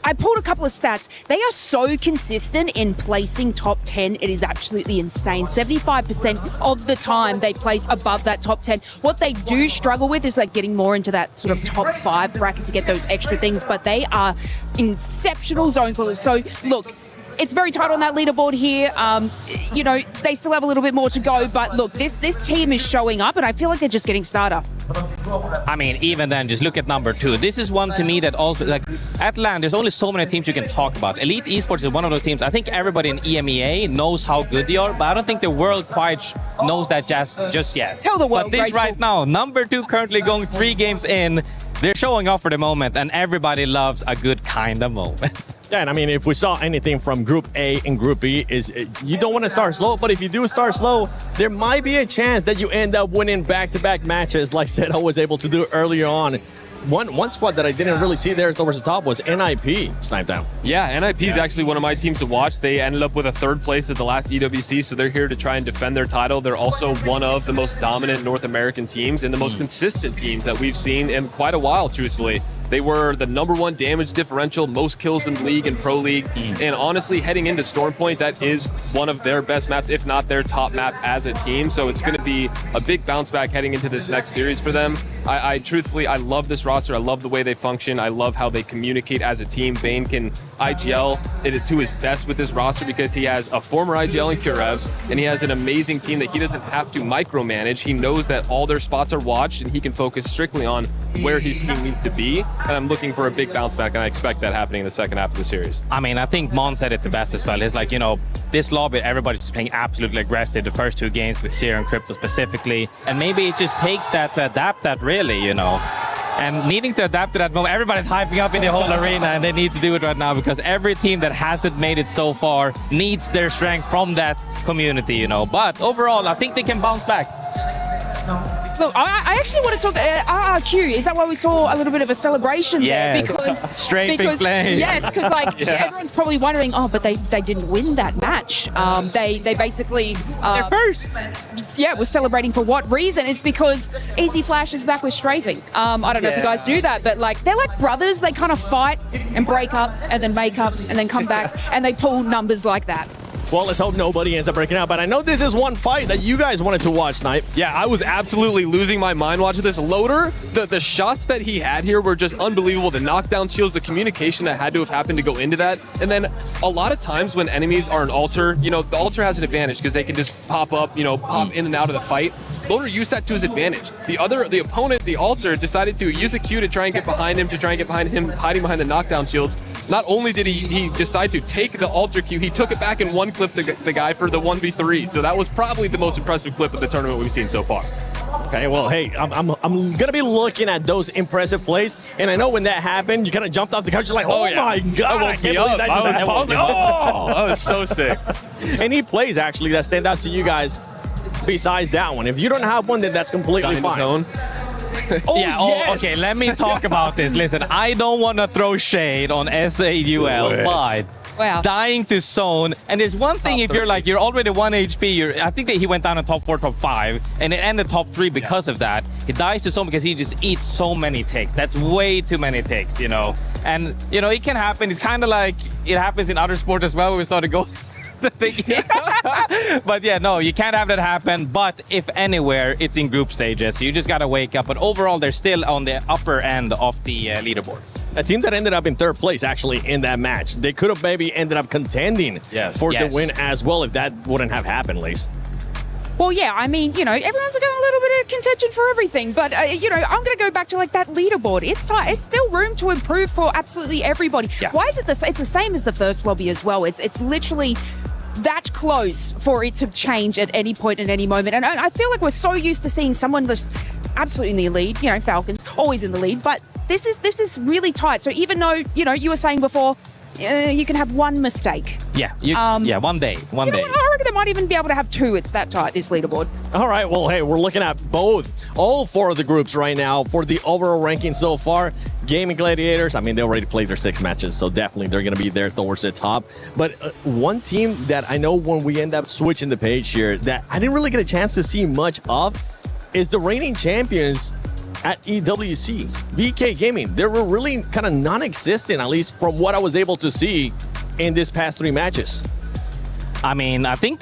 I pulled a couple of stats. They are so consistent in placing top 10. It is absolutely insane. 75% of the time they place above that top 10. What they do struggle with is getting more into that sort of top 5 bracket to get those extra things, but they are exceptional zone pullers. So look, it's very tight on that leaderboard here. They still have a little bit more to go, but look, this team is showing up, and I feel like they're just getting started. I mean, even then, just look at number 2. This is one to me that also, at LAN, there's only so many teams you can talk about. Elite Esports is one of those teams. I think everybody in EMEA knows how good they are, but I don't think the world quite knows that just yet. Tell the world, but this right now, number 2 currently going 3 games in. They're showing off for the moment, and everybody loves a good kind of moment. Yeah, and I mean, if we saw anything from Group A and Group B, is you don't want to start slow, but if you do start slow, there might be a chance that you end up winning back-to-back matches like Seto was able to do earlier on. One squad that I didn't really see there towards the top was NIP, Snipedown. Yeah, NIP is actually one of my teams to watch. They ended up with a 3rd place at the last EWC, so they're here to try and defend their title. They're also one of the most dominant North American teams and the most consistent teams that we've seen in quite a while, truthfully. They were the #1 damage differential, most kills in the league and Pro League. And honestly, heading into Stormpoint, that is one of their best maps, if not their top map as a team. So it's going to be a big bounce back heading into this next series for them. I truthfully, I love this roster. I love the way they function. I love how they communicate as a team. Vayne can IGL it to his best with this roster because he has a former IGL in Kurev, and he has an amazing team that he doesn't have to micromanage. He knows that all their spots are watched, and he can focus strictly on where his team needs to be. And I'm looking for a big bounce back, and I expect that happening in the second half of the series. I mean, I think Mon said it the best as well. It's like, this lobby, everybody's just playing absolutely aggressive the first 2 games with Zero and Crypto specifically. And maybe it just takes that to adapt that really, and needing to adapt to that moment. Everybody's hyping up in the whole arena, and they need to do it right now because every team that hasn't made it so far needs their strength from that community, you know. But overall, I think they can bounce back. Look, I actually want to talk RRQ. Is that why we saw a little bit of a celebration there? Because strafing flame. Yes, because everyone's probably wondering, oh, but they didn't win that match. They basically they're first. Yeah, we're celebrating for what reason? It's because Easy Flash is back with strafing. I don't know if you guys knew that, but like they're like brothers. They kind of fight and break up and then make up and then come back and they pull numbers like that. Well, let's hope nobody ends up breaking out. But I know this is one fight that you guys wanted to watch, Snipe. Yeah, I was absolutely losing my mind watching this. Loader, the shots that he had here were just unbelievable. The knockdown shields, the communication that had to have happened to go into that. And then a lot of times when enemies are an altar, you know, the altar has an advantage because they can just pop up, you know, pop in and out of the fight. Loader used that to his advantage. The opponent, the altar, decided to use a Q to try and get behind him, hiding behind the knockdown shields. Not only did he decide to take the altar Q, he took it back in one clip the guy for the 1v3. So that was probably the most impressive clip of the tournament we've seen so far. Okay, well, hey, I'm gonna be looking at those impressive plays, and I know when that happened, you kind of jumped off the couch, you're like, oh my god, I can't believe that just happened. Oh, that was so sick. Any plays actually that stand out to you guys besides that one? If you don't have one, then that's completely fine. Okay, let me talk about this. Listen, I don't want to throw shade on SAUL, but dying to zone, and there's one thing if you're already 1 HP, I think that he went down in top 4, top 5, and it ended top 3 because of that. He dies to zone because he just eats so many ticks. That's way too many ticks, you know. And, you know, it can happen. It's kind of like it happens in other sports as well where we start to go the thing. But yeah, no, you can't have that happen. But if anywhere, it's in group stages. So you just got to wake up. But overall, they're still on the upper end of the leaderboard. A team that ended up in third place actually in that match. They could have maybe ended up contending for the win as well if that wouldn't have happened, Lace. Well, yeah, I mean, you know, everyone's got a little bit of contention for everything, but, you know, I'm going to go back to, like, that leaderboard. It's tight. It's still room to improve for absolutely everybody. Yeah. Why is it this? It's the same as the first lobby as well. It's literally that close for it to change at any point, at any moment. And I feel like we're so used to seeing someone just absolutely in the lead, you know, Falcons, always in the lead, but this is really tight. So even though, you know, you were saying before, you can have one mistake. Yeah, one day. What? I reckon they might even be able to have 2. It's that tight, this leaderboard. All right, well, hey, we're looking at all 4 of the groups right now for the overall ranking so far. Gaming Gladiators, I mean, they already played their 6 matches, so definitely they're going to be there towards the top. But one team that I know when we end up switching the page here that I didn't really get a chance to see much of is the reigning champions at EWC, VK Gaming. They were really kind of non-existent, at least from what I was able to see in this past 3 matches. I mean, I think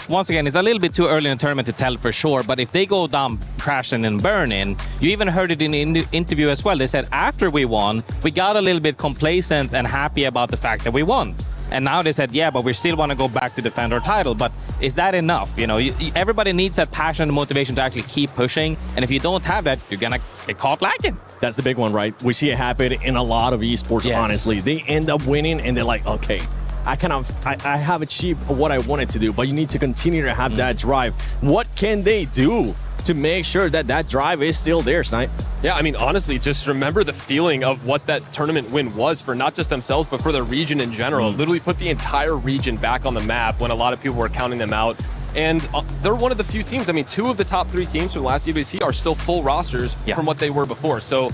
once again, it's a little bit too early in the tournament to tell for sure, but if they go down crashing and burning, you even heard it in the interview as well. They said after we won, we got a little bit complacent and happy about the fact that we won. And now they said, yeah, but we still want to go back to defend our title. But is that enough? You know, everybody needs that passion and motivation to actually keep pushing. And if you don't have that, you're going to get caught lacking. That's the big one, right? We see it happen in a lot of esports, honestly. They end up winning and they're like, okay, I have achieved what I wanted to do, but you need to continue to have that drive. What can they do to make sure that drive is still there, Snipe? Yeah, I mean, honestly, just remember the feeling of what that tournament win was for not just themselves, but for the region in general. Literally put the entire region back on the map when a lot of people were counting them out. And they're one of the few teams. I mean, 2 of the top 3 teams from last EWC are still full rosters from what they were before. So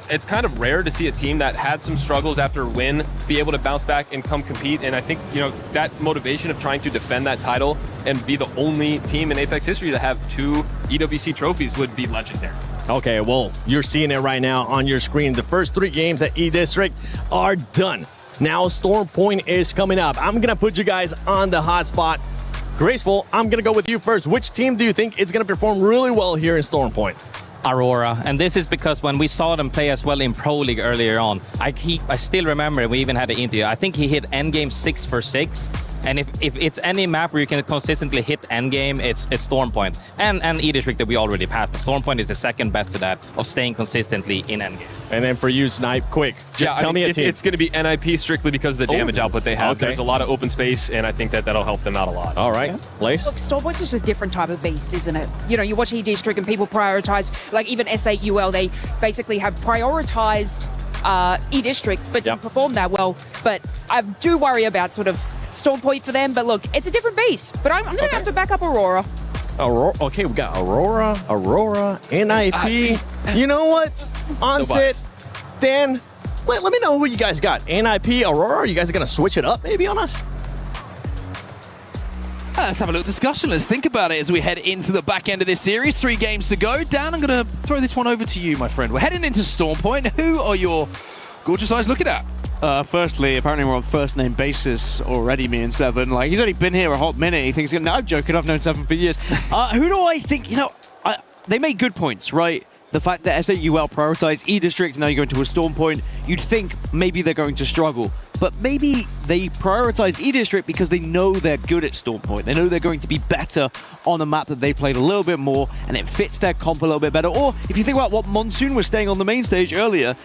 it's kind of rare to see a team that had some struggles after a win be able to bounce back and come compete. And I think, you know, that motivation of trying to defend that title and be the only team in Apex history to have 2 EWC trophies would be legendary. Okay, well, you're seeing it right now on your screen. The first 3 games at E-District are done. Now Storm Point is coming up. I'm going to put you guys on the hot spot. Graceful, I'm going to go with you first. Which team do you think is going to perform really well here in Storm Point? Aurora, and this is because when we saw them play as well in Pro League earlier on, I still remember we even had an interview. I think he hit endgame 6 for 6, And if it's any map where you can consistently hit endgame, it's Stormpoint. And E-District that we already passed, but Stormpoint is the second best to that of staying consistently in endgame. And then for you, Snipe, quick, just tell me a team. It's going to be NIP strictly because of the damage output they have. Okay. There's a lot of open space, and I think that'll help them out a lot. All right, Blaze? Look, Stormpoint's just a different type of beast, isn't it? You know, you watch E-District and people prioritize, like even S8UL, they basically have prioritized E-District, but didn't perform that well. But I do worry about sort of Stormpoint for them. But look, it's a different beast. But I'm going to have to back up Aurora. Okay, we got Aurora, NIP. You know what? Onset, Dan, let me know who you guys got. NIP, Aurora, you guys are going to switch it up maybe on us? Let's have a little discussion. Let's think about it as we head into the back end of this series. 3 games to go. Dan, I'm going to throw this one over to you, my friend. We're heading into Stormpoint. Who are your gorgeous eyes looking at? Firstly, apparently we're on first name basis already, me and Seven. Like, he's only been here a hot minute. He thinks, no, I'm joking, I've known Seven for years. Who do I think, they made good points, right? The fact that S8UL prioritized E-District, now you go into a Stormpoint, you'd think maybe they're going to struggle. But maybe they prioritize E-District because they know they're good at Stormpoint. They know they're going to be better on a map that they played a little bit more, and it fits their comp a little bit better. Or if you think about what Monsoon was staying on the main stage earlier,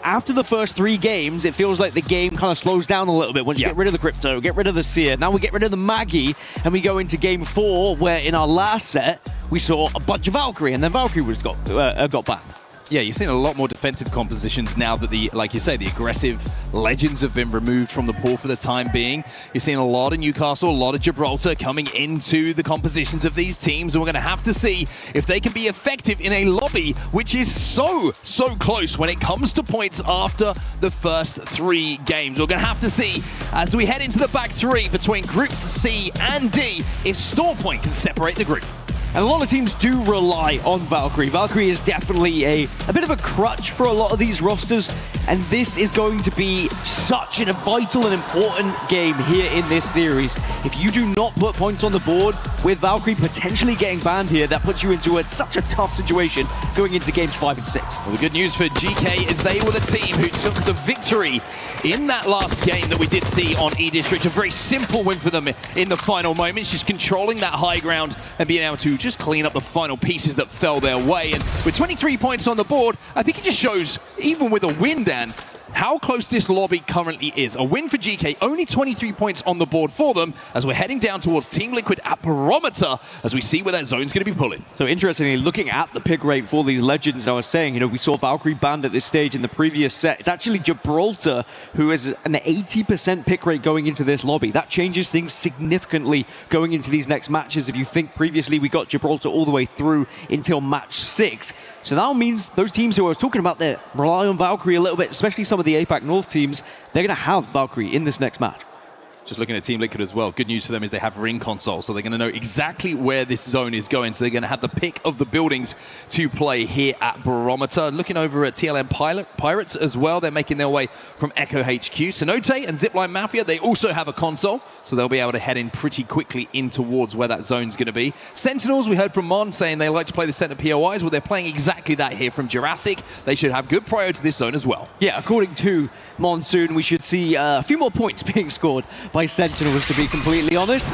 after the first 3 games, it feels like the game kind of slows down a little bit. Once you get rid of the Crypto, get rid of the Seer, now we get rid of the Maggie, and we go into game 4, where in our last set, we saw a bunch of Valkyrie, and then Valkyrie got banned. Yeah, you're seeing a lot more defensive compositions now that like you say, the aggressive legends have been removed from the pool for the time being. You're seeing a lot of Newcastle, a lot of Gibraltar coming into the compositions of these teams, and we're going to have to see if they can be effective in a lobby which is so close when it comes to points after the first 3 games. We're going to have to see as we head into the back 3 between groups C and D if Stormpoint can separate the group. And a lot of teams do rely on Valkyrie. Valkyrie is definitely a bit of a crutch for a lot of these rosters, and this is going to be such a vital and important game here in this series. If you do not put points on the board, with Valkyrie potentially getting banned here, that puts you into such a tough situation going into games 5 and 6. Well, the good news for GK is they were the team who took the victory in that last game that we did see on E-District. A very simple win for them in the final moments, just controlling that high ground and being able to just clean up the final pieces that fell their way. And with 23 points on the board, I think it just shows, even with a win, Dan, how close this lobby currently is. A win for GK, only 23 points on the board for them as we're heading down towards Team Liquid at Barometer as we see where that zone's going to be pulling. So interestingly, looking at the pick rate for these legends, I was saying, we saw Valkyrie banned at this stage in the previous set. It's actually Gibraltar who has an 80% pick rate going into this lobby. That changes things significantly going into these next matches. If you think previously we got Gibraltar all the way through until match 6. So that means those teams who I was talking about there rely on Valkyrie a little bit, especially some of the APAC North teams. They're going to have Valkyrie in this next match. Just looking at Team Liquid as well, good news for them is they have ring console, so they're going to know exactly where this zone is going, so they're going to have the pick of the buildings to play here at Barometer. Looking over at TLM Pirates as well, they're making their way from Echo HQ. Sonote and Zipline Mafia, they also have a console, so they'll be able to head in pretty quickly in towards where that zone's going to be. Sentinels, we heard from Mon saying they like to play the center POIs, well, they're playing exactly that here from Jurassic. They should have good priority to this zone as well. Yeah, according to Monsoon, we should see a few more points being scored by Sentinels, to be completely honest,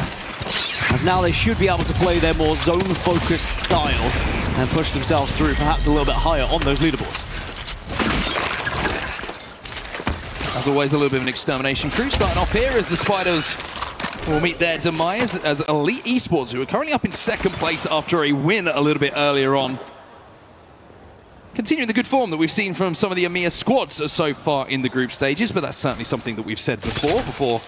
as now they should be able to play their more zone-focused style and push themselves through perhaps a little bit higher on those leaderboards. As always, a little bit of an extermination crew starting off here as the Spiders will meet their demise as Elite Esports, who are currently up in 2nd place after a win a little bit earlier on. Continuing the good form that we've seen from some of the EMEA squads so far in the group stages, but that's certainly something that we've said before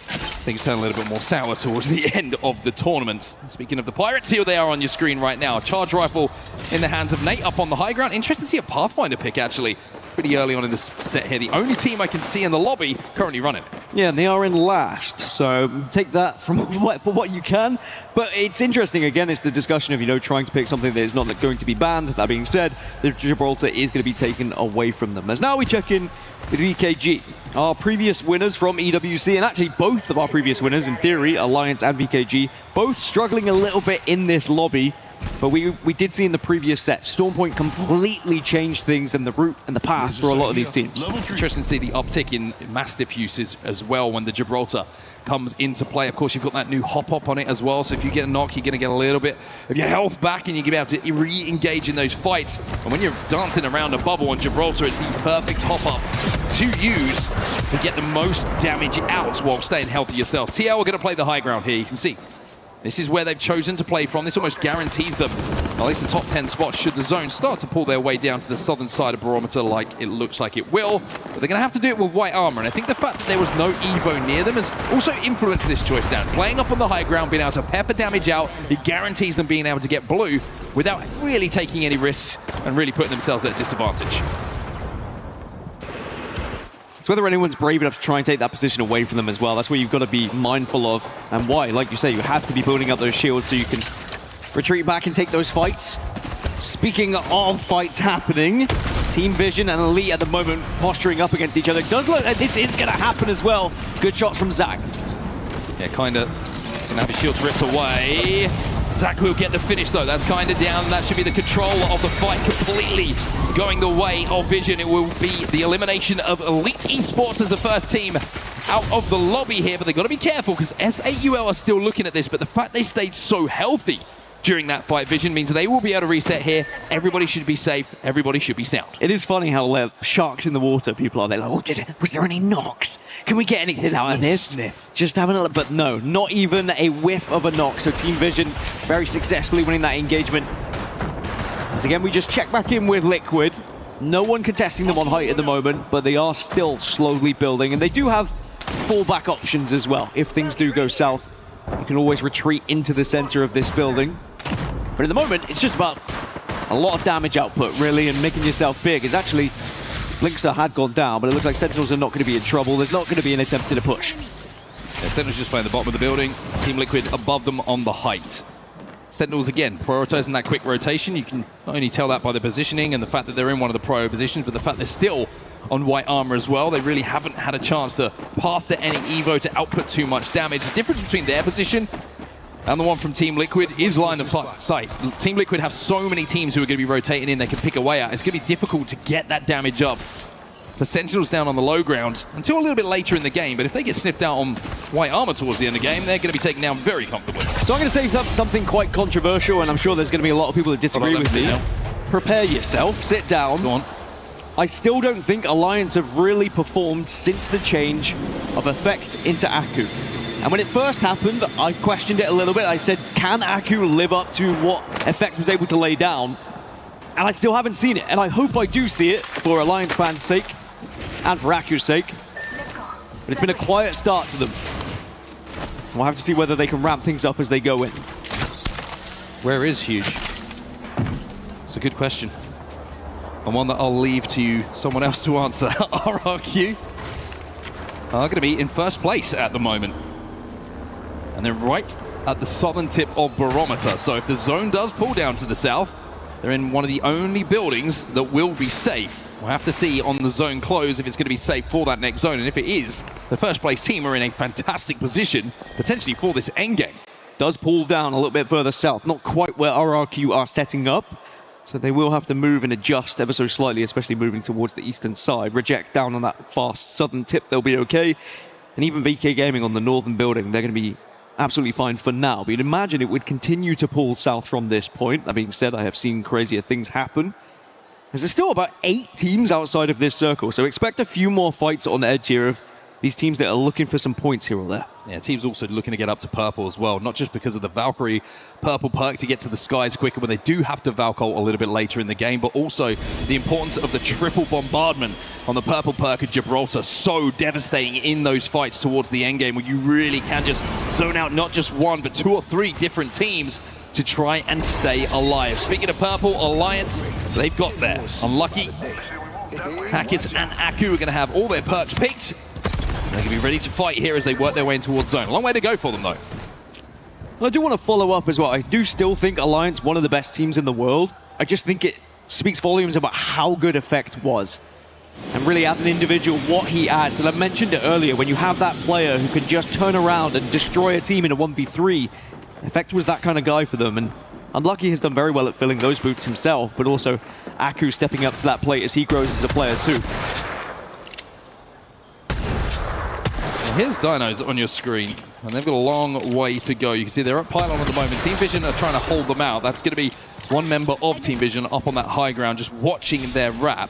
things turn a little bit more sour towards the end of the tournament. Speaking of the Pirates, here they are on your screen right now. Charge rifle in the hands of Nate up on the high ground. Interesting to see a Pathfinder pick, actually, pretty early on in this set here. The only team I can see in the lobby currently running it. Yeah, and they are in last, so take that from what you can. But it's interesting, again, it's the discussion of, trying to pick something that is not going to be banned. That being said, the Gibraltar is going to be taken away from them. As now we check in with VKG, our previous winners from EWC, and actually both of our previous winners, in theory, Alliance and VKG, both struggling a little bit in this lobby. But we did see in the previous set, Stormpoint completely changed things and the route and the path for a lot of these teams. Interesting to see the uptick in Mastiff uses as well when the Gibraltar comes into play. Of course, you've got that new hop on it as well, so if you get a knock, you're going to get a little bit of your health back and you're going to be able to re-engage in those fights. And when you're dancing around a bubble on Gibraltar, it's the perfect hop-up to use to get the most damage out while staying healthy yourself. TL are going to play the high ground here. You can see this is where they've chosen to play from. This almost guarantees them at least the top 10 spots should the zone start to pull their way down to the southern side of Barometer like it looks like it will. But they're going to have to do it with white armor. And I think the fact that there was no Evo near them has also influenced this choice down. Playing up on the high ground, being able to pepper damage out, it guarantees them being able to get blue without really taking any risks and really putting themselves at a disadvantage. It's whether anyone's brave enough to try and take that position away from them as well. That's where you've got to be mindful of, and why. Like you say, you have to be building up those shields so you can retreat back and take those fights. Speaking of fights happening, Team Vision and Elite at the moment posturing up against each other. It does look like this is going to happen as well. Good shots from Zach. Yeah, kind of gonna have his shields ripped away. Zach will get the finish though. That's kind of down. That should be the control of the fight completely going the way of Vision. It will be the elimination of Elite Esports as the first team out of the lobby here, but they've got to be careful because SAUL are still looking at this, but the fact they stayed so healthy during that fight, Vision, means they will be able to reset here. Everybody should be safe. Everybody should be sound. It is funny how sharks in the water people are. They're like, oh, was there any knocks? Can we get anything out of this? Sniff. Just having a look, but no, not even a whiff of a knock. So Team Vision very successfully winning that engagement. As again, we just check back in with Liquid. No one contesting them on height at the moment, but they are still slowly building, and they do have fallback options as well. If things do go south, you can always retreat into the center of this building. But at the moment, it's just about a lot of damage output, really, and making yourself big. Is actually, Blinkster had gone down, but it looks like Sentinels are not going to be in trouble. There's not going to be an attempt to push. Yeah, Sentinels just playing the bottom of the building. Team Liquid above them on the height. Sentinels, again, prioritizing that quick rotation. You can not only tell that by the positioning and the fact that they're in one of the prio positions, but the fact they're still on white armor as well. They really haven't had a chance to path to any Evo to output too much damage. The difference between their position and the one from Team Liquid is line of sight. Team Liquid have so many teams who are going to be rotating in they can pick a way out. It's going to be difficult to get that damage up for Sentinels down on the low ground until a little bit later in the game. But if they get sniffed out on white armor towards the end of the game, they're going to be taken down very comfortably. So I'm going to say something quite controversial, and I'm sure there's going to be a lot of people that disagree with me. Prepare yourself, sit down. Go on. I still don't think Alliance have really performed since the change of Effect into Aku. And when it first happened, I questioned it a little bit. I said, can Aku live up to what Effect was able to lay down? And I still haven't seen it. And I hope I do see it for Alliance fans' sake and for Aku's sake. But it's been a quiet start to them. We'll have to see whether they can ramp things up as they go in. Where is Huge? It's a good question. And one that I'll leave to someone else to answer. RRQ are going to be in first place at the moment. And they're right at the southern tip of Barometer. So if the zone does pull down to the south, they're in one of the only buildings that will be safe. We'll have to see on the zone close if it's going to be safe for that next zone. And if it is, the first place team are in a fantastic position, potentially for this endgame. Does pull down a little bit further south. Not quite where RRQ are setting up. So they will have to move and adjust ever so slightly, especially moving towards the eastern side. Reject down on that fast southern tip, they'll be okay. And even VK Gaming on the northern building, they're going to be absolutely fine for now. But you'd imagine it would continue to pull south from this point. That being said, I have seen crazier things happen. There's still about 8 teams outside of this circle, so expect a few more fights on edge here of these teams that are looking for some points here or there. Yeah, teams also looking to get up to purple as well, not just because of the Valkyrie purple perk to get to the skies quicker when they do have to Valk ult a little bit later in the game, but also the importance of the triple bombardment on the purple perk of Gibraltar. So devastating in those fights towards the end game where you really can just zone out not just one, but 2 or 3 different teams to try and stay alive. Speaking of purple, Alliance, they've got there. Unlucky, Hackers and Aku are going to have all their perks picked. They're going to be ready to fight here as they work their way in towards zone. A long way to go for them, though. Well, I do want to follow up as well. I do still think Alliance one of the best teams in the world. I just think it speaks volumes about how good Effect was. And really, as an individual, what he adds. And I mentioned it earlier, when you have that player who can just turn around and destroy a team in a 1v3, Effect was that kind of guy for them. And Unlucky has done very well at filling those boots himself, but also Aku stepping up to that plate as he grows as a player too. Here's Dinos on your screen, and they've got a long way to go. You can see they're at pylon at the moment. Team Vision are trying to hold them out. That's going to be one member of Team Vision up on that high ground, just watching their wrap.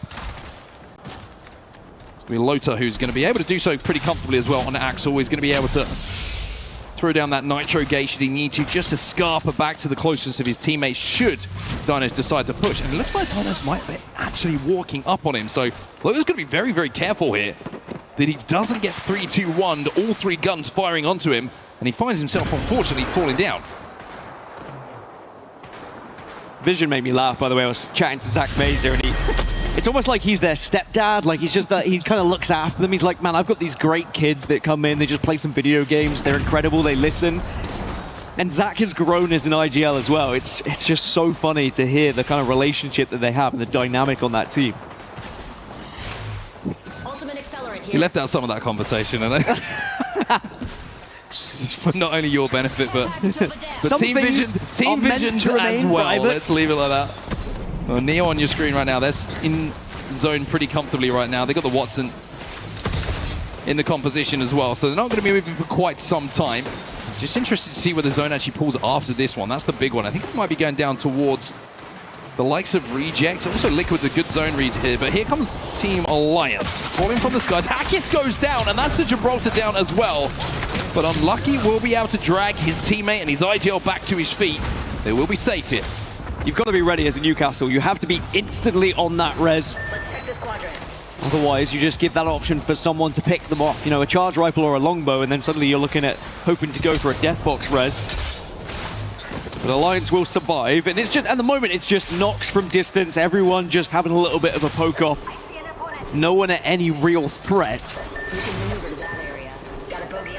It's going to be Lota who's going to be able to do so pretty comfortably as well on Axel. He's going to be able to throw down that nitro gauge should he need to, just to scarper back to the closest of his teammates should Dinos decide to push. And it looks like Dinos might be actually walking up on him. So Lota's going to be very, very careful here that he doesn't get 3-2-1'd, all three guns firing onto him, and he finds himself, unfortunately, falling down. Vision made me laugh, by the way. I was chatting to Zach Mazer, and it's almost like he's their stepdad. Like, he's just that, he kind of looks after them. He's like, man, I've got these great kids that come in, they just play some video games, they're incredible, they listen. And Zach has grown as an IGL as well. It's just so funny to hear the kind of relationship that they have and the dynamic on that team. He left out some of that conversation, and this is for not only your benefit, but Team Vision's as well. Private. Let's leave it like that. Well, Neo on your screen right now. They're in zone pretty comfortably right now. They got the Watson in the composition as well, so they're not going to be moving for quite some time. Just interested to see where the zone actually pulls after this one. That's the big one. I think it might be going down towards the likes of Reject. Also Liquid's a good zone read here, but here comes Team Alliance. Falling from the skies. Hackis goes down, and that's the Gibraltar down as well. But Unlucky will be able to drag his teammate and his IGL back to his feet. They will be safe here. You've got to be ready as a Newcastle. You have to be instantly on that res. Otherwise, you just give that option for someone to pick them off. You know, a charge rifle or a longbow, and then suddenly you're looking at hoping to go for a death box res. But Alliance will survive, and it's just, at the moment, it's just knocks from distance, everyone just having a little bit of a poke off. No one at any real threat.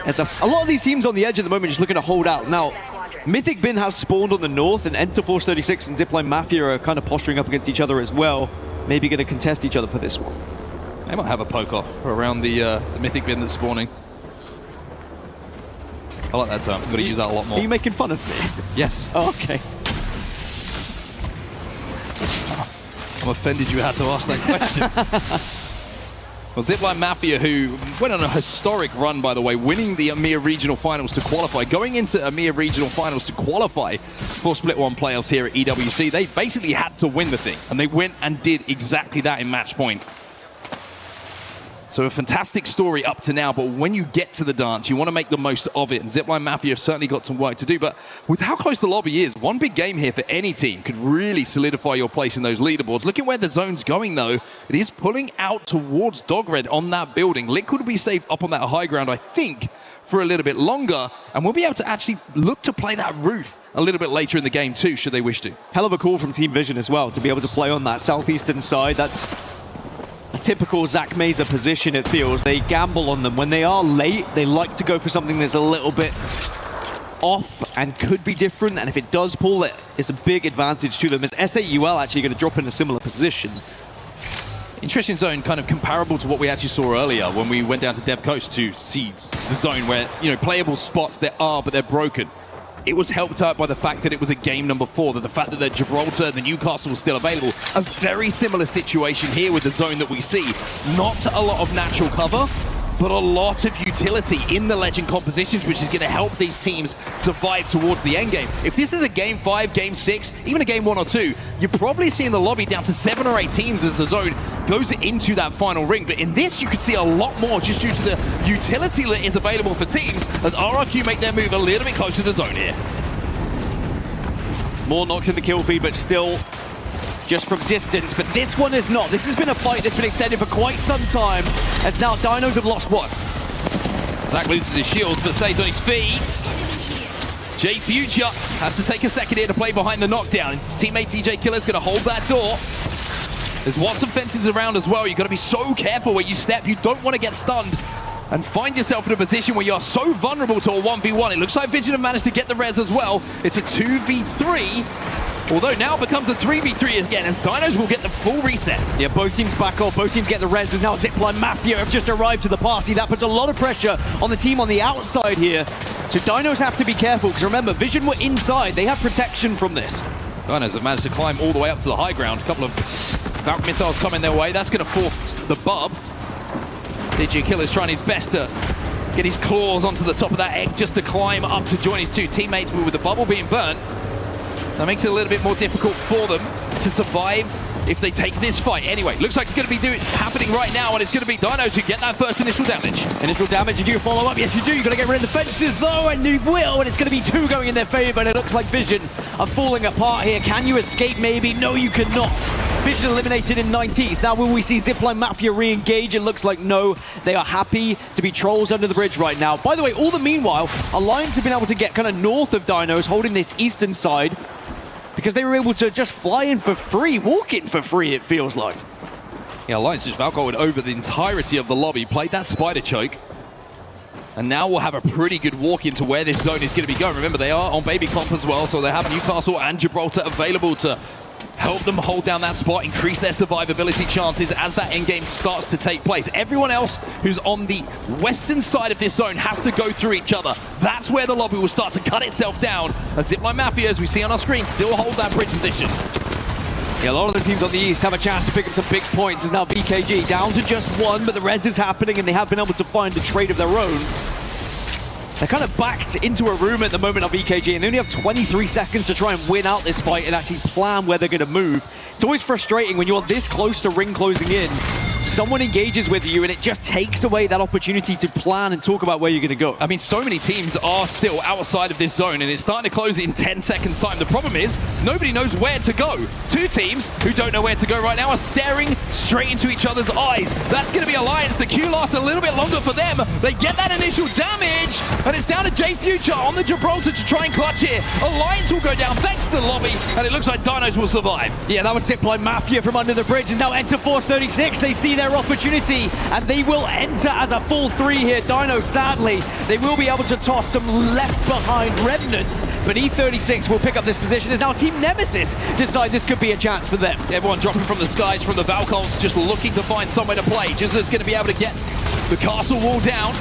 As a lot of these teams on the edge at the moment just looking to hold out. Now, Mythic Bin has spawned on the north, and Enter Force 36 and Zipline Mafia are kind of posturing up against each other as well. Maybe going to contest each other for this one. They might have a poke off around the Mythic Bin that's spawning. I like that term. I'm going to use that a lot more. Are you making fun of me? Yes. Oh, okay. I'm offended you had to ask that question. Well, Zipline Mafia, who went on a historic run, by the way, winning the EMEA Regional Finals to qualify, going into EMEA Regional Finals to qualify for Split 1 playoffs here at EWC, they basically had to win the thing, and they went and did exactly that in match point. So a fantastic story up to now, but when you get to the dance, you want to make the most of it. And Zipline Mafia have certainly got some work to do. But with how close the lobby is, one big game here for any team could really solidify your place in those leaderboards. Looking where the zone's going, though, it is pulling out towards Dogred on that building. Liquid will be safe up on that high ground, I think, for a little bit longer. And we'll be able to actually look to play that roof a little bit later in the game, too, should they wish to. Hell of a call from Team Vision as well, to be able to play on that southeastern side. That's a typical Zach Mazer position, it feels. They gamble on them. When they are late, they like to go for something that's a little bit off and could be different. And if it does pull, it's a big advantage to them. Is SAUL actually going to drop in a similar position? Interesting zone, kind of comparable to what we actually saw earlier when we went down to Dev Coast to see the zone where, you know, playable spots there are, but they're broken. It was helped out by the fact that it was a game number 4, that the fact that the Gibraltar, the Newcastle was still available. A very similar situation here with the zone that we see. Not a lot of natural cover, but a lot of utility in the Legend compositions, which is going to help these teams survive towards the end game. If this is a game 5, game 6, even a game 1 or 2, you're probably seeing the lobby down to 7 or 8 teams as the zone goes into that final ring. But in this, you could see a lot more just due to the utility that is available for teams as RRQ make their move a little bit closer to the zone here. More knocks in the kill feed, but still just from distance, but this one is not. This has been a fight that's been extended for quite some time, as now Dinos have lost one. Zach loses his shields, but stays on his feet. J Future has to take a second here to play behind the knockdown. His teammate DJ Killer's going to hold that door. There's lots of fences around as well. You've got to be so careful where you step. You don't want to get stunned and find yourself in a position where you're so vulnerable to a 1v1. It looks like Vision have managed to get the res as well. It's a 2v3. Although now becomes a 3v3 again, as Dinos will get the full reset. Yeah, both teams back off, both teams get the res, as now Zipline Mafia have just arrived to the party. That puts a lot of pressure on the team on the outside here. So Dinos have to be careful, because remember, Vision were inside. They have protection from this. Dinos have managed to climb all the way up to the high ground. A couple of Valk missiles coming their way. That's going to force the bub. DigiKiller's trying his best to get his claws onto the top of that egg just to climb up to join his two teammates, but with the bubble being burnt, that makes it a little bit more difficult for them to survive if they take this fight. Anyway, looks like it's going to be happening right now, and it's going to be Dinos who get that first initial damage. Initial damage, you do follow up? Yes, you do. You've got to get rid of the fences, though, and you will, and it's going to be 2 going in their favor, and it looks like Vision are falling apart here. Can you escape, maybe? No, you cannot. Vision eliminated in 19th. Now, will we see Zipline Mafia re-engage? It looks like no. They are happy to be trolls under the bridge right now. By the way, all the meanwhile, Alliance have been able to get kind of north of Dinos, holding this eastern side, because they were able to just fly in for free, walk in for free, it feels like. Yeah, Alliance just Valkyrie over the entirety of the lobby, played that spider choke, and now we'll have a pretty good walk into where this zone is going to be going. Remember, they are on Baby Comp as well, so they have Newcastle and Gibraltar available to help them hold down that spot, increase their survivability chances as that endgame starts to take place. Everyone else who's on the western side of this zone has to go through each other. That's where the lobby will start to cut itself down, as Zipline Mafia, as we see on our screen, still hold that bridge position. Yeah, a lot of the teams on the east have a chance to pick up some big points, as now VKG down to just 1, but the res is happening, and they have been able to find a trade of their own. They're kind of backed into a room at the moment of EKG, and they only have 23 seconds to try and win out this fight and actually plan where they're going to move. It's always frustrating when you're this close to ring closing in. Someone engages with you, and it just takes away that opportunity to plan and talk about where you're going to go. I mean, so many teams are still outside of this zone, and it's starting to close in 10 seconds time. The problem is, nobody knows where to go. 2 teams who don't know where to go right now are staring straight into each other's eyes. That's going to be Alliance. The queue lasts a little bit longer for them. They get that initial damage, and it's down to J Future on the Gibraltar to try and clutch here. Alliance will go down thanks to the lobby, and it looks like Dinos will survive. Yeah, that was Zipline Mafia from under the bridge. Is now enter Force 36. They see their opportunity, and they will enter as a full 3 here. Dino, sadly, they will be able to toss some left behind remnants, but E36 will pick up this position as now Team Nemesis decide this could be a chance for them. Everyone dropping from the skies from the Valkyries, just looking to find somewhere to play. Jizzler's going to be able to get the castle wall down,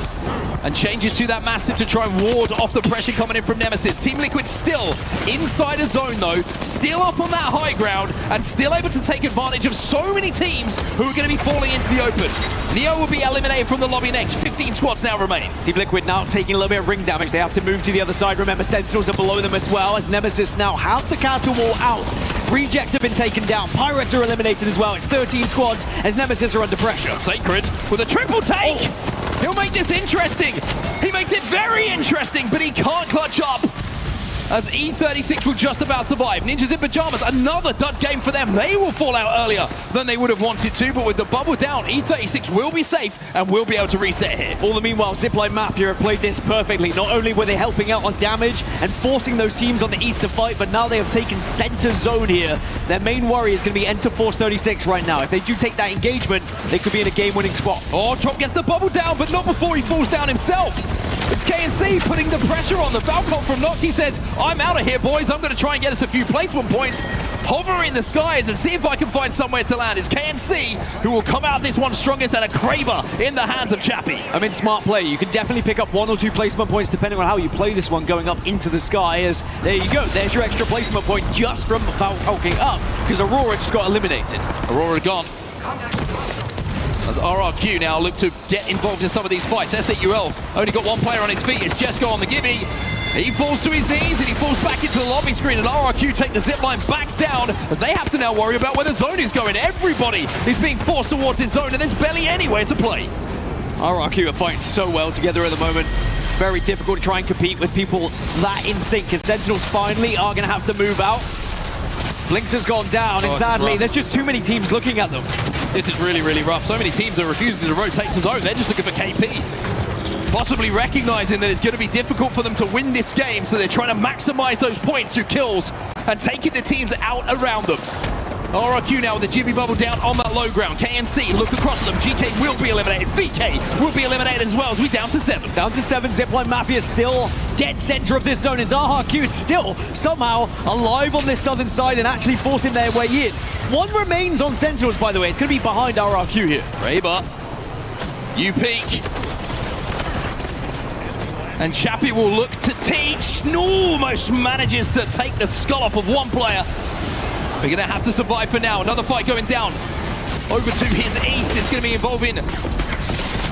and changes to that Massive to try and ward off the pressure coming in from Nemesis. Team Liquid still inside a zone though, still up on that high ground, and still able to take advantage of so many teams who are going to be falling into the open. Neo will be eliminated from the lobby next. 15 squads now remain. Team Liquid now taking a little bit of ring damage. They have to move to the other side. Remember, Sentinels are below them as well, as Nemesis now have the castle wall out. Reject have been taken down. Pirates are eliminated as well. It's 13 squads as Nemesis are under pressure. Sacred with a triple take. Oh. He'll make this interesting. He makes it very interesting, but he can't clutch up, as E36 will just about survive. Ninjas in Pajamas, another dud game for them. They will fall out earlier than they would have wanted to, but with the bubble down, E36 will be safe and will be able to reset here. All the meanwhile, Zipline Mafia have played this perfectly. Not only were they helping out on damage and forcing those teams on the east to fight, but now they have taken center zone here. Their main worry is going to be Enter Force 36 right now. If they do take that engagement, they could be in a game-winning spot. Oh, Chop gets the bubble down, but not before he falls down himself. It's KNC putting the pressure on. The Falcon from Noxy says, I'm out of here, boys. I'm going to try and get us a few placement points. Hover in the skies and see if I can find somewhere to land. It's KNC who will come out this one strongest, and a Kraber in the hands of Chappie. I mean, smart play. You can definitely pick up 1 or 2 placement points depending on how you play this one going up into the sky. As there you go. There's your extra placement point just from Falcon up, because Aurora just got eliminated. Aurora gone. As RRQ now look to get involved in some of these fights. S8UL only got 1 player on his feet. It's Jesco on the gibby. He falls to his knees and he falls back into the lobby screen, and RRQ take the zip line back down as they have to now worry about where the zone is going. Everybody is being forced towards his zone, and there's barely anywhere to play. RRQ are fighting so well together at the moment. Very difficult to try and compete with people that in sync, as Sentinels finally are going to have to move out. Blinks has gone down, and sadly, there's just too many teams looking at them. This is really, really rough. So many teams are refusing to rotate to zone. They're just looking for KP. Possibly recognizing that it's going to be difficult for them to win this game, so they're trying to maximize those points through kills and taking the teams out around them. RRQ now with the Jibby bubble down on that low ground. KNC look across them. GK will be eliminated. VK will be eliminated as well, as we down to 7. Down to 7. Zipline Mafia still dead center of this zone, as RRQ is still somehow alive on this southern side and actually forcing their way in. 1 remains on Sentinels, by the way. It's going to be behind RRQ here. Rayba, you peek. And Chappie will look to teach. Almost manages to take the skull off of one player. We're gonna have to survive for now. Another fight going down. Over to his east. It's gonna be involving...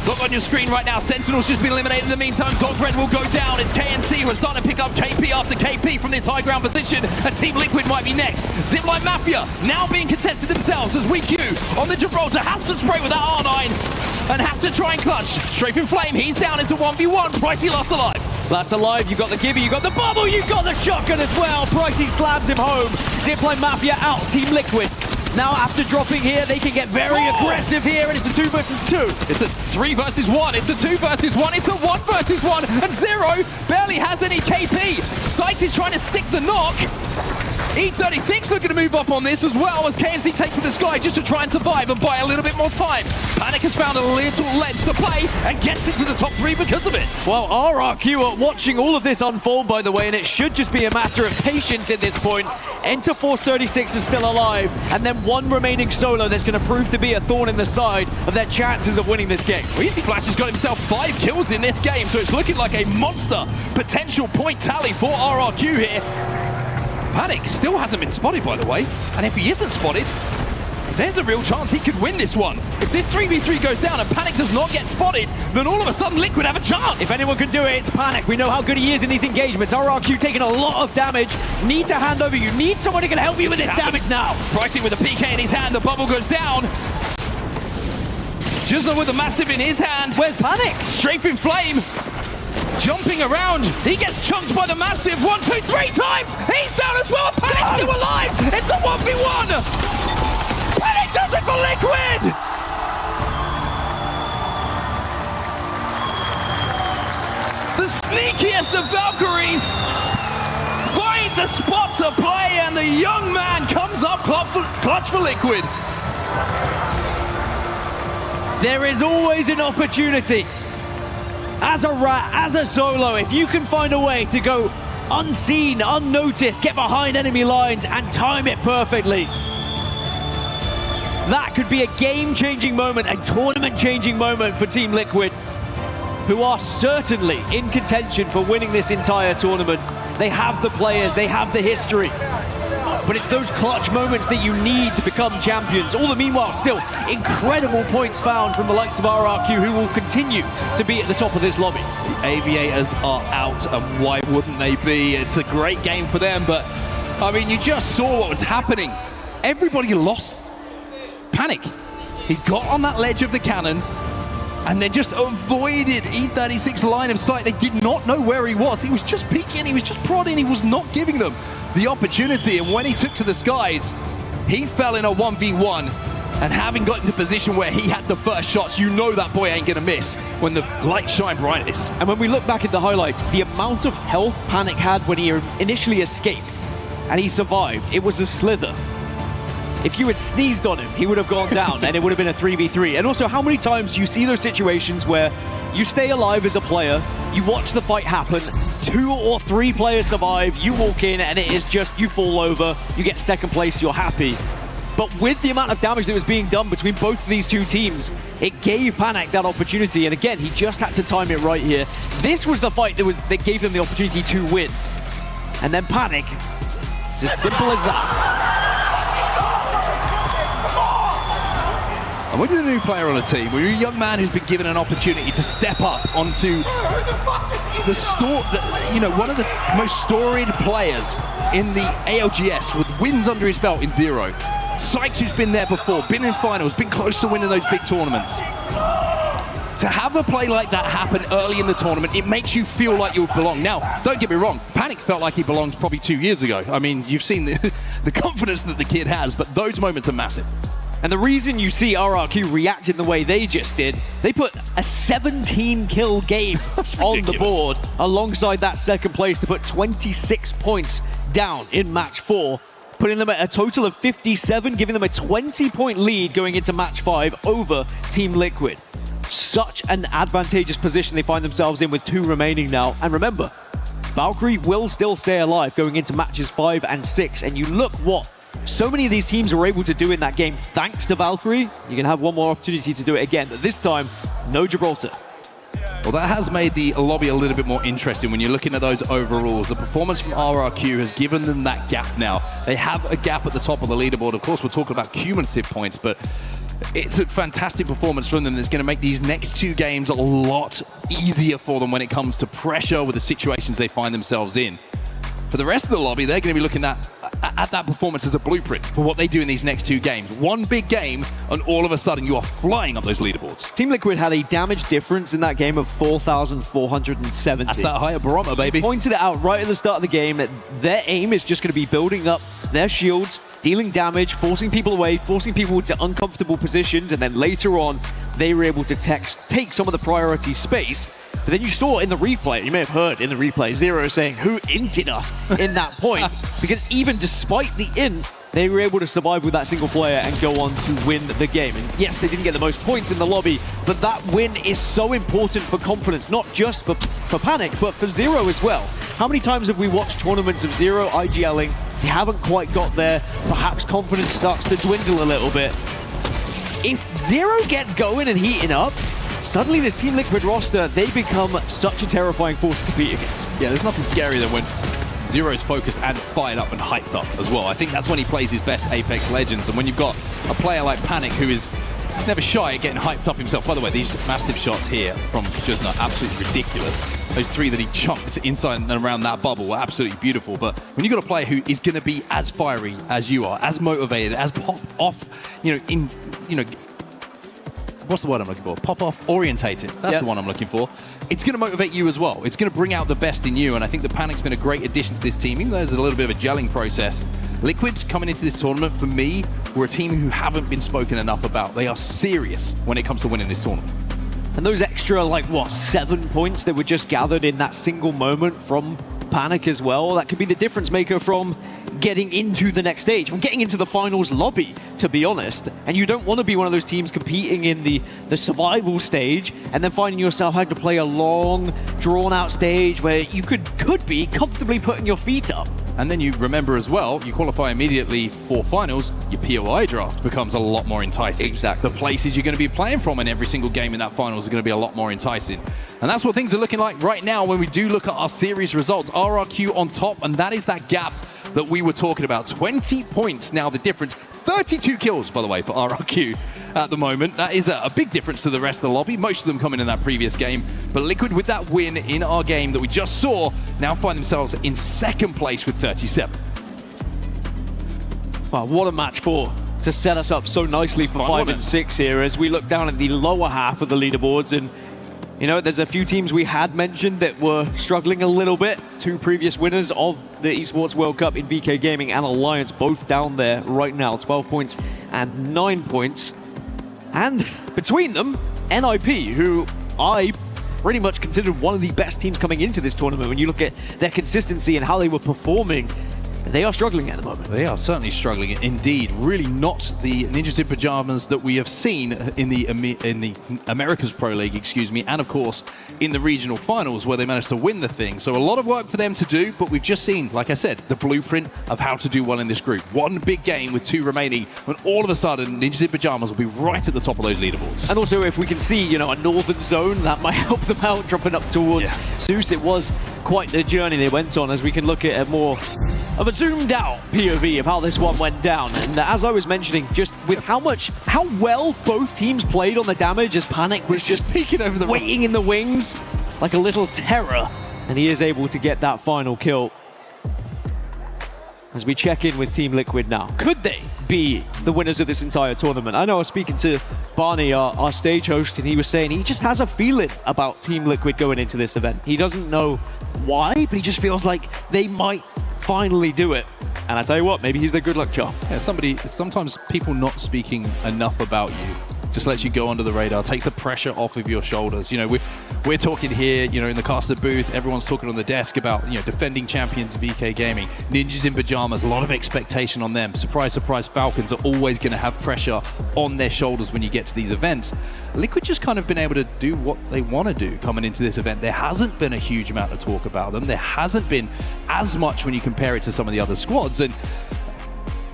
Look on your screen right now. Sentinel's just been eliminated in the meantime. Dogred will go down. It's KNC who are starting to pick up KP after KP from this high ground position. And Team Liquid might be next. Zipline Mafia now being contested themselves as WeQ on the Gibraltar has to spray with that R9 and has to try and clutch. Strafing Flame, he's down into 1v1. Pricey last alive. Last alive, you've got the Gibby, you've got the bubble, you've got the shotgun as well. Pricey slams him home. Zipline Mafia out, Team Liquid. Now after dropping here, they can get very aggressive here, and it's a 2 versus 2. It's a 3 versus 1, it's a 2 versus 1, it's a 1 versus 1, and Zero barely has any KP. Sykes is trying to stick the knock. E36 looking to move up on this as well as KNC takes to the sky just to try and survive and buy a little bit more time. Panic has found a little ledge to play and gets into the top 3 because of it. Well, RRQ are watching all of this unfold, by the way, and it should just be a matter of patience at this point. Enter Force 36 is still alive, and then one remaining solo that's going to prove to be a thorn in the side of their chances of winning this game. Well, Easy Flash has got himself 5 kills in this game, so it's looking like a monster potential point tally for RRQ here. Panic still hasn't been spotted, by the way, and if he isn't spotted, there's a real chance he could win this one. If this 3v3 goes down and Panic does not get spotted, then all of a sudden Liquid have a chance. If anyone can do it, it's Panic. We know how good he is in these engagements. RRQ taking a lot of damage. Need to hand over. You need someone who can help you with this damage now. Pricey with a PK in his hand, the bubble goes down. Jizna with a massive in his hand. Where's Panic? Strafing Flame. Jumping around, he gets chunked by the massive 1, 2, 3 times. He's down as well. Panic's still alive. It's a 1v1. Panic does it for Liquid. The sneakiest of Valkyries finds a spot to play, and the young man comes up clutch for Liquid. There is always an opportunity. As a rat, as a solo, if you can find a way to go unseen, unnoticed, get behind enemy lines and time it perfectly, that could be a game-changing moment, a tournament-changing moment for Team Liquid, who are certainly in contention for winning this entire tournament. They have the players, they have the history. But it's those clutch moments that you need to become champions. All the meanwhile, still incredible points found from the likes of RRQ, who will continue to be at the top of this lobby. The Aviators are out, and why wouldn't they be? It's a great game for them, but I mean, you just saw what was happening. Everybody lost. Panic. He got on that ledge of the cannon and then just avoided E36 line of sight. They did not know where he was. He was just peeking, he was just prodding, he was not giving them the opportunity. And when he took to the skies, he fell in a 1v1. And having got into position where he had the first shots, you know that boy ain't gonna miss when the lights shine brightest. And when we look back at the highlights, the amount of health Panic had when he initially escaped and he survived, it was a slither. If you had sneezed on him, he would have gone down and it would have been a 3v3. And also, how many times do you see those situations where you stay alive as a player, you watch the fight happen, 2 or 3 players survive, you walk in and it is just, you fall over, you get second place, you're happy. But with the amount of damage that was being done between both of these two teams, it gave Panic that opportunity. And again, he just had to time it right here. This was the fight that gave them the opportunity to win. And then Panic, it's as simple as that. And when you're a new player on a team, when you're a young man who's been given an opportunity to step up onto one of the most storied players in the ALGS with wins under his belt in Zero. Sykes, who's been there before, been in finals, been close to winning those big tournaments. To have a play like that happen early in the tournament, it makes you feel like you belong. Now, don't get me wrong, Panic felt like he belonged probably 2 years ago. I mean, you've seen the confidence that the kid has, but those moments are massive. And the reason you see RRQ react in the way they just did, they put a 17-kill game on the board alongside that second place to put 26 points down in match 4, putting them at a total of 57, giving them a 20-point lead going into match 5 over Team Liquid. Such an advantageous position they find themselves in with 2 remaining now. And remember, Valkyrie will still stay alive going into matches 5 and 6. And you look what so many of these teams were able to do in that game thanks to Valkyrie. You can have one more opportunity to do it again, but this time, no Gibraltar. Well, that has made the lobby a little bit more interesting when you're looking at those overalls. The performance from RRQ has given them that gap now. They have a gap at the top of the leaderboard. Of course, we're talking about cumulative points, but it's a fantastic performance from them that's going to make these next 2 games a lot easier for them when it comes to pressure with the situations they find themselves in. For the rest of the lobby, they're going to be looking at that performance as a blueprint for what they do in these next 2 games. One big game, and all of a sudden you are flying up those leaderboards. Team Liquid had a damage difference in that game of 4,470. That's that higher barometer, baby. Pointed it out right at the start of the game that their aim is just going to be building up their shields, dealing damage, forcing people away, forcing people into uncomfortable positions, and then later on, they were able to take some of the priority space. But then you saw in the replay, you may have heard in the replay, Zero saying, who inted us in that point? Because even despite the int, they were able to survive with that single player and go on to win the game. And yes, they didn't get the most points in the lobby, but that win is so important for confidence, not just for Panic, but for Zero as well. How many times have we watched tournaments of Zero IGLing? They haven't quite got there. Perhaps confidence starts to dwindle a little bit. If Zero gets going and heating up, suddenly this Team Liquid roster, they become such a terrifying force to compete against. Yeah, there's nothing scarier than when Zero's focused and fired up and hyped up as well. I think that's when he plays his best Apex Legends. And when you've got a player like Panic who is never shy at getting hyped up himself. By the way, these massive shots here from Jusna, absolutely ridiculous. Those 3 that he chunked inside and around that bubble were absolutely beautiful. But when you've got a player who is going to be as fiery as you are, as motivated, as pop off, what's the word I'm looking for? Pop-off orientated. That's the one I'm looking for. It's going to motivate you as well. It's going to bring out the best in you, and I think the Panic's been a great addition to this team, even though there's a little bit of a gelling process. Liquid, coming into this tournament, for me, we're a team who haven't been spoken enough about. They are serious when it comes to winning this tournament. And those extra, 7 points that were just gathered in that single moment from Panic as well, that could be the difference maker from getting into the next stage, from getting into the finals lobby, to be honest. And you don't want to be one of those teams competing in the survival stage and then finding yourself having to play a long, drawn-out stage where you could be comfortably putting your feet up. And then you remember as well, you qualify immediately for finals, your POI draft becomes a lot more enticing. Exactly. The places you're going to be playing from in every single game in that finals are going to be a lot more enticing. And that's what things are looking like right now when we do look at our series results. RRQ on top, and that is that gap that we were talking about. 20 points now the difference. 32 kills, by the way, for RRQ at the moment. That is a big difference to the rest of the lobby. Most of them coming in that previous game. But Liquid, with that win in our game that we just saw, now find themselves in second place with 37. Wow, what a match 4 to set us up so nicely for 5 and 6 here as we look down at the lower half of the leaderboards. And there's a few teams we had mentioned that were struggling a little bit. 2 previous winners of the Esports World Cup in VK Gaming and Alliance, both down there right now, 12 points and 9 points. And between them, NIP, who I pretty much considered one of the best teams coming into this tournament. When you look at their consistency and how they were performing, they are struggling at the moment. They are certainly struggling indeed. Really not the Ninjas in Pajamas that we have seen in the Americas Pro League, and of course in the regional finals where they managed to win the thing. So a lot of work for them to do, but we've just seen, like I said, the blueprint of how to do well in this group. One big game with 2 remaining, and all of a sudden Ninjas in Pajamas will be right at the top of those leaderboards. And also if we can see, a northern zone, that might help them out dropping up towards Zeus. It was quite the journey they went on, as we can look at a more of a zoomed out POV of how this one went down. And as I was mentioning, just with how well both teams played on the damage, as Panic was just peeking over the waiting in the wings like a little terror, and he is able to get that final kill. As we check in with Team Liquid now, could they be the winners of this entire tournament? I know I was speaking to Barney, our stage host, and he was saying he just has a feeling about Team Liquid going into this event. He doesn't know why, but he just feels like they might finally do it. And I tell you what, maybe he's the good luck charm. Yeah, sometimes people not speaking enough about you just lets you go under the radar, takes the pressure off of your shoulders. We're talking here, in the caster booth, everyone's talking on the desk about, defending champions VK Gaming, Ninjas in Pajamas, a lot of expectation on them. Surprise, surprise, Falcons are always going to have pressure on their shoulders when you get to these events. Liquid just kind of been able to do what they want to do coming into this event. There hasn't been a huge amount of talk about them. There hasn't been as much when you compare it to some of the other squads. And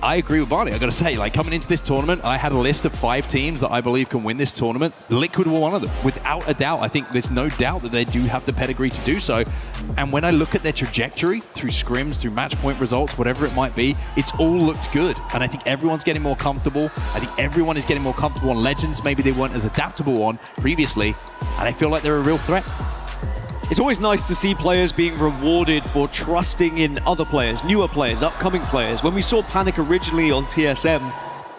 I agree with Barney. I got to say, like, coming into this tournament, I had a list of 5 teams that I believe can win this tournament. Liquid were one of them, without a doubt. I think there's no doubt that they do have the pedigree to do so. And when I look at their trajectory through scrims, through match point results, whatever it might be, it's all looked good. And I think everyone's getting more comfortable. I think everyone is getting more comfortable on Legends. Maybe they weren't as adaptable on previously. And I feel like they're a real threat. It's always nice to see players being rewarded for trusting in other players, newer players, upcoming players. When we saw Panic originally on TSM,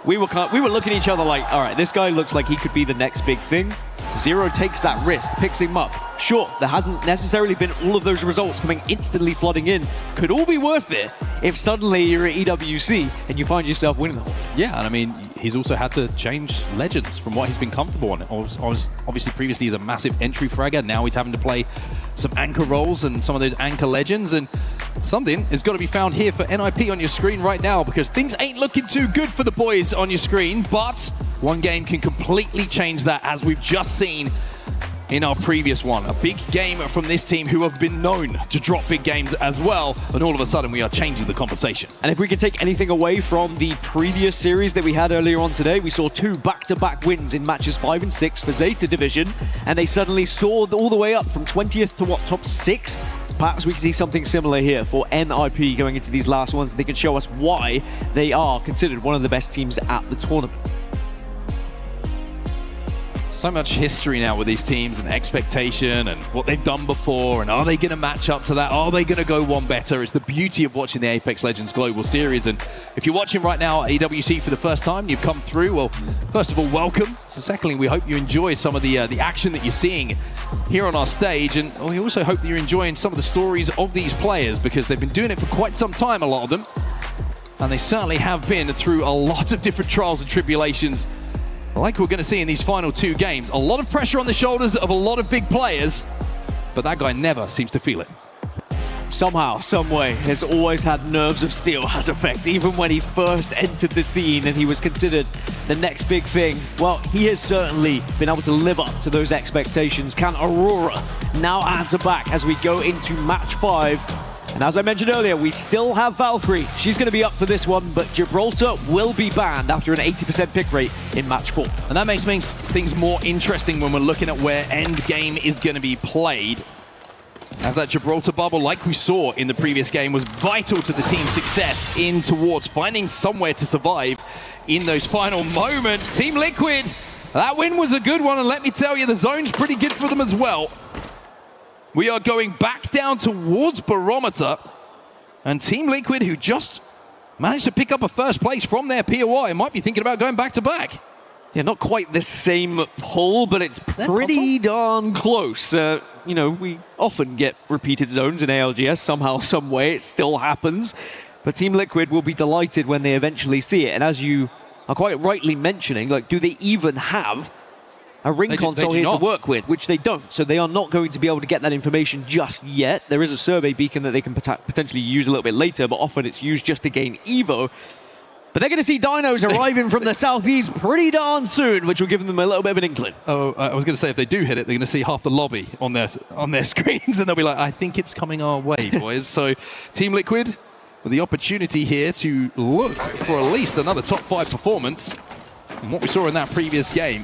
we were looking at each other like, all right, this guy looks like he could be the next big thing. Zero takes that risk, picks him up. Sure, there hasn't necessarily been all of those results coming instantly flooding in. Could all be worth it if suddenly you're at EWC and you find yourself winning the whole thing. Yeah, and I mean, he's also had to change Legends from what he's been comfortable on. Obviously, previously he's a massive entry fragger. Now he's having to play some anchor roles and some of those anchor Legends. And something has got to be found here for NIP on your screen right now, because things ain't looking too good for the boys on your screen. But one game can completely change that, as we've just seen in our previous one. A big game from this team, who have been known to drop big games as well, and all of a sudden we are changing the conversation. And if we can take anything away from the previous series that we had earlier on today, we saw 2 back-to-back wins in matches 5 and 6 for Zeta Division, and they suddenly soared all the way up from 20th to top 6. Perhaps we can see something similar here for NIP going into these last ones. They can show us why they are considered one of the best teams at the tournament. So much history now with these teams, and expectation and what they've done before, and are they going to match up to that? Are they going to go one better? It's the beauty of watching the Apex Legends Global Series. And if you're watching right now at EWC for the first time, you've come through, well, first of all, welcome. So secondly, we hope you enjoy some of the action that you're seeing here on our stage, and we also hope that you're enjoying some of the stories of these players, because they've been doing it for quite some time, a lot of them, and they certainly have been through a lot of different trials and tribulations, like we're going to see in these final 2 games. A lot of pressure on the shoulders of a lot of big players, but that guy never seems to feel it. Somehow, someway, has always had nerves of steel as effect, even when he first entered the scene and he was considered the next big thing. Well, he has certainly been able to live up to those expectations. Can Aurora now answer back as we go into match 5? And as I mentioned earlier, we still have Valkyrie. She's going to be up for this one, but Gibraltar will be banned after an 80% pick rate in match 4. And that makes things more interesting when we're looking at where endgame is going to be played, as that Gibraltar bubble, like we saw in the previous game, was vital to the team's success in towards finding somewhere to survive in those final moments. Team Liquid, that win was a good one, and let me tell you, the zone's pretty good for them as well. We are going back down towards Barometer, and Team Liquid, who just managed to pick up a first place from their POI, might be thinking about going back-to-back. Yeah, not quite the same pull, but it's pretty darn close. You know, we often get repeated zones in ALGS, somehow, some way, it still happens. But Team Liquid will be delighted when they eventually see it. And as you are quite rightly mentioning, like, do they even have a ring console here to work with, which they don't. So they are not going to be able to get that information just yet. There is a survey beacon that they can potentially use a little bit later, but often it's used just to gain Evo. But they're going to see dinos arriving from the southeast pretty darn soon, which will give them a little bit of an inkling. Oh, I was going to say, if they do hit it, they're going to see half the lobby on their screens, and they'll be like, I think it's coming our way, boys. So Team Liquid with the opportunity here to look for at least another top 5 performance from what we saw in that previous game.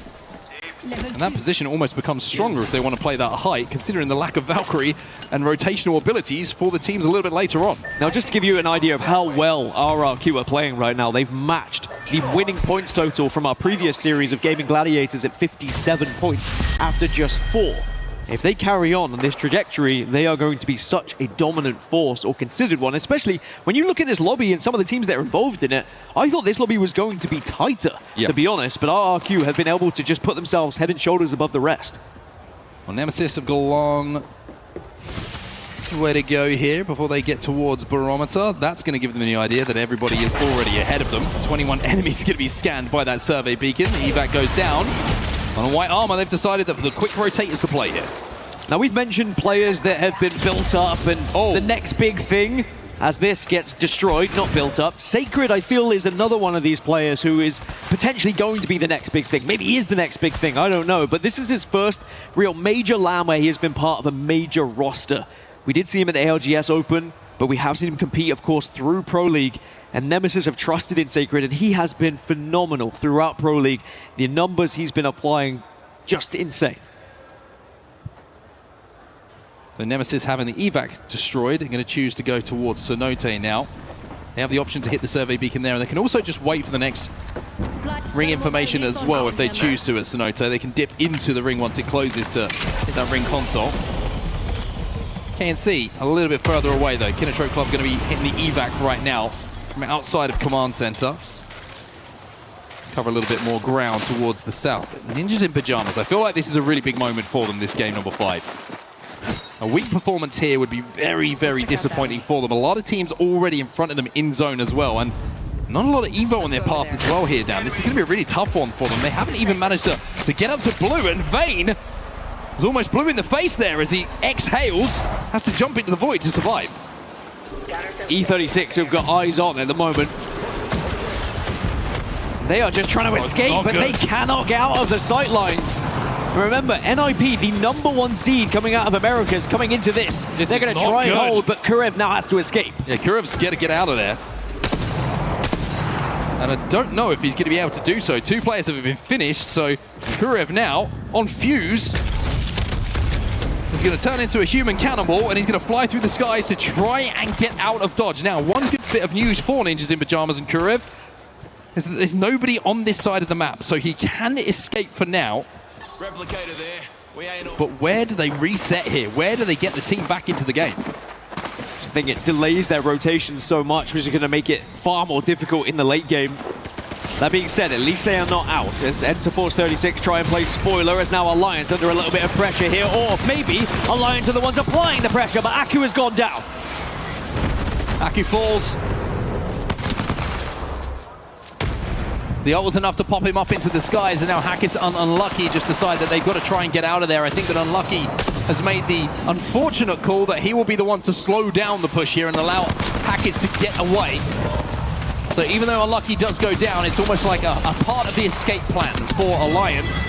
And that position almost becomes stronger if they want to play that height, considering the lack of Valkyrie and rotational abilities for the teams a little bit later on. Now, just to give you an idea of how well RRQ are playing right now, they've matched the winning points total from our previous series of Gaming Gladiators at 57 points after just 4. If they carry on this trajectory, they are going to be such a dominant force, or considered one, especially when you look at this lobby and some of the teams that are involved in it. I thought this lobby was going to be tighter, to be honest, but RRQ have been able to just put themselves head and shoulders above the rest. Well, Nemesis have got a long way to go here before they get towards Barometer. That's going to give them the idea that everybody is already ahead of them. 21 enemies going to be scanned by that survey beacon. The evac goes down. On a white armor, they've decided that the quick rotate is the play here. Now, we've mentioned players that have been built up and the next big thing as this gets destroyed, not built up. Sacred, I feel, is another one of these players who is potentially going to be the next big thing. Maybe he is the next big thing, I don't know. But this is his first real major LAN where he has been part of a major roster. We did see him at the ALGS Open, but we have seen him compete, of course, through Pro League. and Nemesis have trusted in Sacred, and he has been phenomenal throughout Pro League. The numbers he's been applying, just insane. So Nemesis having the evac destroyed, and going to choose to go towards Cenote now. They have the option to hit the survey beacon there, and they can also just wait for the next ring information as well if they choose to at Cenote. They can dip into the ring once it closes to hit that ring console. KNC a little bit further away though. Kinotrope Club going to be hitting the evac right now from outside of Command Center. Cover a little bit more ground towards the south. Ninjas in pajamas. I feel like this is a really big moment for them, this game number 5. A weak performance here would be very, very disappointing for them. A lot of teams already in front of them in zone as well, and not a lot of Evo on their path as well here, Dan. This is going to be a really tough one for them. They haven't even managed to get up to blue, and Vayne was almost blue in the face there as he exhales, has to jump into the void to survive. E36 who've got eyes on at the moment. They are just trying to escape, but they cannot get out of the sight lines. Remember, NIP, the #1 seed coming out of Americas, coming into this. They're going to try and hold, but Kurev now has to escape. Yeah, Kurev's got to get out of there. And I don't know if he's going to be able to do so. 2 players have been finished, so Kurev now on Fuse. He's going to turn into a human cannonball, and he's going to fly through the skies to try and get out of dodge. Now, one good bit of news for Ninjas in Pajamas and Kurev is that there's nobody on this side of the map, so he can escape for now. Replicator there. But where do they reset here? Where do they get the team back into the game? I think it delays their rotation so much, which is going to make it far more difficult in the late game. That being said, at least they are not out as Enterforce 36 try and play spoiler, as now Alliance under a little bit of pressure here, or maybe Alliance are the ones applying the pressure, but Aku has gone down. Aku falls. The ult was enough to pop him up into the skies, and now Hackis Unlucky just decide that they've got to try and get out of there. I think that Unlucky has made the unfortunate call that he will be the one to slow down the push here and allow Hackis to get away. So even though Unlucky does go down, it's almost like a part of the escape plan for Alliance.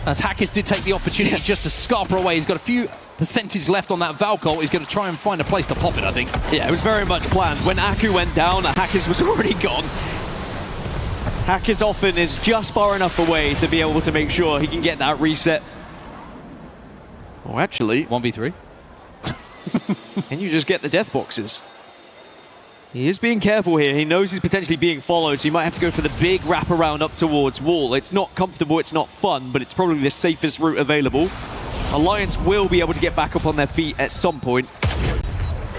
As Hackis did take the opportunity just to scarper away. He's got a few percentage left on that Valcolt. He's going to try and find a place to pop it, I think. Yeah, it was very much planned. When Aku went down, Hackis was already gone. Hackis often is just far enough away to be able to make sure he can get that reset. Oh, actually, 1v3. Can you just get the death boxes? He is being careful here. He knows he's potentially being followed, so he might have to go for the big wraparound up towards wall. It's not comfortable, it's not fun, but it's probably the safest route available. Alliance will be able to get back up on their feet at some point,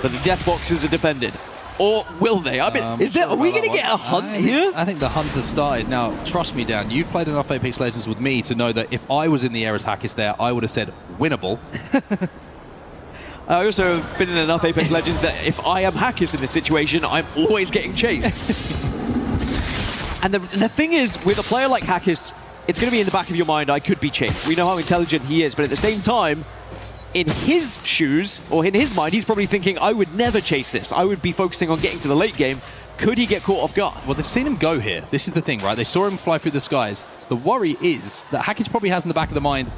but the death boxes are defended. Or will they? I mean, are we going to get a hunt here? I think the hunt has started. Now, trust me, Dan, you've played enough Apex Legends with me to know that if I was in the air as Hackis there, I would have said winnable. I also have been in enough Apex Legends that if I am Hackis in this situation, I'm always getting chased. And the thing is, with a player like Hackis, it's going to be in the back of your mind, I could be chased. We know how intelligent he is, but at the same time, in his shoes, or in his mind, he's probably thinking, I would never chase this. I would be focusing on getting to the late game. Could he get caught off guard? Well, they've seen him go here. This is the thing, right? They saw him fly through the skies. The worry is that Hackis probably has in the back of the mind,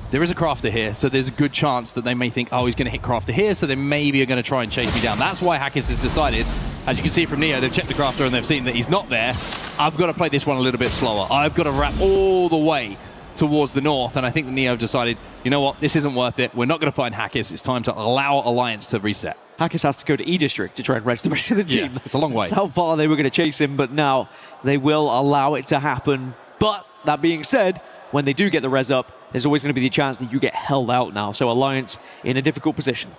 there is a crafter here, so there's a good chance that they may think, oh, he's going to hit crafter here, so they maybe are going to try and chase me down. That's why Hackis has decided, as you can see from Neo, they've checked the crafter and they've seen that he's not there. I've got to play this one a little bit slower. I've got to wrap all the way towards the north, and I think Neo decided, you know what, this isn't worth it. We're not going to find Hackis. It's time to allow Alliance to reset. Hackis has to go to E District to try and rest the rest of the team. Yeah, it's a long way. That's how far they were going to chase him, but now they will allow it to happen. But that being said, when they do get the res up, there's always going to be the chance that you get held out now. So Alliance in a difficult position.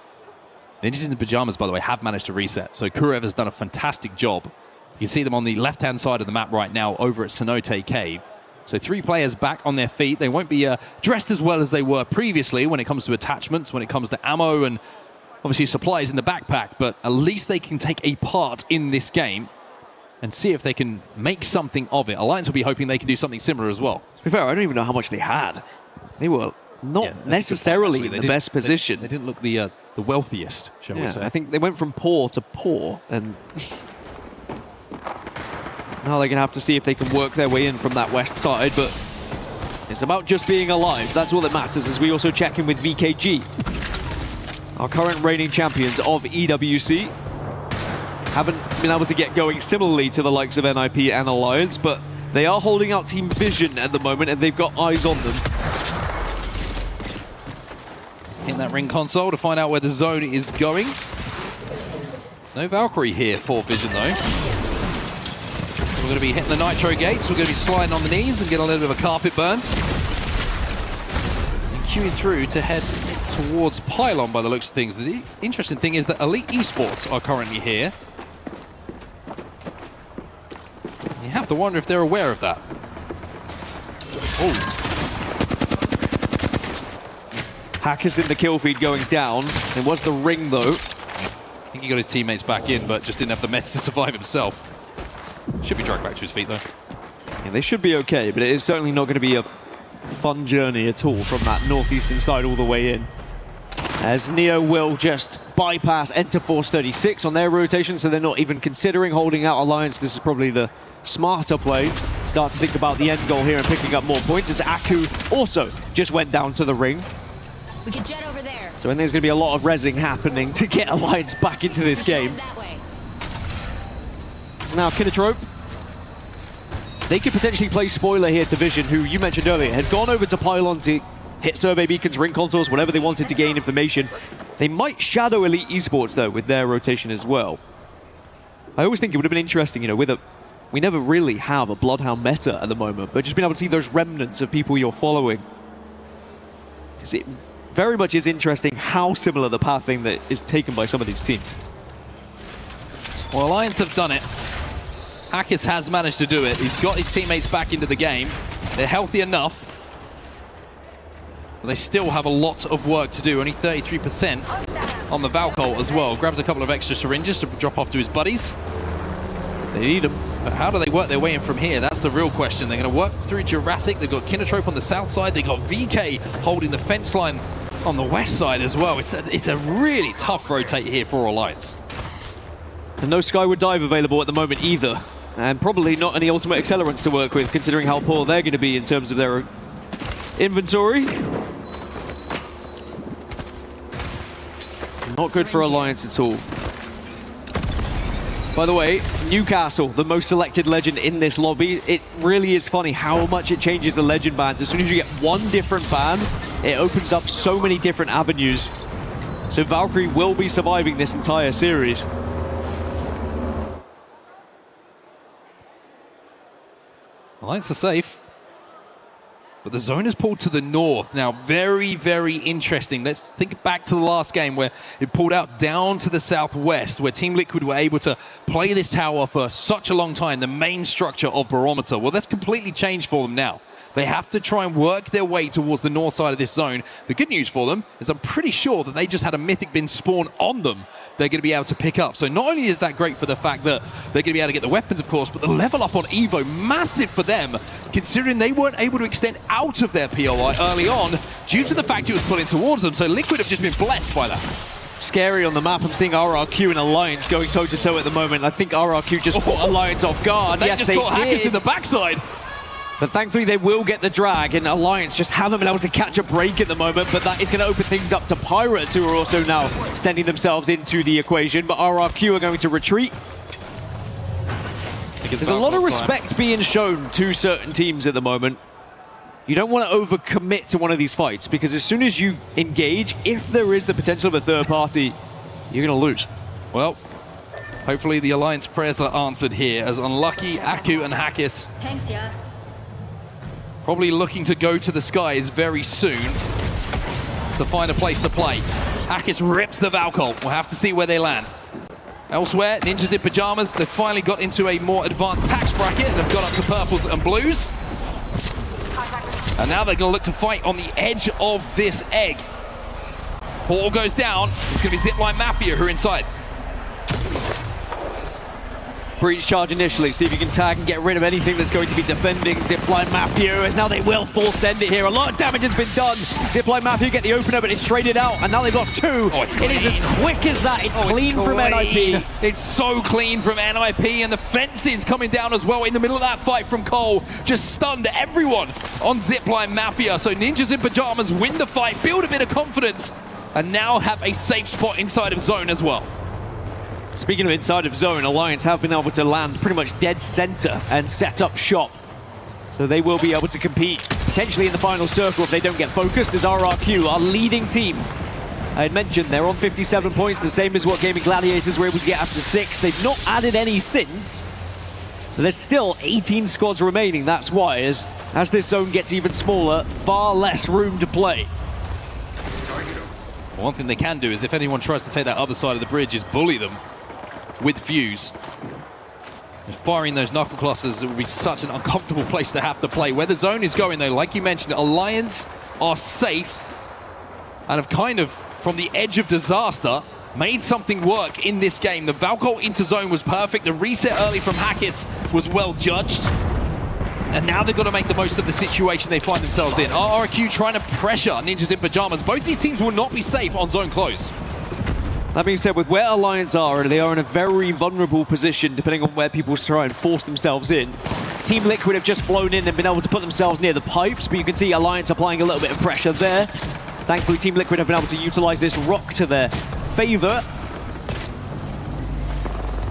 Ninjas in the Pajamas, by the way, have managed to reset. So Kurev has done a fantastic job. You can see them on the left-hand side of the map right now over at Cenote Cave. So 3 players back on their feet. They won't be dressed as well as they were previously when it comes to attachments, when it comes to ammo and obviously supplies in the backpack, but at least they can take a part in this game and see if they can make something of it. Alliance will be hoping they can do something similar as well. To be fair, I don't even know how much they had. They were not necessarily in the best position. They didn't look the wealthiest, shall we say. I think they went from poor to poor, and now they're going to have to see if they can work their way in from that west side, but it's about just being alive. That's all that matters, as we also check in with VKG, our current reigning champions of EWC. haven't been able to get going similarly to the likes of NIP and Alliance, but they are holding out Team Vision at the moment, and they've got eyes on them. In that ring console to find out where the zone is going. No Valkyrie here for Vision, though. So we're going to be hitting the Nitro gates. We're going to be sliding on the knees and get a little bit of a carpet burn. And queuing through to head towards Pylon by the looks of things. The interesting thing is that Elite Esports are currently here. You have to wonder if they're aware of that. Oh. Hackers in the kill feed going down. It was the ring, though. I think he got his teammates back in, but just didn't have the meds to survive himself. Should be dragged back to his feet, though. Yeah, they should be okay, but it is certainly not going to be a fun journey at all from that northeastern side all the way in. As Neo will just bypass Enter Force 36 on their rotation, so they're not even considering holding out Alliance. This is probably the smarter play. Start to think about the end goal here and picking up more points, as Aku also just went down to the ring. We can jet over there. So I think there's going to be a lot of rezzing happening to get Alliance back into this game. Now Kinotrope. They could potentially play spoiler here to Vision, who you mentioned earlier had gone over to Pylon to hit survey beacons, ring consoles, whatever they wanted to gain information. They might shadow Elite Esports, though, with their rotation as well. I always think it would have been interesting, you know, we never really have a Bloodhound meta at the moment, but just being able to see those remnants of people you're following. Because it very much is interesting how similar the pathing that is taken by some of these teams. Well, Alliance have done it. Hackers has managed to do it. He's got his teammates back into the game. They're healthy enough. But they still have a lot of work to do. Only 33% on the Valkyrie as well. Grabs a couple of extra syringes to drop off to his buddies. They need them. But how do they work their way in from here? That's the real question. They're going to work through Jurassic. They've got Kinotrope on the south side. They've got VK holding the fence line on the west side as well. It's a really tough rotate here for Alliance. And no Skyward Dive available at the moment either. And probably not any ultimate accelerants to work with, considering how poor they're going to be in terms of their inventory. Not good for Alliance at all. By the way, Newcastle, the most selected legend in this lobby. It really is funny how much it changes the legend bans. As soon as you get one different ban, it opens up so many different avenues. So Valkyrie will be surviving this entire series. Alliance are safe. But the zone is pulled to the north. Now, very, very interesting. Let's think back to the last game where it pulled out down to the southwest, where Team Liquid were able to play this tower for such a long time, the main structure of Barometer. Well, that's completely changed for them now. They have to try and work their way towards the north side of this zone. The good news for them is I'm pretty sure that they just had a Mythic bin spawn on them they're going to be able to pick up. So not only is that great for the fact that they're going to be able to get the weapons, of course, but the level up on Evo, massive for them, considering they weren't able to extend out of their POI early on due to the fact it was pulling towards them. So Liquid have just been blessed by that. Scary on the map. I'm seeing RRQ and Alliance going toe-to-toe at the moment. I think RRQ just caught Alliance off guard. They yes, just they caught did. Hackers in the backside. But thankfully they will get the drag, and Alliance just haven't been able to catch a break at the moment, but that is going to open things up to Pirates, who are also now sending themselves into the equation, but RRQ are going to retreat. There's a lot of respect being shown to certain teams at the moment. You don't want to overcommit to one of these fights, because as soon as you engage, if there is the potential of a third party, you're going to lose. Well, hopefully the Alliance prayers are answered here, as Unlucky, Aku and Hackis Thanks, yeah. probably looking to go to the skies very soon to find a place to play. Hackis rips the Valkyrie. We'll have to see where they land. Elsewhere, Ninjas in Pajamas, they've finally got into a more advanced tax bracket and have got up to purples and blues. And now they're going to look to fight on the edge of this egg. Portal goes down. It's going to be Zipline Mafia who are inside. Breach charge initially, see if you can tag and get rid of anything that's going to be defending Zipline Mafia, as now they will full send it here. A lot of damage has been done. Zipline Mafia get the opener, but it's traded out, and now they've lost two. Oh, it's clean. It is as quick as that. It's clean from NIP. It's so clean from NIP, and the fences coming down as well in the middle of that fight from Cole. Just stunned everyone on Zipline Mafia. So Ninjas in Pajamas win the fight, build a bit of confidence, and now have a safe spot inside of zone as well. Speaking of inside of zone, Alliance have been able to land pretty much dead center and set up shop. So they will be able to compete potentially in the final circle if they don't get focused, as RRQ, our leading team. I had mentioned they're on 57 points, the same as what Gaming Gladiators were able to get after 6. They've not added any since. But there's still 18 squads remaining, that's why, as this zone gets even smaller, far less room to play. One thing they can do is if anyone tries to take that other side of the bridge is bully them with Fuse. And firing those knuckle clusters, it would be such an uncomfortable place to have to play. Where the zone is going though, like you mentioned, Alliance are safe and have kind of, from the edge of disaster, made something work in this game. The Valcolt into zone was perfect. The reset early from Hackis was well judged. And now they've got to make the most of the situation they find themselves in. RRQ trying to pressure Ninjas in Pajamas. Both these teams will not be safe on zone close. That being said, with where Alliance are, they are in a very vulnerable position depending on where people try and force themselves in. Team Liquid have just flown in and been able to put themselves near the pipes, but you can see Alliance applying a little bit of pressure there. Thankfully, Team Liquid have been able to utilize this rock to their favor.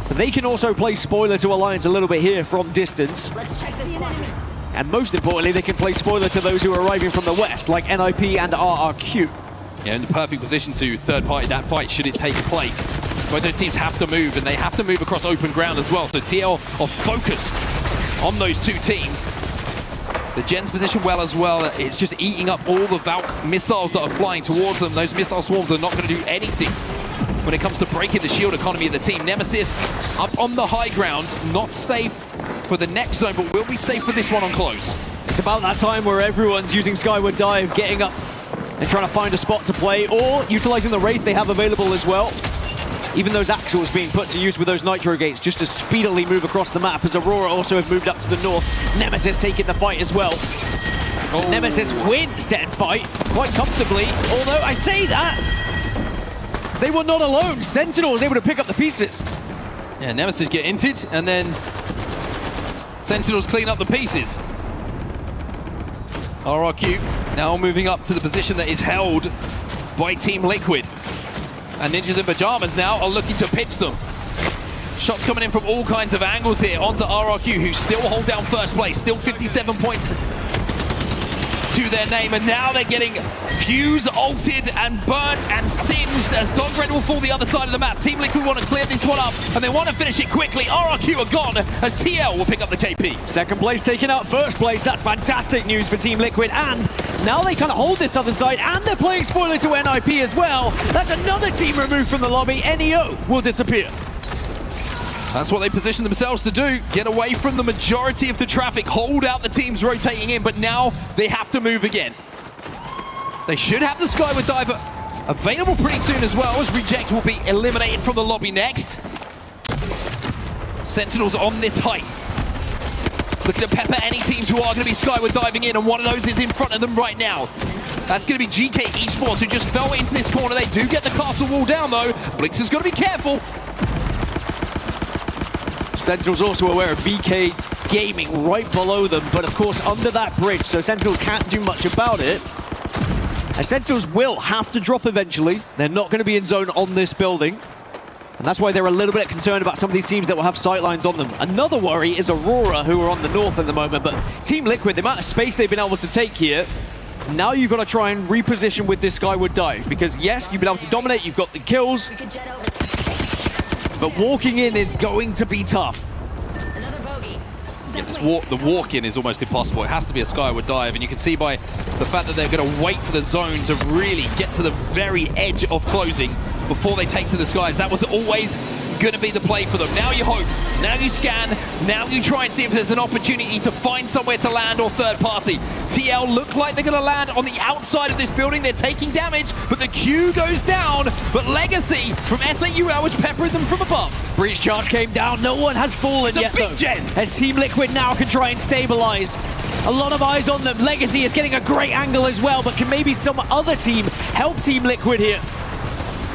But they can also play spoiler to Alliance a little bit here from distance. And most importantly, they can play spoiler to those who are arriving from the west, like NIP and RRQ. Yeah, in the perfect position to third-party that fight should it take place. Both those teams have to move, and they have to move across open ground as well. So TL are focused on those two teams. The Gen's position well as well. It's just eating up all the Valk missiles that are flying towards them. Those missile swarms are not going to do anything when it comes to breaking the shield economy of the team. Nemesis up on the high ground, not safe for the next zone, but will be safe for this one on close. It's about that time where everyone's using Skyward Dive, getting up and trying to find a spot to play, or utilizing the Wraith they have available as well. Even those Axles being put to use with those Nitro Gates just to speedily move across the map, as Aurora also have moved up to the north. Nemesis taking the fight as well. Oh. Nemesis win said fight quite comfortably, although I say that, they were not alone. Sentinel was able to pick up the pieces. Yeah, Nemesis get inted, and then Sentinels clean up the pieces. RRQ now moving up to the position that is held by Team Liquid. And Ninjas in Pajamas now are looking to pitch them. Shots coming in from all kinds of angles here onto RRQ, who still hold down first place, still 57 points to their name, and now they're getting Fuse ulted and burnt and singed as Dogred will fall the other side of the map. Team Liquid want to clear this one up, and they want to finish it quickly. RRQ are gone as TL will pick up the KP. Second place taking out first place. That's fantastic news for Team Liquid, and now they kind of hold this other side, and they're playing spoiler to NIP as well. That's another team removed from the lobby. NEO will disappear. That's what they position themselves to do. Get away from the majority of the traffic, hold out the teams rotating in, but now they have to move again. They should have the Skyward Diver available pretty soon as well, as Reject will be eliminated from the lobby next. Sentinels on this height, looking to pepper any teams who are going to be Skyward Diving in, and one of those is in front of them right now. That's going to be GK Esports, who just fell into this corner. They do get the castle wall down though. Blix has got to be careful. Sentinel's also aware of BK Gaming right below them, but of course under that bridge, so Sentinel can't do much about it. And Sentinels will have to drop eventually. They're not going to be in zone on this building, and that's why they're a little bit concerned about some of these teams that will have sightlines on them. Another worry is Aurora, who are on the north at the moment, but Team Liquid, the amount of space they've been able to take here, now you've got to try and reposition with this Skyward Dive, because yes, you've been able to dominate, you've got the kills, but walking in is going to be tough. Yeah, the walk-in is almost impossible. It has to be a Skyward Dive, and you can see by the fact that they're going to wait for the zone to really get to the very edge of closing before they take to the skies. That was always going to be the play for them. Now you hope, now you scan, now you try and see if there's an opportunity to find somewhere to land or third party. TL look like they're going to land on the outside of this building. They're taking damage, but the Q goes down. But Legacy from SAUL was peppering them from above. Breach charge came down. No one has fallen yet, though. Gen. As Team Liquid now can try and stabilize. A lot of eyes on them. Legacy is getting a great angle as well, but can maybe some other team help Team Liquid here?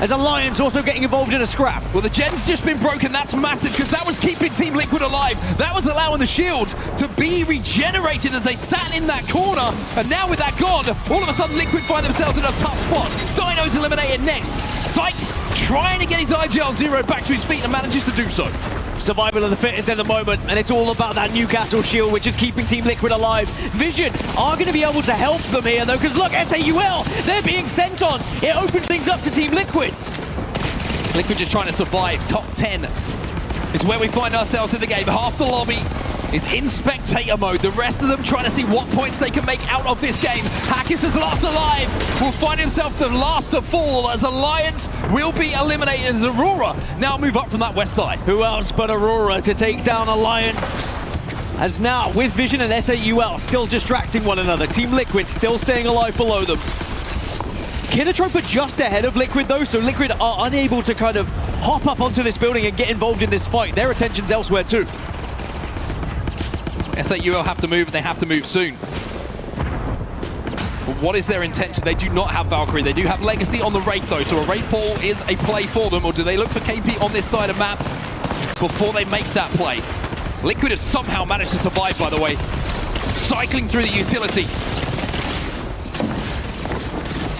As Alliance also getting involved in a scrap. Well, the gen's just been broken. That's massive, because that was keeping Team Liquid alive. That was allowing the shield to be regenerated as they sat in that corner. And now with that gone, all of a sudden Liquid find themselves in a tough spot. Dino's eliminated next. Sykes trying to get his IGL 0 back to his feet and manages to do so. Survival of the fittest at the moment, and it's all about that Newcastle shield, which is keeping Team Liquid alive. Vision are going to be able to help them here, though, because look, SAUL, they're being sent on. It opens things up to Team Liquid. Liquid just trying to survive. Top 10 is where we find ourselves in the game. Half the lobby is in spectator mode. The rest of them trying to see what points they can make out of this game. Hackis is last alive. Will find himself the last to fall as Alliance will be eliminated as Aurora now move up from that west side. Who else but Aurora to take down Alliance? As now, with Vision and SAUL still distracting one another. Team Liquid still staying alive below them. Kinotrope are just ahead of Liquid though, so Liquid are unable to kind of hop up onto this building and get involved in this fight. Their attention's elsewhere too. SAUL have to move, and they have to move soon. But what is their intention? They do not have Valkyrie. They do have Legacy on the Wraith, though, so a Wraith Ball is a play for them, or do they look for KP on this side of map before they make that play? Liquid has somehow managed to survive, by the way, cycling through the utility.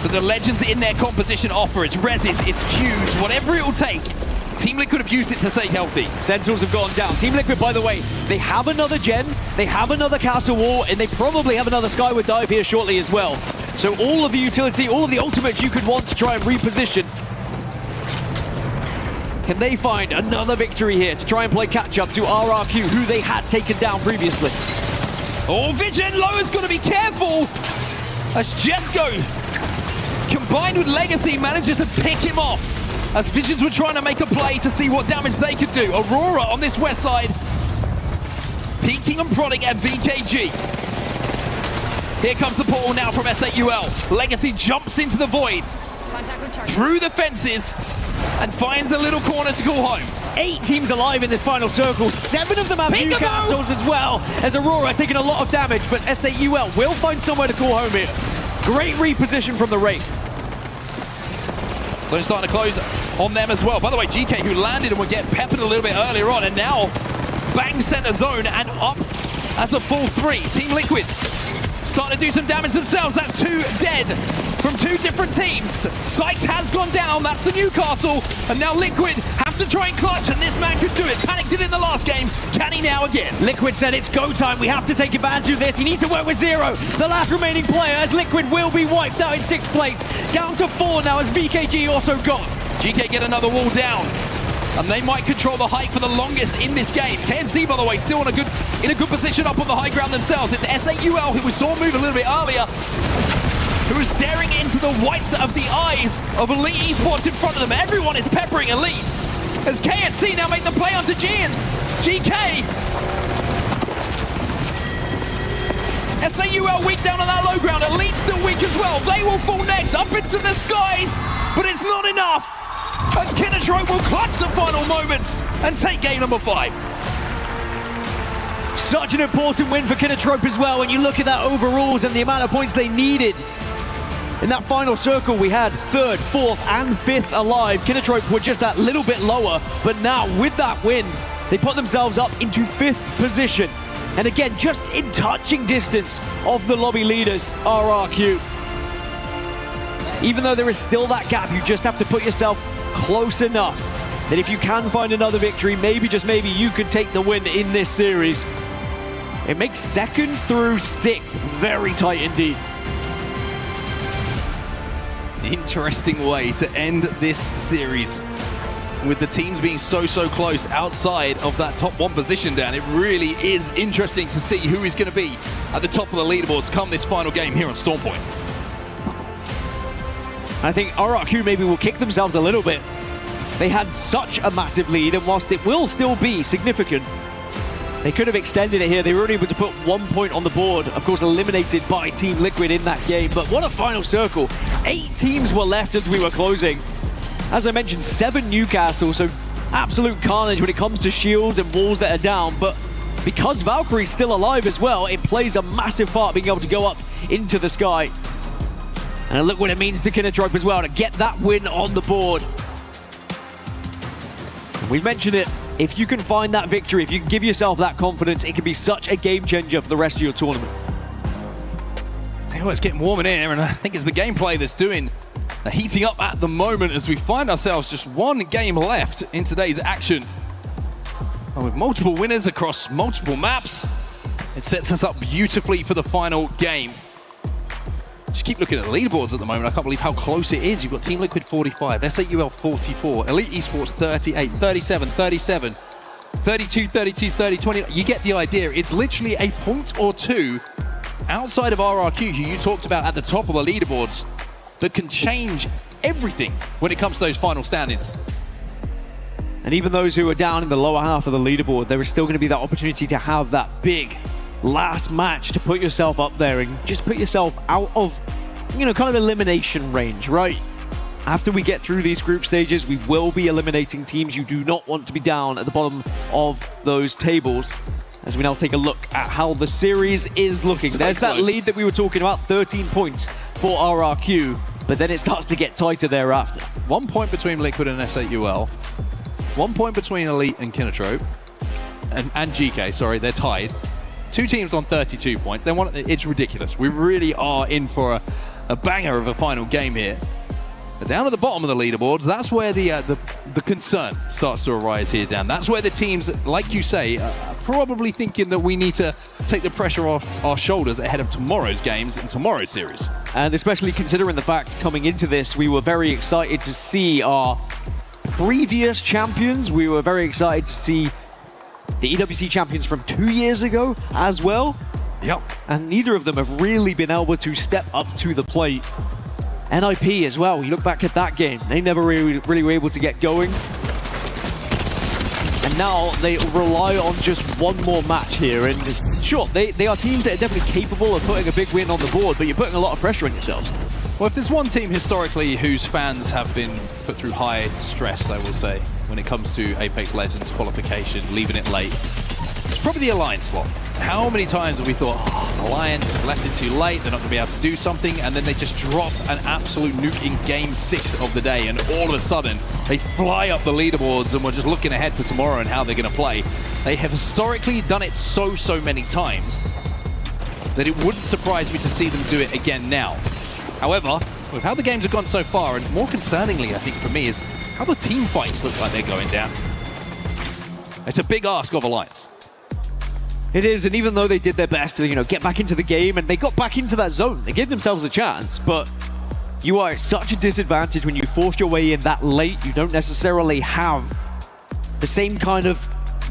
But the Legends in their composition offer, it's reses, it's Qs, whatever it will take. Team Liquid have used it to stay healthy. Sentinels have gone down. Team Liquid, by the way, they have another gen, they have another Castle Wall, and they probably have another Skyward Dive here shortly as well. So all of the utility, all of the ultimates you could want to try and reposition. Can they find another victory here to try and play catch-up to RRQ, who they had taken down previously? Oh, Vision, Loa's got to be careful as Jesco, combined with Legacy, manages to pick him off. As Visions were trying to make a play to see what damage they could do. Aurora on this west side, peeking and prodding at VKG. Here comes the portal now from SAUL. Legacy jumps into the void, through the fences, and finds a little corner to call home. 8 teams alive in this final circle. 7 of them have Newcastles as well, as Aurora taking a lot of damage, but SAUL will find somewhere to call home here. Great reposition from the Wraith. So starting to close on them as well. By the way, GK, who landed and would get peppered a little bit earlier on, and now bang center zone and up as a full 3. Team Liquid starting to do some damage themselves. That's 2 dead from 2 different teams. Sykes has gone down. That's the Newcastle. And now Liquid have to try and clutch, and this man could do it. Panic did it in the last game. Can he now again? Liquid said it's go time. We have to take advantage of this. He needs to work with Zero, the last remaining player, as Liquid will be wiped out in 6th place. Down to 4 now as VKG also gone. GK get another wall down, and they might control the height for the longest in this game. KNC, by the way, still in a good position up on the high ground themselves. It's SAUL, who we saw move a little bit earlier, who is staring into the whites of the eyes of Elite Esports in front of them. Everyone is peppering Elite, as KNC now make the play onto Gian. GK. SAUL weak down on that low ground. Elite still weak as well. They will fall next, up into the skies, but it's not enough, as Kinotrope will clutch the final moments and take game number 5. Such an important win for Kinotrope as well. When you look at that overalls and the amount of points they needed. In that final circle, we had 3rd, 4th, and 5th alive. Kinotrope were just that little bit lower, but now with that win, they put themselves up into 5th position. And again, just in touching distance of the lobby leaders, RRQ. Even though there is still that gap, you just have to put yourself close enough that if you can find another victory, maybe, just maybe, you could take the win in this series. It makes 2nd through 6th very tight indeed. Interesting way to end this series, with the teams being so close outside of that top 1 position down. It really is interesting to see who is going to be at the top of the leaderboards come this final game here on Stormpoint. I think RRQ maybe will kick themselves a little bit. They had such a massive lead, and whilst it will still be significant, they could have extended it here. They were only able to put 1 point on the board, of course eliminated by Team Liquid in that game. But what a final circle. 8 teams were left as we were closing. As I mentioned, 7 Newcastle, so absolute carnage when it comes to shields and walls that are down. But because Valkyrie's still alive as well, it plays a massive part being able to go up into the sky. And look what it means to Kinotrope as well to get that win on the board. We've mentioned it. If you can find that victory, if you can give yourself that confidence, it can be such a game changer for the rest of your tournament. You know, it's getting warm in here, and I think it's the gameplay that's doing the heating up at the moment as we find ourselves just one game left in today's action. And with multiple winners across multiple maps, it sets us up beautifully for the final game. Just keep looking at the leaderboards at the moment. I can't believe how close it is. You've got Team Liquid 45, SAUL 44, Elite Esports 38, 37, 37, 32, 32, 30, 20. You get the idea. It's literally a point or two outside of RRQ, who you talked about at the top of the leaderboards, that can change everything when it comes to those final standings. And even those who are down in the lower half of the leaderboard, there is still going to be that opportunity to have that big last match to put yourself up there and just put yourself out of, you know, kind of elimination range, right? After we get through these group stages, we will be eliminating teams. You do not want to be down at the bottom of those tables. As we now take a look at how the series is looking. There's that lead that we were talking about, 13 points for RRQ, but then it starts to get tighter thereafter. 1 point between Liquid and SAUL, 1 point between Elite and Kinotrope, and GK, sorry, they're tied. Two teams on 32 points. It's ridiculous. We really are in for a banger of a final game here. But down at the bottom of the leaderboards, that's where the concern starts to arise here, Dan. That's where the teams, like you say, are probably thinking that we need to take the pressure off our shoulders ahead of tomorrow's games and tomorrow's series. And especially considering the fact coming into this, we were very excited to see our previous champions. We were very excited to see the EWC champions from 2 years ago as well. Yep. And neither of them have really been able to step up to the plate. NIP as well, you look back at that game, they never really were able to get going. And now they rely on just one more match here. And sure, they are teams that are definitely capable of putting a big win on the board, but you're putting a lot of pressure on yourselves. Well, if there's one team historically whose fans have been put through high stress, I will say, when it comes to Apex Legends qualification, leaving it late, it's probably the Alliance lot. How many times have we thought, oh, Alliance, they've left it too late, they're not going to be able to do something, and then they just drop an absolute nuke in Game 6 of the day, and all of a sudden, they fly up the leaderboards, and we're just looking ahead to tomorrow and how they're going to play. They have historically done it so many times that it wouldn't surprise me to see them do it again now. However, with how the games have gone so far, and more concerningly, I think, for me, is how the team fights look like they're going down. It's a big ask of Alliance. It is, and even though they did their best to, you know, get back into the game, and they got back into that zone, they gave themselves a chance, but you are at such a disadvantage when you force your way in that late. You don't necessarily have the same kind of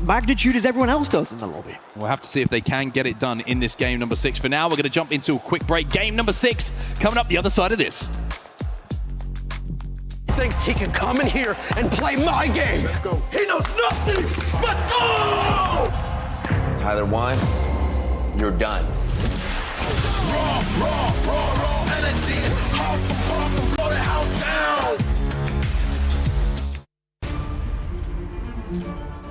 magnitude as everyone else does in the lobby. We'll have to see if they can get it done in this game number 6. For now, we're going to jump into a quick break. Game number 6 coming up the other side of this. Thinks he can come in here and play my game. Let's go. He knows nothing. Let's go! Tyler Wine, you're done. Raw energy. House for off, blow the house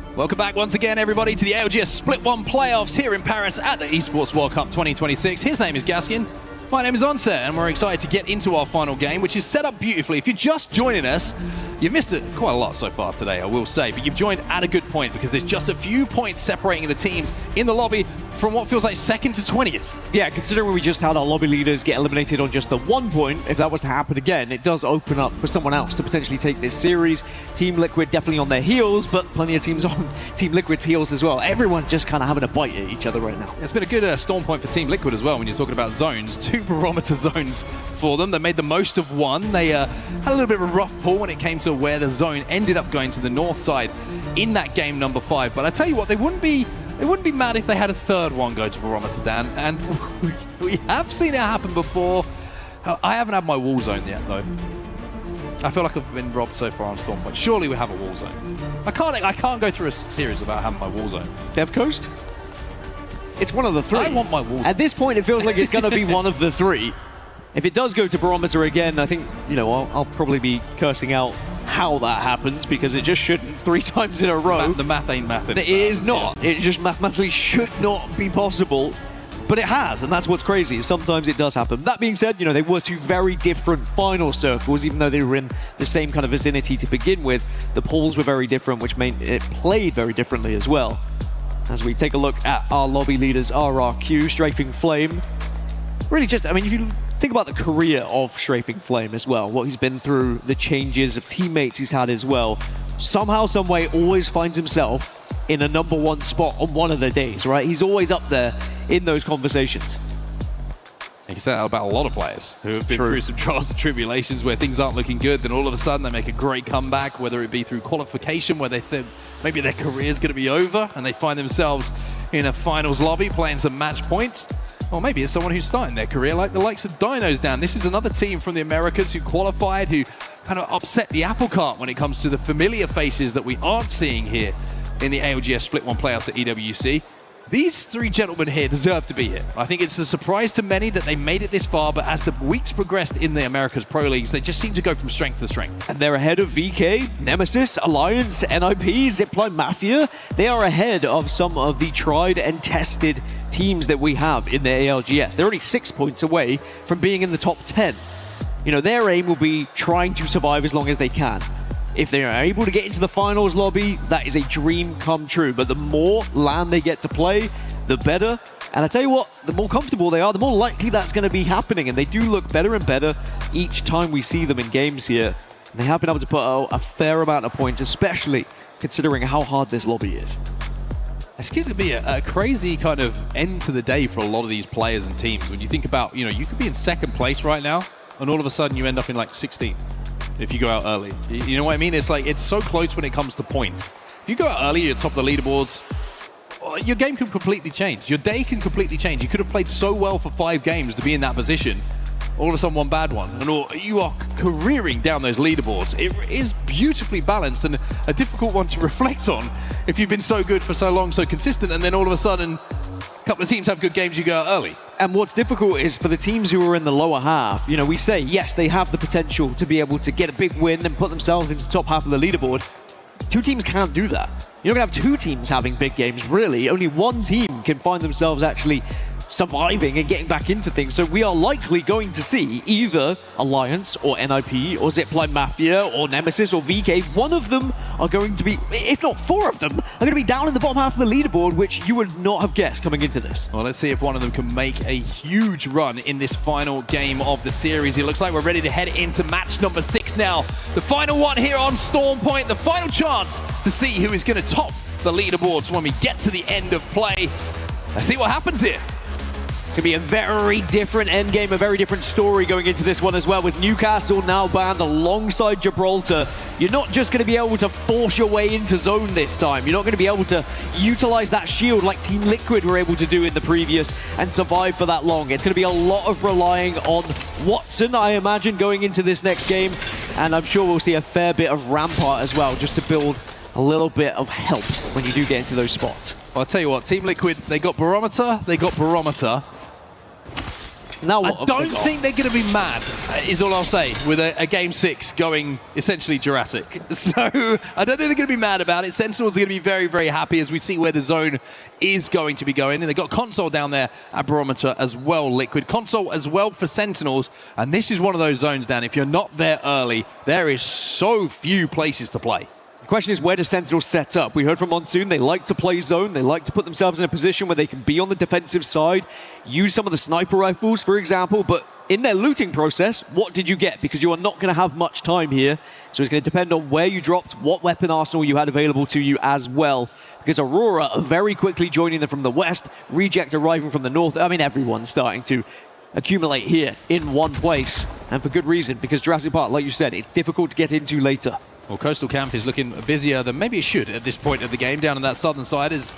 down. Welcome back once again, everybody, to the ALGS Split 1 playoffs here in Paris at the Esports World Cup 2026. His name is Gaskin. My name is Onset, and we're excited to get into our final game, which is set up beautifully. If you're just joining us, you've missed it quite a lot so far today, I will say, but you've joined at a good point because there's just a few points separating the teams in the lobby from what feels like 2nd to 20th. Yeah, considering we just had our lobby leaders get eliminated on just the 1 point, if that was to happen again, it does open up for someone else to potentially take this series. Team Liquid definitely on their heels, but plenty of teams on Team Liquid's heels as well. Everyone just kind of having a bite at each other right now. It's been a good storm point for Team Liquid as well when you're talking about zones. 2 barometer zones for them. They made the most of one. They had a little bit of a rough pull when it came to where the zone ended up going to the north side in that game number 5. But I tell you what, they wouldn't be mad if they had a third one go to barometer, Dan. And we have seen it happen before. I haven't had my wall zone yet, though. I feel like I've been robbed so far on Storm Point. Surely we have a wall zone. I can't go through a series without having my wall zone. Dev Coast? It's one of the 3. I want my wall zone. At this point, it feels like it's going to be one of the 3. If it does go to barometer again, I think, you know, I'll probably be cursing out how that happens because it just shouldn't 3 times in a row. The math ain't mathing. It is not. Yeah. It just mathematically should not be possible. But it has, and that's what's crazy. Sometimes it does happen. That being said, you know, they were 2 very different final circles, even though they were in the same kind of vicinity to begin with. The polls were very different, which made it played very differently as well. As we take a look at our lobby leaders, RRQ, Strafing Flame. really just, I mean, if you think about the career of Strafing Flame as well, what he's been through, the changes of teammates he's had as well, somehow, some way, always finds himself in a #1 spot on one of the days, right? He's always up there in those conversations. You can say that about a lot of players who have been through some trials and tribulations where things aren't looking good, then all of a sudden they make a great comeback, whether it be through qualification where they think maybe their career's going to be over and they find themselves in a finals lobby playing some match points. Or maybe it's someone who's starting their career like the likes of Dinos down. This is another team from the Americas who qualified, who kind of upset the apple cart when it comes to the familiar faces that we aren't seeing here in the ALGS Split 1 playoffs at EWC. These three gentlemen here deserve to be here. I think it's a surprise to many that they made it this far, but as the weeks progressed in the Americas Pro Leagues, they just seem to go from strength to strength. And they're ahead of VK, Nemesis, Alliance, NIP, Zipline Mafia. They are ahead of some of the tried and tested teams that we have in the ALGS. They're only 6 points away from being in the top 10. You know, their aim will be trying to survive as long as they can. If they are able to get into the finals lobby, that is a dream come true. But the more LAN they get to play, the better. And I tell you what, the more comfortable they are, the more likely that's going to be happening. And they do look better and better each time we see them in games here. And they have been able to put out a fair amount of points, especially considering how hard this lobby is. It's going to be a crazy kind of end to the day for a lot of these players and teams. When you think about, you know, you could be in second place right now, and all of a sudden you end up in like 16th. If you go out early. You know what I mean? It's like, it's so close when it comes to points. If you go out early, you're top of the leaderboards, your game can completely change. Your day can completely change. You could have played so well for 5 games to be in that position. All of a sudden, one bad one. And you are careering down those leaderboards. It is beautifully balanced and a difficult one to reflect on if you've been so good for so long, so consistent, and then all of a sudden, a couple of teams have good games, you go out early. And what's difficult is for the teams who are in the lower half, you know, we say, yes, they have the potential to be able to get a big win and put themselves into the top half of the leaderboard. 2 teams can't do that. You're not going to have 2 teams having big games, really. Only 1 team can find themselves actually surviving and getting back into things. So we are likely going to see either Alliance or NIP or Zipline Mafia or Nemesis or VK. One of them are going to be, if not 4 of them, are going to be down in the bottom half of the leaderboard, which you would not have guessed coming into this. Well, let's see if one of them can make a huge run in this final game of the series. It looks like we're ready to head into match number 6 now. The final one here on Storm Point, the final chance to see who is going to top the leaderboards when we get to the end of play. Let's see what happens here. It's going to be a very different endgame, a very different story going into this one as well, with Newcastle now banned alongside Gibraltar. You're not just going to be able to force your way into zone this time. You're not going to be able to utilize that shield like Team Liquid were able to do in the previous and survive for that long. It's going to be a lot of relying on Watson, I imagine, going into this next game. And I'm sure we'll see a fair bit of Rampart as well, just to build a little bit of help when you do get into those spots. Well, I'll tell you what, Team Liquid, they got Barometer. Now I don't think they're going to be mad, is all I'll say, with a Game 6 going essentially Jurassic. So I don't think they're going to be mad about it. Sentinels are going to be very, very happy as we see where the zone is going to be going. And they've got Console down there at Barometer as well, Liquid. Console as well for Sentinels. And this is one of those zones, Dan. If you're not there early, there is so few places to play. The question is, where does Sentinels set up? We heard from Monsoon, they like to play zone, they like to put themselves in a position where they can be on the defensive side, use some of the sniper rifles, for example, but in their looting process, what did you get? Because you are not going to have much time here, so it's going to depend on where you dropped, what weapon arsenal you had available to you as well. Because Aurora are very quickly joining them from the west, Reject arriving from the north. I mean, everyone's starting to accumulate here in one place, and for good reason, because Jurassic Park, like you said, it's difficult to get into later. Well, Coastal Camp is looking busier than maybe it should at this point of the game down on that southern side as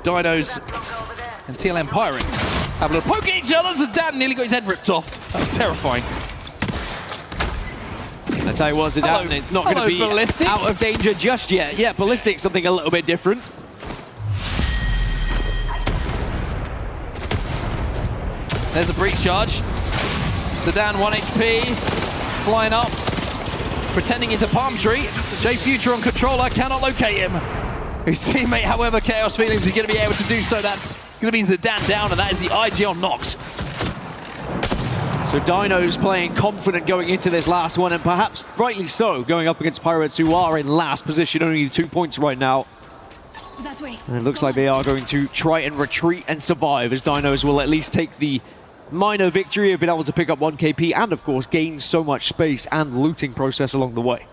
Dinos and TLM Pirates have a little poke at each other as Dan nearly got his head ripped off. That was terrifying. I tell you what, Zidane, it's not going to be Ballistic. Out of danger just yet. Yeah, Ballistic, something a little bit different. There's a breach charge. Zidane 1 HP, flying up. Pretending he's a palm tree. J Future on controller, cannot locate him. His teammate, however, Chaos Feelings is going to be able to do so. That's going to be Zidane down, and that is the IGL knocked. So Dino's playing confident going into this last one, and perhaps rightly so, going up against Pirates, who are in last position, only 2 points right now. And it looks like they are going to try and retreat and survive, as Dinos will at least take the minor victory of being able to pick up 1 KP and, of course, gain so much space and looting process along the way.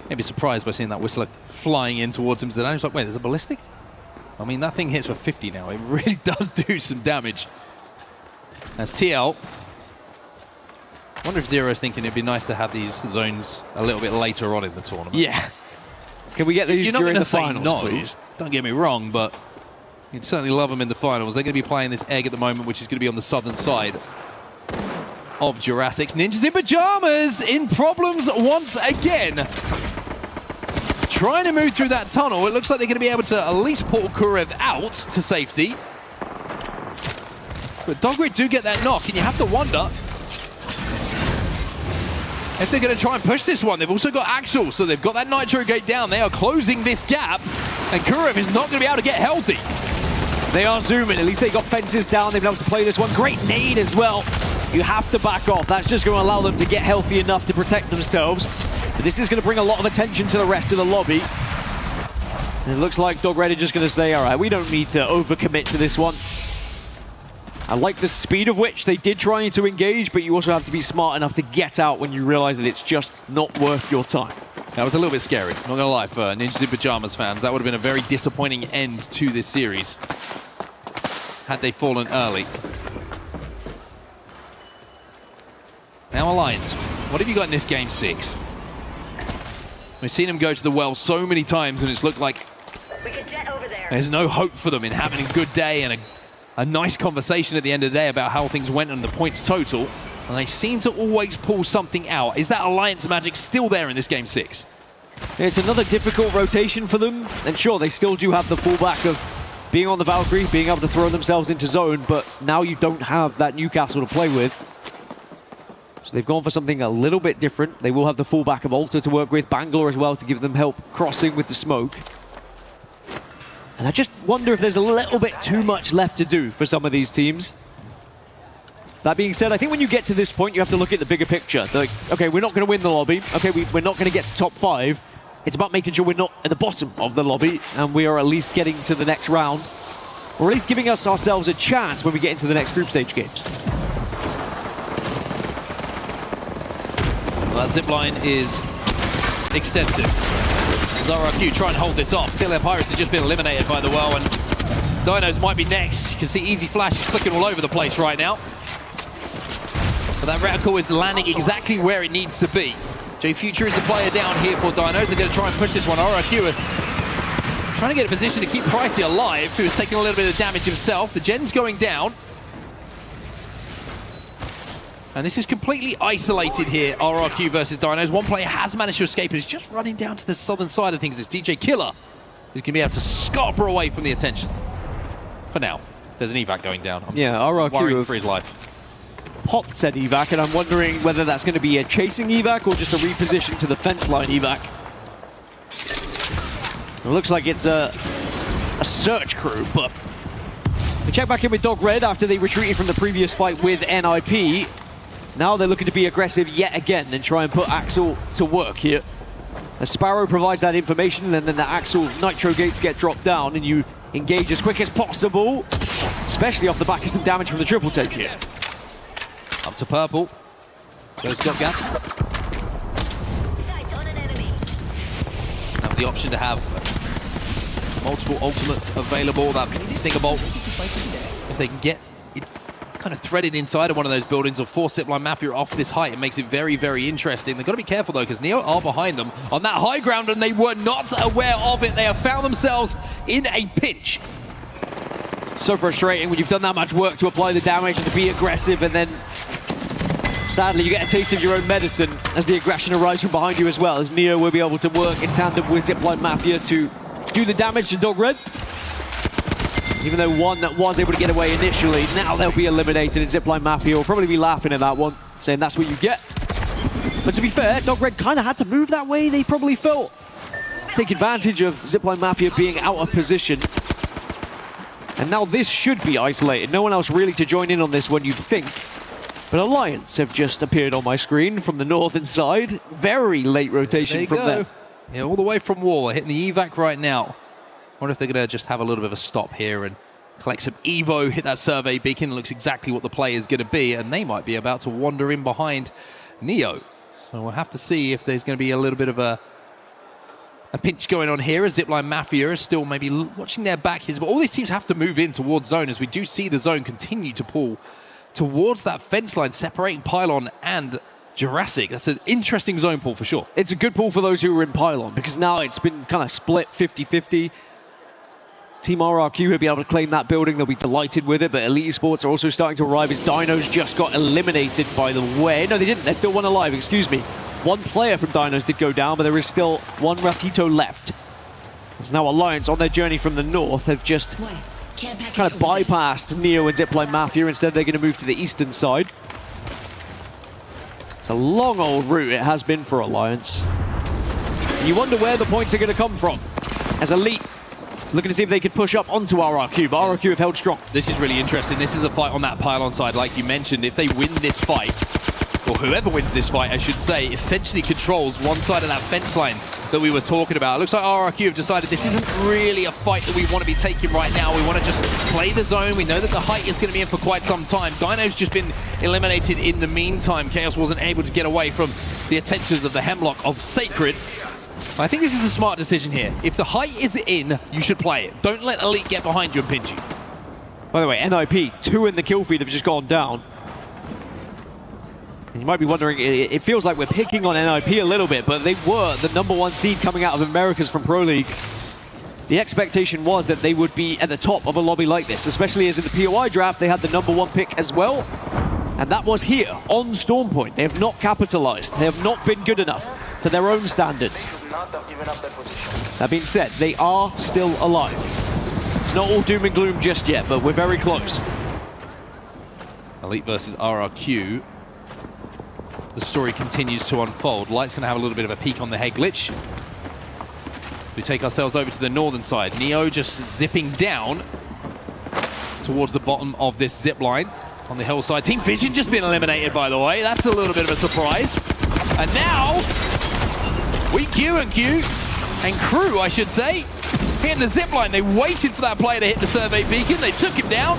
Maybe surprised by seeing that Whistler flying in towards him. I was like, wait, there's a ballistic? I mean, that thing hits for 50 now. It really does do some damage. As TL. I wonder if Zero's thinking it'd be nice to have these zones a little bit later on in the tournament. Yeah. Can we get these You're not during going the to say finals, no. please? Don't get me wrong, but you'd certainly love them in the finals. They're going to be playing this egg at the moment, which is going to be on the southern side of Jurassic's. Ninjas in Pajamas in problems once again. Trying to move through that tunnel. It looks like they're going to be able to at least pull Kurev out to safety. But Dogrid do get that knock, and you have to wonder if they're going to try and push this one. They've also got Axel, so they've got that Nitro Gate down. They are closing this gap, and Kurev is not going to be able to get healthy. They are zooming. At least they got fences down. They've been able to play this one. Great nade as well. You have to back off. That's just going to allow them to get healthy enough to protect themselves. But this is going to bring a lot of attention to the rest of the lobby. And it looks like Dogred are just going to say, all right, we don't need to overcommit to this one. I like the speed of which they did try to engage, but you also have to be smart enough to get out when you realize that it's just not worth your time. That was a little bit scary, not gonna lie, for Ninjas in Pajamas fans. That would have been a very disappointing end to this series had they fallen early. Now Alliance, what have you got in this game 6? We've seen them go to the well so many times, and it's looked like there's no hope for them in having a good day and a nice conversation at the end of the day about how things went and the points total. And they seem to always pull something out. Is that Alliance magic still there in this game 6? It's another difficult rotation for them. And sure, they still do have the fallback of being on the Valkyrie, being able to throw themselves into zone, but now you don't have that Newcastle to play with. So they've gone for something a little bit different. They will have the fallback of Alter to work with, Bangalore as well to give them help crossing with the smoke. And I just wonder if there's a little bit too much left to do for some of these teams. That being said, I think when you get to this point, you have to look at the bigger picture. Like, okay, we're not going to win the lobby. Okay, we're not going to get to top 5. It's about making sure we're not at the bottom of the lobby, and we are at least getting to the next round, or at least giving ourselves a chance when we get into the next group stage games. Well, that zipline is extensive. ZaraQ try and hold this off. TLM Pirates have just been eliminated by the well, and Dinos might be next. You can see Easy Flash is clicking all over the place right now. But that reticle is landing exactly where it needs to be. J Future is the player down here for Dinos. They're going to try and push this one. RRQ trying to get a position to keep Pricey alive, who is taking a little bit of damage himself. The gen's going down. And this is completely isolated here, RRQ versus Dinos. One player has managed to escape and is just running down to the southern side of things. It's DJ Killer who's going to be able to scarper away from the attention. For now. There's an evac going down. I'm RRQ worried for his life. Popped said evac, and I'm wondering whether that's going to be a chasing evac or just a reposition to the fence line evac. It looks like it's a search crew, but we check back in with Dog Red after they retreated from the previous fight with NIP. Now they're looking to be aggressive yet again and try and put Axel to work here. The Sparrow provides that information, and then the Axel Nitro Gates get dropped down, and you engage as quick as possible, especially off the back of some damage from the triple take here. Up to purple. Goes Gas. Have the option to have multiple ultimates available. That Stinger Bolt, if they can get it kind of threaded inside of one of those buildings or force Zipline Mafia off this height, it makes it very, very interesting. They've got to be careful though, because Neo are behind them on that high ground, and they were not aware of it. They have found themselves in a pinch. So frustrating when you've done that much work to apply the damage and to be aggressive, and then sadly you get a taste of your own medicine as the aggression arrives from behind you as well, as Neo will be able to work in tandem with Zipline Mafia to do the damage to Dog Red. Even though one that was able to get away initially, now they'll be eliminated, and Zipline Mafia will probably be laughing at that one, saying that's what you get. But to be fair, Dog Red kind of had to move that way. They probably felt take advantage of Zipline Mafia being out of position. And now this should be isolated. No one else really to join in on this one, you'd think. But Alliance have just appeared on my screen from the northern side. Very late rotation from them. Yeah, all the way from wall. Hitting the evac right now. Wonder if they're going to just have a little bit of a stop here and collect some Evo, hit that survey beacon, looks exactly what the play is going to be, and they might be about to wander in behind Neo. So we'll have to see if there's going to be a little bit of a pinch going on here, as Zipline Mafia is still maybe watching their back here. But all these teams have to move in towards zone, as we do see the zone continue to pull towards that fence line, separating Pylon and Jurassic. That's an interesting zone pull for sure. It's a good pull for those who are in Pylon, because now it's been kind of split 50-50. Team RRQ will be able to claim that building. They'll be delighted with it, but Elite Esports are also starting to arrive as Dinos just got eliminated, by the way. No, they didn't. They're still one alive, excuse me. One player from Dinos did go down, but there is still one Ratito left. There's now Alliance on their journey from the north. They've just kind of bypassed Neo and Zipline Mafia. Instead, they're going to move to the eastern side. It's a long old route it has been for Alliance. You wonder where the points are going to come from, as Elite looking to see if they could push up onto RRQ, but RRQ have held strong. This is really interesting. This is a fight on that Pylon side, like you mentioned. If they win this fight, or whoever wins this fight, I should say, essentially controls one side of that fence line that we were talking about. It looks like RRQ have decided this isn't really a fight that we want to be taking right now. We want to just play the zone. We know that the height is going to be in for quite some time. Dino's just been eliminated in the meantime. Chaos wasn't able to get away from the attentions of the Hemlock of Sacred. I think this is a smart decision here. If the height is in, you should play it. Don't let Elite get behind you and pinch you. By the way, NIP, 2 in the kill feed have just gone down. And you might be wondering, it feels like we're picking on NIP a little bit, but they were the #1 seed coming out of Americas from Pro League. The expectation was that they would be at the top of a lobby like this, especially as in the POI draft, they had the #1 pick as well. And that was here, on Stormpoint. They have not capitalized. They have not been good enough to their own standards. That being said, they are still alive. It's not all doom and gloom just yet, but we're very close. Elite versus RRQ. The story continues to unfold. Light's going to have a little bit of a peek on the head glitch. We take ourselves over to the northern side. Neo just zipping down towards the bottom of this zip line on the hillside. Team Vision just been eliminated, by the way. That's a little bit of a surprise. And now, Q and Crew, I should say, hitting the zip line. They waited for that player to hit the survey beacon. They took him down.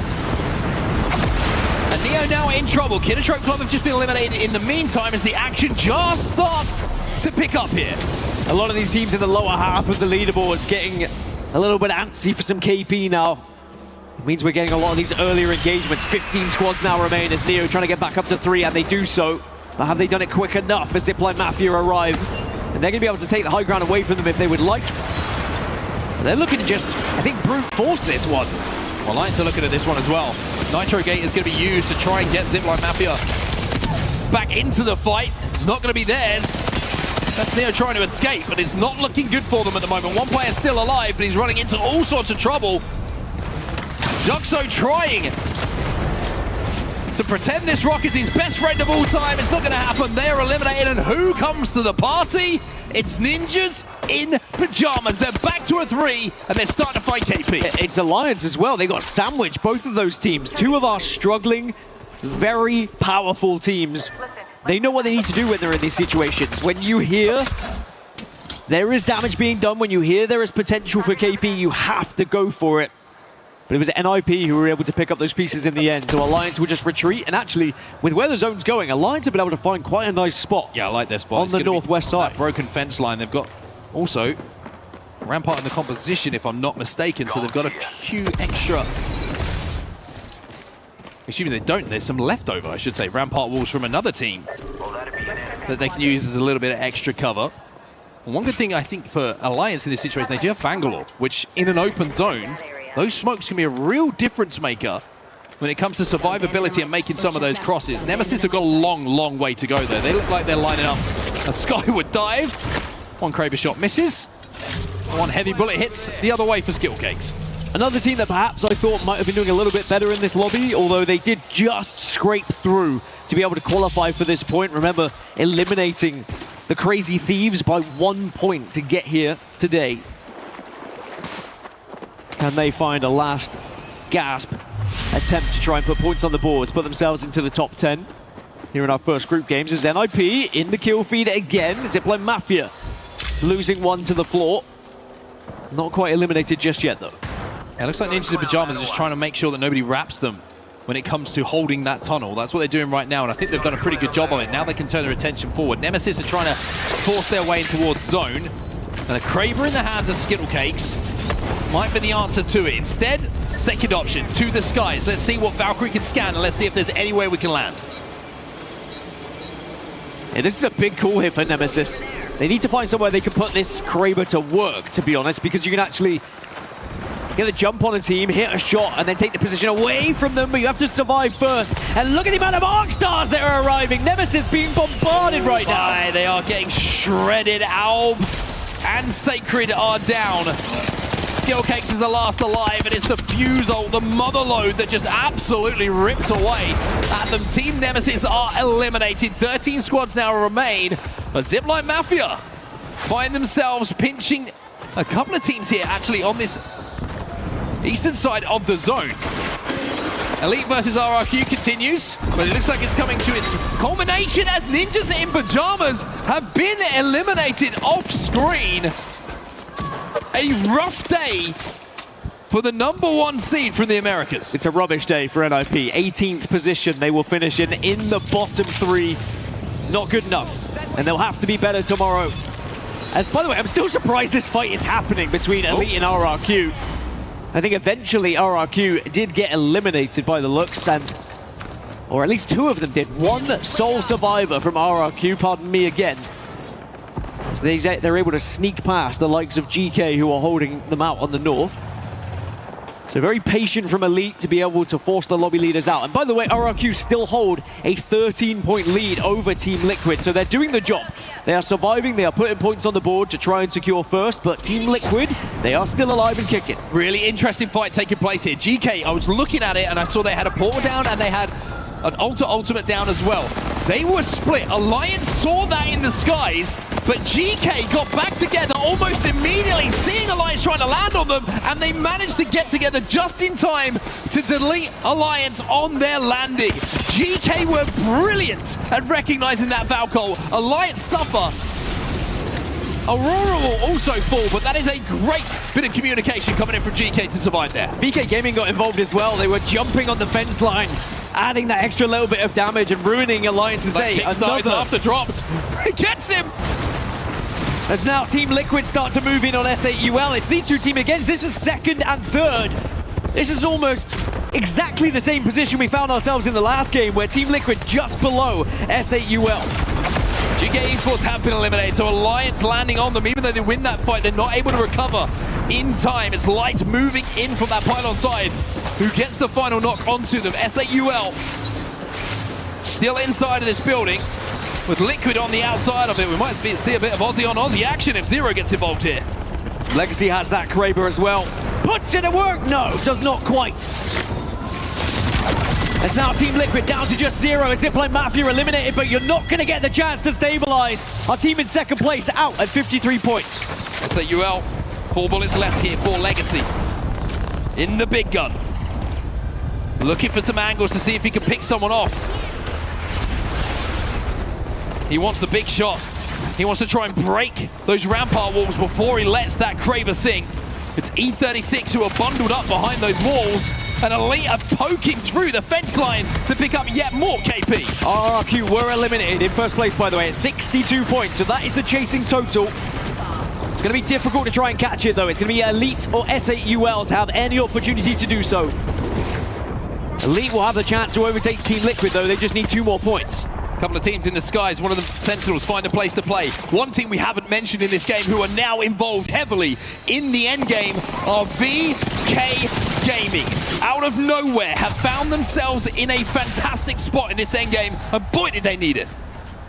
And Neo now in trouble. Kinotrope Club have just been eliminated in the meantime as the action just starts to pick up here. A lot of these teams in the lower half of the leaderboards getting a little bit antsy for some KP now. It means we're getting a lot of these earlier engagements. 15 squads now remain as Neo trying to get back up to 3, and they do so. But have they done it quick enough as Zipline Mafia arrive? And they're going to be able to take the high ground away from them if they would like. But they're looking to just, I think, brute force this one. Well, Lions are looking at this one as well. Nitro Gate is going to be used to try and get Zipline Mafia back into the fight. It's not going to be theirs. That's Neo trying to escape, but it's not looking good for them at the moment. One player's still alive, but he's running into all sorts of trouble. Juxo trying to pretend this rocket's his best friend of all time. It's not going to happen. They are eliminated, and who comes to the party? It's Ninjas in pajamas. They're back to a 3, and they're starting to find KP. It's Alliance as well. They got sandwiched, both of those teams. 2 of our struggling, very powerful teams. They know what they need to do when they're in these situations. When you hear there is damage being done, when you hear there is potential for KP, you have to go for it. But it was NIP who were able to pick up those pieces in the end. So Alliance will just retreat. And actually, with where the zone's going, Alliance have been able to find quite a nice spot. Yeah, I like their spot. On the northwest side. That broken fence line. They've got also Rampart in the composition, if I'm not mistaken. So they've got a few extra... Excuse me, they don't. There's some leftover, I should say. Rampart walls from another team that they can use as a little bit of extra cover. And one good thing, I think, for Alliance in this situation, they do have Bangalore, which in an open zone, those smokes can be a real difference maker when it comes to survivability and making some of those crosses. Nemesis have got a long, long way to go there. They look like they're lining up a skyward dive. One Kraber shot misses. One heavy bullet hits the other way for Skill Cakes. Another team that perhaps I thought might have been doing a little bit better in this lobby, although they did just scrape through to be able to qualify for this point. Remember, eliminating the Crazy Thieves by 1 point to get here today. Can they find a last gasp attempt to try and put points on the board, to put themselves into the top 10? Here in our first group games is NIP in the kill feed again. Zipline Mafia losing one to the floor. Not quite eliminated just yet, though. Yeah, it looks like Ninjas in Pajamas are just trying to make sure that nobody wraps them when it comes to holding that tunnel. That's what they're doing right now, and I think they've done a pretty good job of it. Now they can turn their attention forward. Nemesis are trying to force their way in towards zone, and a Kraber in the hands of Skittle Cakes might be the answer to it. Instead, second option, to the skies. Let's see what Valkyrie can scan, and let's see if there's any way we can land. Yeah, this is a big call here for Nemesis. They need to find somewhere they can put this Kraber to work, to be honest, because you can actually get a jump on a team, hit a shot, and then take the position away from them, but you have to survive first. And look at the amount of arc stars that are arriving. Nemesis being bombarded right now. They are getting shredded. Alb and Sacred are down. Skill Cakes is the last alive, and it's the Fuse ult, the mother load that just absolutely ripped away at them. Team Nemesis are eliminated. 13 squads now remain. But Zipline Mafia find themselves pinching a couple of teams here, actually, on this eastern side of the zone. Elite versus RRQ continues, but it looks like it's coming to its culmination as Ninjas in Pajamas have been eliminated off screen. A rough day for the #1 seed from the Americas. It's a rubbish day for NIP. 18th position they will finish in the bottom 3. Not good enough, and they'll have to be better tomorrow. As, by the way, I'm still surprised this fight is happening between Elite and RRQ. I think eventually RRQ did get eliminated by the looks, or at least 2 of them did. One sole survivor from RRQ, pardon me again. So they're able to sneak past the likes of GK, who are holding them out on the north. So very patient from Elite to be able to force the lobby leaders out. And by the way, RRQ still hold a 13-point lead over Team Liquid, so they're doing the job. They are surviving, they are putting points on the board to try and secure first, but Team Liquid, they are still alive and kicking. Really interesting fight taking place here. GK, I was looking at it and I saw they had a portal down and they had an ultimate down as well. They were split. Alliance saw that in the skies, but GK got back together almost immediately, seeing Alliance trying to land on them, and they managed to get together just in time to delete Alliance on their landing. GK were brilliant at recognizing that Valkyrie. Alliance suffer. Aurora will also fall, but that is a great bit of communication coming in from GK to survive there. VK Gaming got involved as well. They were jumping on the fence line, adding that extra little bit of damage and ruining Alliance's day. Another after dropped. It gets him. As now Team Liquid start to move in on S8UL. It's these 2 team against. This is second and third. This is almost exactly the same position we found ourselves in the last game, where Team Liquid just below S8UL. GK Esports have been eliminated, so Alliance landing on them. Even though they win that fight, they're not able to recover in time. It's Light moving in from that pylon side, who gets the final knock onto them. S8UL still inside of this building, with Liquid on the outside of it. We might see a bit of Aussie on Aussie action if Zero gets involved here. Legacy has that Kraber as well. Puts it to work? No, does not quite. As now Team Liquid down to just 0. Zipline Mafia eliminated, but you're not going to get the chance to stabilize. Our team in second place out at 53 points. S8UL, 4 bullets left here for Legacy. In the big gun. Looking for some angles to see if he can pick someone off. He wants the big shot. He wants to try and break those rampart walls before he lets that Kraber sing. It's E36 who are bundled up behind those walls, and Elite are poking through the fence line to pick up yet more KP. RRQ were eliminated in first place, by the way, at 62 points, so that is the chasing total. It's going to be difficult to try and catch it, though. It's going to be Elite or S8UL to have any opportunity to do so. Elite will have the chance to overtake Team Liquid, though. They just need 2 more points. Couple of teams in the skies, one of them Sentinels find a place to play. One team we haven't mentioned in this game who are now involved heavily in the end game are VK Gaming. Out of nowhere have found themselves in a fantastic spot in this end game, and boy did they need it.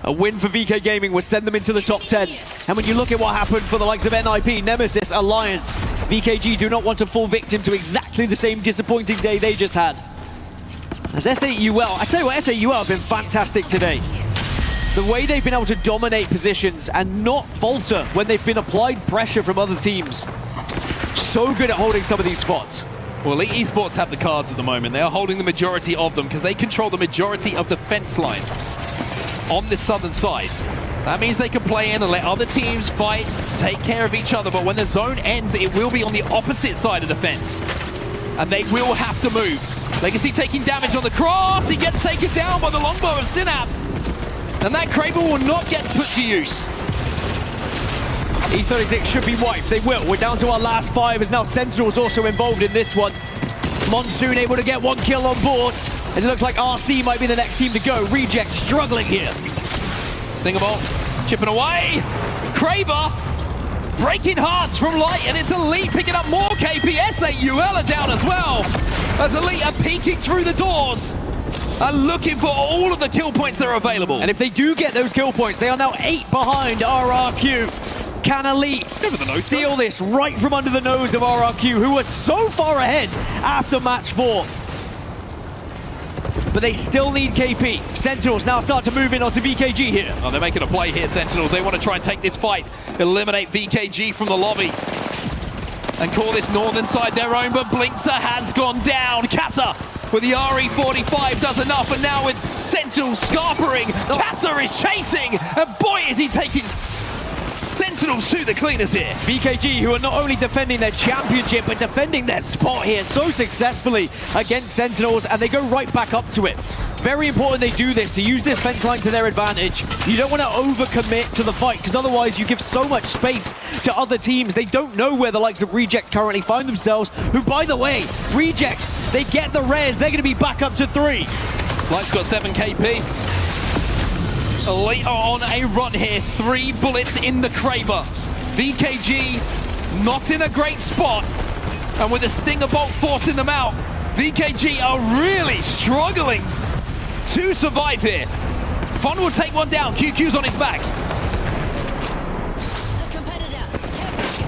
A win for VK Gaming will send them into the top 10. And when you look at what happened for the likes of NIP, Nemesis, Alliance, VKG do not want to fall victim to exactly the same disappointing day they just had. As S8UL, I tell you what, S8UL have been fantastic today. The way they've been able to dominate positions and not falter when they've been applied pressure from other teams. So good at holding some of these spots. Well, Elite Esports have the cards at the moment. They are holding the majority of them because they control the majority of the fence line on the southern side. That means they can play in and let other teams fight, take care of each other, but when the zone ends, it will be on the opposite side of the fence. and they will have to move. Legacy taking damage on the cross. He gets taken down by the longbow of Synap. And that Kraber will not get put to use. E36 should be wiped. They will. We're down to our last 5 as now Sentinel's also involved in this one. Monsoon able to get 1 kill on board as it looks like RC might be the next team to go. Reject struggling here. Stingerbolt chipping away. Kraber breaking hearts from Light, and it's Elite picking up more KPS. UL are down as well. As Elite are peeking through the doors and looking for all of the kill points that are available. And if they do get those kill points, they are now 8 behind RRQ. Can Elite steal this right from under the nose of RRQ, who were so far ahead after match 4? But they still need KP. Sentinels now start to move in onto VKG here. Oh, they're making a play here, Sentinels. They want to try and take this fight, eliminate VKG from the lobby, and call this northern side their own, but Blinkzer has gone down. Kassa with the RE45 does enough, and now with Sentinels scarpering, Kassa is chasing, and boy is he taking Sentinels to the cleaners here. VKG, who are not only defending their championship, but defending their spot here so successfully against Sentinels, and they go right back up to it. Very important they do this, to use this fence line to their advantage. You don't want to overcommit to the fight, because otherwise you give so much space to other teams. They don't know where the likes of Reject currently find themselves, who, by the way, Reject, they get the res, they're going to be back up to 3. Light's got 7 KP. Elite are on a run here. 3 bullets in the Kraber. VKG not in a great spot. And with the Stinger Bolt forcing them out, VKG are really struggling to survive here. Fun will take one down. QQ's on his back.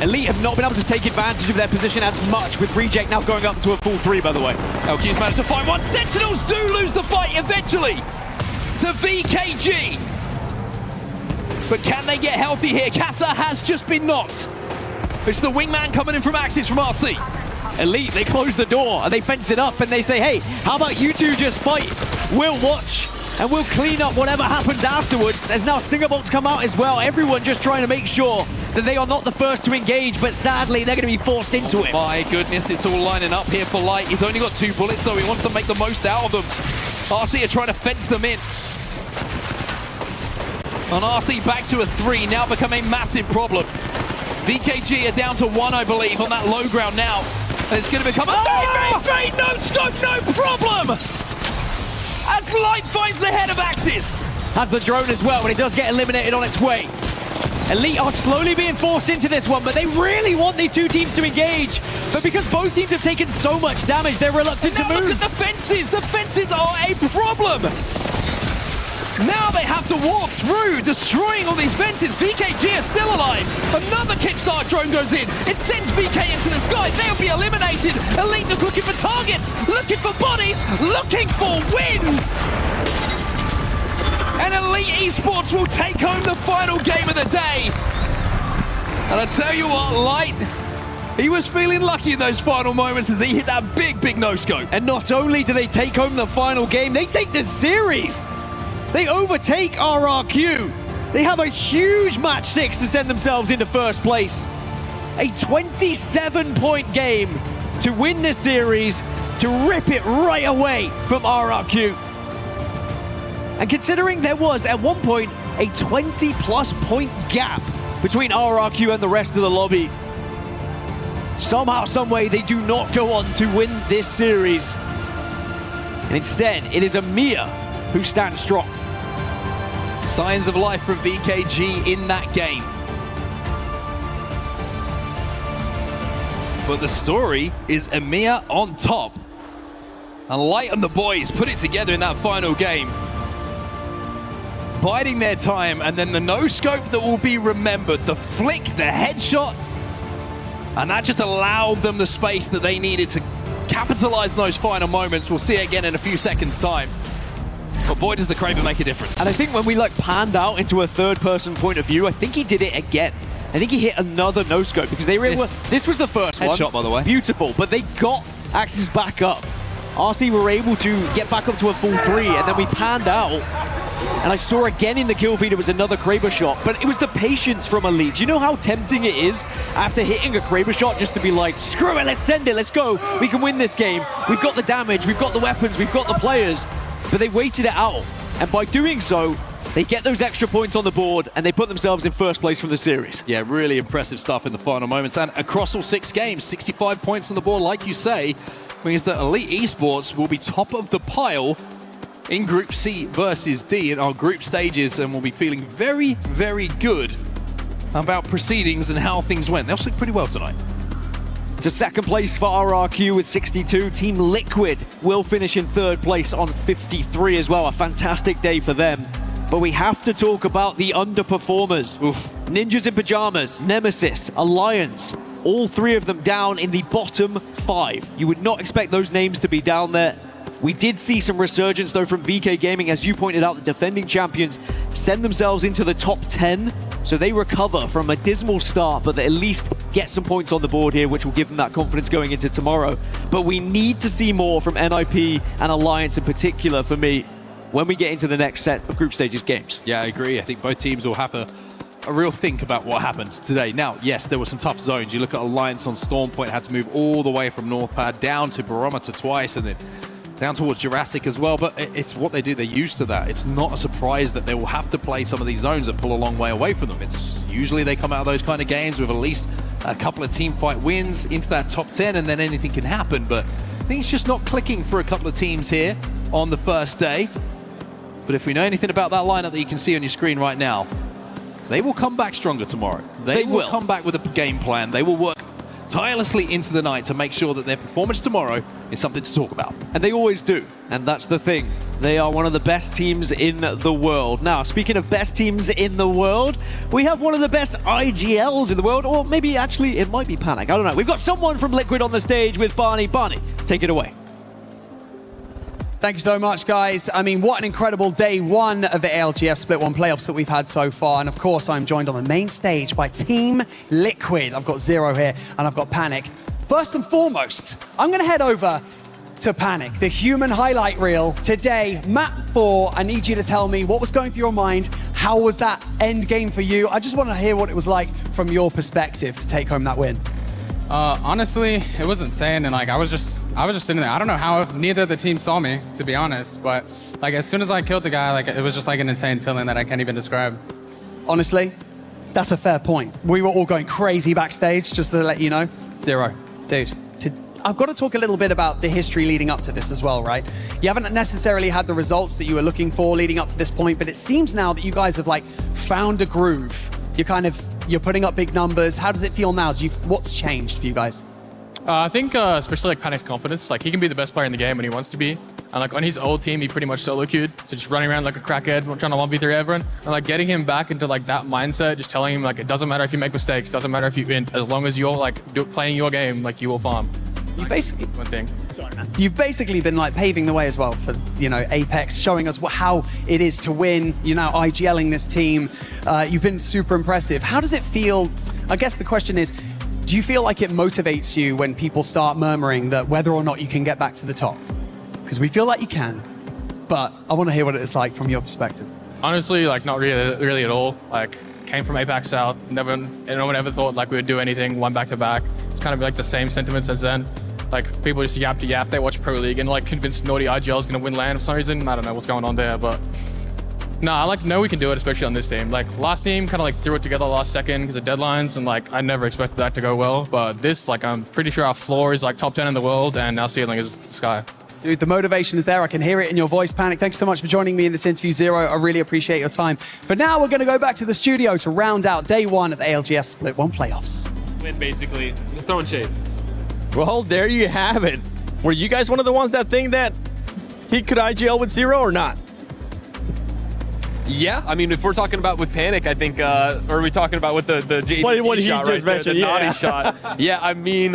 Elite have not been able to take advantage of their position as much, with Reject now going up to a full 3, by the way. ALGS managed to find one. Sentinels do lose the fight eventually to VKG. But can they get healthy here? Kassa has just been knocked. It's the wingman coming in from Axis from RC. Elite, they close the door and they fence it up and they say, hey, how about you two just fight? We'll watch and we'll clean up whatever happens afterwards. As now Stingerbolts come out as well. Everyone just trying to make sure that they are not the first to engage, but sadly they're going to be forced into it. My goodness, it's all lining up here for Light. He's only got 2 bullets though. He wants to make the most out of them. RC are trying to fence them in. On RC back to a 3, now become a massive problem. VKG are down to 1, I believe, on that low ground now. And it's going to become a very no scope, no problem! As Light finds the head of Axis. Has the drone as well, but it does get eliminated on its way. Elite are slowly being forced into this one, but they really want these 2 teams to engage. But because both teams have taken so much damage, they're reluctant to move. Look at the fences! The fences are a problem! Now they have to walk through, destroying all these fences. VKG are still alive. Another Kickstart drone goes in. It sends VK into the sky. They'll be eliminated. Elite just looking for targets, looking for bodies, looking for wins. And Elite Esports will take home the final game of the day. And I tell you what, Light, he was feeling lucky in those final moments as he hit that big no-scope. And not only do they take home the final game, they take the series. They overtake RRQ. They have a huge match 6 to send themselves into first place. A 27-point game to win this series, to rip it right away from RRQ. And considering there was, at one point, a 20-plus point gap between RRQ and the rest of the lobby, somehow, someway, they do not go on to win this series. And instead, it is EMEA who stands strong. Signs of life from VKG in that game. But the story is EMEA on top. And Light and the boys put it together in that final game. Biding their time, and then the no-scope that will be remembered. The flick, the headshot. And that just allowed them the space that they needed to capitalize on those final moments. We'll see it again in a few seconds' time. But boy, does the Kraber make a difference. And I think when we panned out into a third-person point of view, I think he did it again. I think he hit another no-scope because they really this was the first one. Headshot, by the way. Beautiful, but they got Axis back up. RC were able to get back up to a full 3, and then we panned out. And I saw again in the kill feed it was another Kraber shot, but it was the patience from Elite. Do you know how tempting it is after hitting a Kraber shot just to be like, screw it, let's send it, let's go. We can win this game. We've got the damage, we've got the weapons, we've got the players. But they waited it out. And by doing so, they get those extra points on the board and they put themselves in first place from the series. Yeah, really impressive stuff in the final moments. And across all 6 games, 65 points on the board, like you say, means that Elite Esports will be top of the pile in Group C versus D in our group stages, and we'll be feeling very, very good about proceedings and how things went. They also look pretty well tonight. To second place for RRQ with 62. Team Liquid will finish in third place on 53 as well. A fantastic day for them. But we have to talk about the underperformers. Ninjas in Pajamas, Nemesis, Alliance, all 3 of them down in the bottom 5. You would not expect those names to be down there. We did see some resurgence though from VK Gaming. As you pointed out, the defending champions send themselves into the top 10. So they recover from a dismal start, but they at least get some points on the board here, which will give them that confidence going into tomorrow. But we need to see more from NIP and Alliance in particular for me when we get into the next set of group stages games. Yeah, I agree. I think both teams will have a real think about what happened today. Now, yes, there were some tough zones. You look at Alliance on Storm Point, had to move all the way from North Pad down to Barometer twice, and then down towards Jurassic as well, but it's what they do. They're used to that. It's not a surprise that they will have to play some of these zones that pull a long way away from them. It's usually they come out of those kind of games with at least a couple of team fight wins into that top 10, and then anything can happen. But I think it's just not clicking for a couple of teams here on the first day. But if we know anything about that lineup that you can see on your screen right now, they will come back stronger tomorrow. They will come back with a game plan. They will work tirelessly into the night to make sure that their performance tomorrow is something to talk about. And they always do. And that's the thing. They are one of the best teams in the world. Now, speaking of best teams in the world, we have one of the best IGLs in the world, or maybe actually it might be Panic. I don't know. We've got someone from Liquid on the stage with Barney. Barney, take it away. Thank you so much, guys. I mean, what an incredible day 1 of the ALGS Split 1 playoffs that we've had so far. And of course, I'm joined on the main stage by Team Liquid. I've got Zero here and I've got Panic. First and foremost, I'm going to head over to Panic, the human highlight reel. Today, map 4, I need you to tell me what was going through your mind. How was that end game for you? I just want to hear what it was like from your perspective to take home that win. Honestly, it was insane, and like I was just sitting there. I don't know how neither of the teams saw me, to be honest, but like as soon as I killed the guy, like it was just like an insane feeling that I can't even describe. Honestly, that's a fair point. We were all going crazy backstage, just to let you know. Zero, dude. I've got to talk a little bit about the history leading up to this as well, right? You haven't necessarily had the results that you were looking for leading up to this point, but it seems now that you guys have like found a groove. You're putting up big numbers. How does it feel now? What's changed for you guys? I think especially like Panic's confidence. Like he can be the best player in the game when he wants to be. And like on his old team, he pretty much solo queued. So just running around like a crackhead, trying to 1v3 everyone. And like getting him back into like that mindset, just telling him like it doesn't matter if you make mistakes, doesn't matter if you win, as long as you're like playing your game, like you will farm. You basically, one thing. Sorry, man. You've basically been like paving the way as well for, you know, Apex, showing us how it is to win. You're now IGLing this team. You've been super impressive. How does it feel? I guess the question is, do you feel like it motivates you when people start murmuring that whether or not you can get back to the top? Because we feel like you can, but I want to hear what it's like from your perspective. Honestly, like not really at all. Like came from Apex South, no one ever thought like we would do anything one back to back. It's kind of like the same sentiment since then. Like people just yap to yap, they watch Pro League and like convinced Naughty IGL is gonna win LAN for some reason. I don't know what's going on there, but no, I like know we can do it, especially on this team. Like last team kind of like threw it together last second because of deadlines, and like I never expected that to go well. But this, like I'm pretty sure our floor is like top 10 in the world and our ceiling is the sky. Dude, the motivation is there. I can hear it in your voice, Panic. Thanks so much for joining me in this interview, Zero. I really appreciate your time. For now, we're going to go back to the studio to round out day 1 of the ALGS Split 1 playoffs. Win, basically. Just throwing shade. Well, there you have it. Were you guys one of the ones that think that he could IGL with Zero or not? Yeah, I mean, if we're talking about with Panic, I think, or are we talking about with the JDG what he shot, just right? mentioned, the yeah. Naughty shot. Yeah, I mean,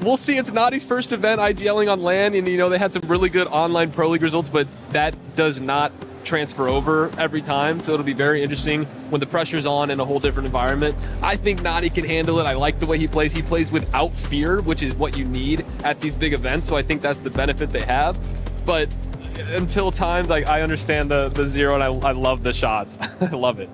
we'll see. It's Naughty's first event IGLing on LAN, and, you know, they had some really good online Pro League results, but that does not transfer over every time, so it'll be very interesting when the pressure's on in a whole different environment. I think Naughty can handle it. I like the way he plays. He plays without fear, which is what you need at these big events, so I think that's the benefit they have. But until times, like, I understand the Zero, and I love the shots. I love it.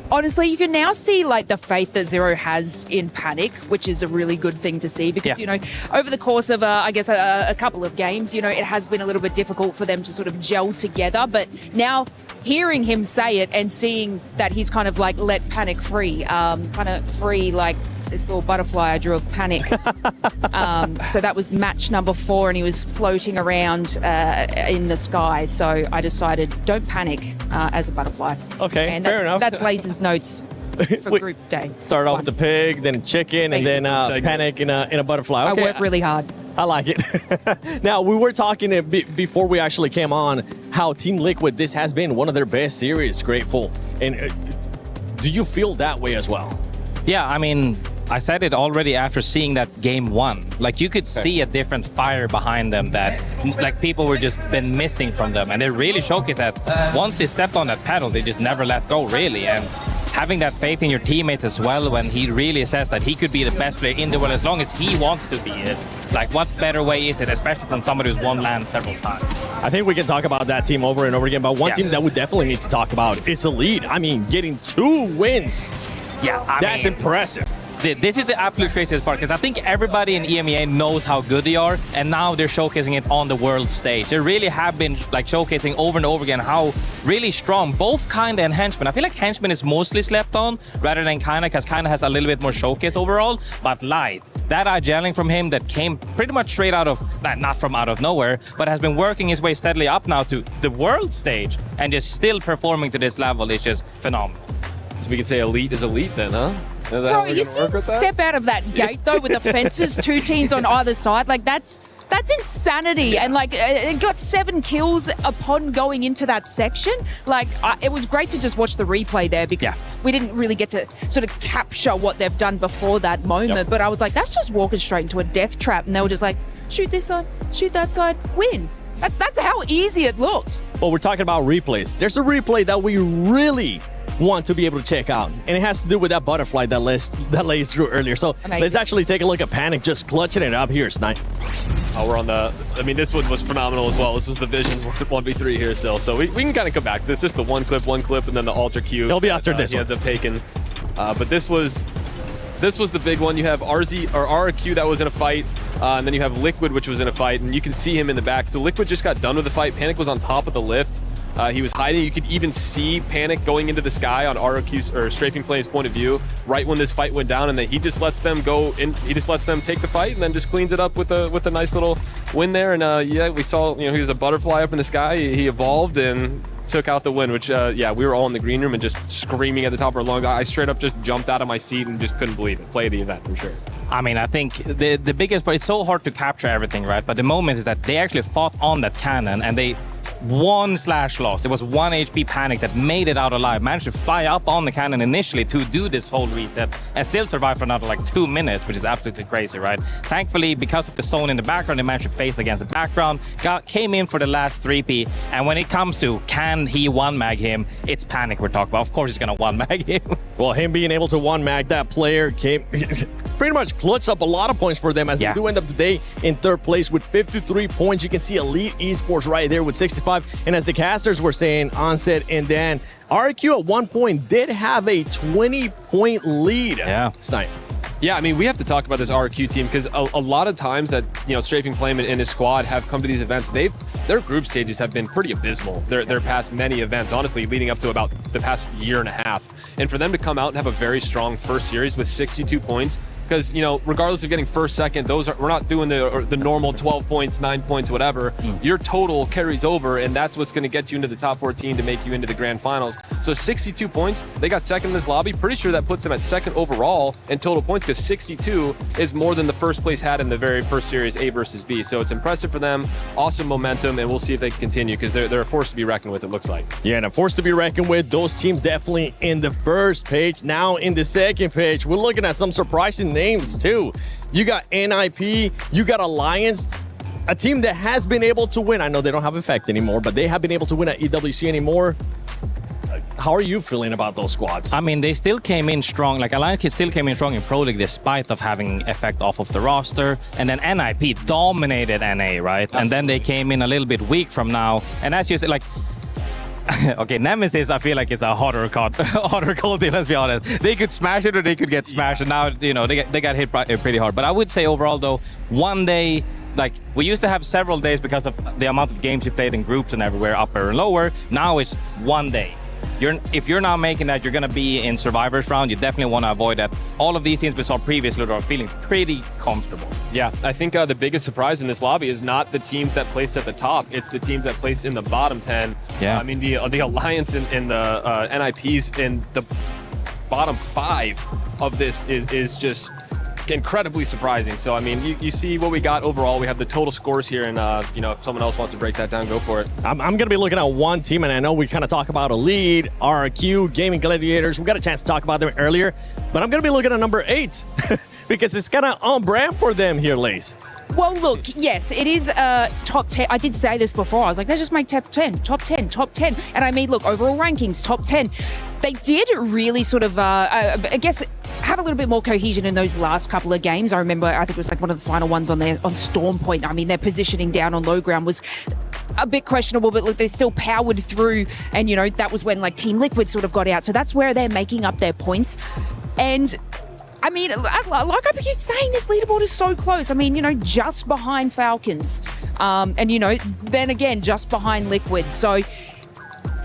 Honestly, you can now see like the faith that Zero has in Panic, which is a really good thing to see because, you know, over the course of, I guess, a couple of games, you know, it has been a little bit difficult for them to sort of gel together. But now hearing him say it and seeing that he's kind of like let Panic free, kind of free like this little butterfly I drew of Panic. So that was match number 4 and he was floating around in the sky. So I decided don't panic as a butterfly. Okay, and fair enough. That's Lace's notes for group day. Start off with the pig, then chicken, and then panic in a butterfly. Okay. I work really hard. I like it. Now, we were talking before we actually came on how Team Liquid, this has been one of their best series, Grateful. And do you feel that way as well? Yeah, I mean, I said it already after seeing that game 1. Like, you could see a different fire behind them that, like, people were just been missing from them. And they really showcased that once they stepped on that pedal, they just never let go, really. And having that faith in your teammate as well when he really says that he could be the best player in the world as long as he wants to be it. Like, what better way is it, especially from somebody who's won LAN several times? I think we can talk about that team over and over again, but one team that we definitely need to talk about is Elite. I mean, getting 2 wins. Yeah, that's impressive. This is the absolute craziest part because I think everybody in EMEA knows how good they are, and now they're showcasing it on the world stage. They really have been like showcasing over and over again how really strong both Kinda and Henchman. I feel like Henchman is mostly slept on rather than Kinda because Kinda has a little bit more showcase overall, but Light, that gelling from him that came pretty much straight out of, not from out of nowhere, but has been working his way steadily up now to the world stage and just still performing to this level is just phenomenal. So we could say Elite is Elite then, huh? Bro, you see him step out of that gate though with the fences, 2 teams on either side. Like that's insanity. And like it got 7 kills upon going into that section. Like it was great to just watch the replay there because we didn't really get to sort of capture what they've done before that moment. But I was like, that's just walking straight into a death trap. And they were just like, shoot this side, shoot that side, win. That's how easy it looked. Well, we're talking about replays. There's a replay that we really want to be able to check out, and it has to do with that butterfly that Lace drew earlier. So let's actually take a look at Panic just clutching it up here, Snipe. We're on the, I mean, this one was phenomenal as well. This was the Visions 1v3 here still. So we can kind of come back. There's just the one clip, and then the Ultra Q. It'll be after this he ends up taking. But this was the big one. You have RZ or RQ that was in a fight, and then you have Liquid, which was in a fight, and you can see him in the back. So Liquid just got done with the fight. Panic was on top of the lift. He was hiding. You could even see Panic going into the sky on ROQ's or Strafing Flame's point of view right when this fight went down, and then he just lets them go in. He just lets them take the fight and then just cleans it up with a nice little win there. And yeah, we saw he was a butterfly up in the sky. He evolved and took out the win, which yeah, we were all in the green room and just screaming at the top of our lungs. I straight up just jumped out of my seat and just couldn't believe it. Play the event for sure. I mean, I think the biggest part, it's so hard to capture everything, right? But the moment is that they actually fought on that cannon and they lost. It was 1 HP Panic that made it out alive, managed to fly up on the cannon initially to do this whole reset and still survive for another like 2 minutes, which is absolutely crazy, right? Thankfully, because of the zone in the background, they managed to face against the background, came in for the last 3P, and when it comes to can he one-mag him, it's Panic we're talking about. Of course he's gonna one-mag him. Well, him being able to one-mag that player came pretty much clutched up a lot of points for them as they do end up today in 3rd place with 53 points. You can see Elite Esports right there with 65. And as the casters were saying, Onset and Dan, RQ at one point did have a 20-point lead. Yeah. Snipe. Yeah, I mean, we have to talk about this RQ team because a lot of times that, Strafing Flame and his squad have come to these events, their group stages have been pretty abysmal. Their past many events, honestly, leading up to about the past year and a half. And for them to come out and have a very strong first series with 62 points, because, regardless of getting first, second, we're not doing the normal 12 points, 9 points, whatever. Your total carries over, and that's what's going to get you into the top 14 to make you into the grand finals. So 62 points, they got second in this lobby. Pretty sure that puts them at second overall in total points because 62 is more than the first place had in the very first series, A versus B. So it's impressive for them, awesome momentum, and we'll see if they can continue because they're a force to be reckoned with, it looks like. Yeah, and a force to be reckoned with. Those teams definitely in the first page. Now in the second page, we're looking at some surprising names too. You got NIP, you got Alliance, a team that has been able to win. I know they don't have Effect anymore, but they have been able to win at EWC anymore. how are you feeling about those squads? I mean, they still came in strong. Like Alliance Kid still came in strong in Pro League despite of having effect off of the roster. And then NIP dominated NA, right? Absolutely. And then they came in a little bit weak from now. And as you said, like, okay, Nemesis, I feel like it's a hotter cold team, let's be honest. They could smash it or they could get smashed, and now, you know, they got hit pretty hard. But I would say overall, though, one day, like, we used to have several days because of the amount of games you played in groups and everywhere, upper and lower. Now it's one day. If you're not making that, you're going to be in Survivors round. You definitely want to avoid that. All of these teams we saw previously are feeling pretty comfortable. Yeah, I think the biggest surprise in this lobby is not the teams that placed at the top. It's the teams that placed in the bottom 10. Yeah. I mean, the Alliance and the NIPs in the bottom 5 of this is just incredibly surprising. So, I mean, you see what we got overall. We have the total scores here, and, you know, if someone else wants to break that down, go for it. I'm going to be looking at one team, and I know we kind of talk about Elite, RRQ, Gaming Gladiators. We got a chance to talk about them earlier, but I'm going to be looking at number 8 because it's kind of on brand for them here, Lace. Well, look, yes, it is top 10. I did say this before. I was like, they just make top 10. And I mean, look, overall rankings, top 10. They did really sort of, I guess, have a little bit more cohesion in those last couple of games. I remember, I think it was like one of the final ones on Storm Point. I mean, their positioning down on low ground was a bit questionable, but look, they still powered through. And, you know, that was when like Team Liquid sort of got out. So that's where they're making up their points. And I mean, like I keep saying, this leaderboard is so close. I mean, you know, just behind Falcons. And, you know, then again, just behind Liquid. So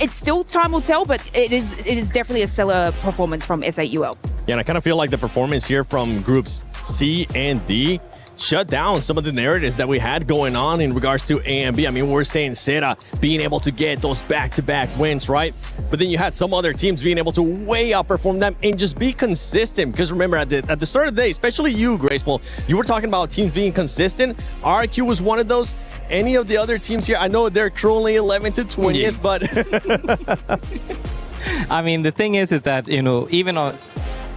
it's still time will tell, but it is definitely a stellar performance from S8UL. Yeah, and I kind of feel like the performance here from groups C and D shut down some of the narratives that we had going on in regards to A and B. I mean, we're saying Sera being able to get those back-to-back wins, right? But then you had some other teams being able to way outperform them and just be consistent. Because remember, at the start of the day, especially you, Graceful, you were talking about teams being consistent. RQ was one of those. Any of the other teams here, I know they're currently 11th to 20th, but... I mean, the thing is that, you know, even on...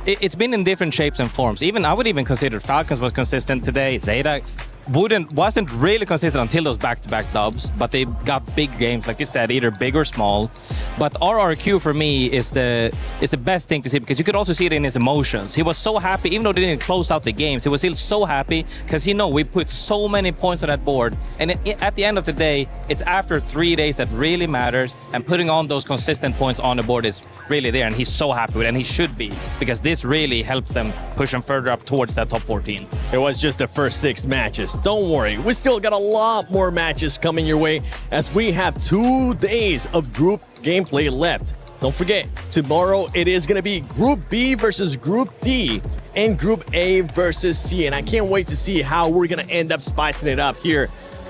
It's been in different shapes and forms. Even I would even consider Falcons was consistent today. Zeta wasn't really consistent until those back-to-back dubs, but they got big games, like you said, either big or small. But RRQ for me is the best thing to see, because you could also see it in his emotions. He was so happy, even though they didn't close out the games, he was still so happy because he know we put so many points on that board. And at the end of the day, it's after 3 days that really matters, and putting on those consistent points on the board is really there, and he's so happy with it, and he should be, because this really helps them push them further up towards that top 14. It was just the first 6 matches. Don't worry, we still got a lot more matches coming your way as we have 2 days of group gameplay left. Don't forget, tomorrow it is going to be Group B versus Group D and Group A versus C, and I can't wait to see how we're going to end up spicing it up here.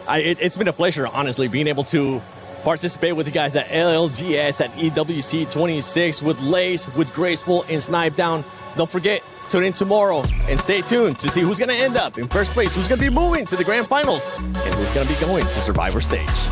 It's been a pleasure, honestly, being able to participate with you guys at ALGS at EWC 26 with Lace, with Graceful, and Snipe Down. Don't forget, tune in tomorrow and stay tuned to see who's going to end up in first place, who's going to be moving to the grand finals, and who's going to be going to Survivor Stage.